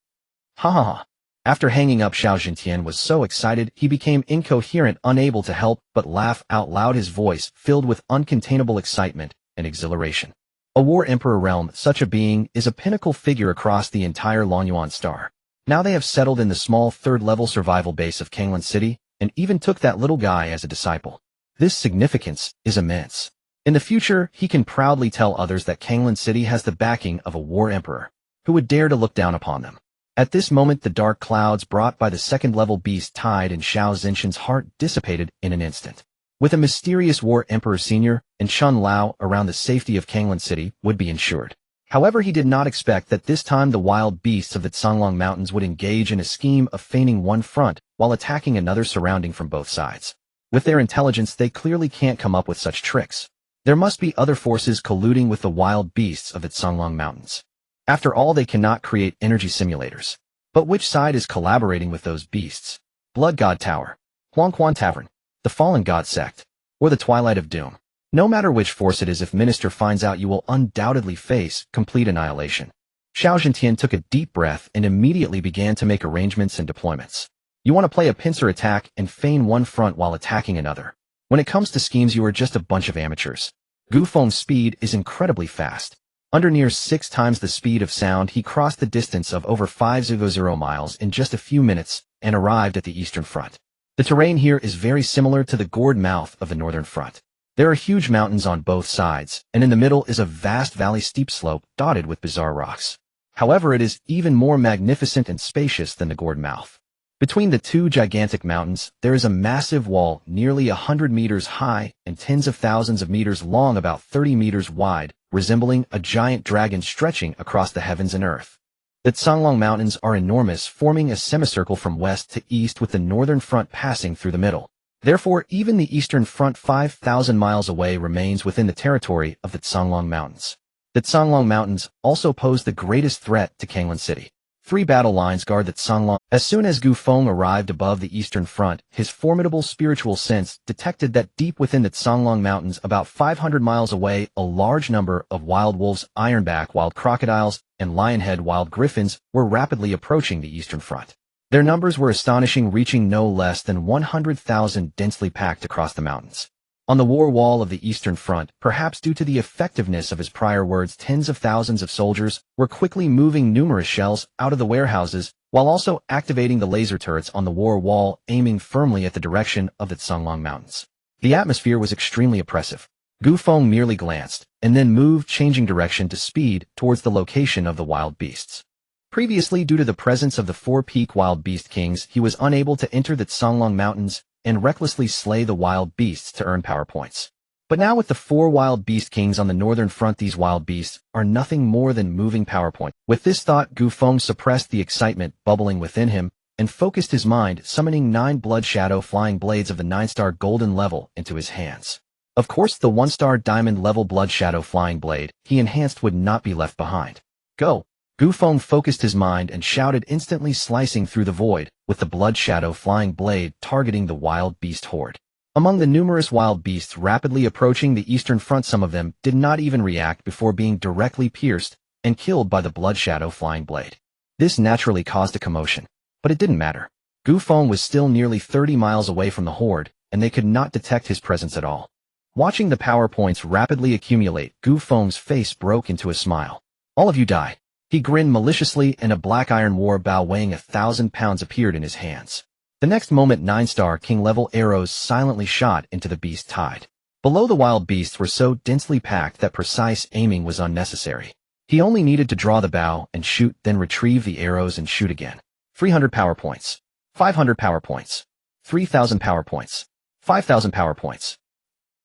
Ha ha ha. After hanging up, Xiao Zhentian was so excited he became incoherent, unable to help but laugh out loud, his voice filled with uncontainable excitement and exhilaration. A War Emperor realm, such a being is a pinnacle figure across the entire Longyuan star. Now they have settled in the small third-level survival base of Kanglan City and even took that little guy as a disciple. This significance is immense. In the future, he can proudly tell others that Kanglan City has the backing of a War Emperor, who would dare to look down upon them. At this moment, the dark clouds brought by the second-level beast tide in Xiao Zhentian's heart dissipated in an instant. With a mysterious War Emperor Senior and Chun Lao around, the safety of Kanglan City would be ensured. However, he did not expect that this time the wild beasts of the Songlong Mountains would engage in a scheme of feigning one front while attacking another surrounding from both sides. With their intelligence, they clearly can't come up with such tricks. There must be other forces colluding with the wild beasts of the Songlong Mountains. After all, they cannot create energy simulators. But which side is collaborating with those beasts? Blood God Tower, Huangquan Tavern, the Fallen God Sect, or the Twilight of Doom? No matter which force it is, if Minister finds out, you will undoubtedly face complete annihilation. Xiao Zhentian took a deep breath and immediately began to make arrangements and deployments. You want to play a pincer attack and feign one front while attacking another. When it comes to schemes, you are just a bunch of amateurs. Gu Feng's speed is incredibly fast. Under near 6 times the speed of sound, he crossed the distance of over 500 miles in just a few minutes and arrived at the Eastern Front. The terrain here is very similar to the gourd mouth of the Northern Front. There are huge mountains on both sides, and in the middle is a vast valley steep slope dotted with bizarre rocks. However, it is even more magnificent and spacious than the gourd mouth. Between the two gigantic mountains, there is a massive wall nearly 100 meters high and tens of thousands of meters long, about 30 meters wide, resembling a giant dragon stretching across the heavens and earth. The Songlong Mountains are enormous, forming a semicircle from west to east with the northern front passing through the middle. Therefore, even the eastern front 5,000 miles away remains within the territory of the Songlong Mountains. The Songlong Mountains also pose the greatest threat to Kanglan City. 3 battle lines guard the Songlong. As soon as Gu Feng arrived above the eastern front, his formidable spiritual sense detected that deep within the Songlong Mountains, about 500 miles away, a large number of wild wolves, ironback wild crocodiles, and lionhead wild griffins were rapidly approaching the eastern front. Their numbers were astonishing, reaching no less than 100,000, densely packed across the mountains. On the war wall of the Eastern Front, perhaps due to the effectiveness of his prior words, tens of thousands of soldiers were quickly moving numerous shells out of the warehouses, while also activating the laser turrets on the war wall, aiming firmly at the direction of the Songlong Mountains. The atmosphere was extremely oppressive. Gu Feng merely glanced, and then moved, changing direction to speed towards the location of the wild beasts. Previously, due to the presence of the 4 peak wild beast kings, he was unable to enter the Songlong Mountains and recklessly slay the wild beasts to earn power points. But now with the 4 wild beast kings on the northern front, these wild beasts are nothing more than moving power points. With this thought, Gu Feng suppressed the excitement bubbling within him and focused his mind, summoning 9 blood shadow flying blades of the 9-star golden level into his hands. Of course, the 1-star diamond level blood shadow flying blade he enhanced would not be left behind. Go! Gu Feng focused his mind and shouted, instantly slicing through the void, with the blood shadow flying blade targeting the wild beast horde. Among the numerous wild beasts rapidly approaching the eastern front, some of them did not even react before being directly pierced and killed by the blood shadow flying blade. This naturally caused a commotion, but it didn't matter. Gu Feng was still nearly 30 miles away from the horde, and they could not detect his presence at all. Watching the power points rapidly accumulate, Gu Feng's face broke into a smile. All of you die. He grinned maliciously, and a black iron war bow weighing 1,000 pounds appeared in his hands. The next moment, 9-star king-level arrows silently shot into the beast tide. Below, the wild beasts were so densely packed that precise aiming was unnecessary. He only needed to draw the bow and shoot, then retrieve the arrows and shoot again. 300 power points. 500 power points. 3,000 power points. 5,000 power points.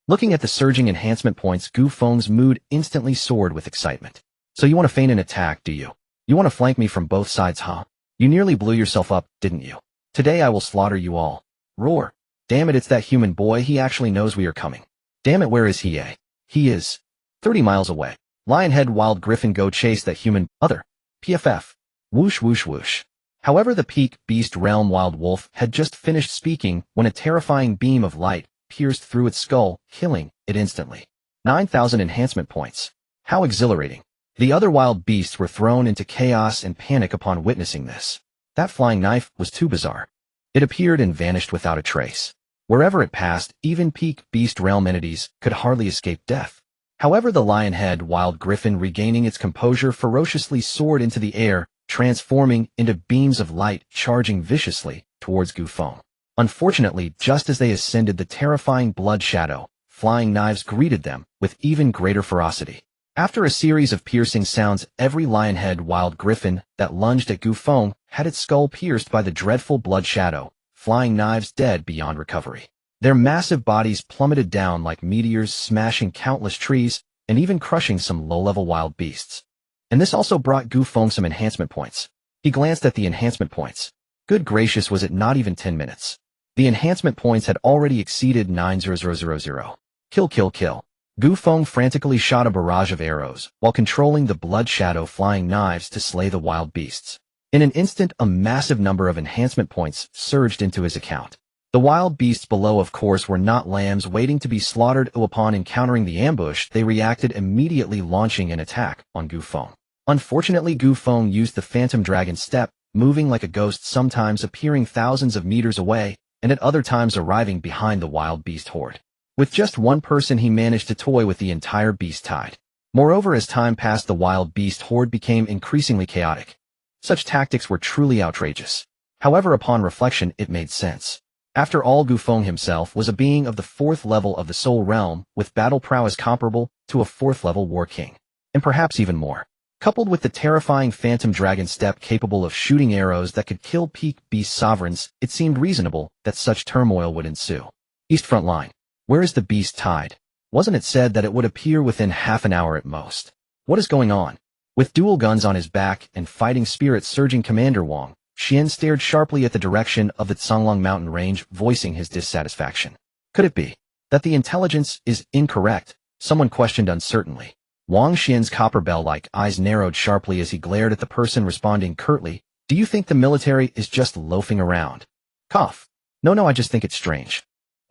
Looking at the surging enhancement points, Gu Feng's mood instantly soared with excitement. So you want to feign an attack, do you? You want to flank me from both sides, huh? You nearly blew yourself up, didn't you? Today I will slaughter you all. Roar. Damn it, it's that human boy. He actually knows we are coming. Damn it, where is he, eh? He is 30 miles away. Lionhead Wild Griffin go chase that human other. PFF. Whoosh whoosh whoosh. However, the peak beast realm Wild Wolf had just finished speaking when a terrifying beam of light pierced through its skull, killing it instantly. 9,000 enhancement points. How exhilarating. The other wild beasts were thrown into chaos and panic upon witnessing this. That flying knife was too bizarre. It appeared and vanished without a trace. Wherever it passed, even peak beast realm entities could hardly escape death. However, the Lionhead Wild Griffin, regaining its composure, ferociously soared into the air, transforming into beams of light charging viciously towards Gu Feng. Unfortunately, just as they ascended the terrifying blood shadow, flying knives greeted them with even greater ferocity. After a series of piercing sounds, every Lionhead Wild Griffin that lunged at Gu Feng had its skull pierced by the dreadful blood shadow, flying knives dead beyond recovery. Their massive bodies plummeted down like meteors, smashing countless trees and even crushing some low-level wild beasts. And this also brought Gu Feng some enhancement points. He glanced at the enhancement points. Good gracious, was it not even 10 minutes? The enhancement points had already exceeded 9,000. Kill, kill, kill. Gu Feng frantically shot a barrage of arrows while controlling the blood shadow flying knives to slay the wild beasts. In an instant, a massive number of enhancement points surged into his account. The wild beasts below, of course, were not lambs waiting to be slaughtered. Upon encountering the ambush, they reacted immediately, launching an attack on Gu Feng. Unfortunately, Gu Feng used the Phantom Dragon Step, moving like a ghost, sometimes appearing thousands of meters away, and at other times arriving behind the wild beast horde. With just one person, he managed to toy with the entire beast tide. Moreover, as time passed, the wild beast horde became increasingly chaotic. Such tactics were truly outrageous. However, upon reflection, it made sense. After all, Gu Feng himself was a being of the 4th level of the Soul Realm, with battle prowess comparable to a 4th level War King. And perhaps even more. Coupled with the terrifying Phantom Dragon Step capable of shooting arrows that could kill peak beast sovereigns, it seemed reasonable that such turmoil would ensue. East front line. Where is the beast tide? Wasn't it said that it would appear within half an hour at most? What is going on? With dual guns on his back and fighting spirits surging, Commander Wang Xian stared sharply at the direction of the Songlong mountain range, voicing his dissatisfaction. Could it be that the intelligence is incorrect? Someone questioned uncertainly. Wang Xian's copper bell-like eyes narrowed sharply as he glared at the person, responding curtly, "Do you think the military is just loafing around?" Cough. No, I just think it's strange.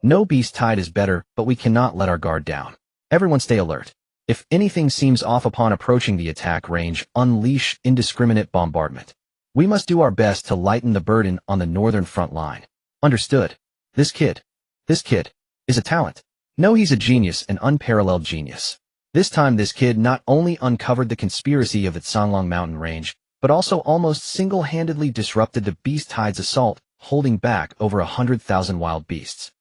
No, beast tide is better, but we cannot let our guard down. Everyone stay alert. If anything seems off upon approaching the attack range, unleash indiscriminate bombardment. We must do our best to lighten the burden on the northern front line. Understood. This kid is a talent. No, he's a genius, an unparalleled genius. This time this kid not only uncovered the conspiracy of the Songlong mountain range, but also almost single-handedly disrupted the beast tide's assault, holding back over 100,000 wild beasts.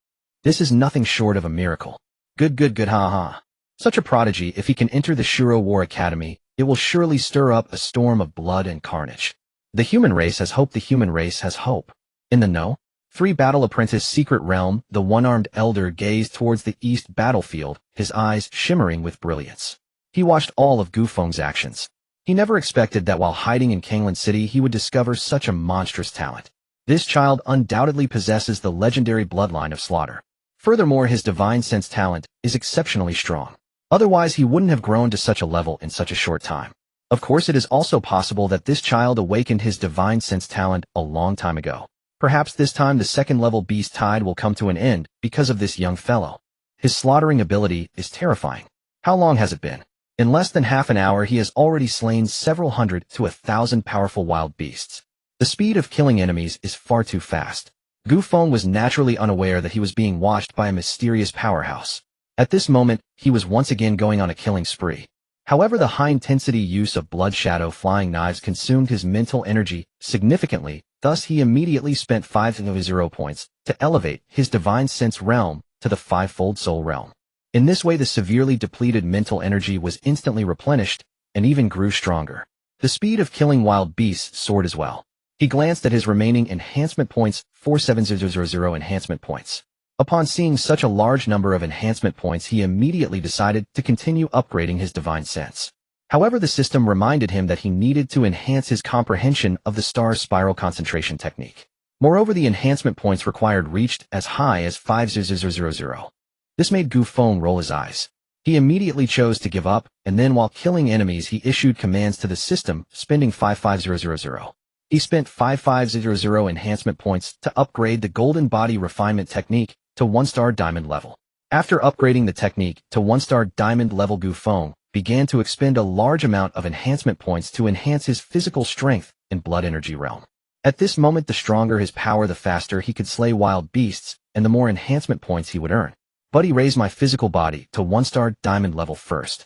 This is nothing short of a miracle. Good, ha. Such a prodigy, if he can enter the Shuro War Academy, it will surely stir up a storm of blood and carnage. The human race has hope, the human race has hope. In the know? 3 Battle Apprentice Secret Realm, the one-armed elder gazed towards the east battlefield, his eyes shimmering with brilliance. He watched all of Gu Feng's actions. He never expected that while hiding in Kanglan City he would discover such a monstrous talent. This child undoubtedly possesses the legendary bloodline of Slaughter. Furthermore, his divine sense talent is exceptionally strong. Otherwise, he wouldn't have grown to such a level in such a short time. Of course, it is also possible that this child awakened his divine sense talent a long time ago. Perhaps this time the 2nd level beast tide will come to an end because of this young fellow. His slaughtering ability is terrifying. How long has it been? In less than half an hour he has already slain several hundred to 1,000 powerful wild beasts. The speed of killing enemies is far too fast. Gu Feng was naturally unaware that he was being watched by a mysterious powerhouse. At this moment, he was once again going on a killing spree. However, the high-intensity use of blood shadow flying knives consumed his mental energy significantly, thus he immediately spent 5,000 points to elevate his divine sense realm to the 5-fold soul realm. In this way, the severely depleted mental energy was instantly replenished and even grew stronger. The speed of killing wild beasts soared as well. He glanced at his remaining enhancement points, 47,000 enhancement points. Upon seeing such a large number of enhancement points, he immediately decided to continue upgrading his divine sense. However, the system reminded him that he needed to enhance his comprehension of the star's spiral concentration technique. Moreover, the enhancement points required reached as high as 5,000. This made Gu Feng roll his eyes. He immediately chose to give up, and then while killing enemies he issued commands to the system, spending 5,500. He spent 5,500 enhancement points to upgrade the Golden Body Refinement technique to 1-star diamond level. After upgrading the technique to 1-star diamond level, Gu Feng began to expend a large amount of enhancement points to enhance his physical strength in blood energy realm. At this moment, the stronger his power, the faster he could slay wild beasts, and the more enhancement points he would earn. But he raised my physical body to 1-star diamond level first.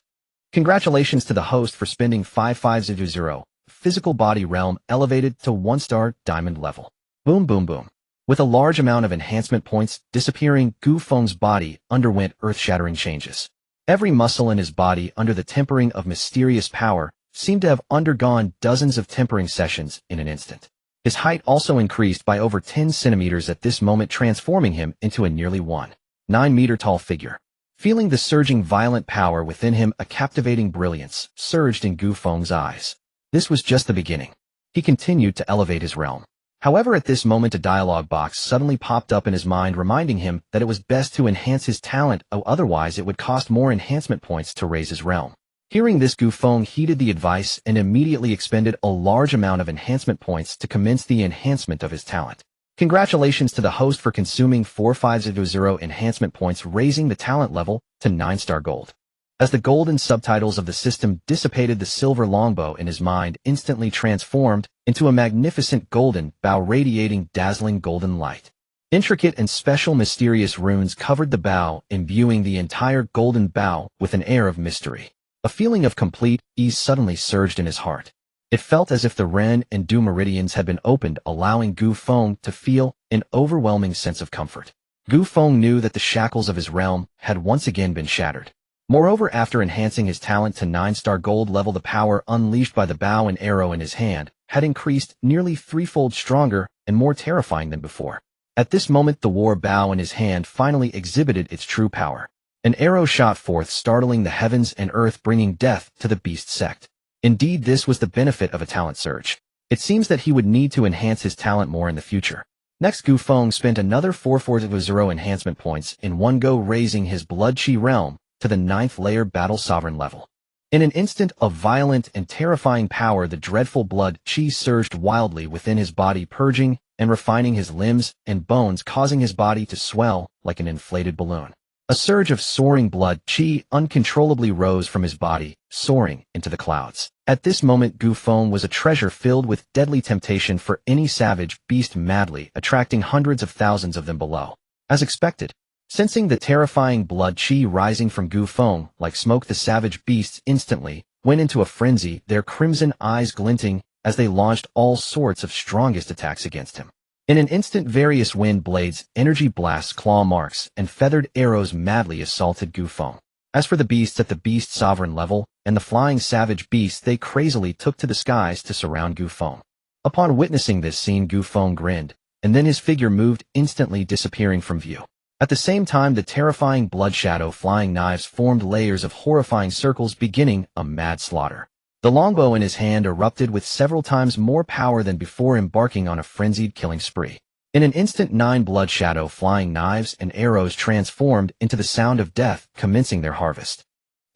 Congratulations to the host for spending 5,500. Physical body realm elevated to 1-star diamond level. Boom boom boom. With a large amount of enhancement points disappearing, Gu Feng's body underwent earth-shattering changes. Every muscle in his body, under the tempering of mysterious power, seemed to have undergone dozens of tempering sessions in an instant. His height also increased by over 10 centimeters at this moment, transforming him into a nearly 1.9-meter tall figure. Feeling the surging violent power within him, a captivating brilliance surged in Gu Feng's eyes. This was just the beginning. He continued to elevate his realm. However, at this moment a dialogue box suddenly popped up in his mind, reminding him that it was best to enhance his talent, otherwise it would cost more enhancement points to raise his realm. Hearing this, Gu Feng heeded the advice and immediately expended a large amount of enhancement points to commence the enhancement of his talent. Congratulations to the host for consuming 4,500 enhancement points, raising the talent level to 9-star gold. As the golden subtitles of the system dissipated, the silver longbow in his mind instantly transformed into a magnificent golden bow radiating dazzling golden light. Intricate and special mysterious runes covered the bow, imbuing the entire golden bow with an air of mystery. A feeling of complete ease suddenly surged in his heart. It felt as if the Ren and Du meridians had been opened, allowing Gu Feng to feel an overwhelming sense of comfort. Gu Feng knew that the shackles of his realm had once again been shattered. Moreover, after enhancing his talent to 9-star gold level, the power unleashed by the bow and arrow in his hand had increased nearly threefold, stronger and more terrifying than before. At this moment, the war bow in his hand finally exhibited its true power. An arrow shot forth, startling the heavens and earth, bringing death to the beast sect. Indeed, this was the benefit of a talent surge. It seems that he would need to enhance his talent more in the future. Next, Gu Feng spent another 4,400 enhancement points in one go, raising his blood chi realm to the 9th layer battle sovereign level. In an instant of violent and terrifying power, the dreadful blood chi surged wildly within his body, purging and refining his limbs and bones, causing his body to swell like an inflated balloon. A surge of soaring blood chi uncontrollably rose from his body, soaring into the clouds. At this moment, Gu Feng was a treasure filled with deadly temptation for any savage beast, madly attracting hundreds of thousands of them below. As expected, sensing the terrifying blood chi rising from Gu Feng like smoke, the savage beasts instantly went into a frenzy, their crimson eyes glinting as they launched all sorts of strongest attacks against him. In an instant, various wind blades, energy blasts, claw marks, and feathered arrows madly assaulted Gu Feng. As for the beasts at the beast sovereign level and the flying savage beasts, they crazily took to the skies to surround Gu Feng. Upon witnessing this scene, Gu Feng grinned, and then his figure moved, instantly disappearing from view. At the same time, the terrifying blood shadow flying knives formed layers of horrifying circles, beginning a mad slaughter. The longbow in his hand erupted with several times more power than before, embarking on a frenzied killing spree. In an instant, 9 blood shadow flying knives and arrows transformed into the sound of death, commencing their harvest.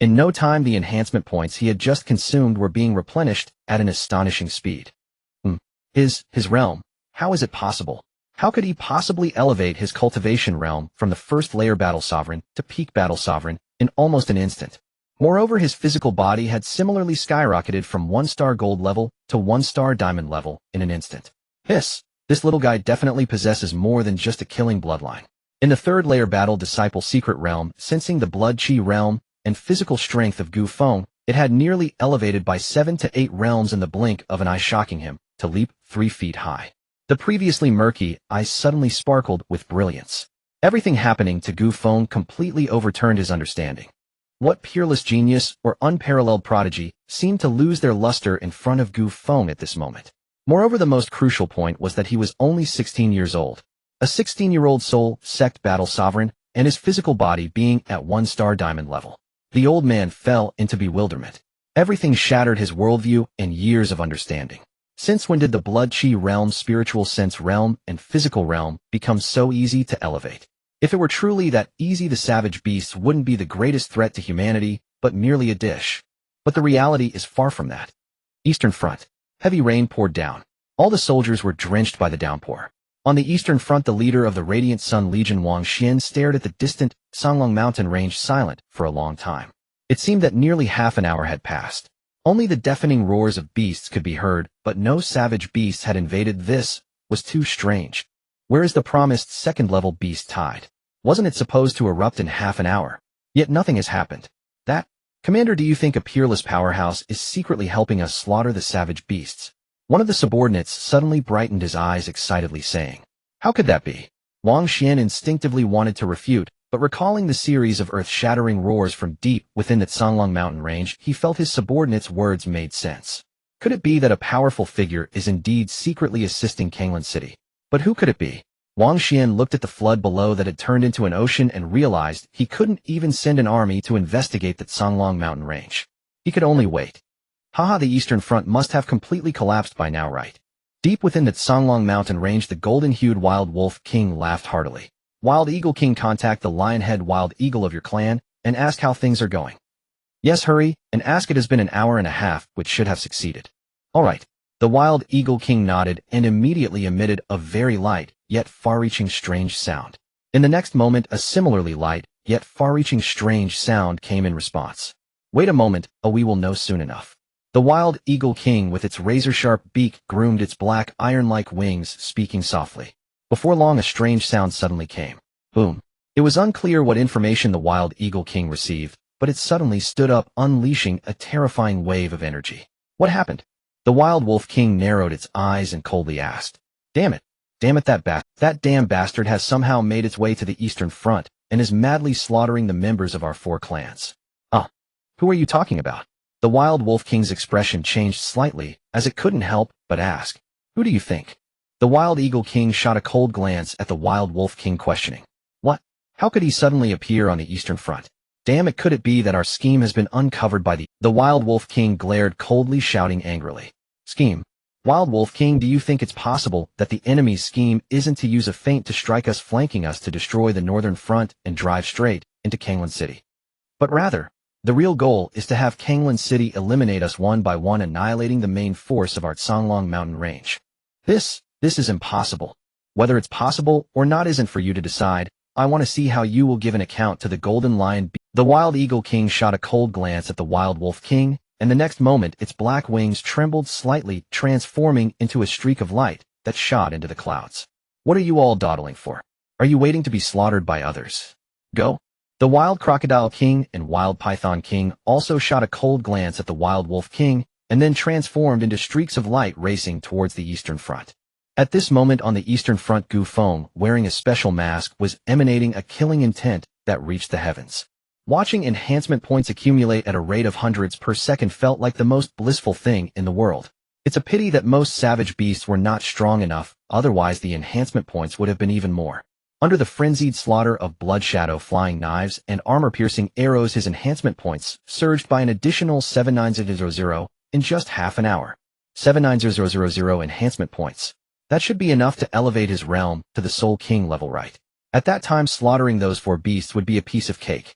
In no time, the enhancement points he had just consumed were being replenished at an astonishing speed. His realm. How is it possible? How could he possibly elevate his cultivation realm from the 1st layer battle sovereign to peak battle sovereign in almost an instant? Moreover, his physical body had similarly skyrocketed from 1-star gold level to 1-star diamond level in an instant. This little guy definitely possesses more than just a killing bloodline. In the 3rd layer battle disciple secret realm, sensing the blood chi realm and physical strength of Gu Feng, it had nearly elevated by 7 to 8 realms in the blink of an eye, shocking him to leap 3 feet high. The previously murky eyes suddenly sparkled with brilliance. Everything happening to Gu Feng completely overturned his understanding. What peerless genius or unparalleled prodigy seemed to lose their luster in front of Gu Feng at this moment. Moreover, the most crucial point was that he was only 16 years old. A 16-year-old soul sect battle sovereign, and his physical body being at 1-star diamond level. The old man fell into bewilderment. Everything shattered his worldview and years of understanding. Since when did the blood chi realm, spiritual sense realm, and physical realm become so easy to elevate? If it were truly that easy, the savage beasts wouldn't be the greatest threat to humanity, but merely a dish. But the reality is far from that. Eastern Front. Heavy rain poured down. All the soldiers were drenched by the downpour. On the Eastern Front, the leader of the Radiant Sun Legion, Wang Xian, stared at the distant Songlong mountain range, silent for a long time. It seemed that nearly half an hour had passed. Only the deafening roars of beasts could be heard, but no savage beasts had invaded. This was too strange. Where is the promised second-level beast tide? Wasn't it supposed to erupt in half an hour? Yet nothing has happened. Commander, do you think a peerless powerhouse is secretly helping us slaughter the savage beasts? One of the subordinates suddenly brightened his eyes excitedly, saying, "How could that be?" Wang Xian instinctively wanted to refute, but recalling the series of earth-shattering roars from deep within the Songlong mountain range, he felt his subordinate's words made sense. Could it be that a powerful figure is indeed secretly assisting Kanglan City? But who could it be? Wang Xian looked at the flood below that had turned into an ocean and realized he couldn't even send an army to investigate the Songlong mountain range. He could only wait. Haha, the Eastern Front must have completely collapsed by now, right? Deep within the Songlong mountain range, the golden-hued Wild Wolf King laughed heartily. Wild Eagle King, contact the lion-head Wild Eagle of your clan and ask how things are going. Yes, hurry, and ask. It has been an hour and a half, which should have succeeded. All right. The Wild Eagle King nodded and immediately emitted a very light, yet far-reaching strange sound. In the next moment, a similarly light, yet far-reaching strange sound came in response. Wait a moment, we will know soon enough. The Wild Eagle King, with its razor-sharp beak, groomed its black iron-like wings, speaking softly. Before long, a strange sound suddenly came. Boom. It was unclear what information the Wild Eagle King received, but it suddenly stood up, unleashing a terrifying wave of energy. What happened? The Wild Wolf King narrowed its eyes and coldly asked. Damn it, that damn bastard has somehow made its way to the Eastern Front and is madly slaughtering the members of our 4 clans. Who are you talking about? The Wild Wolf King's expression changed slightly, as it couldn't help but ask. Who do you think? The Wild Eagle King shot a cold glance at the Wild Wolf King, questioning. What? How could he suddenly appear on the Eastern Front? Damn it, could it be that our scheme has been uncovered by the Wild Wolf King glared coldly, shouting angrily. Scheme? Wild Wolf King, do you think it's possible that the enemy's scheme isn't to use a feint to strike us, flanking us to destroy the Northern Front and drive straight into Kanglan City? But rather, the real goal is to have Kanglan City eliminate us one by one, annihilating the main force of our Songlong mountain range. This is impossible. Whether it's possible or not isn't for you to decide. I want to see how you will give an account to the Golden Lion. The Wild Eagle King shot a cold glance at the Wild Wolf King, and the next moment its black wings trembled slightly, transforming into a streak of light that shot into the clouds. What are you all dawdling for? Are you waiting to be slaughtered by others? Go. The Wild Crocodile King and Wild Python King also shot a cold glance at the Wild Wolf King, and then transformed into streaks of light racing towards the Eastern Front. At this moment on the Eastern Front, Gu Feng, wearing a special mask, was emanating a killing intent that reached the heavens. Watching enhancement points accumulate at a rate of hundreds per second felt like the most blissful thing in the world. It's a pity that most savage beasts were not strong enough, otherwise the enhancement points would have been even more. Under the frenzied slaughter of blood shadow flying knives and armor-piercing arrows, his enhancement points surged by an additional 79000 in just half an hour. 79000 enhancement points. That should be enough to elevate his realm to the Soul King level, right? At that time, slaughtering those 4 beasts would be a piece of cake.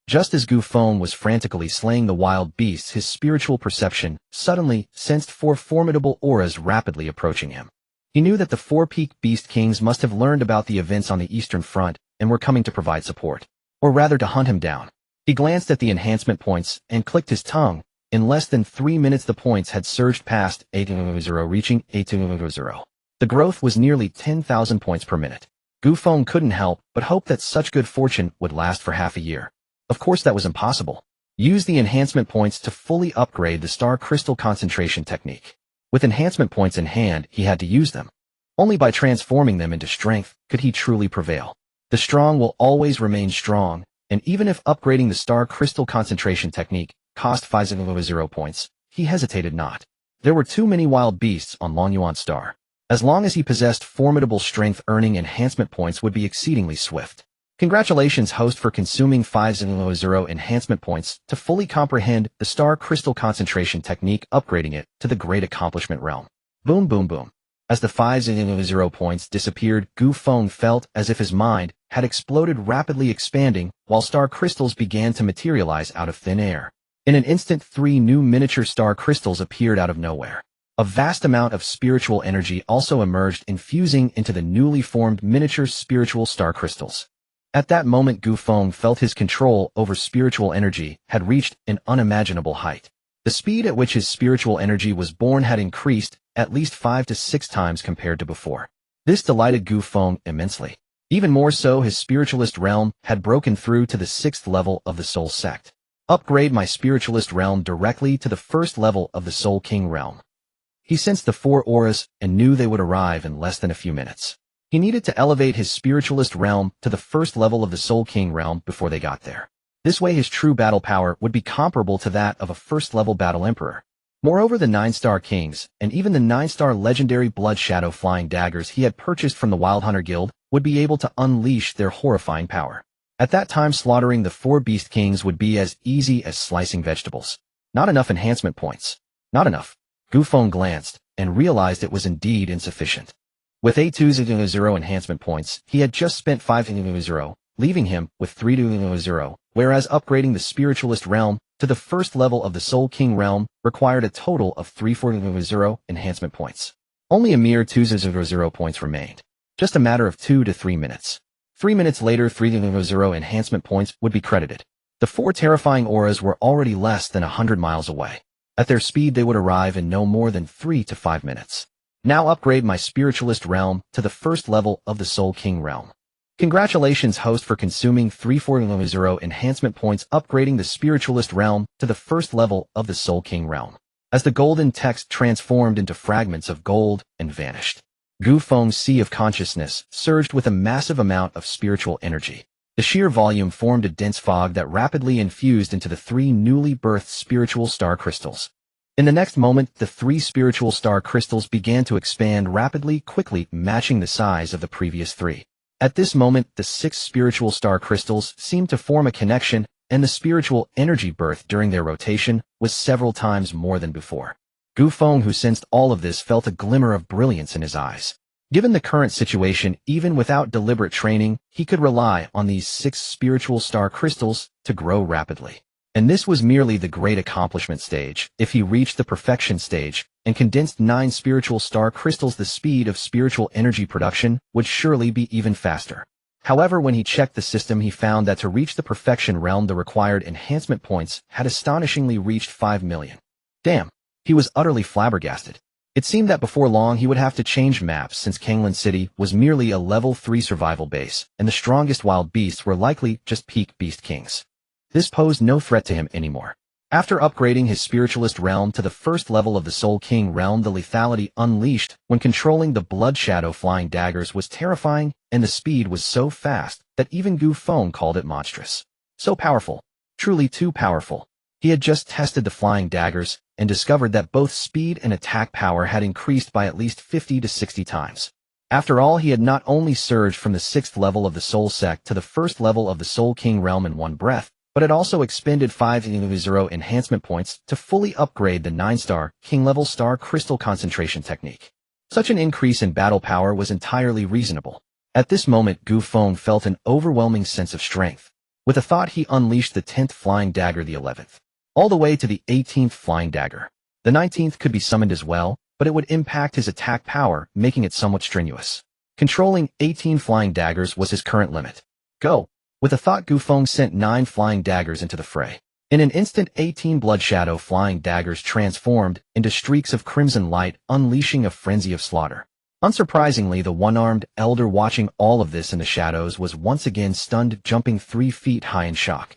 Just as Gu Feng was frantically slaying the wild beasts, his spiritual perception suddenly sensed 4 formidable auras rapidly approaching him. He knew that the 4 peak beast kings must have learned about the events on the Eastern Front and were coming to provide support, or rather to hunt him down. He glanced at the enhancement points and clicked his tongue. In less than 3 minutes, the points had surged past 800, reaching 800. The growth was nearly 10,000 points per minute. Gu Feng couldn't help but hope that such good fortune would last for half a year. Of course, that was impossible. Use the enhancement points to fully upgrade the star crystal concentration technique. With enhancement points in hand, he had to use them. Only by transforming them into strength could he truly prevail. The strong will always remain strong, and even if upgrading the star crystal concentration technique cost 500 points, he hesitated not. There were too many wild beasts on Longyuan Star. As long as he possessed formidable strength, earning enhancement points would be exceedingly swift. Congratulations, host, for consuming 500 enhancement points to fully comprehend the star crystal concentration technique, upgrading it to the great accomplishment realm. Boom, boom, boom. As the 500 points disappeared, Gu Feng felt as if his mind had exploded, rapidly expanding, while star crystals began to materialize out of thin air. In an instant, 3 new miniature star crystals appeared out of nowhere. A vast amount of spiritual energy also emerged, infusing into the newly formed miniature spiritual star crystals. At that moment, Gu Feng felt his control over spiritual energy had reached an unimaginable height. The speed at which his spiritual energy was born had increased at least 5 to 6 times compared to before. This delighted Gu Feng immensely. Even more so, his spiritualist realm had broken through to the 6th level of the Soul Sect. Upgrade my spiritualist realm directly to the 1st level of the Soul King realm. He sensed the 4 auras and knew they would arrive in less than a few minutes. He needed to elevate his spiritualist realm to the 1st level of the Soul King realm before they got there. This way his true battle power would be comparable to that of a 1st-level battle emperor. Moreover, the 9-star kings, and even the 9-star legendary blood shadow flying daggers he had purchased from the Wild Hunter Guild, would be able to unleash their horrifying power. At that time, slaughtering the 4 beast kings would be as easy as slicing vegetables. Not enough enhancement points. Not enough. Gu Feng glanced, and realized it was indeed insufficient. With 8,200 enhancement points, he had just spent 5,000, leaving him with 3,000, whereas upgrading the spiritualist realm to the 1st level of the Soul King realm required a total of 3,400 enhancement points. Only a mere 2,000 points remained. Just a matter of 2 to 3 minutes. 3 minutes later, 3,000 enhancement points would be credited. The 4 terrifying auras were already less than 100 miles away. At their speed, they would arrive in no more than 3 to 5 minutes. Now upgrade my spiritualist realm to the 1st level of the Soul King realm. Congratulations, host, for consuming 3,400 enhancement points, upgrading the spiritualist realm to the 1st level of the Soul King realm. As the golden text transformed into fragments of gold and vanished, Gu Feng's sea of consciousness surged with a massive amount of spiritual energy. The sheer volume formed a dense fog that rapidly infused into the 3 newly birthed spiritual star crystals. In the next moment, the 3 spiritual star crystals began to expand rapidly, quickly matching the size of the previous 3. At this moment, the 6 spiritual star crystals seemed to form a connection, and the spiritual energy birth during their rotation was several times more than before. Gu Feng, who sensed all of this, felt a glimmer of brilliance in his eyes. Given the current situation, even without deliberate training, he could rely on these 6 spiritual star crystals to grow rapidly. And this was merely the great accomplishment stage. If he reached the perfection stage and condensed 9 spiritual star crystals, the speed of spiritual energy production would surely be even faster. However, when he checked the system, he found that to reach the perfection realm, the required enhancement points had astonishingly reached 5 million. Damn, he was utterly flabbergasted. It seemed that before long he would have to change maps, since Kanglan City was merely a level 3 survival base, and the strongest wild beasts were likely just peak beast kings. This posed no threat to him anymore. After upgrading his spiritualist realm to the 1st level of the Soul King realm, the lethality unleashed when controlling the blood shadow flying daggers was terrifying, and the speed was so fast that even Gu Feng called it monstrous. So powerful. Truly too powerful. He had just tested the flying daggers and discovered that both speed and attack power had increased by at least 50 to 60 times. After all, he had not only surged from the 6th level of the Soul Sect to the 1st level of the Soul King realm in one breath, but it also expended 5,000 enhancement points to fully upgrade the 9-star, king-level star crystal concentration technique. Such an increase in battle power was entirely reasonable. At this moment, Gu Feng felt an overwhelming sense of strength. With a thought, he unleashed the 10th flying dagger, the 11th, all the way to the 18th flying dagger. The 19th could be summoned as well, but it would impact his attack power, making it somewhat strenuous. Controlling 18 flying daggers was his current limit. Go! With a thought, Gu Feng sent 9 flying daggers into the fray. In an instant, 18 blood shadow flying daggers transformed into streaks of crimson light, unleashing a frenzy of slaughter. Unsurprisingly, the one-armed elder watching all of this in the shadows was once again stunned, jumping 3 feet high in shock.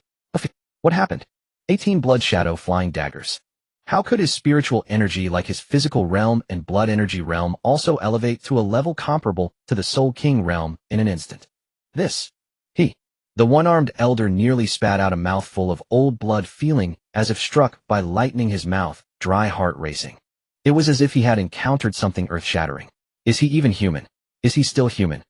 What happened? 18 blood shadow flying daggers. How could his spiritual energy, like his physical realm and blood energy realm, also elevate to a level comparable to the Soul King realm in an instant? The one-armed elder nearly spat out a mouthful of old blood, feeling as if struck by lightning, his mouth dry, heart racing. It was as if he had encountered something earth-shattering. Is he even human? Is he still human?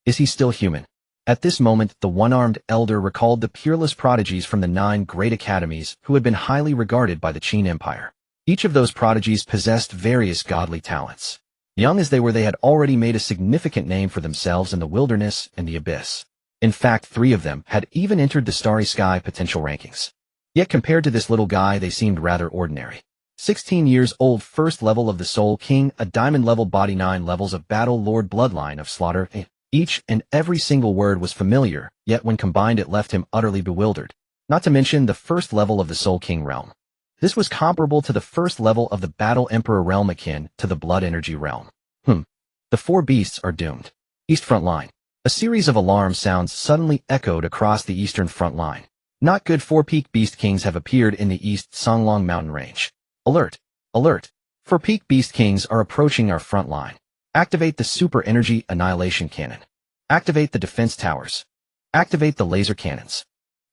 Is he still human? At this moment, the one-armed elder recalled the peerless prodigies from the 9 great academies who had been highly regarded by the Qin Empire. Each of those prodigies possessed various godly talents. Young as they were, they had already made a significant name for themselves in the wilderness and the abyss. In fact, 3 of them had even entered the Starry Sky potential rankings. Yet compared to this little guy, they seemed rather ordinary. 16 years old, first level of the Soul King, a diamond level body, 9 levels of Battle Lord, bloodline of Slaughter. Each and every single word was familiar, yet when combined it left him utterly bewildered. Not to mention the first level of the Soul King realm. This was comparable to the first level of the Battle Emperor realm, akin to the Blood Energy realm. The 4 beasts are doomed. East front line. A series of alarm sounds suddenly echoed across the eastern front line. Not good. 4 peak beast kings have appeared in the east Songlong mountain range. Alert! Alert! 4 peak beast kings are approaching our front line. Activate the super energy annihilation cannon. Activate the defense towers. Activate the laser cannons.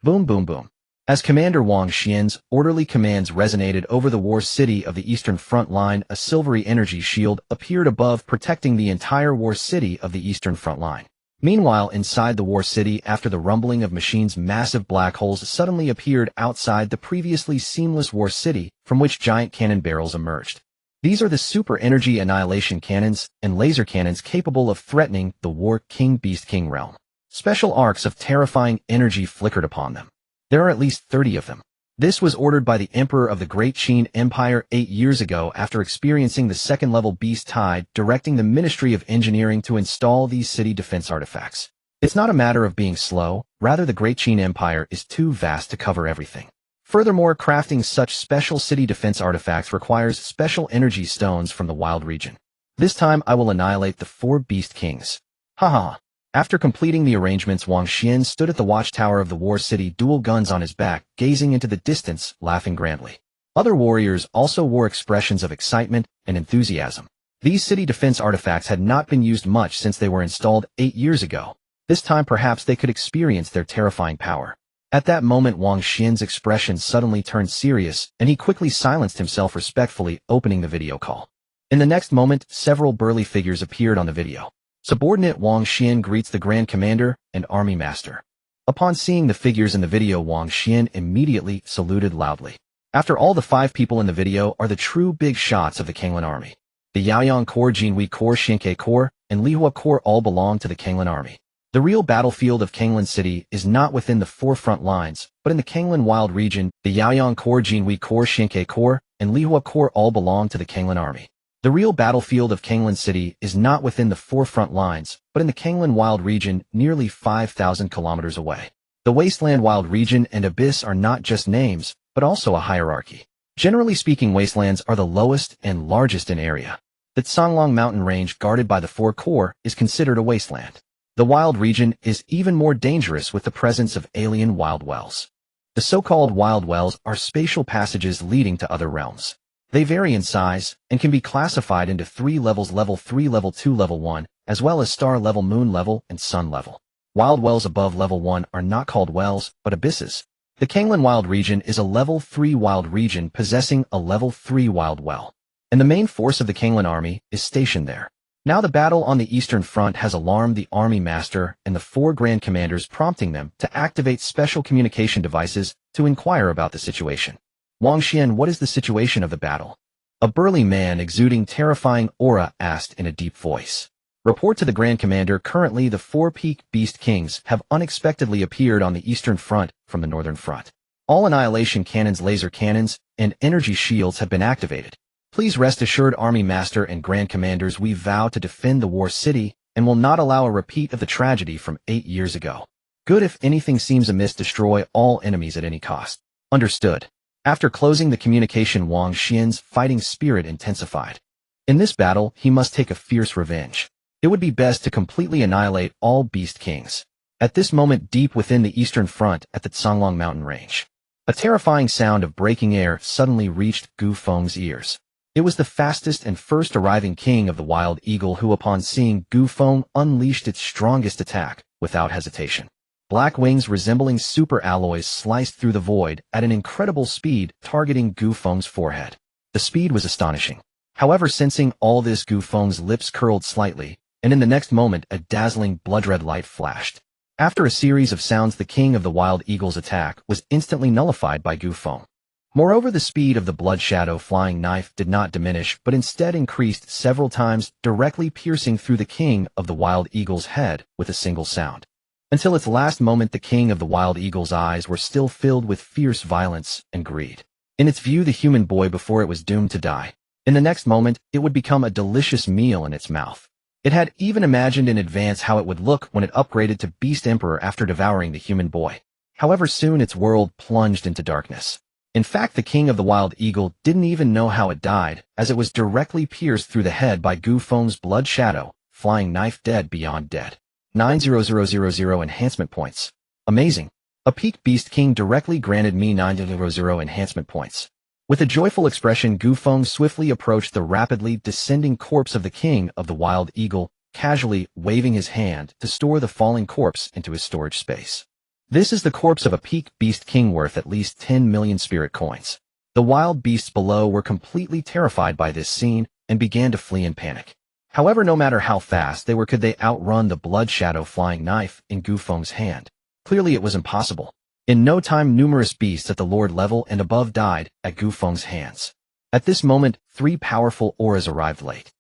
Boom, boom, boom. As Commander Wang Xian's orderly commands resonated over the war city of the eastern front line, a silvery energy shield appeared above, protecting the entire war city of the eastern front line. Meanwhile, inside the war city, after the rumbling of machines, massive black holes suddenly appeared outside the previously seamless war city, from which giant cannon barrels emerged. These are the super energy annihilation cannons and laser cannons capable of threatening the War King Beast King realm. Special arcs of terrifying energy flickered upon them. There are at least 30 of them. This was ordered by the Emperor of the Great Qin Empire 8 years ago after experiencing the second-level beast tide, directing the Ministry of Engineering to install these city defense artifacts. It's not a matter of being slow, rather the Great Qin Empire is too vast to cover everything. Furthermore, crafting such special city defense artifacts requires special energy stones from the wild region. This time I will annihilate the 4 beast kings. Haha. After completing the arrangements, Wang Xian stood at the watchtower of the war city, dual guns on his back, gazing into the distance, laughing grandly. Other warriors also wore expressions of excitement and enthusiasm. These city defense artifacts had not been used much since they were installed 8 years ago. This time perhaps they could experience their terrifying power. At that moment, Wang Xian's expression suddenly turned serious, and he quickly silenced himself respectfully, opening the video call. In the next moment, several burly figures appeared on the video. Subordinate Wang Xian greets the Grand Commander and Army Master. Upon seeing the figures in the video, Wang Xian immediately saluted loudly. After all, the 5 people in the video are the true big shots of the Kanglan Army. The Yaoyang Corps, Jinhui Corps, Xianke Corps, and Lihua Corps all belong to the Kanglan Army. The real battlefield of Kanglan City is not within the 4 front lines, but in the Kanglan Wild region. The Yaoyang Corps, Jinhui Corps, Xianke Corps, and Lihua Corps all belong to the Kanglan Army. The real battlefield of Kanglan City is not within the 4 front lines, but in the Kanglan Wild region, nearly 5,000 kilometers away. The Wasteland Wild region and Abyss are not just names, but also a hierarchy. Generally speaking, wastelands are the lowest and largest in area. The Songlong mountain range, guarded by the 4 corps, is considered a wasteland. The wild region is even more dangerous with the presence of alien wild wells. The so-called wild wells are spatial passages leading to other realms. They vary in size and can be classified into 3 levels: Level 3, Level 2, Level 1, as well as star level, moon level, and sun level. Wild wells above Level 1 are not called wells, but abysses. The Kanglan Wild region is a Level 3 wild region possessing a Level 3 wild well. And the main force of the Kanglan army is stationed there. Now the battle on the Eastern Front has alarmed the Army Master and the 4 Grand Commanders, prompting them to activate special communication devices to inquire about the situation. Wang Xian, what is the situation of the battle? A burly man exuding terrifying aura asked in a deep voice. Report to the Grand Commander. Currently, the 4 peak Beast Kings have unexpectedly appeared on the Eastern Front from the Northern Front. All annihilation cannons, laser cannons, and energy shields have been activated. Please rest assured, Army Master and Grand Commanders, we vow to defend the war city and will not allow a repeat of the tragedy from 8 years ago. Good. If anything seems amiss, destroy all enemies at any cost. Understood. After closing the communication, Wang Xian's fighting spirit intensified. In this battle, he must take a fierce revenge. It would be best to completely annihilate all Beast Kings. At this moment, deep within the Eastern Front at the Songlong mountain range, a terrifying sound of breaking air suddenly reached Gu Feng's ears. It was the fastest and first arriving king of the Wild Eagle who, upon seeing Gu Feng, unleashed its strongest attack without hesitation. Black wings resembling super alloys sliced through the void at an incredible speed, targeting Gu Feng's forehead. The speed was astonishing. However, sensing all this, Gu Feng's lips curled slightly, and in the next moment a dazzling blood-red light flashed. After a series of sounds, the king of the wild eagle's attack was instantly nullified by Gu Feng. Moreover, the speed of the blood shadow flying knife did not diminish, but instead increased several times, directly piercing through the king of the wild eagle's head with a single sound. Until its last moment, the king of the wild eagle's eyes were still filled with fierce violence and greed. In its view, the human boy before it was doomed to die. In the next moment, it would become a delicious meal in its mouth. It had even imagined in advance how it would look when it upgraded to Beast Emperor after devouring the human boy. However, soon its world plunged into darkness. In fact, the king of the wild eagle didn't even know how it died, as it was directly pierced through the head by Gu Feng's blood shadow, flying knife dead beyond dead. 90000 enhancement points. Amazing. A peak beast king directly granted me 900 enhancement points. With a joyful expression, Gu Feng swiftly approached the rapidly descending corpse of the king of the wild eagle, casually waving his hand to store the falling corpse into his storage space. This is the corpse of a peak beast king worth at least 10 million spirit coins. The wild beasts below were completely terrified by this scene and began to flee in panic. However, no matter how fast they were, could they outrun the blood shadow flying knife in Gu Feng's hand? Clearly it was impossible. In no time, numerous beasts at the lord level and above died at Gu Feng's hands. At this moment, 3 powerful auras arrived late.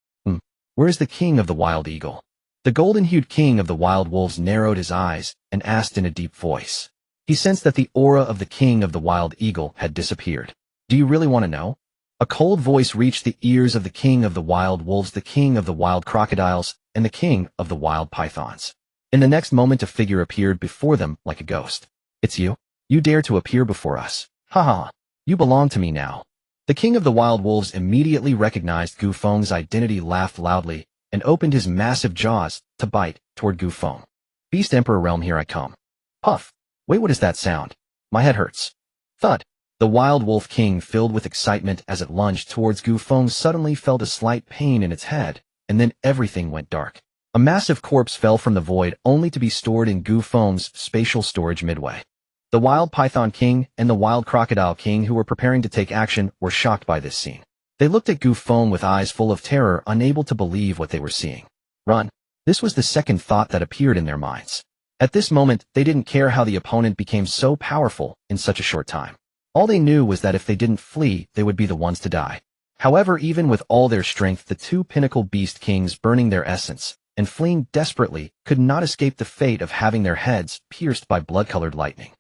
Where is the king of the wild eagle? The golden-hued king of the wild wolves narrowed his eyes and asked in a deep voice. He sensed that the aura of the king of the wild eagle had disappeared. Do you really want to know? A cold voice reached the ears of the king of the wild wolves, the king of the wild crocodiles, and the king of the wild pythons. In the next moment, a figure appeared before them like a ghost. It's you? You dare to appear before us? Ha! You belong to me now. The king of the wild wolves immediately recognized Gu Feng's identity, laughed loudly, and opened his massive jaws to bite toward Gu Feng. Beast Emperor realm, here I come. Puff! Wait, what is that sound? My head hurts. Thud! The wild wolf king, filled with excitement as it lunged towards Gu Feng, suddenly felt a slight pain in its head, and then everything went dark. A massive corpse fell from the void, only to be stored in Gu Feng's spatial storage midway. The wild python king and the wild crocodile king, who were preparing to take action, were shocked by this scene. They looked at Gu Feng with eyes full of terror, unable to believe what they were seeing. Run! This was the second thought that appeared in their minds. At this moment, they didn't care how the opponent became so powerful in such a short time. All they knew was that if they didn't flee, they would be the ones to die. However, even with all their strength, the 2 pinnacle beast kings, burning their essence and fleeing desperately, could not escape the fate of having their heads pierced by blood-colored lightning.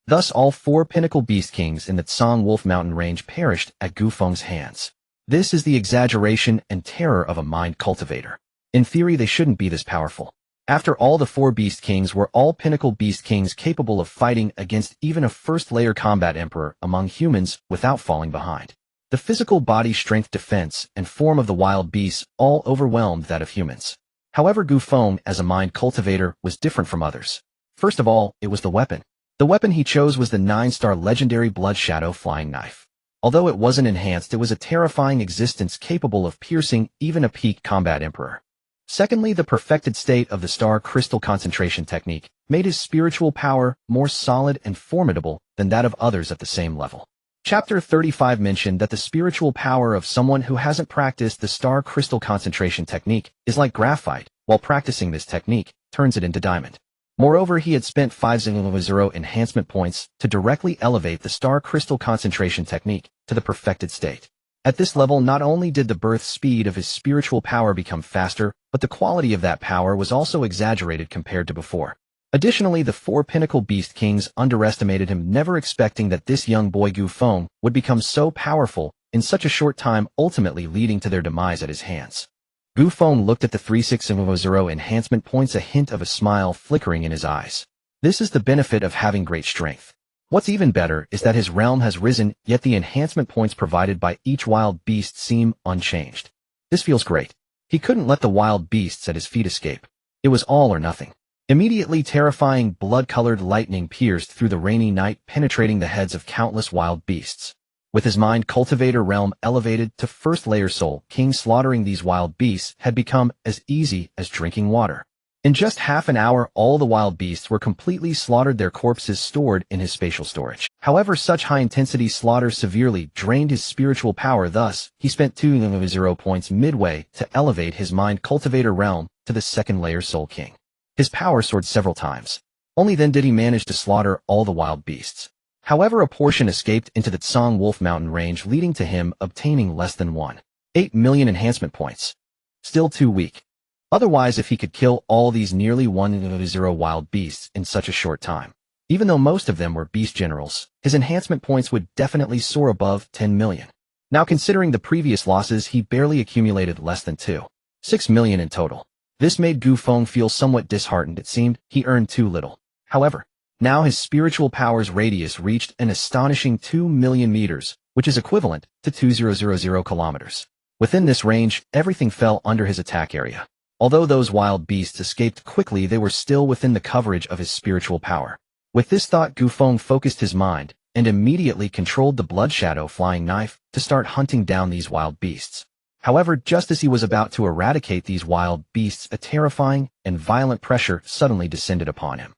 Thus, all 4 pinnacle beast kings in the Tsang Wolf Mountain range perished at Gu Feng's hands. This is the exaggeration and terror of a mind cultivator. In theory, they shouldn't be this powerful. After all, the 4 beast kings were all pinnacle beast kings capable of fighting against even a first-layer combat emperor among humans without falling behind. The physical body strength, defense, and form of the wild beasts all overwhelmed that of humans. However, Gu Feng, as a mind cultivator, was different from others. First of all, it was the weapon. The weapon he chose was the 9-star legendary blood shadow flying knife. Although it wasn't enhanced, it was a terrifying existence capable of piercing even a peak combat emperor. Secondly, the perfected state of the star crystal concentration technique made his spiritual power more solid and formidable than that of others at the same level. Chapter 35 mentioned that the spiritual power of someone who hasn't practiced the star crystal concentration technique is like graphite. While practicing this technique, turns it into diamond. Moreover, he had spent 500 enhancement points to directly elevate the star crystal concentration technique to the perfected state. At this level, not only did the birth speed of his spiritual power become faster, but the quality of that power was also exaggerated compared to before. Additionally, the 4 pinnacle beast kings underestimated him, never expecting that this young boy Gu Feng would become so powerful in such a short time, ultimately leading to their demise at his hands. Gu Feng looked at the 3600 enhancement points, a hint of a smile flickering in his eyes. This is the benefit of having great strength. What's even better is that his realm has risen, yet the enhancement points provided by each wild beast seem unchanged. This feels great. He couldn't let the wild beasts at his feet escape. It was all or nothing. Immediately, terrifying blood-colored lightning pierced through the rainy night, penetrating the heads of countless wild beasts. With his mind cultivator realm elevated to first-layer soul king, slaughtering these wild beasts had become as easy as drinking water. In just half an hour, all the wild beasts were completely slaughtered, their corpses stored in his spatial storage. However, such high-intensity slaughter severely drained his spiritual power, thus, he spent 200 points midway to elevate his mind cultivator realm to the second-layer soul king. His power soared several times. Only then did he manage to slaughter all the wild beasts. However, a portion escaped into the Tsang Wolf Mountain range, leading to him obtaining less than 1.8 million enhancement points. Still too weak. Otherwise, if he could kill all these nearly 1.0 wild beasts in such a short time, even though most of them were beast generals, his enhancement points would definitely soar above 10 million. Now, considering the previous losses, he barely accumulated less than 2.6 million in total. This made Gu Feng feel somewhat disheartened. It seemed he earned too little. However, now his spiritual power's radius reached an astonishing 2 million meters, which is equivalent to 2,000 kilometers. Within this range, everything fell under his attack area. Although those wild beasts escaped quickly, they were still within the coverage of his spiritual power. With this thought, Gu Feng focused his mind and immediately controlled the blood shadow flying knife to start hunting down these wild beasts. However, just as he was about to eradicate these wild beasts, a terrifying and violent pressure suddenly descended upon him.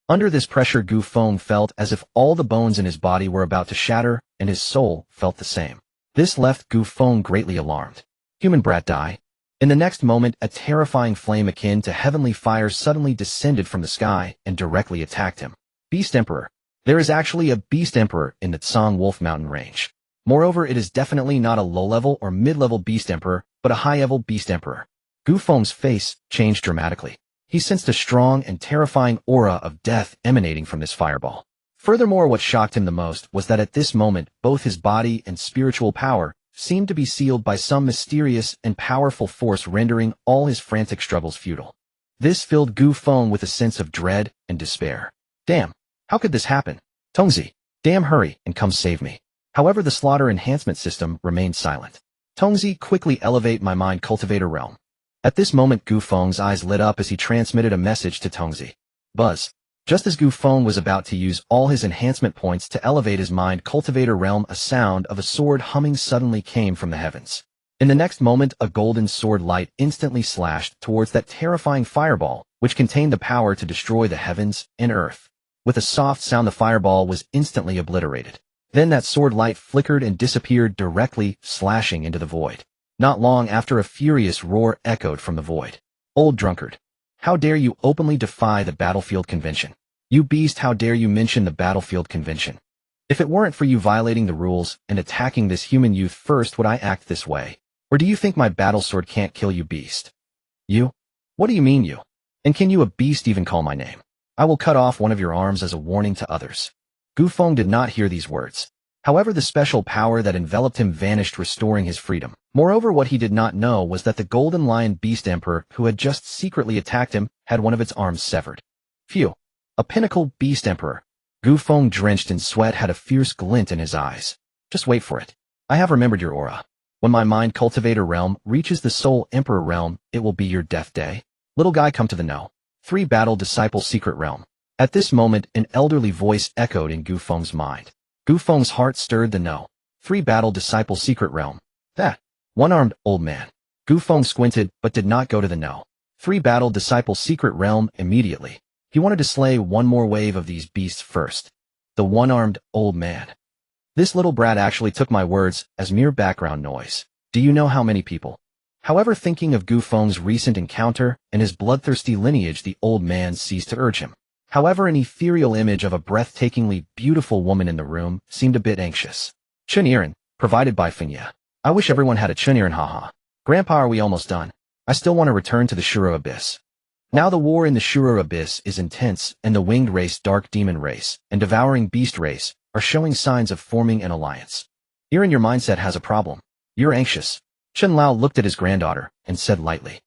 Under this pressure, Gu Feng felt as if all the bones in his body were about to shatter, and his soul felt the same. This left Gu Feng greatly alarmed. Human brat, die. In the next moment, a terrifying flame akin to heavenly fire suddenly descended from the sky and directly attacked him. Beast Emperor. There is actually a Beast Emperor in the Tsang Wolf Mountain range. Moreover, it is definitely not a low-level or mid-level Beast Emperor, but a high-level Beast Emperor. Gu Feng's face changed dramatically. He sensed a strong and terrifying aura of death emanating from this fireball. Furthermore, what shocked him the most was that at this moment, both his body and spiritual power seemed to be sealed by some mysterious and powerful force, rendering all his frantic struggles futile. This filled Gu Feng with a sense of dread and despair. Damn, how could this happen? Tongzi, damn, hurry and come save me. However, the Slaughter Enhancement System remained silent. Tongzi, quickly elevate my mind cultivator realm. At this moment, Gu Feng's eyes lit up as he transmitted a message to Tongzi. Buzz. Just as Gu Feng was about to use all his enhancement points to elevate his mind cultivator realm, a sound of a sword humming suddenly came from the heavens. In the next moment, a golden sword light instantly slashed towards that terrifying fireball, which contained the power to destroy the heavens and earth. With a soft sound, the fireball was instantly obliterated. Then that sword light flickered and disappeared directly, slashing into the void. Not long after, a furious roar echoed from the void. Old drunkard. How dare you openly defy the battlefield convention? You beast, how dare you mention the battlefield convention? If it weren't for you violating the rules and attacking this human youth first, would I act this way? Or do you think my battle sword can't kill you, beast? You? What do you mean, you? And can you, a beast, even call my name? I will cut off one of your arms as a warning to others. Gu Feng did not hear these words. However, the special power that enveloped him vanished, restoring his freedom. Moreover, what he did not know was that the Golden Lion Beast Emperor, who had just secretly attacked him, had one of its arms severed. Phew. A pinnacle Beast Emperor. Gu Feng, drenched in sweat, had a fierce glint in his eyes. Just wait for it. I have remembered your aura. When my mind cultivator realm reaches the Soul Emperor realm, it will be your death day. Little guy, come to the know. 3 Battle Disciple Secret Realm. At this moment, an elderly voice echoed in Gu Feng's mind. Gu Feng's heart stirred. The no. 3 Battle Disciple Secret Realm. That. One-armed old man. Gu Feng squinted, but did not go to the no. 3 Battle Disciple Secret Realm immediately. He wanted to slay one more wave of these beasts first. The one-armed old man. This little brat actually took my words as mere background noise. Do you know how many people? However, thinking of Gu Feng's recent encounter and his bloodthirsty lineage, the old man ceased to urge him. However, an ethereal image of a breathtakingly beautiful woman in the room seemed a bit anxious. Chuniran, provided by Fengya. I wish everyone had a Chuniran, haha. Grandpa, are we almost done? I still want to return to the Shuro Abyss. Now the war in the Shuro Abyss is intense, and the winged race, dark demon race, and devouring beast race are showing signs of forming an alliance. Iran, your mindset has a problem. You're anxious. Chen Lao looked at his granddaughter and said lightly,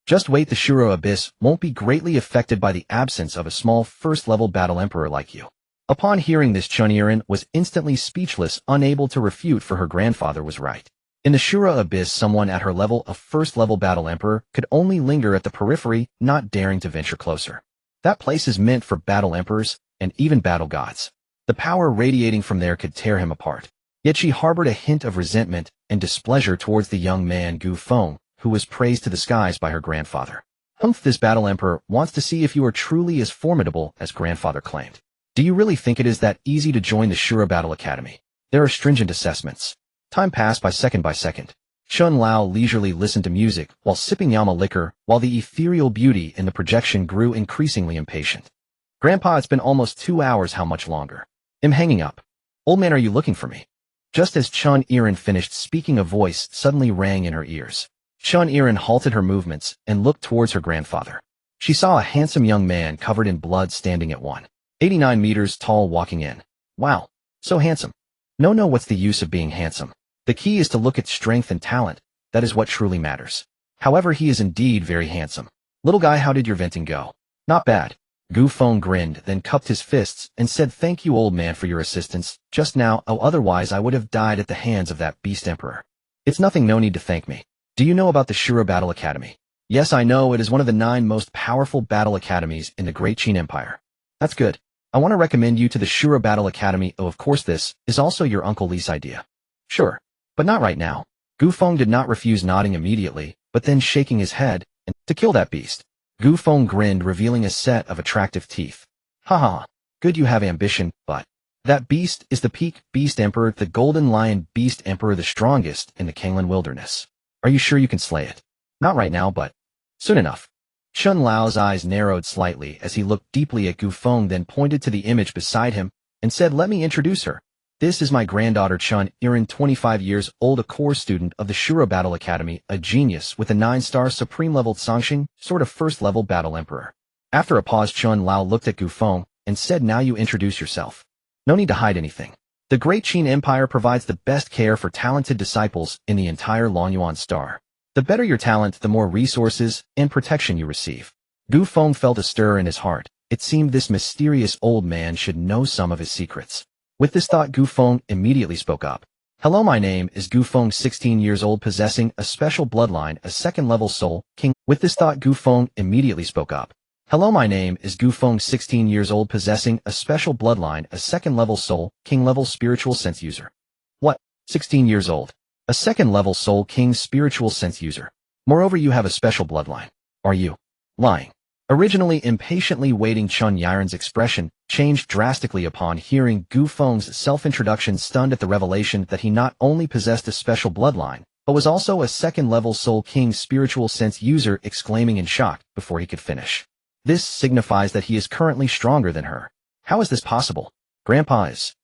just wait, the Shuro Abyss won't be greatly affected by the absence of a small first-level battle emperor like you. Upon hearing this, Chuniran was instantly speechless, unable to refute, for her grandfather was right. In the Shuro Abyss, someone at her level of first-level battle emperor could only linger at the periphery, not daring to venture closer. That place is meant for battle emperors and even battle gods. The power radiating from there could tear him apart. Yet she harbored a hint of resentment and displeasure towards the young man Gu Feng, who was praised to the skies by her grandfather. This battle emperor wants to see if you are truly as formidable as grandfather claimed. Do you really think it is that easy to join the Shuro Battle Academy? There are stringent assessments. Time passed by second by second. Chen Lao leisurely listened to music while sipping Yama liquor, while the ethereal beauty in the projection grew increasingly impatient. Grandpa, it's been almost 2 hours. How much longer? I'm hanging up. Old man, are you looking for me? Just as Chun Irin finished speaking, a voice suddenly rang in her ears. Chun Irin halted her movements and looked towards her grandfather. She saw a handsome young man covered in blood standing at 189 meters tall walking in. Wow, so handsome. No, what's the use of being handsome? The key is to look at strength and talent. That is what truly matters. However, he is indeed very handsome. Little guy, how did your venting go? Not bad. Gu Feng grinned, then cupped his fists and said, thank you, old man, for your assistance just now. Oh, otherwise I would have died at the hands of that beast emperor. It's nothing, no need to thank me. Do you know about the Shura Battle Academy? Yes, I know. It is one of the 9 most powerful battle academies in the Great Qin Empire. That's good. I want to recommend you to the Shura Battle Academy. Oh, of course, this is also your Uncle Li's idea. Sure, but not right now. Gu Feng did not refuse, nodding immediately, but then shaking his head, and to kill that beast. Gu Feng grinned, revealing a set of attractive teeth. Haha, good you have ambition, but that beast is the peak beast emperor, the golden lion beast emperor, the strongest in the Kanglan wilderness. Are you sure you can slay it? Not right now, but soon enough. Chun Lao's eyes narrowed slightly as he looked deeply at Gu Feng, then pointed to the image beside him and said, let me introduce her. This is my granddaughter Chun Irin, 25 years old, a core student of the Shura Battle Academy, a genius with a 9-star supreme-level Sangxing, sort of first-level battle emperor. After a pause, Chun Lao looked at Gu Feng and said, now you introduce yourself. No need to hide anything. The Great Qin Empire provides the best care for talented disciples in the entire Longyuan Star. The better your talent, the more resources and protection you receive. Gu Feng felt a stir in his heart. It seemed this mysterious old man should know some of his secrets. With this thought, Gu Feng immediately spoke up. Hello, my name is Gu Feng, 16 years old, possessing a special bloodline, a 2nd-level soul king. With this thought, Gu Feng immediately spoke up. Hello, my name is Gu Feng, 16 years old, possessing a special bloodline, a 2nd-level soul king-level spiritual sense user. What? 16 years old. A 2nd-level soul king spiritual sense user. Moreover, you have a special bloodline. Are you lying? Originally impatiently waiting, Chun Yiren's expression changed drastically upon hearing Gu Feng's self-introduction, stunned at the revelation that he not only possessed a special bloodline, but was also a 2nd-level Soul King spiritual sense user, exclaiming in shock before he could finish. This signifies that he is currently stronger than her. How is this possible? Grandpa, is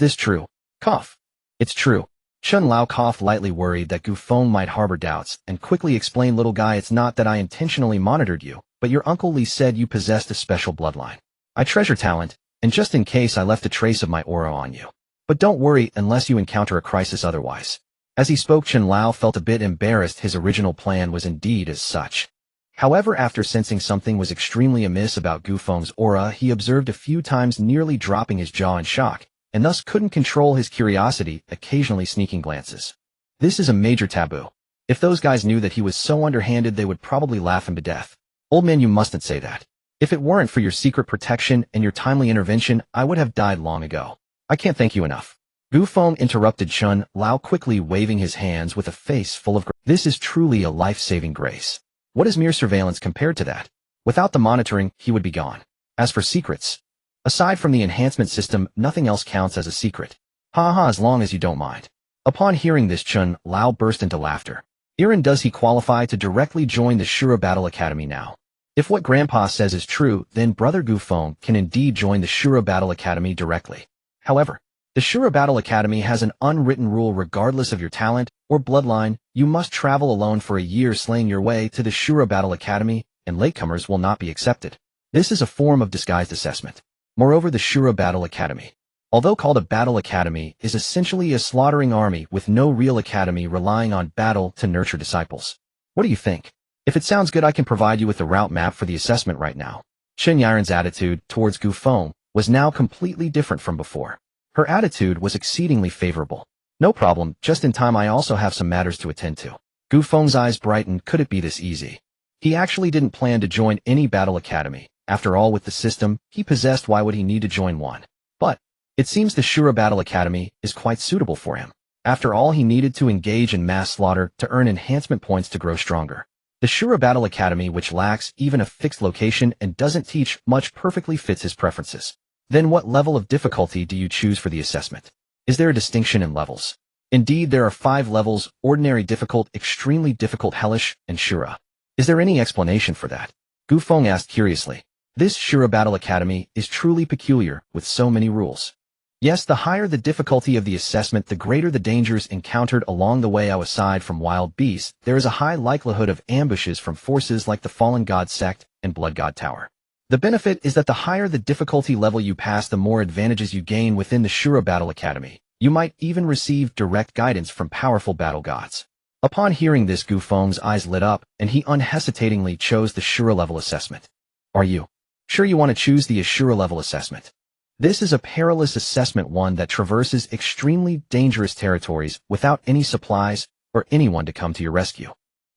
this true? Cough. It's true. Chun Lao coughed lightly, worried that Gu Feng might harbor doubts, and quickly explained, little guy, it's not that I intentionally monitored you, but your Uncle Li said you possessed a special bloodline. I treasure talent, and just in case I left a trace of my aura on you. But don't worry unless you encounter a crisis otherwise. As he spoke, Chun Lao felt a bit embarrassed. His original plan was indeed as such. However, after sensing something was extremely amiss about Gu Feng's aura, he observed a few times, nearly dropping his jaw in shock, and thus couldn't control his curiosity, occasionally sneaking glances. This is a major taboo. If those guys knew that he was so underhanded, they would probably laugh him to death. Old man, you mustn't say that. If it weren't for your secret protection and your timely intervention, I would have died long ago. I can't thank you enough. Gu Feng interrupted Chun Lao, quickly waving his hands with a face full of grace. This is truly a life-saving grace. What is mere surveillance compared to that? Without the monitoring, he would be gone. As for secrets, aside from the enhancement system, nothing else counts as a secret. Ha, as long as you don't mind. Upon hearing this, Chun Lao burst into laughter. Irin, does he qualify to directly join the Shura Battle Academy now? If what Grandpa says is true, then Brother Gu Feng can indeed join the Shura Battle Academy directly. However, the Shura Battle Academy has an unwritten rule: regardless of your talent or bloodline, you must travel alone for a year, slaying your way to the Shura Battle Academy, and latecomers will not be accepted. This is a form of disguised assessment. Moreover, the Shura Battle Academy, although called a battle academy, is essentially a slaughtering army with no real academy, relying on battle to nurture disciples. What do you think? If it sounds good, I can provide you with the route map for the assessment right now. Chun Yiren's attitude towards Gu Feng was now completely different from before. Her attitude was exceedingly favorable. No problem, just in time. I also have some matters to attend to. Gu Feng's eyes brightened. Could it be this easy? He actually didn't plan to join any battle academy. After all, with the system he possessed, why would he need to join one? But it seems the Shura Battle Academy is quite suitable for him. After all, he needed to engage in mass slaughter to earn enhancement points to grow stronger. The Shura Battle Academy, which lacks even a fixed location and doesn't teach much, perfectly fits his preferences. Then what level of difficulty do you choose for the assessment? Is there a distinction in levels? Indeed, there are 5 levels: ordinary, difficult, extremely difficult, hellish, and Shura. Is there any explanation for that? Gu Feng asked curiously. This Shura Battle Academy is truly peculiar, with so many rules. Yes, the higher the difficulty of the assessment, the greater the dangers encountered along the way. Aside from wild beasts, there is a high likelihood of ambushes from forces like the Fallen God Sect and Blood God Tower. The benefit is that the higher the difficulty level you pass, the more advantages you gain within the Shura Battle Academy. You might even receive direct guidance from powerful battle gods. Upon hearing this, Gu Feng's eyes lit up, and he unhesitatingly chose the Shura level assessment. Are you sure you want to choose the Ashura level assessment? This is a perilous assessment, one that traverses extremely dangerous territories without any supplies or anyone to come to your rescue.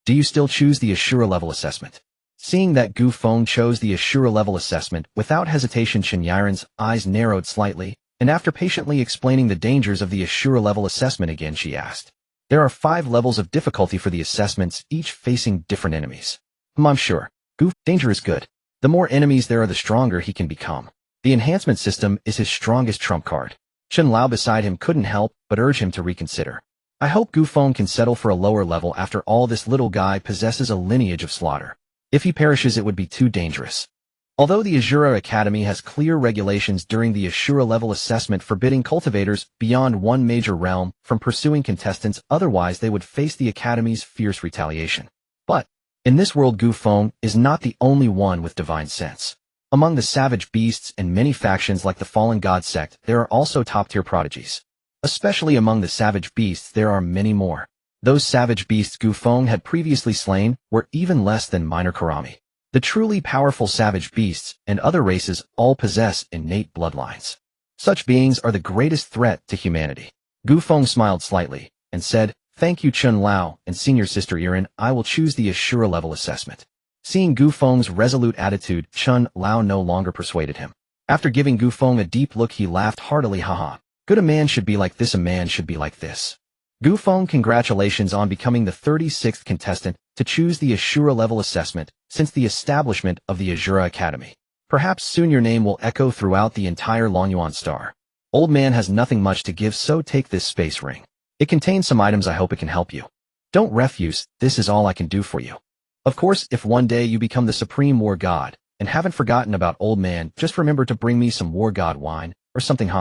Do you still choose the Ashura level assessment? Seeing that Gu Feng chose the Ashura level assessment, without hesitation Chen Yiren's eyes narrowed slightly, and after patiently explaining the dangers of the Ashura level assessment again, she asked. There are 5 levels of difficulty for the assessments, each facing different enemies. I'm sure. Gu, danger is good. The more enemies there are, the stronger he can become. The enhancement system is his strongest trump card. Chen Lao beside him couldn't help but urge him to reconsider. I hope Gu Feng can settle for a lower level. After all, this little guy possesses a lineage of slaughter. If he perishes, it would be too dangerous. Although the Ashura Academy has clear regulations during the Ashura level assessment forbidding cultivators beyond one major realm from pursuing contestants, otherwise they would face the Academy's fierce retaliation. But in this world, Gu Feng is not the only one with divine sense. Among the savage beasts and many factions like the Fallen God Sect, there are also top-tier prodigies. Especially among the savage beasts, there are many more. Those savage beasts Gu Feng had previously slain were even less than minor Karami. The truly powerful savage beasts and other races all possess innate bloodlines. Such beings are the greatest threat to humanity. Gu Feng smiled slightly and said, "Thank you, Chen Lao and senior sister Yiren. I will choose the Ashura level assessment." Seeing Gu Feng's resolute attitude, Chen Lao no longer persuaded him. After giving Gu Feng a deep look, he laughed heartily. Haha. Good, a man should be like this, a man should be like this. Gu Feng, congratulations on becoming the 36th contestant to choose the Ashura level assessment since the establishment of the Ashura Academy. Perhaps soon your name will echo throughout the entire Longyuan Star. Old man has nothing much to give, so take this space ring. It contains some items. I hope it can help you. Don't refuse, this is all I can do for you. Of course, if one day you become the supreme war god, and haven't forgotten about old man, just remember to bring me some war god wine, or something.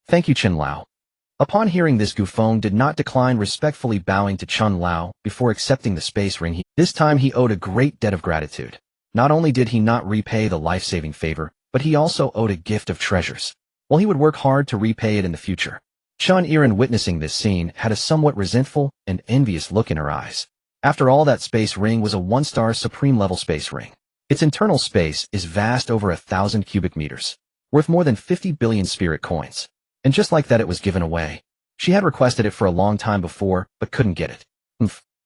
Thank you, Chen Lao. Upon hearing this, Gu Feng did not decline, respectfully bowing to Chen Lao before accepting the space ring. This time he owed a great debt of gratitude. Not only did he not repay the life-saving favor, but he also owed a gift of treasures. While he would work hard to repay it in the future. Chen Yiren, witnessing this scene, had a somewhat resentful and envious look in her eyes. After all, that space ring was a 1-star supreme level space ring. Its internal space is vast, over 1,000 cubic meters, worth more than 50 billion spirit coins. And just like that, it was given away. She had requested it for a long time before, but couldn't get it.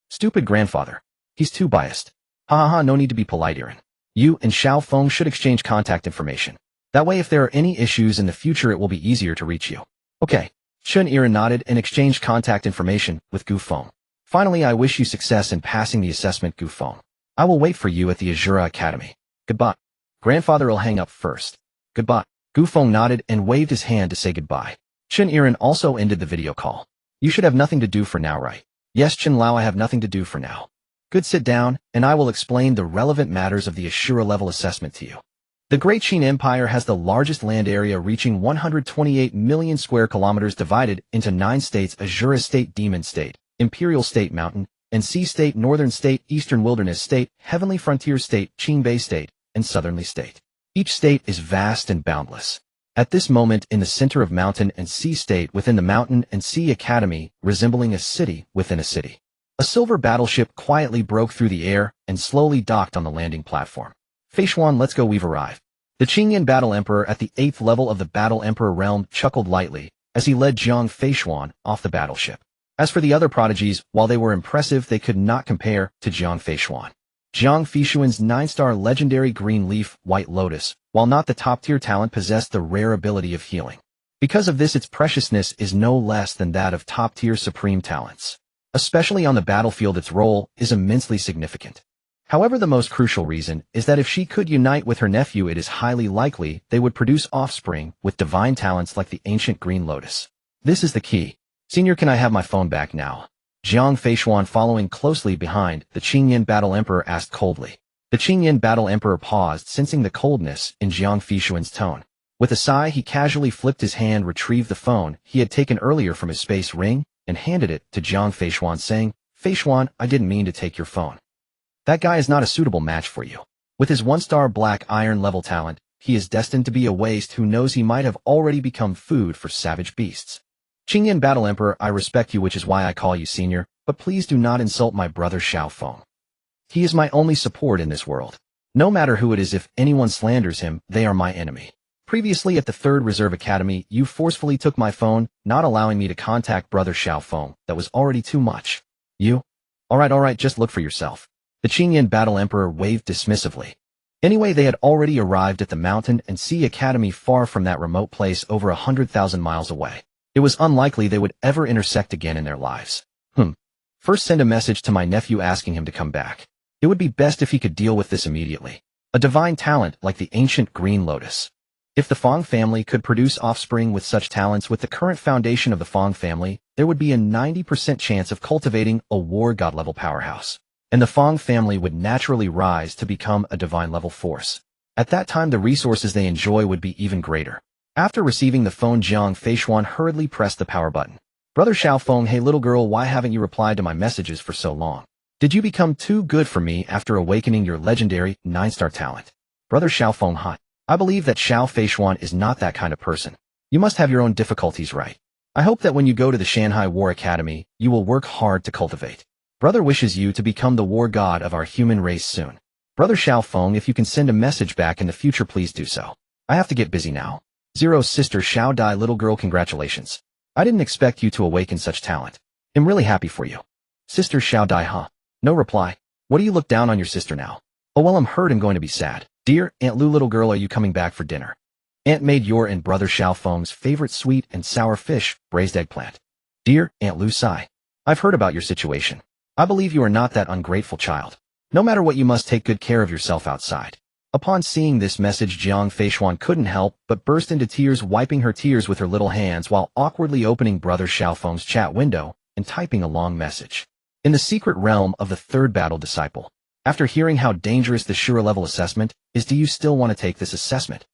Stupid grandfather. He's too biased. No need to be polite, Yiren. You and Xiao Feng should exchange contact information. That way, if there are any issues in the future, it will be easier to reach you. Okay. Chen Yiren nodded and exchanged contact information with Gu Feng. Finally, I wish you success in passing the assessment, Gu Feng. I will wait for you at the Ashura Academy. Goodbye. Grandfather will hang up first. Goodbye. Gu Feng nodded and waved his hand to say goodbye. Chen Yiren also ended the video call. You should have nothing to do for now, right? Yes, Chen Lao, I have nothing to do for now. Good, sit down, and I will explain the relevant matters of the Ashura level assessment to you. The Great Qin Empire has the largest land area, reaching 128 million square kilometers, divided into 9 states: Ashura State, Demon State, Imperial State, Mountain and Sea State, Northern State, Eastern Wilderness State, Heavenly Frontier State, Qingbei State, and Southernly State. Each state is vast and boundless. At this moment, in the center of Mountain and Sea State, within the Mountain and Sea Academy, resembling a city within a city, a silver battleship quietly broke through the air and slowly docked on the landing platform. Feishuan, let's go, we've arrived. The Qingyan Battle Emperor at the 8th level of the Battle Emperor realm chuckled lightly as he led Jiang Feishuan off the battleship. As for the other prodigies, while they were impressive, they could not compare to Jiang Feishuan. Jiang Feishuan's 9-star legendary Green Leaf, White Lotus, while not the top-tier talent, possessed the rare ability of healing. Because of this, its preciousness is no less than that of top-tier supreme talents. Especially on the battlefield, its role is immensely significant. However, the most crucial reason is that if she could unite with her nephew, it is highly likely they would produce offspring with divine talents like the ancient Green Lotus. This is the key. Senior, can I have my phone back now? Jiang Feishuan, following closely behind the Qingyan Battle Emperor, asked coldly. The Qingyan Battle Emperor paused, sensing the coldness in Jiang Feishuan's tone. With a sigh, he casually flipped his hand, retrieved the phone he had taken earlier from his space ring, and handed it to Jiang Feishuan, saying, "Feishuan, I didn't mean to take your phone. That guy is not a suitable match for you. With his one-star black iron level talent, he is destined to be a waste who knows he might have already become food for savage beasts. Qingyan Battle Emperor, I respect you, which is why I call you senior, but please do not insult my brother Xiao Feng. He is my only support in this world. No matter who it is, if anyone slanders him, they are my enemy. Previously at the 3rd Reserve Academy, you forcefully took my phone, not allowing me to contact brother Xiao Feng. That was already too much. You? Alright, just look for yourself." The Qingyan Battle Emperor waved dismissively. Anyway, they had already arrived at the mountain and sea academy, far from that remote place over 100,000 miles away. It was unlikely they would ever intersect again in their lives. First send a message to my nephew asking him to come back. It would be best if he could deal with this immediately. A divine talent like the ancient green lotus. If the Feng family could produce offspring with such talents with the current foundation of the Feng family, there would be a 90% chance of cultivating a war god level powerhouse. And the Feng family would naturally rise to become a divine level force. At that time, the resources they enjoy would be even greater. After receiving the phone, Jiang Feishuan hurriedly pressed the power button. Brother Xiao Feng, hey little girl, why haven't you replied to my messages for so long? Did you become too good for me after awakening your legendary 9-star talent? Brother Xiao Feng, I believe that Xiao Feishuan is not that kind of person. You must have your own difficulties, right? I hope that when you go to the Shanghai War Academy, you will work hard to cultivate. Brother wishes you to become the war god of our human race soon. Brother Xiao Feng, if you can send a message back in the future, please do so. I have to get busy now. Zero's sister Xiao Dai, little girl, congratulations. I didn't expect you to awaken such talent. I'm really happy for you. Sister Xiao Dai, No reply. What do you look down on your sister now? Oh well, I'm hurt, I'm going to be sad. Dear Aunt Lu, little girl, are you coming back for dinner? Aunt made your and brother Xiao Feng's favorite sweet and sour fish, braised eggplant. Dear Aunt Lu, sigh. I've heard about your situation. I believe you are not that ungrateful child. No matter what, you must take good care of yourself outside. Upon seeing this message, Jiang Feishuan couldn't help but burst into tears, wiping her tears with her little hands while awkwardly opening brother Xiao Feng's chat window and typing a long message. In the secret realm of the 3rd battle disciple. After hearing how dangerous the Shura level assessment is, do you still want to take this assessment?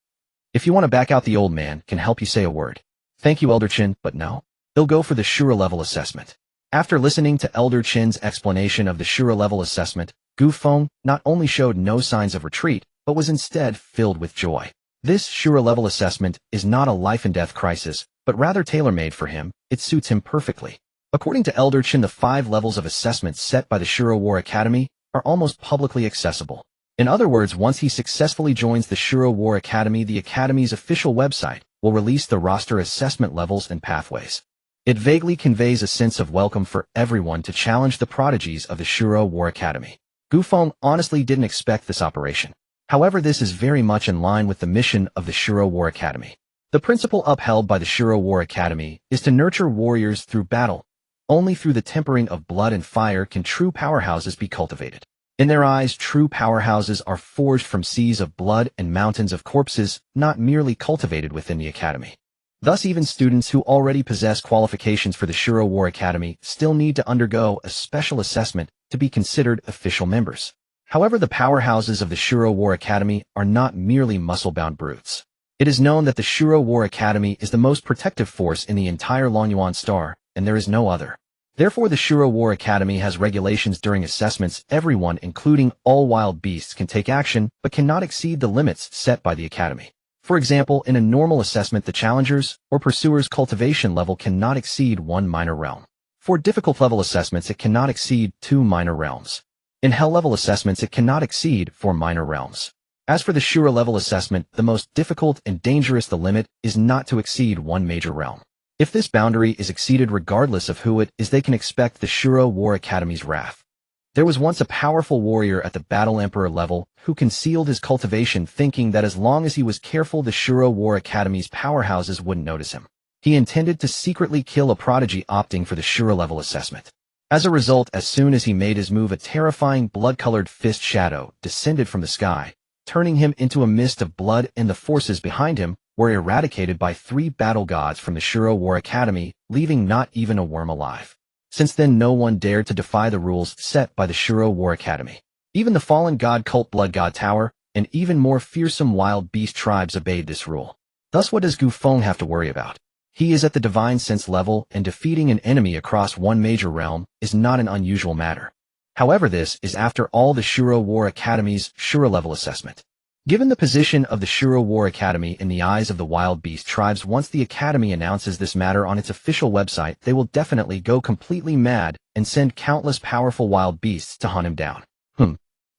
If you want to back out, the old man can help you say a word. Thank you, Elder Qin, but no. They'll go for the Shura level assessment. After listening to Elder Qin's explanation of the Shura level assessment, Gu Feng not only showed no signs of retreat, but was instead filled with joy. This Shura level assessment is not a life and death crisis, but rather tailor-made for him. It suits him perfectly. According to Elder Qin, the 5 levels of assessment set by the Shura War Academy are almost publicly accessible. In other words, once he successfully joins the Shura War Academy, the Academy's official website will release the roster assessment levels and pathways. It vaguely conveys a sense of welcome for everyone to challenge the prodigies of the Shura War Academy. Gu Feng honestly didn't expect this operation. However, this is very much in line with the mission of the Shura War Academy. The principle upheld by the Shura War Academy is to nurture warriors through battle. Only through the tempering of blood and fire can true powerhouses be cultivated. In their eyes, true powerhouses are forged from seas of blood and mountains of corpses, not merely cultivated within the academy. Thus, even students who already possess qualifications for the Shura War Academy still need to undergo a special assessment to be considered official members. However, the powerhouses of the Shura War Academy are not merely muscle-bound brutes. It is known that the Shura War Academy is the most protective force in the entire Longyuan Star, and there is no other. Therefore, the Shura War Academy has regulations during assessments. Everyone, including all wild beasts, can take action, but cannot exceed the limits set by the Academy. For example, in a normal assessment, the challengers or pursuers' cultivation level cannot exceed 1 minor realm. For difficult level assessments, it cannot exceed 2 minor realms. In hell level assessments, it cannot exceed 4 minor realms. As for the Shura level assessment, the most difficult and dangerous, the limit is not to exceed 1 major realm. If this boundary is exceeded, regardless of who it is, they can expect the Shura War Academy's wrath. There was once a powerful warrior at the Battle Emperor level who concealed his cultivation, thinking that as long as he was careful, the Shura War Academy's powerhouses wouldn't notice him. He intended to secretly kill a prodigy opting for the Shura level assessment. As a result, as soon as he made his move, a terrifying blood-colored fist shadow descended from the sky, turning him into a mist of blood, and the forces behind him were eradicated by 3 battle gods from the Shura War Academy, leaving not even a worm alive. Since then, no one dared to defy the rules set by the Shura War Academy. Even the fallen god cult Blood God Tower, and even more fearsome wild beast tribes obeyed this rule. Thus what does Gu Feng have to worry about? He is at the divine sense level, and defeating an enemy across one major realm is not an unusual matter. However, this is after all the Shuro War Academy's Shuro level assessment. Given the position of the Shuro War Academy in the eyes of the wild beast tribes, once the Academy announces this matter on its official website, they will definitely go completely mad and send countless powerful wild beasts to hunt him down.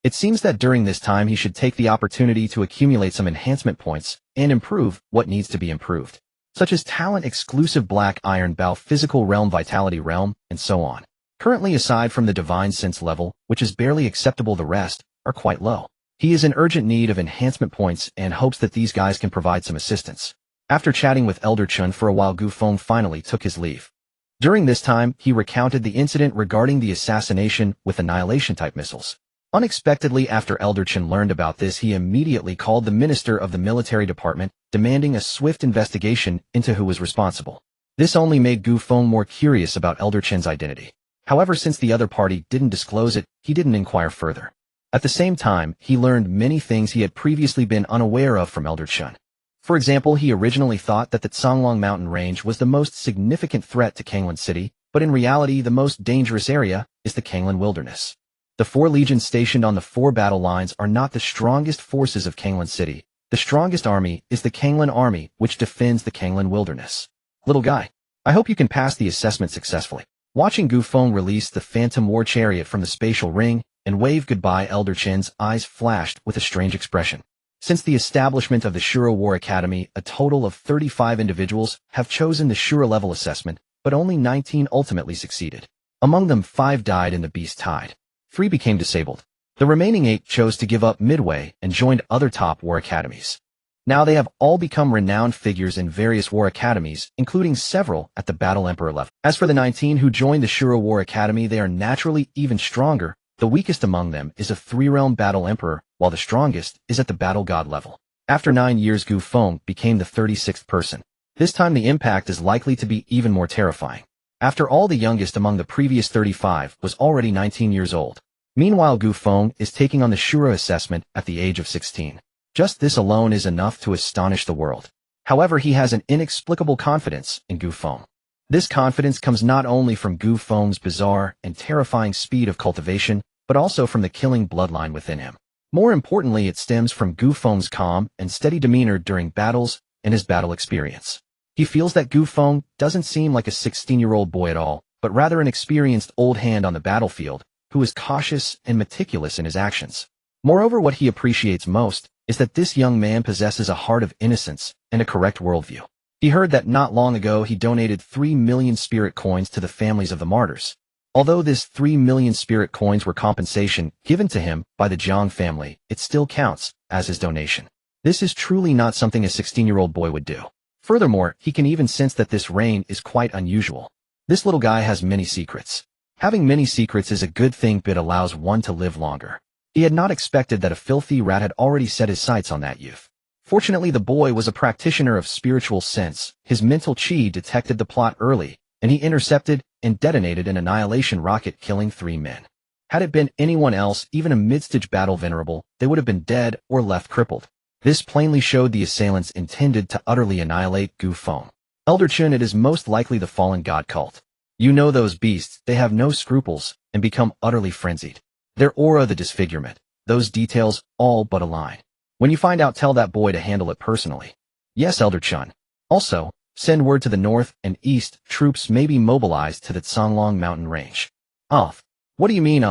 It seems that during this time he should take the opportunity to accumulate some enhancement points and improve what needs to be improved, such as talent exclusive Black Iron Bow, physical realm, vitality realm, and so on. Currently, aside from the divine sense level, which is barely acceptable, the rest are quite low. He is in urgent need of enhancement points and hopes that these guys can provide some assistance. After chatting with Elder Chun for a while, Gu Feng finally took his leave. During this time, he recounted the incident regarding the assassination with annihilation-type missiles. Unexpectedly, after Elder Chun learned about this, he immediately called the Minister of the Military Department, demanding a swift investigation into who was responsible. This only made Gu Feng more curious about Elder Chun's identity. However, since the other party didn't disclose it, he didn't inquire further. At the same time, he learned many things he had previously been unaware of from Elder Chun. For example, he originally thought that the Songlong mountain range was the most significant threat to Kanglan City, but in reality the most dangerous area is the Kanglan Wilderness. The 4 legions stationed on the 4 battle lines are not the strongest forces of Kanglan City. The strongest army is the Kanglan Army, which defends the Kanglan Wilderness. Little guy, I hope you can pass the assessment successfully. Watching Gu Feng release the Phantom War Chariot from the spatial ring and wave goodbye, Elder Chin's eyes flashed with a strange expression. Since the establishment of the Shuro War Academy, a total of 35 individuals have chosen the Shuro level assessment, but only 19 ultimately succeeded. Among them, 5 died in the Beast Tide. 3 became disabled. The remaining 8 chose to give up midway and joined other top war academies. Now they have all become renowned figures in various war academies, including several at the Battle Emperor level. As for the 19 who joined the Shuro War Academy, they are naturally even stronger. The weakest among them is a 3-realm Battle Emperor, while the strongest is at the Battle God level. After 9 years, Gu Feng became the 36th person. This time the impact is likely to be even more terrifying. After all, the youngest among the previous 35 was already 19 years old. Meanwhile, Gu Feng is taking on the Shuro assessment at the age of 16. Just this alone is enough to astonish the world. However, he has an inexplicable confidence in Gu Feng. This confidence comes not only from Gu Feng's bizarre and terrifying speed of cultivation, but also from the killing bloodline within him. More importantly, it stems from Gu Feng's calm and steady demeanor during battles and his battle experience. He feels that Gu Feng doesn't seem like a 16-year-old boy at all, but rather an experienced old hand on the battlefield, who is cautious and meticulous in his actions. Moreover, what he appreciates most is that this young man possesses a heart of innocence and a correct worldview. He heard that not long ago he donated 3 million spirit coins to the families of the martyrs. Although this 3 million spirit coins were compensation given to him by the Jiang family, it still counts as his donation. This is truly not something a 16-year-old boy would do. Furthermore, he can even sense that this reign is quite unusual. This little guy has many secrets. Having many secrets is a good thing, but it allows one to live longer. He had not expected that a filthy rat had already set his sights on that youth. Fortunately, the boy was a practitioner of spiritual sense. His mental chi detected the plot early, and he intercepted and detonated an annihilation rocket, killing 3 men. Had it been anyone else, even a mid-stage battle venerable, they would have been dead or left crippled. This plainly showed the assailants intended to utterly annihilate Gu Feng. Elder Chun, it is most likely the fallen god cult. You know those beasts, they have no scruples and become utterly frenzied. Their aura, the disfigurement, those details all but align. When you find out, tell that boy to handle it personally. Yes, Elder Chun. Also, send word to the north and east, troops may be mobilized to the Songlong mountain range. What do you mean,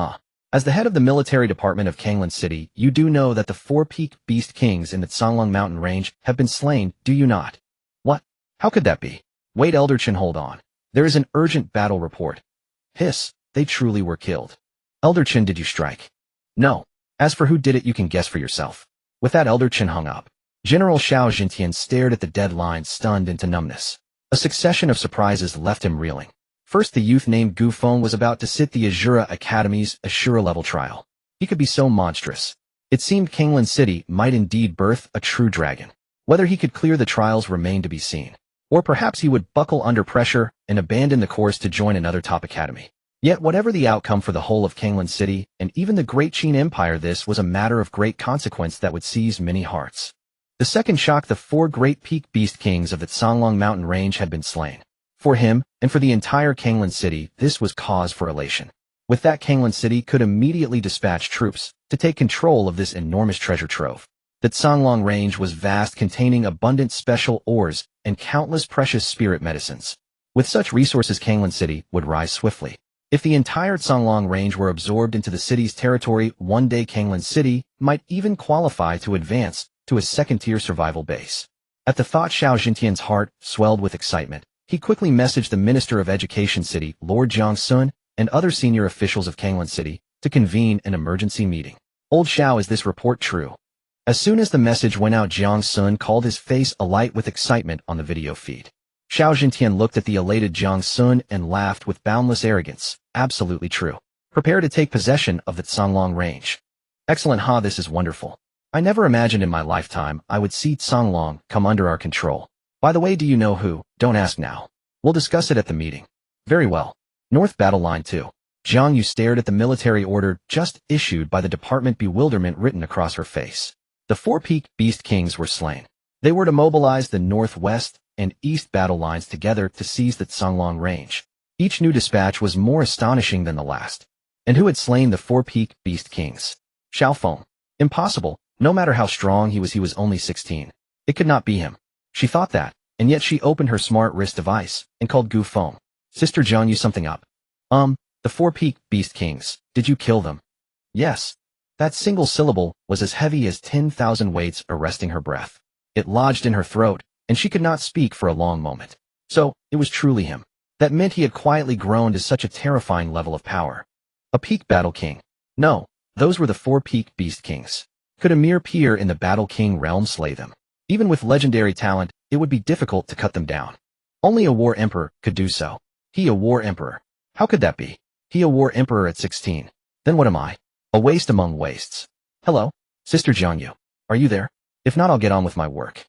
As the head of the military department of Kanglan City, you do know that the 4 peak beast kings in the Songlong mountain range have been slain, do you not? What? How could that be? Wait, Elder Chun, hold on. There is an urgent battle report. Hiss, they truly were killed. Elder Chun, did you strike? No. As for who did it, you can guess for yourself. With that, Elder Chun hung up. General Xiao Jintian stared at the dead line, stunned into numbness. A succession of surprises left him reeling. First, the youth named Gu Feng was about to sit the Azura Academy's Ashura-level trial. He could be so monstrous. It seemed Kanglan City might indeed birth a true dragon. Whether he could clear the trials remained to be seen. Or perhaps he would buckle under pressure and abandon the course to join another top academy. Yet whatever the outcome for the whole of Kanglan City, and even the Great Qin Empire, this was a matter of great consequence that would seize many hearts. The second shock: the 4 great peak beast kings of the Songlong mountain range had been slain. For him, and for the entire Kanglan City, this was cause for elation. With that, Kanglan City could immediately dispatch troops to take control of this enormous treasure trove. The Songlong range was vast, containing abundant special ores and countless precious spirit medicines. With such resources, Kanglan City would rise swiftly. If the entire Songlong range were absorbed into the city's territory, one day Kanglan City might even qualify to advance to a second-tier survival base. At the thought, Xiao Jintian's heart swelled with excitement. He quickly messaged the Minister of Education City, Lord Jiang Sun, and other senior officials of Kanglan City to convene an emergency meeting. Old Xiao, is this report true? As soon as the message went out, Jiang Sun called, his face alight with excitement on the video feed. Xiao Jintian looked at the elated Jiang Sun and laughed with boundless arrogance. Absolutely true. Prepare to take possession of the Songlong range. Excellent, ha, this is wonderful. I never imagined in my lifetime I would see Songlong come under our control. By the way, do you know who? Don't ask now. We'll discuss it at the meeting. Very well. North Battle Line 2. Jiang Yu stared at the military order just issued by the department, bewilderment written across her face. The 4 peak beast kings were slain. They were to mobilize the northwest and east battle lines together to seize the Songlong range. Each new dispatch was more astonishing than the last. And who had slain the 4 peak beast kings? Xiao Feng. Impossible. No matter how strong he was only 16. It could not be him. She thought that, and yet she opened her smart wrist device and called Gu Feng. Sister Jiang Yu, something up. The 4 peak beast kings. Did you kill them? Yes. That single syllable was as heavy as 10,000 weights, arresting her breath. It lodged in her throat, and she could not speak for a long moment. So, it was truly him. That meant he had quietly grown to such a terrifying level of power. A peak battle king. No, those were the 4 peak beast kings. Could a mere peer in the battle king realm slay them? Even with legendary talent, it would be difficult to cut them down. Only a war emperor could do so. He, a war emperor. How could that be? He, a war emperor at 16. Then what am I? A waste among wastes. Hello? Sister Jiang Yu. Are you there? If not, I'll get on with my work.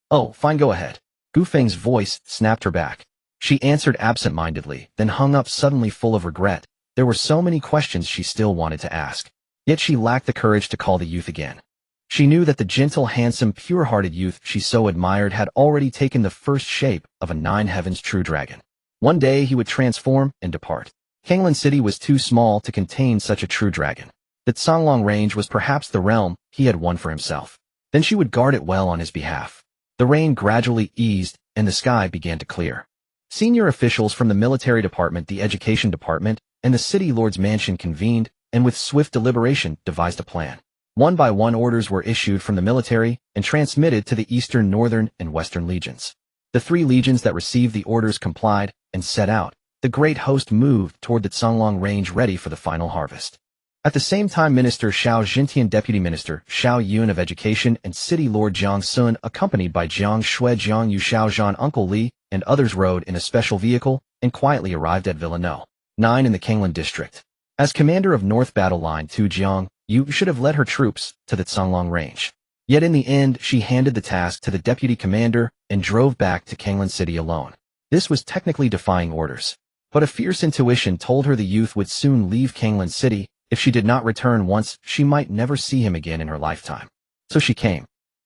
Oh, fine, go ahead. Gu Feng's voice snapped her back. She answered absent-mindedly, then hung up suddenly, full of regret. There were so many questions she still wanted to ask. Yet she lacked the courage to call the youth again. She knew that the gentle, handsome, pure-hearted youth she so admired had already taken the first shape of a 9 heavens true dragon. One day he would transform and depart. Kanglan City was too small to contain such a true dragon. The Songlong range was perhaps the realm he had won for himself. Then she would guard it well on his behalf. The rain gradually eased, and the sky began to clear. Senior officials from the military department, the education department, and the city lord's mansion convened, and with swift deliberation devised a plan. One by one, orders were issued from the military and transmitted to the eastern, northern, and western legions. The 3 legions that received the orders complied and set out. The great host moved toward the Songlong range, ready for the final harvest. At the same time, Minister Xiao Jintian, Deputy Minister Xiao Yun of Education, and City Lord Jiang Sun, accompanied by Jiang Shui, Jiang Yu, Xiao Zhan, Uncle Li, and others, rode in a special vehicle and quietly arrived at Villa No. 9 in the Kanglan district. As commander of North Battle Line 2, Jiang Yu should have led her troops to the Songlong range. Yet in the end, she handed the task to the deputy commander and drove back to Kanglan City alone. This was technically defying orders, but a fierce intuition told her the youth would soon leave Kanglan City. If she did not return once, she might never see him again in her lifetime. So she came.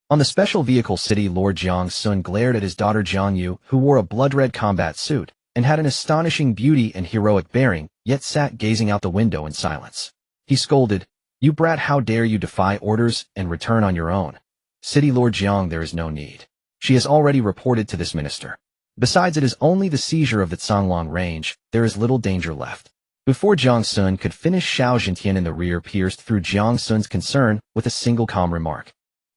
On the special vehicle, City Lord Jiang Sun glared at his daughter Jiang Yu, who wore a blood-red combat suit and had an astonishing beauty and heroic bearing, yet sat gazing out the window in silence. He scolded, "You brat, how dare you defy orders and return on your own? City Lord Jiang, there is no need. She has already reported to this minister. Besides, it is only the seizure of the Songlong range. There is little danger left." Before Jiang Sun could finish, Xiao Jintian in the rear pierced through Jiang Sun's concern with a single calm remark.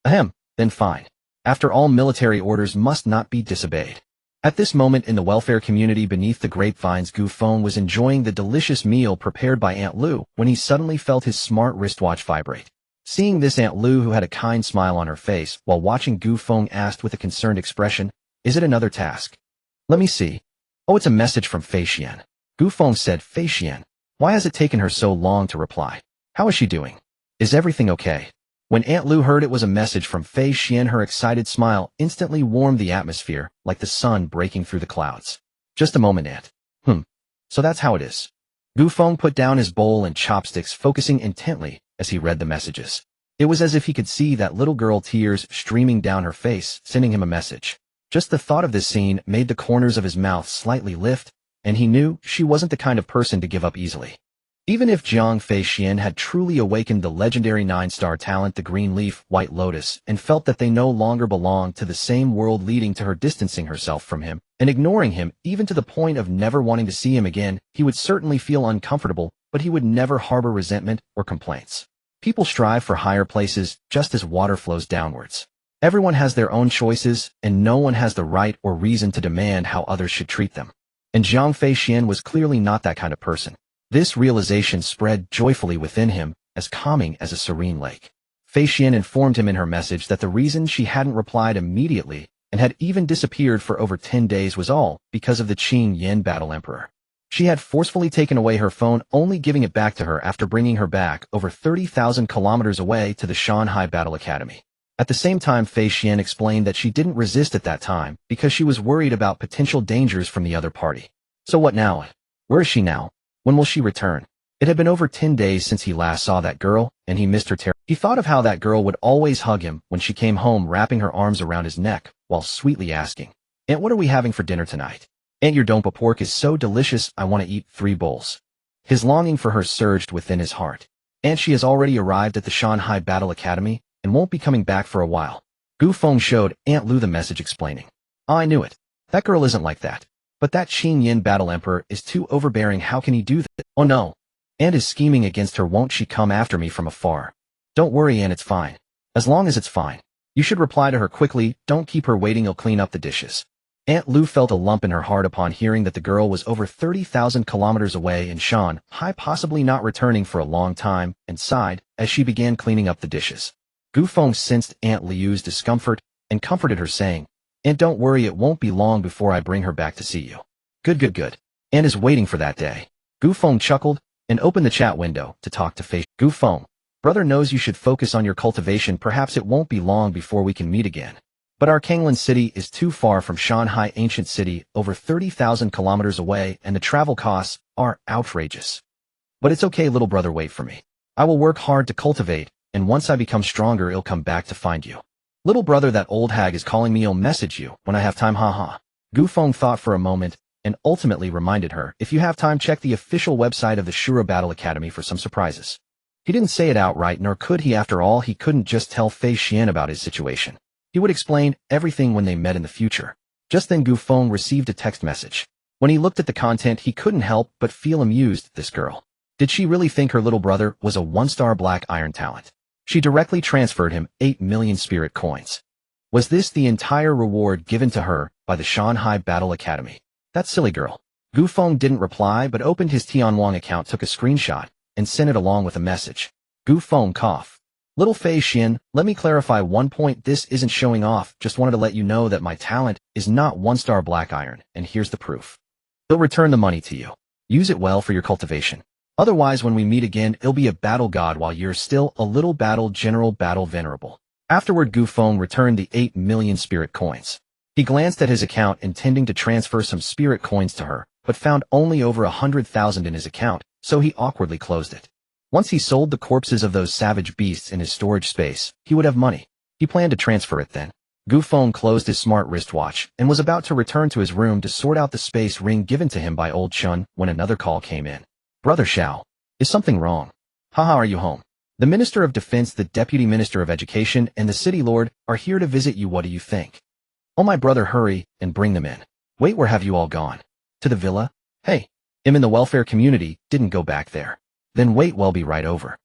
Ahem, then fine. After all, military orders must not be disobeyed. At this moment in the welfare community beneath the grapevines, Gu Feng was enjoying the delicious meal prepared by Aunt Lu when he suddenly felt his smart wristwatch vibrate. Seeing this, Aunt Lu, who had a kind smile on her face while watching Gu Feng, asked with a concerned expression, "Is it another task?" "Let me see. Oh, it's a message from Fei Xian." Gu Feng said, "Fei Xian? Why has it taken her so long to reply? How is she doing? Is everything okay?" When Aunt Lu heard it was a message from Fei Xian, her excited smile instantly warmed the atmosphere like the sun breaking through the clouds. "Just a moment, Aunt. So that's how it is. Gu Feng put down his bowl and chopsticks, focusing intently as he read the messages. It was as if he could see that little girl, tears streaming down her face, sending him a message. Just the thought of this scene made the corners of his mouth slightly lift, and he knew she wasn't the kind of person to give up easily. Even if Jiang Feixian had truly awakened the legendary 9-star talent, the Green Leaf, White Lotus, and felt that they no longer belonged to the same world, leading to her distancing herself from him and ignoring him even to the point of never wanting to see him again, he would certainly feel uncomfortable, but he would never harbor resentment or complaints. People strive for higher places just as water flows downwards. Everyone has their own choices, and no one has the right or reason to demand how others should treat them. And Jiang Feixian was clearly not that kind of person. This realization spread joyfully within him, as calming as a serene lake. Feixian informed him in her message that the reason she hadn't replied immediately and had even disappeared for over 10 days was all because of the Qin Yin Battle Emperor. She had forcefully taken away her phone, only giving it back to her after bringing her back over 30,000 kilometers away to the Shanghai Battle Academy. At the same time, Feixian explained that she didn't resist at that time because she was worried about potential dangers from the other party. So what now? Where is she now? When will she return? It had been over 10 days since he last saw that girl, and he missed her terribly. He thought of how that girl would always hug him when she came home, wrapping her arms around his neck, while sweetly asking, "Aunt, what are we having for dinner tonight? Aunt, your dompa pork is so delicious, I want to eat 3 bowls. His longing for her surged within his heart. "Aunt, she has already arrived at the Shanghai Battle Academy and won't be coming back for a while." Gu Feng showed Aunt Lu the message, explaining, "I knew it. That girl isn't like that. But that Qin Yin Battle Emperor is too overbearing. How can he do that? Oh no. Aunt is scheming against her. Won't she come after me from afar? Don't worry, Aunt, it's fine. As long as it's fine. You should reply to her quickly. Don't keep her waiting. He'll clean up the dishes." Aunt Lu felt a lump in her heart upon hearing that the girl was over 30,000 kilometers away in Shanghai, possibly not returning for a long time, and sighed as she began cleaning up the dishes. Gu Feng sensed Aunt Liu's discomfort and comforted her, saying, "Aunt, don't worry, it won't be long before I bring her back to see you." Good. Aunt is waiting for that day." Gu Feng chuckled and opened the chat window to talk to Fei. "Gu Feng, brother knows you should focus on your cultivation. Perhaps it won't be long before we can meet again. But our Kanglan city is too far from Shanghai ancient city, over 30,000 kilometers away, and the travel costs are outrageous. But it's okay, little brother, wait for me. I will work hard to cultivate, and once I become stronger, I'll come back to find you. Little brother, that old hag is calling me. I'll message you when I have time, haha." Gu Feng thought for a moment and ultimately reminded her, "If you have time, check the official website of the Shura Battle Academy for some surprises." He didn't say it outright, nor could he. After all, he couldn't just tell Feixian about his situation. He would explain everything when they met in the future. Just then Gu Feng received a text message. When he looked at the content, he couldn't help but feel amused. This girl. Did she really think her little brother was a 1-star black iron talent? She directly transferred him 8 million spirit coins. Was this the entire reward given to her by the Shanghai Battle Academy? That silly girl. Gu Feng didn't reply but opened his Tianwang account, took a screenshot, and sent it along with a message. Gu Feng coughed. "Little Feixian, let me clarify one point. This isn't showing off. Just wanted to let you know that my talent is not 1-star black iron, and here's the proof. He'll return the money to you. Use it well for your cultivation. Otherwise, when we meet again, it'll be a battle god while you're still a little battle general, battle venerable." Afterward, Gu Feng returned the 8 million spirit coins. He glanced at his account, intending to transfer some spirit coins to her, but found only over 100,000 in his account, so he awkwardly closed it. Once he sold the corpses of those savage beasts in his storage space, he would have money. He planned to transfer it then. Gu Feng closed his smart wristwatch and was about to return to his room to sort out the space ring given to him by old Chun when another call came in. "Brother Xiao, is something wrong? Haha, are you home? The Minister of Defense, the Deputy Minister of Education, and the City Lord are here to visit you. What do you think? Oh, my brother, hurry and bring them in. Wait, where have you all gone? To the villa? Hey, I'm in the welfare community, didn't go back there. Then wait, we'll be right over."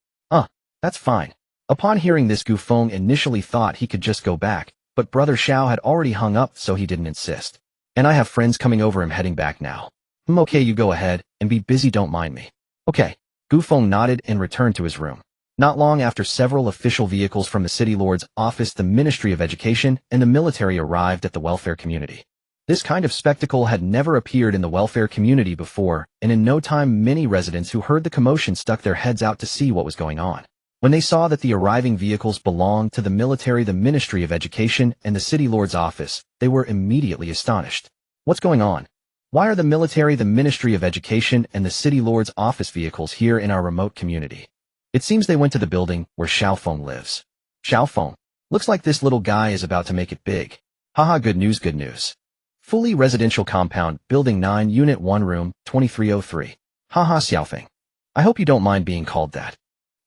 That's fine." Upon hearing this, Gu Feng initially thought he could just go back, but Brother Xiao had already hung up, so he didn't insist. "And I have friends coming over. I'm heading back now." Okay, you go ahead and be busy, don't mind me." "Okay." Gu Feng nodded and returned to his room. Not long after, several official vehicles from the City Lord's office, the Ministry of Education, and the military arrived at the welfare community. This kind of spectacle had never appeared in the welfare community before, and in no time many residents who heard the commotion stuck their heads out to see what was going on. When they saw that the arriving vehicles belonged to the military, the Ministry of Education, and the City Lord's office, they were immediately astonished. "What's going on? Why are the military, the Ministry of Education, and the City Lord's office vehicles here in our remote community? It seems they went to the building where Xiao Feng lives. Xiao Feng. Looks like this little guy is about to make it big. Haha, good news, good news. Fully residential compound, building 9, unit 1, room 2303. Haha, Xiao Feng. I hope you don't mind being called that.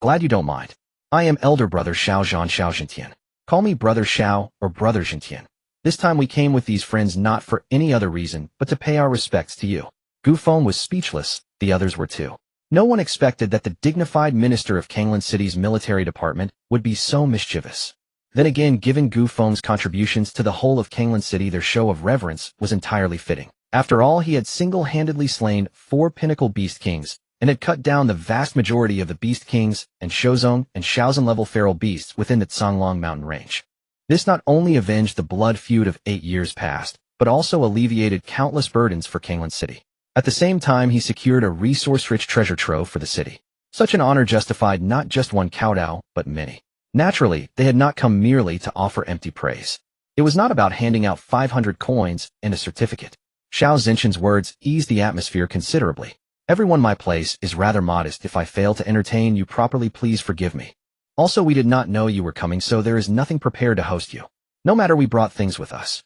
Glad you don't mind. I am elder brother Xiao Zhantian. Call me brother Xiao or brother Zhantian. This time we came with these friends not for any other reason but to pay our respects to you. Gu Feng was speechless, the others were too. No one expected that the dignified minister of Kanglan City's military department would be so mischievous. Then again, given Gu Feng's contributions to the whole of Kanglan City, their show of reverence was entirely fitting. After all, he had single-handedly slain 4 pinnacle beast kings, and had cut down the vast majority of the beast kings and Shozong and Shaozhen-level feral beasts within the Canglong mountain range. This not only avenged the blood feud of 8 years past, but also alleviated countless burdens for Kanglan City. At the same time, he secured a resource-rich treasure trove for the city. Such an honor justified not just one kowtow, but many. Naturally, they had not come merely to offer empty praise. It was not about handing out 500 coins and a certificate. Xiao Zhenqian's words eased the atmosphere considerably. Everyone, my place is rather modest. If I fail to entertain you properly, please forgive me. Also, we did not know you were coming, so there is nothing prepared to host you. No matter, we brought things with us.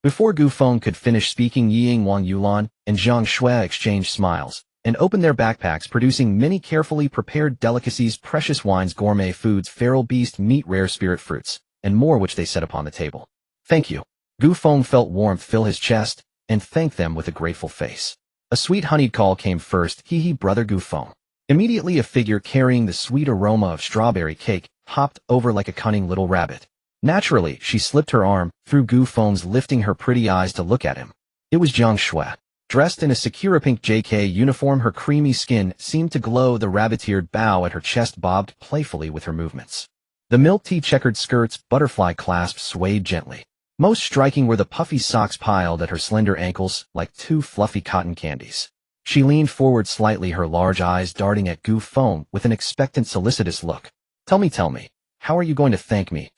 Before Gu Feng could finish speaking, Ying Wang Yulan and Zhang Shui exchanged smiles and opened their backpacks, producing many carefully prepared delicacies, precious wines, gourmet foods, feral beast meat, rare spirit fruits, and more, which they set upon the table. Thank you. Gu Feng felt warmth fill his chest and thanked them with a grateful face. A sweet honeyed call came first. Hee, brother Gu Feng. Immediately a figure carrying the sweet aroma of strawberry cake hopped over like a cunning little rabbit. Naturally, she slipped her arm through Gu Feng's, lifting her pretty eyes to look at him. It was Zhang Shui. Dressed in a secure pink JK uniform, her creamy skin seemed to glow. The rabbit-eared bow at her chest bobbed playfully with her movements. The milk tea checkered skirt's butterfly clasp swayed gently. Most striking were the puffy socks piled at her slender ankles like 2 fluffy cotton candies. She leaned forward slightly, her large eyes darting at Gu Feng with an expectant, solicitous look. Tell me, how are you going to thank me?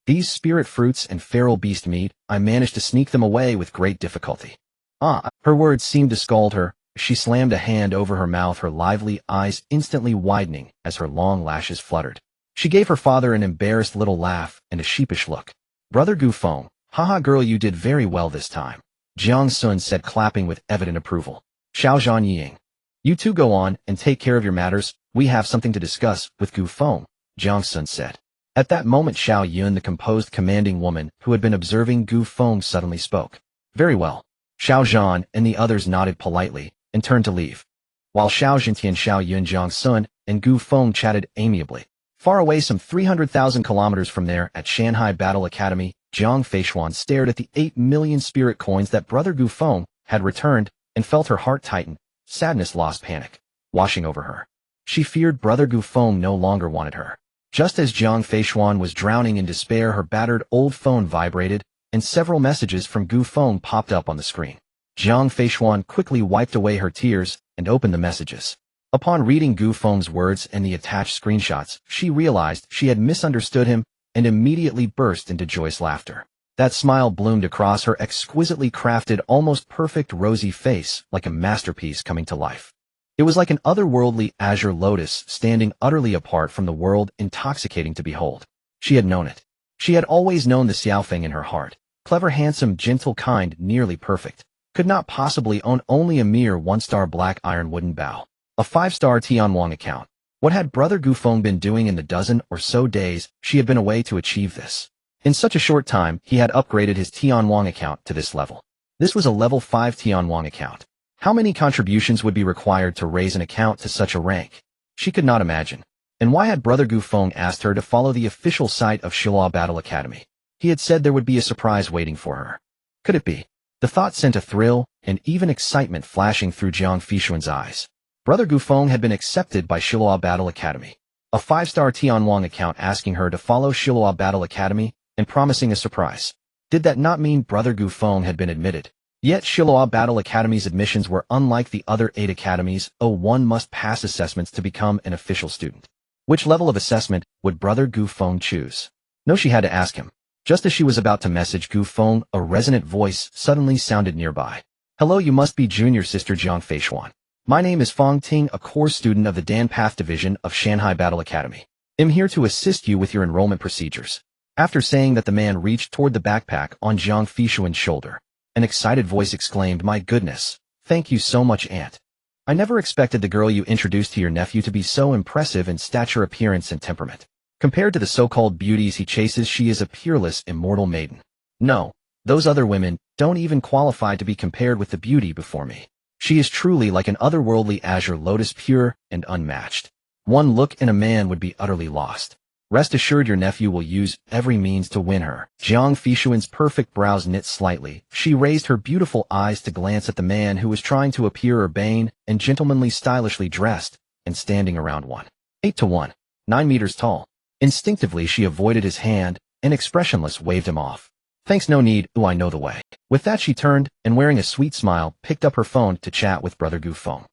These spirit fruits and feral beast meat, I managed to sneak them away with great difficulty. Her words seemed to scald her. She slammed a hand over her mouth, her lively eyes instantly widening as her long lashes fluttered. She gave her father an embarrassed little laugh and a sheepish look. Brother Gu Feng, haha, girl, you did very well this time, Jiang Sun said, clapping with evident approval. Xiao Zhan Ying. You two go on and take care of your matters. We have something to discuss with Gu Feng, Jiang Sun said. At that moment, Xiao Yun, the composed, commanding woman who had been observing Gu Feng, suddenly spoke. Very well. Xiao Zhan and the others nodded politely and turned to leave, while Xiao Zhantian, Xiao Yun, Jiang Sun, and Gu Feng chatted amiably. Far away, some 300,000 kilometers from there, at Shanghai Battle Academy, Jiang Feishuan stared at the 8 million spirit coins that brother Gu Feng had returned and felt her heart tighten. Sadness, lost panic, washing over her. She feared brother Gu Feng no longer wanted her. Just as Jiang Feishuan was drowning in despair, her battered old phone vibrated, and several messages from Gu Feng popped up on the screen. Jiang Feishuan quickly wiped away her tears and opened the messages. Upon reading Gu Feng's words and the attached screenshots, she realized she had misunderstood him and immediately burst into joyous laughter. That smile bloomed across her exquisitely crafted, almost perfect rosy face like a masterpiece coming to life. It was like an otherworldly azure lotus standing utterly apart from the world, intoxicating to behold. She had known it. She had always known the Xiao Feng in her heart. Clever, handsome, gentle, kind, nearly perfect. Could not possibly own only a mere 1-star black iron wooden bow. A 5-star Tianwang account. What had brother Gu Feng been doing in the dozen or so days she had been away to achieve this? In such a short time, he had upgraded his Tianwang account to this level. This was a level 5 Tianwang account. How many contributions would be required to raise an account to such a rank? She could not imagine. And why had brother Gu Feng asked her to follow the official site of Shilua Battle Academy? He had said there would be a surprise waiting for her. Could it be? The thought sent a thrill and even excitement flashing through Jiang Feishuan's eyes. Brother Gu Feng had been accepted by Shilua Battle Academy. A 5-star Tianwang account asking her to follow Shilua Battle Academy and promising a surprise. Did that not mean brother Gu Feng had been admitted? Yet Shilua Battle Academy's admissions were unlike the other 8 academies. One must pass assessments to become an official student. Which level of assessment would brother Gu Feng choose? No, she had to ask him. Just as she was about to message Gu Feng, a resonant voice suddenly sounded nearby. Hello, you must be junior sister Jiang Feishuan. My name is Fong Ting, a core student of the Dan Path Division of Shanghai Battle Academy. I'm here to assist you with your enrollment procedures. After saying that, the man reached toward the backpack on Jiang Feishuan's shoulder. An excited voice exclaimed, "My goodness. Thank you so much, Aunt. I never expected the girl you introduced to your nephew to be so impressive in stature, appearance, and temperament. Compared to the so-called beauties he chases, she is a peerless, immortal maiden. No, those other women don't even qualify to be compared with the beauty before me. She is truly like an otherworldly azure lotus, pure and unmatched. One look and a man would be utterly lost. Rest assured, your nephew will use every means to win her." Jiang Feishuan's perfect brows knit slightly. She raised her beautiful eyes to glance at the man who was trying to appear urbane and gentlemanly, stylishly dressed, and standing around 1.8 to 1.9 meters tall. Instinctively, she avoided his hand and, expressionless, waved him off. "Thanks, no need, I know the way." With that, she turned and, wearing a sweet smile, picked up her phone to chat with brother Gu Feng.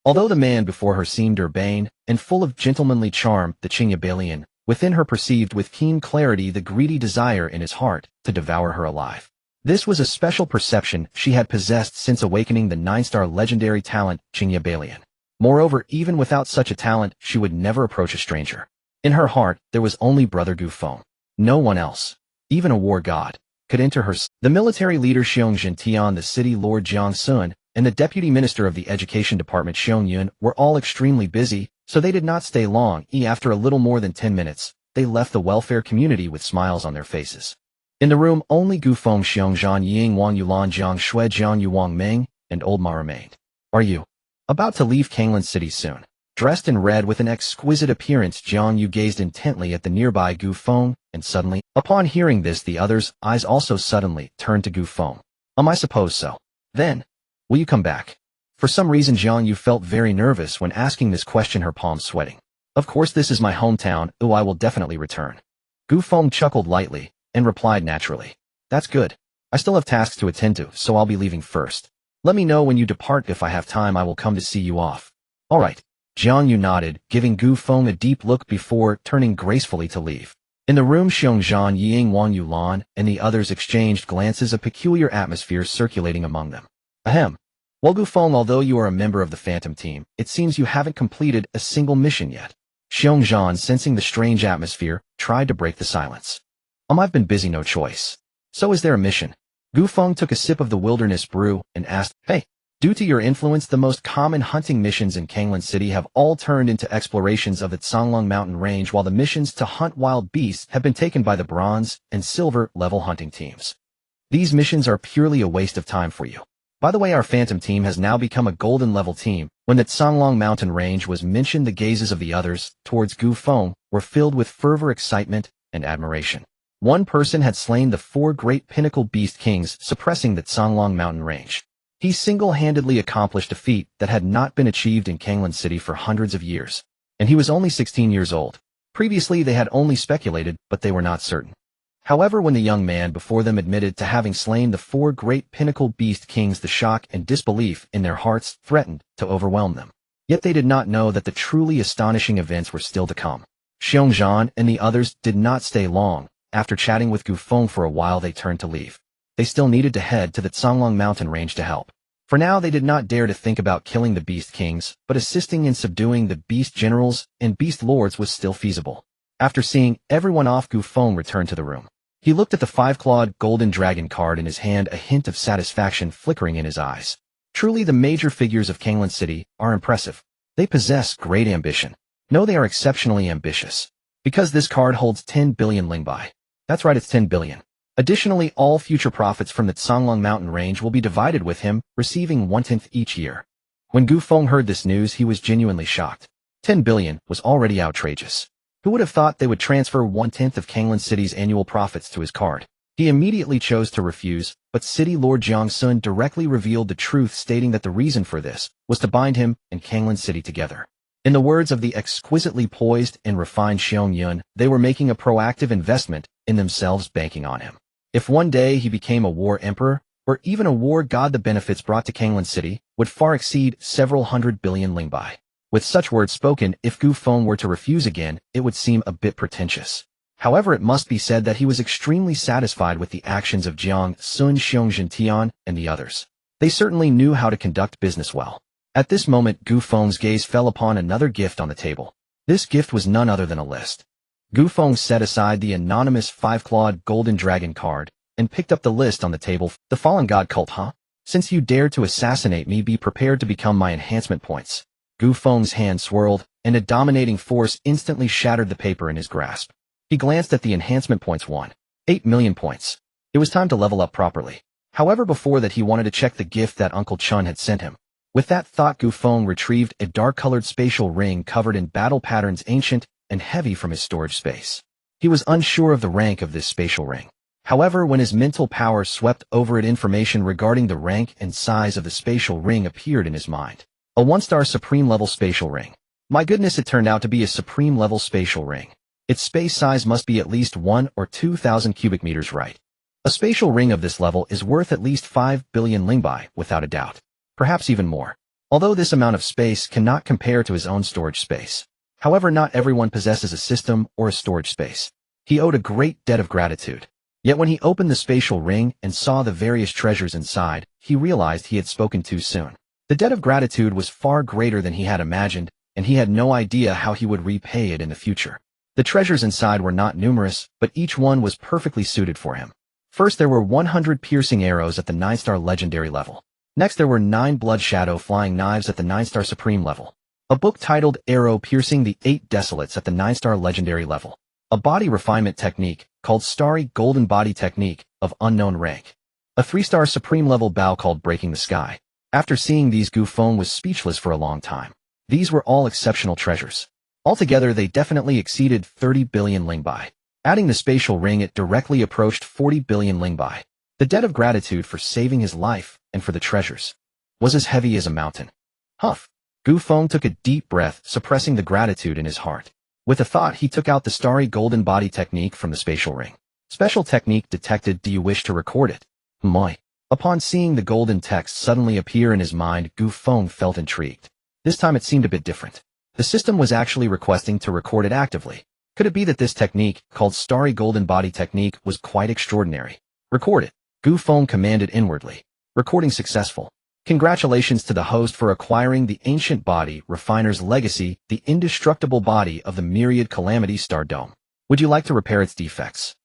Although the man before her seemed urbane and full of gentlemanly charm, the Qingyabalian within her perceived with keen clarity the greedy desire in his heart to devour her alive. This was a special perception she had possessed since awakening the 9-star legendary talent Qingyabalian. Moreover, even without such a talent, she would never approach a stranger. In her heart, there was only brother Gu Feng. No one else, even a war god, could enter her. The military leader Xiong Zhentian, the city lord Jiang Sun, and the deputy minister of the education department Xiong Yun were all extremely busy, so they did not stay long. After a little more than 10 minutes, they left the welfare community with smiles on their faces. In the room, only Gu Feng, Xiong Zhan, Ying Wang Yulan, Jiang Shui, Jiang Yu Wang Meng, and Old Ma remained. "Are you about to leave Kanglan City soon?" Dressed in red with an exquisite appearance, Jiang Yu gazed intently at the nearby Gu Feng, and suddenly, upon hearing this, the others' eyes also suddenly turned to Gu Feng. "I suppose so. Then, will you come back?" For some reason, Jiang Yu felt very nervous when asking this question, her palms sweating. "Of course, this is my hometown. I will definitely return." Gu Feng chuckled lightly and replied naturally, "That's good. I still have tasks to attend to, so I'll be leaving first. Let me know when you depart. If I have time, I will come to see you off." "All right." Jiang Yu nodded, giving Gu Feng a deep look before turning gracefully to leave. In the room, Xiong Zhan, Ying Wang Yulan, and the others exchanged glances, a peculiar atmosphere circulating among them. "Ahem. Well, Gu Feng, although you are a member of the Phantom Team, it seems you haven't completed a single mission yet." Xiong Zhan, sensing the strange atmosphere, tried to break the silence. I've been busy, no choice." "So is there a mission?" Gu Feng took a sip of the wilderness brew and asked, "Hey, due to your influence, the most common hunting missions in Kanglan City have all turned into explorations of the Songlong Mountain Range, while the missions to hunt wild beasts have been taken by the bronze and silver level hunting teams. These missions are purely a waste of time for you. By the way, our Phantom Team has now become a golden level team." When the Songlong Mountain Range was mentioned, the gazes of the others towards Gu Feng were filled with fervor, excitement, and admiration. One person had slain the 4 great pinnacle beast kings, suppressing the Songlong Mountain Range. He single-handedly accomplished a feat that had not been achieved in Kanglan City for hundreds of years. And he was only 16 years old. Previously, they had only speculated, but they were not certain. However, when the young man before them admitted to having slain the 4 great pinnacle beast kings, the shock and disbelief in their hearts threatened to overwhelm them. Yet they did not know that the truly astonishing events were still to come. Xiong Zhan and the others did not stay long. After chatting with Gu Feng for a while, they turned to leave. They still needed to head to the Songlong Mountain Range to help. For now, they did not dare to think about killing the beast kings, but assisting in subduing the beast generals and beast lords was still feasible. After seeing everyone off, Gu Feng returned to the room. He looked at the 5-clawed golden dragon card in his hand, a hint of satisfaction flickering in his eyes. Truly, the major figures of Kanglan City are impressive. They possess great ambition. No, they are exceptionally ambitious. Because this card holds 10 billion lingbai. That's right, it's 10 billion. Additionally, all future profits from the Songlong Mountain Range will be divided with him, receiving 1/10 each year. When Gu Feng heard this news, he was genuinely shocked. 10 billion was already outrageous. Who would have thought they would transfer 1/10 of Kanglan City's annual profits to his card? He immediately chose to refuse, but City Lord Jiang Sun directly revealed the truth, stating that the reason for this was to bind him and Kanglan City together. In the words of the exquisitely poised and refined Xiong Yun, they were making a proactive investment in themselves, banking on him. If one day he became a war emperor, or even a war god, the benefits brought to Kanglan City would far exceed several hundred billion lingbai. With such words spoken, if Gu Feng were to refuse again, it would seem a bit pretentious. However, it must be said that he was extremely satisfied with the actions of Jiang Sun, Xiong Zhentian, and the others. They certainly knew how to conduct business well. At this moment, Gu Feng's gaze fell upon another gift on the table. This gift was none other than a list. Gu Feng set aside the anonymous 5-clawed golden dragon card and picked up the list on the table. The fallen god cult, huh? Since you dared to assassinate me, be prepared to become my enhancement points. Gu Feng's hand swirled, and a dominating force instantly shattered the paper in his grasp. He glanced at the enhancement points. 8 million points. It was time to level up properly. However, before that he wanted to check the gift that Uncle Chun had sent him. With that thought, Gu Feng retrieved a dark-colored spatial ring covered in battle patterns, ancient and heavy, from his storage space. He was unsure of the rank of this spatial ring. However, when his mental power swept over it, information regarding the rank and size of the spatial ring appeared in his mind. A 1-star supreme level spatial ring. My goodness, it turned out to be a supreme level spatial ring. Its space size must be at least 1 or 2,000 cubic meters, right? A spatial ring of this level is worth at least 5 billion lingbai, without a doubt. Perhaps even more. Although this amount of space cannot compare to his own storage space. However, not everyone possesses a system or a storage space. He owed a great debt of gratitude. Yet when he opened the spatial ring and saw the various treasures inside, he realized he had spoken too soon. The debt of gratitude was far greater than he had imagined, and he had no idea how he would repay it in the future. The treasures inside were not numerous, but each one was perfectly suited for him. First, there were 100 piercing arrows at the 9-star legendary level. Next, there were 9 blood shadow flying knives at the 9-star supreme level. A book titled Arrow Piercing the 8 Desolates at the 9-star legendary level. A body refinement technique called Starry Golden Body Technique of unknown rank. A 3-star supreme level bow called Breaking the Sky. After seeing these, Gu Feng was speechless for a long time. These were all exceptional treasures. Altogether, they definitely exceeded 30 billion lingbai. Adding the spatial ring, it directly approached 40 billion lingbai. The debt of gratitude for saving his life and for the treasures was as heavy as a mountain. Huff. Gu Feng took a deep breath, suppressing the gratitude in his heart. With a thought, he took out the Starry Golden Body Technique from the spatial ring. Special technique detected. Do you wish to record it? Moi. Upon seeing the golden text suddenly appear in his mind, Gu Feng felt intrigued. This time it seemed a bit different. The system was actually requesting to record it actively. Could it be that this technique, called Starry Golden Body Technique, was quite extraordinary? Record it. Gu Feng commanded inwardly. Recording successful. Congratulations to the host for acquiring the ancient body, Refiner's Legacy, the indestructible body of the myriad calamity star dome. Would you like to repair its defects?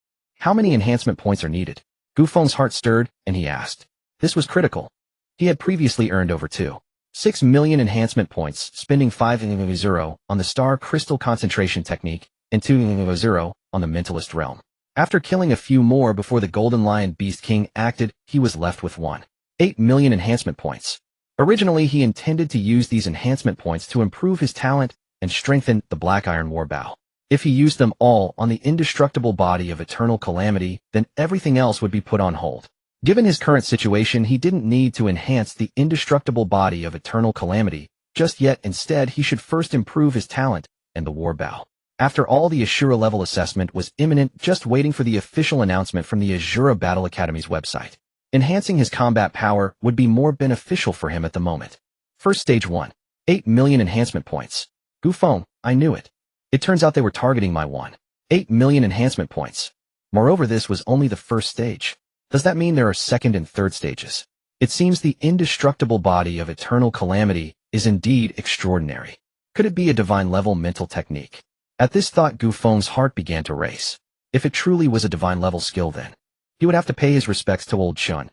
How many enhancement points are needed? Gu Feng's heart stirred, and he asked. This was critical. He had previously earned over 2.6 million enhancement points, spending 5.0 on the Star Crystal Concentration Technique and 2.0 on the Mentalist Realm. After killing a few more before the Golden Lion Beast King acted, he was left with 1.8 million enhancement points. Originally, he intended to use these enhancement points to improve his talent and strengthen the Black Iron War Bow. If he used them all on the indestructible body of Eternal Calamity, then everything else would be put on hold. Given his current situation, he didn't need to enhance the indestructible body of Eternal Calamity just yet. Instead, he should first improve his talent and the War Bow. After all, the Ashura level assessment was imminent, just waiting for the official announcement from the Ashura Battle Academy's website. Enhancing his combat power would be more beneficial for him at the moment. First stage 1. 8 million enhancement points. Gu Feng, I knew it. It turns out they were targeting my 1.8 million enhancement points. Moreover, this was only the first stage. Does that mean there are second and third stages? It seems the indestructible body of Eternal Calamity is indeed extraordinary. Could it be a divine level mental technique? At this thought, Gu Feng's heart began to race. If it truly was a divine level skill, then he would have to pay his respects to Old Chun.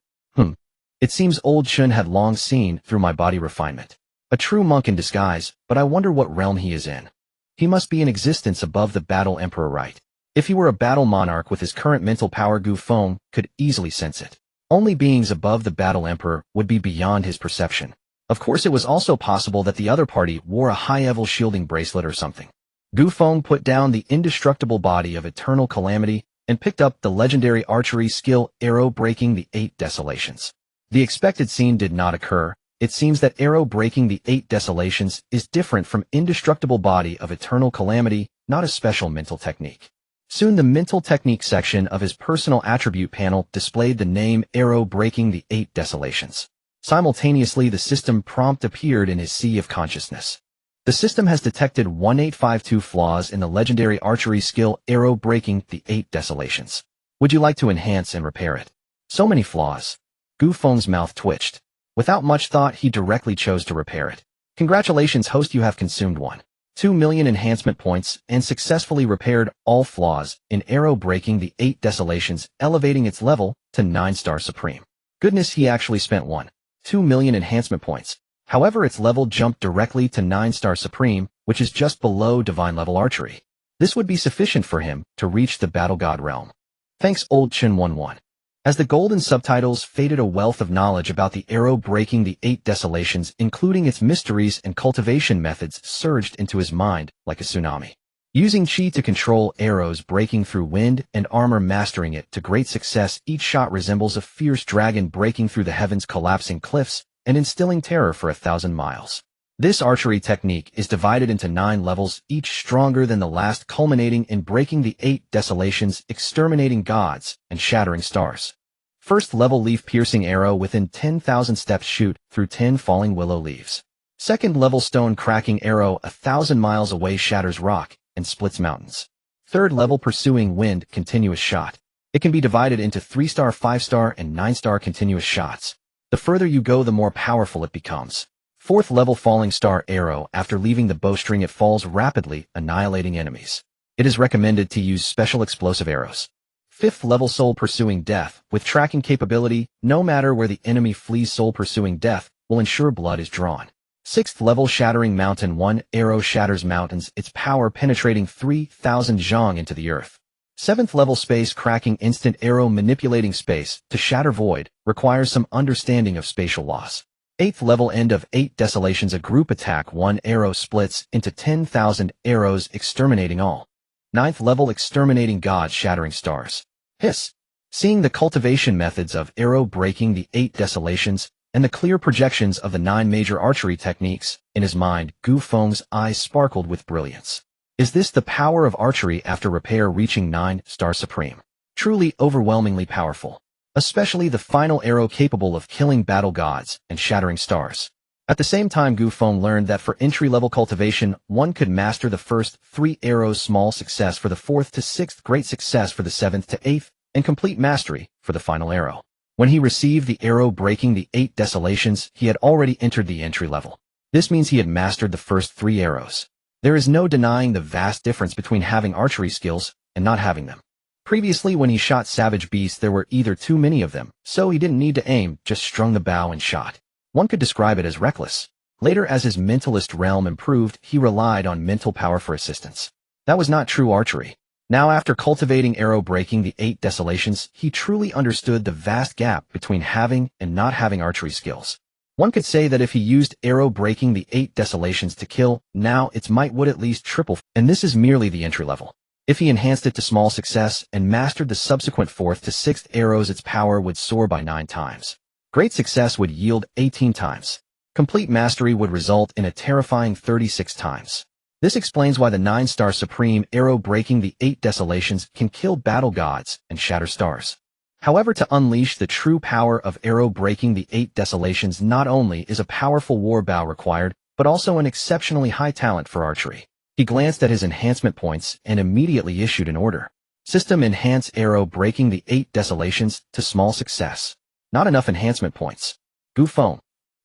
It seems Old Chun had long seen through my body refinement. A true monk in disguise, but I wonder what realm he is in. He must be in existence above the Battle Emperor, right? If he were a battle monarch with his current mental power, Gu Feng could easily sense it. Only beings above the Battle Emperor would be beyond his perception. Of course, it was also possible that the other party wore a high-level shielding bracelet or something. Gu Feng put down the indestructible body of Eternal Calamity and picked up the legendary archery skill Arrow Breaking the 8 Desolations. The expected scene did not occur. It seems that Arrow Breaking the 8 Desolations is different from indestructible body of Eternal Calamity, not a special mental technique. Soon the mental technique section of his personal attribute panel displayed the name Arrow Breaking the 8 Desolations. Simultaneously, the system prompt appeared in his sea of consciousness. The system has detected 1852 flaws in the legendary archery skill Arrow Breaking the 8 Desolations. Would you like to enhance and repair it? So many flaws. Gu Feng's mouth twitched. Without much thought, he directly chose to repair it. Congratulations, host, you have consumed 1.2 million enhancement points and successfully repaired all flaws in arrow breaking the 8 desolations, elevating its level to 9-star supreme. Goodness, he actually spent 1.2 million enhancement points. However, its level jumped directly to 9-star supreme, which is just below divine level archery. This would be sufficient for him to reach the battle god realm. Thanks, Old Chin 11. As the golden subtitles faded, a wealth of knowledge about the arrow breaking the 8 desolations, including its mysteries and cultivation methods, surged into his mind like a tsunami. Using chi to control arrows breaking through wind and armor, mastering it to great success, each shot resembles a fierce dragon breaking through the heavens, collapsing cliffs, and instilling terror for 1,000 miles. This archery technique is divided into 9 levels, each stronger than the last, culminating in breaking the 8 desolations, exterminating gods, and shattering stars. First level, leaf-piercing arrow, within 10,000 steps shoot through 10 falling willow leaves. Second level, stone-cracking arrow, 1,000 miles away, shatters rock and splits mountains. Third level, pursuing wind, continuous shot. It can be divided into 3-star, 5-star, and 9-star continuous shots. The further you go, the more powerful it becomes. Fourth level, falling star arrow, after leaving the bowstring it falls rapidly, annihilating enemies. It is recommended to use special explosive arrows. Fifth level, soul pursuing death, with tracking capability, no matter where the enemy flees, soul pursuing death will ensure blood is drawn. Sixth level, shattering mountain, 1 arrow shatters mountains, its power penetrating 3,000 zhang into the earth. Seventh level, space cracking instant arrow, manipulating space to shatter void, requires some understanding of spatial loss. Eighth level, end of 8 desolations, a group attack, 1 arrow splits into 10,000 arrows, exterminating all. Ninth level, exterminating gods, shattering stars. Hiss. Seeing the cultivation methods of arrow breaking the 8 desolations and the clear projections of the 9 major archery techniques in his mind, Gu Feng's eyes sparkled with brilliance. Is this the power of archery after repair, reaching 9-star supreme? Truly overwhelmingly powerful. Especially the final arrow, capable of killing battle gods and shattering stars. At the same time, Gu Feng learned that for entry-level cultivation, one could master the first 3 arrows, small success for the 4th to 6th, great success for the 7th to 8th, and complete mastery for the final arrow. When he received the arrow breaking the 8 desolations, he had already entered the entry level. This means he had mastered the first 3 arrows. There is no denying the vast difference between having archery skills and not having them. Previously, when he shot savage beasts, there were either too many of them, so he didn't need to aim, just strung the bow and shot. One could describe it as reckless. Later, as his mentalist realm improved, he relied on mental power for assistance. That was not true archery. Now, after cultivating arrow breaking the 8 desolations, he truly understood the vast gap between having and not having archery skills. One could say that if he used arrow breaking the 8 desolations to kill, now its might would at least triple, and this is merely the entry level. If he enhanced it to small success and mastered the subsequent 4th to 6th arrows, its power would soar by 9 times. Great success would yield 18 times. Complete mastery would result in a terrifying 36 times. This explains why the 9-star supreme arrow breaking the 8 desolations can kill battle gods and shatter stars. However, to unleash the true power of arrow breaking the 8 desolations, not only is a powerful war bow required, but also an exceptionally high talent for archery. He glanced at his enhancement points and immediately issued an order. System: enhance arrow breaking the 8 desolations to small success. Not enough enhancement points. Gu Feng.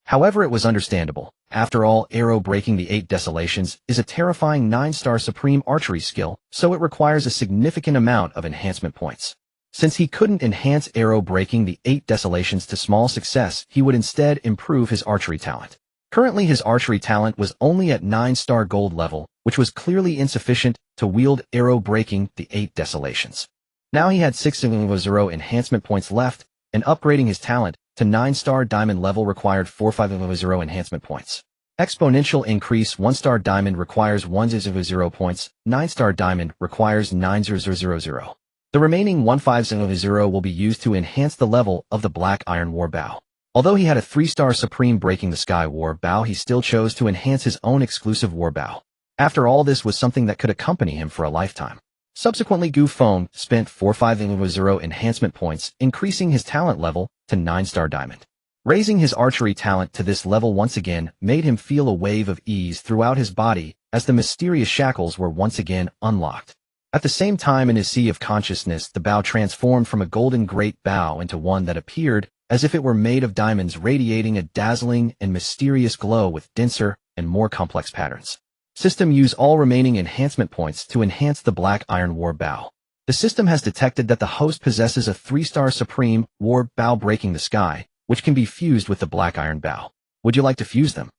However, it was understandable. After all, arrow breaking the 8 desolations is a terrifying 9-star supreme archery skill, so it requires a significant amount of enhancement points. Since he couldn't enhance arrow breaking the 8 desolations to small success, he would instead improve his archery talent. Currently, his archery talent was only at 9-star gold level, which was clearly insufficient to wield arrow breaking the 8 desolations. Now he had 600 enhancement points left, and upgrading his talent to 9-star diamond level required 450 enhancement points. Exponential increase: 1-star diamond requires 100 points, 9-star diamond requires 9000. The remaining 1500 will be used to enhance the level of the Black Iron War Bow. Although he had a 3-star Supreme Breaking the Sky War Bow, he still chose to enhance his own exclusive war bow. After all, this was something that could accompany him for a lifetime. Subsequently, Gu Feng spent 450 enhancement points, increasing his talent level to 9-star diamond. Raising his archery talent to this level once again made him feel a wave of ease throughout his body as the mysterious shackles were once again unlocked. At the same time, in his sea of consciousness, the bow transformed from a golden great bow into one that appeared as if it were made of diamonds radiating a dazzling and mysterious glow with denser and more complex patterns. System use all remaining enhancement points to enhance the Black Iron War Bow. The system has detected that the host possesses a 3-star Supreme War Bow breaking the sky, which can be fused with the Black Iron Bow. Would you like to fuse them?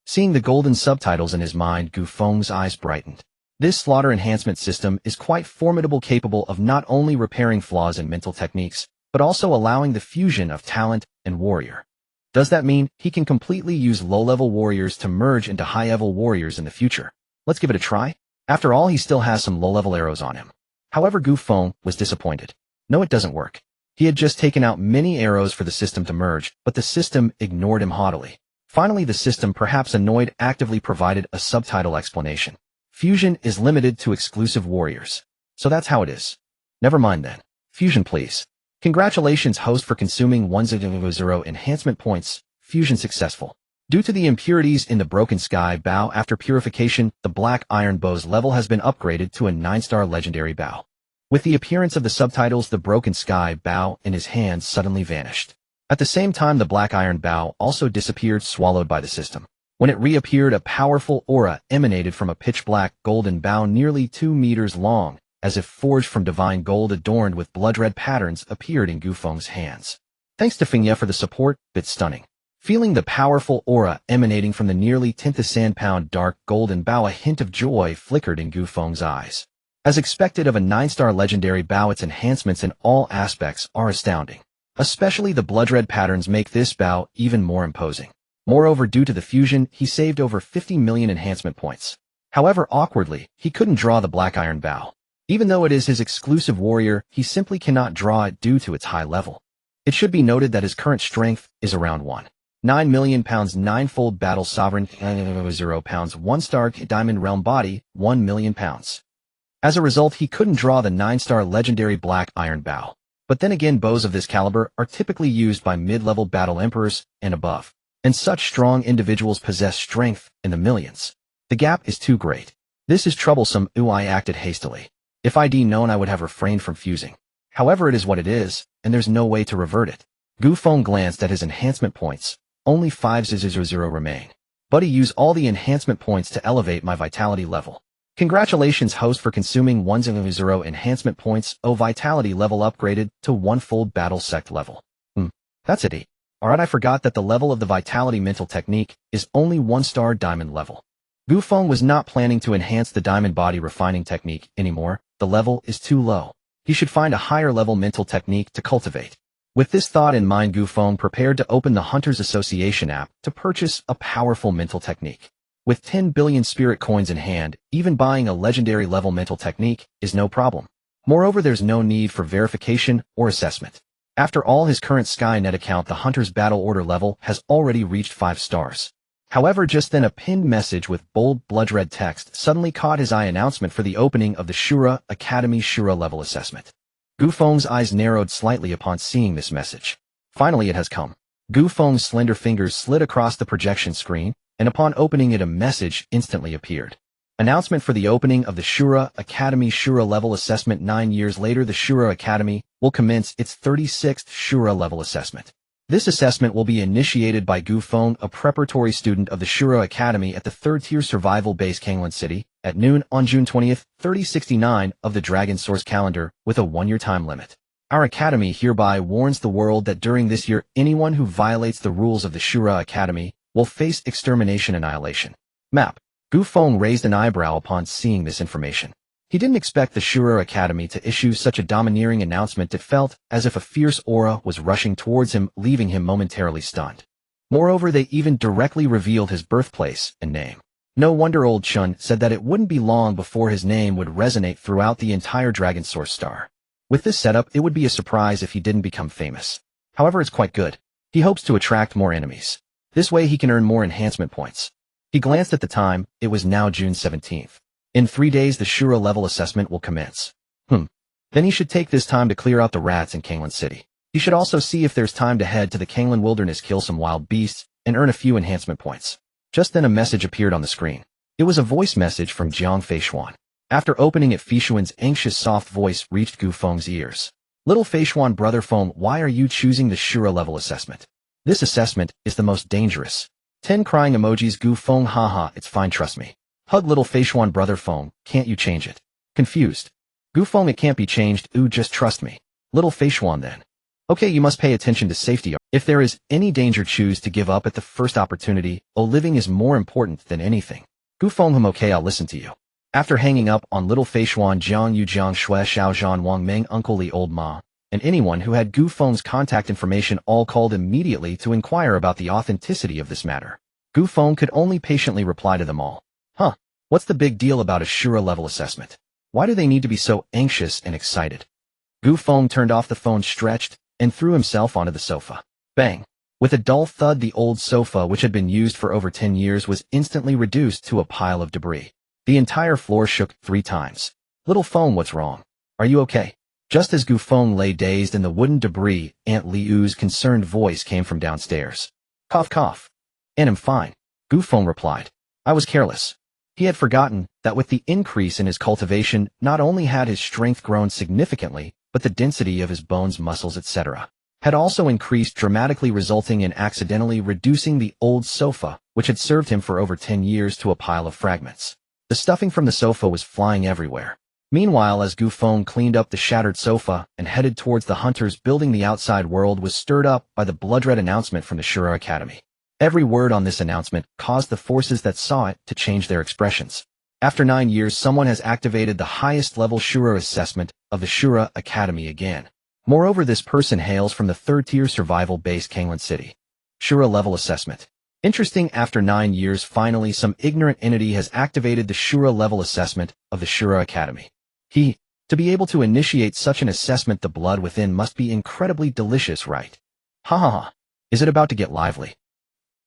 Seeing the golden subtitles in his mind, Gu Feng's eyes brightened. This Slaughter Enhancement System is quite formidable, capable of not only repairing flaws in mental techniques, but also allowing the fusion of talent and warrior. Does that mean he can completely use low-level warriors to merge into high-level warriors in the future? Let's give it a try. After all, he still has some low-level arrows on him. However, Gu Feng was disappointed. No, it doesn't work. He had just taken out many arrows for the system to merge, but the system ignored him haughtily. Finally, the system, perhaps annoyed, actively provided a subtitle explanation. Fusion is limited to exclusive warriors. So that's how it is. Never mind then. Fusion, please. Congratulations, host, for consuming 100 enhancement points. Fusion successful. Due to the impurities in the Broken Sky Bow, after purification, the Black Iron Bow's level has been upgraded to a 9-star legendary bow. With the appearance of the subtitles, the Broken Sky Bow in his hands suddenly vanished. At the same time, the Black Iron Bow also disappeared, swallowed by the system. When it reappeared, a powerful aura emanated from a pitch-black golden bow nearly 2 meters long, as if forged from divine gold adorned with blood-red patterns, appeared in Gu Feng's hands. Thanks to Feng Ye for the support, bit stunning. Feeling the powerful aura emanating from the nearly 10,000-pound dark golden bow, a hint of joy flickered in Gu Feng's eyes. As expected of a 9-star legendary bow, its enhancements in all aspects are astounding. Especially the blood-red patterns make this bow even more imposing. Moreover, due to the fusion, he saved over 50 million enhancement points. However, awkwardly, he couldn't draw the Black Iron Bow. Even though it is his exclusive warrior, he simply cannot draw it due to its high level. It should be noted that his current strength is around 1.9 million pounds, 9-fold battle sovereign, 0 pounds, 1-star diamond realm body, 1 million pounds. As a result, he couldn't draw the 9-star legendary Black Iron Bow. But then again, bows of this caliber are typically used by mid-level battle emperors and above. And such strong individuals possess strength in the millions. The gap is too great. This is troublesome. I acted hastily. If I'd known, I would have refrained from fusing. However, it is what it is, and there's no way to revert it. Gu Feng glanced at his enhancement points. Only 500 remain. But he used all the enhancement points to elevate my vitality level. Congratulations, host, for consuming 100 enhancement points. Vitality level upgraded to 1-fold battle sect level. That's it. Alright, I forgot that the level of the vitality mental technique is only 1-star diamond level. Gu Feng was not planning to enhance the diamond body refining technique anymore. The level is too low. He should find a higher level mental technique to cultivate. With this thought in mind, Gu Feng prepared to open the Hunters Association app to purchase a powerful mental technique. With 10 billion spirit coins in hand, even buying a legendary level mental technique is no problem. Moreover, there's no need for verification or assessment. After all, his current Skynet account, the Hunter's Battle Order level, has already reached 5 stars. However, just then a pinned message with bold blood-red text suddenly caught his eye: announcement for the opening of the Shura Academy Shura level assessment. Gu Feng's eyes narrowed slightly upon seeing this message. Finally, it has come. Gu Feng's slender fingers slid across the projection screen, and upon opening it, a message instantly appeared. Announcement for the opening of the Shura Academy Shura level assessment. 9 years later, the Shura Academy will commence its 36th Shura level assessment. This assessment will be initiated by Gu Feng, a preparatory student of the Shura Academy at the 3rd-tier survival base Kanglan City, at noon on June 20th, 3069 of the Dragon Source calendar, with a 1-year time limit. Our Academy hereby warns the world that during this year, anyone who violates the rules of the Shura Academy will face extermination, annihilation. Map. Gu Feng raised an eyebrow upon seeing this information. He didn't expect the Shura Academy to issue such a domineering announcement. It felt as if a fierce aura was rushing towards him, leaving him momentarily stunned. Moreover, they even directly revealed his birthplace and name. No wonder old Chun said that it wouldn't be long before his name would resonate throughout the entire Dragon Source star. With this setup, it would be a surprise if he didn't become famous. However, it's quite good. He hopes to attract more enemies. This way he can earn more enhancement points. He glanced at the time. It was now June 17th. In 3 days, the Shura level assessment will commence. Then he should take this time to clear out the rats in Kanglan City. He should also see if there's time to head to the Kanglan Wilderness, kill some wild beasts, and earn a few enhancement points. Just then a message appeared on the screen. It was a voice message from Jiang Feishuan. After opening it, Feishuan's anxious soft voice reached Gu Feng's ears. Little Feishuan brother Feng, why are you choosing the Shura level assessment? This assessment is the most dangerous. 10 crying emojis. Gu Feng, haha, it's fine, trust me. Hug little Feishuan brother Feng, can't you change it? Confused. Gu Feng, it can't be changed, just trust me. Little Feishuan then. Okay, you must pay attention to safety. If there is any danger, choose to give up at the first opportunity. Living is more important than anything. Gu Feng, okay, I'll listen to you. After hanging up on little Feishuan, Jiang Yu, Jiang Shui, Xiao Zhan, Wang Meng, Uncle Li, Old Ma, and anyone who had Gu Feng's contact information all called immediately to inquire about the authenticity of this matter. Gu Feng could only patiently reply to them all. Huh, what's the big deal about a Shura level assessment? Why do they need to be so anxious and excited? Gu Feng turned off the phone, stretched, and threw himself onto the sofa. Bang! With a dull thud, the old sofa, which had been used for over 10 years, was instantly reduced to a pile of debris. The entire floor shook 3 times. Little Feng, what's wrong? Are you okay? Just as Gu Feng lay dazed in the wooden debris, Aunt Liu's concerned voice came from downstairs. Cough, cough. And I'm fine, Gu Feng replied. I was careless. He had forgotten that with the increase in his cultivation, not only had his strength grown significantly, but the density of his bones, muscles, etc. had also increased dramatically, resulting in accidentally reducing the old sofa, which had served him for over 10 years, to a pile of fragments. The stuffing from the sofa was flying everywhere. Meanwhile, as Gu Feng cleaned up the shattered sofa and headed towards the hunters building, the outside world was stirred up by the blood-red announcement from the Shura Academy. Every word on this announcement caused the forces that saw it to change their expressions. After 9 years, someone has activated the highest level Shura assessment of the Shura Academy again. Moreover, this person hails from the 3rd-tier survival base Kanglan City. Shura level assessment. Interesting, after 9 years, finally some ignorant entity has activated the Shura level assessment of the Shura Academy. To be able to initiate such an assessment, the blood within must be incredibly delicious, right? Ha ha ha. Is it about to get lively?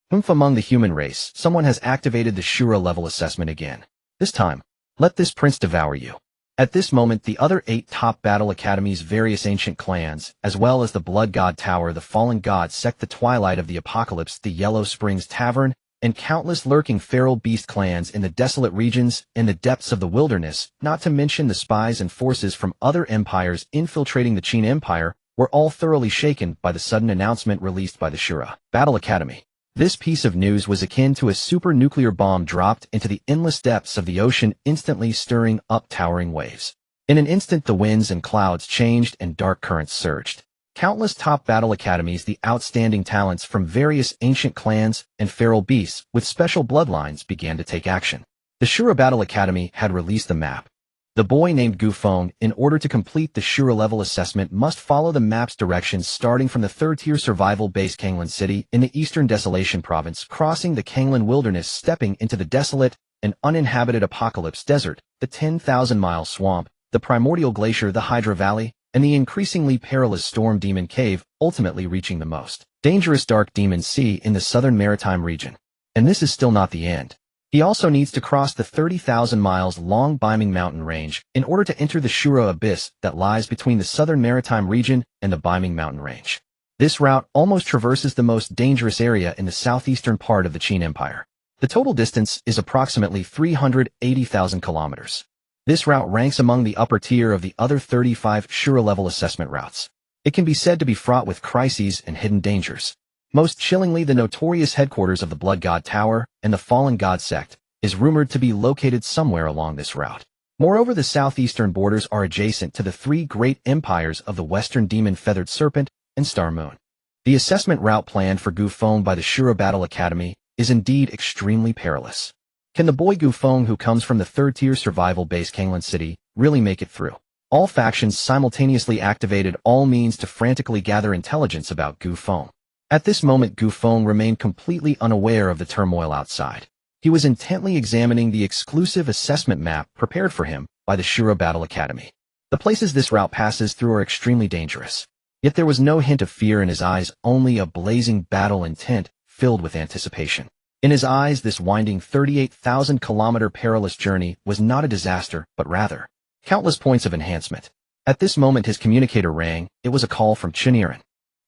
Among the human race, someone has activated the Shura level assessment again. This time, let this prince devour you. At this moment, the other 8 top battle academies, various ancient clans, as well as the Blood God Tower, the Fallen God Sect, the Twilight of the Apocalypse, the Yellow Springs Tavern, and countless lurking feral beast clans in the desolate regions, in the depths of the wilderness, not to mention the spies and forces from other empires infiltrating the Qin Empire, were all thoroughly shaken by the sudden announcement released by the Shura Battle Academy. This piece of news was akin to a super nuclear bomb dropped into the endless depths of the ocean, instantly stirring up towering waves. In an instant, the winds and clouds changed and dark currents surged. Countless top battle academies, the outstanding talents from various ancient clans and feral beasts with special bloodlines, began to take action. The Shura Battle Academy had released the map. The boy named Gu Feng, in order to complete the Shura level assessment, must follow the map's directions, starting from the 3rd-tier survival base Kanglan City in the Eastern Desolation Province, crossing the Kanglan Wilderness, stepping into the desolate and uninhabited Apocalypse Desert, the 10,000-mile swamp, the Primordial Glacier, the Hydra Valley, and the increasingly perilous Storm Demon Cave, ultimately reaching the most dangerous Dark Demon Sea in the southern maritime region. And this is still not the end. He also needs to cross the 30,000 miles long Biming Mountain Range in order to enter the Shura Abyss that lies between the southern maritime region and the Biming Mountain Range. This route almost traverses the most dangerous area in the southeastern part of the Qin Empire. The total distance is approximately 380,000 kilometers. This route ranks among the upper tier of the other 35 Shura-level assessment routes. It can be said to be fraught with crises and hidden dangers. Most chillingly, the notorious headquarters of the Blood God Tower and the Fallen God Sect is rumored to be located somewhere along this route. Moreover, the southeastern borders are adjacent to the 3 great empires of the Western Demon Feathered Serpent and Star Moon. The assessment route planned for Gu Feng by the Shura Battle Academy is indeed extremely perilous. Can the boy Gu Feng, who comes from the 3rd-tier survival base Kanglan City, really make it through? All factions simultaneously activated all means to frantically gather intelligence about Gu Feng. At this moment, Gu Feng remained completely unaware of the turmoil outside. He was intently examining the exclusive assessment map prepared for him by the Shura Battle Academy. The places this route passes through are extremely dangerous. Yet there was no hint of fear in his eyes, only a blazing battle intent filled with anticipation. In his eyes, this winding 38,000-kilometer perilous journey was not a disaster, but rather countless points of enhancement. At this moment, his communicator rang. It was a call from Chiniran.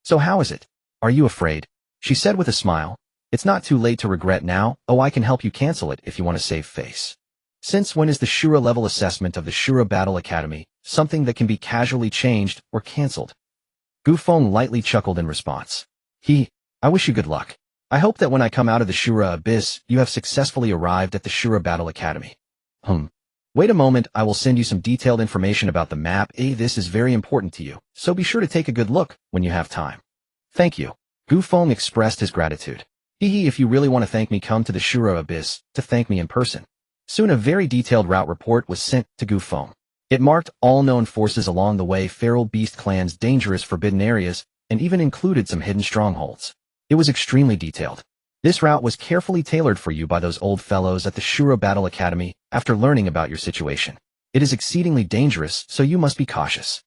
"So how is it? Are you afraid?" she said with a smile. "It's not too late to regret now. Oh, I can help you cancel it if you want to save face." "Since when is the Shura level assessment of the Shura Battle Academy something that can be casually changed or cancelled. Gu Feng lightly chuckled in response. I wish you good luck. I hope that when I come out of the Shura Abyss, you have successfully arrived at the Shura Battle Academy. Wait a moment, I will send you some detailed information about the map. This is very important to you, so be sure to take a good look when you have time. Thank you. Gu Feng expressed his gratitude. If you really want to thank me, come to the Shura Abyss to thank me in person. Soon a very detailed route report was sent to Gu Feng. It marked all known forces along the way, feral beast clans, dangerous forbidden areas, and even included some hidden strongholds. It was extremely detailed. This route was carefully tailored for you by those old fellows at the Shura Battle Academy after learning about your situation. It is exceedingly dangerous, so you must be cautious.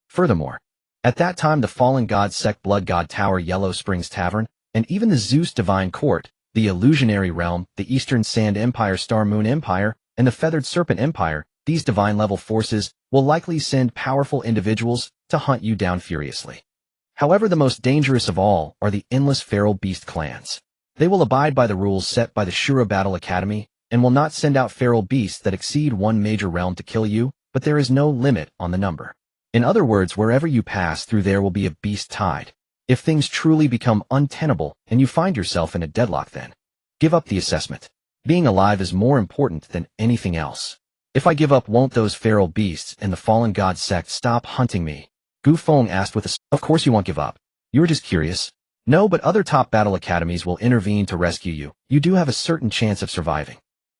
Furthermore, at that time the Fallen God Sect Blood God Tower, Yellow Springs Tavern, and even the Zeus Divine Court, the Illusionary Realm, the Eastern Sand Empire, Star Moon Empire, and the Feathered Serpent Empire, these divine-level forces will likely send powerful individuals to hunt you down furiously. However, the most dangerous of all are the endless feral beast clans. They will abide by the rules set by the Shura Battle Academy and will not send out feral beasts that exceed one major realm to kill you, but there is no limit on the number. In other words, wherever you pass through there will be a beast tide. If things truly become untenable and you find yourself in a deadlock, then give up the assessment. Being alive is more important than anything else. If I give up, won't those feral beasts and the Fallen God Sect stop hunting me? Gu Feng asked with a Of course you won't give up. You were just curious. No, but other top battle academies will intervene to rescue you. You do have a certain chance of surviving.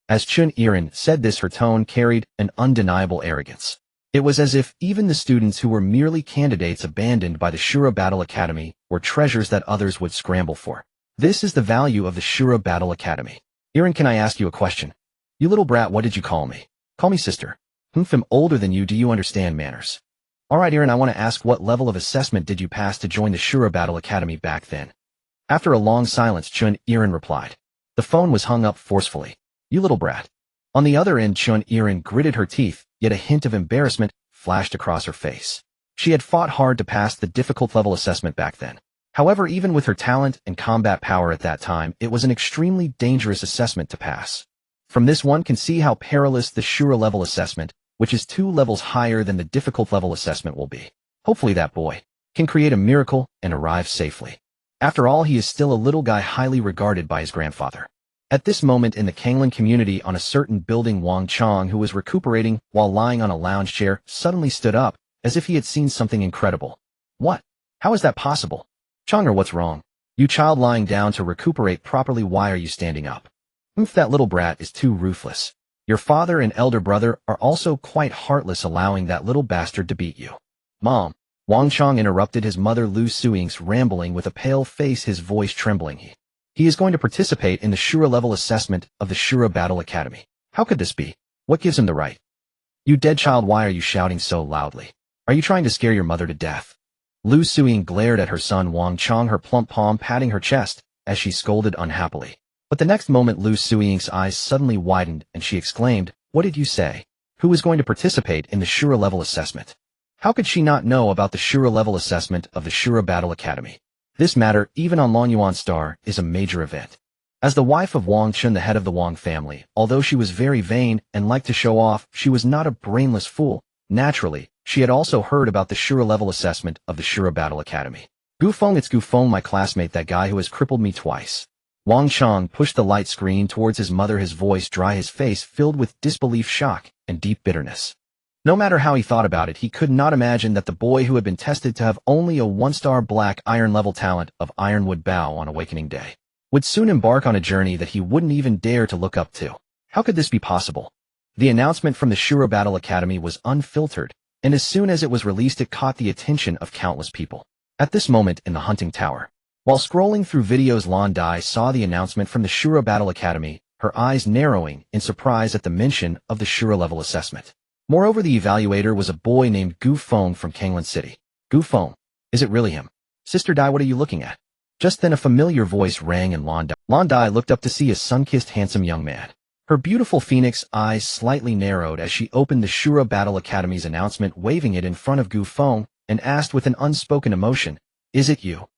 As Chun Irin said this, her tone carried an undeniable arrogance. It was as if even the students who were merely candidates abandoned by the Shura Battle Academy were treasures that others would scramble for. This is the value of the Shura Battle Academy. Irin, can I ask you a question? You little brat, what did you call me? Call me sister. I'm older than you, do you understand manners? Alright Irin, I want to ask, what level of assessment did you pass to join the Shura Battle Academy back then? After a long silence, Chun Irin replied. The phone was hung up forcefully. You little brat. On the other end, Chun Irin gritted her teeth, yet a hint of embarrassment flashed across her face. She had fought hard to pass the difficult level assessment back then. However, even with her talent and combat power at that time, it was an extremely dangerous assessment to pass. From this one can see how perilous the Shura level assessment, which is 2 levels higher than the difficult level assessment, will be. Hopefully that boy can create a miracle and arrive safely. After all, he is still a little guy highly regarded by his grandfather. At this moment in the Kanglan community, on a certain building, Wang Chong, who was recuperating while lying on a lounge chair, suddenly stood up, as if he had seen something incredible. What? How is that possible? Chonger, what's wrong? You child lying down to recuperate properly, why are you standing up? That little brat is too ruthless. Your father and elder brother are also quite heartless, allowing that little bastard to beat you. Mom. Wang Chong interrupted his mother Lu Suing's rambling with a pale face, his voice trembling. He is going to participate in the Shura level assessment of the Shura Battle Academy. How could this be? What gives him the right? You dead child, why are you shouting so loudly? Are you trying to scare your mother to death? Lu Suing glared at her son Wang Chong, her plump palm patting her chest, as she scolded unhappily. But the next moment Lu Suing's eyes suddenly widened and she exclaimed, What did you say? Who is going to participate in the Shura level assessment? How could she not know about the Shura level assessment of the Shura Battle Academy? This matter, even on Longyuan Star, is a major event. As the wife of Wang Chun, the head of the Wang family, although she was very vain and liked to show off, she was not a brainless fool. Naturally, she had also heard about the Shura level assessment of the Shura Battle Academy. Gu Feng, it's Gu Feng, my classmate, that guy who has crippled me twice. Wang Chong pushed the light screen towards his mother, his voice dry, his face filled with disbelief, shock, and deep bitterness. No matter how he thought about it, he could not imagine that the boy who had been tested to have only a 1-star black iron level talent of Ironwood Bow on Awakening Day would soon embark on a journey that he wouldn't even dare to look up to. How could this be possible? The announcement from the Shura Battle Academy was unfiltered, and as soon as it was released, it caught the attention of countless people. At this moment in the hunting tower, while scrolling through videos, Lan Dai saw the announcement from the Shura Battle Academy, her eyes narrowing in surprise at the mention of the Shura level assessment. Moreover, the evaluator was a boy named Gu Feng from Kanglan City. Gu Feng. Is it really him? Sister Dai, what are you looking at? Just then a familiar voice rang and Lan Dai looked up to see a sun-kissed handsome young man. Her beautiful phoenix eyes slightly narrowed as she opened the Shura Battle Academy's announcement, waving it in front of Gu Feng, and asked with an unspoken emotion, Is it you?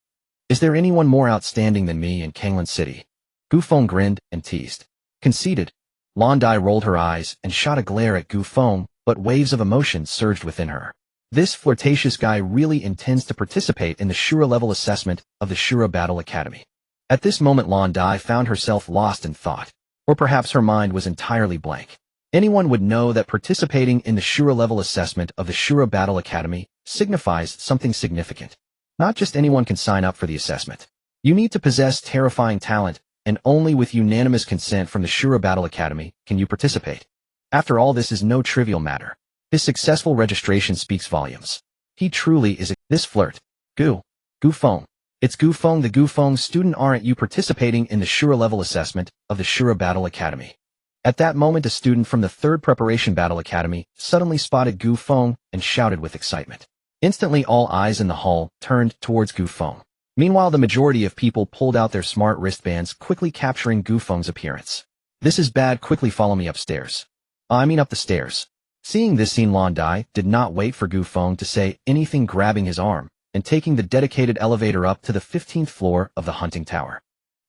Is there anyone more outstanding than me in Kanglan City? Gu Feng grinned and teased. Conceited. Lan Dai rolled her eyes and shot a glare at Gu Feng, but waves of emotion surged within her. This flirtatious guy really intends to participate in the Shura level assessment of the Shura Battle Academy. At this moment Lan Dai found herself lost in thought. Or perhaps her mind was entirely blank. Anyone would know that participating in the Shura level assessment of the Shura Battle Academy signifies something significant. Not just anyone can sign up for the assessment. You need to possess terrifying talent, and only with unanimous consent from the Shura Battle Academy can you participate. After all, this is no trivial matter. His successful registration speaks volumes. He truly is this flirt. Gu Feng. It's Gu Feng, the Gu Feng student. Aren't you participating in the Shura level assessment of the Shura Battle Academy? At that moment, a student from the 3rd Preparation Battle Academy suddenly spotted Gu Feng and shouted with excitement. Instantly, all eyes in the hall turned towards Gu Feng. Meanwhile, the majority of people pulled out their smart wristbands, quickly capturing Gu Feng's appearance. This is bad, quickly follow me upstairs. Up the stairs. Seeing this scene, Lan Dai did not wait for Gu Feng to say anything, grabbing his arm and taking the dedicated elevator up to the 15th floor of the hunting tower.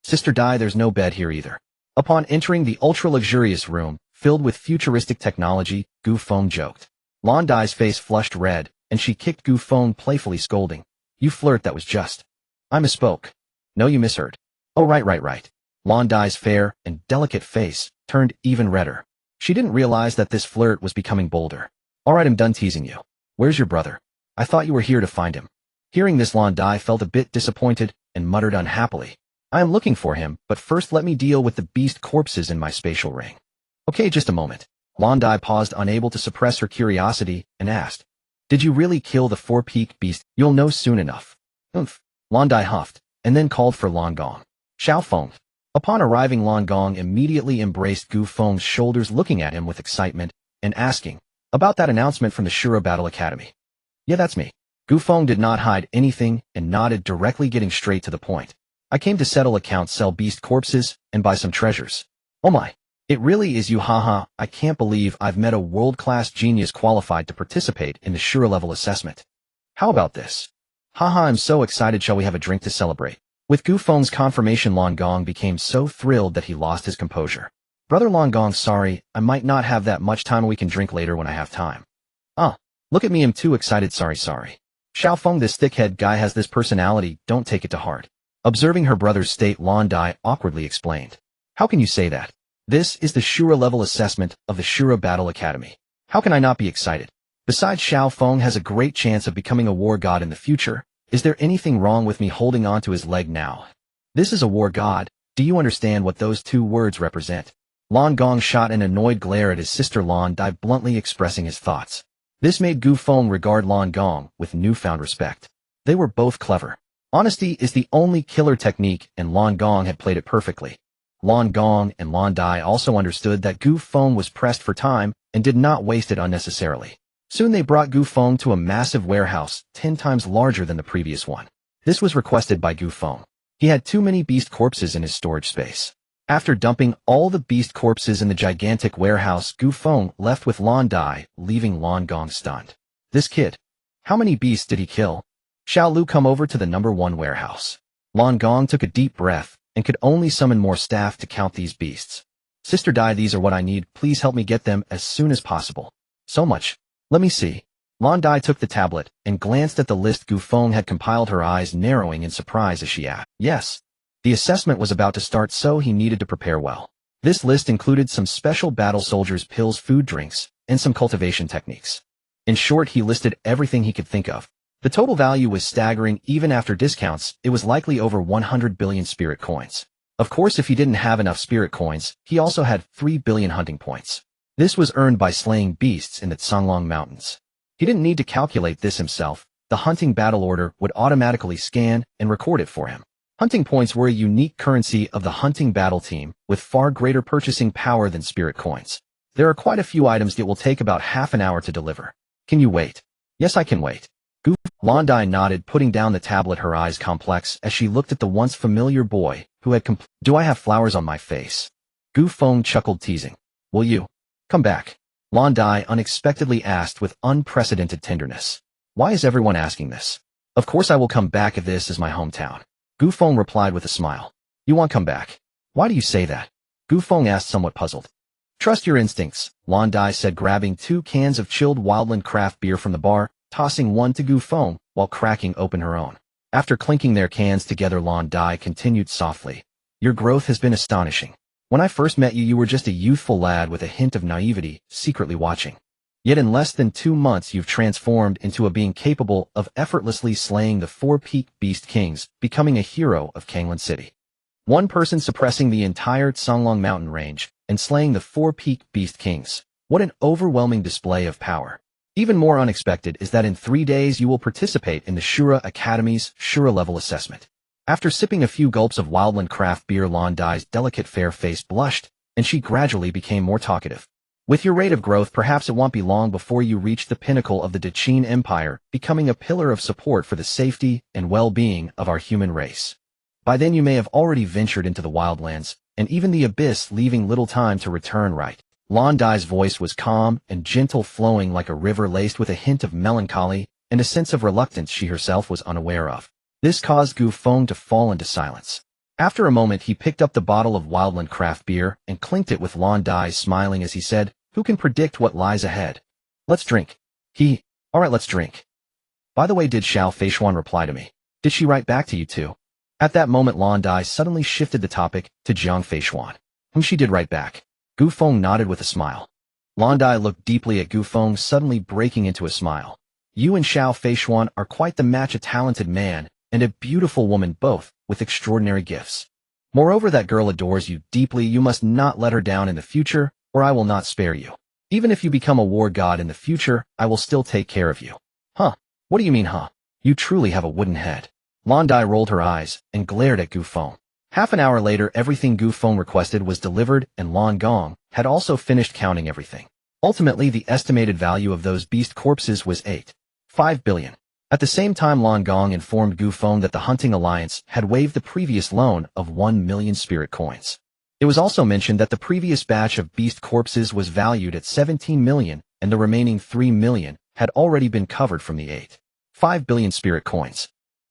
Sister Dai, there's no bed here either. Upon entering the ultra-luxurious room, filled with futuristic technology, Gu Feng joked. Lan Dai's face flushed red, and she kicked Gu Feng, playfully scolding. You flirt, that was just. I misspoke. No, you misheard. Oh, right. Lan Dai's fair and delicate face turned even redder. She didn't realize that this flirt was becoming bolder. Alright, I'm done teasing you. Where's your brother? I thought you were here to find him. Hearing this, Lan Dai felt a bit disappointed and muttered unhappily. I am looking for him, but first let me deal with the beast corpses in my spatial ring. Okay, just a moment. Lan Dai paused, unable to suppress her curiosity, and asked, Did you really kill the 4-peak beast? You'll know soon enough. Lan Dai huffed, and then called for Lan Gong. Xiao Feng. Upon arriving, Lan Gong immediately embraced Gu Feng's shoulders, looking at him with excitement, and asking, About that announcement from the Shura Battle Academy. Yeah, that's me. Gu Feng did not hide anything and nodded directly, getting straight to the point. I came to settle accounts, sell beast corpses, and buy some treasures. Oh my. It really is you, haha. I can't believe I've met a world-class genius qualified to participate in the Shura level assessment. How about this? Haha, I'm so excited, shall we have a drink to celebrate? With Gu Feng's confirmation, Lan Gong became so thrilled that he lost his composure. Brother Lan Gong, sorry, I might not have that much time, we can drink later when I have time. Look at me, I'm too excited, sorry. Xiao Feng, this thick-head guy has this personality, don't take it to heart. Observing her brother's state, Lan Dai awkwardly explained. How can you say that? This is the Shura level assessment of the Shura Battle Academy. How can I not be excited? Besides, Xiao Feng has a great chance of becoming a war god in the future. Is there anything wrong with me holding on to his leg now? This is a war god. Do you understand what those 2 words represent? Lan Gong shot an annoyed glare at his sister Lan Dai, bluntly expressing his thoughts. This made Gu Feng regard Lan Gong with newfound respect. They were both clever. Honesty is the only killer technique, and Lan Gong had played it perfectly. Lan Gong and Lan Dai also understood that Gu Feng was pressed for time and did not waste it unnecessarily. Soon they brought Gu Feng to a massive warehouse, 10 times larger than the previous one. This was requested by Gu Feng. He had too many beast corpses in his storage space. After dumping all the beast corpses in the gigantic warehouse, Gu Feng left with Lan Dai, leaving Lan Gong stunned. This kid. How many beasts did he kill? Shall Lu come over to the number 1 warehouse? Lan Gong took a deep breath and could only summon more staff to count these beasts. Sister Dai, these are what I need, please help me get them as soon as possible. So much. Let me see. Lan Dai took the tablet and glanced at the list Gu Feng had compiled, her eyes narrowing in surprise as she asked. Yes. The assessment was about to start, so he needed to prepare well. This list included some special battle soldiers' pills, food, drinks, and some cultivation techniques. In short, he listed everything he could think of. The total value was staggering. Even after discounts, it was likely over 100 billion spirit coins. Of course, if he didn't have enough spirit coins, he also had 3 billion hunting points. This was earned by slaying beasts in the Songlong Mountains. He didn't need to calculate this himself. The hunting battle order would automatically scan and record it for him. Hunting points were a unique currency of the hunting battle team, with far greater purchasing power than spirit coins. There are quite a few items that will take about half an hour to deliver. Can you wait? Yes, I can wait. Lan Dai nodded, putting down the tablet, her eyes complex as she looked at the once familiar boy who had Do I have flowers on my face? Gu Feng chuckled, teasing. Will you come back? Lan Dai unexpectedly asked with unprecedented tenderness. Why is everyone asking this? Of course I will come back if this is my hometown. Gu Feng replied with a smile. You won't come back. Why do you say that? Gu Feng asked, somewhat puzzled. Trust your instincts, Lon Dai said, grabbing 2 cans of chilled wildland craft beer from the bar, tossing one to Gu Feng while cracking open her own. After clinking their cans together, Lon Dai continued softly. Your growth has been astonishing. When I first met you, you were just a youthful lad with a hint of naivety, secretly watching. Yet in less than 2 months you've transformed into a being capable of effortlessly slaying the 4-peak beast kings, becoming a hero of Kanglan City. One person suppressing the entire Songlong mountain range, and slaying the 4-peak beast kings. What an overwhelming display of power. Even more unexpected is that in 3 days you will participate in the Shura Academy's Shura level assessment. After sipping a few gulps of wildland craft beer, Lon Dai's delicate fair face blushed, and she gradually became more talkative. With your rate of growth, perhaps it won't be long before you reach the pinnacle of the Daqin Empire, becoming a pillar of support for the safety and well-being of our human race. By then you may have already ventured into the wildlands, and even the abyss, leaving little time to return. Right. Lon Dai's voice was calm and gentle, flowing like a river laced with a hint of melancholy and a sense of reluctance she herself was unaware of. This caused Gu Feng to fall into silence. After a moment he picked up the bottle of wildland craft beer and clinked it with Lon Dai, smiling as he said, "Who can predict what lies ahead? Let's drink." Alright, let's drink. By the way, did Xiao Feishuan reply to me? Did she write back to you too? At that moment Lon Dai suddenly shifted the topic to Jiang Feishuan. She did write back. Gu Feng nodded with a smile. Lon Dai looked deeply at Gu Feng, suddenly breaking into a smile. You and Xiao Feishuan are quite the match, a talented man and a beautiful woman, both with extraordinary gifts. Moreover, that girl adores you deeply. You must not let her down in the future, or I will not spare you. Even if you become a war god in the future, I will still take care of you. Huh? What do you mean, huh? You truly have a wooden head. Lon Dai rolled her eyes and glared at Gu Feng. Half an hour later, everything Gu Feng requested was delivered, and Lon Gong had also finished counting everything. Ultimately, the estimated value of those beast corpses was 8.5 billion. At the same time, Lon Gong informed Gu Feng that the Hunting Alliance had waived the previous loan of 1 million spirit coins. It was also mentioned that the previous batch of beast corpses was valued at 17 million, and the remaining 3 million had already been covered from the 8.5 billion spirit coins.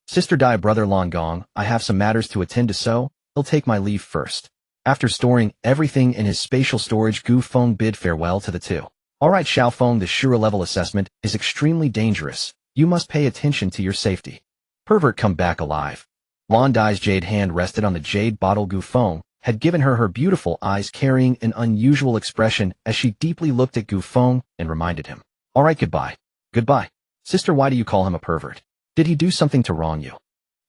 Sister Dai, brother Lon Gong, I have some matters to attend to, so I'll take my leave first. After storing everything in his spatial storage, Gu Feng bid farewell to the two. Alright, Xiao Feng, the Shura level assessment is extremely dangerous. You must pay attention to your safety. Pervert, come back alive. Lon Dai's jade hand rested on the jade bottle. Gu Feng had given her beautiful eyes, carrying an unusual expression as she deeply looked at Gu Feng and reminded him. Alright, goodbye. Goodbye. Sister, why do you call him a pervert? Did he do something to wrong you?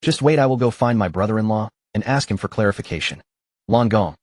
Just wait, I will go find my brother-in-law and ask him for clarification. Lon Gong.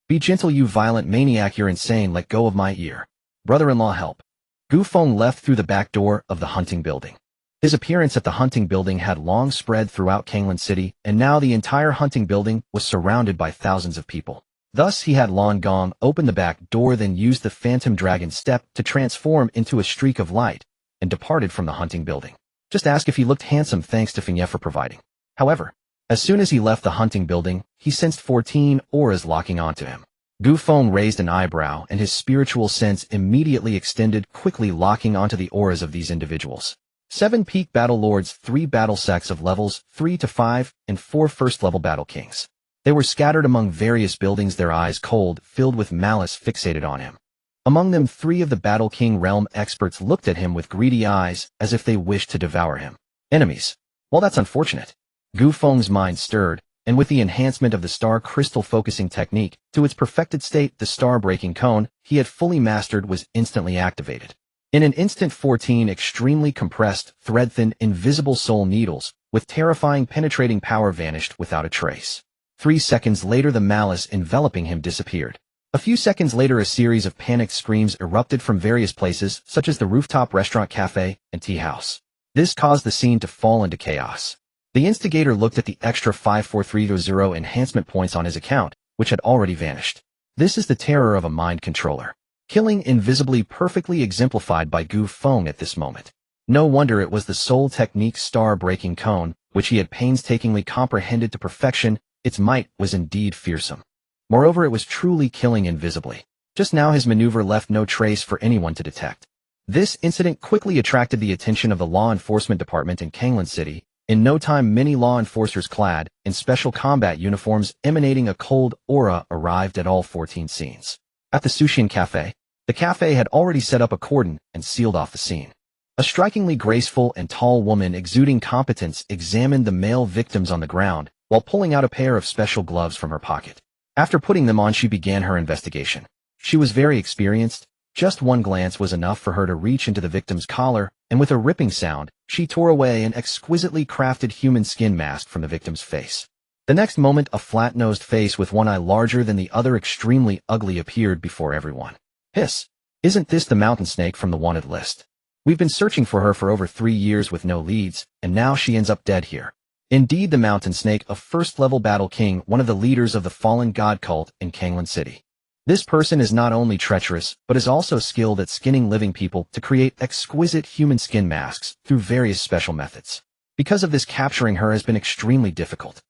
Be gentle, you violent maniac, you're insane, let go of my ear. Brother-in-law, help. Gu Feng left through the back door of the hunting building. His appearance at the hunting building had long spread throughout Kanglan City, and now the entire hunting building was surrounded by thousands of people. Thus he had Lon Gong open the back door, then used the phantom dragon step to transform into a streak of light, and departed from the hunting building. Just ask if he looked handsome, thanks to Feng Ye for providing. However, as soon as he left the hunting building, he sensed 14 auras locking onto him. Gu Feng raised an eyebrow, and his spiritual sense immediately extended, quickly locking onto the auras of these individuals. 7 peak battle lords, 3 battle sacks of levels 3 to 5, and 4 first-level battle kings. They were scattered among various buildings, their eyes cold, filled with malice, fixated on him. Among them, 3 of the Battle King realm experts looked at him with greedy eyes, as if they wished to devour him. Enemies. Well, that's unfortunate. Gu Feng's mind stirred, and with the enhancement of the star crystal focusing technique to its perfected state, the star-breaking cone he had fully mastered was instantly activated. In an instant, 14 extremely compressed, thread-thin, invisible soul needles with terrifying penetrating power vanished without a trace. 3 seconds later, the malice enveloping him disappeared. A few seconds later, a series of panicked screams erupted from various places, such as the rooftop restaurant, cafe, and tea house. This caused the scene to fall into chaos. The instigator looked at the extra 54300 enhancement points on his account, which had already vanished. This is the terror of a mind controller. Killing invisibly, perfectly exemplified by Gu Feng at this moment. No wonder it was the soul technique star-breaking cone, which he had painstakingly comprehended to perfection. Its might was indeed fearsome. Moreover, it was truly killing invisibly. Just now his maneuver left no trace for anyone to detect. This incident quickly attracted the attention of the law enforcement department in Kanglan City. In no time, many law enforcers clad in special combat uniforms emanating a cold aura arrived at all 14 scenes. At the Sushin Cafe, the cafe had already set up a cordon and sealed off the scene. A strikingly graceful and tall woman exuding competence examined the male victims on the ground while pulling out a pair of special gloves from her pocket. After putting them on, she began her investigation. She was very experienced. Just one glance was enough for her to reach into the victim's collar, and with a ripping sound, she tore away an exquisitely crafted human skin mask from the victim's face. The next moment, a flat-nosed face with one eye larger than the other, extremely ugly, appeared before everyone. Hiss! Isn't this the mountain snake from the wanted list? We've been searching for her for over 3 years with no leads, and now she ends up dead here. Indeed, the mountain snake, a first-level battle king, one of the leaders of the fallen god cult in Kanglan City. This person is not only treacherous, but is also skilled at skinning living people to create exquisite human skin masks through various special methods. Because of this, capturing her has been extremely difficult.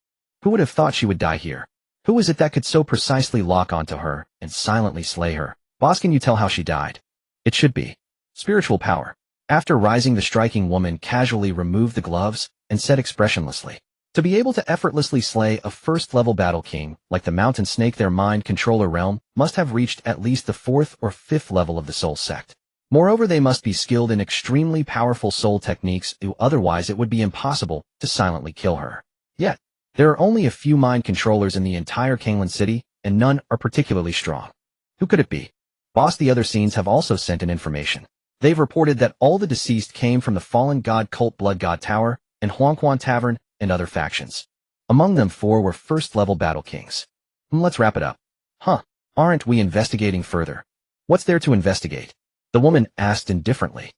Who would have thought she would die here? Who is it that could so precisely lock onto her and silently slay her? Boss, can you tell how she died? It should be spiritual power. After rising, the striking woman casually removed the gloves and said expressionlessly, to be able to effortlessly slay a first-level battle king like the mountain snake, their mind controller realm must have reached at least the 4th or 5th level of the soul sect. Moreover, they must be skilled in extremely powerful soul techniques, otherwise it would be impossible to silently kill her. Yet, there are only a few mind controllers in the entire Kanglan City, and none are particularly strong. Who could it be? Boss, the other scenes have also sent in information. They've reported that all the deceased came from the fallen god cult Blood God Tower and Huangquan Tavern and other factions. Among them 4 were first-level battle kings. Let's wrap it up. Huh, aren't we investigating further? What's there to investigate? The woman asked indifferently.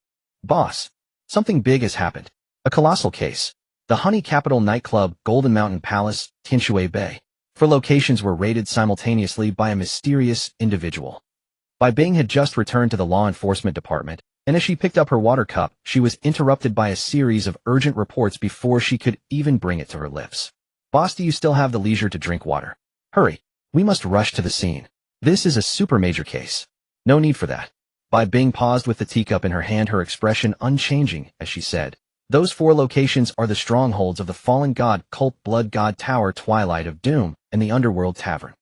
Boss, something big has happened. A colossal case. The Honey Capital nightclub, Golden Mountain Palace, Tinshui Bay. 4 locations were raided simultaneously by a mysterious individual. Bai Bing had just returned to the law enforcement department, and as she picked up her water cup, she was interrupted by a series of urgent reports before she could even bring it to her lips. Boss, do you still have the leisure to drink water? Hurry, we must rush to the scene. This is a super major case. No need for that. Bai Bing paused with the teacup in her hand, her expression unchanging as she said, those 4 locations are the strongholds of the fallen god cult Blood God Tower, Twilight of Doom, and the Underworld Tavern.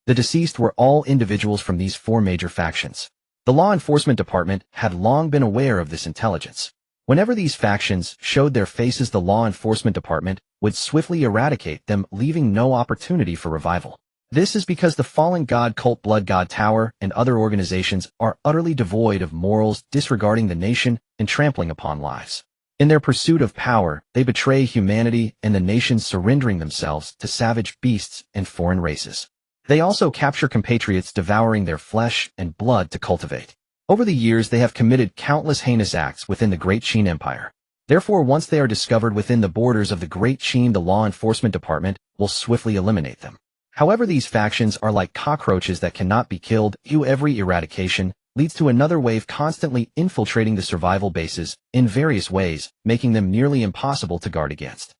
The deceased were all individuals from these 4 major factions. The law enforcement department had long been aware of this intelligence. Whenever these factions showed their faces, the law enforcement department would swiftly eradicate them, leaving no opportunity for revival. This is because the fallen god cult Blood God Tower and other organizations are utterly devoid of morals, disregarding the nation and trampling upon lives. In their pursuit of power, they betray humanity and the nation, surrendering themselves to savage beasts and foreign races. They also capture compatriots, devouring their flesh and blood to cultivate. Over the years, they have committed countless heinous acts within the Great Qin Empire. Therefore, once they are discovered within the borders of the Great Qin, the law enforcement department will swiftly eliminate them. However, these factions are like cockroaches that cannot be killed. Every eradication leads to another wave constantly infiltrating the survival bases in various ways, making them nearly impossible to guard against.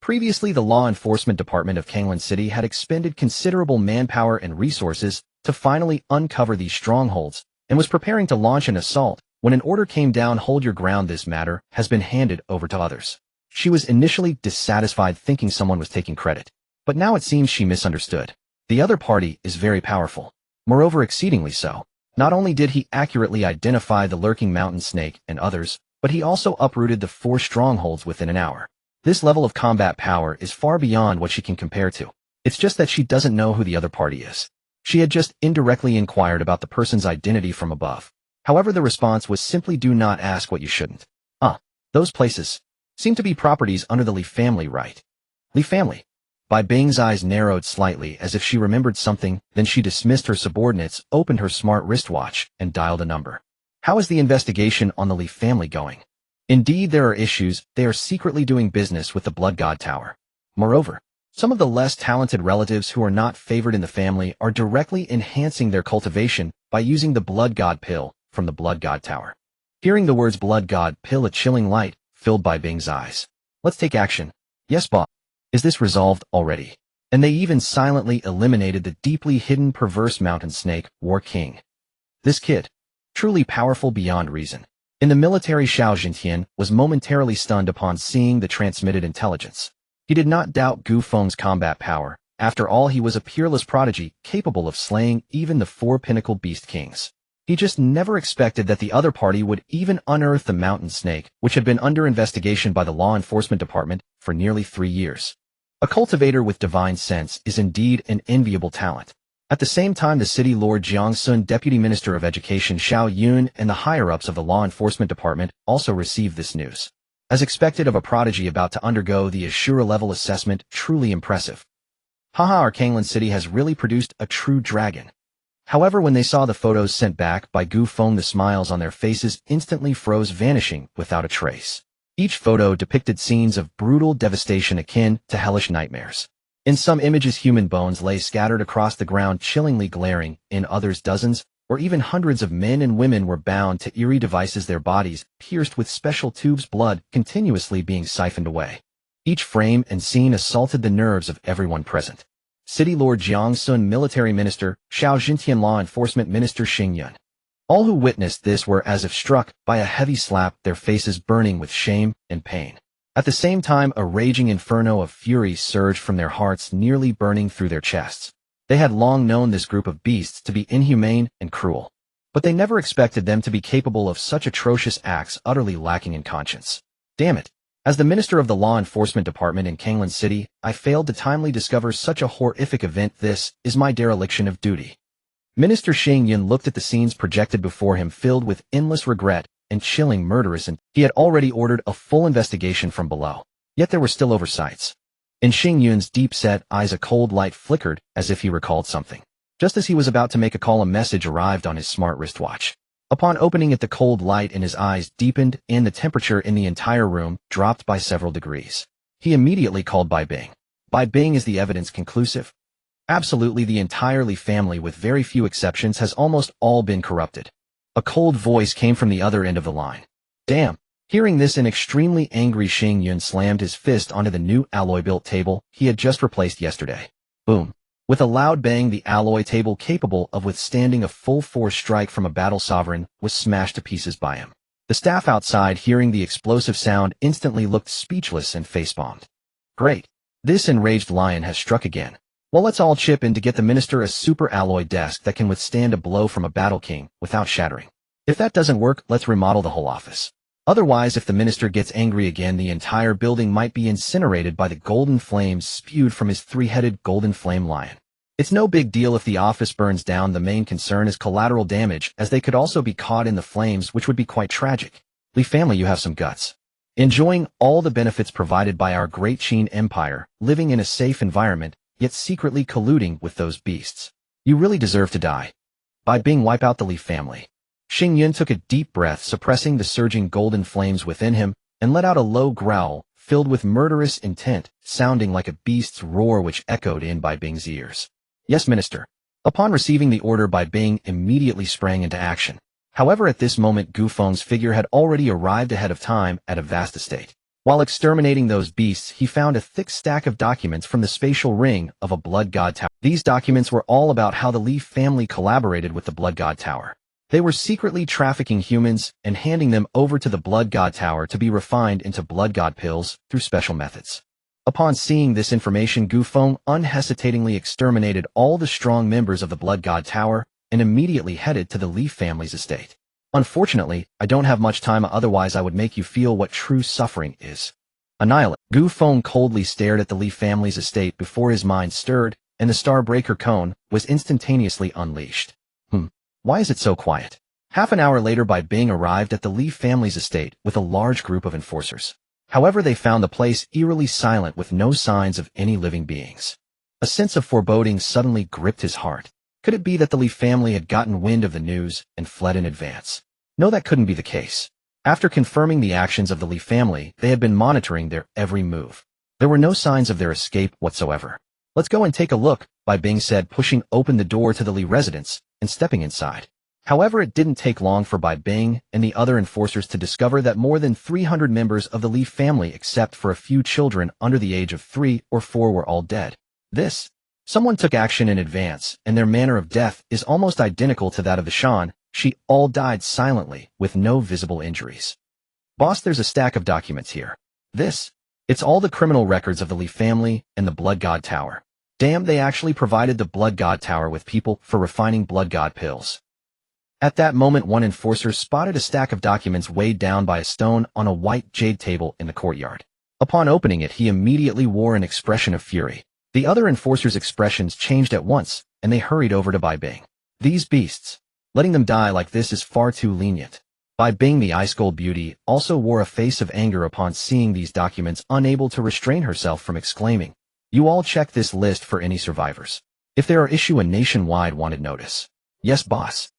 Previously, the law enforcement department of Kanglan City had expended considerable manpower and resources to finally uncover these strongholds and was preparing to launch an assault when an order came down. Hold your ground, this matter has been handed over to others. She was initially dissatisfied, thinking someone was taking credit, but now it seems she misunderstood. The other party is very powerful, moreover exceedingly so. Not only did he accurately identify the lurking mountain snake and others, but he also uprooted the 4 strongholds within an hour. This level of combat power is far beyond what she can compare to. It's just that she doesn't know who the other party is. She had just indirectly inquired about the person's identity from above. However, the response was simply, do not ask what you shouldn't. Those places seem to be properties under the Li family, right? Li family. Bai Bing's eyes narrowed slightly as if she remembered something, then she dismissed her subordinates, opened her smart wristwatch, and dialed a number. How is the investigation on the Li family going? Indeed, there are issues. They are secretly doing business with the Blood God Tower. Moreover, some of the less talented relatives who are not favored in the family are directly enhancing their cultivation by using the Blood God pill from the Blood God Tower. Hearing the words Blood God pill, a chilling light filled Bai Bing's eyes. Let's take action. Yes, boss. Is this resolved already? And they even silently eliminated the deeply hidden perverse mountain snake, War King. This kid, truly powerful beyond reason. In the military, Xiao Jintian was momentarily stunned upon seeing the transmitted intelligence. He did not doubt Gu Feng's combat power, After all, he was a peerless prodigy, capable of slaying even the 4 pinnacle beast kings. He just never expected that the other party would even unearth the mountain snake, which had been under investigation by the law enforcement department for nearly 3 years. A cultivator with divine sense is indeed an enviable talent. At the same time, the city lord Jiangsun, Deputy Minister of Education Xiao Yun, and the higher-ups of the law enforcement department also received this news. As expected of a prodigy about to undergo the Ashura level assessment, truly impressive. Haha, our Kanglan city has really produced a true dragon. However, when they saw the photos sent back by Gu Feng, the smiles on their faces instantly froze, vanishing without a trace. Each photo depicted scenes of brutal devastation akin to hellish nightmares. In some images, human bones lay scattered across the ground, chillingly glaring. In others, dozens or even hundreds of men and women were bound to eerie devices, their bodies pierced with special tubes, blood continuously being siphoned away. Each frame and scene assaulted the nerves of everyone present. City Lord Jiangsun, Military Minister Xiao Jintian, Law Enforcement Minister Xing Yun. All who witnessed this were as if struck by a heavy slap, their faces burning with shame and pain. At the same time, a raging inferno of fury surged from their hearts, nearly burning through their chests. They had long known this group of beasts to be inhumane and cruel, but they never expected them to be capable of such atrocious acts, utterly lacking in conscience. Damn it! As the Minister of the Law Enforcement Department in Kanglan City, I failed to timely discover such a horrific event. This is my dereliction of duty. Minister Xing Yun looked at the scenes projected before him, filled with endless regret and chilling murderous, and he had already ordered a full investigation from below. Yet there were still oversights. In Xing Yun's deep-set eyes a cold light flickered, as if he recalled something. Just as he was about to make a call, a message arrived on his smart wristwatch. Upon opening it, the cold light in his eyes deepened, and the temperature in the entire room dropped by several degrees. He immediately called Bai Bing. Bai Bing, is the evidence conclusive? Absolutely, the entire Li family, with very few exceptions, has almost all been corrupted. A cold voice came from the other end of the line. Damn! Hearing this, an extremely angry Xing Yun slammed his fist onto the new alloy-built table he had just replaced yesterday. Boom! With a loud bang, the alloy table, capable of withstanding a full-force strike from a battle sovereign, was smashed to pieces by him. The staff outside, hearing the explosive sound, instantly looked speechless and face-bombed. Great! This enraged lion has struck again. Well, let's all chip in to get the minister a super alloy desk that can withstand a blow from a battle king without shattering. If that doesn't work, let's remodel the whole office. Otherwise, if the minister gets angry again, the entire building might be incinerated by the golden flames spewed from his 3-headed golden flame lion. It's no big deal if the office burns down. The main concern is collateral damage, as they could also be caught in the flames, which would be quite tragic. Li family, you have some guts. Enjoying all the benefits provided by our great Qin Empire, living in a safe environment, yet secretly colluding with those beasts. You really deserve to die. By Bing, wipe out the Li family. Xing Yun took a deep breath, suppressing the surging golden flames within him, and let out a low growl, filled with murderous intent, sounding like a beast's roar which echoed in Bai Bing's ears. Yes, Minister. Upon receiving the order, Bai Bing immediately sprang into action. However, at this moment, Gu Feng's figure had already arrived ahead of time at a vast estate. While exterminating those beasts, he found a thick stack of documents from the spatial ring of a Blood God Tower. These documents were all about how the Li family collaborated with the Blood God Tower. They were secretly trafficking humans and handing them over to the Blood God Tower to be refined into Blood God pills through special methods. Upon seeing this information, Gu Feng unhesitatingly exterminated all the strong members of the Blood God Tower and immediately headed to the Li family's estate. Unfortunately, I don't have much time, otherwise I would make you feel what true suffering is. Annihilate. Gu Feng coldly stared at the Li family's estate before his mind stirred, and the Starbreaker cone was instantaneously unleashed. Why is it so quiet? Half an hour later, Bai Bing arrived at the Li family's estate with a large group of enforcers. However, they found the place eerily silent, with no signs of any living beings. A sense of foreboding suddenly gripped his heart. Could it be that the Li family had gotten wind of the news and fled in advance? No, that couldn't be the case. After confirming the actions of the Li family, they had been monitoring their every move. There were no signs of their escape whatsoever. Let's go and take a look, Bai Bing said, pushing open the door to the Li residence and stepping inside. However, it didn't take long for Bai Bing and the other enforcers to discover that more than 300 members of the Li family, except for a few children under the age of 3 or 4, were all dead. Someone took action in advance, and their manner of death is almost identical to that of the Shan. She all died silently, with no visible injuries. Boss, there's a stack of documents here. It's all the criminal records of the Li family and the Blood God Tower. Damn, they actually provided the Blood God Tower with people for refining Blood God pills. At that moment, one enforcer spotted a stack of documents weighed down by a stone on a white jade table in the courtyard. Upon opening it, he immediately wore an expression of fury. The other enforcers' expressions changed at once, and they hurried over to Bai Bing. These beasts. Letting them die like this is far too lenient. Bai Bing, the ice-cold beauty, also wore a face of anger upon seeing these documents, unable to restrain herself from exclaiming, "You all check this list for any survivors. If there are, issue a nationwide wanted notice." "Yes, boss."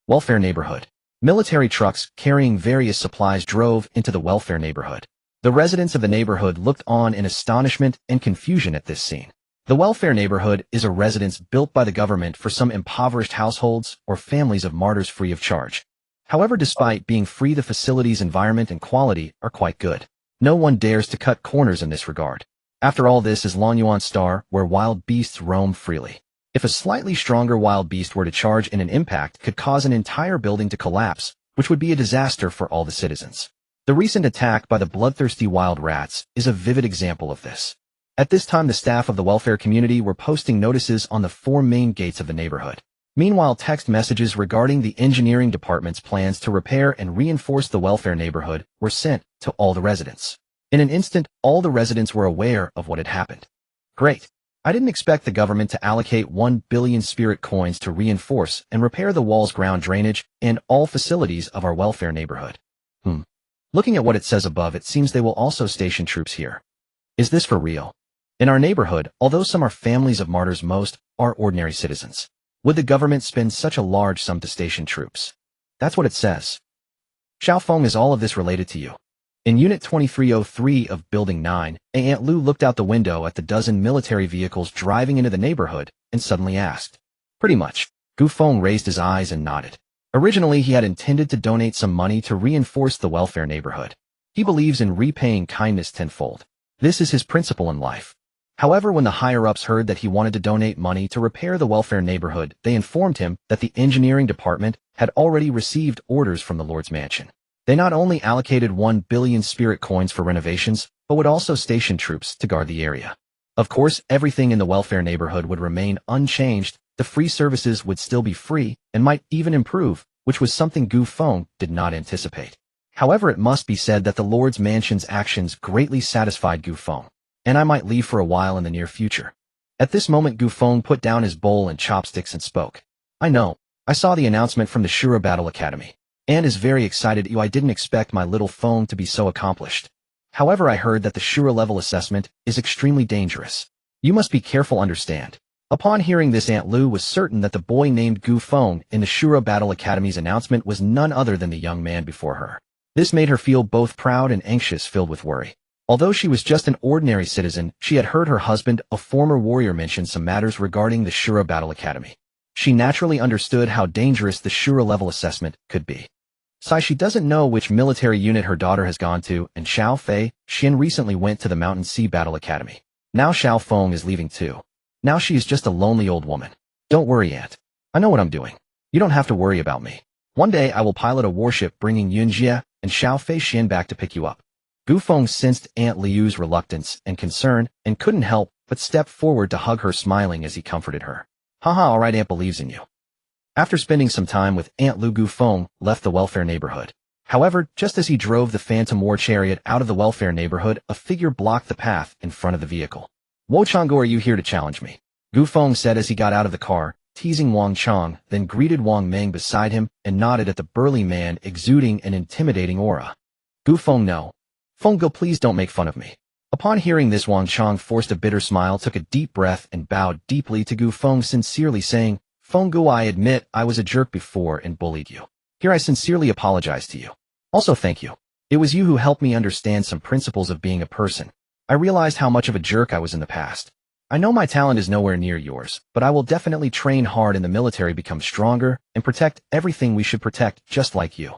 Welfare neighborhood. Military trucks carrying various supplies drove into the welfare neighborhood. The residents of the neighborhood looked on in astonishment and confusion at this scene. The welfare neighborhood is a residence built by the government for some impoverished households or families of martyrs free of charge. However, despite being free, the facilities' environment and quality are quite good. No one dares to cut corners in this regard. After all, this is Longyuan Star, where wild beasts roam freely. If a slightly stronger wild beast were to charge in an impact, could cause an entire building to collapse, which would be a disaster for all the citizens. The recent attack by the bloodthirsty wild rats is a vivid example of this. At this time, the staff of the welfare community were posting notices on the 4 main gates of the neighborhood. Meanwhile, text messages regarding the engineering department's plans to repair and reinforce the welfare neighborhood were sent to all the residents. In an instant, all the residents were aware of what had happened. Great. I didn't expect the government to allocate 1 billion spirit coins to reinforce and repair the wall's ground drainage and all facilities of our welfare neighborhood. Looking at what it says above, it seems they will also station troops here. Is this for real? In our neighborhood, although some are families of martyrs, most are ordinary citizens. Would the government spend such a large sum to station troops? That's what it says. Xiao Feng, is all of this related to you? In Unit 2303 of Building 9, Aunt Lu looked out the window at the dozen military vehicles driving into the neighborhood and suddenly asked. Pretty much. Gu Feng raised his eyes and nodded. Originally, he had intended to donate some money to reinforce the welfare neighborhood. He believes in repaying kindness tenfold. This is his principle in life. However, when the higher-ups heard that he wanted to donate money to repair the welfare neighborhood, they informed him that the engineering department had already received orders from the Lord's mansion. They not only allocated 1 billion spirit coins for renovations, but would also station troops to guard the area. Of course, everything in the welfare neighborhood would remain unchanged. The free services would still be free and might even improve, which was something Gu Feng did not anticipate. However, it must be said that the Lord's mansion's actions greatly satisfied Gu Feng, and I might leave for a while in the near future. At this moment, Gu Feng put down his bowl and chopsticks and spoke. I know. I saw the announcement from the Shura Battle Academy. Anne is very excited. I didn't expect my little Feng to be so accomplished. However, I heard that the Shura level assessment is extremely dangerous. You must be careful, understand. Upon hearing this, Aunt Lu was certain that the boy named Gu Feng in the Shura Battle Academy's announcement was none other than the young man before her. This made her feel both proud and anxious, filled with worry. Although she was just an ordinary citizen, she had heard her husband, a former warrior, mention some matters regarding the Shura Battle Academy. She naturally understood how dangerous the Shura level assessment could be. She doesn't know which military unit her daughter has gone to, and Xiao Fei Xin recently went to the Mountain Sea Battle Academy. Now Xiao Feng is leaving too. Now she is just a lonely old woman. Don't worry, Aunt. I know what I'm doing. You don't have to worry about me. One day I will pilot a warship bringing Yunjie and Xiao Fei Xin back to pick you up. Gu Feng sensed Aunt Liu's reluctance and concern and couldn't help but step forward to hug her, smiling as he comforted her. Haha, alright, Aunt believes in you. After spending some time with Aunt Lu, Gu Feng left the welfare neighborhood. However, just as he drove the Phantom War Chariot out of the welfare neighborhood, a figure blocked the path in front of the vehicle. Wo Changguo, are you here to challenge me? Gu Feng said as he got out of the car, teasing Wang Chang, then greeted Wang Meng beside him and nodded at the burly man exuding an intimidating aura. Gu Feng, no. Feng Gu, please don't make fun of me. Upon hearing this, Wang Chang forced a bitter smile, took a deep breath, and bowed deeply to Gu Feng, sincerely saying, Feng Gu, I admit I was a jerk before and bullied you. Here I sincerely apologize to you. Also thank you. It was you who helped me understand some principles of being a person. I realized how much of a jerk I was in the past. I know my talent is nowhere near yours, but I will definitely train hard in the military, become stronger, and protect everything we should protect, just like you.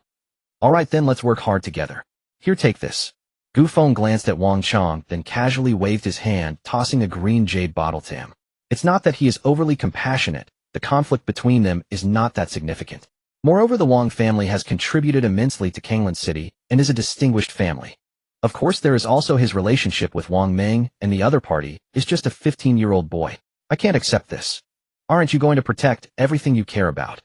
Alright then, let's work hard together. Here, take this. Gu Feng glanced at Wang Chang, then casually waved his hand, tossing a green jade bottle to him. It's not that he is overly compassionate. The conflict between them is not that significant. Moreover, the Wang family has contributed immensely to Kanglan City and is a distinguished family. Of course, there is also his relationship with Wang Meng, and the other party is just a 15-year-old boy. I can't accept this. Aren't you going to protect everything you care about?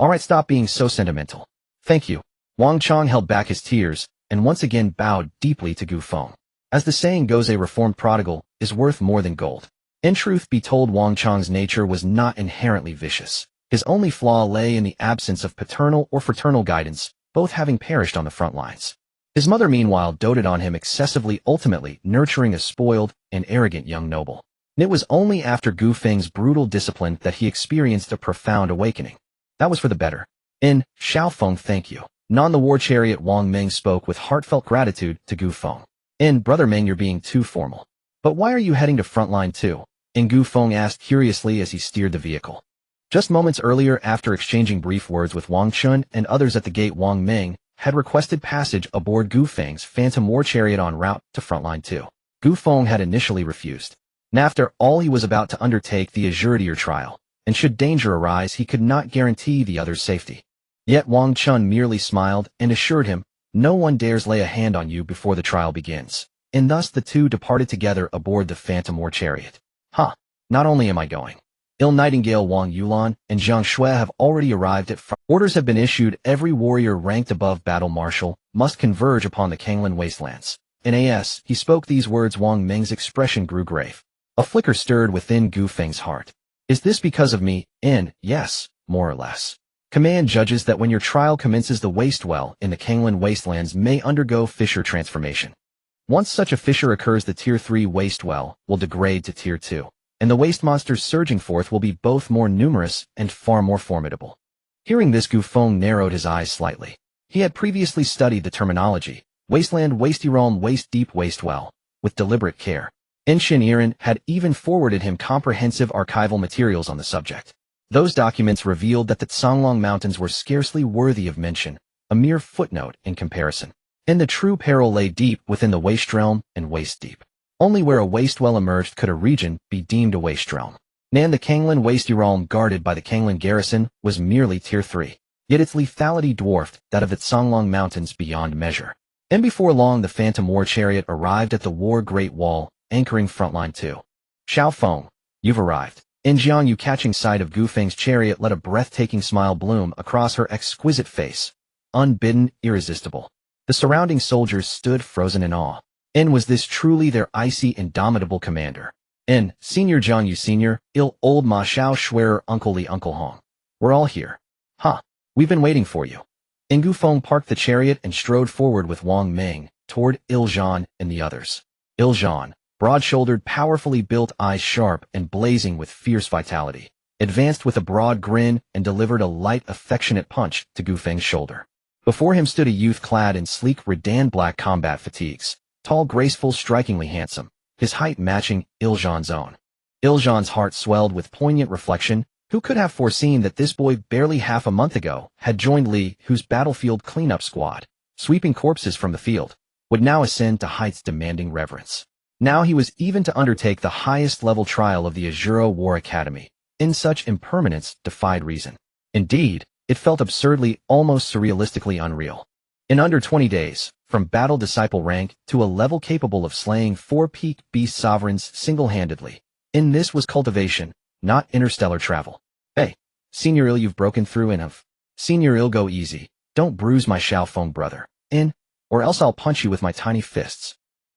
Alright, stop being so sentimental. Thank you. Wang Chong held back his tears, and once again bowed deeply to Gu Feng. As the saying goes, a reformed prodigal is worth more than gold. In truth be told, Wang Chong's nature was not inherently vicious. His only flaw lay in the absence of paternal or fraternal guidance, both having perished on the front lines. His mother, meanwhile, doted on him excessively, ultimately nurturing a spoiled and arrogant young noble. And it was only after Gu Feng's brutal discipline that he experienced a profound awakening. That was for the better. In Xiao Feng, thank you. Non the war chariot Wang Ming spoke with heartfelt gratitude to Gu Feng. In Brother Ming, you're being too formal. But why are you heading to frontline too? In Gu Feng asked curiously as he steered the vehicle. Just moments earlier, after exchanging brief words with Wang Chun and others at the gate, Wang Ming had requested passage aboard Gu Feng's Phantom War Chariot en route to Frontline 2. Gu Feng had initially refused. And after all, he was about to undertake the Azure trial, and should danger arise, he could not guarantee the other's safety. Yet Wang Chun merely smiled and assured him, no one dares lay a hand on you before the trial begins. And thus the two departed together aboard the Phantom War Chariot. Not only am I going. Il Nightingale Wang Yulan and Zhang Shui have already arrived at front. Orders have been issued. Every warrior ranked above battle marshal must converge upon the Kanglan wastelands. In as he spoke these words, Wang Ming's expression grew grave. A flicker stirred within Gu Feng's heart. Is this because of me? Yes, more or less. Command judges that when your trial commences, the waste well in the Kanglan wastelands may undergo fissure transformation. Once such a fissure occurs, the Tier 3 waste well will degrade to Tier 2. And the waste monsters surging forth will be both more numerous and far more formidable. Hearing this, Gu Feng narrowed his eyes slightly. He had previously studied the terminology, wasteland, wasty realm, waist deep, waste well, with deliberate care. Shin Iran had even forwarded him comprehensive archival materials on the subject. Those documents revealed that the Songlong Mountains were scarcely worthy of mention, a mere footnote in comparison. And the true peril lay deep within the waste realm and waist deep. Only where a waste well emerged could a region be deemed a waste realm. Nan, the Kanglan waste realm guarded by the Kanglan garrison, was merely Tier 3. Yet its lethality dwarfed that of the Songlong Mountains beyond measure. And before long, the Phantom War Chariot arrived at the War Great Wall, anchoring Frontline 2. Xiao Feng, you've arrived. In Jiang Yu, catching sight of Gu Feng's chariot, let a breathtaking smile bloom across her exquisite face. Unbidden, irresistible. The surrounding soldiers stood frozen in awe. Was this truly their icy, indomitable commander? Senior Jiang Yu Senior, old Ma Xiao Schwerer, Uncle Li, Uncle Hong. We're all here. We've been waiting for you. Gu Feng parked the chariot and strode forward with Wang Ming toward Zhan and the others. Zhan, broad-shouldered, powerfully built, eyes sharp and blazing with fierce vitality, advanced with a broad grin and delivered a light, affectionate punch to Gu Feng's shoulder. Before him stood a youth clad in sleek Redan black combat fatigues, tall, graceful, strikingly handsome, his height matching Zhan's own. Zhan's heart swelled with poignant reflection. Who could have foreseen that this boy, barely half a month ago, had joined Li, whose battlefield cleanup squad, sweeping corpses from the field, would now ascend to heights demanding reverence. Now he was even to undertake the highest level trial of the Azure War Academy. In such impermanence defied reason. Indeed, it felt absurdly, almost surrealistically unreal. In under 20 days, from battle disciple rank to a level capable of slaying 4 peak beast sovereigns single-handedly. This was cultivation, not interstellar travel. Hey, Senior Il, you've broken through enough. Senior Il, go easy. Don't bruise my Xiao Feng brother. Or else I'll punch you with my tiny fists.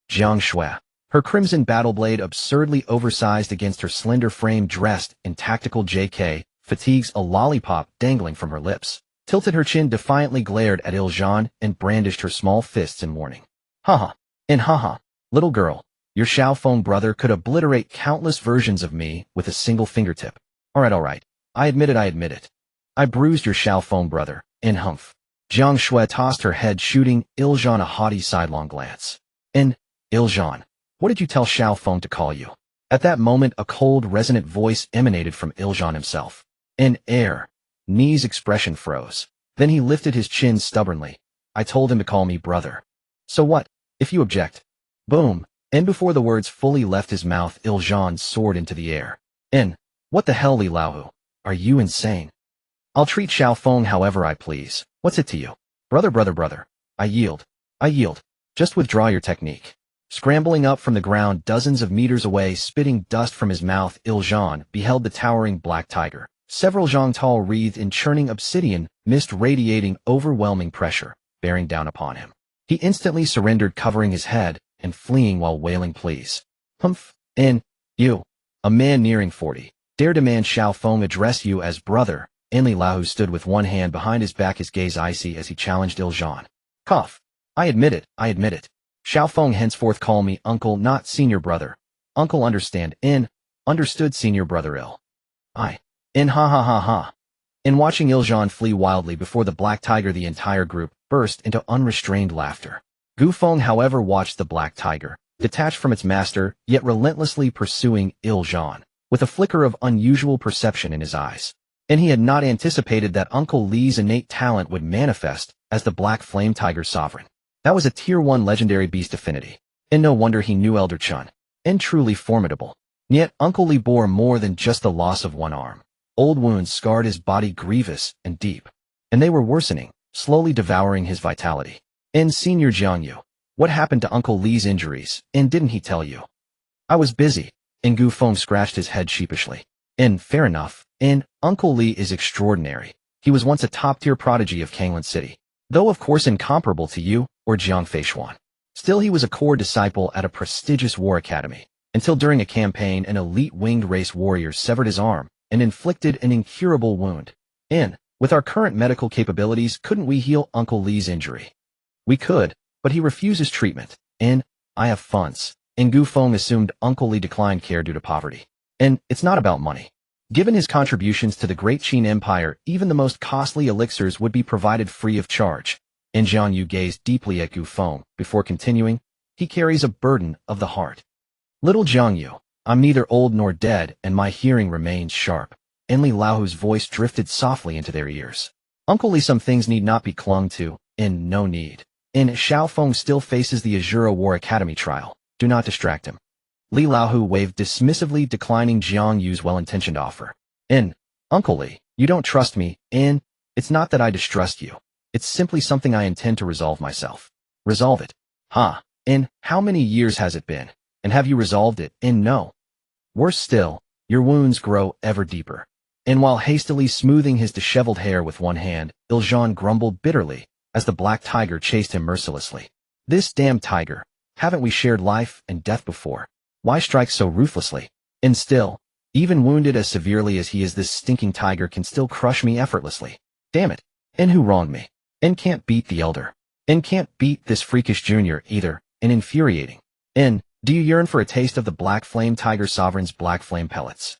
Jiang Shui, her crimson battle blade absurdly oversized against her slender frame, dressed in tactical JK fatigues, a lollipop dangling from her lips, tilted her chin, defiantly glared at Zhan and brandished her small fists in warning. Haha. Little girl, your Xiao Feng brother could obliterate countless versions of me with a single fingertip. Alright. I admit it. I bruised your Xiao Feng brother. Humph. Jiang Shui tossed her head, shooting Zhan a haughty sidelong glance. Zhan, what did you tell Xiao Feng to call you? At that moment, a cold, resonant voice emanated from Zhan himself. Ni's expression froze. Then he lifted his chin stubbornly. I told him to call me brother. So what, if you object? Boom. And before the words fully left his mouth, Zhan soared into the air. What the hell, Li Laohu? Are you insane? I'll treat Xiao Feng however I please. What's it to you? Brother. I yield. Just withdraw your technique. Scrambling up from the ground dozens of meters away, spitting dust from his mouth, Iljan beheld the towering black tiger, several zhang tall, wreathed in churning obsidian, mist radiating overwhelming pressure, bearing down upon him. He instantly surrendered, covering his head and fleeing while wailing, "Please. Humph, and you, a man nearing 40, dare demand Xiao Feng address you as brother?" Enli Lahu stood with one hand behind his back, his gaze icy as he challenged Iljan. "Cough. I admit it. Xiao Feng, henceforth call me uncle, not senior brother. Uncle, understand? Understood, senior brother. Ha ha ha ha." In watching Iljan flee wildly before the black tiger, the entire group burst into unrestrained laughter. Gu Feng, however, watched the black tiger, detached from its master, yet relentlessly pursuing Iljan, with a flicker of unusual perception in his eyes. And he had not anticipated that Uncle Li's innate talent would manifest as the Black Flame Tiger Sovereign. That was a Tier 1 legendary beast affinity, and no wonder he knew Elder Chun, and truly formidable. Yet Uncle Li bore more than just the loss of one arm. Old wounds scarred his body grievous and deep, and they were worsening, slowly devouring his vitality. "And Senior Jiangyu, what happened to Uncle Li's injuries, and didn't he tell you?" "I was busy," and Gu Feng scratched his head sheepishly. "And fair enough. And Uncle Li is extraordinary. He was once a top-tier prodigy of Kanglan City, though of course incomparable to you or Jiang Feishuan. Still, he was a core disciple at a prestigious war academy, until during a campaign an elite winged race warrior severed his arm and inflicted an incurable wound. And, with our current medical capabilities, couldn't we heal Uncle Li's injury?" "We could, but he refuses treatment, and I have funds." And Gu Feng assumed Uncle Li declined care due to poverty. "And it's not about money. Given his contributions to the Great Qin Empire, even the most costly elixirs would be provided free of charge." And Jiang Yu gazed deeply at Gu Feng before continuing, "He carries a burden of the heart." "Little Jiang Yu, I'm neither old nor dead, and my hearing remains sharp." Enli Laohu's voice drifted softly into their ears. "Uncle Li, some things need not be clung to, and no need. And Xiao Feng still faces the Azura War Academy trial. Do not distract him." Li Laohu waved dismissively, declining Jiang Yu's well-intentioned offer. "And, Uncle Li, you don't trust me, and it's not that I distrust you. It's simply something I intend to resolve myself." "Resolve it? Ha! And how many years has it been? And have you resolved it? And no. Worse still, your wounds grow ever deeper." And while hastily smoothing his disheveled hair with one hand, Iljan grumbled bitterly as the black tiger chased him mercilessly. "This damn tiger, haven't we shared life and death before? Why strike so ruthlessly? And still, even wounded as severely as he is, this stinking tiger can still crush me effortlessly. Damn it. And who wronged me? And can't beat the elder. And can't beat this freakish junior either, and infuriating. And, do you yearn for a taste of the Black Flame Tiger Sovereign's black flame pellets?"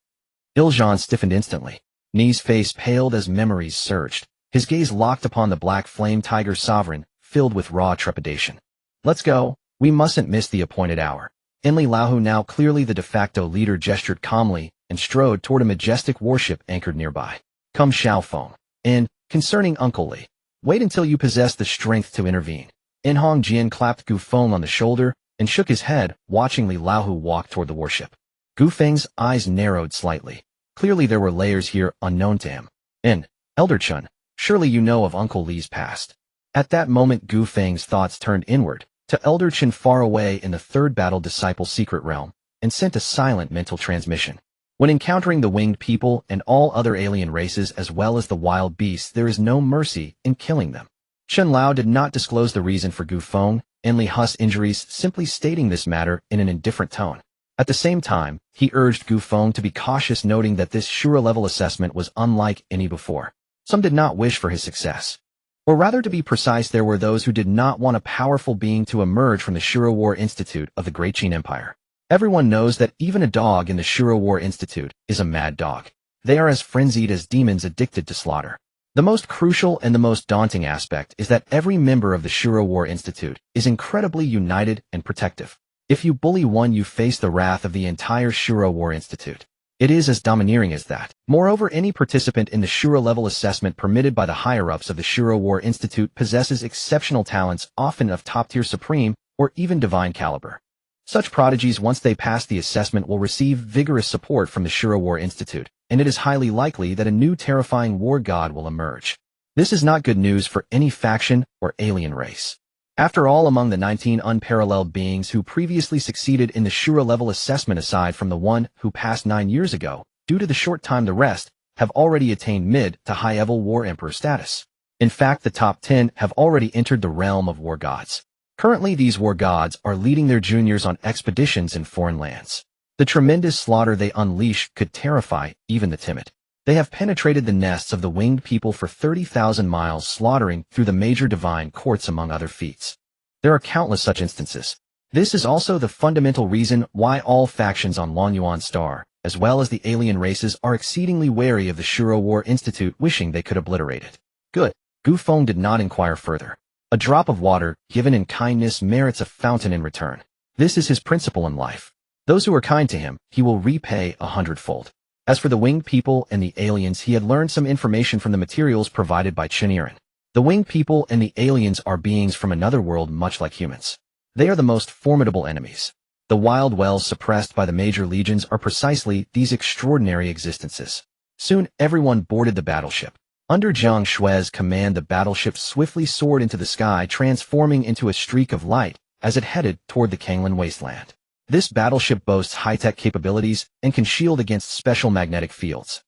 Iljan stiffened instantly. Ni's face paled as memories surged, his gaze locked upon the Black Flame Tiger Sovereign, filled with raw trepidation. "Let's go. We mustn't miss the appointed hour." Enli Lahu, now clearly the de facto leader, gestured calmly and strode toward a majestic warship anchored nearby. "Come, Xiao Feng. And, concerning Uncle Li, wait until you possess the strength to intervene." En Hong Jian clapped Gu Feng on the shoulder and shook his head, watching Li Lahu walk toward the warship. Gu Feng's eyes narrowed slightly. Clearly there were layers here unknown to him. "And, Elder Chun, surely you know of Uncle Li's past." At that moment Gu Feng's thoughts turned inward, to Elder Chen far away in the Third Battle Disciple secret realm, and sent a silent mental transmission. When encountering the winged people and all other alien races as well as the wild beasts, there is no mercy in killing them. Chen Lao did not disclose the reason for Gu Feng and Li Hu's injuries, simply stating this matter in an indifferent tone. At the same time, he urged Gu Feng to be cautious, noting that this Shura-level assessment was unlike any before. Some did not wish for his success. Or rather, to be precise, there were those who did not want a powerful being to emerge from the Shura War Institute of the Great Qin Empire. Everyone knows that even a dog in the Shura War Institute is a mad dog. They are as frenzied as demons addicted to slaughter. The most crucial and the most daunting aspect is that every member of the Shura War Institute is incredibly united and protective. If you bully one, you face the wrath of the entire Shura War Institute. It is as domineering as that. Moreover, any participant in the Shura-level assessment permitted by the higher-ups of the Shura War Institute possesses exceptional talents, often of top-tier supreme or even divine caliber. Such prodigies, once they pass the assessment, will receive vigorous support from the Shura War Institute, and it is highly likely that a new terrifying war god will emerge. This is not good news for any faction or alien race. After all, among the 19 unparalleled beings who previously succeeded in the Shura level assessment, aside from the one who passed 9 years ago, due to the short time, the rest have already attained mid to high-level War Emperor status. In fact, the top 10 have already entered the realm of war gods. Currently, these war gods are leading their juniors on expeditions in foreign lands. The tremendous slaughter they unleash could terrify even the timid. They have penetrated the nests of the winged people for 30,000 miles, slaughtering through the major divine courts, among other feats. There are countless such instances. This is also the fundamental reason why all factions on Longyuan Star, as well as the alien races, are exceedingly wary of the Shura War Institute, wishing they could obliterate it. Good. Gu Feng did not inquire further. A drop of water, given in kindness, merits a fountain in return. This is his principle in life. Those who are kind to him, he will repay 100-fold. As for the winged people and the aliens, he had learned some information from the materials provided by Chiniran. The winged people and the aliens are beings from another world, much like humans. They are the most formidable enemies. The wild wells suppressed by the major legions are precisely these extraordinary existences. Soon, everyone boarded the battleship. Under Jiang Shui's command, the battleship swiftly soared into the sky, transforming into a streak of light as it headed toward the Kanglan wasteland. This battleship boasts high-tech capabilities and can shield against special magnetic fields.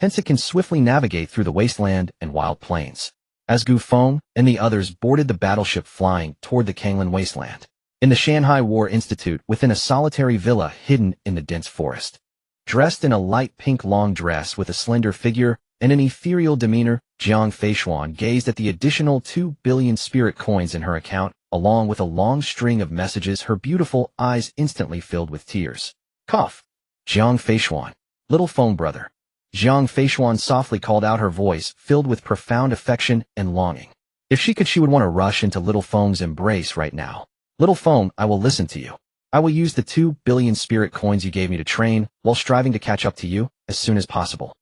Hence, it can swiftly navigate through the wasteland and wild plains. As Gu Feng and the others boarded the battleship, flying toward the Kanglan wasteland, in the Shanghai War Institute, within a solitary villa hidden in the dense forest. Dressed in a light pink long dress with a slender figure and an ethereal demeanor, Jiang Feishuan gazed at the additional 2 billion spirit coins in her account, along with a long string of messages. Her beautiful eyes instantly filled with tears. Cough. Jiang Feishuan. Little Feng brother. Jiang Feishuan softly called out, her voice filled with profound affection and longing. If she could, she would want to rush into Little Feng's embrace right now. Little Feng, I will listen to you. I will use the 2 billion spirit coins you gave me to train, while striving to catch up to you as soon as possible.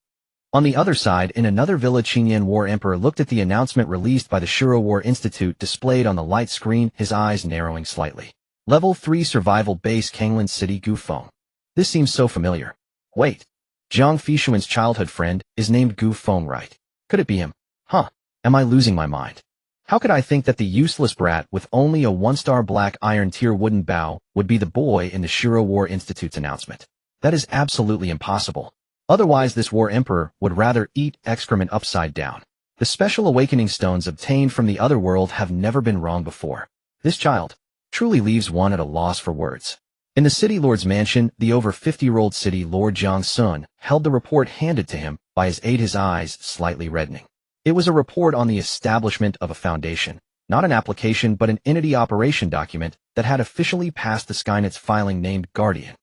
On the other side, in another villa, Qingyan War Emperor looked at the announcement released by the Shura War Institute displayed on the light screen, his eyes narrowing slightly. Level 3 Survival Base, Kanglan City, Gu Feng. This seems so familiar. Wait. Jiang Feishuan's childhood friend is named Gu Feng, right? Could it be him? Huh. Am I losing my mind? How could I think that the useless brat with only a 1-star black iron tier wooden bow would be the boy in the Shura War Institute's announcement? That is absolutely impossible. Otherwise, this War Emperor would rather eat excrement upside down. The special awakening stones obtained from the other world have never been wrong before. This child truly leaves one at a loss for words. In the City Lord's mansion, the over 50-year-old City Lord Jiang Sun held the report handed to him by his aide, his eyes slightly reddening. It was a report on the establishment of a foundation, not an application but an entity operation document that had officially passed the Skynet's filing, named Guardian.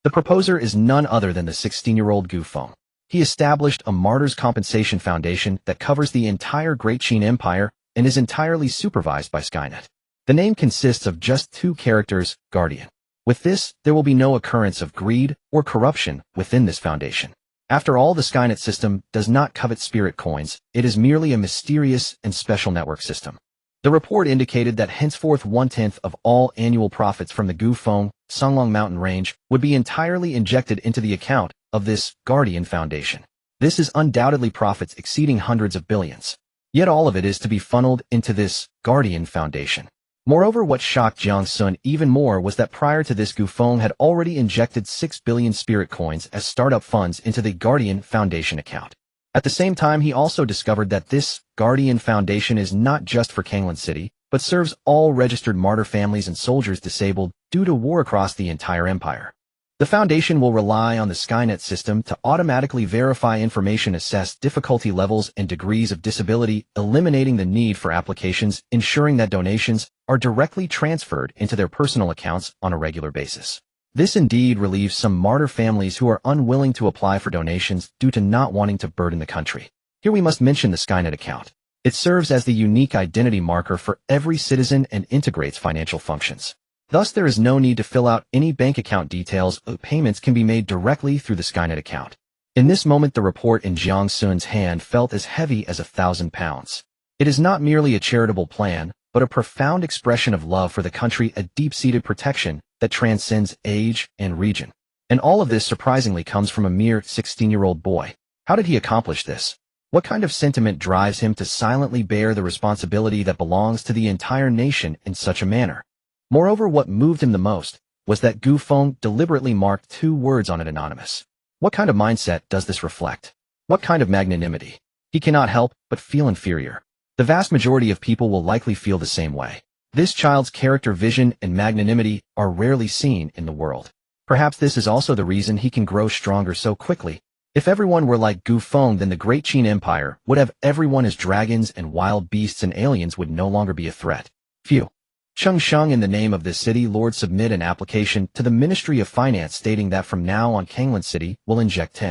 The proposer is none other than the 16-year-old Gu Feng. He established a Martyrs Compensation Foundation that covers the entire Great Qin Empire and is entirely supervised by Skynet. The name consists of just 2 characters, Guardian. With this, there will be no occurrence of greed or corruption within this foundation. After all, the Skynet system does not covet spirit coins. It is merely a mysterious and special network system. The report indicated that henceforth 1/10 of all annual profits from the Gu Feng, Songlong Mountain Range would be entirely injected into the account of this Guardian Foundation. This is undoubtedly profits exceeding hundreds of billions. Yet all of it is to be funneled into this Guardian Foundation. Moreover, what shocked Jiang Sun even more was that prior to this, Gu Feng had already injected 6 billion spirit coins as startup funds into the Guardian Foundation account. At the same time, he also discovered that this Guardian Foundation is not just for Kanglan City, but serves all registered martyr families and soldiers disabled due to war across the entire empire. The Foundation will rely on the Skynet system to automatically verify information, assess difficulty levels and degrees of disability, eliminating the need for applications, ensuring that donations are directly transferred into their personal accounts on a regular basis. This indeed relieves some martyr families who are unwilling to apply for donations due to not wanting to burden the country. Here we must mention the Skynet account. It serves as the unique identity marker for every citizen and integrates financial functions. Thus, there is no need to fill out any bank account details. Payments can be made directly through the Skynet account. In this moment, the report in Jiang Sun's hand felt as heavy as 1,000 pounds. It is not merely a charitable plan, but a profound expression of love for the country, a deep-seated protection that transcends age and region. And all of this surprisingly comes from a mere 16-year-old boy. How did he accomplish this? What kind of sentiment drives him to silently bear the responsibility that belongs to the entire nation in such a manner? Moreover, what moved him the most was that Gu Feng deliberately marked 2 words on it anonymous. What kind of mindset does this reflect? What kind of magnanimity? He cannot help but feel inferior. The vast majority of people will likely feel the same way. This child's character vision and magnanimity are rarely seen in the world. Perhaps this is also the reason he can grow stronger so quickly. If everyone were like Gu Feng, then the Great Qin Empire would have everyone as dragons, and wild beasts and aliens would no longer be a threat. Phew. Chengsheng, in the name of the city lord, submit an application to the Ministry of Finance stating that from now on Kanglan City will inject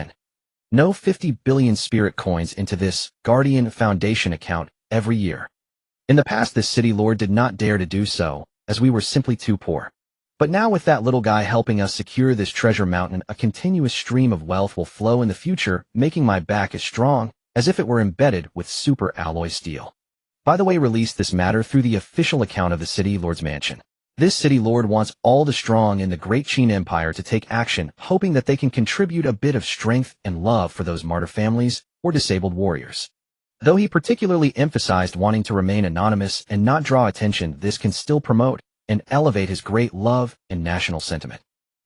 50 billion spirit coins into this Guardian Foundation account every year. In the past, this city lord did not dare to do so, as we were simply too poor. But now, with that little guy helping us secure this treasure mountain, a continuous stream of wealth will flow in the future, making my back as strong as if it were embedded with super alloy steel. By the way, release this matter through the official account of the city lord's mansion. This city lord wants all the strong in the Great Qin Empire to take action, hoping that they can contribute a bit of strength and love for those martyr families or disabled warriors. Though he particularly emphasized wanting to remain anonymous and not draw attention, this can still promote and elevate his great love and national sentiment.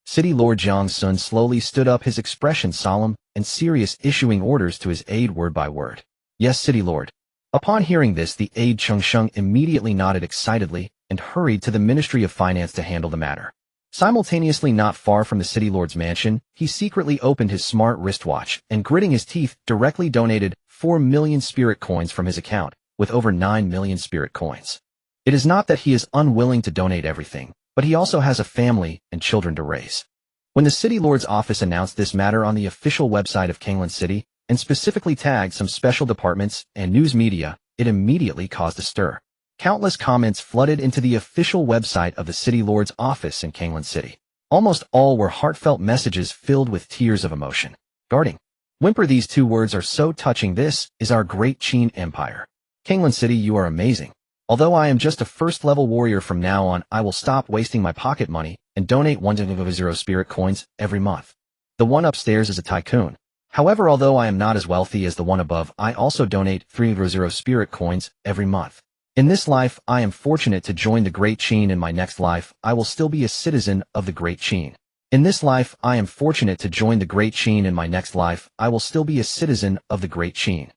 City Lord Jiang Sun slowly stood up, his expression solemn and serious, issuing orders to his aide word by word. Yes, City Lord. Upon hearing this, the aide Chengsheng immediately nodded excitedly and hurried to the Ministry of Finance to handle the matter. Simultaneously, not far from the City Lord's mansion, he secretly opened his smart wristwatch and, gritting his teeth, directly donated 4 million spirit coins from his account, with over 9 million spirit coins. It is not that he is unwilling to donate everything, but he also has a family and children to raise. When the City Lord's office announced this matter on the official website of Kanglan City, and specifically tagged some special departments and news media, it immediately caused a stir. Countless comments flooded into the official website of the City Lord's office in Kanglan City. Almost all were heartfelt messages filled with tears of emotion. Guarding. Whimper, these 2 words are so touching. This is our Great Qin Empire. Kanglan City, you are amazing. Although I am just a first-level warrior, from now on I will stop wasting my pocket money and donate 100 spirit coins every month. The one upstairs is a tycoon. However, although I am not as wealthy as the one above, I also donate 300 spirit coins every month. In this life, I am fortunate to join the Great Qin. In my next life, I will still be a citizen of the Great Qin. In this life, I am fortunate to join the Great Qin. In my next life, I will still be a citizen of the Great Qin.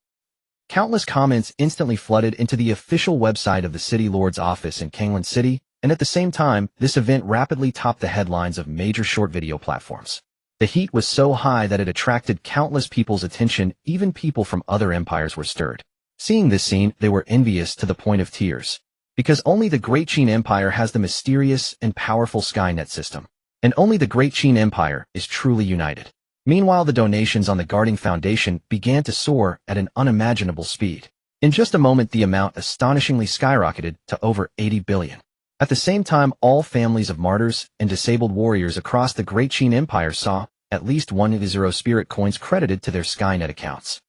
Countless comments instantly flooded into the official website of the City Lord's office in Kanglan City, and at the same time, this event rapidly topped the headlines of major short video platforms. The heat was so high that it attracted countless people's attention. Even people from other empires were stirred. Seeing this scene, they were envious to the point of tears. Because only the Great Qin Empire has the mysterious and powerful Skynet system. And only the Great Qin Empire is truly united. Meanwhile, the donations on the Guarding Foundation began to soar at an unimaginable speed. In just a moment, the amount astonishingly skyrocketed to over 80 billion. At the same time, all families of martyrs and disabled warriors across the Great Qin Empire saw at least 100 spirit coins credited to their Skynet accounts.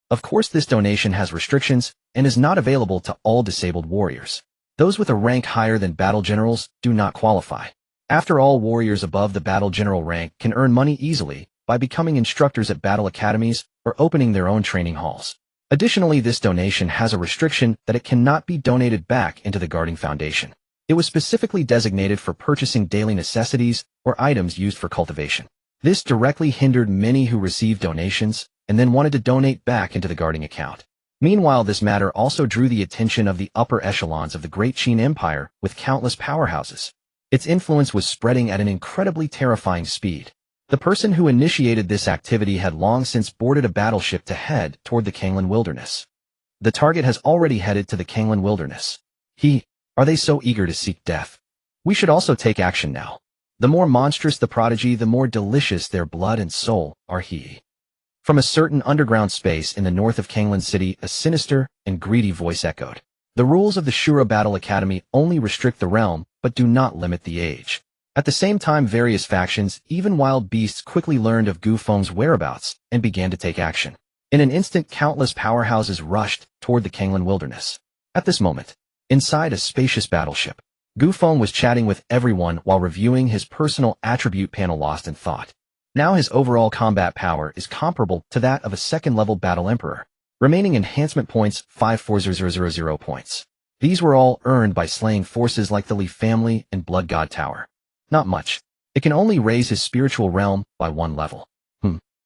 Of course, this donation has restrictions and is not available to all disabled warriors. Those with a rank higher than battle generals do not qualify. After all, warriors above the battle general rank can earn money easily by becoming instructors at battle academies or opening their own training halls. Additionally, this donation has a restriction that it cannot be donated back into the Guarding Foundation. It was specifically designated for purchasing daily necessities or items used for cultivation. This directly hindered many who received donations and then wanted to donate back into the Guarding account. Meanwhile, this matter also drew the attention of the upper echelons of the Great Qin Empire with countless powerhouses. Its influence was spreading at an incredibly terrifying speed. The person who initiated this activity had long since boarded a battleship to head toward the Kanglan Wilderness. The target has already headed to the Kanglan Wilderness. Are they so eager to seek death? We should also take action now. The more monstrous the prodigy, the more delicious their blood and soul are. From a certain underground space in the north of Kanglan City, a sinister and greedy voice echoed. The rules of the Shura Battle Academy only restrict the realm, but do not limit the age. At the same time, various factions, even wild beasts, quickly learned of Gu Feng's whereabouts and began to take action. In an instant, countless powerhouses rushed toward the Kanglan Wilderness. At this moment, inside a spacious battleship, Gu Feng was chatting with everyone while reviewing his personal attribute panel. Lost in thought. Now his overall combat power is comparable to that of a second-level battle emperor. Remaining enhancement points 54000 points. These were all earned by slaying forces like the Li family and Blood God Tower. Not much. It can only raise his spiritual realm by 1 level.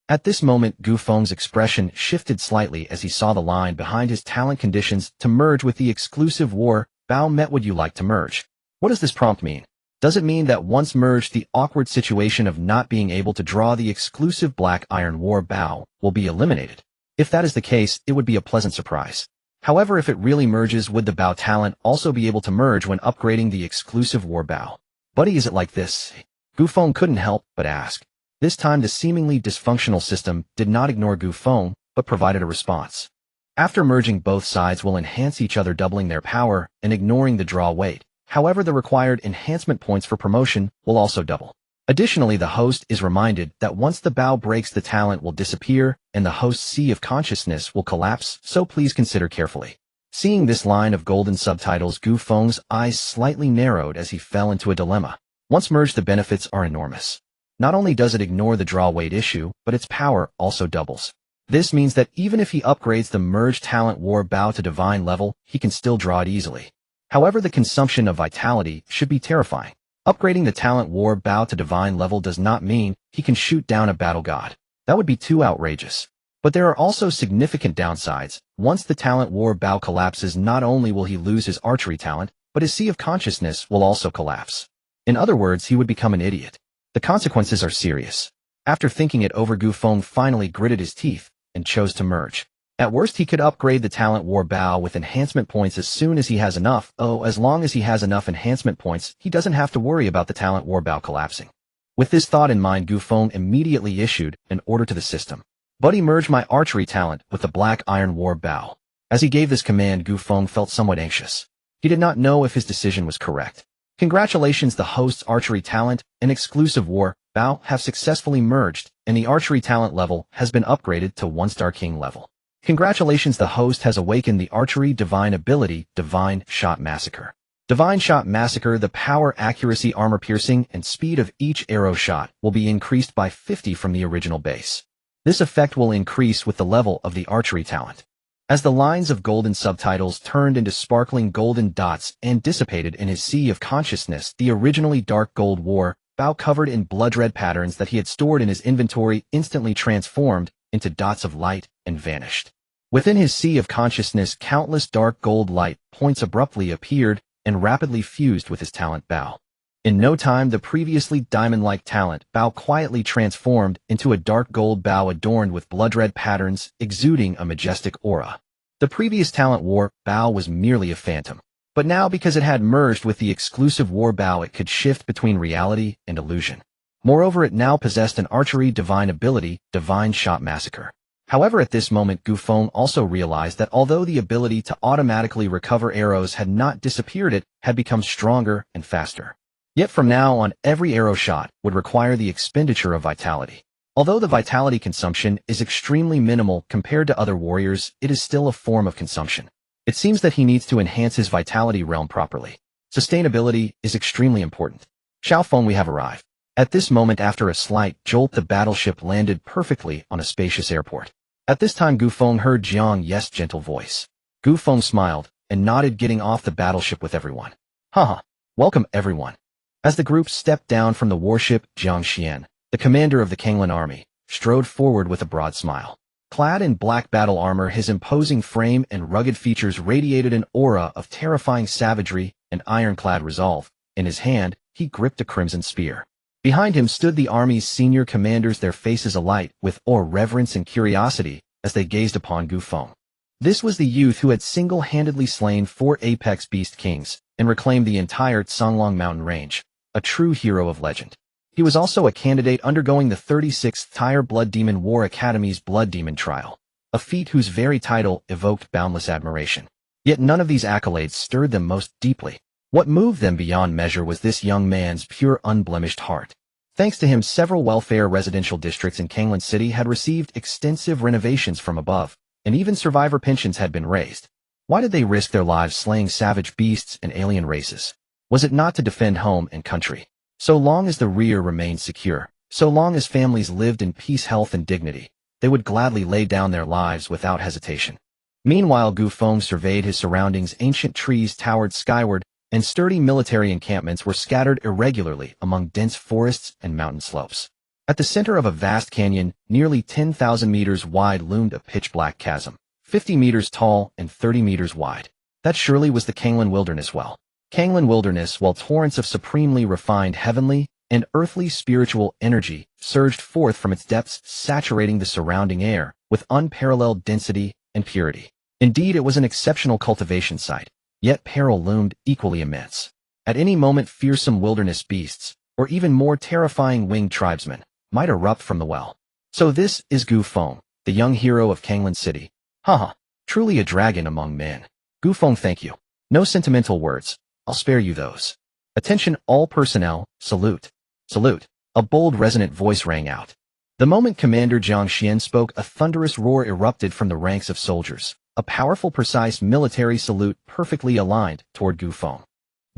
At this moment, Gu Feng's expression shifted slightly as he saw the line behind his talent conditions to merge with the exclusive war Bao met. Would you like to merge? What does this prompt mean? Does it mean that once merged, the awkward situation of not being able to draw the exclusive Black Iron War Bao will be eliminated? If that is the case, it would be a pleasant surprise. However, if it really merges, would the Bao talent also be able to merge when upgrading the exclusive war Bao? Buddy, is it like this? Gu Feng couldn't help but ask. This time the seemingly dysfunctional system did not ignore Gu Feng, but provided a response. After merging, both sides will enhance each other, doubling their power and ignoring the draw weight. However, the required enhancement points for promotion will also double. Additionally, the host is reminded that once the Bao breaks, the talent will disappear and the host's sea of consciousness will collapse, so please consider carefully. Seeing this line of golden subtitles, Gu Feng's eyes slightly narrowed as he fell into a dilemma. Once merged, the benefits are enormous. Not only does it ignore the draw weight issue, but its power also doubles. This means that even if he upgrades the merged talent war Bao to divine level, he can still draw it easily. However, the consumption of vitality should be terrifying. Upgrading the talent war Bao to divine level does not mean he can shoot down a battle god. That would be too outrageous. But there are also significant downsides. Once the talent war Bao collapses, not only will he lose his archery talent, but his sea of consciousness will also collapse. In other words, he would become an idiot. The consequences are serious. After thinking it over, Gu Feng finally gritted his teeth and chose to merge. At worst, he could upgrade the talent war Bao with enhancement points as soon as he has enough. As long as he has enough enhancement points, he doesn't have to worry about the talent war Bao collapsing. With this thought in mind, Gu Feng immediately issued an order to the system. Buddy, merge my archery talent with the Black Iron War Bao. As he gave this command, Gu Feng felt somewhat anxious. He did not know if his decision was correct. Congratulations, the host's archery talent and exclusive war Bao have successfully merged, and the archery talent level has been upgraded to 1-star king level. Congratulations, the host has awakened the archery divine ability, Divine Shot Massacre. Divine Shot Massacre, the power, accuracy, armor piercing, and speed of each arrow shot will be increased by 50 from the original base. This effect will increase with the level of the archery talent. As the lines of golden subtitles turned into sparkling golden dots and dissipated in his sea of consciousness, the originally dark gold war Bao covered in blood red patterns that he had stored in his inventory instantly transformed into dots of light and vanished. Within his sea of consciousness, countless dark gold light points abruptly appeared and rapidly fused with his talent Bao. In no time, the previously diamond-like talent Bao quietly transformed into a dark gold Bao adorned with blood-red patterns, exuding a majestic aura. The previous talent war Bao was merely a phantom, but now, because it had merged with the exclusive war Bao, it could shift between reality and illusion. Moreover, it now possessed an archery divine ability, Divine Shot Massacre. However, at this moment, Gu Feng also realized that although the ability to automatically recover arrows had not disappeared, it had become stronger and faster. Yet from now on, every arrow shot would require the expenditure of vitality. Although the vitality consumption is extremely minimal compared to other warriors, it is still a form of consumption. It seems that he needs to enhance his vitality realm properly. Sustainability is extremely important. Xiao Feng, we have arrived. At this moment, after a slight jolt, the battleship landed perfectly on a spacious airport. At this time, Gu Feng heard Jiang Ye's gentle voice. Gu Feng smiled and nodded, getting off the battleship with everyone. Haha, welcome everyone. As the group stepped down from the warship, Jiang Xian, the commander of the Kanglan army, strode forward with a broad smile. Clad in black battle armor, his imposing frame and rugged features radiated an aura of terrifying savagery and ironclad resolve. In his hand, he gripped a crimson spear. Behind him stood the army's senior commanders, their faces alight with awe, reverence, and curiosity as they gazed upon Gu Feng. This was the youth who had single-handedly slain 4 apex beast kings and reclaimed the entire Songlong mountain range. A true hero of legend. He was also a candidate undergoing the 36th Tire Blood Demon War Academy's Blood Demon Trial, a feat whose very title evoked boundless admiration. Yet none of these accolades stirred them most deeply. What moved them beyond measure was this young man's pure, unblemished heart. Thanks to him, several welfare residential districts in Kanglan City had received extensive renovations from above, and even survivor pensions had been raised. Why did they risk their lives slaying savage beasts and alien races? Was it not to defend home and country? So long as the rear remained secure, so long as families lived in peace, health, and dignity, they would gladly lay down their lives without hesitation. Meanwhile, Gu Feng surveyed his surroundings. Ancient trees towered skyward, and sturdy military encampments were scattered irregularly among dense forests and mountain slopes. At the center of a vast canyon, nearly 10,000 meters wide, loomed a pitch-black chasm, 50 meters tall and 30 meters wide. That surely was the Kanglan Wilderness well. Kanglan Wilderness, while torrents of supremely refined heavenly and earthly spiritual energy surged forth from its depths, saturating the surrounding air with unparalleled density and purity. Indeed, it was an exceptional cultivation site, yet peril loomed equally immense. At any moment, fearsome wilderness beasts, or even more terrifying winged tribesmen, might erupt from the well. So this is Gu Feng, the young hero of Kanglan City. Haha, truly a dragon among men. Gu Feng, thank you. No sentimental words, I'll spare you those. Attention all personnel, salute. Salute. A bold resonant voice rang out. The moment Commander Jiang Xian spoke, a thunderous roar erupted from the ranks of soldiers, a powerful, precise military salute perfectly aligned toward Gu Feng.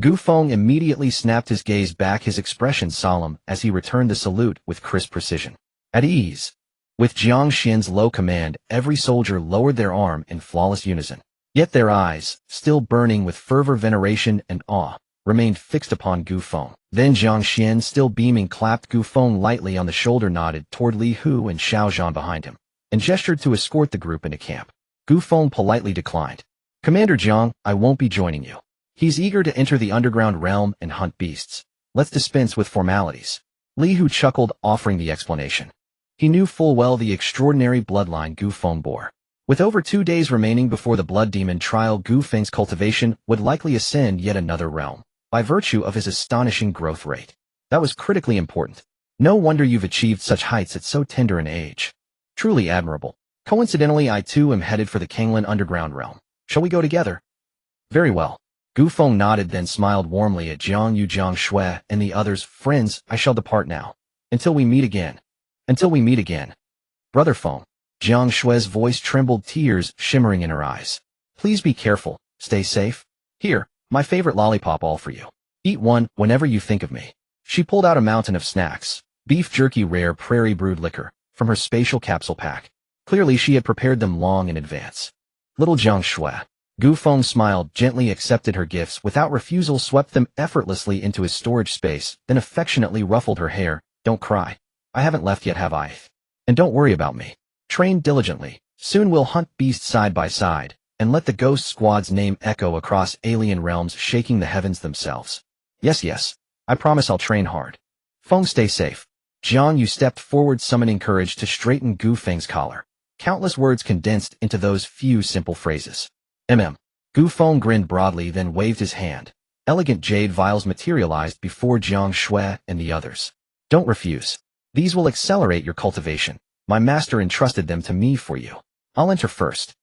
Gu Feng immediately snapped his gaze back, his expression solemn as he returned the salute with crisp precision. At ease. With Jiang Xian's low command, every soldier lowered their arm in flawless unison. Yet their eyes, still burning with fervor, veneration, and awe, remained fixed upon Gu Feng. Then Jiang Xian, still beaming, clapped Gu Feng lightly on the shoulder, nodded toward Li Hu and Xiao Zhan behind him, and gestured to escort the group into camp. Gu Feng politely declined. Commander Jiang, I won't be joining you. He's eager to enter the underground realm and hunt beasts. Let's dispense with formalities. Li Hu chuckled, offering the explanation. He knew full well the extraordinary bloodline Gu Feng bore. With over 2 days remaining before the Blood Demon trial, Gu Feng's cultivation would likely ascend yet another realm, by virtue of his astonishing growth rate. That was critically important. No wonder you've achieved such heights at so tender an age. Truly admirable. Coincidentally, I too am headed for the Kanglan underground realm. Shall we go together? Very well. Gu Feng nodded, then smiled warmly at Jiang Yu, Jiang Shui, and the others. Friends, I shall depart now. Until we meet again. Until we meet again. Brother Feng. Jiang Shui's voice trembled, tears shimmering in her eyes. Please be careful, stay safe. Here, my favorite lollipop, all for you. Eat one whenever you think of me. She pulled out a mountain of snacks, beef jerky, rare prairie brewed liquor, from her spatial capsule pack. Clearly she had prepared them long in advance. Little Jiang Shui. Gu Feng smiled, gently accepted her gifts without refusal, swept them effortlessly into his storage space, then affectionately ruffled her hair. Don't cry. I haven't left yet, have I? And don't worry about me. Train diligently. Soon we'll hunt beasts side by side, and let the ghost squad's name echo across alien realms, shaking the heavens themselves. Yes, I promise I'll train hard. Feng, stay safe. Jiang Yu stepped forward, summoning courage to straighten Gu Feng's collar. Countless words condensed into those few simple phrases. Gu Feng grinned broadly, then waved his hand. Elegant jade vials materialized before Jiang Shui and the others. Don't refuse. These will accelerate your cultivation. My master entrusted them to me for you. I'll enter first.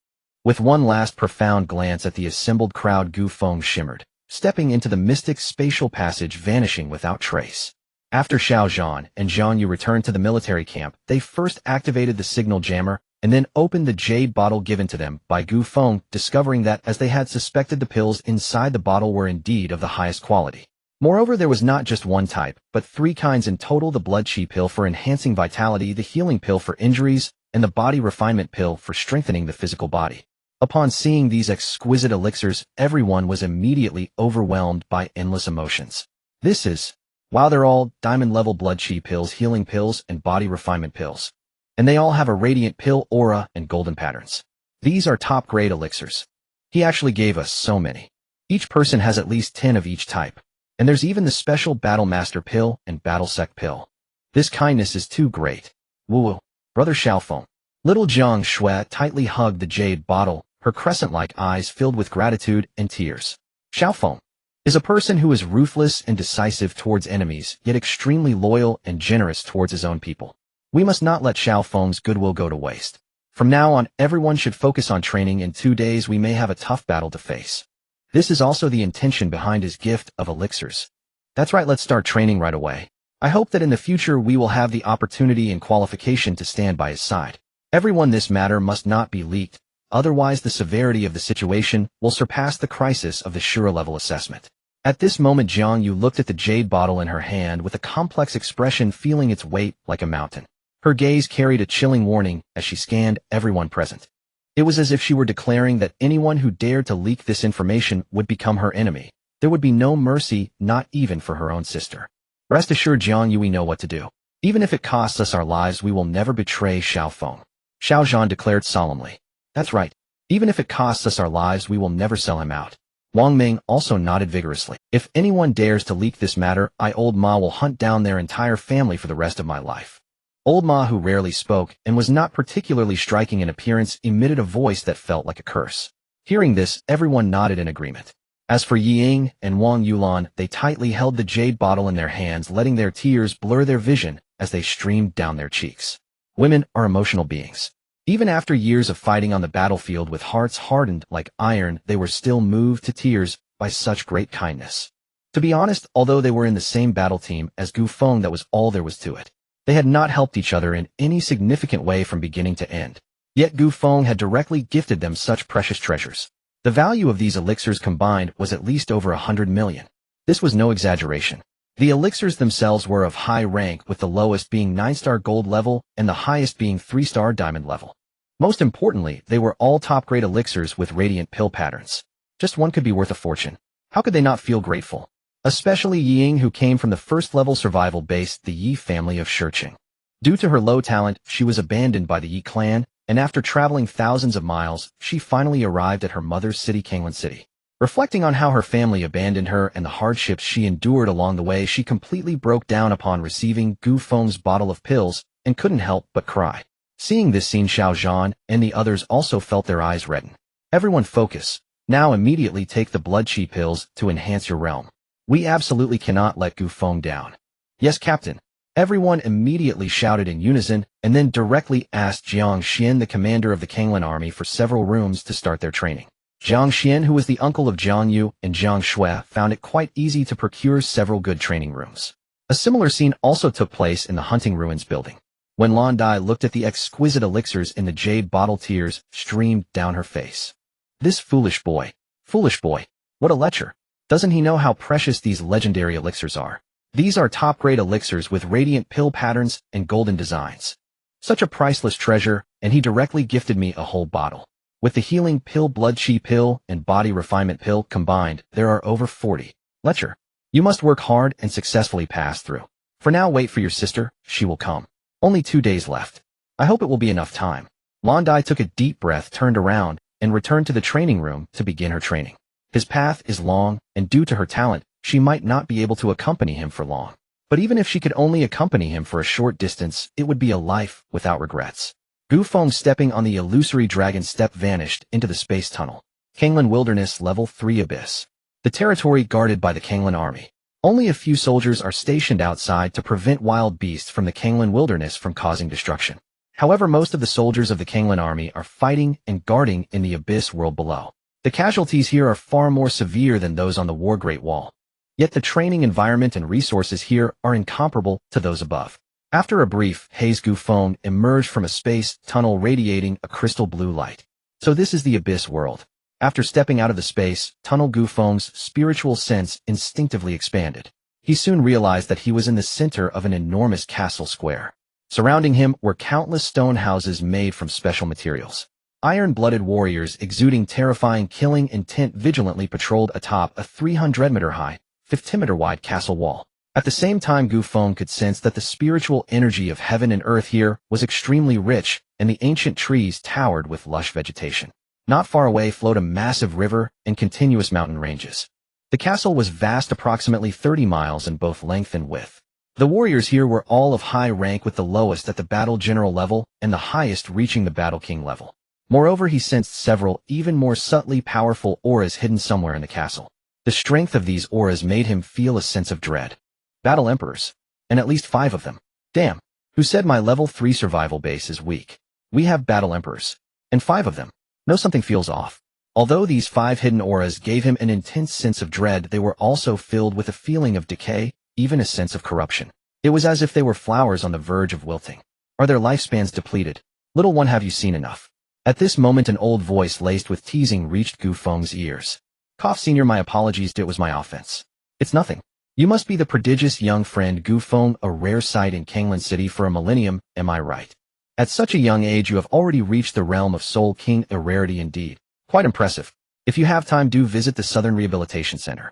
With one last profound glance at the assembled crowd, Gu Feng shimmered, stepping into the mystic spatial passage, vanishing without trace. After Xiao Zhan and Zhang Yu returned to the military camp, they first activated the signal jammer and then opened the jade bottle given to them by Gu Feng, discovering that, as they had suspected, the pills inside the bottle were indeed of the highest quality. Moreover, there was not just one type, but 3 kinds in total: the blood chi pill for enhancing vitality, the healing pill for injuries, and the body refinement pill for strengthening the physical body. Upon seeing these exquisite elixirs, everyone was immediately overwhelmed by endless emotions. This is, wow, they're all diamond-level blood chi pills, healing pills, and body refinement pills. And they all have a radiant pill aura and golden patterns. These are top-grade elixirs. He actually gave us so many. Each person has at least 10 of each type. And there's even the special Battle Master pill and Battle Sec pill. This kindness is too great. Woo, Brother Xiaofeng. Little Jiang Shui tightly hugged the jade bottle, her crescent-like eyes filled with gratitude and tears. Xiaofeng is a person who is ruthless and decisive towards enemies, yet extremely loyal and generous towards his own people. We must not let Xiaofeng's goodwill go to waste. From now on, everyone should focus on training. In 2 days we may have a tough battle to face. This is also the intention behind his gift of elixirs. That's right, let's start training right away. I hope that in the future we will have the opportunity and qualification to stand by his side. Everyone, this matter must not be leaked, otherwise the severity of the situation will surpass the crisis of the Shura level assessment. At this moment, Jiang Yu looked at the jade bottle in her hand with a complex expression, feeling its weight like a mountain. Her gaze carried a chilling warning as she scanned everyone present. It was as if she were declaring that anyone who dared to leak this information would become her enemy. There would be no mercy, not even for her own sister. Rest assured, Jiang Yu, we know what to do. Even if it costs us our lives, we will never betray Xiao Feng. Xiao Zhan declared solemnly. That's right. Even if it costs us our lives, we will never sell him out. Wang Ming also nodded vigorously. If anyone dares to leak this matter, I, Old Ma, will hunt down their entire family for the rest of my life. Old Ma, who rarely spoke and was not particularly striking in appearance, emitted a voice that felt like a curse. Hearing this, everyone nodded in agreement. As for Yi Ying and Wang Yulan, they tightly held the jade bottle in their hands, letting their tears blur their vision as they streamed down their cheeks. Women are emotional beings. Even after years of fighting on the battlefield with hearts hardened like iron, they were still moved to tears by such great kindness. To be honest, although they were in the same battle team as Gu Feng, that was all there was to it. They had not helped each other in any significant way from beginning to end. Yet Gu Feng had directly gifted them such precious treasures. The value of these elixirs combined was at least over 100 million. This was no exaggeration. The elixirs themselves were of high rank, with the lowest being 9-star gold level and the highest being 3-star diamond level. Most importantly, they were all top-grade elixirs with radiant pill patterns. Just one could be worth a fortune. How could they not feel grateful? Especially Yi Ying, who came from the first-level survival base, the Yi family of Shiqing. Due to her low talent, she was abandoned by the Yi clan, and after traveling thousands of miles, she finally arrived at her mother's city, Kanglan City. Reflecting on how her family abandoned her and the hardships she endured along the way, she completely broke down upon receiving Gu Feng's bottle of pills and couldn't help but cry. Seeing this scene, Xiao Zhan and the others also felt their eyes redden. Everyone focus. Now immediately take the blood chi pills to enhance your realm. We absolutely cannot let Gu Feng down. Yes, Captain. Everyone immediately shouted in unison and then directly asked Jiang Xian, the commander of the Kanglan army, for several rooms to start their training. Jiang Xian, who was the uncle of Jiang Yu and Jiang Shui, found it quite easy to procure several good training rooms. A similar scene also took place in the Hunting Ruins building. When Lan Dai looked at the exquisite elixirs in the jade bottle, tears streamed down her face. This foolish boy. What a lecher. Doesn't he know how precious these legendary elixirs are? These are top-grade elixirs with radiant pill patterns and golden designs. Such a priceless treasure, and he directly gifted me a whole bottle. With the healing pill, blood chi pill, and body refinement pill combined, there are over 40. Lecher. You must work hard and successfully pass through. For now, wait for your sister. She will come. Only 2 days left. I hope it will be enough time. Lan Dai took a deep breath, turned around, and returned to the training room to begin her training. His path is long, and due to her talent, she might not be able to accompany him for long. But even if she could only accompany him for a short distance, it would be a life without regrets. Gu Feng, stepping on the illusory dragon step, vanished into the space tunnel. Kanglan Wilderness Level 3 Abyss. The territory guarded by the Kanglan army. Only a few soldiers are stationed outside to prevent wild beasts from the Kanglan Wilderness from causing destruction. However, most of the soldiers of the Kanglan army are fighting and guarding in the abyss world below. The casualties here are far more severe than those on the War Great Wall. Yet the training environment and resources here are incomparable to those above. After a brief haze, Gu Feng emerged from a space tunnel radiating a crystal blue light. So this is the abyss world. After stepping out of the space tunnel, Gu Feng's spiritual sense instinctively expanded. He soon realized that he was in the center of an enormous castle square. Surrounding him were countless stone houses made from special materials. Iron-blooded warriors exuding terrifying killing intent vigilantly patrolled atop a 300-meter-high, 50-meter-wide castle wall. At the same time, Gu Feng could sense that the spiritual energy of heaven and earth here was extremely rich, and the ancient trees towered with lush vegetation. Not far away flowed a massive river and continuous mountain ranges. The castle was vast, approximately 30 miles in both length and width. The warriors here were all of high rank, with the lowest at the battle general level and the highest reaching the battle king level. Moreover, he sensed several even more subtly powerful auras hidden somewhere in the castle. The strength of these auras made him feel a sense of dread. Battle Emperors. And at least 5 of them. Damn. Who said my level 3 survival base is weak? We have Battle Emperors. And 5 of them. No, something feels off. Although these 5 hidden auras gave him an intense sense of dread, they were also filled with a feeling of decay, even a sense of corruption. It was as if they were flowers on the verge of wilting. Are their lifespans depleted? Little one, have you seen enough? At this moment, an old voice laced with teasing reached Gu Feng's ears. Cough, Senior, my apologies, it was my offense. It's nothing. You must be the prodigious young friend Gu Feng, a rare sight in Kanglan City for a millennium, am I right? At such a young age you have already reached the realm of Soul King, a rarity indeed. Quite impressive. If you have time, do visit the Southern Rehabilitation Center.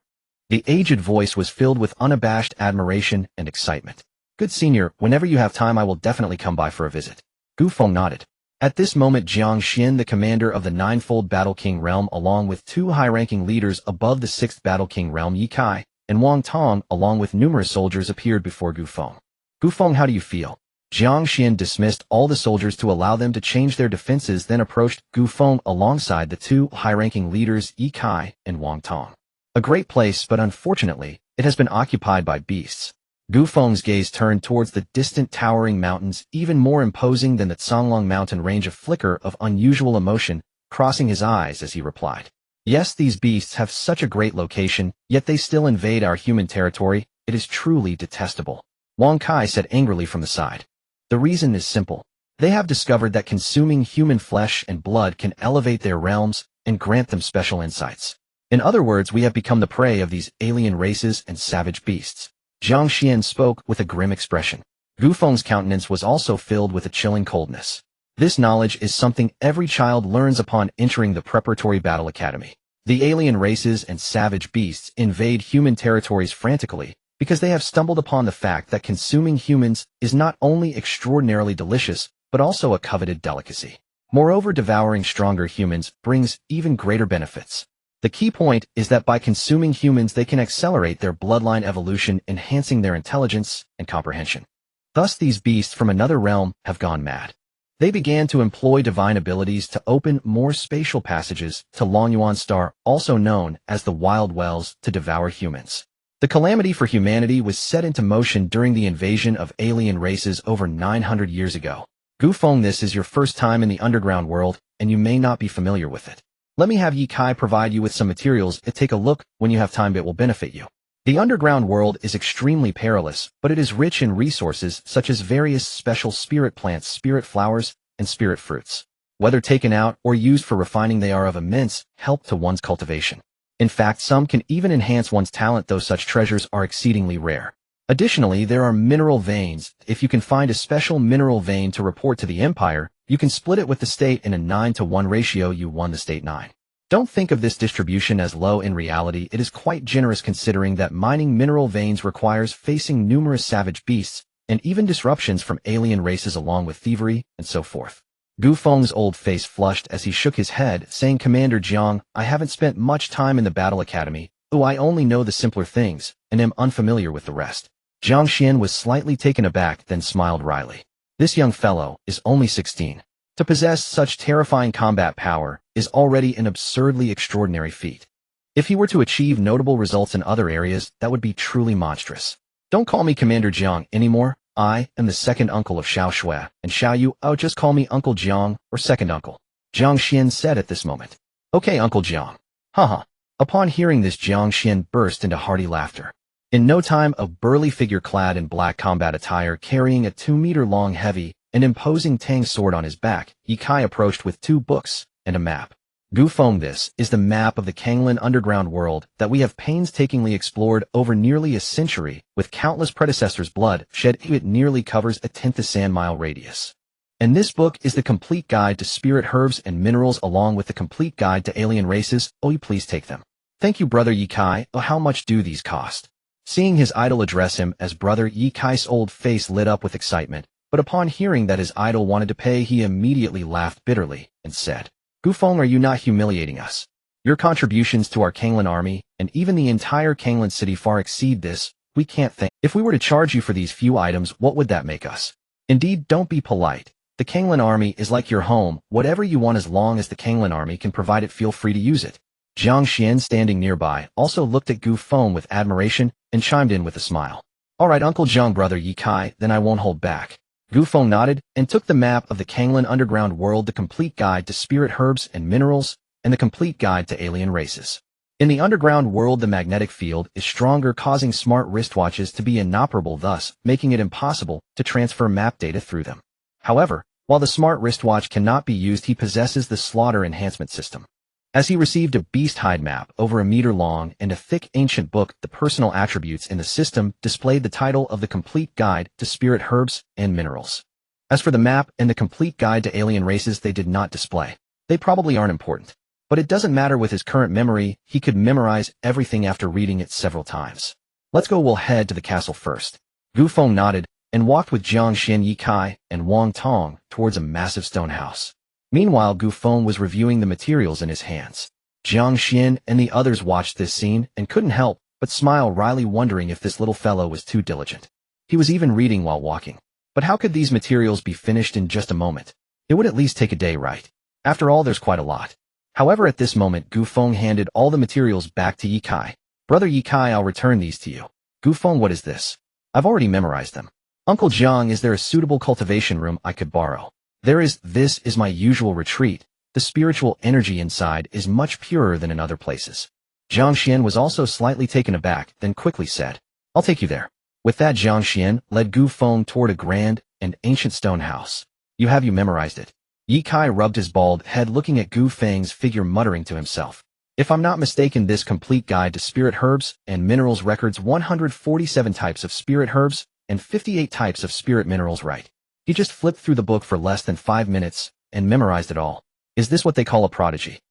The aged voice was filled with unabashed admiration and excitement. Good senior, whenever you have time I will definitely come by for a visit. Gu Feng nodded. At this moment Jiang Xian, the commander of the Ninefold Battle King realm, along with two high-ranking leaders above the Sixth Battle King realm, Yi Kai and Wang Tong, along with numerous soldiers, appeared before Gu Feng. Gu Feng, how do you feel? Jiang Xian dismissed all the soldiers to allow them to change their defenses, then approached Gu Feng alongside the two high-ranking leaders Yi Kai and Wang Tong. A great place, but unfortunately, it has been occupied by beasts. Gu Feng's gaze turned towards the distant towering mountains, even more imposing than the Songlong mountain range. A flicker of unusual emotion crossing his eyes as he replied. Yes, these beasts have such a great location, yet they still invade our human territory. It is truly detestable. Wang Kai said angrily from the side. The reason is simple. They have discovered that consuming human flesh and blood can elevate their realms and grant them special insights. In other words, we have become the prey of these alien races and savage beasts. Jiang Xian spoke with a grim expression. Gu Feng's countenance was also filled with a chilling coldness. This knowledge is something every child learns upon entering the preparatory battle academy. The alien races and savage beasts invade human territories frantically, because they have stumbled upon the fact that consuming humans is not only extraordinarily delicious, but also a coveted delicacy. Moreover, devouring stronger humans brings even greater benefits. The key point is that by consuming humans they can accelerate their bloodline evolution, enhancing their intelligence and comprehension. Thus these beasts from another realm have gone mad. They began to employ divine abilities to open more spatial passages to Longyuan Star, also known as the Wild Wells, to devour humans. The calamity for humanity was set into motion during the invasion of alien races over 900 years ago. Gu Feng, this is your first time in the underground world, and you may not be familiar with it. Let me have Yi Kai provide you with some materials and take a look when you have time. It will benefit you. The underground world is extremely perilous, but it is rich in resources such as various special spirit plants, spirit flowers, and spirit fruits. Whether taken out or used for refining, they are of immense help to one's cultivation. In fact, some can even enhance one's talent, though such treasures are exceedingly rare. Additionally, there are mineral veins. If you can find a special mineral vein to report to the Empire, you can split it with the state in a 9-to-1 ratio. You won the state 9. Don't think of this distribution as low. In reality, it is quite generous, considering that mining mineral veins requires facing numerous savage beasts and even disruptions from alien races, along with thievery and so forth. Gu Feng's old face flushed as he shook his head, saying, Commander Jiang, I haven't spent much time in the battle academy. I only know the simpler things, and am unfamiliar with the rest. Jiang Xian was slightly taken aback, then smiled wryly. This young fellow is only 16. To possess such terrifying combat power is already an absurdly extraordinary feat. If he were to achieve notable results in other areas, that would be truly monstrous. Don't call me Commander Jiang anymore. I am the second uncle of Xiao Shui, and Xiao Yu. Oh, just call me Uncle Jiang, or second uncle. Jiang Xian said at this moment. Okay, Uncle Jiang. Haha. Upon hearing this, Jiang Xian burst into hearty laughter. In no time, a burly figure clad in black combat attire, carrying a 2-meter-long heavy and imposing Tang sword on his back, Yi Kai approached with 2 books and a map. Gu Feng, this is the map of the Kanglan underground world that we have painstakingly explored over nearly a century, with countless predecessors' blood shed. It nearly covers a 10th sand-mile radius. And this book is the complete guide to spirit herbs and minerals, along with the complete guide to alien races. Oh, you please take them. Thank you, Brother Yi Kai. Oh, how much do these cost? Seeing his idol address him as brother, Yi Kai's old face lit up with excitement, but upon hearing that his idol wanted to pay, he immediately laughed bitterly and said, Gu Feng, are you not humiliating us? Your contributions to our Kanglan army, and even the entire Kanglan city, far exceed this. We can't think. If we were to charge you for these few items, what would that make us? Indeed, don't be polite. The Kanglan army is like your home. Whatever you want, as long as the Kanglan army can provide it, feel free to use it. Jiang Xian, standing nearby, also looked at Gu Feng with admiration and chimed in with a smile. All right, Uncle Jiang, Brother Yi Kai, then I won't hold back. Gu Feng nodded and took the map of the Kanglan underground world, the complete guide to spirit herbs and minerals, and the complete guide to alien races. In the underground world, the magnetic field is stronger, causing smart wristwatches to be inoperable, thus making it impossible to transfer map data through them. However, while the smart wristwatch cannot be used, he possesses the Slaughter Enhancement System. As he received a beast hide map over a meter long and a thick ancient book, the personal attributes in the system displayed the title of the Complete Guide to Spirit Herbs and Minerals. As for the map and the Complete Guide to Alien Races, they did not display. They probably aren't important. But it doesn't matter with his current memory, he could memorize everything after reading it several times. Let's go, we'll head to the castle first. Gu Feng nodded and walked with Jiang Xin, Yi Kai, and Wang Tong towards a massive stone house. Meanwhile, Gu Feng was reviewing the materials in his hands. Jiang Xin and the others watched this scene and couldn't help but smile wryly, wondering if this little fellow was too diligent. He was even reading while walking. But how could these materials be finished in just a moment? It would at least take a day, right? After all, there's quite a lot. However, at this moment, Gu Feng handed all the materials back to Yi Kai. Brother Yi Kai, I'll return these to you. Gu Feng, what is this? I've already memorized them. Uncle Jiang, is there a suitable cultivation room I could borrow? There is. This is my usual retreat. The spiritual energy inside is much purer than in other places. Jiang Xian was also slightly taken aback, then quickly said, I'll take you there. With that, Jiang Xian led Gu Feng toward a grand and ancient stone house. You memorized it? Yi Kai rubbed his bald head, looking at Gu Feng's figure, muttering to himself. If I'm not mistaken, this Complete Guide to Spirit Herbs and Minerals records 147 types of spirit herbs and 58 types of spirit minerals, right? He just flipped through the book for less than 5 minutes and memorized it all. Is this what they call a prodigy?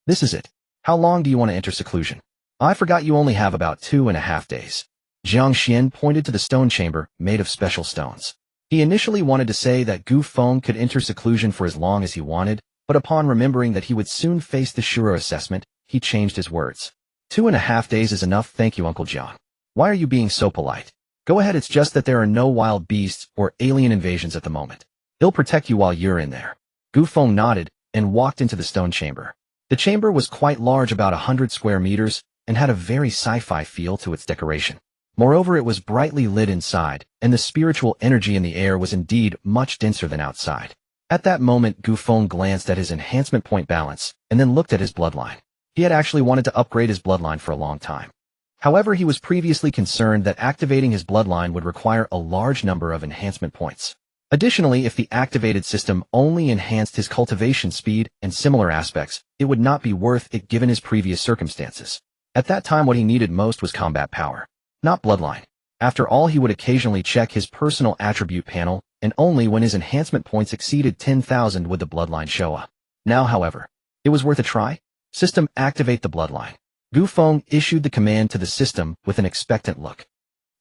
This is it. How long do you want to enter seclusion? I forgot you only have about 2.5 days. Jiang Xian pointed to the stone chamber made of special stones. He initially wanted to say that Gu Feng could enter seclusion for as long as he wanted, but upon remembering that he would soon face the Shura assessment, he changed his words. 2.5 days is enough, thank you, Uncle Jiang. Why are you being so polite? Go ahead, it's just that there are no wild beasts or alien invasions at the moment. He'll protect you while you're in there. Gu Feng nodded and walked into the stone chamber. The chamber was quite large, about 100 square meters, and had a very sci-fi feel to its decoration. Moreover, it was brightly lit inside, and the spiritual energy in the air was indeed much denser than outside. At that moment, Gu Feng glanced at his enhancement point balance, and then looked at his bloodline. He had actually wanted to upgrade his bloodline for a long time. However, he was previously concerned that activating his bloodline would require a large number of enhancement points. Additionally, if the activated system only enhanced his cultivation speed and similar aspects, it would not be worth it given his previous circumstances. At that time, what he needed most was combat power, not bloodline. After all, he would occasionally check his personal attribute panel, and only when his enhancement points exceeded 10,000 would the bloodline show up. Now, however, it was worth a try. System, activate the bloodline. Gu Feng issued the command to the system with an expectant look.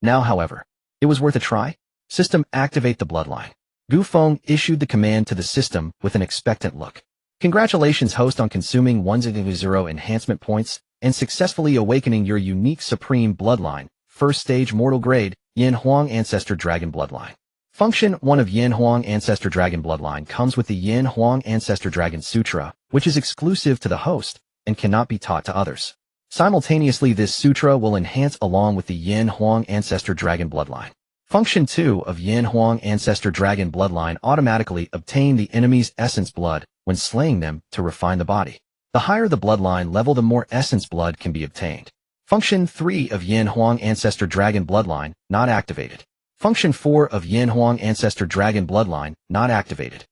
Now, however, it was worth a try. System, activate the bloodline. Gu Feng issued the command to the system with an expectant look. Congratulations, host, on consuming 100 enhancement points and successfully awakening your unique supreme bloodline. First stage, mortal grade, Yin Huang Ancestor Dragon Bloodline. Function 1 of Yin Huang Ancestor Dragon Bloodline comes with the Yin Huang Ancestor Dragon Sutra, which is exclusive to the host and cannot be taught to others. Simultaneously, this sutra will enhance along with the Yin Huang Ancestor Dragon Bloodline. Function 2 of Yin Huang Ancestor Dragon Bloodline automatically obtain the enemy's essence blood when slaying them to refine the body. The higher the bloodline level, the more essence blood can be obtained. Function 3 of Yin Huang Ancestor Dragon Bloodline, not activated. Function 4 of Yin Huang Ancestor Dragon Bloodline, not activated.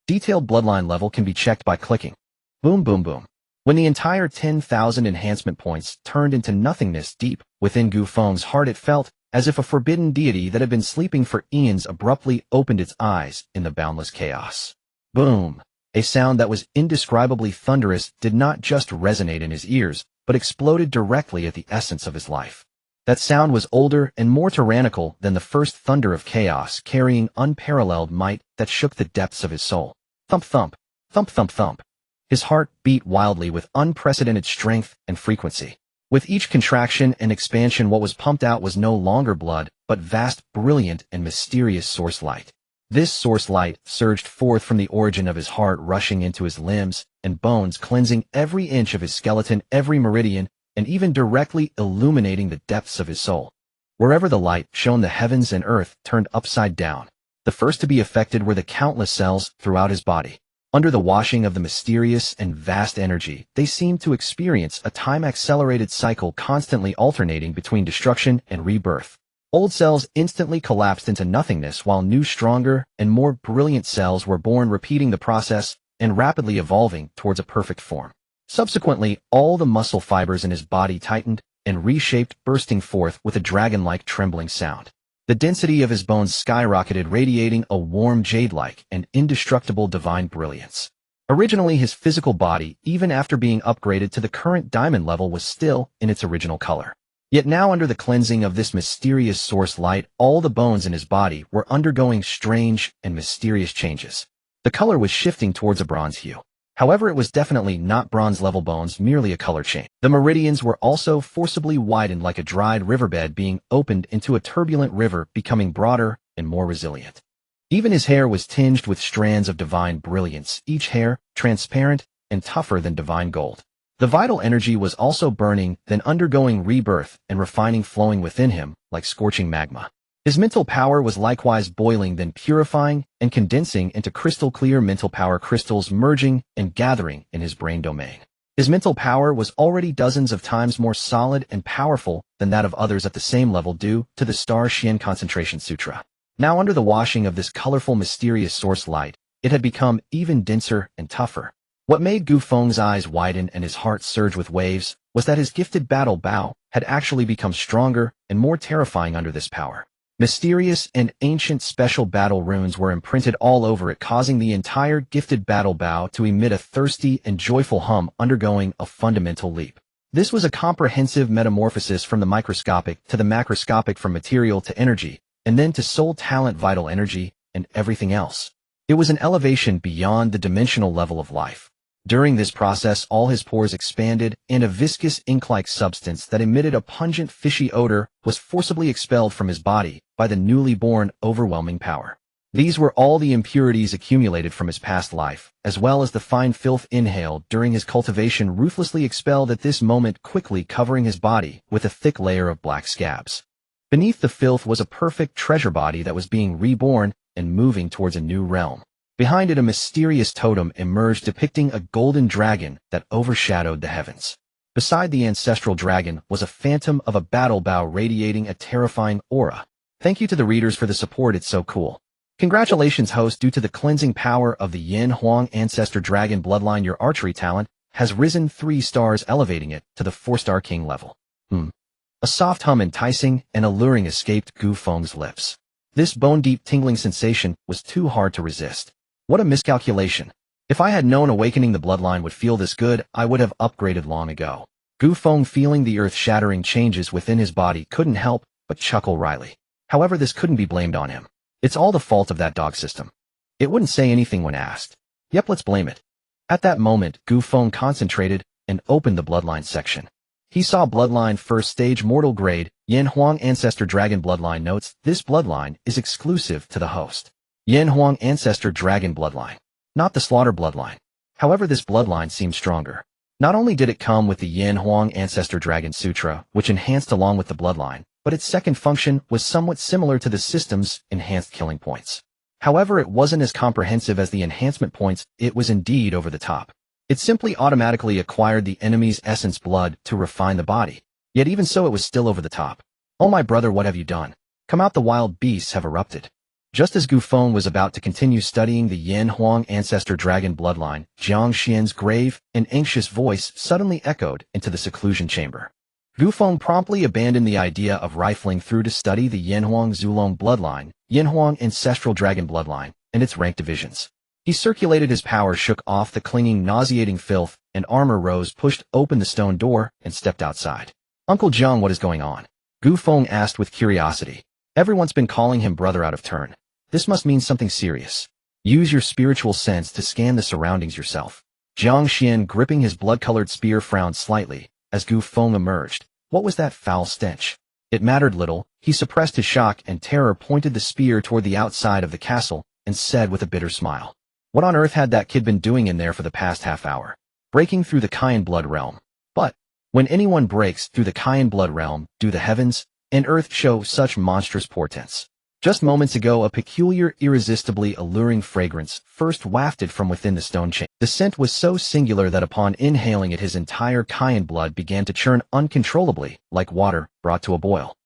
Detailed bloodline level can be checked by clicking. Boom, boom, boom. When the entire 10,000 enhancement points turned into nothingness deep within Gu Feng's heart, it felt as if a forbidden deity that had been sleeping for eons abruptly opened its eyes in the boundless chaos. Boom! A sound that was indescribably thunderous did not just resonate in his ears, but exploded directly at the essence of his life. That sound was older and more tyrannical than the first thunder of chaos, carrying unparalleled might that shook the depths of his soul. Thump, thump, thump, thump, thump. His heart beat wildly with unprecedented strength and frequency. With each contraction and expansion, what was pumped out was no longer blood, but vast, brilliant, and mysterious source light. This source light surged forth from the origin of his heart, rushing into his limbs and bones, cleansing every inch of his skeleton, every meridian, and even directly illuminating the depths of his soul. Wherever the light shone, the heavens and earth turned upside down. The first to be affected were the countless cells throughout his body. Under the washing of the mysterious and vast energy, they seemed to experience a time-accelerated cycle, constantly alternating between destruction and rebirth. Old cells instantly collapsed into nothingness, while new, stronger, and more brilliant cells were born, repeating the process and rapidly evolving towards a perfect form. Subsequently, all the muscle fibers in his body tightened and reshaped, bursting forth with a dragon-like trembling sound. The density of his bones skyrocketed, radiating a warm jade-like and indestructible divine brilliance. Originally, his physical body, even after being upgraded to the current diamond level, was still in its original color. Yet now, under the cleansing of this mysterious source light, all the bones in his body were undergoing strange and mysterious changes. The color was shifting towards a bronze hue. However, it was definitely not bronze-level bones, merely a color change. The meridians were also forcibly widened like a dried riverbed being opened into a turbulent river, becoming broader and more resilient. Even his hair was tinged with strands of divine brilliance, each hair transparent and tougher than divine gold. The vital energy was also burning, then undergoing rebirth and refining, flowing within him like scorching magma. His mental power was likewise boiling, then purifying and condensing into crystal-clear mental power crystals, merging and gathering in his brain domain. His mental power was already dozens of times more solid and powerful than that of others at the same level due to the Star Xian Concentration Sutra. Now, under the washing of this colorful, mysterious source light, it had become even denser and tougher. What made Gu Feng's eyes widen and his heart surge with waves was that his gifted battle bow had actually become stronger and more terrifying under this power. Mysterious and ancient special battle runes were imprinted all over it, causing the entire gifted battle bow to emit a thirsty and joyful hum, undergoing a fundamental leap. This was a comprehensive metamorphosis from the microscopic to the macroscopic, from material to energy, and then to soul, talent, vital energy, and everything else. It was an elevation beyond the dimensional level of life. During this process, all his pores expanded, and a viscous ink-like substance that emitted a pungent, fishy odor was forcibly expelled from his body by the newly born, overwhelming power. These were all the impurities accumulated from his past life, as well as the fine filth inhaled during his cultivation, ruthlessly expelled at this moment, quickly covering his body with a thick layer of black scabs. Beneath the filth was a perfect treasure body that was being reborn and moving towards a new realm. Behind it, a mysterious totem emerged, depicting a golden dragon that overshadowed the heavens. Beside the ancestral dragon was a phantom of a battle bow radiating a terrifying aura. Thank you to the readers for the support, it's so cool. Congratulations, host. Due to the cleansing power of the Yin Huang Ancestor Dragon bloodline, your archery talent has risen 3 stars, elevating it to the 4-star king level. A soft hum, enticing and alluring, escaped Gu Feng's lips. This bone-deep tingling sensation was too hard to resist. What a miscalculation. If I had known awakening the bloodline would feel this good, I would have upgraded long ago. Gu Feng, feeling the earth-shattering changes within his body, couldn't help but chuckle wryly. However, this couldn't be blamed on him. It's all the fault of that dog system. It wouldn't say anything when asked. Yep, let's blame it. At that moment, Gu Feng concentrated and opened the bloodline section. He saw bloodline 1st stage, mortal grade, Yin Huang Ancestor Dragon bloodline. Notes: this bloodline is exclusive to the host. Yin Huang Ancestor Dragon bloodline, not the Slaughter bloodline. However, this bloodline seemed stronger. Not only did it come with the Yin Huang Ancestor Dragon Sutra, which enhanced along with the bloodline, but its second function was somewhat similar to the system's enhanced killing points. However, it wasn't as comprehensive as the enhancement points. It was indeed over the top. It simply automatically acquired the enemy's essence blood to refine the body. Yet even so, it was still over the top. Oh my brother, what have you done? Come out, the wild beasts have erupted. Just as Gu Feng was about to continue studying the Yin Huang Ancestor Dragon bloodline, Jiang Xian's grave and anxious voice suddenly echoed into the seclusion chamber. Gu Feng promptly abandoned the idea of rifling through to study the Yin Huang Zulong bloodline, Yin Huang Ancestral Dragon bloodline, and its rank divisions. He circulated his power, shook off the clinging, nauseating filth, and armor rose, pushed open the stone door, and stepped outside. Uncle Jiang, what is going on? Gu Feng asked with curiosity. Everyone's been calling him brother out of turn. This must mean something serious. Use your spiritual sense to scan the surroundings yourself. Jiang Xian, gripping his blood-colored spear, frowned slightly as Gu Feng emerged. What was that foul stench? It mattered little. He suppressed his shock and terror, pointed the spear toward the outside of the castle, and said with a bitter smile, "What on earth had that kid been doing in there for the past half hour? Breaking through the Cayenne blood realm." But when anyone breaks through the Cayenne blood realm, do the heavens and earth show such monstrous portents? Just moments ago, a peculiar, irresistibly alluring fragrance first wafted from within the stone chamber. The scent was so singular that upon inhaling it, his entire Cayenne blood began to churn uncontrollably, like water brought to a boil.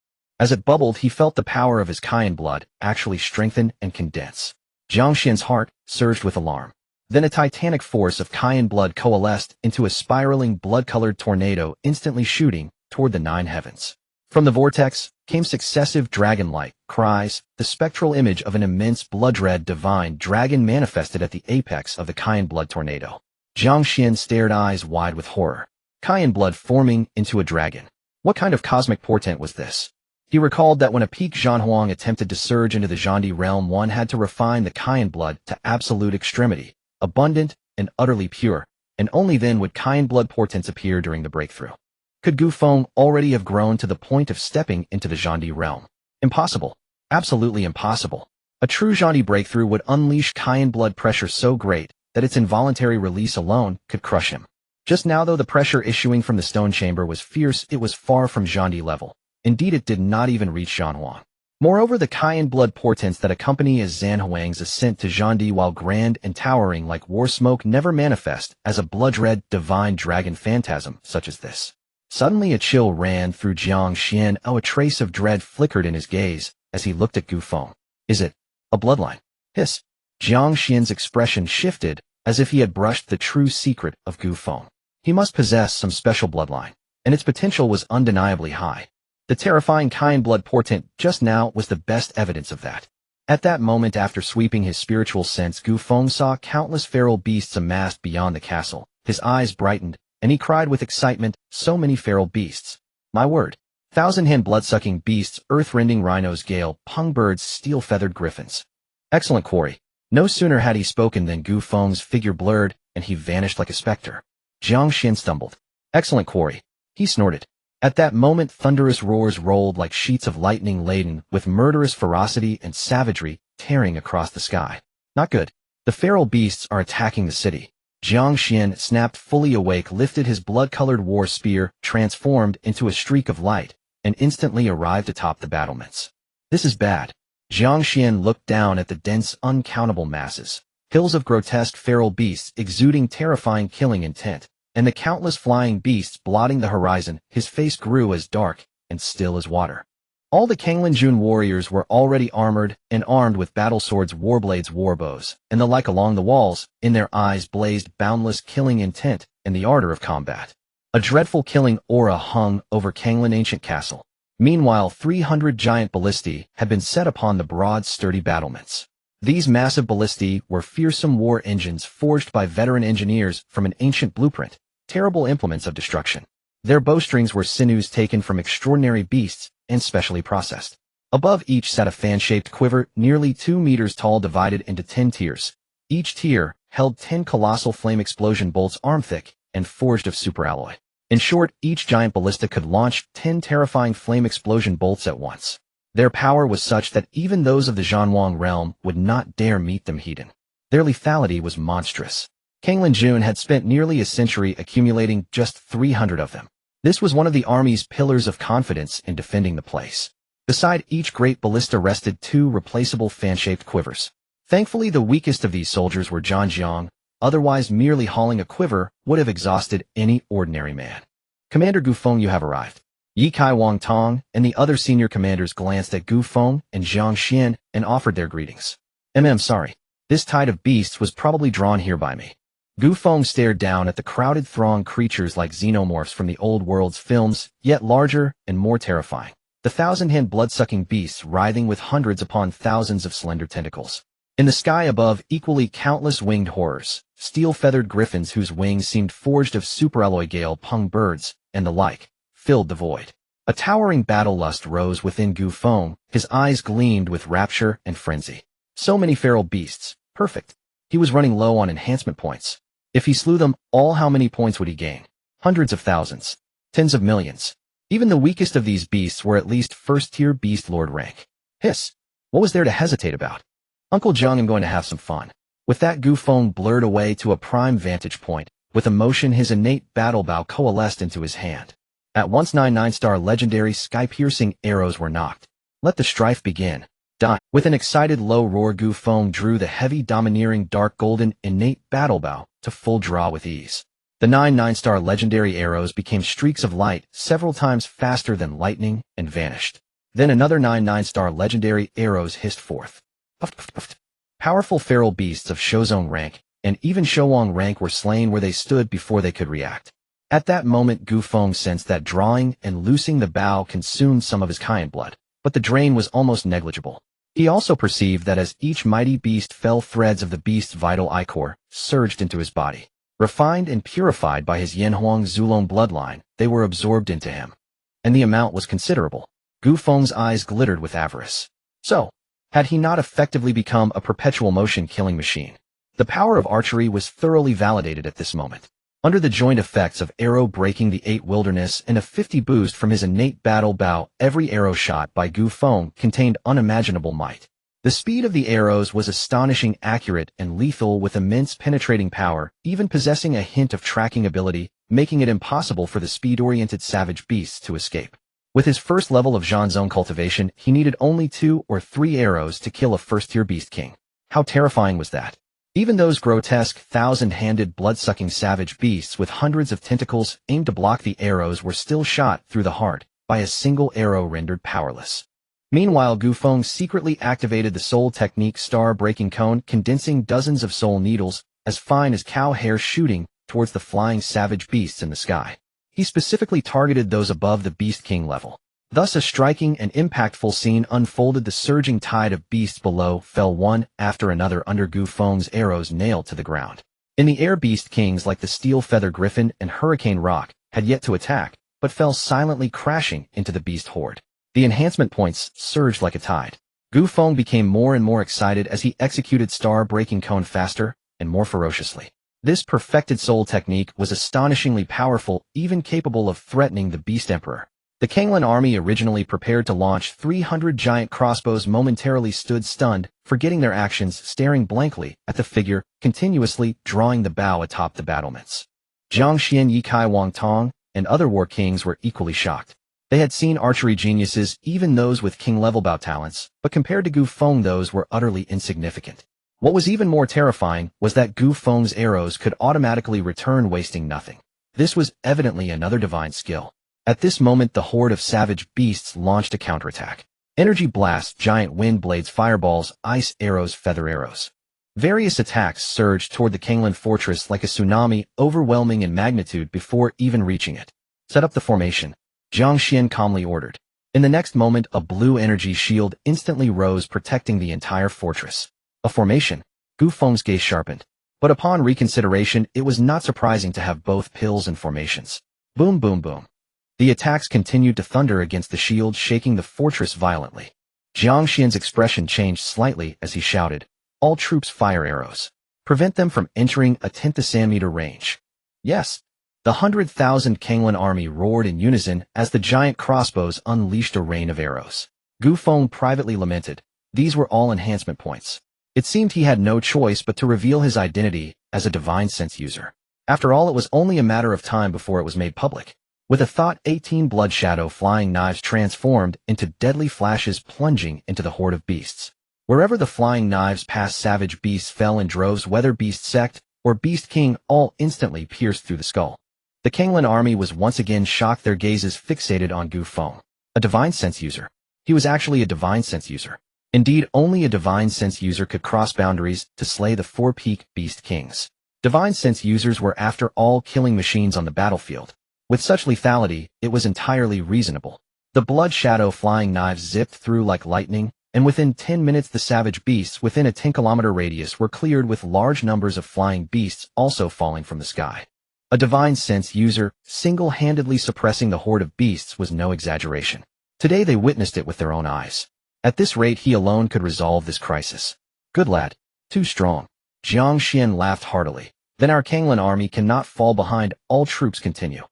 As it bubbled, he felt the power of his Cayenne blood actually strengthen and condense. Jiang Xian's heart surged with alarm. Then a titanic force of Cayenne blood coalesced into a spiraling blood-colored tornado instantly shooting toward the nine heavens. From the vortex came successive dragon-like cries, the spectral image of an immense blood-red divine dragon manifested at the apex of the Cayenne blood tornado. Jiang Xian stared eyes wide with horror. Cayenne blood forming into a dragon. What kind of cosmic portent was this? He recalled that when a peak Zhanhuang attempted to surge into the Zhandi realm, one had to refine the Cayenne blood to absolute extremity, abundant and utterly pure, and only then would Cayenne blood portents appear during the breakthrough. Could Gu Feng already have grown to the point of stepping into the Zhandi realm? Impossible. Absolutely impossible. A true Zhandi breakthrough would unleash Cayenne blood pressure so great that its involuntary release alone could crush him. Just now, though the pressure issuing from the stone chamber was fierce, it was far from Zhandi level. Indeed, it did not even reach Zhanhuang. Moreover, the Cayenne blood portents that accompany Zhanhuang's ascent to Zhandi, while grand and towering like war smoke, never manifest as a blood-red divine dragon phantasm such as this. Suddenly a chill ran through Jiang Xian. A trace of dread flickered in his gaze as he looked at Gu Feng. Is it a bloodline? Hiss. Jiang Xian's expression shifted as if he had brushed the true secret of Gu Feng. He must possess some special bloodline, and its potential was undeniably high. The terrifying Cayenne blood portent just now was the best evidence of that. At that moment, after sweeping his spiritual sense, Gu Feng saw countless feral beasts amassed beyond the castle. His eyes brightened, and he cried with excitement, so many feral beasts. My word. Thousand-hand blood-sucking beasts, earth-rending rhinos, gale, pung birds, steel-feathered griffins. Excellent quarry. No sooner had he spoken than Gu Feng's figure blurred, and he vanished like a specter. Jiang Xian stumbled. Excellent quarry. He snorted. At that moment, thunderous roars rolled like sheets of lightning laden with murderous ferocity and savagery tearing across the sky. Not good. The feral beasts are attacking the city. Jiang Xian, snapped fully awake, lifted his blood-colored war spear, transformed into a streak of light, and instantly arrived atop the battlements. This is bad. Jiang Xian looked down at the dense, uncountable masses, hills of grotesque feral beasts exuding terrifying killing intent, and the countless flying beasts blotting the horizon. His face grew as dark and still as water. All the Kanglinjun warriors were already armored and armed with battle swords, warblades, warbows, and the like along the walls. In their eyes blazed boundless killing intent and the ardor of combat. A dreadful killing aura hung over Kanglin ancient castle. Meanwhile, 300 giant ballistae had been set upon the broad, sturdy battlements. These massive ballistae were fearsome war engines forged by veteran engineers from an ancient blueprint, terrible implements of destruction. Their bowstrings were sinews taken from extraordinary beasts and specially processed. Above each sat a fan-shaped quiver nearly 2 meters tall, divided into 10 tiers. Each tier held 10 colossal flame explosion bolts arm-thick and forged of superalloy. In short, each giant ballista could launch 10 terrifying flame explosion bolts at once. Their power was such that even those of the Zhanhuang realm would not dare meet them heat-in. Their lethality was monstrous. Kanglinjun had spent nearly a century accumulating just 300 of them. This was one of the army's pillars of confidence in defending the place. Beside each great ballista rested 2 replaceable fan-shaped quivers. Thankfully, the weakest of these soldiers were Zhan Jiang. Otherwise, merely hauling a quiver would have exhausted any ordinary man. Commander Gu Feng, you have arrived. Yi Kai Wang Tong and the other senior commanders glanced at Gu Feng and Jiang Xian and offered their greetings. Sorry. This tide of beasts was probably drawn here by me. Gu Feng stared down at the crowded throng, creatures like xenomorphs from the old world's films, yet larger and more terrifying. The thousand-hand blood-sucking beasts writhing with hundreds upon thousands of slender tentacles. In the sky above, equally countless winged horrors, steel-feathered griffins whose wings seemed forged of superalloy, gale pung birds, and the like, filled the void. A towering battle lust rose within Gu Feng. His eyes gleamed with rapture and frenzy. So many feral beasts. Perfect. He was running low on enhancement points. If he slew them all, how many points would he gain? Hundreds of thousands. Tens of millions. Even the weakest of these beasts were at least first-tier beast lord rank. Hiss. What was there to hesitate about? Uncle Jiang, I'm going to have some fun. With that, Gu Feng blurred away to a prime vantage point. With emotion, his innate battle bow coalesced into his hand. At once 9 9-star legendary sky-piercing arrows were knocked. Let the strife begin. Die. With an excited low roar, Gu Feng drew the heavy, domineering, dark golden innate battle bow to full draw with ease. The 9 9-star legendary arrows became streaks of light several times faster than lightning and vanished. Then another 9 9-star legendary arrows hissed forth. Puff, puff, puff. Powerful feral beasts of Shozone rank and even Shouwang rank were slain where they stood before they could react. At that moment Gu Feng sensed that drawing and loosing the bow consumed some of his Cayenne blood, but the drain was almost negligible. He also perceived that as each mighty beast fell, threads of the beast's vital ichor surged into his body. Refined and purified by his Yanhuang Zulong bloodline, they were absorbed into him. And the amount was considerable. Gu Feng's eyes glittered with avarice. So, had he not effectively become a perpetual motion killing machine? The power of archery was thoroughly validated at this moment. Under the joint effects of arrow breaking the 8 wilderness and a 50 boost from his innate battle bow, every arrow shot by Gu Feng contained unimaginable might. The speed of the arrows was astonishing, accurate, and lethal with immense penetrating power, even possessing a hint of tracking ability, making it impossible for the speed-oriented savage beasts to escape. With his first level of Zhanzong cultivation, he needed only 2 or 3 arrows to kill a first-tier beast king. How terrifying was that? Even those grotesque, thousand-handed, blood-sucking savage beasts with hundreds of tentacles aimed to block the arrows were still shot through the heart by a single arrow rendered powerless. Meanwhile, Gu Feng secretly activated the soul technique star-breaking cone, condensing dozens of soul needles, as fine as cow hair, shooting towards the flying savage beasts in the sky. He specifically targeted those above the Beast King level. Thus a striking and impactful scene unfolded. The surging tide of beasts below fell one after another under Gu Feng's arrows nailed to the ground. In the air, Beast Kings like the Steel Feather Griffin and Hurricane Rock had yet to attack, but fell silently, crashing into the beast horde. The enhancement points surged like a tide. Gu Feng became more and more excited as he executed star-breaking cone faster and more ferociously. This perfected soul technique was astonishingly powerful, even capable of threatening the Beast Emperor. The Kanglan army, originally prepared to launch 300 giant crossbows, momentarily stood stunned, forgetting their actions, staring blankly at the figure, continuously drawing the bow atop the battlements. Jiang Xian, Yi Kai, Wang Tong, and other war kings were equally shocked. They had seen archery geniuses, even those with king-level bow talents, but compared to Gu Feng, those were utterly insignificant. What was even more terrifying was that Gu Feng's arrows could automatically return, wasting nothing. This was evidently another divine skill. At this moment, the horde of savage beasts launched a counterattack. Energy blasts, giant wind blades, fireballs, ice arrows, feather arrows. Various attacks surged toward the Kanglan fortress like a tsunami, overwhelming in magnitude before even reaching it. Set up the formation, Jiang Xian calmly ordered. In the next moment, a blue energy shield instantly rose, protecting the entire fortress. A formation. Gu Feng's gaze sharpened. But upon reconsideration, it was not surprising to have both pills and formations. Boom, boom, boom. The attacks continued to thunder against the shield, shaking the fortress violently. Jiang Xian's expression changed slightly as he shouted, "All troops fire arrows. Prevent them from entering a 10-meter range." Yes. The 100,000 Kanglan army roared in unison as the giant crossbows unleashed a rain of arrows. Gu Feng privately lamented. These were all enhancement points. It seemed he had no choice but to reveal his identity as a divine sense user. After all, it was only a matter of time before it was made public. With a thought, 18 blood shadow flying knives transformed into deadly flashes, plunging into the horde of beasts. Wherever the flying knives passed, savage beasts fell in droves, whether Beast Sect or Beast King, all instantly pierced through the skull. The Kanglan army was once again shocked, their gazes fixated on Gu Feng. A divine sense user. He was actually a divine sense user. Indeed, only a divine sense user could cross boundaries to slay the 4 peak Beast Kings. Divine sense users were, after all, killing machines on the battlefield. With such lethality, it was entirely reasonable. The blood shadow flying knives zipped through like lightning, and within 10 minutes the savage beasts within a 10-kilometer radius were cleared, with large numbers of flying beasts also falling from the sky. A divine sense user single-handedly suppressing the horde of beasts was no exaggeration. Today they witnessed it with their own eyes. At this rate, he alone could resolve this crisis. Good lad. Too strong. Jiang Xian laughed heartily. Then our Kanglan army cannot fall behind. All troops continue.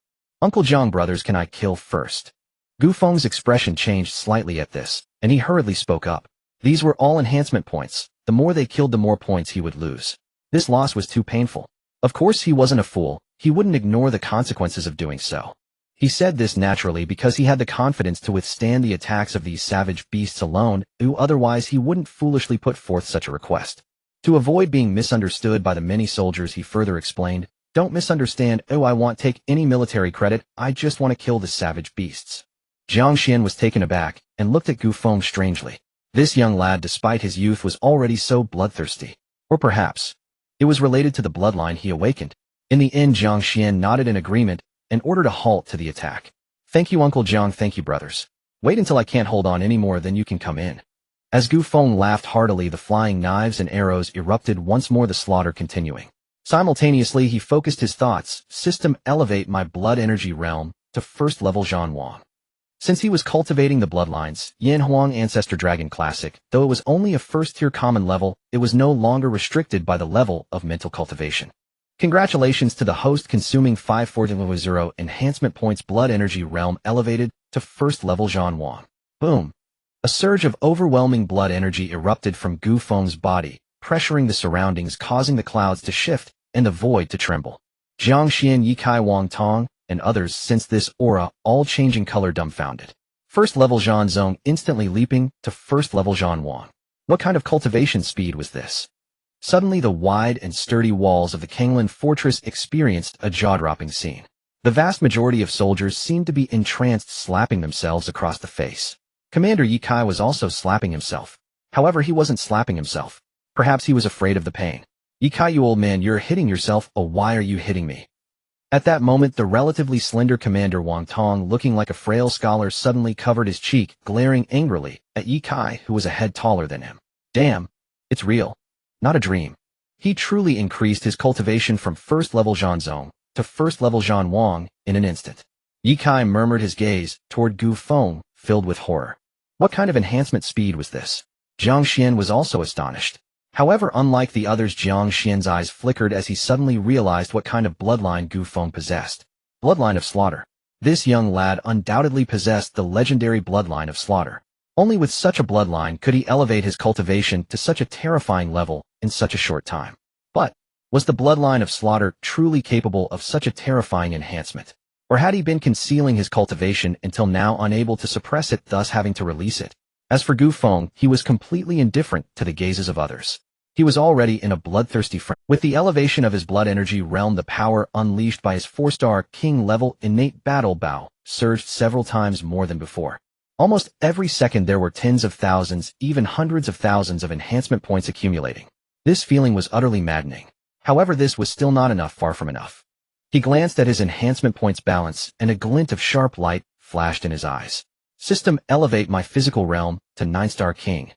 Uncle Jiang, brothers, can I kill first? Gu Feng's expression changed slightly at this, and he hurriedly spoke up. These were all enhancement points. The more they killed, the more points he would lose. This loss was too painful. Of course he wasn't a fool. He wouldn't ignore the consequences of doing so. He said this naturally because he had the confidence to withstand the attacks of these savage beasts alone, otherwise he wouldn't foolishly put forth such a request. To avoid being misunderstood by the many soldiers, he further explained, "Don't misunderstand, I won't take any military credit, I just want to kill the savage beasts." Jiang Xian was taken aback and looked at Gu Feng strangely. This young lad, despite his youth, was already so bloodthirsty. Or perhaps It was related to the bloodline he awakened. In the end, Jiang Xian nodded in agreement and ordered a halt to the attack. Thank you, Uncle Jiang. Thank you, brothers. Wait until I can't hold on anymore, then you can come in. As Gu Feng laughed heartily, the flying knives and arrows erupted once more, the slaughter continuing. Simultaneously, he focused his thoughts. System elevate my blood energy realm to first level Zhan Wang. Since he was cultivating the bloodlines, Yan Huang Ancestor Dragon Classic, though it was only a first-tier common level, it was no longer restricted by the level of mental cultivation. Congratulations to the host, consuming 540 enhancement points, blood energy realm elevated to first level Zhan Wang. Boom. A surge of overwhelming blood energy erupted from Gu Feng's body, pressuring the surroundings, causing the clouds to shift and the void to tremble. Jiang Xian, Yikai, Wang Tong, and others sensed this aura, all changing color, dumbfounded. First level Zhan Zong instantly leaping to first level Zhan Wang. What kind of cultivation speed was this? Suddenly, the wide and sturdy walls of the Kanglan fortress experienced a jaw-dropping scene. The vast majority of soldiers seemed to be entranced, slapping themselves across the face. Commander Ye Kai was also slapping himself. However, he wasn't slapping himself. Perhaps he was afraid of the pain. Ye Kai, you old man, you're hitting yourself. Oh, why are you hitting me? At that moment, the relatively slender Commander Wang Tong, looking like a frail scholar, suddenly covered his cheek, glaring angrily at Ye Kai, who was a head taller than him. Damn, it's real. Not a dream. He truly increased his cultivation from first level Zhan Zong to first level Zhan Wang in an instant. Ye Kai murmured, his gaze toward Gu Feng, filled with horror. What kind of enhancement speed was this? Jiang Xian was also astonished. However, unlike the others, Jiang Xian's eyes flickered as he suddenly realized what kind of bloodline Gu Feng possessed. Bloodline of Slaughter. This young lad undoubtedly possessed the legendary bloodline of Slaughter. Only with such a bloodline could he elevate his cultivation to such a terrifying level in such a short time. But was the bloodline of Slaughter truly capable of such a terrifying enhancement? Or had he been concealing his cultivation until now, unable to suppress it, thus having to release it? As for Gu Feng, he was completely indifferent to the gazes of others. He was already in a bloodthirsty frenzy. With the elevation of his blood energy realm, the power unleashed by his 4-star king level innate battle bow surged several times more than before. Almost every second there were tens of thousands, even hundreds of thousands of enhancement points accumulating. This feeling was utterly maddening. However, this was still not enough, far from enough. He glanced at his enhancement points balance, and a glint of sharp light flashed in his eyes. System elevate my physical realm to 9-star king.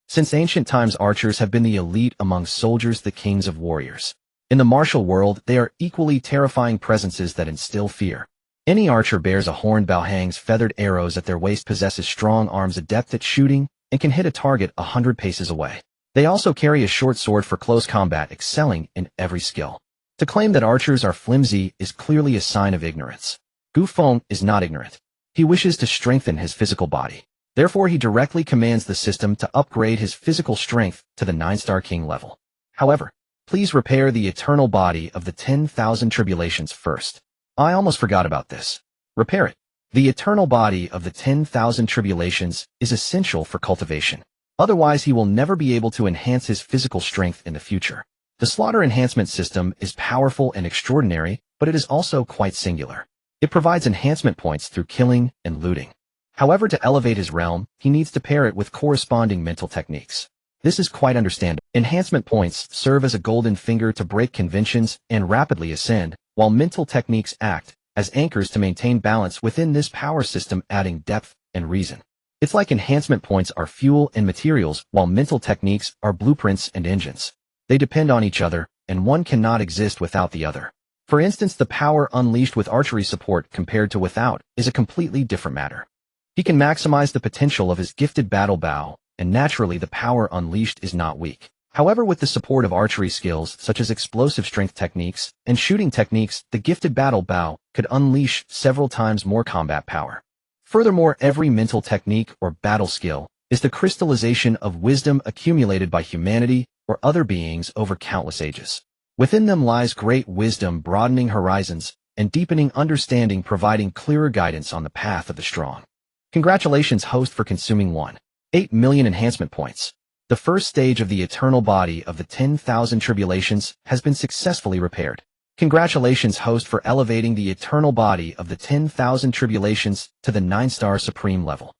Since ancient times, archers have been the elite among soldiers, the kings of warriors. In the martial world, they are equally terrifying presences that instill fear. Any archer bears a horned bow, hangs feathered arrows at their waist, possesses strong arms, adept at shooting, and can hit a target 100 paces away. They also carry a short sword for close combat, excelling in every skill. To claim that archers are flimsy is clearly a sign of ignorance. Gu Feng is not ignorant. He wishes to strengthen his physical body. Therefore, he directly commands the system to upgrade his physical strength to the 9-star king level. However, please repair the eternal body of the 10,000 tribulations first. I almost forgot about this. Repair it. The eternal body of the 10,000 tribulations is essential for cultivation. Otherwise, he will never be able to enhance his physical strength in the future. The Slaughter Enhancement System is powerful and extraordinary, but it is also quite singular. It provides enhancement points through killing and looting. However, to elevate his realm, he needs to pair it with corresponding mental techniques. This is quite understandable. Enhancement points serve as a golden finger to break conventions and rapidly ascend, while mental techniques act as anchors to maintain balance within this power system, adding depth and reason. It's like enhancement points are fuel and materials, while mental techniques are blueprints and engines. They depend on each other, and one cannot exist without the other. For instance, the power unleashed with archery support compared to without is a completely different matter. He can maximize the potential of his gifted battle bow, and naturally the power unleashed is not weak. However, with the support of archery skills such as explosive strength techniques and shooting techniques, the gifted battle bow could unleash several times more combat power. Furthermore, every mental technique or battle skill is the crystallization of wisdom accumulated by humanity or other beings over countless ages. Within them lies great wisdom, broadening horizons and deepening understanding, providing clearer guidance on the path of the strong. Congratulations, host, for consuming 1.8 million enhancement points. The first stage of the eternal body of the 10,000 tribulations has been successfully repaired. Congratulations, host, for elevating the eternal body of the 10,000 tribulations to the 9-star supreme level.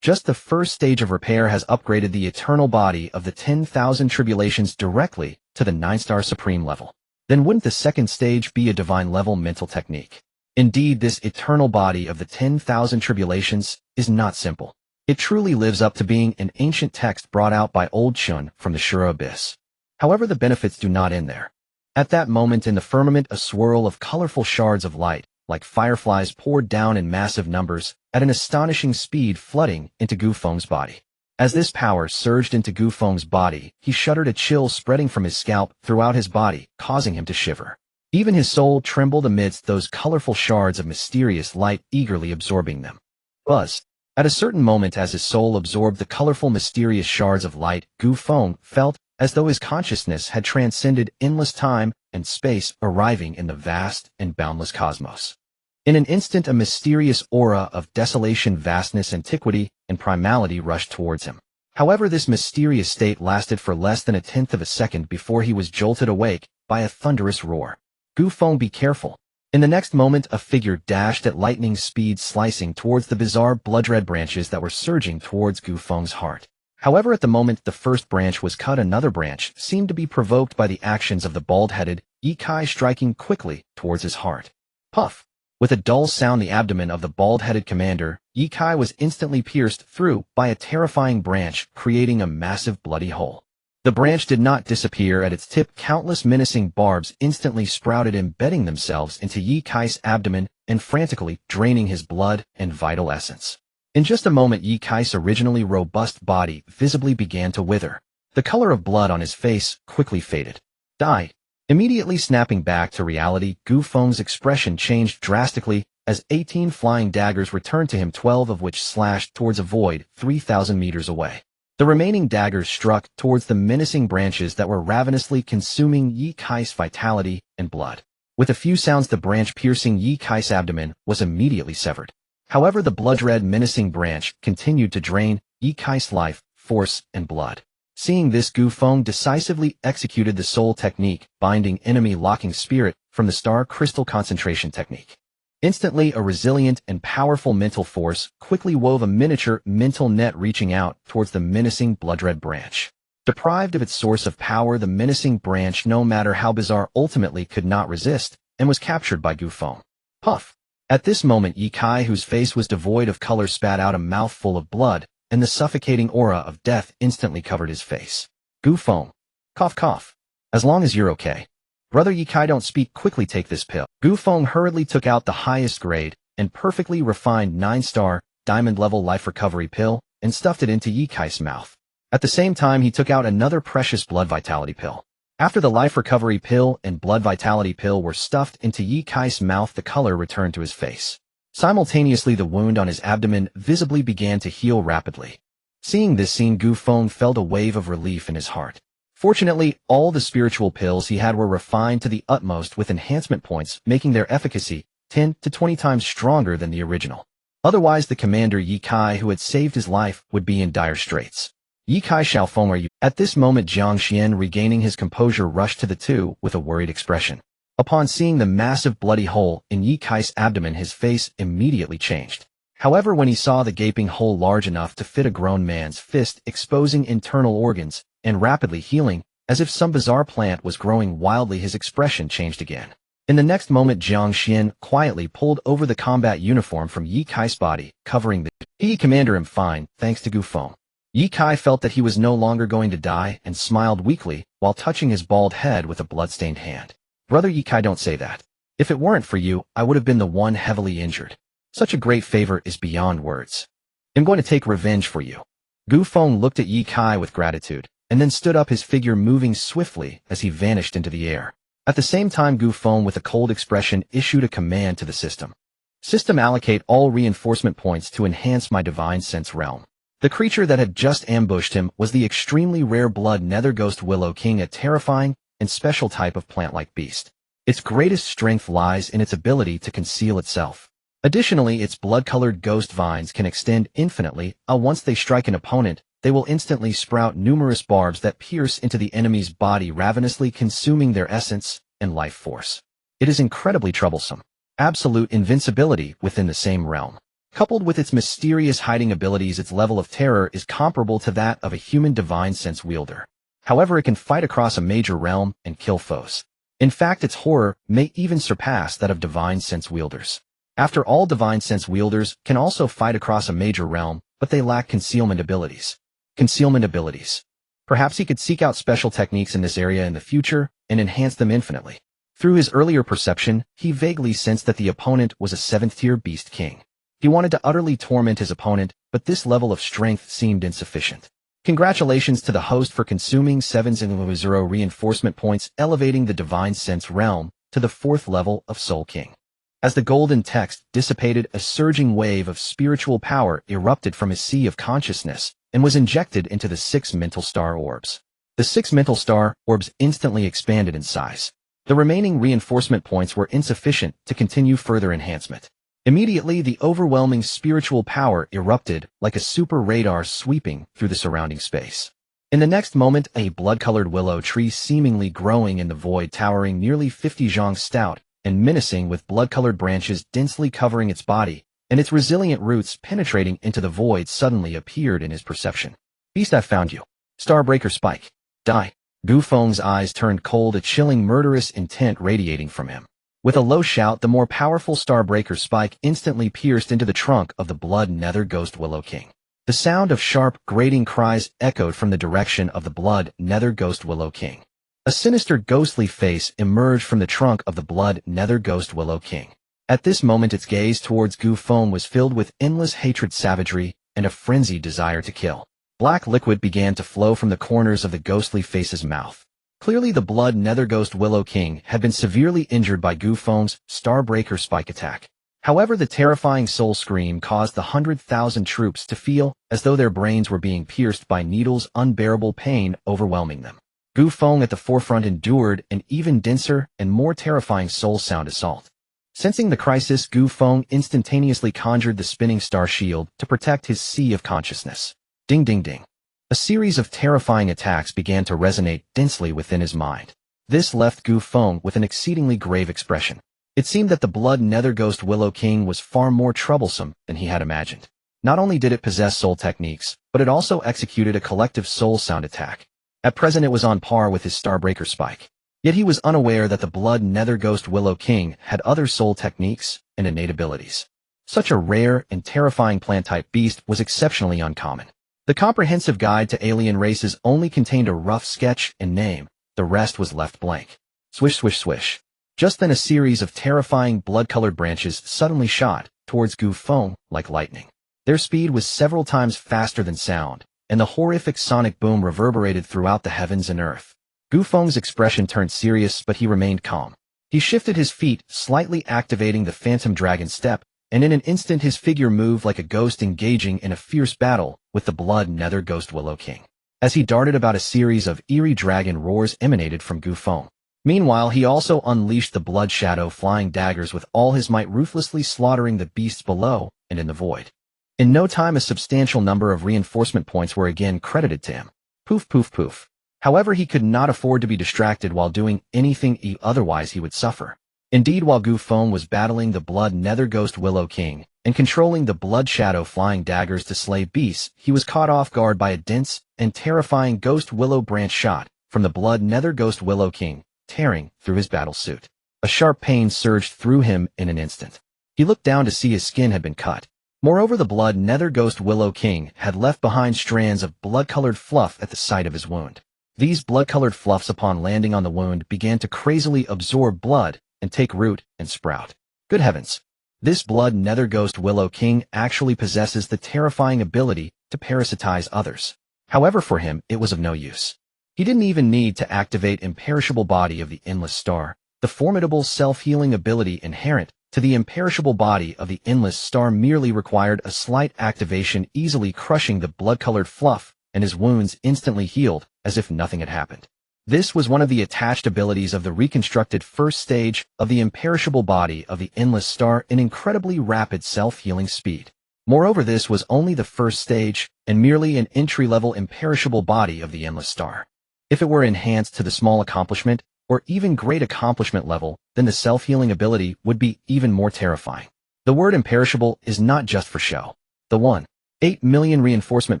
Just the first stage of repair has upgraded the eternal body of the 10,000 tribulations directly to the 9-star supreme level. Then wouldn't the second stage be a divine level mental technique? Indeed, this eternal body of the 10,000 tribulations is not simple. It truly lives up to being an ancient text brought out by old Shun from the Shura abyss. However, the benefits do not end there. At that moment in the firmament, a swirl of colorful shards of light, like fireflies, poured down in massive numbers, at an astonishing speed, flooding into Gu Feng's body. As this power surged into Gu Feng's body, he shuddered, a chill spreading from his scalp throughout his body, causing him to shiver. Even his soul trembled amidst those colorful shards of mysterious light, eagerly absorbing them. Buzz. At a certain moment, as his soul absorbed the colorful, mysterious shards of light, Gu Feng felt as though his consciousness had transcended endless time and space, arriving in the vast and boundless cosmos. In an instant, a mysterious aura of desolation, vastness, antiquity, and primality rushed towards him. However, this mysterious state lasted for less than a tenth of a second before he was jolted awake by a thunderous roar. Gu Feng, be careful. In the next moment, a figure dashed at lightning speed, slicing towards the bizarre blood-red branches that were surging towards Gu Feng's heart. However, at the moment the first branch was cut, another branch seemed to be provoked by the actions of the bald-headed Ye Kai, striking quickly towards his heart. Puff! With a dull sound, the abdomen of the bald-headed commander, Ye Kai, was instantly pierced through by a terrifying branch, creating a massive bloody hole. The branch did not disappear. At its tip, countless menacing barbs instantly sprouted, embedding themselves into Ye Kai's abdomen and frantically draining his blood and vital essence. In just a moment, Ye Kai's originally robust body visibly began to wither. The color of blood on his face quickly faded. Die. Immediately snapping back to reality, Gu Feng's expression changed drastically as 18 flying daggers returned to him, 12 of which slashed towards a void 3,000 meters away. The remaining daggers struck towards the menacing branches that were ravenously consuming Ye Kai's vitality and blood. With a few sounds, the branch piercing Ye Kai's abdomen was immediately severed. However, the blood-red menacing branch continued to drain Ye Kai's life, force, and blood. Seeing this, Gu Feng decisively executed the soul technique, binding enemy locking spirit, from the star crystal concentration technique. Instantly, a resilient and powerful mental force quickly wove a miniature mental net, reaching out towards the menacing blood-red branch. Deprived of its source of power, the menacing branch, no matter how bizarre, ultimately could not resist, and was captured by Gu Feng. Puff! At this moment, Ye Kai, whose face was devoid of color, spat out a mouthful of blood, and the suffocating aura of death instantly covered his face. Gu Feng. Cough, cough. As long as you're okay. Brother Ye Kai, don't speak, quickly take this pill. Gu Feng hurriedly took out the highest grade and perfectly refined 9-star, diamond-level life recovery pill and stuffed it into Ye Kai's mouth. At the same time, he took out another precious blood vitality pill. After the life recovery pill and blood vitality pill were stuffed into Ye Kai's mouth, the color returned to his face. Simultaneously, the wound on his abdomen visibly began to heal rapidly. Seeing this scene, Gu Feng felt a wave of relief in his heart. Fortunately, all the spiritual pills he had were refined to the utmost with enhancement points, making their efficacy 10 to 20 times stronger than the original. Otherwise, the commander Ye Kai, who had saved his life, would be in dire straits. Ye Kai, Xiaofeng, are you? At this moment, Jiang Xian, regaining his composure, rushed to the two with a worried expression. Upon seeing the massive bloody hole in Ye Kai's abdomen, his face immediately changed. However, when he saw the gaping hole large enough to fit a grown man's fist, exposing internal organs and rapidly healing, as if some bizarre plant was growing wildly, his expression changed again. In the next moment, Jiang Xian quietly pulled over the combat uniform from Ye Kai's body, covering the Commander, I'm fine, thanks to Gu Feng. Ye Kai felt that he was no longer going to die and smiled weakly while touching his bald head with a blood-stained hand. Brother Ye Kai, don't say that. If it weren't for you, I would have been the one heavily injured. Such a great favor is beyond words. I'm going to take revenge for you. Gu Feng looked at Ye Kai with gratitude, and then stood up, his figure moving swiftly as he vanished into the air. At the same time, Gu Feng, with a cold expression, issued a command to the system. System, allocate all reinforcement points to enhance my divine sense realm. The creature that had just ambushed him was the extremely rare blood nether ghost willow king, a terrifying and special type of plant-like beast. Its greatest strength lies in its ability to conceal itself. Additionally, its blood-colored ghost vines can extend infinitely. Once they strike an opponent, they will instantly sprout numerous barbs that pierce into the enemy's body, ravenously consuming their essence and life force. It is incredibly troublesome. Absolute invincibility within the same realm. Coupled with its mysterious hiding abilities, its level of terror is comparable to that of a human divine sense wielder. However, it can fight across a major realm and kill foes. In fact, its horror may even surpass that of Divine Sense wielders. After all, Divine Sense wielders can also fight across a major realm, but they lack concealment abilities. Concealment abilities. Perhaps he could seek out special techniques in this area in the future and enhance them infinitely. Through his earlier perception, he vaguely sensed that the opponent was a 7th-tier beast king. He wanted to utterly torment his opponent, but this level of strength seemed insufficient. Congratulations to the host for consuming 700 reinforcement points, elevating the Divine Sense realm to the 4th level of Soul King. As the golden text dissipated, a surging wave of spiritual power erupted from his sea of consciousness and was injected into the 6 mental star orbs. The 6 mental star orbs instantly expanded in size. The remaining reinforcement points were insufficient to continue further enhancement. Immediately, the overwhelming spiritual power erupted like a super radar sweeping through the surrounding space. In the next moment, a blood-colored willow tree seemingly growing in the void, towering nearly 50 zhang stout and menacing, with blood-colored branches densely covering its body and its resilient roots penetrating into the void, suddenly appeared in his perception. Beast, I found you. Starbreaker Spike. Die. Gu Feng's eyes turned cold, a chilling, murderous intent radiating from him. With a low shout, the more powerful Starbreaker Spike instantly pierced into the trunk of the Blood Nether Ghost Willow King. The sound of sharp, grating cries echoed from the direction of the Blood Nether Ghost Willow King. A sinister, ghostly face emerged from the trunk of the Blood Nether Ghost Willow King. At this moment, its gaze towards Gu Feng was filled with endless hatred, savagery, and a frenzied desire to kill. Black liquid began to flow from the corners of the ghostly face's mouth. Clearly, the Blood Nether Ghost Willow King had been severely injured by Gu Feng's Starbreaker Spike attack. However, the terrifying soul scream caused the 100,000 troops to feel as though their brains were being pierced by needles, unbearable pain overwhelming them. Gu Feng at the forefront endured an even denser and more terrifying soul sound assault. Sensing the crisis, Gu Feng instantaneously conjured the spinning star shield to protect his sea of consciousness. Ding ding ding. A series of terrifying attacks began to resonate densely within his mind. This left Gu Feng with an exceedingly grave expression. It seemed that the Blood Nether Ghost Willow King was far more troublesome than he had imagined. Not only did it possess soul techniques, but it also executed a collective soul sound attack. At present, it was on par with his Starbreaker Spike. Yet he was unaware that the Blood Nether Ghost Willow King had other soul techniques and innate abilities. Such a rare and terrifying plant-type beast was exceptionally uncommon. The comprehensive guide to alien races only contained a rough sketch and name. The rest was left blank. Swish, swish, swish. Just then, a series of terrifying blood-colored branches suddenly shot towards Gu Feng like lightning. Their speed was several times faster than sound, and the horrific sonic boom reverberated throughout the heavens and earth. Gu Feng's expression turned serious, but he remained calm. He shifted his feet, slightly activating the Phantom Dragon step, and in an instant his figure moved like a ghost, engaging in a fierce battle with the Blood Nether Ghost Willow King. As he darted about, a series of eerie dragon roars emanated from Gu Feng. Meanwhile, he also unleashed the Blood Shadow flying daggers with all his might, ruthlessly slaughtering the beasts below and in the void. In no time, a substantial number of reinforcement points were again credited to him. Poof, poof, poof. However, he could not afford to be distracted while doing anything, otherwise he would suffer. Indeed, while Gu Feng was battling the Blood Nether Ghost Willow King and controlling the Blood Shadow flying daggers to slay beasts, he was caught off guard by a dense and terrifying Ghost Willow branch shot from the Blood Nether Ghost Willow King, tearing through his battle suit. A sharp pain surged through him in an instant. He looked down to see his skin had been cut. Moreover, the Blood Nether Ghost Willow King had left behind strands of blood-colored fluff at the site of his wound. These blood-colored fluffs, upon landing on the wound, began to crazily absorb blood and take root and sprout. Good heavens! This Blood Nether Ghost Willow King actually possesses the terrifying ability to parasitize others. However, for him, it was of no use. He didn't even need to activate Imperishable Body of the Endless Star. The formidable self-healing ability inherent to the Imperishable Body of the Endless Star merely required a slight activation, easily crushing the blood-colored fluff, and his wounds instantly healed as if nothing had happened. This was one of the attached abilities of the reconstructed first stage of the Imperishable Body of the Endless Star, an incredibly rapid self-healing speed. Moreover, this was only the first stage and merely an entry-level Imperishable Body of the Endless Star. If it were enhanced to the small accomplishment or even great accomplishment level, then the self-healing ability would be even more terrifying. The word imperishable is not just for show. The 1.8 million reinforcement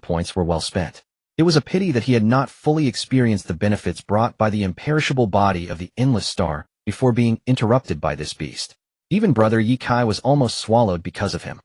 points were well spent. It was a pity that he had not fully experienced the benefits brought by the imperishable body of the endless star before being interrupted by this beast. Even brother Ye Kai was almost swallowed because of him.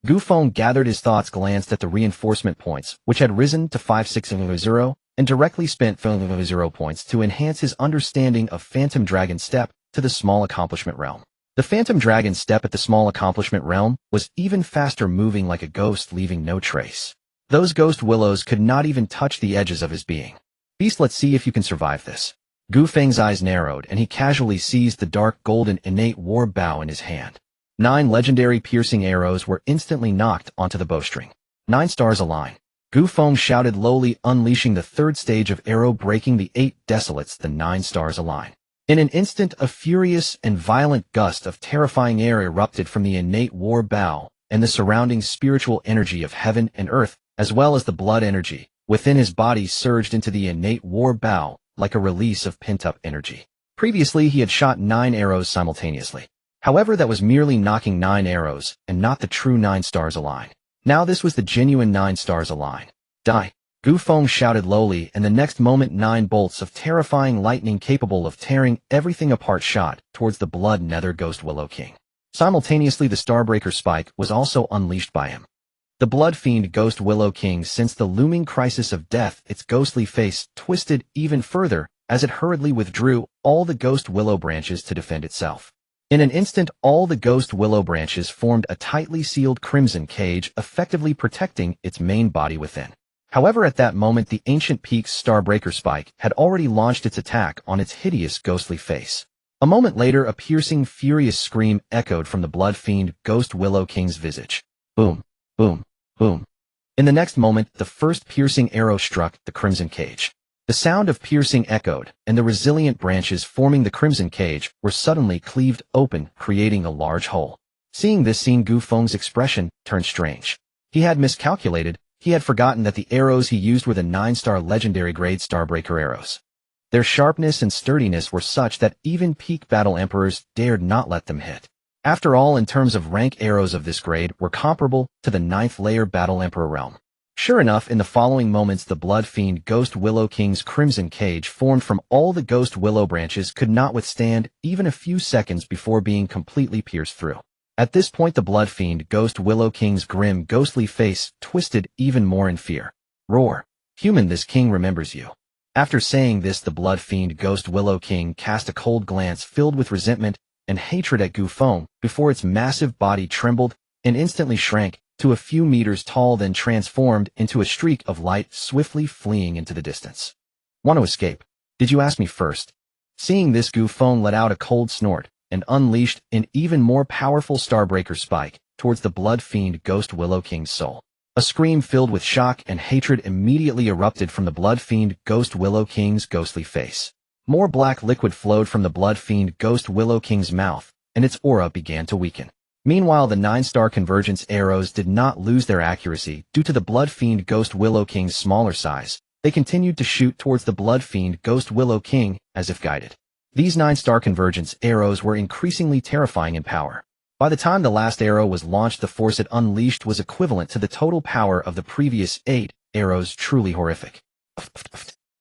Gu Feng gathered his thoughts, glanced at the reinforcement points, which had risen to 5600, and directly spent 0 points to enhance his understanding of Phantom Dragon Step to the small accomplishment realm. The Phantom Dragon Step at the small accomplishment realm was even faster, moving like a ghost, leaving no trace. Those ghost willows could not even touch the edges of his being. Beast, let's see if you can survive this. Gu Feng's eyes narrowed, and he casually seized the dark golden innate war bow in his hand. 9 legendary piercing arrows were instantly knocked onto the bowstring. 9 stars align. Gu Feng shouted lowly, unleashing the 3rd stage of arrow, breaking the 8 desolates. The 9 stars align. In an instant, a furious and violent gust of terrifying air erupted from the innate war bow, and the surrounding spiritual energy of heaven and earth, as well as the blood energy within his body, surged into the innate war bow like a release of pent-up energy. Previously, he had shot 9 arrows simultaneously. However, that was merely knocking 9 arrows, and not the true 9 stars align. Now this was the genuine 9 stars align. Die! Gu Feng shouted lowly, and the next moment 9 bolts of terrifying lightning capable of tearing everything apart shot towards the blood nether Ghost Willow King. Simultaneously, the Starbreaker Spike was also unleashed by him. The Blood Fiend Ghost Willow King sensed the looming crisis of death. Its ghostly face twisted even further as it hurriedly withdrew all the Ghost Willow branches to defend itself. In an instant, all the Ghost Willow branches formed a tightly sealed crimson cage, effectively protecting its main body within. However, at that moment, the Ancient Peak's Starbreaker Spike had already launched its attack on its hideous ghostly face. A moment later, a piercing, furious scream echoed from the Blood Fiend Ghost Willow King's visage. Boom, boom, boom. In the next moment, the first piercing arrow struck the crimson cage. The sound of piercing echoed, and the resilient branches forming the crimson cage were suddenly cleaved open, creating a large hole. Seeing this scene, Gu Feng's expression turned strange. He had miscalculated. He had forgotten that the arrows he used were the 9-star legendary grade Starbreaker arrows. Their sharpness and sturdiness were such that even peak battle emperors dared not let them hit. After all, in terms of rank, arrows of this grade were comparable to the 9th layer battle emperor realm. Sure enough, in the following moments, the Blood Fiend Ghost Willow King's crimson cage, formed from all the Ghost Willow branches, could not withstand even a few seconds before being completely pierced through. At this point, the Blood Fiend Ghost Willow King's grim, ghostly face twisted even more in fear. Roar! Human, this king remembers you. After saying this, the Blood Fiend Ghost Willow King cast a cold glance filled with resentment and hatred at Gu Feng before its massive body trembled and instantly shrank to a few meters tall, then transformed into a streak of light, swiftly fleeing into the distance. Want to escape? Did you ask me first? Seeing this, Gu Feng let out a cold snort and unleashed an even more powerful Starbreaker Spike towards the Blood Fiend Ghost Willow King's soul. A scream filled with shock and hatred immediately erupted from the Blood Fiend Ghost Willow King's ghostly face. More black liquid flowed from the Blood Fiend Ghost Willow King's mouth, and its aura began to weaken. Meanwhile, the 9-star convergence arrows did not lose their accuracy due to the Blood Fiend Ghost Willow King's smaller size. They continued to shoot towards the Blood Fiend Ghost Willow King as if guided. These 9-star convergence arrows were increasingly terrifying in power. By the time the last arrow was launched, the force it unleashed was equivalent to the total power of the previous 8 arrows, truly horrific.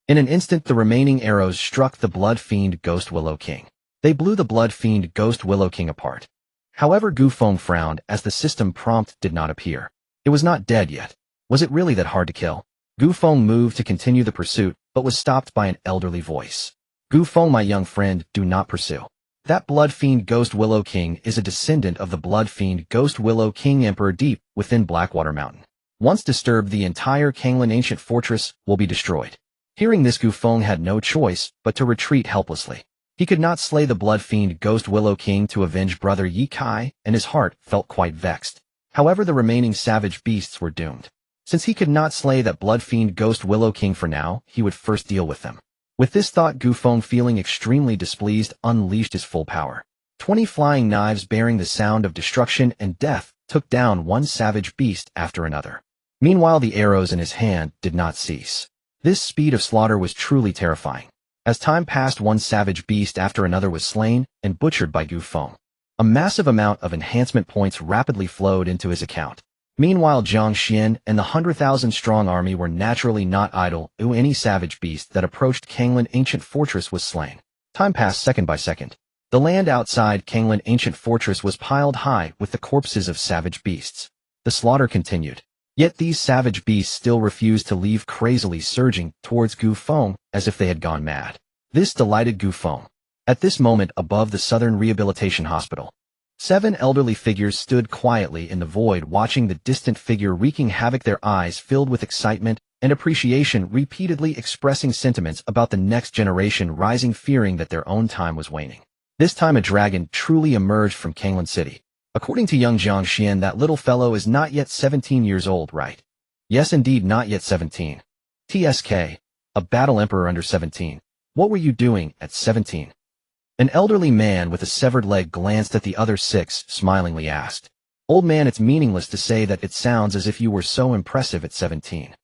In an instant, the remaining arrows struck the Blood Fiend Ghost Willow King. They blew the Blood Fiend Ghost Willow King apart. However, Gu Feng frowned as the system prompt did not appear. It was not dead yet. Was it really that hard to kill? Gu Feng moved to continue the pursuit, but was stopped by an elderly voice. Gu Feng, my young friend, do not pursue. That Blood Fiend Ghost Willow King is a descendant of the Blood Fiend Ghost Willow King Emperor deep within Blackwater Mountain. Once disturbed, the entire Kanglan Ancient Fortress will be destroyed. Hearing this, Gu Feng had no choice but to retreat helplessly. He could not slay the Blood Fiend Ghost Willow King to avenge brother Ye Kai, and his heart felt quite vexed. However, the remaining savage beasts were doomed. Since he could not slay that Blood Fiend Ghost Willow King for now, he would first deal with them. With this thought, Gu Feng, feeling extremely displeased, unleashed his full power. 20 flying knives bearing the sound of destruction and death took down one savage beast after another. Meanwhile, the arrows in his hand did not cease. This speed of slaughter was truly terrifying. As time passed, one savage beast after another was slain and butchered by Gu Feng. A massive amount of enhancement points rapidly flowed into his account. Meanwhile, Zhang Xian and the 100,000-strong army were naturally not idle. Any savage beast that approached Kanglan Ancient Fortress was slain. Time passed second by second. The land outside Kanglan Ancient Fortress was piled high with the corpses of savage beasts. The slaughter continued. Yet these savage beasts still refused to leave, crazily surging towards Gu Feng as if they had gone mad. This delighted Gu Feng. At this moment, above the Southern Rehabilitation Hospital, 7 elderly figures stood quietly in the void, watching the distant figure wreaking havoc, their eyes filled with excitement and appreciation, repeatedly expressing sentiments about the next generation rising, fearing that their own time was waning. This time a dragon truly emerged from Kanglan City. According to young Zhang Xian, that little fellow is not yet 17 years old, right? Yes, indeed, not yet 17. TSK, a battle emperor under 17. What were you doing at 17? An elderly man with a severed leg glanced at the other 6, smilingly asked. Old man, it's meaningless to say that. It sounds as if you were so impressive at 17.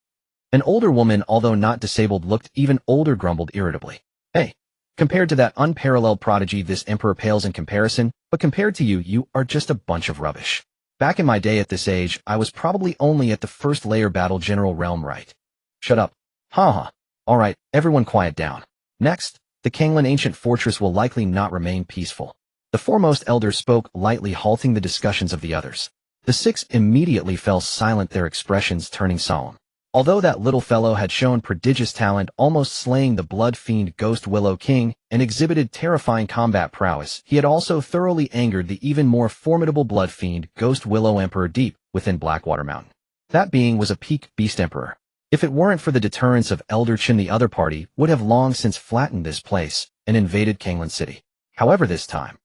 An older woman, although not disabled, looked even older, grumbled irritably. Hey, compared to that unparalleled prodigy, this emperor pales in comparison, but compared to you, you are just a bunch of rubbish. Back in my day at this age, I was probably only at the first layer battle general realm, right? Shut up. Haha. Alright, everyone quiet down. Next, the Kanglan Ancient Fortress will likely not remain peaceful. The foremost elder spoke lightly, halting the discussions of the others. The 6 immediately fell silent, their expressions turning solemn. Although that little fellow had shown prodigious talent, almost slaying the blood fiend Ghost Willow King, and exhibited terrifying combat prowess, he had also thoroughly angered the even more formidable blood fiend Ghost Willow Emperor deep within Blackwater Mountain. That being was a peak beast emperor. If it weren't for the deterrence of Elder Chin, the other party would have long since flattened this place and invaded Kanglan City. However, this time,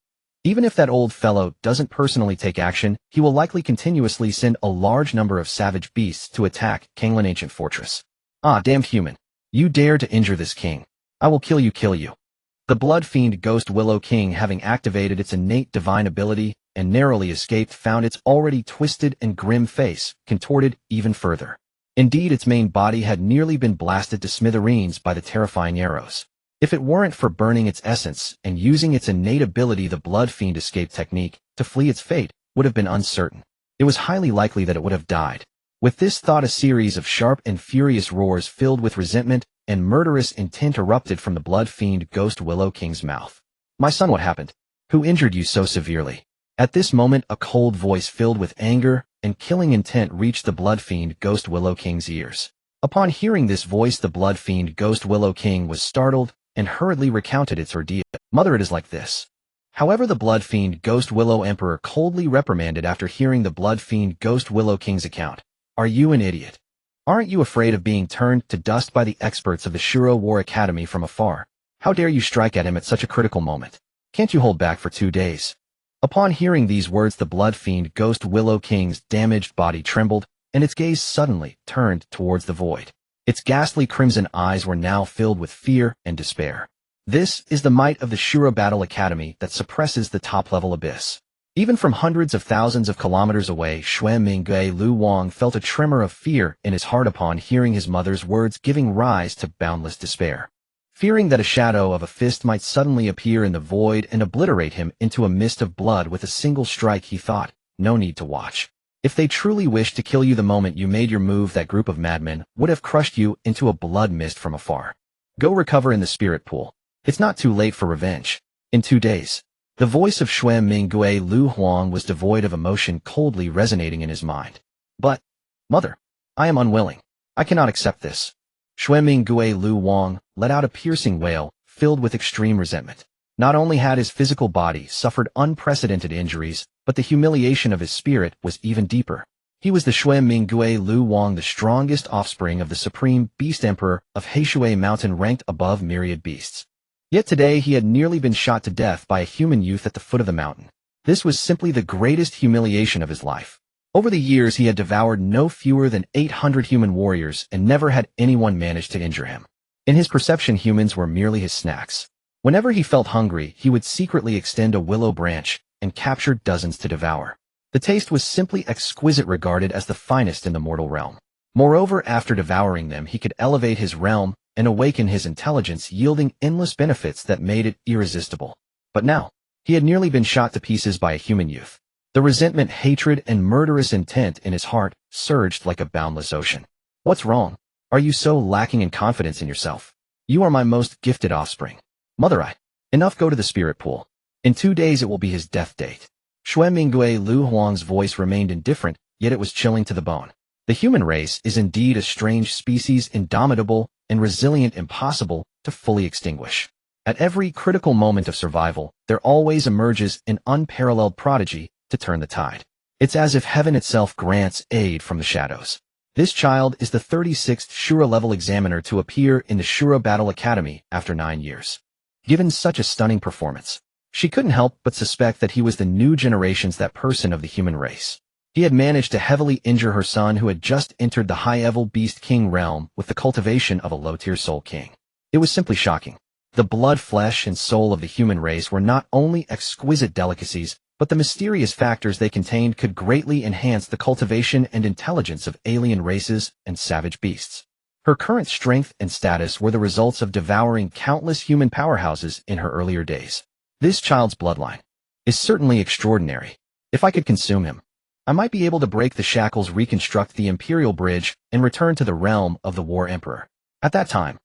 even if that old fellow doesn't personally take action, he will likely continuously send a large number of savage beasts to attack Kanglan Ancient Fortress. Ah, damned human. You dare to injure this king. I will kill you. The blood fiend Ghost Willow King, having activated its innate divine ability and narrowly escaped, found its already twisted and grim face contorted even further. Indeed, its main body had nearly been blasted to smithereens by the terrifying arrows. If it weren't for burning its essence and using its innate ability, the blood fiend escape technique, to flee, its fate would have been uncertain. It was highly likely that it would have died. With this thought, a series of sharp and furious roars filled with resentment and murderous intent erupted from the blood fiend Ghost Willow King's mouth. My son, what happened? Who injured you so severely? At this moment, a cold voice filled with anger and killing intent reached the blood fiend Ghost Willow King's ears. Upon hearing this voice, the blood fiend Ghost Willow King was startled and hurriedly recounted its ordeal. Mother, it is like this. However, the blood fiend Ghost Willow Emperor coldly reprimanded after hearing the blood fiend Ghost Willow King's account. Are you an idiot? Aren't you afraid of being turned to dust by the experts of the Shuro War Academy from afar? How dare you strike at him at such a critical moment? Can't you hold back for 2 days? Upon hearing these words, the blood fiend Ghost Willow King's damaged body trembled, and its gaze suddenly turned towards the void. Its ghastly crimson eyes were now filled with fear and despair. This is the might of the Shuro Battle Academy that suppresses the top-level abyss. Even from hundreds of thousands of kilometers away, Xue Mingui Lu Wang felt a tremor of fear in his heart upon hearing his mother's words, giving rise to boundless despair. Fearing that a shadow of a fist might suddenly appear in the void and obliterate him into a mist of blood with a single strike, he thought, no need to watch. If they truly wished to kill you the moment you made your move, that group of madmen would have crushed you into a blood mist from afar. Go recover in the spirit pool. It's not too late for revenge. In 2 days. The voice of Xue Mingui Lu Huang was devoid of emotion, coldly resonating in his mind. But, Mother, I am unwilling. I cannot accept this. Xue Mingui Lu Wang let out a piercing wail, filled with extreme resentment. Not only had his physical body suffered unprecedented injuries, but the humiliation of his spirit was even deeper. He was the Xue Mingui Lu Wang, the strongest offspring of the Supreme Beast Emperor of Heishui Mountain, ranked above myriad beasts. Yet today he had nearly been shot to death by a human youth at the foot of the mountain. This was simply the greatest humiliation of his life. Over the years he had devoured no fewer than 800 human warriors, and never had anyone managed to injure him. In his perception, humans were merely his snacks. Whenever he felt hungry, he would secretly extend a willow branch and capture dozens to devour. The taste was simply exquisite, regarded as the finest in the mortal realm. Moreover, after devouring them, he could elevate his realm and awaken his intelligence, yielding endless benefits that made it irresistible. But now, he had nearly been shot to pieces by a human youth. The resentment, hatred, and murderous intent in his heart surged like a boundless ocean. What's wrong? Are you so lacking in confidence in yourself? You are my most gifted offspring. Mother I. Enough, go to the spirit pool. In 2 days it will be his death date. Xue Minggui Lu Huang's voice remained indifferent, yet it was chilling to the bone. The human race is indeed a strange species, indomitable and resilient, impossible to fully extinguish. At every critical moment of survival, there always emerges an unparalleled prodigy to turn the tide. It's as if heaven itself grants aid from the shadows. This child is the 36th Shura level examiner to appear in the Shura Battle Academy after 9 years. Given such a stunning performance, she couldn't help but suspect that he was the new generation's that person of the human race. He had managed to heavily injure her son, who had just entered the high-level Beast King realm with the cultivation of a low-tier Soul King. It was simply shocking. The blood, flesh, and soul of the human race were not only exquisite delicacies, but the mysterious factors they contained could greatly enhance the cultivation and intelligence of alien races and savage beasts. Her current strength and status were the results of devouring countless human powerhouses in her earlier days. This child's bloodline is certainly extraordinary. If I could consume him, I might be able to break the shackles, reconstruct the Imperial Bridge, and return to the realm of the War Emperor. At that time,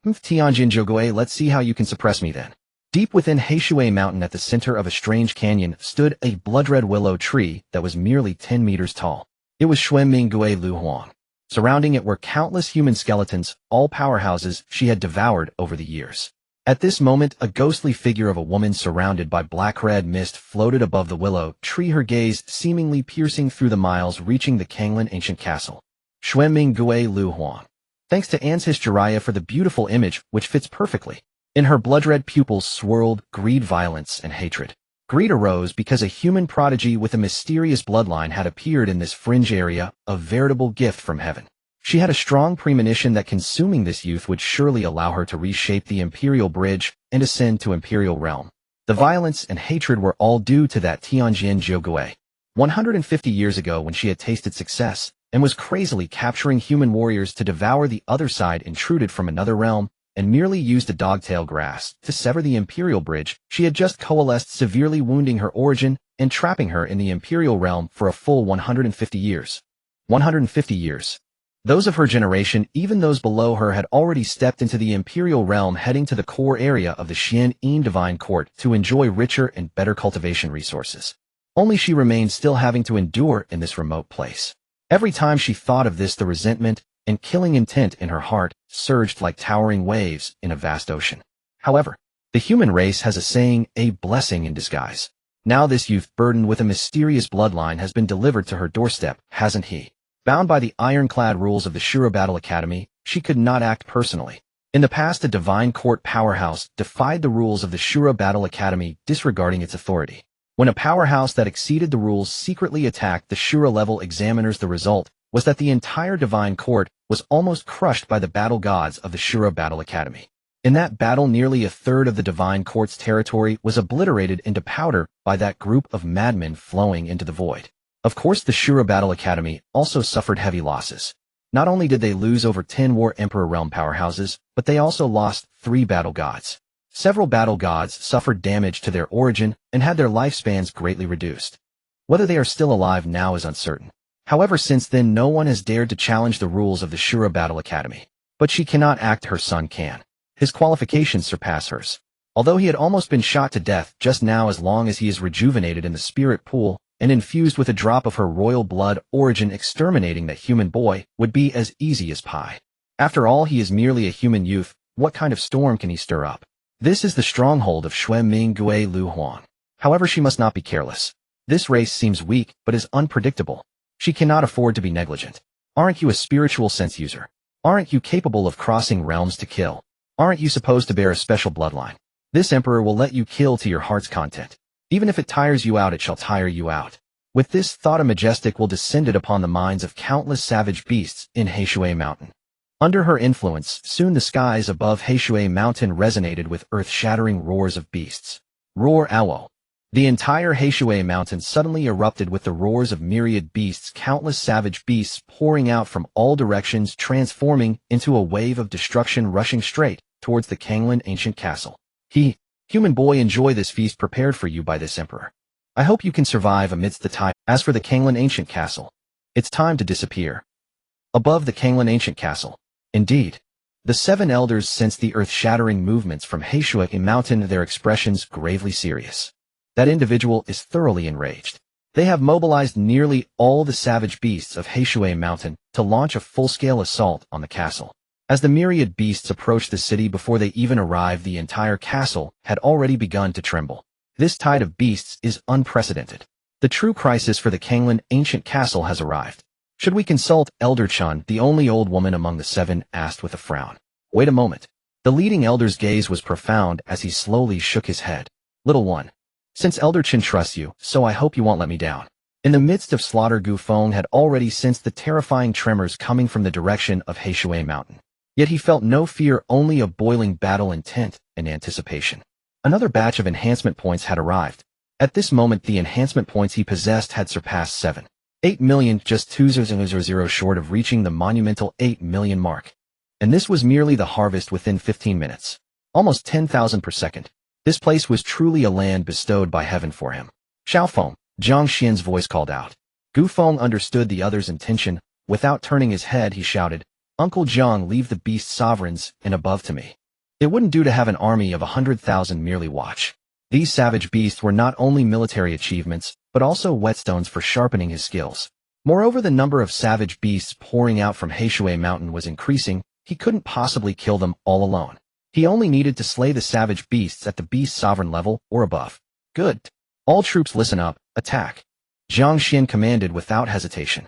Tianjin Zhogui, let's see how you can suppress me then. Deep within Heishui Mountain, at the center of a strange canyon, stood a blood-red willow tree that was merely 10 meters tall. It was Xue Minggui Lu Huang. Surrounding it were countless human skeletons, all powerhouses she had devoured over the years. At this moment, a ghostly figure of a woman surrounded by black-red mist floated above the willow tree, her gaze seemingly piercing through the miles, reaching the Kanglan ancient castle. Xue Minggui Lu Huang. Thanks to Ansis Jiraiya for the beautiful image, which fits perfectly. In her blood-red pupils swirled greed, violence, and hatred. Greed arose because a human prodigy with a mysterious bloodline had appeared in this fringe area, a veritable gift from heaven. She had a strong premonition that consuming this youth would surely allow her to reshape the Imperial Bridge and ascend to Imperial Realm. The violence and hatred were all due to that Tianjin Zhogui. 150 years ago, when she had tasted success and was crazily capturing human warriors to devour the other side, intruded from another realm, and merely used a dogtail grass to sever the Imperial Bridge, she had just coalesced, severely wounding her origin and trapping her in the Imperial Realm for a full 150 years. 150 years. Those of her generation, even those below her, had already stepped into the Imperial Realm, heading to the core area of the Xian Yin Divine Court to enjoy richer and better cultivation resources. Only she remained still, having to endure in this remote place. Every time she thought of this, the resentment and killing intent in her heart surged like towering waves in a vast ocean. However, the human race has a saying, a blessing in disguise. Now this youth, burdened with a mysterious bloodline, has been delivered to her doorstep, hasn't he? Bound by the ironclad rules of the Shura Battle Academy, she could not act personally. In the past, a divine court powerhouse defied the rules of the Shura Battle Academy, disregarding its authority. When a powerhouse that exceeded the rules secretly attacked the Shura-level examiners, the result was that the entire divine court was almost crushed by the battle gods of the Shura Battle Academy. In that battle, nearly a third of the divine court's territory was obliterated into powder by that group of madmen flowing into the void. Of course, the Shura Battle Academy also suffered heavy losses. Not only did they lose over 10 War Emperor realm powerhouses, but they also lost 3 battle gods. Several battle gods suffered damage to their origin and had their lifespans greatly reduced. Whether they are still alive now is uncertain. However, since then, no one has dared to challenge the rules of the Shura Battle Academy. But she cannot act, her son can. His qualifications surpass hers. Although he had almost been shot to death just now, as long as he is rejuvenated in the spirit pool and infused with a drop of her royal blood, origin, exterminating that human boy would be as easy as pie. After all, he is merely a human youth. What kind of storm can he stir up? This is the stronghold of Xue Minggui Lu Huang. However, she must not be careless. This race seems weak, but is unpredictable. She cannot afford to be negligent. Aren't you a spiritual sense user? Aren't you capable of crossing realms to kill? Aren't you supposed to bear a special bloodline? This emperor will let you kill to your heart's content. Even if it tires you out, it shall tire you out. With this thought, a majestic will descended upon the minds of countless savage beasts in Heishui Mountain. Under her influence, soon the skies above Heishui Mountain resonated with earth-shattering roars of beasts. Roar owl. The entire Heishui Mountain suddenly erupted with the roars of myriad beasts, countless savage beasts pouring out from all directions, transforming into a wave of destruction, rushing straight towards the Kanglan ancient castle. Human boy, enjoy this feast prepared for you by this emperor. I hope you can survive amidst the tide. As for the Kanglan Ancient Castle, it's time to disappear. Above the Kanglan Ancient Castle. Indeed. The 7 elders sensed the earth-shattering movements from Heishui Mountain, their expressions gravely serious. That individual is thoroughly enraged. They have mobilized nearly all the savage beasts of Heishui Mountain to launch a full-scale assault on the castle. As the myriad beasts approached the city before they even arrived, the entire castle had already begun to tremble. This tide of beasts is unprecedented. The true crisis for the Kanglan Ancient Castle has arrived. Should we consult Elder Chun, the only old woman among the 7, asked with a frown. Wait a moment. The leading elder's gaze was profound as he slowly shook his head. Little one. Since Elder Chun trusts you, so I hope you won't let me down. In the midst of slaughter, Gu Feng had already sensed the terrifying tremors coming from the direction of Heishui Mountain. Yet he felt no fear, only a boiling battle intent and anticipation. Another batch of enhancement points had arrived. At this moment, the enhancement points he possessed had surpassed 8 million, just 2,000 short of reaching the monumental 8 million mark. And this was merely the harvest within 15 minutes. Almost 10,000 per second. This place was truly a land bestowed by heaven for him. Xiaofeng, Zhang Xian's voice called out. Gu Feng understood the other's intention. Without turning his head, he shouted, Uncle Zhang, leave the beast sovereigns and above to me. It wouldn't do to have an army of 100,000 merely watch. These savage beasts were not only military achievements, but also whetstones for sharpening his skills. Moreover, the number of savage beasts pouring out from Heishui Mountain was increasing. He couldn't possibly kill them all alone. He only needed to slay the savage beasts at the beast sovereign level or above. Good. All troops listen up, attack. Zhang Xian commanded without hesitation.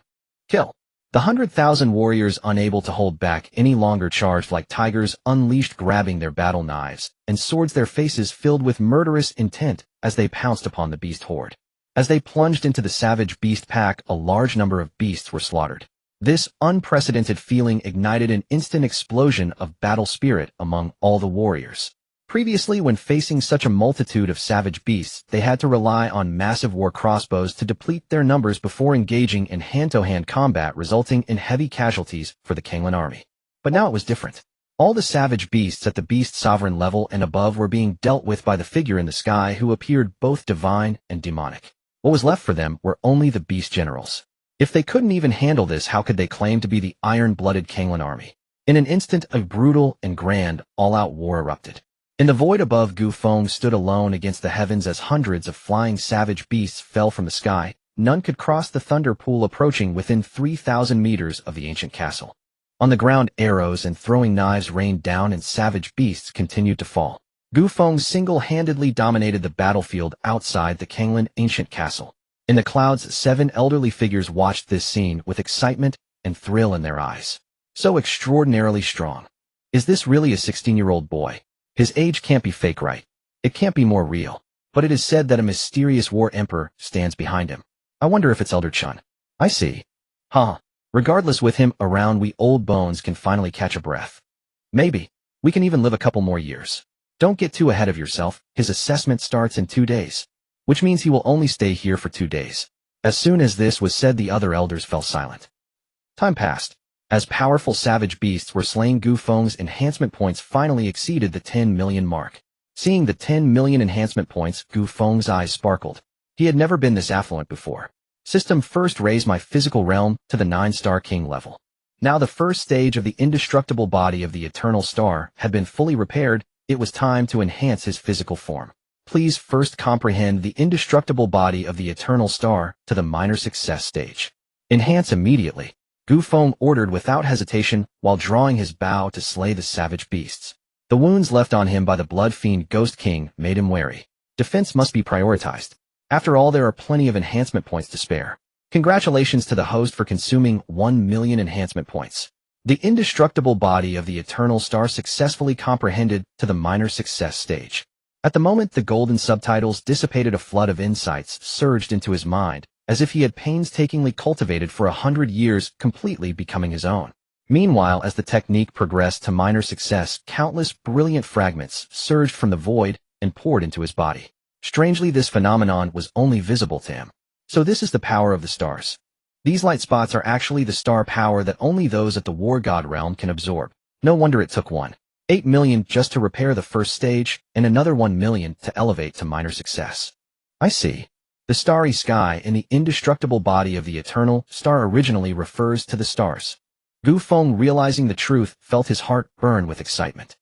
Kill. The 100,000 warriors, unable to hold back any longer, charged like tigers, unleashed, grabbing their battle knives and swords, their faces filled with murderous intent as they pounced upon the beast horde. As they plunged into the savage beast pack, a large number of beasts were slaughtered. This unprecedented feeling ignited an instant explosion of battle spirit among all the warriors. Previously, when facing such a multitude of savage beasts, they had to rely on massive war crossbows to deplete their numbers before engaging in hand-to-hand combat, resulting in heavy casualties for the Kanglan army. But now it was different. All the savage beasts at the beast sovereign level and above were being dealt with by the figure in the sky who appeared both divine and demonic. What was left for them were only the beast generals. If they couldn't even handle this, how could they claim to be the iron-blooded Kanglan army? In an instant, a brutal and grand, all-out war erupted. In the void above, Gu Feng stood alone against the heavens as hundreds of flying savage beasts fell from the sky. None could cross the thunder pool, approaching within 3,000 meters of the ancient castle. On the ground, arrows and throwing knives rained down and savage beasts continued to fall. Gu Feng single-handedly dominated the battlefield outside the Kanglan ancient castle. In the clouds, 7 elderly figures watched this scene with excitement and thrill in their eyes. So extraordinarily strong. Is this really a 16-year-old boy? His age can't be fake, right? It can't be more real. But it is said that a mysterious war emperor stands behind him. I wonder if it's Elder Chun. I see. Huh. Regardless, with him around, we old bones can finally catch a breath. Maybe. We can even live a couple more years. Don't get too ahead of yourself. His assessment starts in 2 days. Which means he will only stay here for 2 days. As soon as this was said, the other elders fell silent. Time passed. As powerful savage beasts were slain, Gu Feng's enhancement points finally exceeded the 10 million mark. Seeing the 10 million enhancement points, Gu Feng's eyes sparkled. He had never been this affluent before. System first raised my physical realm to the 9-star king level. Now the first stage of the indestructible body of the eternal star had been fully repaired. It was time to enhance his physical form. Please first comprehend the indestructible body of the eternal star to the minor success stage. Enhance immediately. Gu Feng ordered without hesitation while drawing his bow to slay the savage beasts. The wounds left on him by the blood fiend Ghost King made him wary. Defense must be prioritized. After all, there are plenty of enhancement points to spare. Congratulations to the host for consuming 1 million enhancement points. The indestructible body of the eternal star successfully comprehended to the minor success stage. At the moment, the golden subtitles dissipated. A flood of insights surged into his mind, as if he had painstakingly cultivated for 100 years, completely becoming his own. Meanwhile, as the technique progressed to minor success, countless brilliant fragments surged from the void and poured into his body. Strangely, this phenomenon was only visible to him. So this is the power of the stars. These light spots are actually the star power that only those at the War God realm can absorb. No wonder it took 8 million just to repair the first stage, and another 1 million to elevate to minor success. I see. The starry sky and the indestructible body of the eternal star originally refers to the stars. Gu Feng, realizing the truth, felt his heart burn with excitement.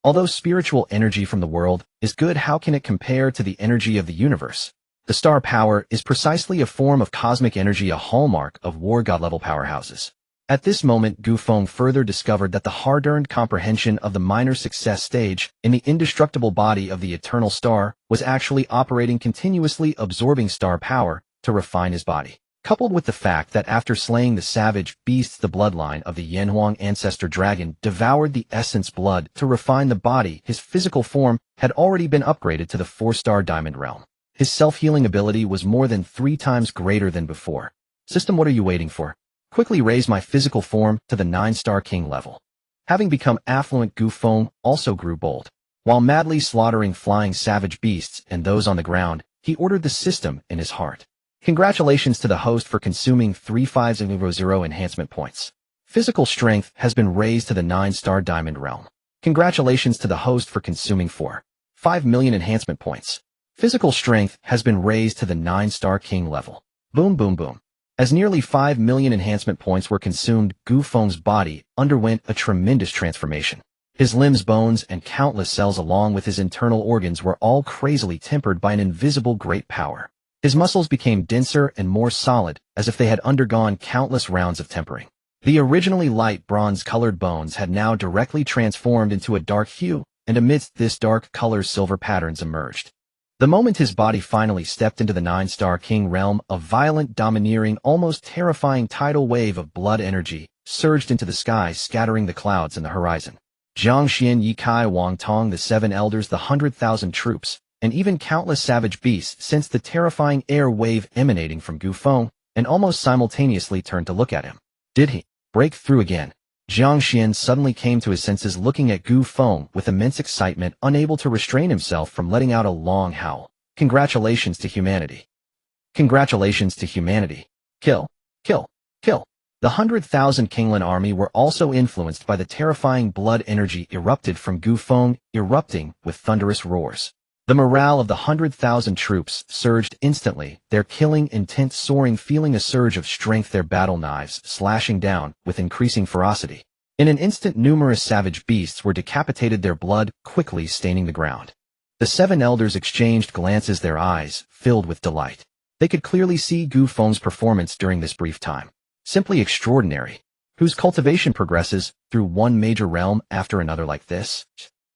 Although spiritual energy from the world is good, how can it compare to the energy of the universe? The star power is precisely a form of cosmic energy, a hallmark of war god-level powerhouses. At this moment, Gu Feng further discovered that the hard-earned comprehension of the minor success stage in the indestructible body of the eternal star was actually operating continuously, absorbing star power to refine his body. Coupled with the fact that after slaying the savage beasts, the bloodline of the Yanhuang ancestor dragon devoured the essence blood to refine the body, his physical form had already been upgraded to the 4-star diamond realm. His self-healing ability was more than 3 times greater than before. System, what are you waiting for? Quickly raise my physical form to the 9-star king level. Having become affluent, Gu Feng also grew bold. While madly slaughtering flying savage beasts and those on the ground, he ordered the system in his heart. Congratulations to the host for consuming 3500 enhancement points. Physical strength has been raised to the 9-star diamond realm. Congratulations to the host for consuming 4.5 million enhancement points. Physical strength has been raised to the 9-star king level. Boom, boom, boom. As nearly 5 million enhancement points were consumed, Gu Feng's body underwent a tremendous transformation. His limbs, bones, and countless cells along with his internal organs were all crazily tempered by an invisible great power. His muscles became denser and more solid, as if they had undergone countless rounds of tempering. The originally light bronze-colored bones had now directly transformed into a dark hue, and amidst this dark color silver patterns emerged. The moment his body finally stepped into the 9-star king realm, a violent, domineering, almost terrifying tidal wave of blood energy surged into the sky, scattering the clouds in the horizon. Jiang Xian, Yi Kai, Wang Tong, the 7 elders, the 100,000 troops, and even countless savage beasts sensed the terrifying air wave emanating from Gu Feng and almost simultaneously turned to look at him. Did he break through again? Jiang Xian suddenly came to his senses, looking at Gu Feng with immense excitement, unable to restrain himself from letting out a long howl. Congratulations to humanity. Congratulations to humanity. Kill, kill, kill. The 100,000 Kinglan army were also influenced by the terrifying blood energy erupted from Gu Feng, erupting with thunderous roars. The morale of the 100,000 troops surged instantly, their killing intent soaring, feeling a surge of strength, their battle knives slashing down with increasing ferocity. In an instant, numerous savage beasts were decapitated, their blood quickly staining the ground. The 7 elders exchanged glances, their eyes filled with delight. They could clearly see Gu Feng's performance during this brief time. Simply extraordinary. Whose cultivation progresses through one major realm after another like this?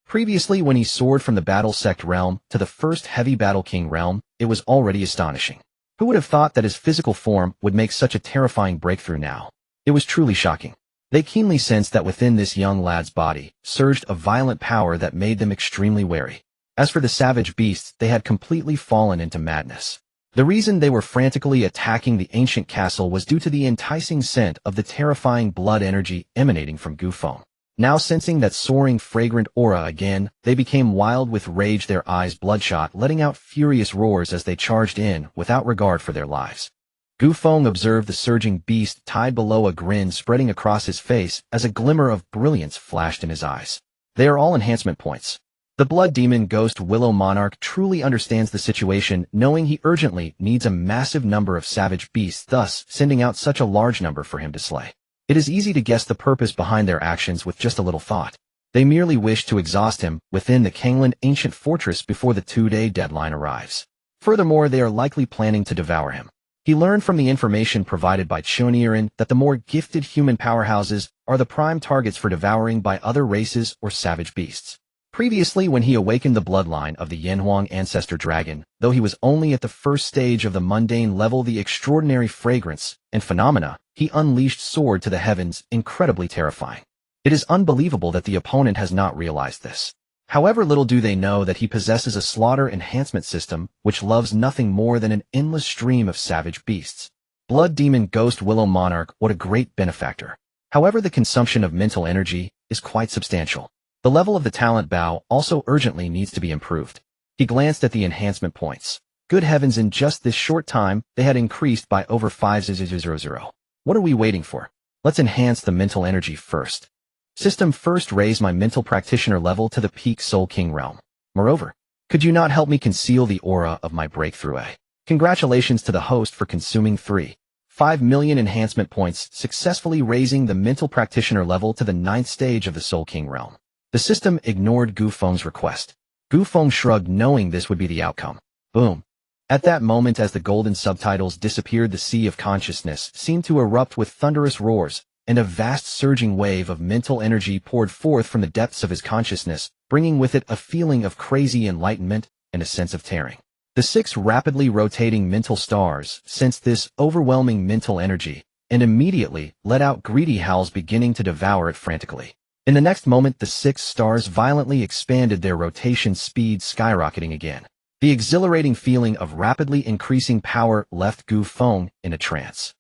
Previously, when he soared from the battle sect realm to the first heavy battle king realm, it was already astonishing. Who would have thought that his physical form would make such a terrifying breakthrough now? It was truly shocking. They keenly sensed that within this young lad's body surged a violent power that made them extremely wary. As for the savage beasts, they had completely fallen into madness. The reason they were frantically attacking the ancient castle was due to the enticing scent of the terrifying blood energy emanating from Gu Feng. Now sensing that soaring fragrant aura again, they became wild with rage, their eyes bloodshot, letting out furious roars as they charged in without regard for their lives. Gu Feng observed the surging beast tied below, a grin spreading across his face as a glimmer of brilliance flashed in his eyes. They are all enhancement points. The blood demon ghost Willow Monarch truly understands the situation, knowing he urgently needs a massive number of savage beasts, thus sending out such a large number for him to slay. It is easy to guess the purpose behind their actions with just a little thought. They merely wish to exhaust him within the Kangland ancient fortress before the 2-day deadline arrives. Furthermore, they are likely planning to devour him. He learned from the information provided by Chonirin that the more gifted human powerhouses are the prime targets for devouring by other races or savage beasts. Previously, when he awakened the bloodline of the Yanhuang ancestor dragon, though he was only at the first stage of the mundane level, the extraordinary fragrance and phenomena he unleashed soared to the heavens, incredibly terrifying. It is unbelievable that the opponent has not realized this. However, little do they know that he possesses a Slaughter Enhancement System which loves nothing more than an endless stream of savage beasts. Blood Demon Ghost Willow Monarch, what a great benefactor. However, the consumption of mental energy is quite substantial. The level of the talent bow also urgently needs to be improved. He glanced at the enhancement points. Good heavens, in just this short time, they had increased by over 5,000. What are we waiting for? Let's enhance the mental energy first. System, first raise my mental practitioner level to the peak Soul King realm. Moreover, could you not help me conceal the aura of my breakthrough? Congratulations to the host for consuming 5 million enhancement points, successfully raising the mental practitioner level to the 9th stage of the Soul King realm. The system ignored Gu Feng's request. Gu Feng shrugged, knowing this would be the outcome. Boom. At that moment, as the golden subtitles disappeared, the sea of consciousness seemed to erupt with thunderous roars, and a vast surging wave of mental energy poured forth from the depths of his consciousness, bringing with it a feeling of crazy enlightenment and a sense of tearing. The 6 rapidly rotating mental stars sensed this overwhelming mental energy and immediately let out greedy howls, beginning to devour it frantically. In the next moment, the 6 stars violently expanded, their rotation speed skyrocketing again. The exhilarating feeling of rapidly increasing power left Gu Feng in a trance.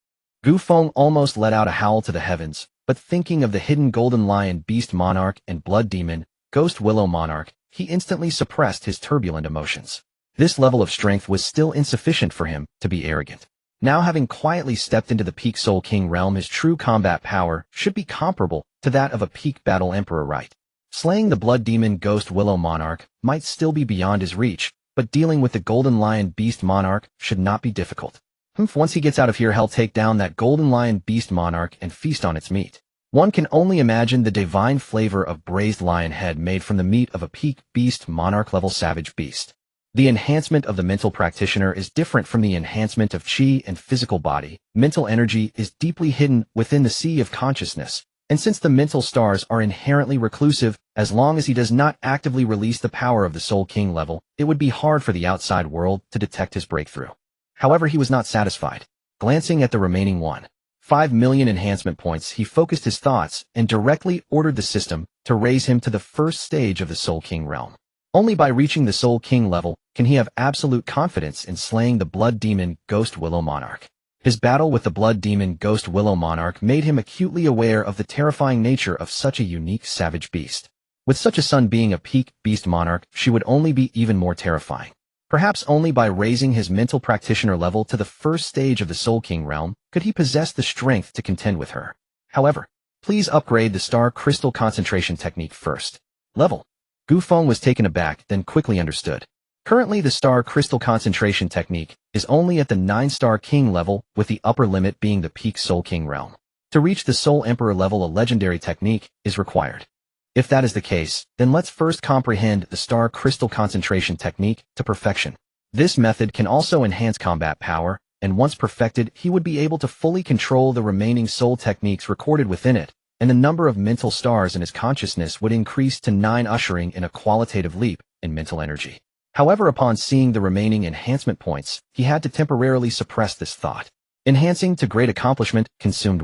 Gu Feng almost let out a howl to the heavens, but thinking of the hidden golden lion beast monarch and blood demon ghost willow monarch, he instantly suppressed his turbulent emotions. This level of strength was still insufficient for him to be arrogant. Now, having quietly stepped into the peak Soul King realm, his true combat power should be comparable to that of a peak battle emperor, right? Slaying the blood demon ghost willow monarch might still be beyond his reach, but dealing with the golden lion beast monarch should not be difficult. Once he gets out of here, he'll take down that golden lion beast monarch and feast on its meat. One can only imagine the divine flavor of braised lion head made from the meat of a peak beast monarch level savage beast. The enhancement of the mental practitioner is different from the enhancement of chi and physical body. Mental energy is deeply hidden within the sea of consciousness, and since the mental stars are inherently reclusive, as long as he does not actively release the power of the Soul King level, it would be hard for the outside world to detect his breakthrough. However, he was not satisfied. Glancing at the remaining 5 million enhancement points, he focused his thoughts and directly ordered the system to raise him to the 1st stage of the Soul King realm. Only by reaching the Soul King level can he have absolute confidence in slaying the blood demon ghost willow monarch. His battle with the blood demon ghost willow monarch made him acutely aware of the terrifying nature of such a unique savage beast. With such a son being a peak beast monarch, she would only be even more terrifying. Perhaps only by raising his mental practitioner level to the 1st stage of the Soul King realm could he possess the strength to contend with her. However, please upgrade the star crystal concentration technique first. Level. Gu Feng was taken aback, then quickly understood. Currently, the star crystal concentration technique is only at the 9-star king level, with the upper limit being the peak Soul King realm. To reach the Soul Emperor level, a legendary technique is required. If that is the case, then let's first comprehend the star crystal concentration technique to perfection. This method can also enhance combat power, and once perfected, he would be able to fully control the remaining soul techniques recorded within it, and the number of mental stars in his consciousness would increase to 9, ushering in a qualitative leap in mental energy. However, upon seeing the remaining enhancement points, he had to temporarily suppress this thought. Enhancing to great accomplishment consumed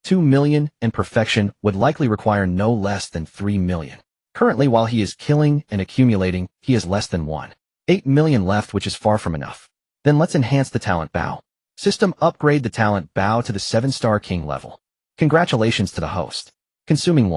2 million, and perfection would likely require no less than 3 million. Currently, while he is killing and accumulating, he has less than 8 million left, which is far from enough. Then let's enhance the talent bow. System, upgrade the talent bow to the 7-star king level. Congratulations to the host. Consuming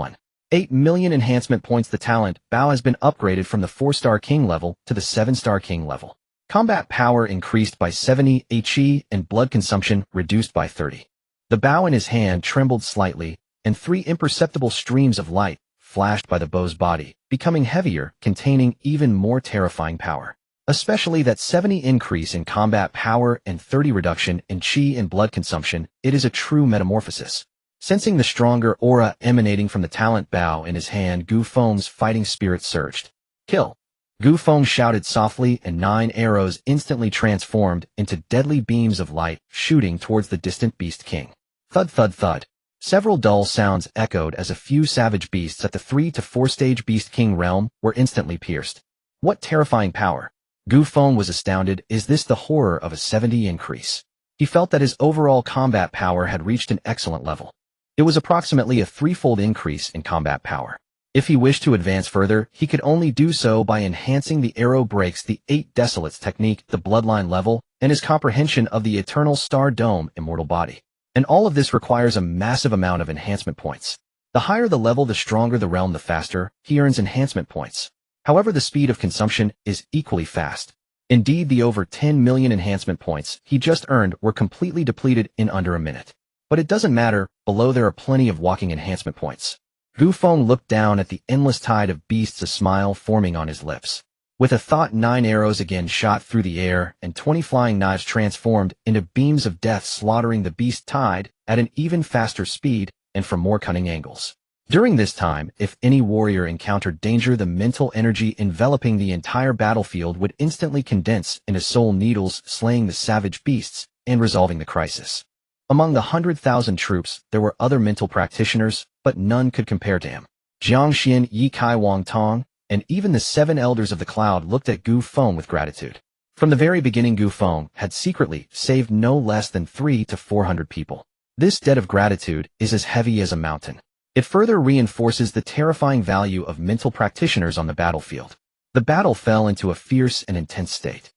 8 million enhancement points, the talent bow has been upgraded from the 4-star king level to the 7-star king level. Combat power increased by 70, chi and blood consumption reduced by 30. The bow in his hand trembled slightly, and 3 imperceptible streams of light flashed by the bow's body, becoming heavier, containing even more terrifying power. Especially that 70 increase in combat power and 30 reduction in chi and blood consumption, it is a true metamorphosis. Sensing the stronger aura emanating from the talent bow in his hand, Gu Feng's fighting spirit surged. Kill! Gu Feng shouted softly, and 9 arrows instantly transformed into deadly beams of light, shooting towards the distant beast king. Thud thud thud. Several dull sounds echoed as a few savage beasts at the 3 to 4 stage beast king realm were instantly pierced. What terrifying power! Gu Feng was astounded. Is this the horror of a 70 increase? He felt that his overall combat power had reached an excellent level. It was approximately a 3-fold increase in combat power. If he wished to advance further, he could only do so by enhancing the arrow breaks, the 8 desolates technique, the bloodline level, and his comprehension of the eternal star dome immortal body. And all of this requires a massive amount of enhancement points. The higher the level, the stronger the realm, the faster he earns enhancement points. However, the speed of consumption is equally fast. Indeed, the over 10 million enhancement points he just earned were completely depleted in under a minute. But it doesn't matter, below there are plenty of walking enhancement points. Gu Feng looked down at the endless tide of beasts, a smile forming on his lips. With a thought, 9 arrows again shot through the air, and 20 flying knives transformed into beams of death, slaughtering the beast tide at an even faster speed and from more cunning angles. During this time, if any warrior encountered danger, the mental energy enveloping the entire battlefield would instantly condense into soul needles, slaying the savage beasts and resolving the crisis. Among the 100,000 troops, there were other mental practitioners, but none could compare to him. Jiang Xian, Yi Kai, Wang Tong, and even the 7 elders of the cloud looked at Gu Feng with gratitude. From the very beginning, Gu Feng had secretly saved no less than 300 to 400 people. This debt of gratitude is as heavy as a mountain. It further reinforces the terrifying value of mental practitioners on the battlefield. The battle fell into a fierce and intense state.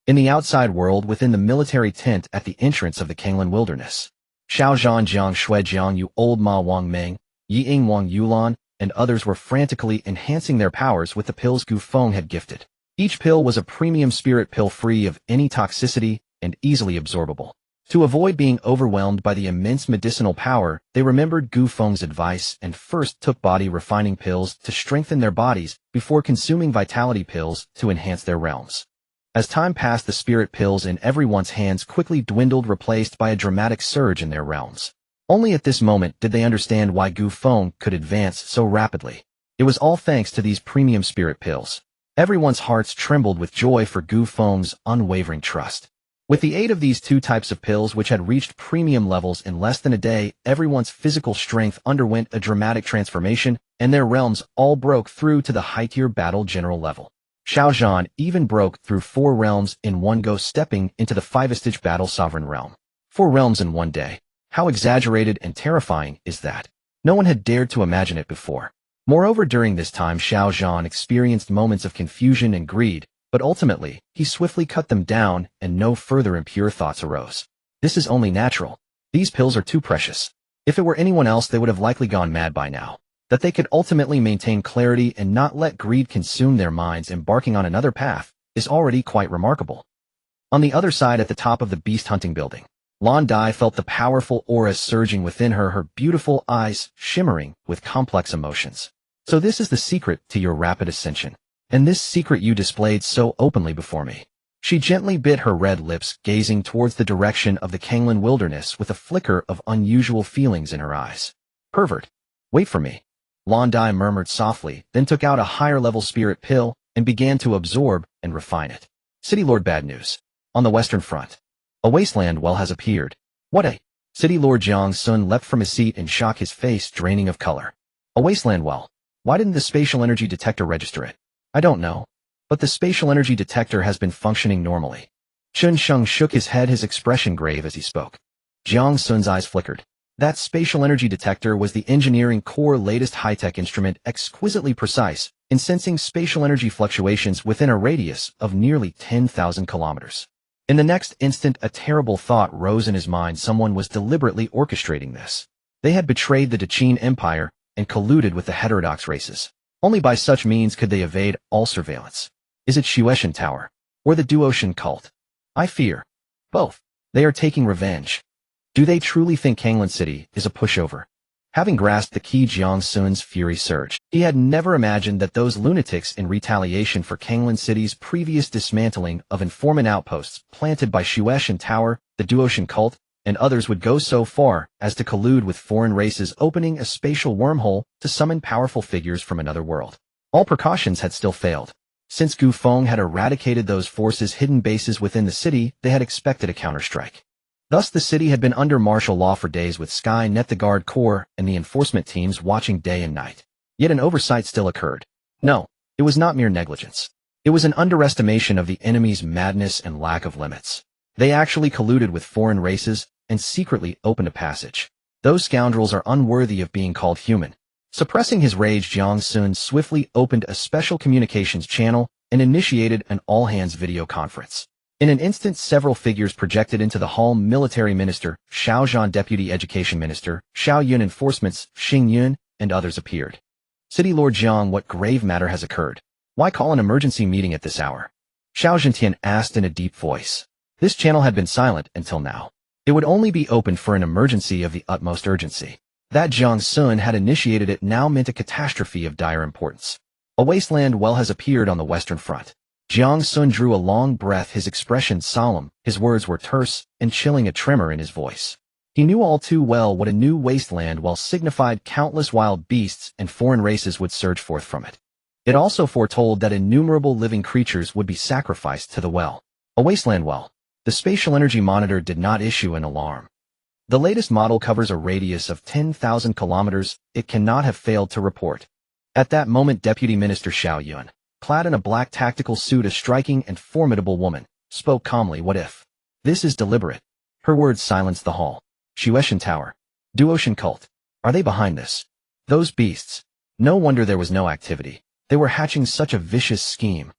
In the outside world, within the military tent at the entrance of the Kanglan wilderness, Xiao Zhan, Jiang Shui, Jiang Yu, Old Ma, Wang Meng, Yi Ying, Wang Yulan, and others were frantically enhancing their powers with the pills Gu Feng had gifted. Each pill was a premium spirit pill free of any toxicity and easily absorbable. To avoid being overwhelmed by the immense medicinal power, they remembered Gu Feng's advice and first took body-refining pills to strengthen their bodies before consuming vitality pills to enhance their realms. As time passed, the spirit pills in everyone's hands quickly dwindled, replaced by a dramatic surge in their realms. Only at this moment did they understand why Gu Feng could advance so rapidly. It was all thanks to these premium spirit pills. Everyone's hearts trembled with joy for Gu Feng's unwavering trust. With the aid of these 2 types of pills, which had reached premium levels in less than a day, everyone's physical strength underwent a dramatic transformation, and their realms all broke through to the high-tier battle general level. Xiao Zhan even broke through 4 realms in one go, stepping into the 5th battle sovereign realm. 4 realms in one day. How exaggerated and terrifying is that? No one had dared to imagine it before. Moreover, during this time, Xiao Zhan experienced moments of confusion and greed, but ultimately, he swiftly cut them down and no further impure thoughts arose. This is only natural. These pills are too precious. If it were anyone else, they would have likely gone mad by now. That they could ultimately maintain clarity and not let greed consume their minds, embarking on another path, is already quite remarkable. On the other side, at the top of the beast hunting building, Lan Dai felt the powerful aura surging within her, her beautiful eyes shimmering with complex emotions. So this is the secret to your rapid ascension. And this secret you displayed so openly before me. She gently bit her red lips, gazing towards the direction of the Kanglan wilderness with a flicker of unusual feelings in her eyes. Pervert. Wait for me. Lan Dai murmured softly, then took out a higher-level spirit pill and began to absorb and refine it. City Lord, bad news. On the western front, a wasteland well has appeared. What a... City Lord Jiang Sun leapt from his seat in shock, his face draining of color. A wasteland well. Why didn't the spatial energy detector register it? I don't know. But the spatial energy detector has been functioning normally. Chun Sheng shook his head, his expression grave as he spoke. Jiang Sun's eyes flickered. That spatial energy detector was the engineering core latest high-tech instrument, exquisitely precise in sensing spatial energy fluctuations within a radius of nearly 10,000 kilometers. In the next instant, a terrible thought rose in his mind. Someone was deliberately orchestrating this. They had betrayed the Daqin Empire and colluded with the heterodox races. Only by such means could they evade all surveillance. Is it Shueshan Tower? Or the Duotian cult? I fear both. They are taking revenge. Do they truly think Kanglan City is a pushover? Having grasped the key, Jiang Sun's fury surged. He had never imagined that those lunatics, in retaliation for Kanglan City's previous dismantling of informant outposts planted by Shueshan Tower, the Duotian cult, and others, would go so far as to collude with foreign races, opening a spatial wormhole to summon powerful figures from another world. All precautions had still failed. Since Gu Feng had eradicated those forces' hidden bases within the city, they had expected a counterstrike. Thus the city had been under martial law for days, with Skynet, the Guard Corps, and the enforcement teams watching day and night. Yet an oversight still occurred. No, it was not mere negligence. It was an underestimation of the enemy's madness and lack of limits. They actually colluded with foreign races and secretly opened a passage. Those scoundrels are unworthy of being called human. Suppressing his rage, Jiang Sun swiftly opened a special communications channel and initiated an all-hands video conference. In an instant, several figures projected into the hall: Military Minister Xiao Zhan, Deputy Education Minister Xiao Yun, Enforcements Xing Yun, and others appeared. City Lord Jiang, what grave matter has occurred? Why call an emergency meeting at this hour? Xiao Zhentian asked in a deep voice. This channel had been silent until now. It would only be opened for an emergency of the utmost urgency. That Jiang Sun had initiated it now meant a catastrophe of dire importance. A wasteland well has appeared on the western front. Jiang Sun drew a long breath, his expression solemn, his words were terse and chilling, a tremor in his voice. He knew all too well what a new wasteland well signified. Countless wild beasts and foreign races would surge forth from it. It also foretold that innumerable living creatures would be sacrificed to the well. A wasteland well. The spatial energy monitor did not issue an alarm. The latest model covers a radius of 10,000 kilometers. It cannot have failed to report. At that moment, Deputy Minister Xiao Yun, clad in a black tactical suit, a striking and formidable woman, spoke calmly. What if? This is deliberate. Her words silenced the hall. Shueishan Tower. Duocean cult. Are they behind this? Those beasts. No wonder there was no activity. They were hatching such a vicious scheme.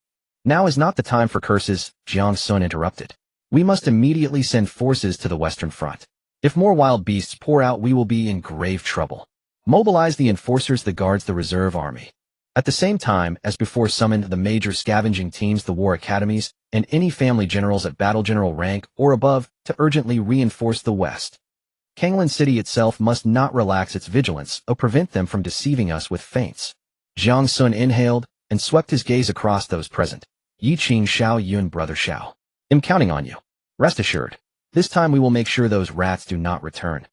Now is not the time for curses, Jiang Sun interrupted. We must immediately send forces to the Western Front. If more wild beasts pour out, we will be in grave trouble. Mobilize the enforcers, the guards, the reserve army. At the same time, as before, summoned the major scavenging teams, the war academies, and any family generals at battle general rank or above to urgently reinforce the West. Kanglan City itself must not relax its vigilance or prevent them from deceiving us with feints. Jiang Sun inhaled and swept his gaze across those present. Yi Qing, Xiao Yun, brother Xiao. I'm counting on you. Rest assured. This time we will make sure those rats do not return.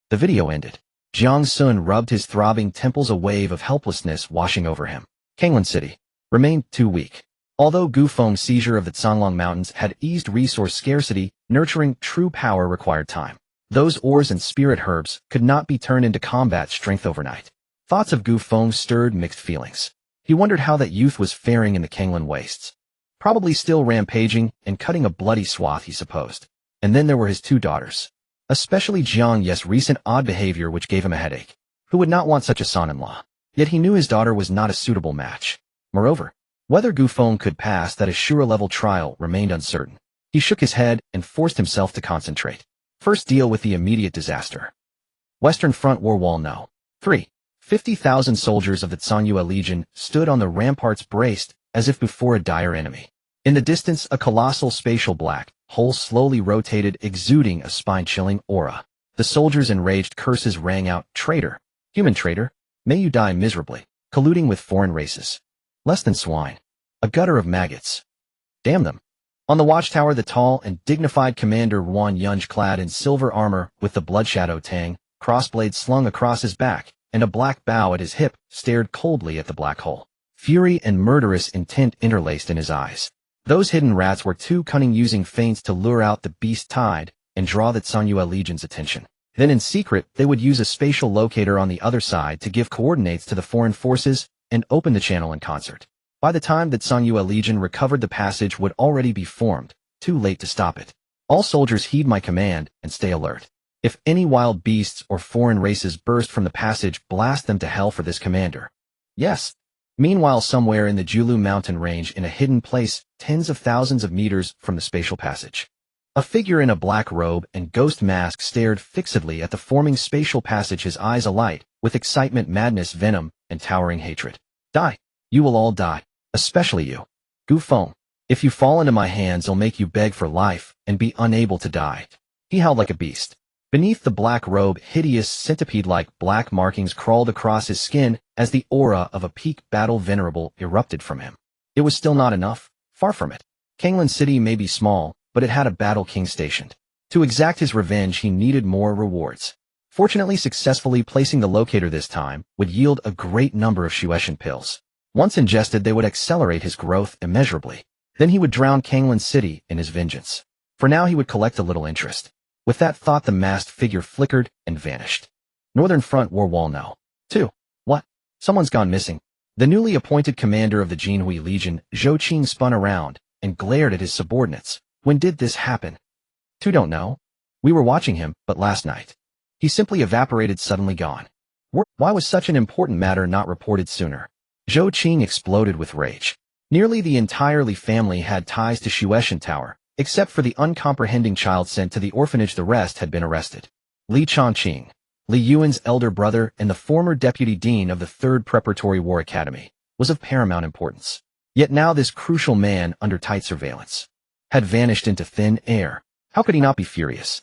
The video ended. Jiang Sun rubbed his throbbing temples, a wave of helplessness washing over him. Kanglan City remained too weak. Although Gu Feng's seizure of the Canglong Mountains had eased resource scarcity, nurturing true power required time. Those ores and spirit herbs could not be turned into combat strength overnight. Thoughts of Gu Feng stirred mixed feelings. He wondered how that youth was faring in the Kanglan wastes. Probably still rampaging and cutting a bloody swath, he supposed. And then there were his two daughters. Especially Jiang Ye's recent odd behavior, which gave him a headache. Who would not want such a son-in-law? Yet he knew his daughter was not a suitable match. Moreover, whether Gu Feng could pass that Ashura-level trial remained uncertain. He shook his head and forced himself to concentrate. First, deal with the immediate disaster. Western Front War Wall No. 3. 50,000 soldiers of the Zhanyue Legion stood on the ramparts, braced as if before a dire enemy. In the distance, a colossal spatial black hole slowly rotated, exuding a spine-chilling aura. The soldiers' enraged curses rang out. Traitor! Human traitor! May you die miserably, colluding with foreign races. Less than swine. A gutter of maggots. Damn them. On the watchtower, the tall and dignified Commander Wan Yunj, clad in silver armor with the bloodshadow tang, crossblade slung across his back, and a black bow at his hip, stared coldly at the black hole. Fury and murderous intent interlaced in his eyes. Those hidden rats were too cunning, using feints to lure out the beast tide and draw the Zhanyue Legion's attention. Then in secret, they would use a spatial locator on the other side to give coordinates to the foreign forces and open the channel in concert. By the time that Zhanyue Legion recovered, the passage would already be formed, too late to stop it. All soldiers heed my command and stay alert. If any wild beasts or foreign races burst from the passage, blast them to hell for this commander. Yes. Meanwhile, somewhere in the Julu mountain range, in a hidden place, tens of thousands of meters from the spatial passage, a figure in a black robe and ghost mask stared fixedly at the forming spatial passage, his eyes alight with excitement, madness, venom, and towering hatred. Die. You will all die. Especially you. Gu Feng. If you fall into my hands, I'll make you beg for life and be unable to die. He howled like a beast. Beneath the black robe, hideous centipede-like black markings crawled across his skin as the aura of a peak battle venerable erupted from him. It was still not enough. Far from it. Kanglan City may be small, but it had a battle king stationed. To exact his revenge, he needed more rewards. Fortunately, successfully placing the locator this time would yield a great number of Shueishan pills. Once ingested, they would accelerate his growth immeasurably. Then he would drown Kanglan City in his vengeance. For now, he would collect a little interest. With that thought, the masked figure flickered and vanished. Northern Front War Wall No. 2. What? Someone's gone missing. The newly appointed commander of the Jinhui Legion, Zhou Qing, spun around and glared at his subordinates. When did this happen? 2. Don't know. We were watching him, but last night. He simply evaporated, suddenly gone. Why was such an important matter not reported sooner? Zhou Qing exploded with rage. Nearly the entire Li family had ties to Shueishan Tower, except for the uncomprehending child sent to the orphanage. The rest had been arrested. Li Chongqing, Li Yuan's elder brother and the former deputy dean of the 3rd Preparatory War Academy, was of paramount importance. Yet now this crucial man, under tight surveillance, had vanished into thin air. How could he not be furious?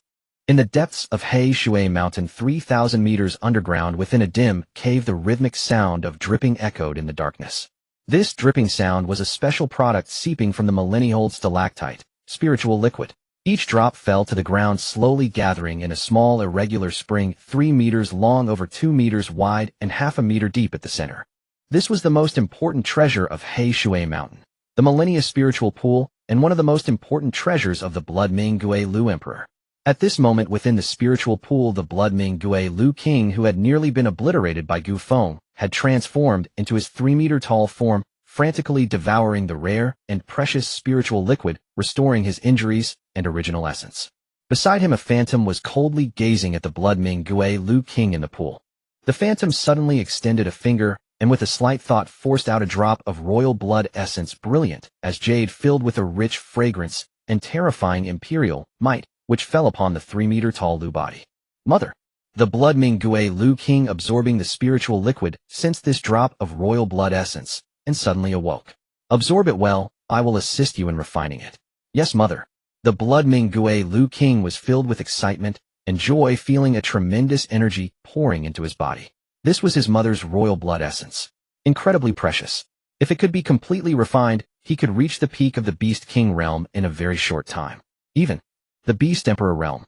In the depths of He Shui Mountain, 3,000 meters underground within a dim cave, the rhythmic sound of dripping echoed in the darkness. This dripping sound was a special product seeping from the millennia-old stalactite, spiritual liquid. Each drop fell to the ground, slowly gathering in a small irregular spring 3 meters long, over 2 meters wide, and half a meter deep at the center. This was the most important treasure of He Shui Mountain, the millennia spiritual pool, and one of the most important treasures of the Blood Ming Gue Lu Emperor. At this moment within the spiritual pool, the Blood Ming Gue Lu King, who had nearly been obliterated by Gu Feng, had transformed into his 3-meter-tall form, frantically devouring the rare and precious spiritual liquid, restoring his injuries and original essence. Beside him, a phantom was coldly gazing at the Blood Ming Gue Lu King in the pool. The phantom suddenly extended a finger, and with a slight thought forced out a drop of royal blood essence, brilliant as jade, filled with a rich fragrance and terrifying imperial might, which fell upon the 3-meter-tall Lu body. Mother! The Blood Ming Gue Lu King, absorbing the spiritual liquid, sensed this drop of royal blood essence, and suddenly awoke. Absorb it well, I will assist you in refining it. Yes, mother. The Blood Ming Gue Lu King was filled with excitement and joy, feeling a tremendous energy pouring into his body. This was his mother's royal blood essence. Incredibly precious. If it could be completely refined, he could reach the peak of the Beast King realm in a very short time. Even the Beast Emperor realm.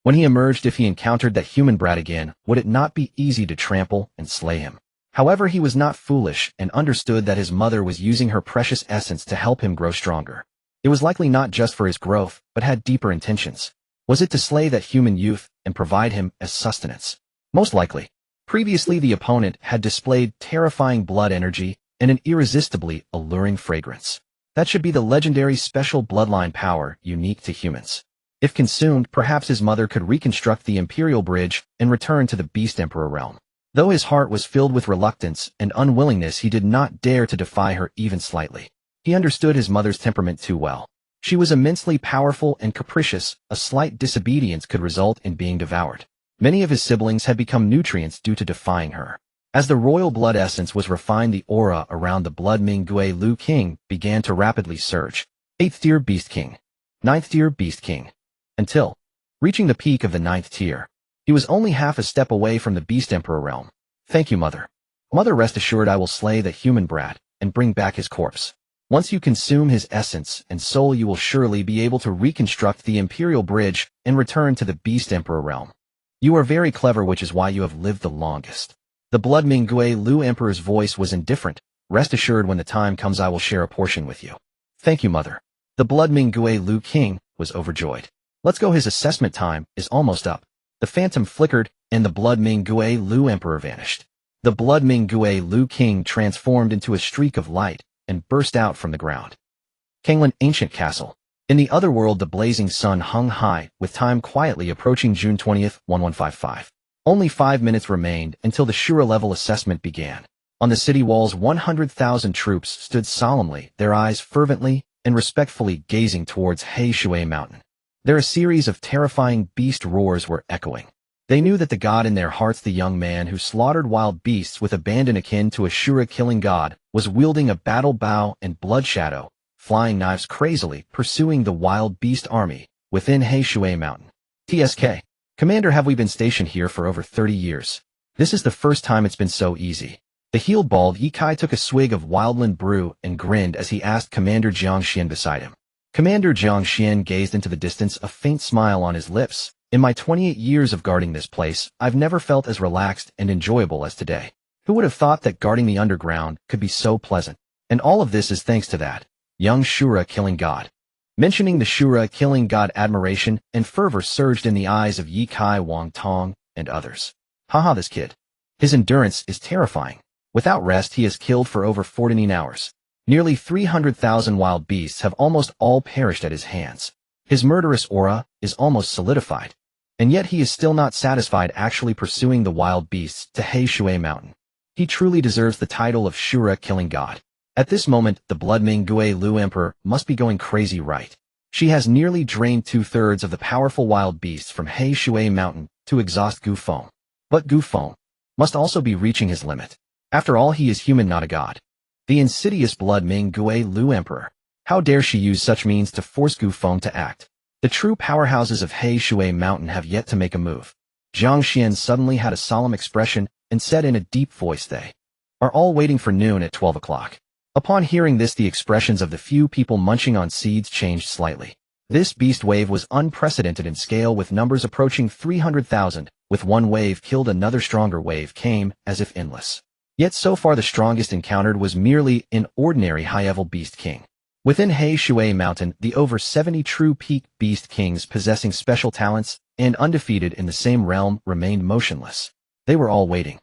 When he emerged, if he encountered that human brat again, would it not be easy to trample and slay him? However, he was not foolish and understood that his mother was using her precious essence to help him grow stronger. It was likely not just for his growth, but had deeper intentions. Was it to slay that human youth and provide him as sustenance? Most likely. Previously, the opponent had displayed terrifying blood energy and an irresistibly alluring fragrance. That should be the legendary special bloodline power unique to humans. If consumed, perhaps his mother could reconstruct the Imperial Bridge and return to the Beast Emperor realm. Though his heart was filled with reluctance and unwillingness, he did not dare to defy her even slightly. He understood his mother's temperament too well. She was immensely powerful and capricious. A slight disobedience could result in being devoured. Many of his siblings had become nutrients due to defying her. As the royal blood essence was refined, the aura around the Blood Ming Gue Lu King began to rapidly surge. 8th tier Beast King. 9th tier Beast King. Until, reaching the peak of the 9th tier, he was only half a step away from the Beast Emperor realm. Thank you, mother. Mother, rest assured I will slay the human brat and bring back his corpse. Once you consume his essence and soul, you will surely be able to reconstruct the Imperial Bridge and return to the Beast Emperor realm. You are very clever, which is why you have lived the longest. The Blood Ming Gue Lu Emperor's voice was indifferent. Rest assured, when the time comes, I will share a portion with you. Thank you, mother. The Blood Ming Gue Lu King was overjoyed. Let's go, his assessment time is almost up. The phantom flickered, and the Blood Ming Gue Lu Emperor vanished. The Blood Ming Gue Lu King transformed into a streak of light and burst out from the ground. Kanglan Ancient Castle. In the other world, the blazing sun hung high, with time quietly approaching. June 20th, 1155. Only 5 minutes remained until the Shura level assessment began. On the city walls, 100,000 troops stood solemnly, their eyes fervently and respectfully gazing towards He Shui Mountain. There a series of terrifying beast roars were echoing. They knew that the god in their hearts, the young man who slaughtered wild beasts with abandon akin to a Shura killing god, was wielding a battle bow and blood shadow, flying knives crazily, pursuing the wild beast army within He Shui Mountain. TSK. Commander, have we been stationed here for over 30 years? This is the first time it's been so easy. The healed bald Yi Kai took a swig of wildland brew and grinned as he asked Commander Jiang Xian beside him. Commander Jiang Xian gazed into the distance, a faint smile on his lips. In my 28 years of guarding this place, I've never felt as relaxed and enjoyable as today. Who would have thought that guarding the underground could be so pleasant? And all of this is thanks to that young Shura killing god. Mentioning the Shura killing god, admiration and fervor surged in the eyes of Yi Kai, Wang Tong, and others. Haha, this kid. His endurance is terrifying. Without rest, he has killed for over 14 hours. Nearly 300,000 wild beasts have almost all perished at his hands. His murderous aura is almost solidified. And yet he is still not satisfied, actually pursuing the wild beasts to He Shui Mountain. He truly deserves the title of Shura killing god. At this moment, the Blood Ming Gue Lu Emperor must be going crazy, right? She has nearly drained 2/3 of the powerful wild beasts from He Shui Mountain to exhaust Gu Feng. But Gu Feng must also be reaching his limit. After all, he is human, not a god. The insidious Blood Ming Gue Lu Emperor. How dare she use such means to force Gu Feng to act? The true powerhouses of He Shui Mountain have yet to make a move. Jiang Xian suddenly had a solemn expression and said in a deep voice, they are all waiting for noon at 12 o'clock. Upon hearing this, the expressions of the few people munching on seeds changed slightly. This beast wave was unprecedented in scale, with numbers approaching 300,000. With one wave killed, another stronger wave came, as if endless. Yet so far the strongest encountered was merely an ordinary high-level beast king. Within He Shui Mountain, the over 70 true peak beast kings possessing special talents and undefeated in the same realm remained motionless. They were all waiting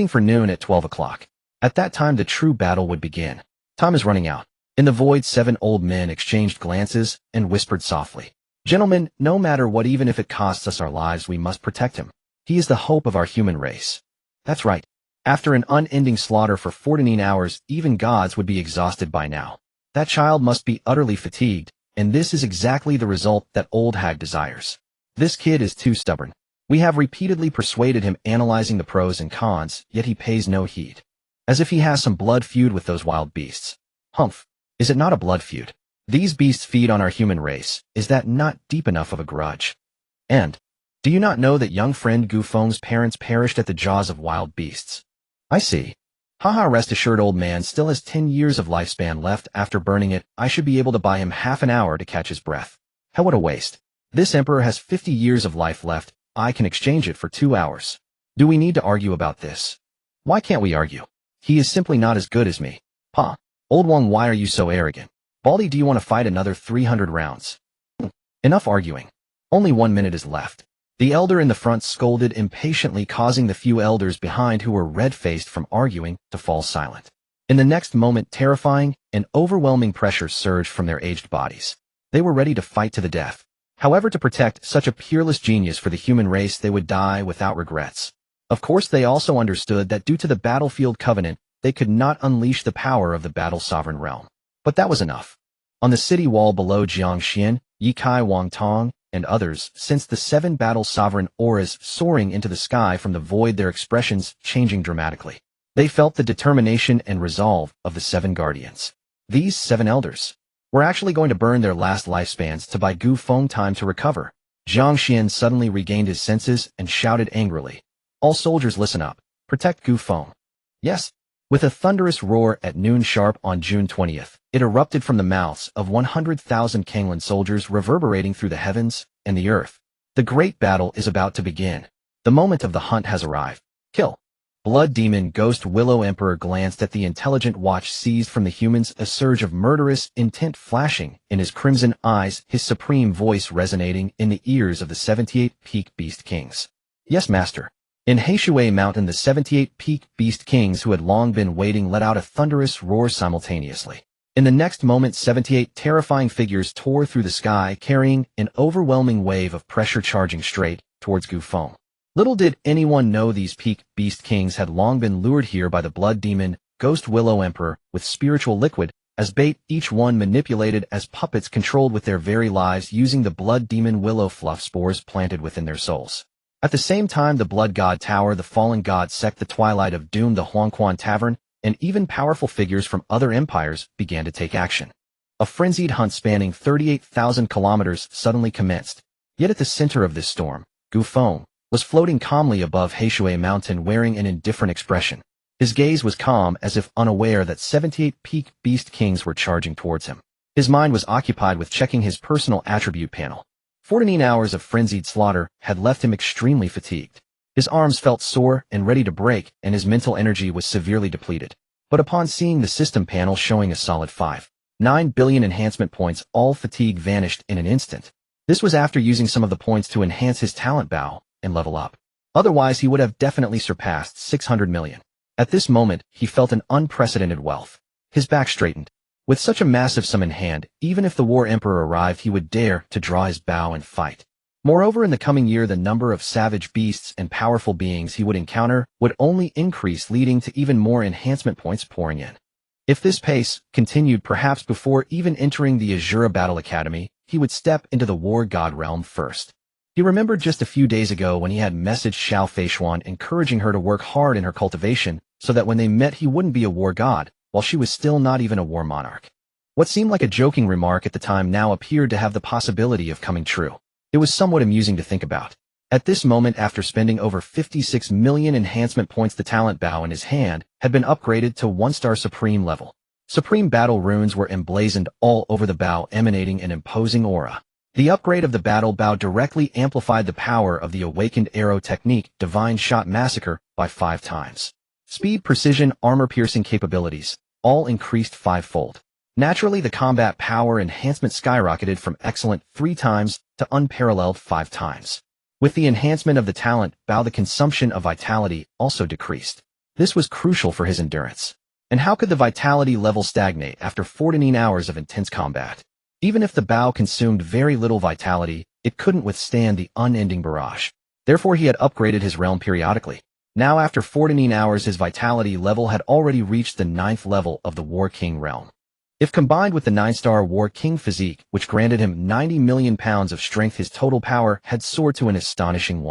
for noon at 12 o'clock. At that time the true battle would begin. Time is running out. In the void, 7 old men exchanged glances and whispered softly, "Gentlemen, no matter what, even if it costs us our lives, we must protect him. He is the hope of our human race." That's right. After an unending slaughter for 14 hours, even gods would be exhausted by now. That child must be utterly fatigued, and this is exactly the result that Old Hag desires. This kid is too stubborn. We have repeatedly persuaded him, analyzing the pros and cons, yet he pays no heed. As if he has some blood feud with those wild beasts. Humph. Is it not a blood feud? These beasts feed on our human race. Is that not deep enough of a grudge? And do you not know that young friend Gu Feng's parents perished at the jaws of wild beasts? I see. Haha, rest assured, old man still has 10 years of lifespan left. After burning it, I should be able to buy him half an hour to catch his breath. Hell, what a waste. This emperor has 50 years of life left. I can exchange it for 2 hours. Do we need to argue about this? Why can't we argue? He is simply not as good as me. Pa. Old Wang, why are you so arrogant? Baldy, do you want to fight another 300 rounds? Enough arguing. Only 1 minute is left. The elder in the front scolded impatiently, causing the few elders behind who were red-faced from arguing to fall silent. In the next moment, terrifying and overwhelming pressure surged from their aged bodies. They were ready to fight to the death. However, to protect such a peerless genius for the human race, they would die without regrets. Of course, they also understood that due to the battlefield covenant, they could not unleash the power of the battle sovereign realm. But that was enough. On the city wall below Jiangxian, Yikai Wang Tong, and others sensed the 7 battle sovereign auras soaring into the sky from the void, their expressions changing dramatically. They felt the determination and resolve of the 7 guardians. These 7 elders were actually going to burn their last lifespans to buy Gu Feng time to recover. Jiangxian suddenly regained his senses and shouted angrily, "All soldiers, listen up. Protect Gu Feng." Yes. With a thunderous roar at noon sharp on June 20th, it erupted from the mouths of 100,000 Kanglan soldiers, reverberating through the heavens and the earth. The great battle is about to begin. The moment of the hunt has arrived. Kill. Blood Demon Ghost Willow Emperor glanced at the intelligent watch seized from the humans, a surge of murderous intent flashing in his crimson eyes, his supreme voice resonating in the ears of the 78 peak beast kings. Yes, master. In He Shui Mountain, the 78 peak beast kings who had long been waiting let out a thunderous roar simultaneously. In the next moment, 78 terrifying figures tore through the sky, carrying an overwhelming wave of pressure charging straight towards Gu Feng. Little did anyone know these peak beast kings had long been lured here by the blood demon, Ghost Willow Emperor, with spiritual liquid as bait, each one manipulated as puppets controlled with their very lives, using the blood demon willow fluff spores planted within their souls. At the same time, the Blood God Tower, the Fallen God Sect, the Twilight of Doom, the Huangquan Tavern, and even powerful figures from other empires began to take action. A frenzied hunt spanning 38,000 kilometers suddenly commenced. Yet at the center of this storm, Gu Feng was floating calmly above He Shui Mountain, wearing an indifferent expression. His gaze was calm, as if unaware that 78 peak beast kings were charging towards him. His mind was occupied with checking his personal attribute panel. 14 hours of frenzied slaughter had left him extremely fatigued. His arms felt sore and ready to break, and his mental energy was severely depleted. But upon seeing the system panel showing a solid 5.9 billion enhancement points, all fatigue vanished in an instant. This was after using some of the points to enhance his talent bow and level up. Otherwise, he would have definitely surpassed 600 million. At this moment, he felt an unprecedented wealth. His back straightened. With such a massive sum in hand, even if the War Emperor arrived, he would dare to draw his bow and fight. Moreover, in the coming year, the number of savage beasts and powerful beings he would encounter would only increase, leading to even more enhancement points pouring in. If this pace continued, perhaps before even entering the Azura Battle Academy, he would step into the War God realm first. He remembered just a few days ago when he had messaged Xiao Feishuan, encouraging her to work hard in her cultivation so that when they met he wouldn't be a war god, while she was still not even a war monarch. What seemed like a joking remark at the time now appeared to have the possibility of coming true. It was somewhat amusing to think about. At this moment, after spending over 56 million enhancement points, the talent bow in his hand had been upgraded to 1-star supreme level. Supreme battle runes were emblazoned all over the bow, emanating an imposing aura. The upgrade of the battle bow directly amplified the power of the awakened arrow technique, Divine Shot Massacre, by 5 times. Speed, precision, armor-piercing capabilities, all increased 5-fold. Naturally, the combat power enhancement skyrocketed from excellent 3 times to unparalleled 5 times. With the enhancement of the talent bow, the consumption of vitality also decreased. This was crucial for his endurance. And how could the vitality level stagnate after 14 hours of intense combat? Even if the bow consumed very little vitality, it couldn't withstand the unending barrage. Therefore, he had upgraded his realm periodically. Now, after 14 hours, his vitality level had already reached the 9th level of the War King realm. If combined with the 9-star War King physique, which granted him 90 million pounds of strength, his total power had soared to an astonishing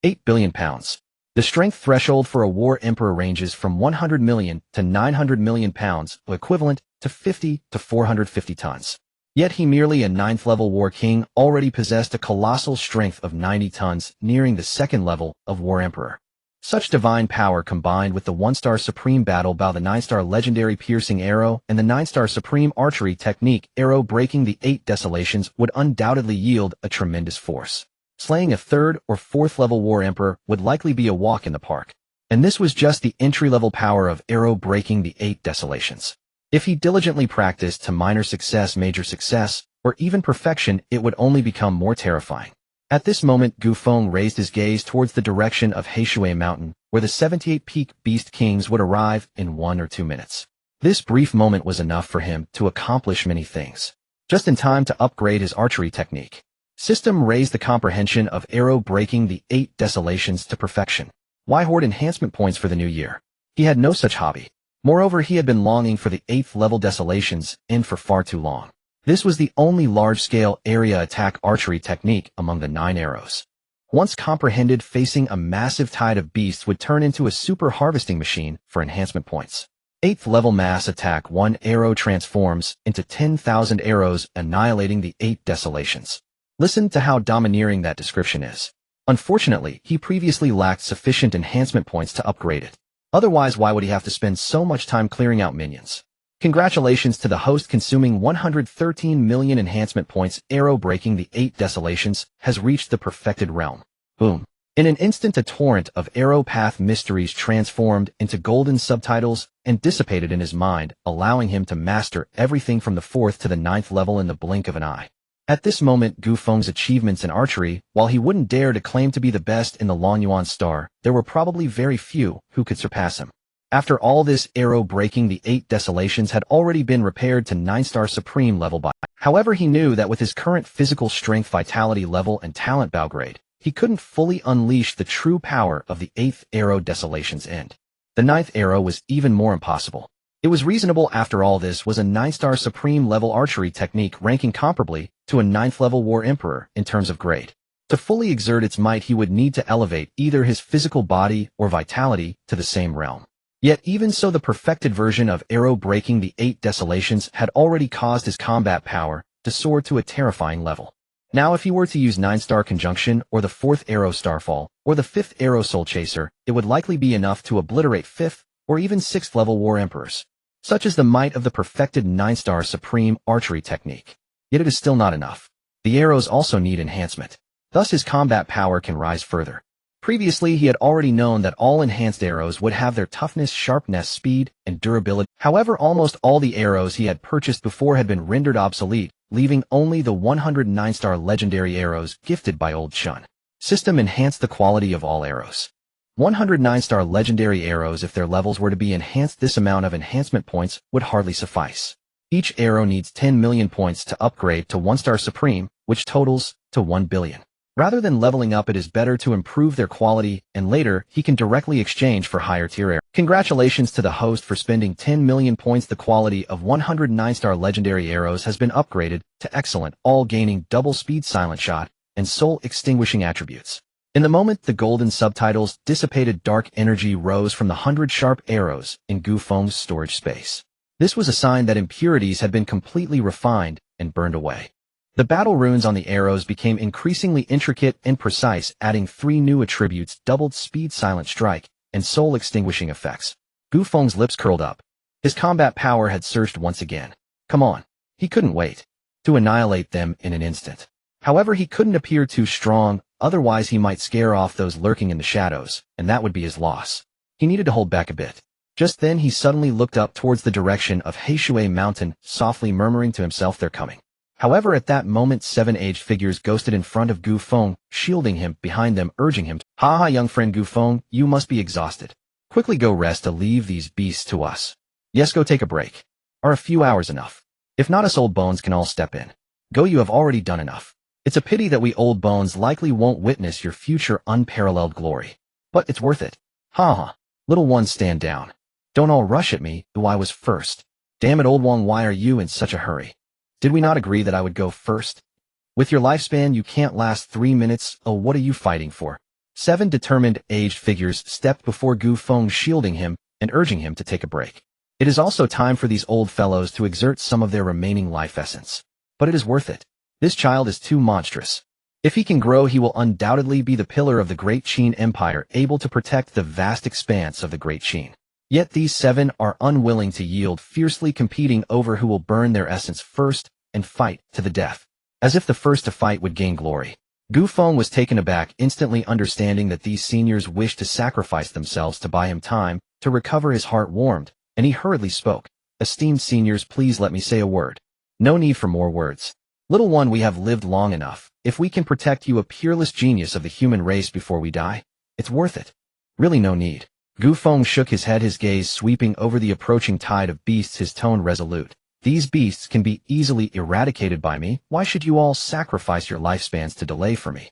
8 billion pounds. The strength threshold for a War Emperor ranges from 100 million to 900 million pounds, equivalent to 50 to 450 tons. Yet he, merely a 9th level War King, already possessed a colossal strength of 90 tons, nearing the 2nd level of War Emperor. Such divine power, combined with the 1-star Supreme Battle Bow, the 9-star Legendary Piercing Arrow, and the 9-star Supreme Archery Technique, Arrow breaking the 8 Desolations, would undoubtedly yield a tremendous force. Slaying a 3rd or 4th level War Emperor would likely be a walk in the park. And this was just the entry-level power of Arrow breaking the 8 Desolations. If he diligently practiced to minor success, major success, or even perfection, it would only become more terrifying. At this moment, Gu Feng raised his gaze towards the direction of Heishui Mountain, where the 78 Peak Beast Kings would arrive in 1 or 2 minutes. This brief moment was enough for him to accomplish many things. Just in time to upgrade his archery technique. System raised the comprehension of Arrow breaking the 8 Desolations to perfection. Why hoard enhancement points for the new year? He had no such hobby. Moreover, he had been longing for the 8th level Desolations, and for far too long. This was the only large-scale area attack archery technique among the 9 arrows. Once comprehended, facing a massive tide of beasts would turn into a super harvesting machine for enhancement points. 8th level mass attack, 1 arrow transforms into 10,000 arrows, annihilating the 8 Desolations. Listen to how domineering that description is. Unfortunately, he previously lacked sufficient enhancement points to upgrade it. Otherwise, why would he have to spend so much time clearing out minions? Congratulations to the host, consuming 113 million enhancement points. Arrow breaking the 8 Desolations has reached the perfected realm. Boom. In an instant, a torrent of arrow path mysteries transformed into golden subtitles and dissipated in his mind, allowing him to master everything from the 4th to the 9th level in the blink of an eye. At this moment, Gu Feng's achievements in archery, while he wouldn't dare to claim to be the best in the Longyuan Star, there were probably very few who could surpass him. After all this, Arrow breaking the 8 Desolations had already been repaired to 9-star Supreme level by. However, he knew that with his current physical strength, vitality level, and talent bow grade, he couldn't fully unleash the true power of the 8th Arrow Desolations end. The 9th arrow was even more impossible. It was reasonable. After all, this was a 9-star Supreme level archery technique, ranking comparably to a 9th level War Emperor in terms of grade. To fully exert its might, he would need to elevate either his physical body or vitality to the same realm. Yet even so, the perfected version of Arrow breaking the 8 Desolations had already caused his combat power to soar to a terrifying level. Now, if he were to use 9-star Conjunction, or the 4th Arrow Starfall, or the 5th Arrow Soul Chaser, it would likely be enough to obliterate 5th or even 6th level War Emperors. Such is the might of the perfected 9-star Supreme archery technique. Yet it is still not enough. The arrows also need enhancement. Thus his combat power can rise further. Previously, he had already known that all enhanced arrows would have their toughness, sharpness, speed, and durability. However, almost all the arrows he had purchased before had been rendered obsolete, leaving only the 109-star legendary arrows gifted by Old Shun. System enhanced the quality of all arrows. 109-star legendary arrows, if their levels were to be enhanced, this amount of enhancement points would hardly suffice. Each arrow needs 10 million points to upgrade to 1-star Supreme, which totals to 1 billion. Rather than leveling up, it is better to improve their quality, and later, he can directly exchange for higher tier arrows. Congratulations to the host for spending 10 million points. The quality of 109-star legendary arrows has been upgraded to excellent, all gaining double speed, silent shot, and soul extinguishing attributes. In the moment the golden subtitles dissipated, dark energy rose from the 100 sharp arrows in Gu Feng's storage space. This was a sign that impurities had been completely refined and burned away. The battle runes on the arrows became increasingly intricate and precise, adding 3 new attributes: doubled speed, silent strike, and soul extinguishing effects. Gu Feng's lips curled up. His combat power had surged once again. Come on. He couldn't wait to annihilate them in an instant. However, he couldn't appear too strong, otherwise he might scare off those lurking in the shadows, and that would be his loss. He needed to hold back a bit. Just then he suddenly looked up towards the direction of Heishui Mountain, softly murmuring to himself, "They're coming." However, at that moment 7 aged figures ghosted in front of Gu Feng, shielding him behind them, urging him, "Ha, young friend Gu Feng, you must be exhausted. Quickly go rest to leave these beasts to us. Yes, go take a break. Are a few hours enough? If not, us old bones can all step in. Go, you have already done enough. It's a pity that we old bones likely won't witness your future unparalleled glory. But it's worth it. Ha ha. Little ones, stand down. Don't all rush at me, though I was first. Damn it, old one, why are you in such a hurry? Did we not agree that I would go first? With your lifespan, you can't last 3 minutes. Oh, what are you fighting for?" 7 determined aged figures stepped before Gu Feng, shielding him and urging him to take a break. It is also time for these old fellows to exert some of their remaining life essence. But it is worth it. This child is too monstrous. If he can grow, he will undoubtedly be the pillar of the Great Qin Empire, able to protect the vast expanse of the Great Qin. Yet these 7 are unwilling to yield, fiercely competing over who will burn their essence first and fight to the death. As if the first to fight would gain glory. Gu Feng was taken aback, instantly understanding that these seniors wished to sacrifice themselves to buy him time to recover. His heart warmed, and he hurriedly spoke. "Esteemed seniors, please let me say a word." "No need for more words. Little one, we have lived long enough. If we can protect you, a peerless genius of the human race, before we die, it's worth it. Really no need." Gu Feng shook his head, his gaze sweeping over the approaching tide of beasts, his tone resolute. "These beasts can be easily eradicated by me. Why should you all sacrifice your lifespans to delay for me?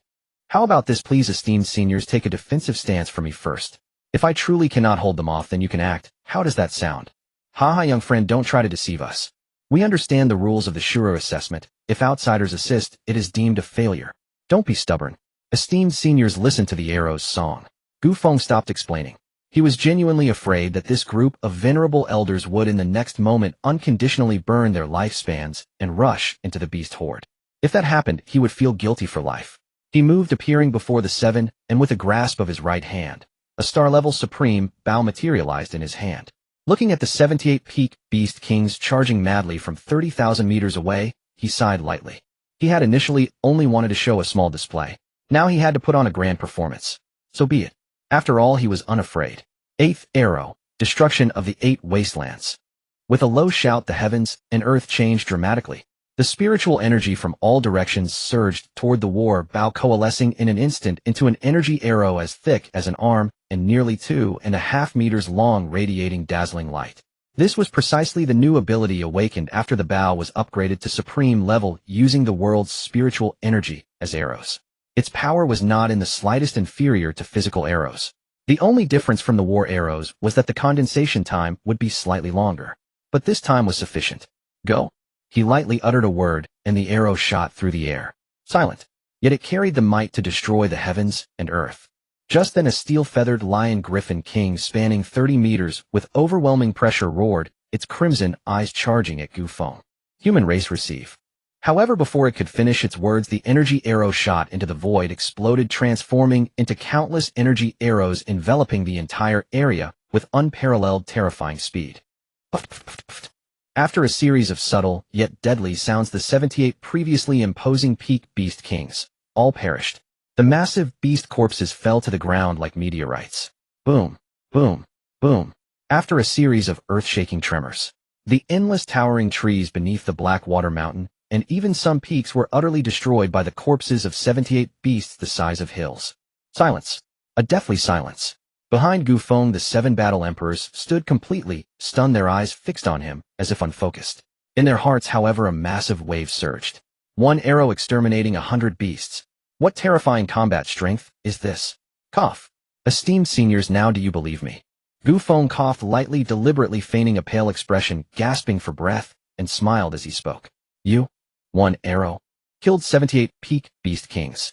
How about this, please, esteemed seniors, take a defensive stance for me first. If I truly cannot hold them off, then you can act. How does that sound?" "Haha, young friend, don't try to deceive us. We understand the rules of the Shuro assessment. If outsiders assist, it is deemed a failure. Don't be stubborn. Esteemed seniors, listen to the arrow's song." Gu Feng stopped explaining. He was genuinely afraid that this group of venerable elders would in the next moment unconditionally burn their lifespans and rush into the beast horde. If that happened, he would feel guilty for life. He moved, appearing before the 7, and with a grasp of his right hand, a star-level supreme bow materialized in his hand. Looking at the 78 peak beast kings charging madly from 30,000 meters away, he sighed lightly. He had initially only wanted to show a small display. Now he had to put on a grand performance. So be it. After all, he was unafraid. 8th arrow, destruction of the 8 wastelands. With a low shout, the heavens and earth changed dramatically. The spiritual energy from all directions surged toward the war bow, coalescing in an instant into an energy arrow as thick as an arm and nearly 2.5 meters long, radiating dazzling light. This was precisely the new ability awakened after the bow was upgraded to supreme level, using the world's spiritual energy as arrows. Its power was not in the slightest inferior to physical arrows. The only difference from the war arrows was that the condensation time would be slightly longer. But this time was sufficient. "Go." He lightly uttered a word, and the arrow shot through the air. Silent. Yet it carried the might to destroy the heavens and earth. Just then a steel-feathered lion griffin king spanning 30 meters with overwhelming pressure roared, its crimson eyes charging at Gu Feng. "Human race, receive." However, before it could finish its words, the energy arrow shot into the void, exploded, transforming into countless energy arrows enveloping the entire area with unparalleled terrifying speed. After a series of subtle, yet deadly sounds, the 78 previously imposing peak beast kings all perished. The massive beast corpses fell to the ground like meteorites. Boom, boom, boom. After a series of earth-shaking tremors, the endless towering trees beneath the Blackwater Mountain and even some peaks were utterly destroyed by the corpses of 78 beasts the size of hills. Silence. A deathly silence. Behind Gu Feng, the 7 battle emperors stood completely stunned, their eyes fixed on him as if unfocused. In their hearts, however, a massive wave surged. 1 arrow exterminating 100 beasts. What terrifying combat strength is this? Cough. Esteemed seniors, now do you believe me? Gu Feng coughed lightly, deliberately feigning a pale expression, gasping for breath, and smiled as he spoke. "You? 1 arrow killed 78 peak beast kings.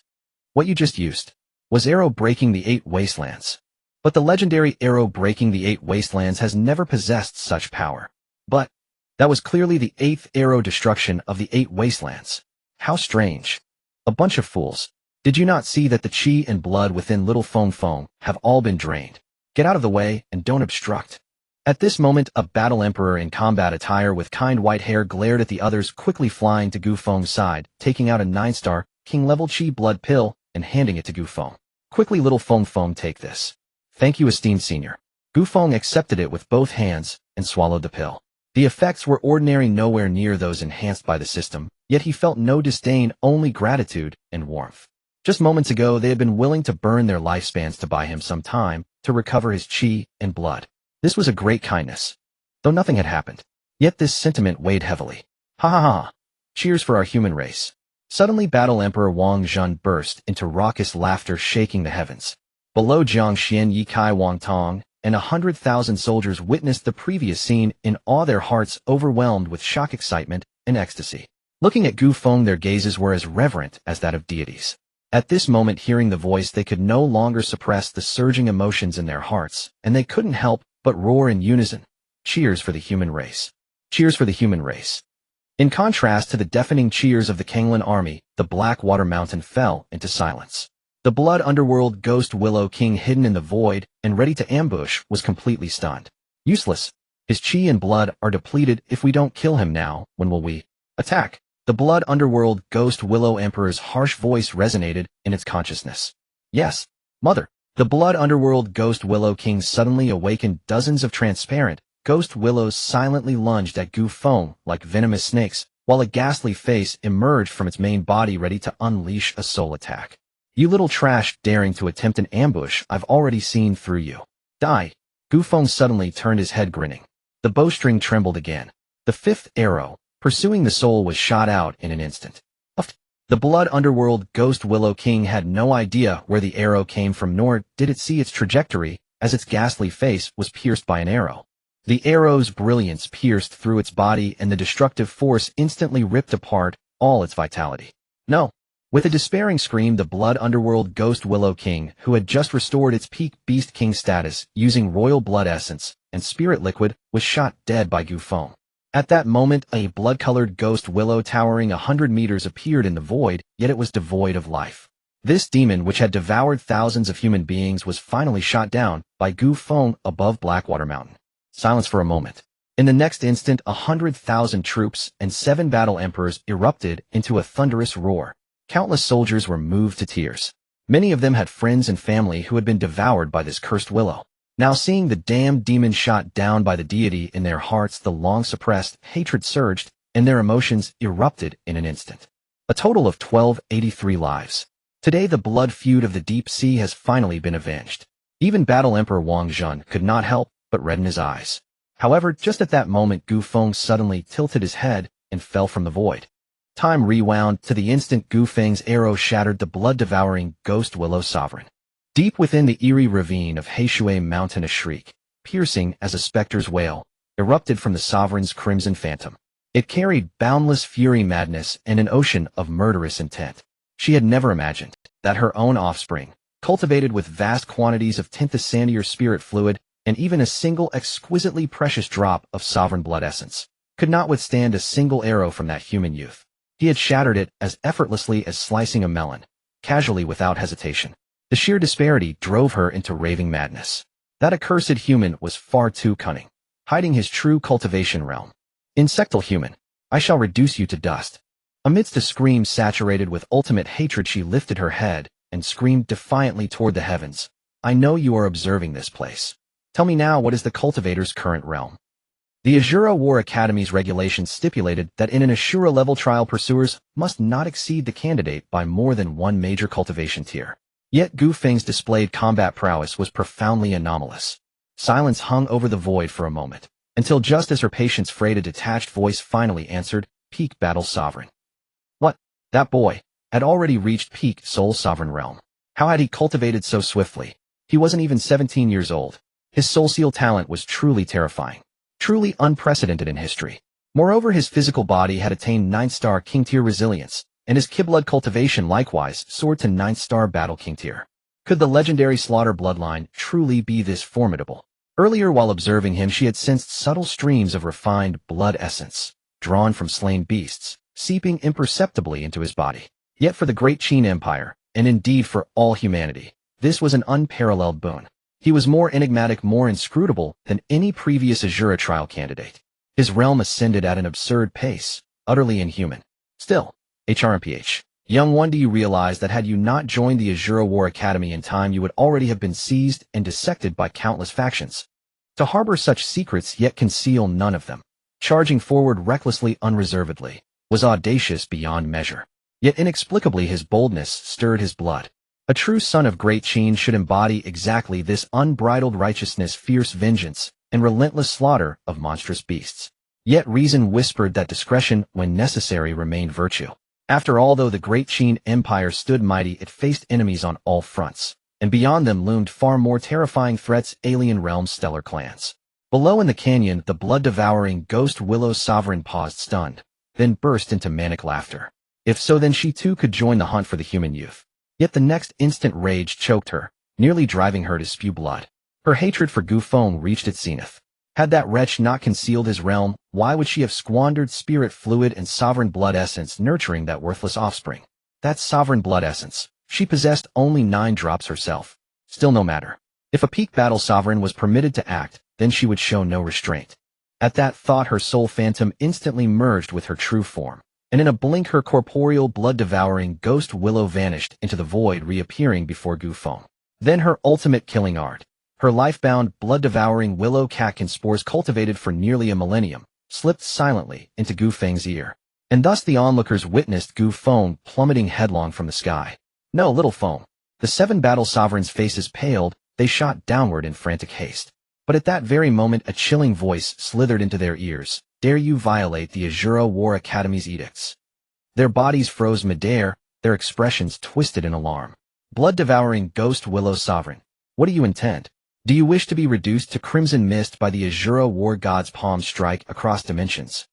What you just used was arrow breaking the 8 wastelands. But the legendary arrow breaking the 8 wastelands has never possessed such power. But that was clearly the 8th arrow destruction of the 8 wastelands. How strange. A bunch of fools. Did you not see that the chi and blood within little Feng Feng have all been drained? Get out of the way and don't obstruct." At this moment, a battle emperor in combat attire with kind white hair glared at the others, quickly flying to Gu Feng's side, taking out a 9-star, king-level chi blood pill, and handing it to Gu Feng. Quickly, little Feng, take this. Thank you, esteemed senior. Gu Feng accepted it with both hands and swallowed the pill. The effects were ordinary, nowhere near those enhanced by the system, yet he felt no disdain, only gratitude and warmth. Just moments ago, they had been willing to burn their lifespans to buy him some time to recover his chi and blood. This was a great kindness, though nothing had happened. Yet this sentiment weighed heavily. Ha ha ha! Cheers for our human race. Suddenly, Battle Emperor Wang Zhun burst into raucous laughter, shaking the heavens. Below, Jiang Xian, Yi Kai, Wang Tong, and 100,000 soldiers witnessed the previous scene in awe, their hearts overwhelmed with shock, excitement, and ecstasy. Looking at Gu Feng, their gazes were as reverent as that of deities. At this moment, hearing the voice, they could no longer suppress the surging emotions in their hearts, and they couldn't help but roar in unison. Cheers for the human race. Cheers for the human race. In contrast to the deafening cheers of the Kanglan army, the Blackwater Mountain fell into silence. The blood underworld ghost Willow King, hidden in the void and ready to ambush, was completely stunned. Useless. His chi and blood are depleted. If we don't kill him now, when will we attack? The blood underworld ghost Willow Emperor's harsh voice resonated in its consciousness. Yes, mother. The blood underworld ghost Willow King suddenly awakened. Dozens of transparent ghost willows silently lunged at Gu Feng like venomous snakes, while a ghastly face emerged from its main body, ready to unleash a soul attack. You little trash, daring to attempt an ambush, I've already seen through you. Die. Gu Feng suddenly turned his head, grinning. The bowstring trembled again. The fifth arrow, pursuing the soul, was shot out in an instant. The blood underworld ghost Willow King had no idea where the arrow came from, nor did it see its trajectory, as its ghastly face was pierced by an arrow. The arrow's brilliance pierced through its body, and the destructive force instantly ripped apart all its vitality. No. With a despairing scream, the blood underworld ghost Willow King, who had just restored its peak beast king status using royal blood essence and spirit liquid, was shot dead by Gu Feng. At that moment, a blood-colored ghost willow towering 100 meters appeared in the void, yet it was devoid of life. This demon, which had devoured thousands of human beings, was finally shot down by Gu Feng above Blackwater Mountain. Silence for a moment. In the next instant, 100,000 troops and 7 battle emperors erupted into a thunderous roar. Countless soldiers were moved to tears. Many of them had friends and family who had been devoured by this cursed willow. Now, seeing the damned demon shot down by the deity, in their hearts the long-suppressed hatred surged, and their emotions erupted in an instant. A total of 1283 lives. Today, the blood feud of the deep sea has finally been avenged. Even Battle Emperor Wang Zhun could not help but redden his eyes. However, just at that moment, Gu Feng suddenly tilted his head and fell from the void. Time rewound to the instant Gu Feng's arrow shattered the blood-devouring ghost willow sovereign. Deep within the eerie ravine of Heishui Mountain, a shriek, piercing as a specter's wail, erupted from the sovereign's crimson phantom. It carried boundless fury, madness, and an ocean of murderous intent. She had never imagined that her own offspring, cultivated with vast quantities of Tinthasanier spirit fluid and even a single exquisitely precious drop of sovereign blood essence, could not withstand a single arrow from that human youth. He had shattered it as effortlessly as slicing a melon, casually, without hesitation. The sheer disparity drove her into raving madness. That accursed human was far too cunning, hiding his true cultivation realm. Insectal human, I shall reduce you to dust. Amidst a scream saturated with ultimate hatred, she lifted her head and screamed defiantly toward the heavens. I know you are observing this place. Tell me now, what is the cultivator's current realm? The Azura War Academy's regulations stipulated that in an Ashura-level trial, pursuers must not exceed the candidate by more than one major cultivation tier. Yet Gu Feng's displayed combat prowess was profoundly anomalous. Silence hung over the void for a moment, until just as her patience frayed, a detached voice finally answered, Peak Battle Sovereign. What? That boy had already reached peak soul sovereign realm. How had he cultivated so swiftly? He wasn't even 17 years old. His soul seal talent was truly terrifying, truly unprecedented in history. Moreover, his physical body had attained 9-star king tier resilience, and his Ki-blood cultivation likewise soared to 9-star battle king tier. Could the legendary Slaughter bloodline truly be this formidable? Earlier, while observing him, she had sensed subtle streams of refined blood essence, drawn from slain beasts, seeping imperceptibly into his body. Yet for the great Qin Empire, and indeed for all humanity, this was an unparalleled boon. He was more enigmatic, more inscrutable than any previous Azura trial candidate. His realm ascended at an absurd pace, utterly inhuman. Still, HRMPH. Young one, do you realize that had you not joined the Azura War Academy in time, you would already have been seized and dissected by countless factions? To harbor such secrets yet conceal none of them, charging forward recklessly, unreservedly, was audacious beyond measure. Yet inexplicably his boldness stirred his blood. A true son of Great Qin should embody exactly this: unbridled righteousness, fierce vengeance, and relentless slaughter of monstrous beasts. Yet reason whispered that discretion, when necessary, remained virtue. After all, though the Great Qin Empire stood mighty, it faced enemies on all fronts, and beyond them loomed far more terrifying threats: alien realms, stellar clans. Below in the canyon, the blood-devouring Ghost Willow sovereign paused stunned, then burst into manic laughter. If so, then she too could join the hunt for the human youth. Yet the next instant rage choked her, nearly driving her to spew blood. Her hatred for Gu Feng reached its zenith. Had that wretch not concealed his realm, why would she have squandered spirit fluid and sovereign blood essence nurturing that worthless offspring? That sovereign blood essence. She possessed only 9 drops herself. Still, no matter. If a peak battle sovereign was permitted to act, then she would show no restraint. At that thought, her soul phantom instantly merged with her true form, and in a blink her corporeal blood-devouring Ghost Willow vanished into the void, reappearing before Gu Feng. Then her ultimate killing art. Her life-bound, blood-devouring willow catkin spores, cultivated for nearly a millennium, slipped silently into Gu Feng's ear. And thus the onlookers witnessed Gu Feng plummeting headlong from the sky. No, little Feng. The 7 battle sovereigns' faces paled, they shot downward in frantic haste. But at that very moment a chilling voice slithered into their ears. Dare you violate the Azura War Academy's edicts? Their bodies froze midair, their expressions twisted in alarm. Blood-devouring Ghost Willow Sovereign, what do you intend? Do you wish to be reduced to crimson mist by the Azura War God's palm strike across dimensions?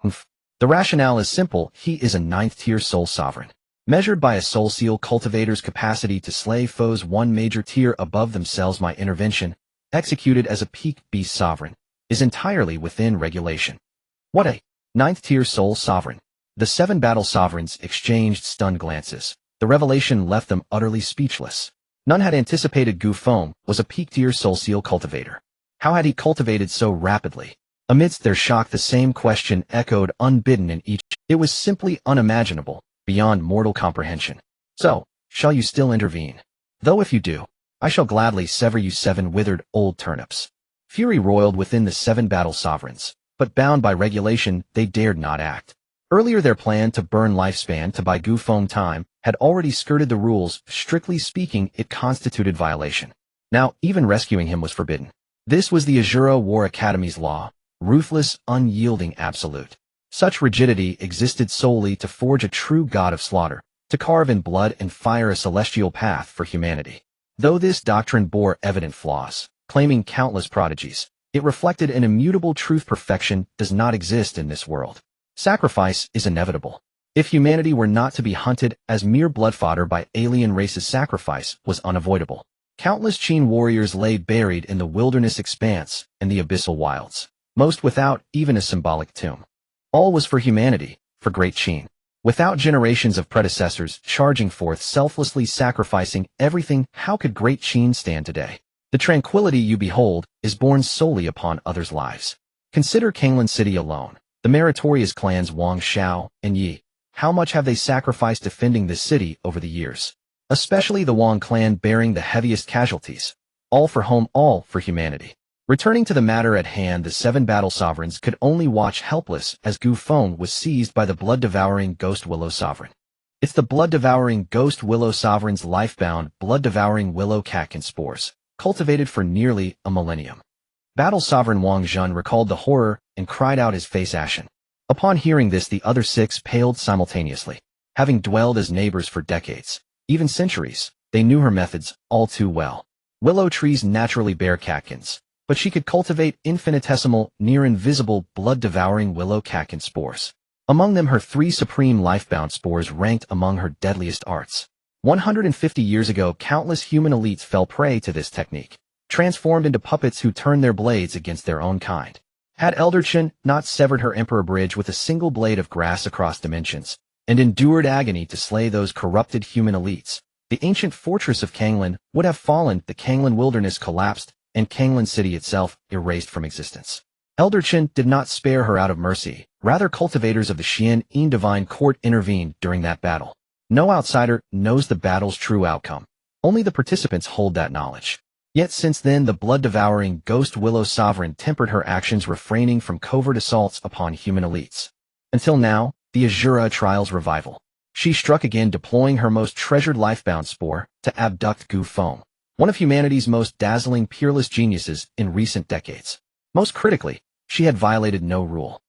The rationale is simple: he is a 9th-tier soul sovereign. Measured by a soul seal cultivator's capacity to slay foes 1 major tier above themselves, my intervention, executed as a peak beast sovereign, is entirely within regulation. What a 9th-tier soul sovereign! The 7 battle sovereigns exchanged stunned glances. The revelation left them utterly speechless. None had anticipated Gu Feng was a peak-tier soul seal cultivator. How had he cultivated so rapidly? Amidst their shock, the same question echoed unbidden in each. It was simply unimaginable, beyond mortal comprehension. So, shall you still intervene? Though if you do, I shall gladly sever you 7 withered old turnips. Fury roiled within the 7 battle sovereigns, but bound by regulation, they dared not act. Earlier their plan to burn lifespan to buy Gu Feng time had already skirted the rules. Strictly speaking, it constituted violation. Now, even rescuing him was forbidden. This was the Azura War Academy's law, ruthless, unyielding, absolute. Such rigidity existed solely to forge a true god of slaughter, to carve in blood and fire a celestial path for humanity. Though this doctrine bore evident flaws, claiming countless prodigies, it reflected an immutable truth: perfection does not exist in this world. Sacrifice is inevitable. If humanity were not to be hunted as mere blood fodder by alien races, sacrifice was unavoidable. Countless Qin warriors lay buried in the wilderness expanse and the abyssal wilds, most without even a symbolic tomb. All was for humanity, for Great Qin. Without generations of predecessors charging forth, selflessly sacrificing everything, how could Great Qin stand today? The tranquility you behold is born solely upon others' lives. Consider Kanglan City alone. The meritorious clans Wang, Xiao, and Yi. How much have they sacrificed defending this city over the years? Especially the Wang clan, bearing the heaviest casualties. All for home, all for humanity. Returning to the matter at hand, the 7 battle sovereigns could only watch helpless as Gu Feng was seized by the blood-devouring Ghost Willow Sovereign. It's the blood-devouring Ghost Willow Sovereign's life-bound, blood-devouring willow catkin spores, cultivated for nearly a millennium. Battle Sovereign Wang Zhun recalled the horror and cried out, his face ashen. Upon hearing this, the other 6 paled simultaneously. Having dwelled as neighbors for decades, even centuries, they knew her methods all too well. Willow trees naturally bear catkins, but she could cultivate infinitesimal, near-invisible, blood-devouring willow catkin spores. Among them, her 3 supreme life-bound spores ranked among her deadliest arts. 150 years ago, countless human elites fell prey to this technique, transformed into puppets who turned their blades against their own kind. Had Elder Qin not severed her emperor bridge with a single blade of grass across dimensions, and endured agony to slay those corrupted human elites, The ancient fortress of Kanglan would have fallen, the Kanglan wilderness collapsed, and Kanglan city itself erased from existence. Elder Chen did not spare her out of mercy. Rather, cultivators of the Xian divine court intervened during that battle. No outsider knows the battle's true outcome. Only the participants hold that knowledge. Yet since then, the blood-devouring Ghost Willow Sovereign tempered her actions, refraining from covert assaults upon human elites. Until now, the Azura trial's revival. She struck again, deploying her most treasured lifebound spore to abduct Gu Feng, one of humanity's most dazzling, peerless geniuses in recent decades. Most critically, she had violated no rule.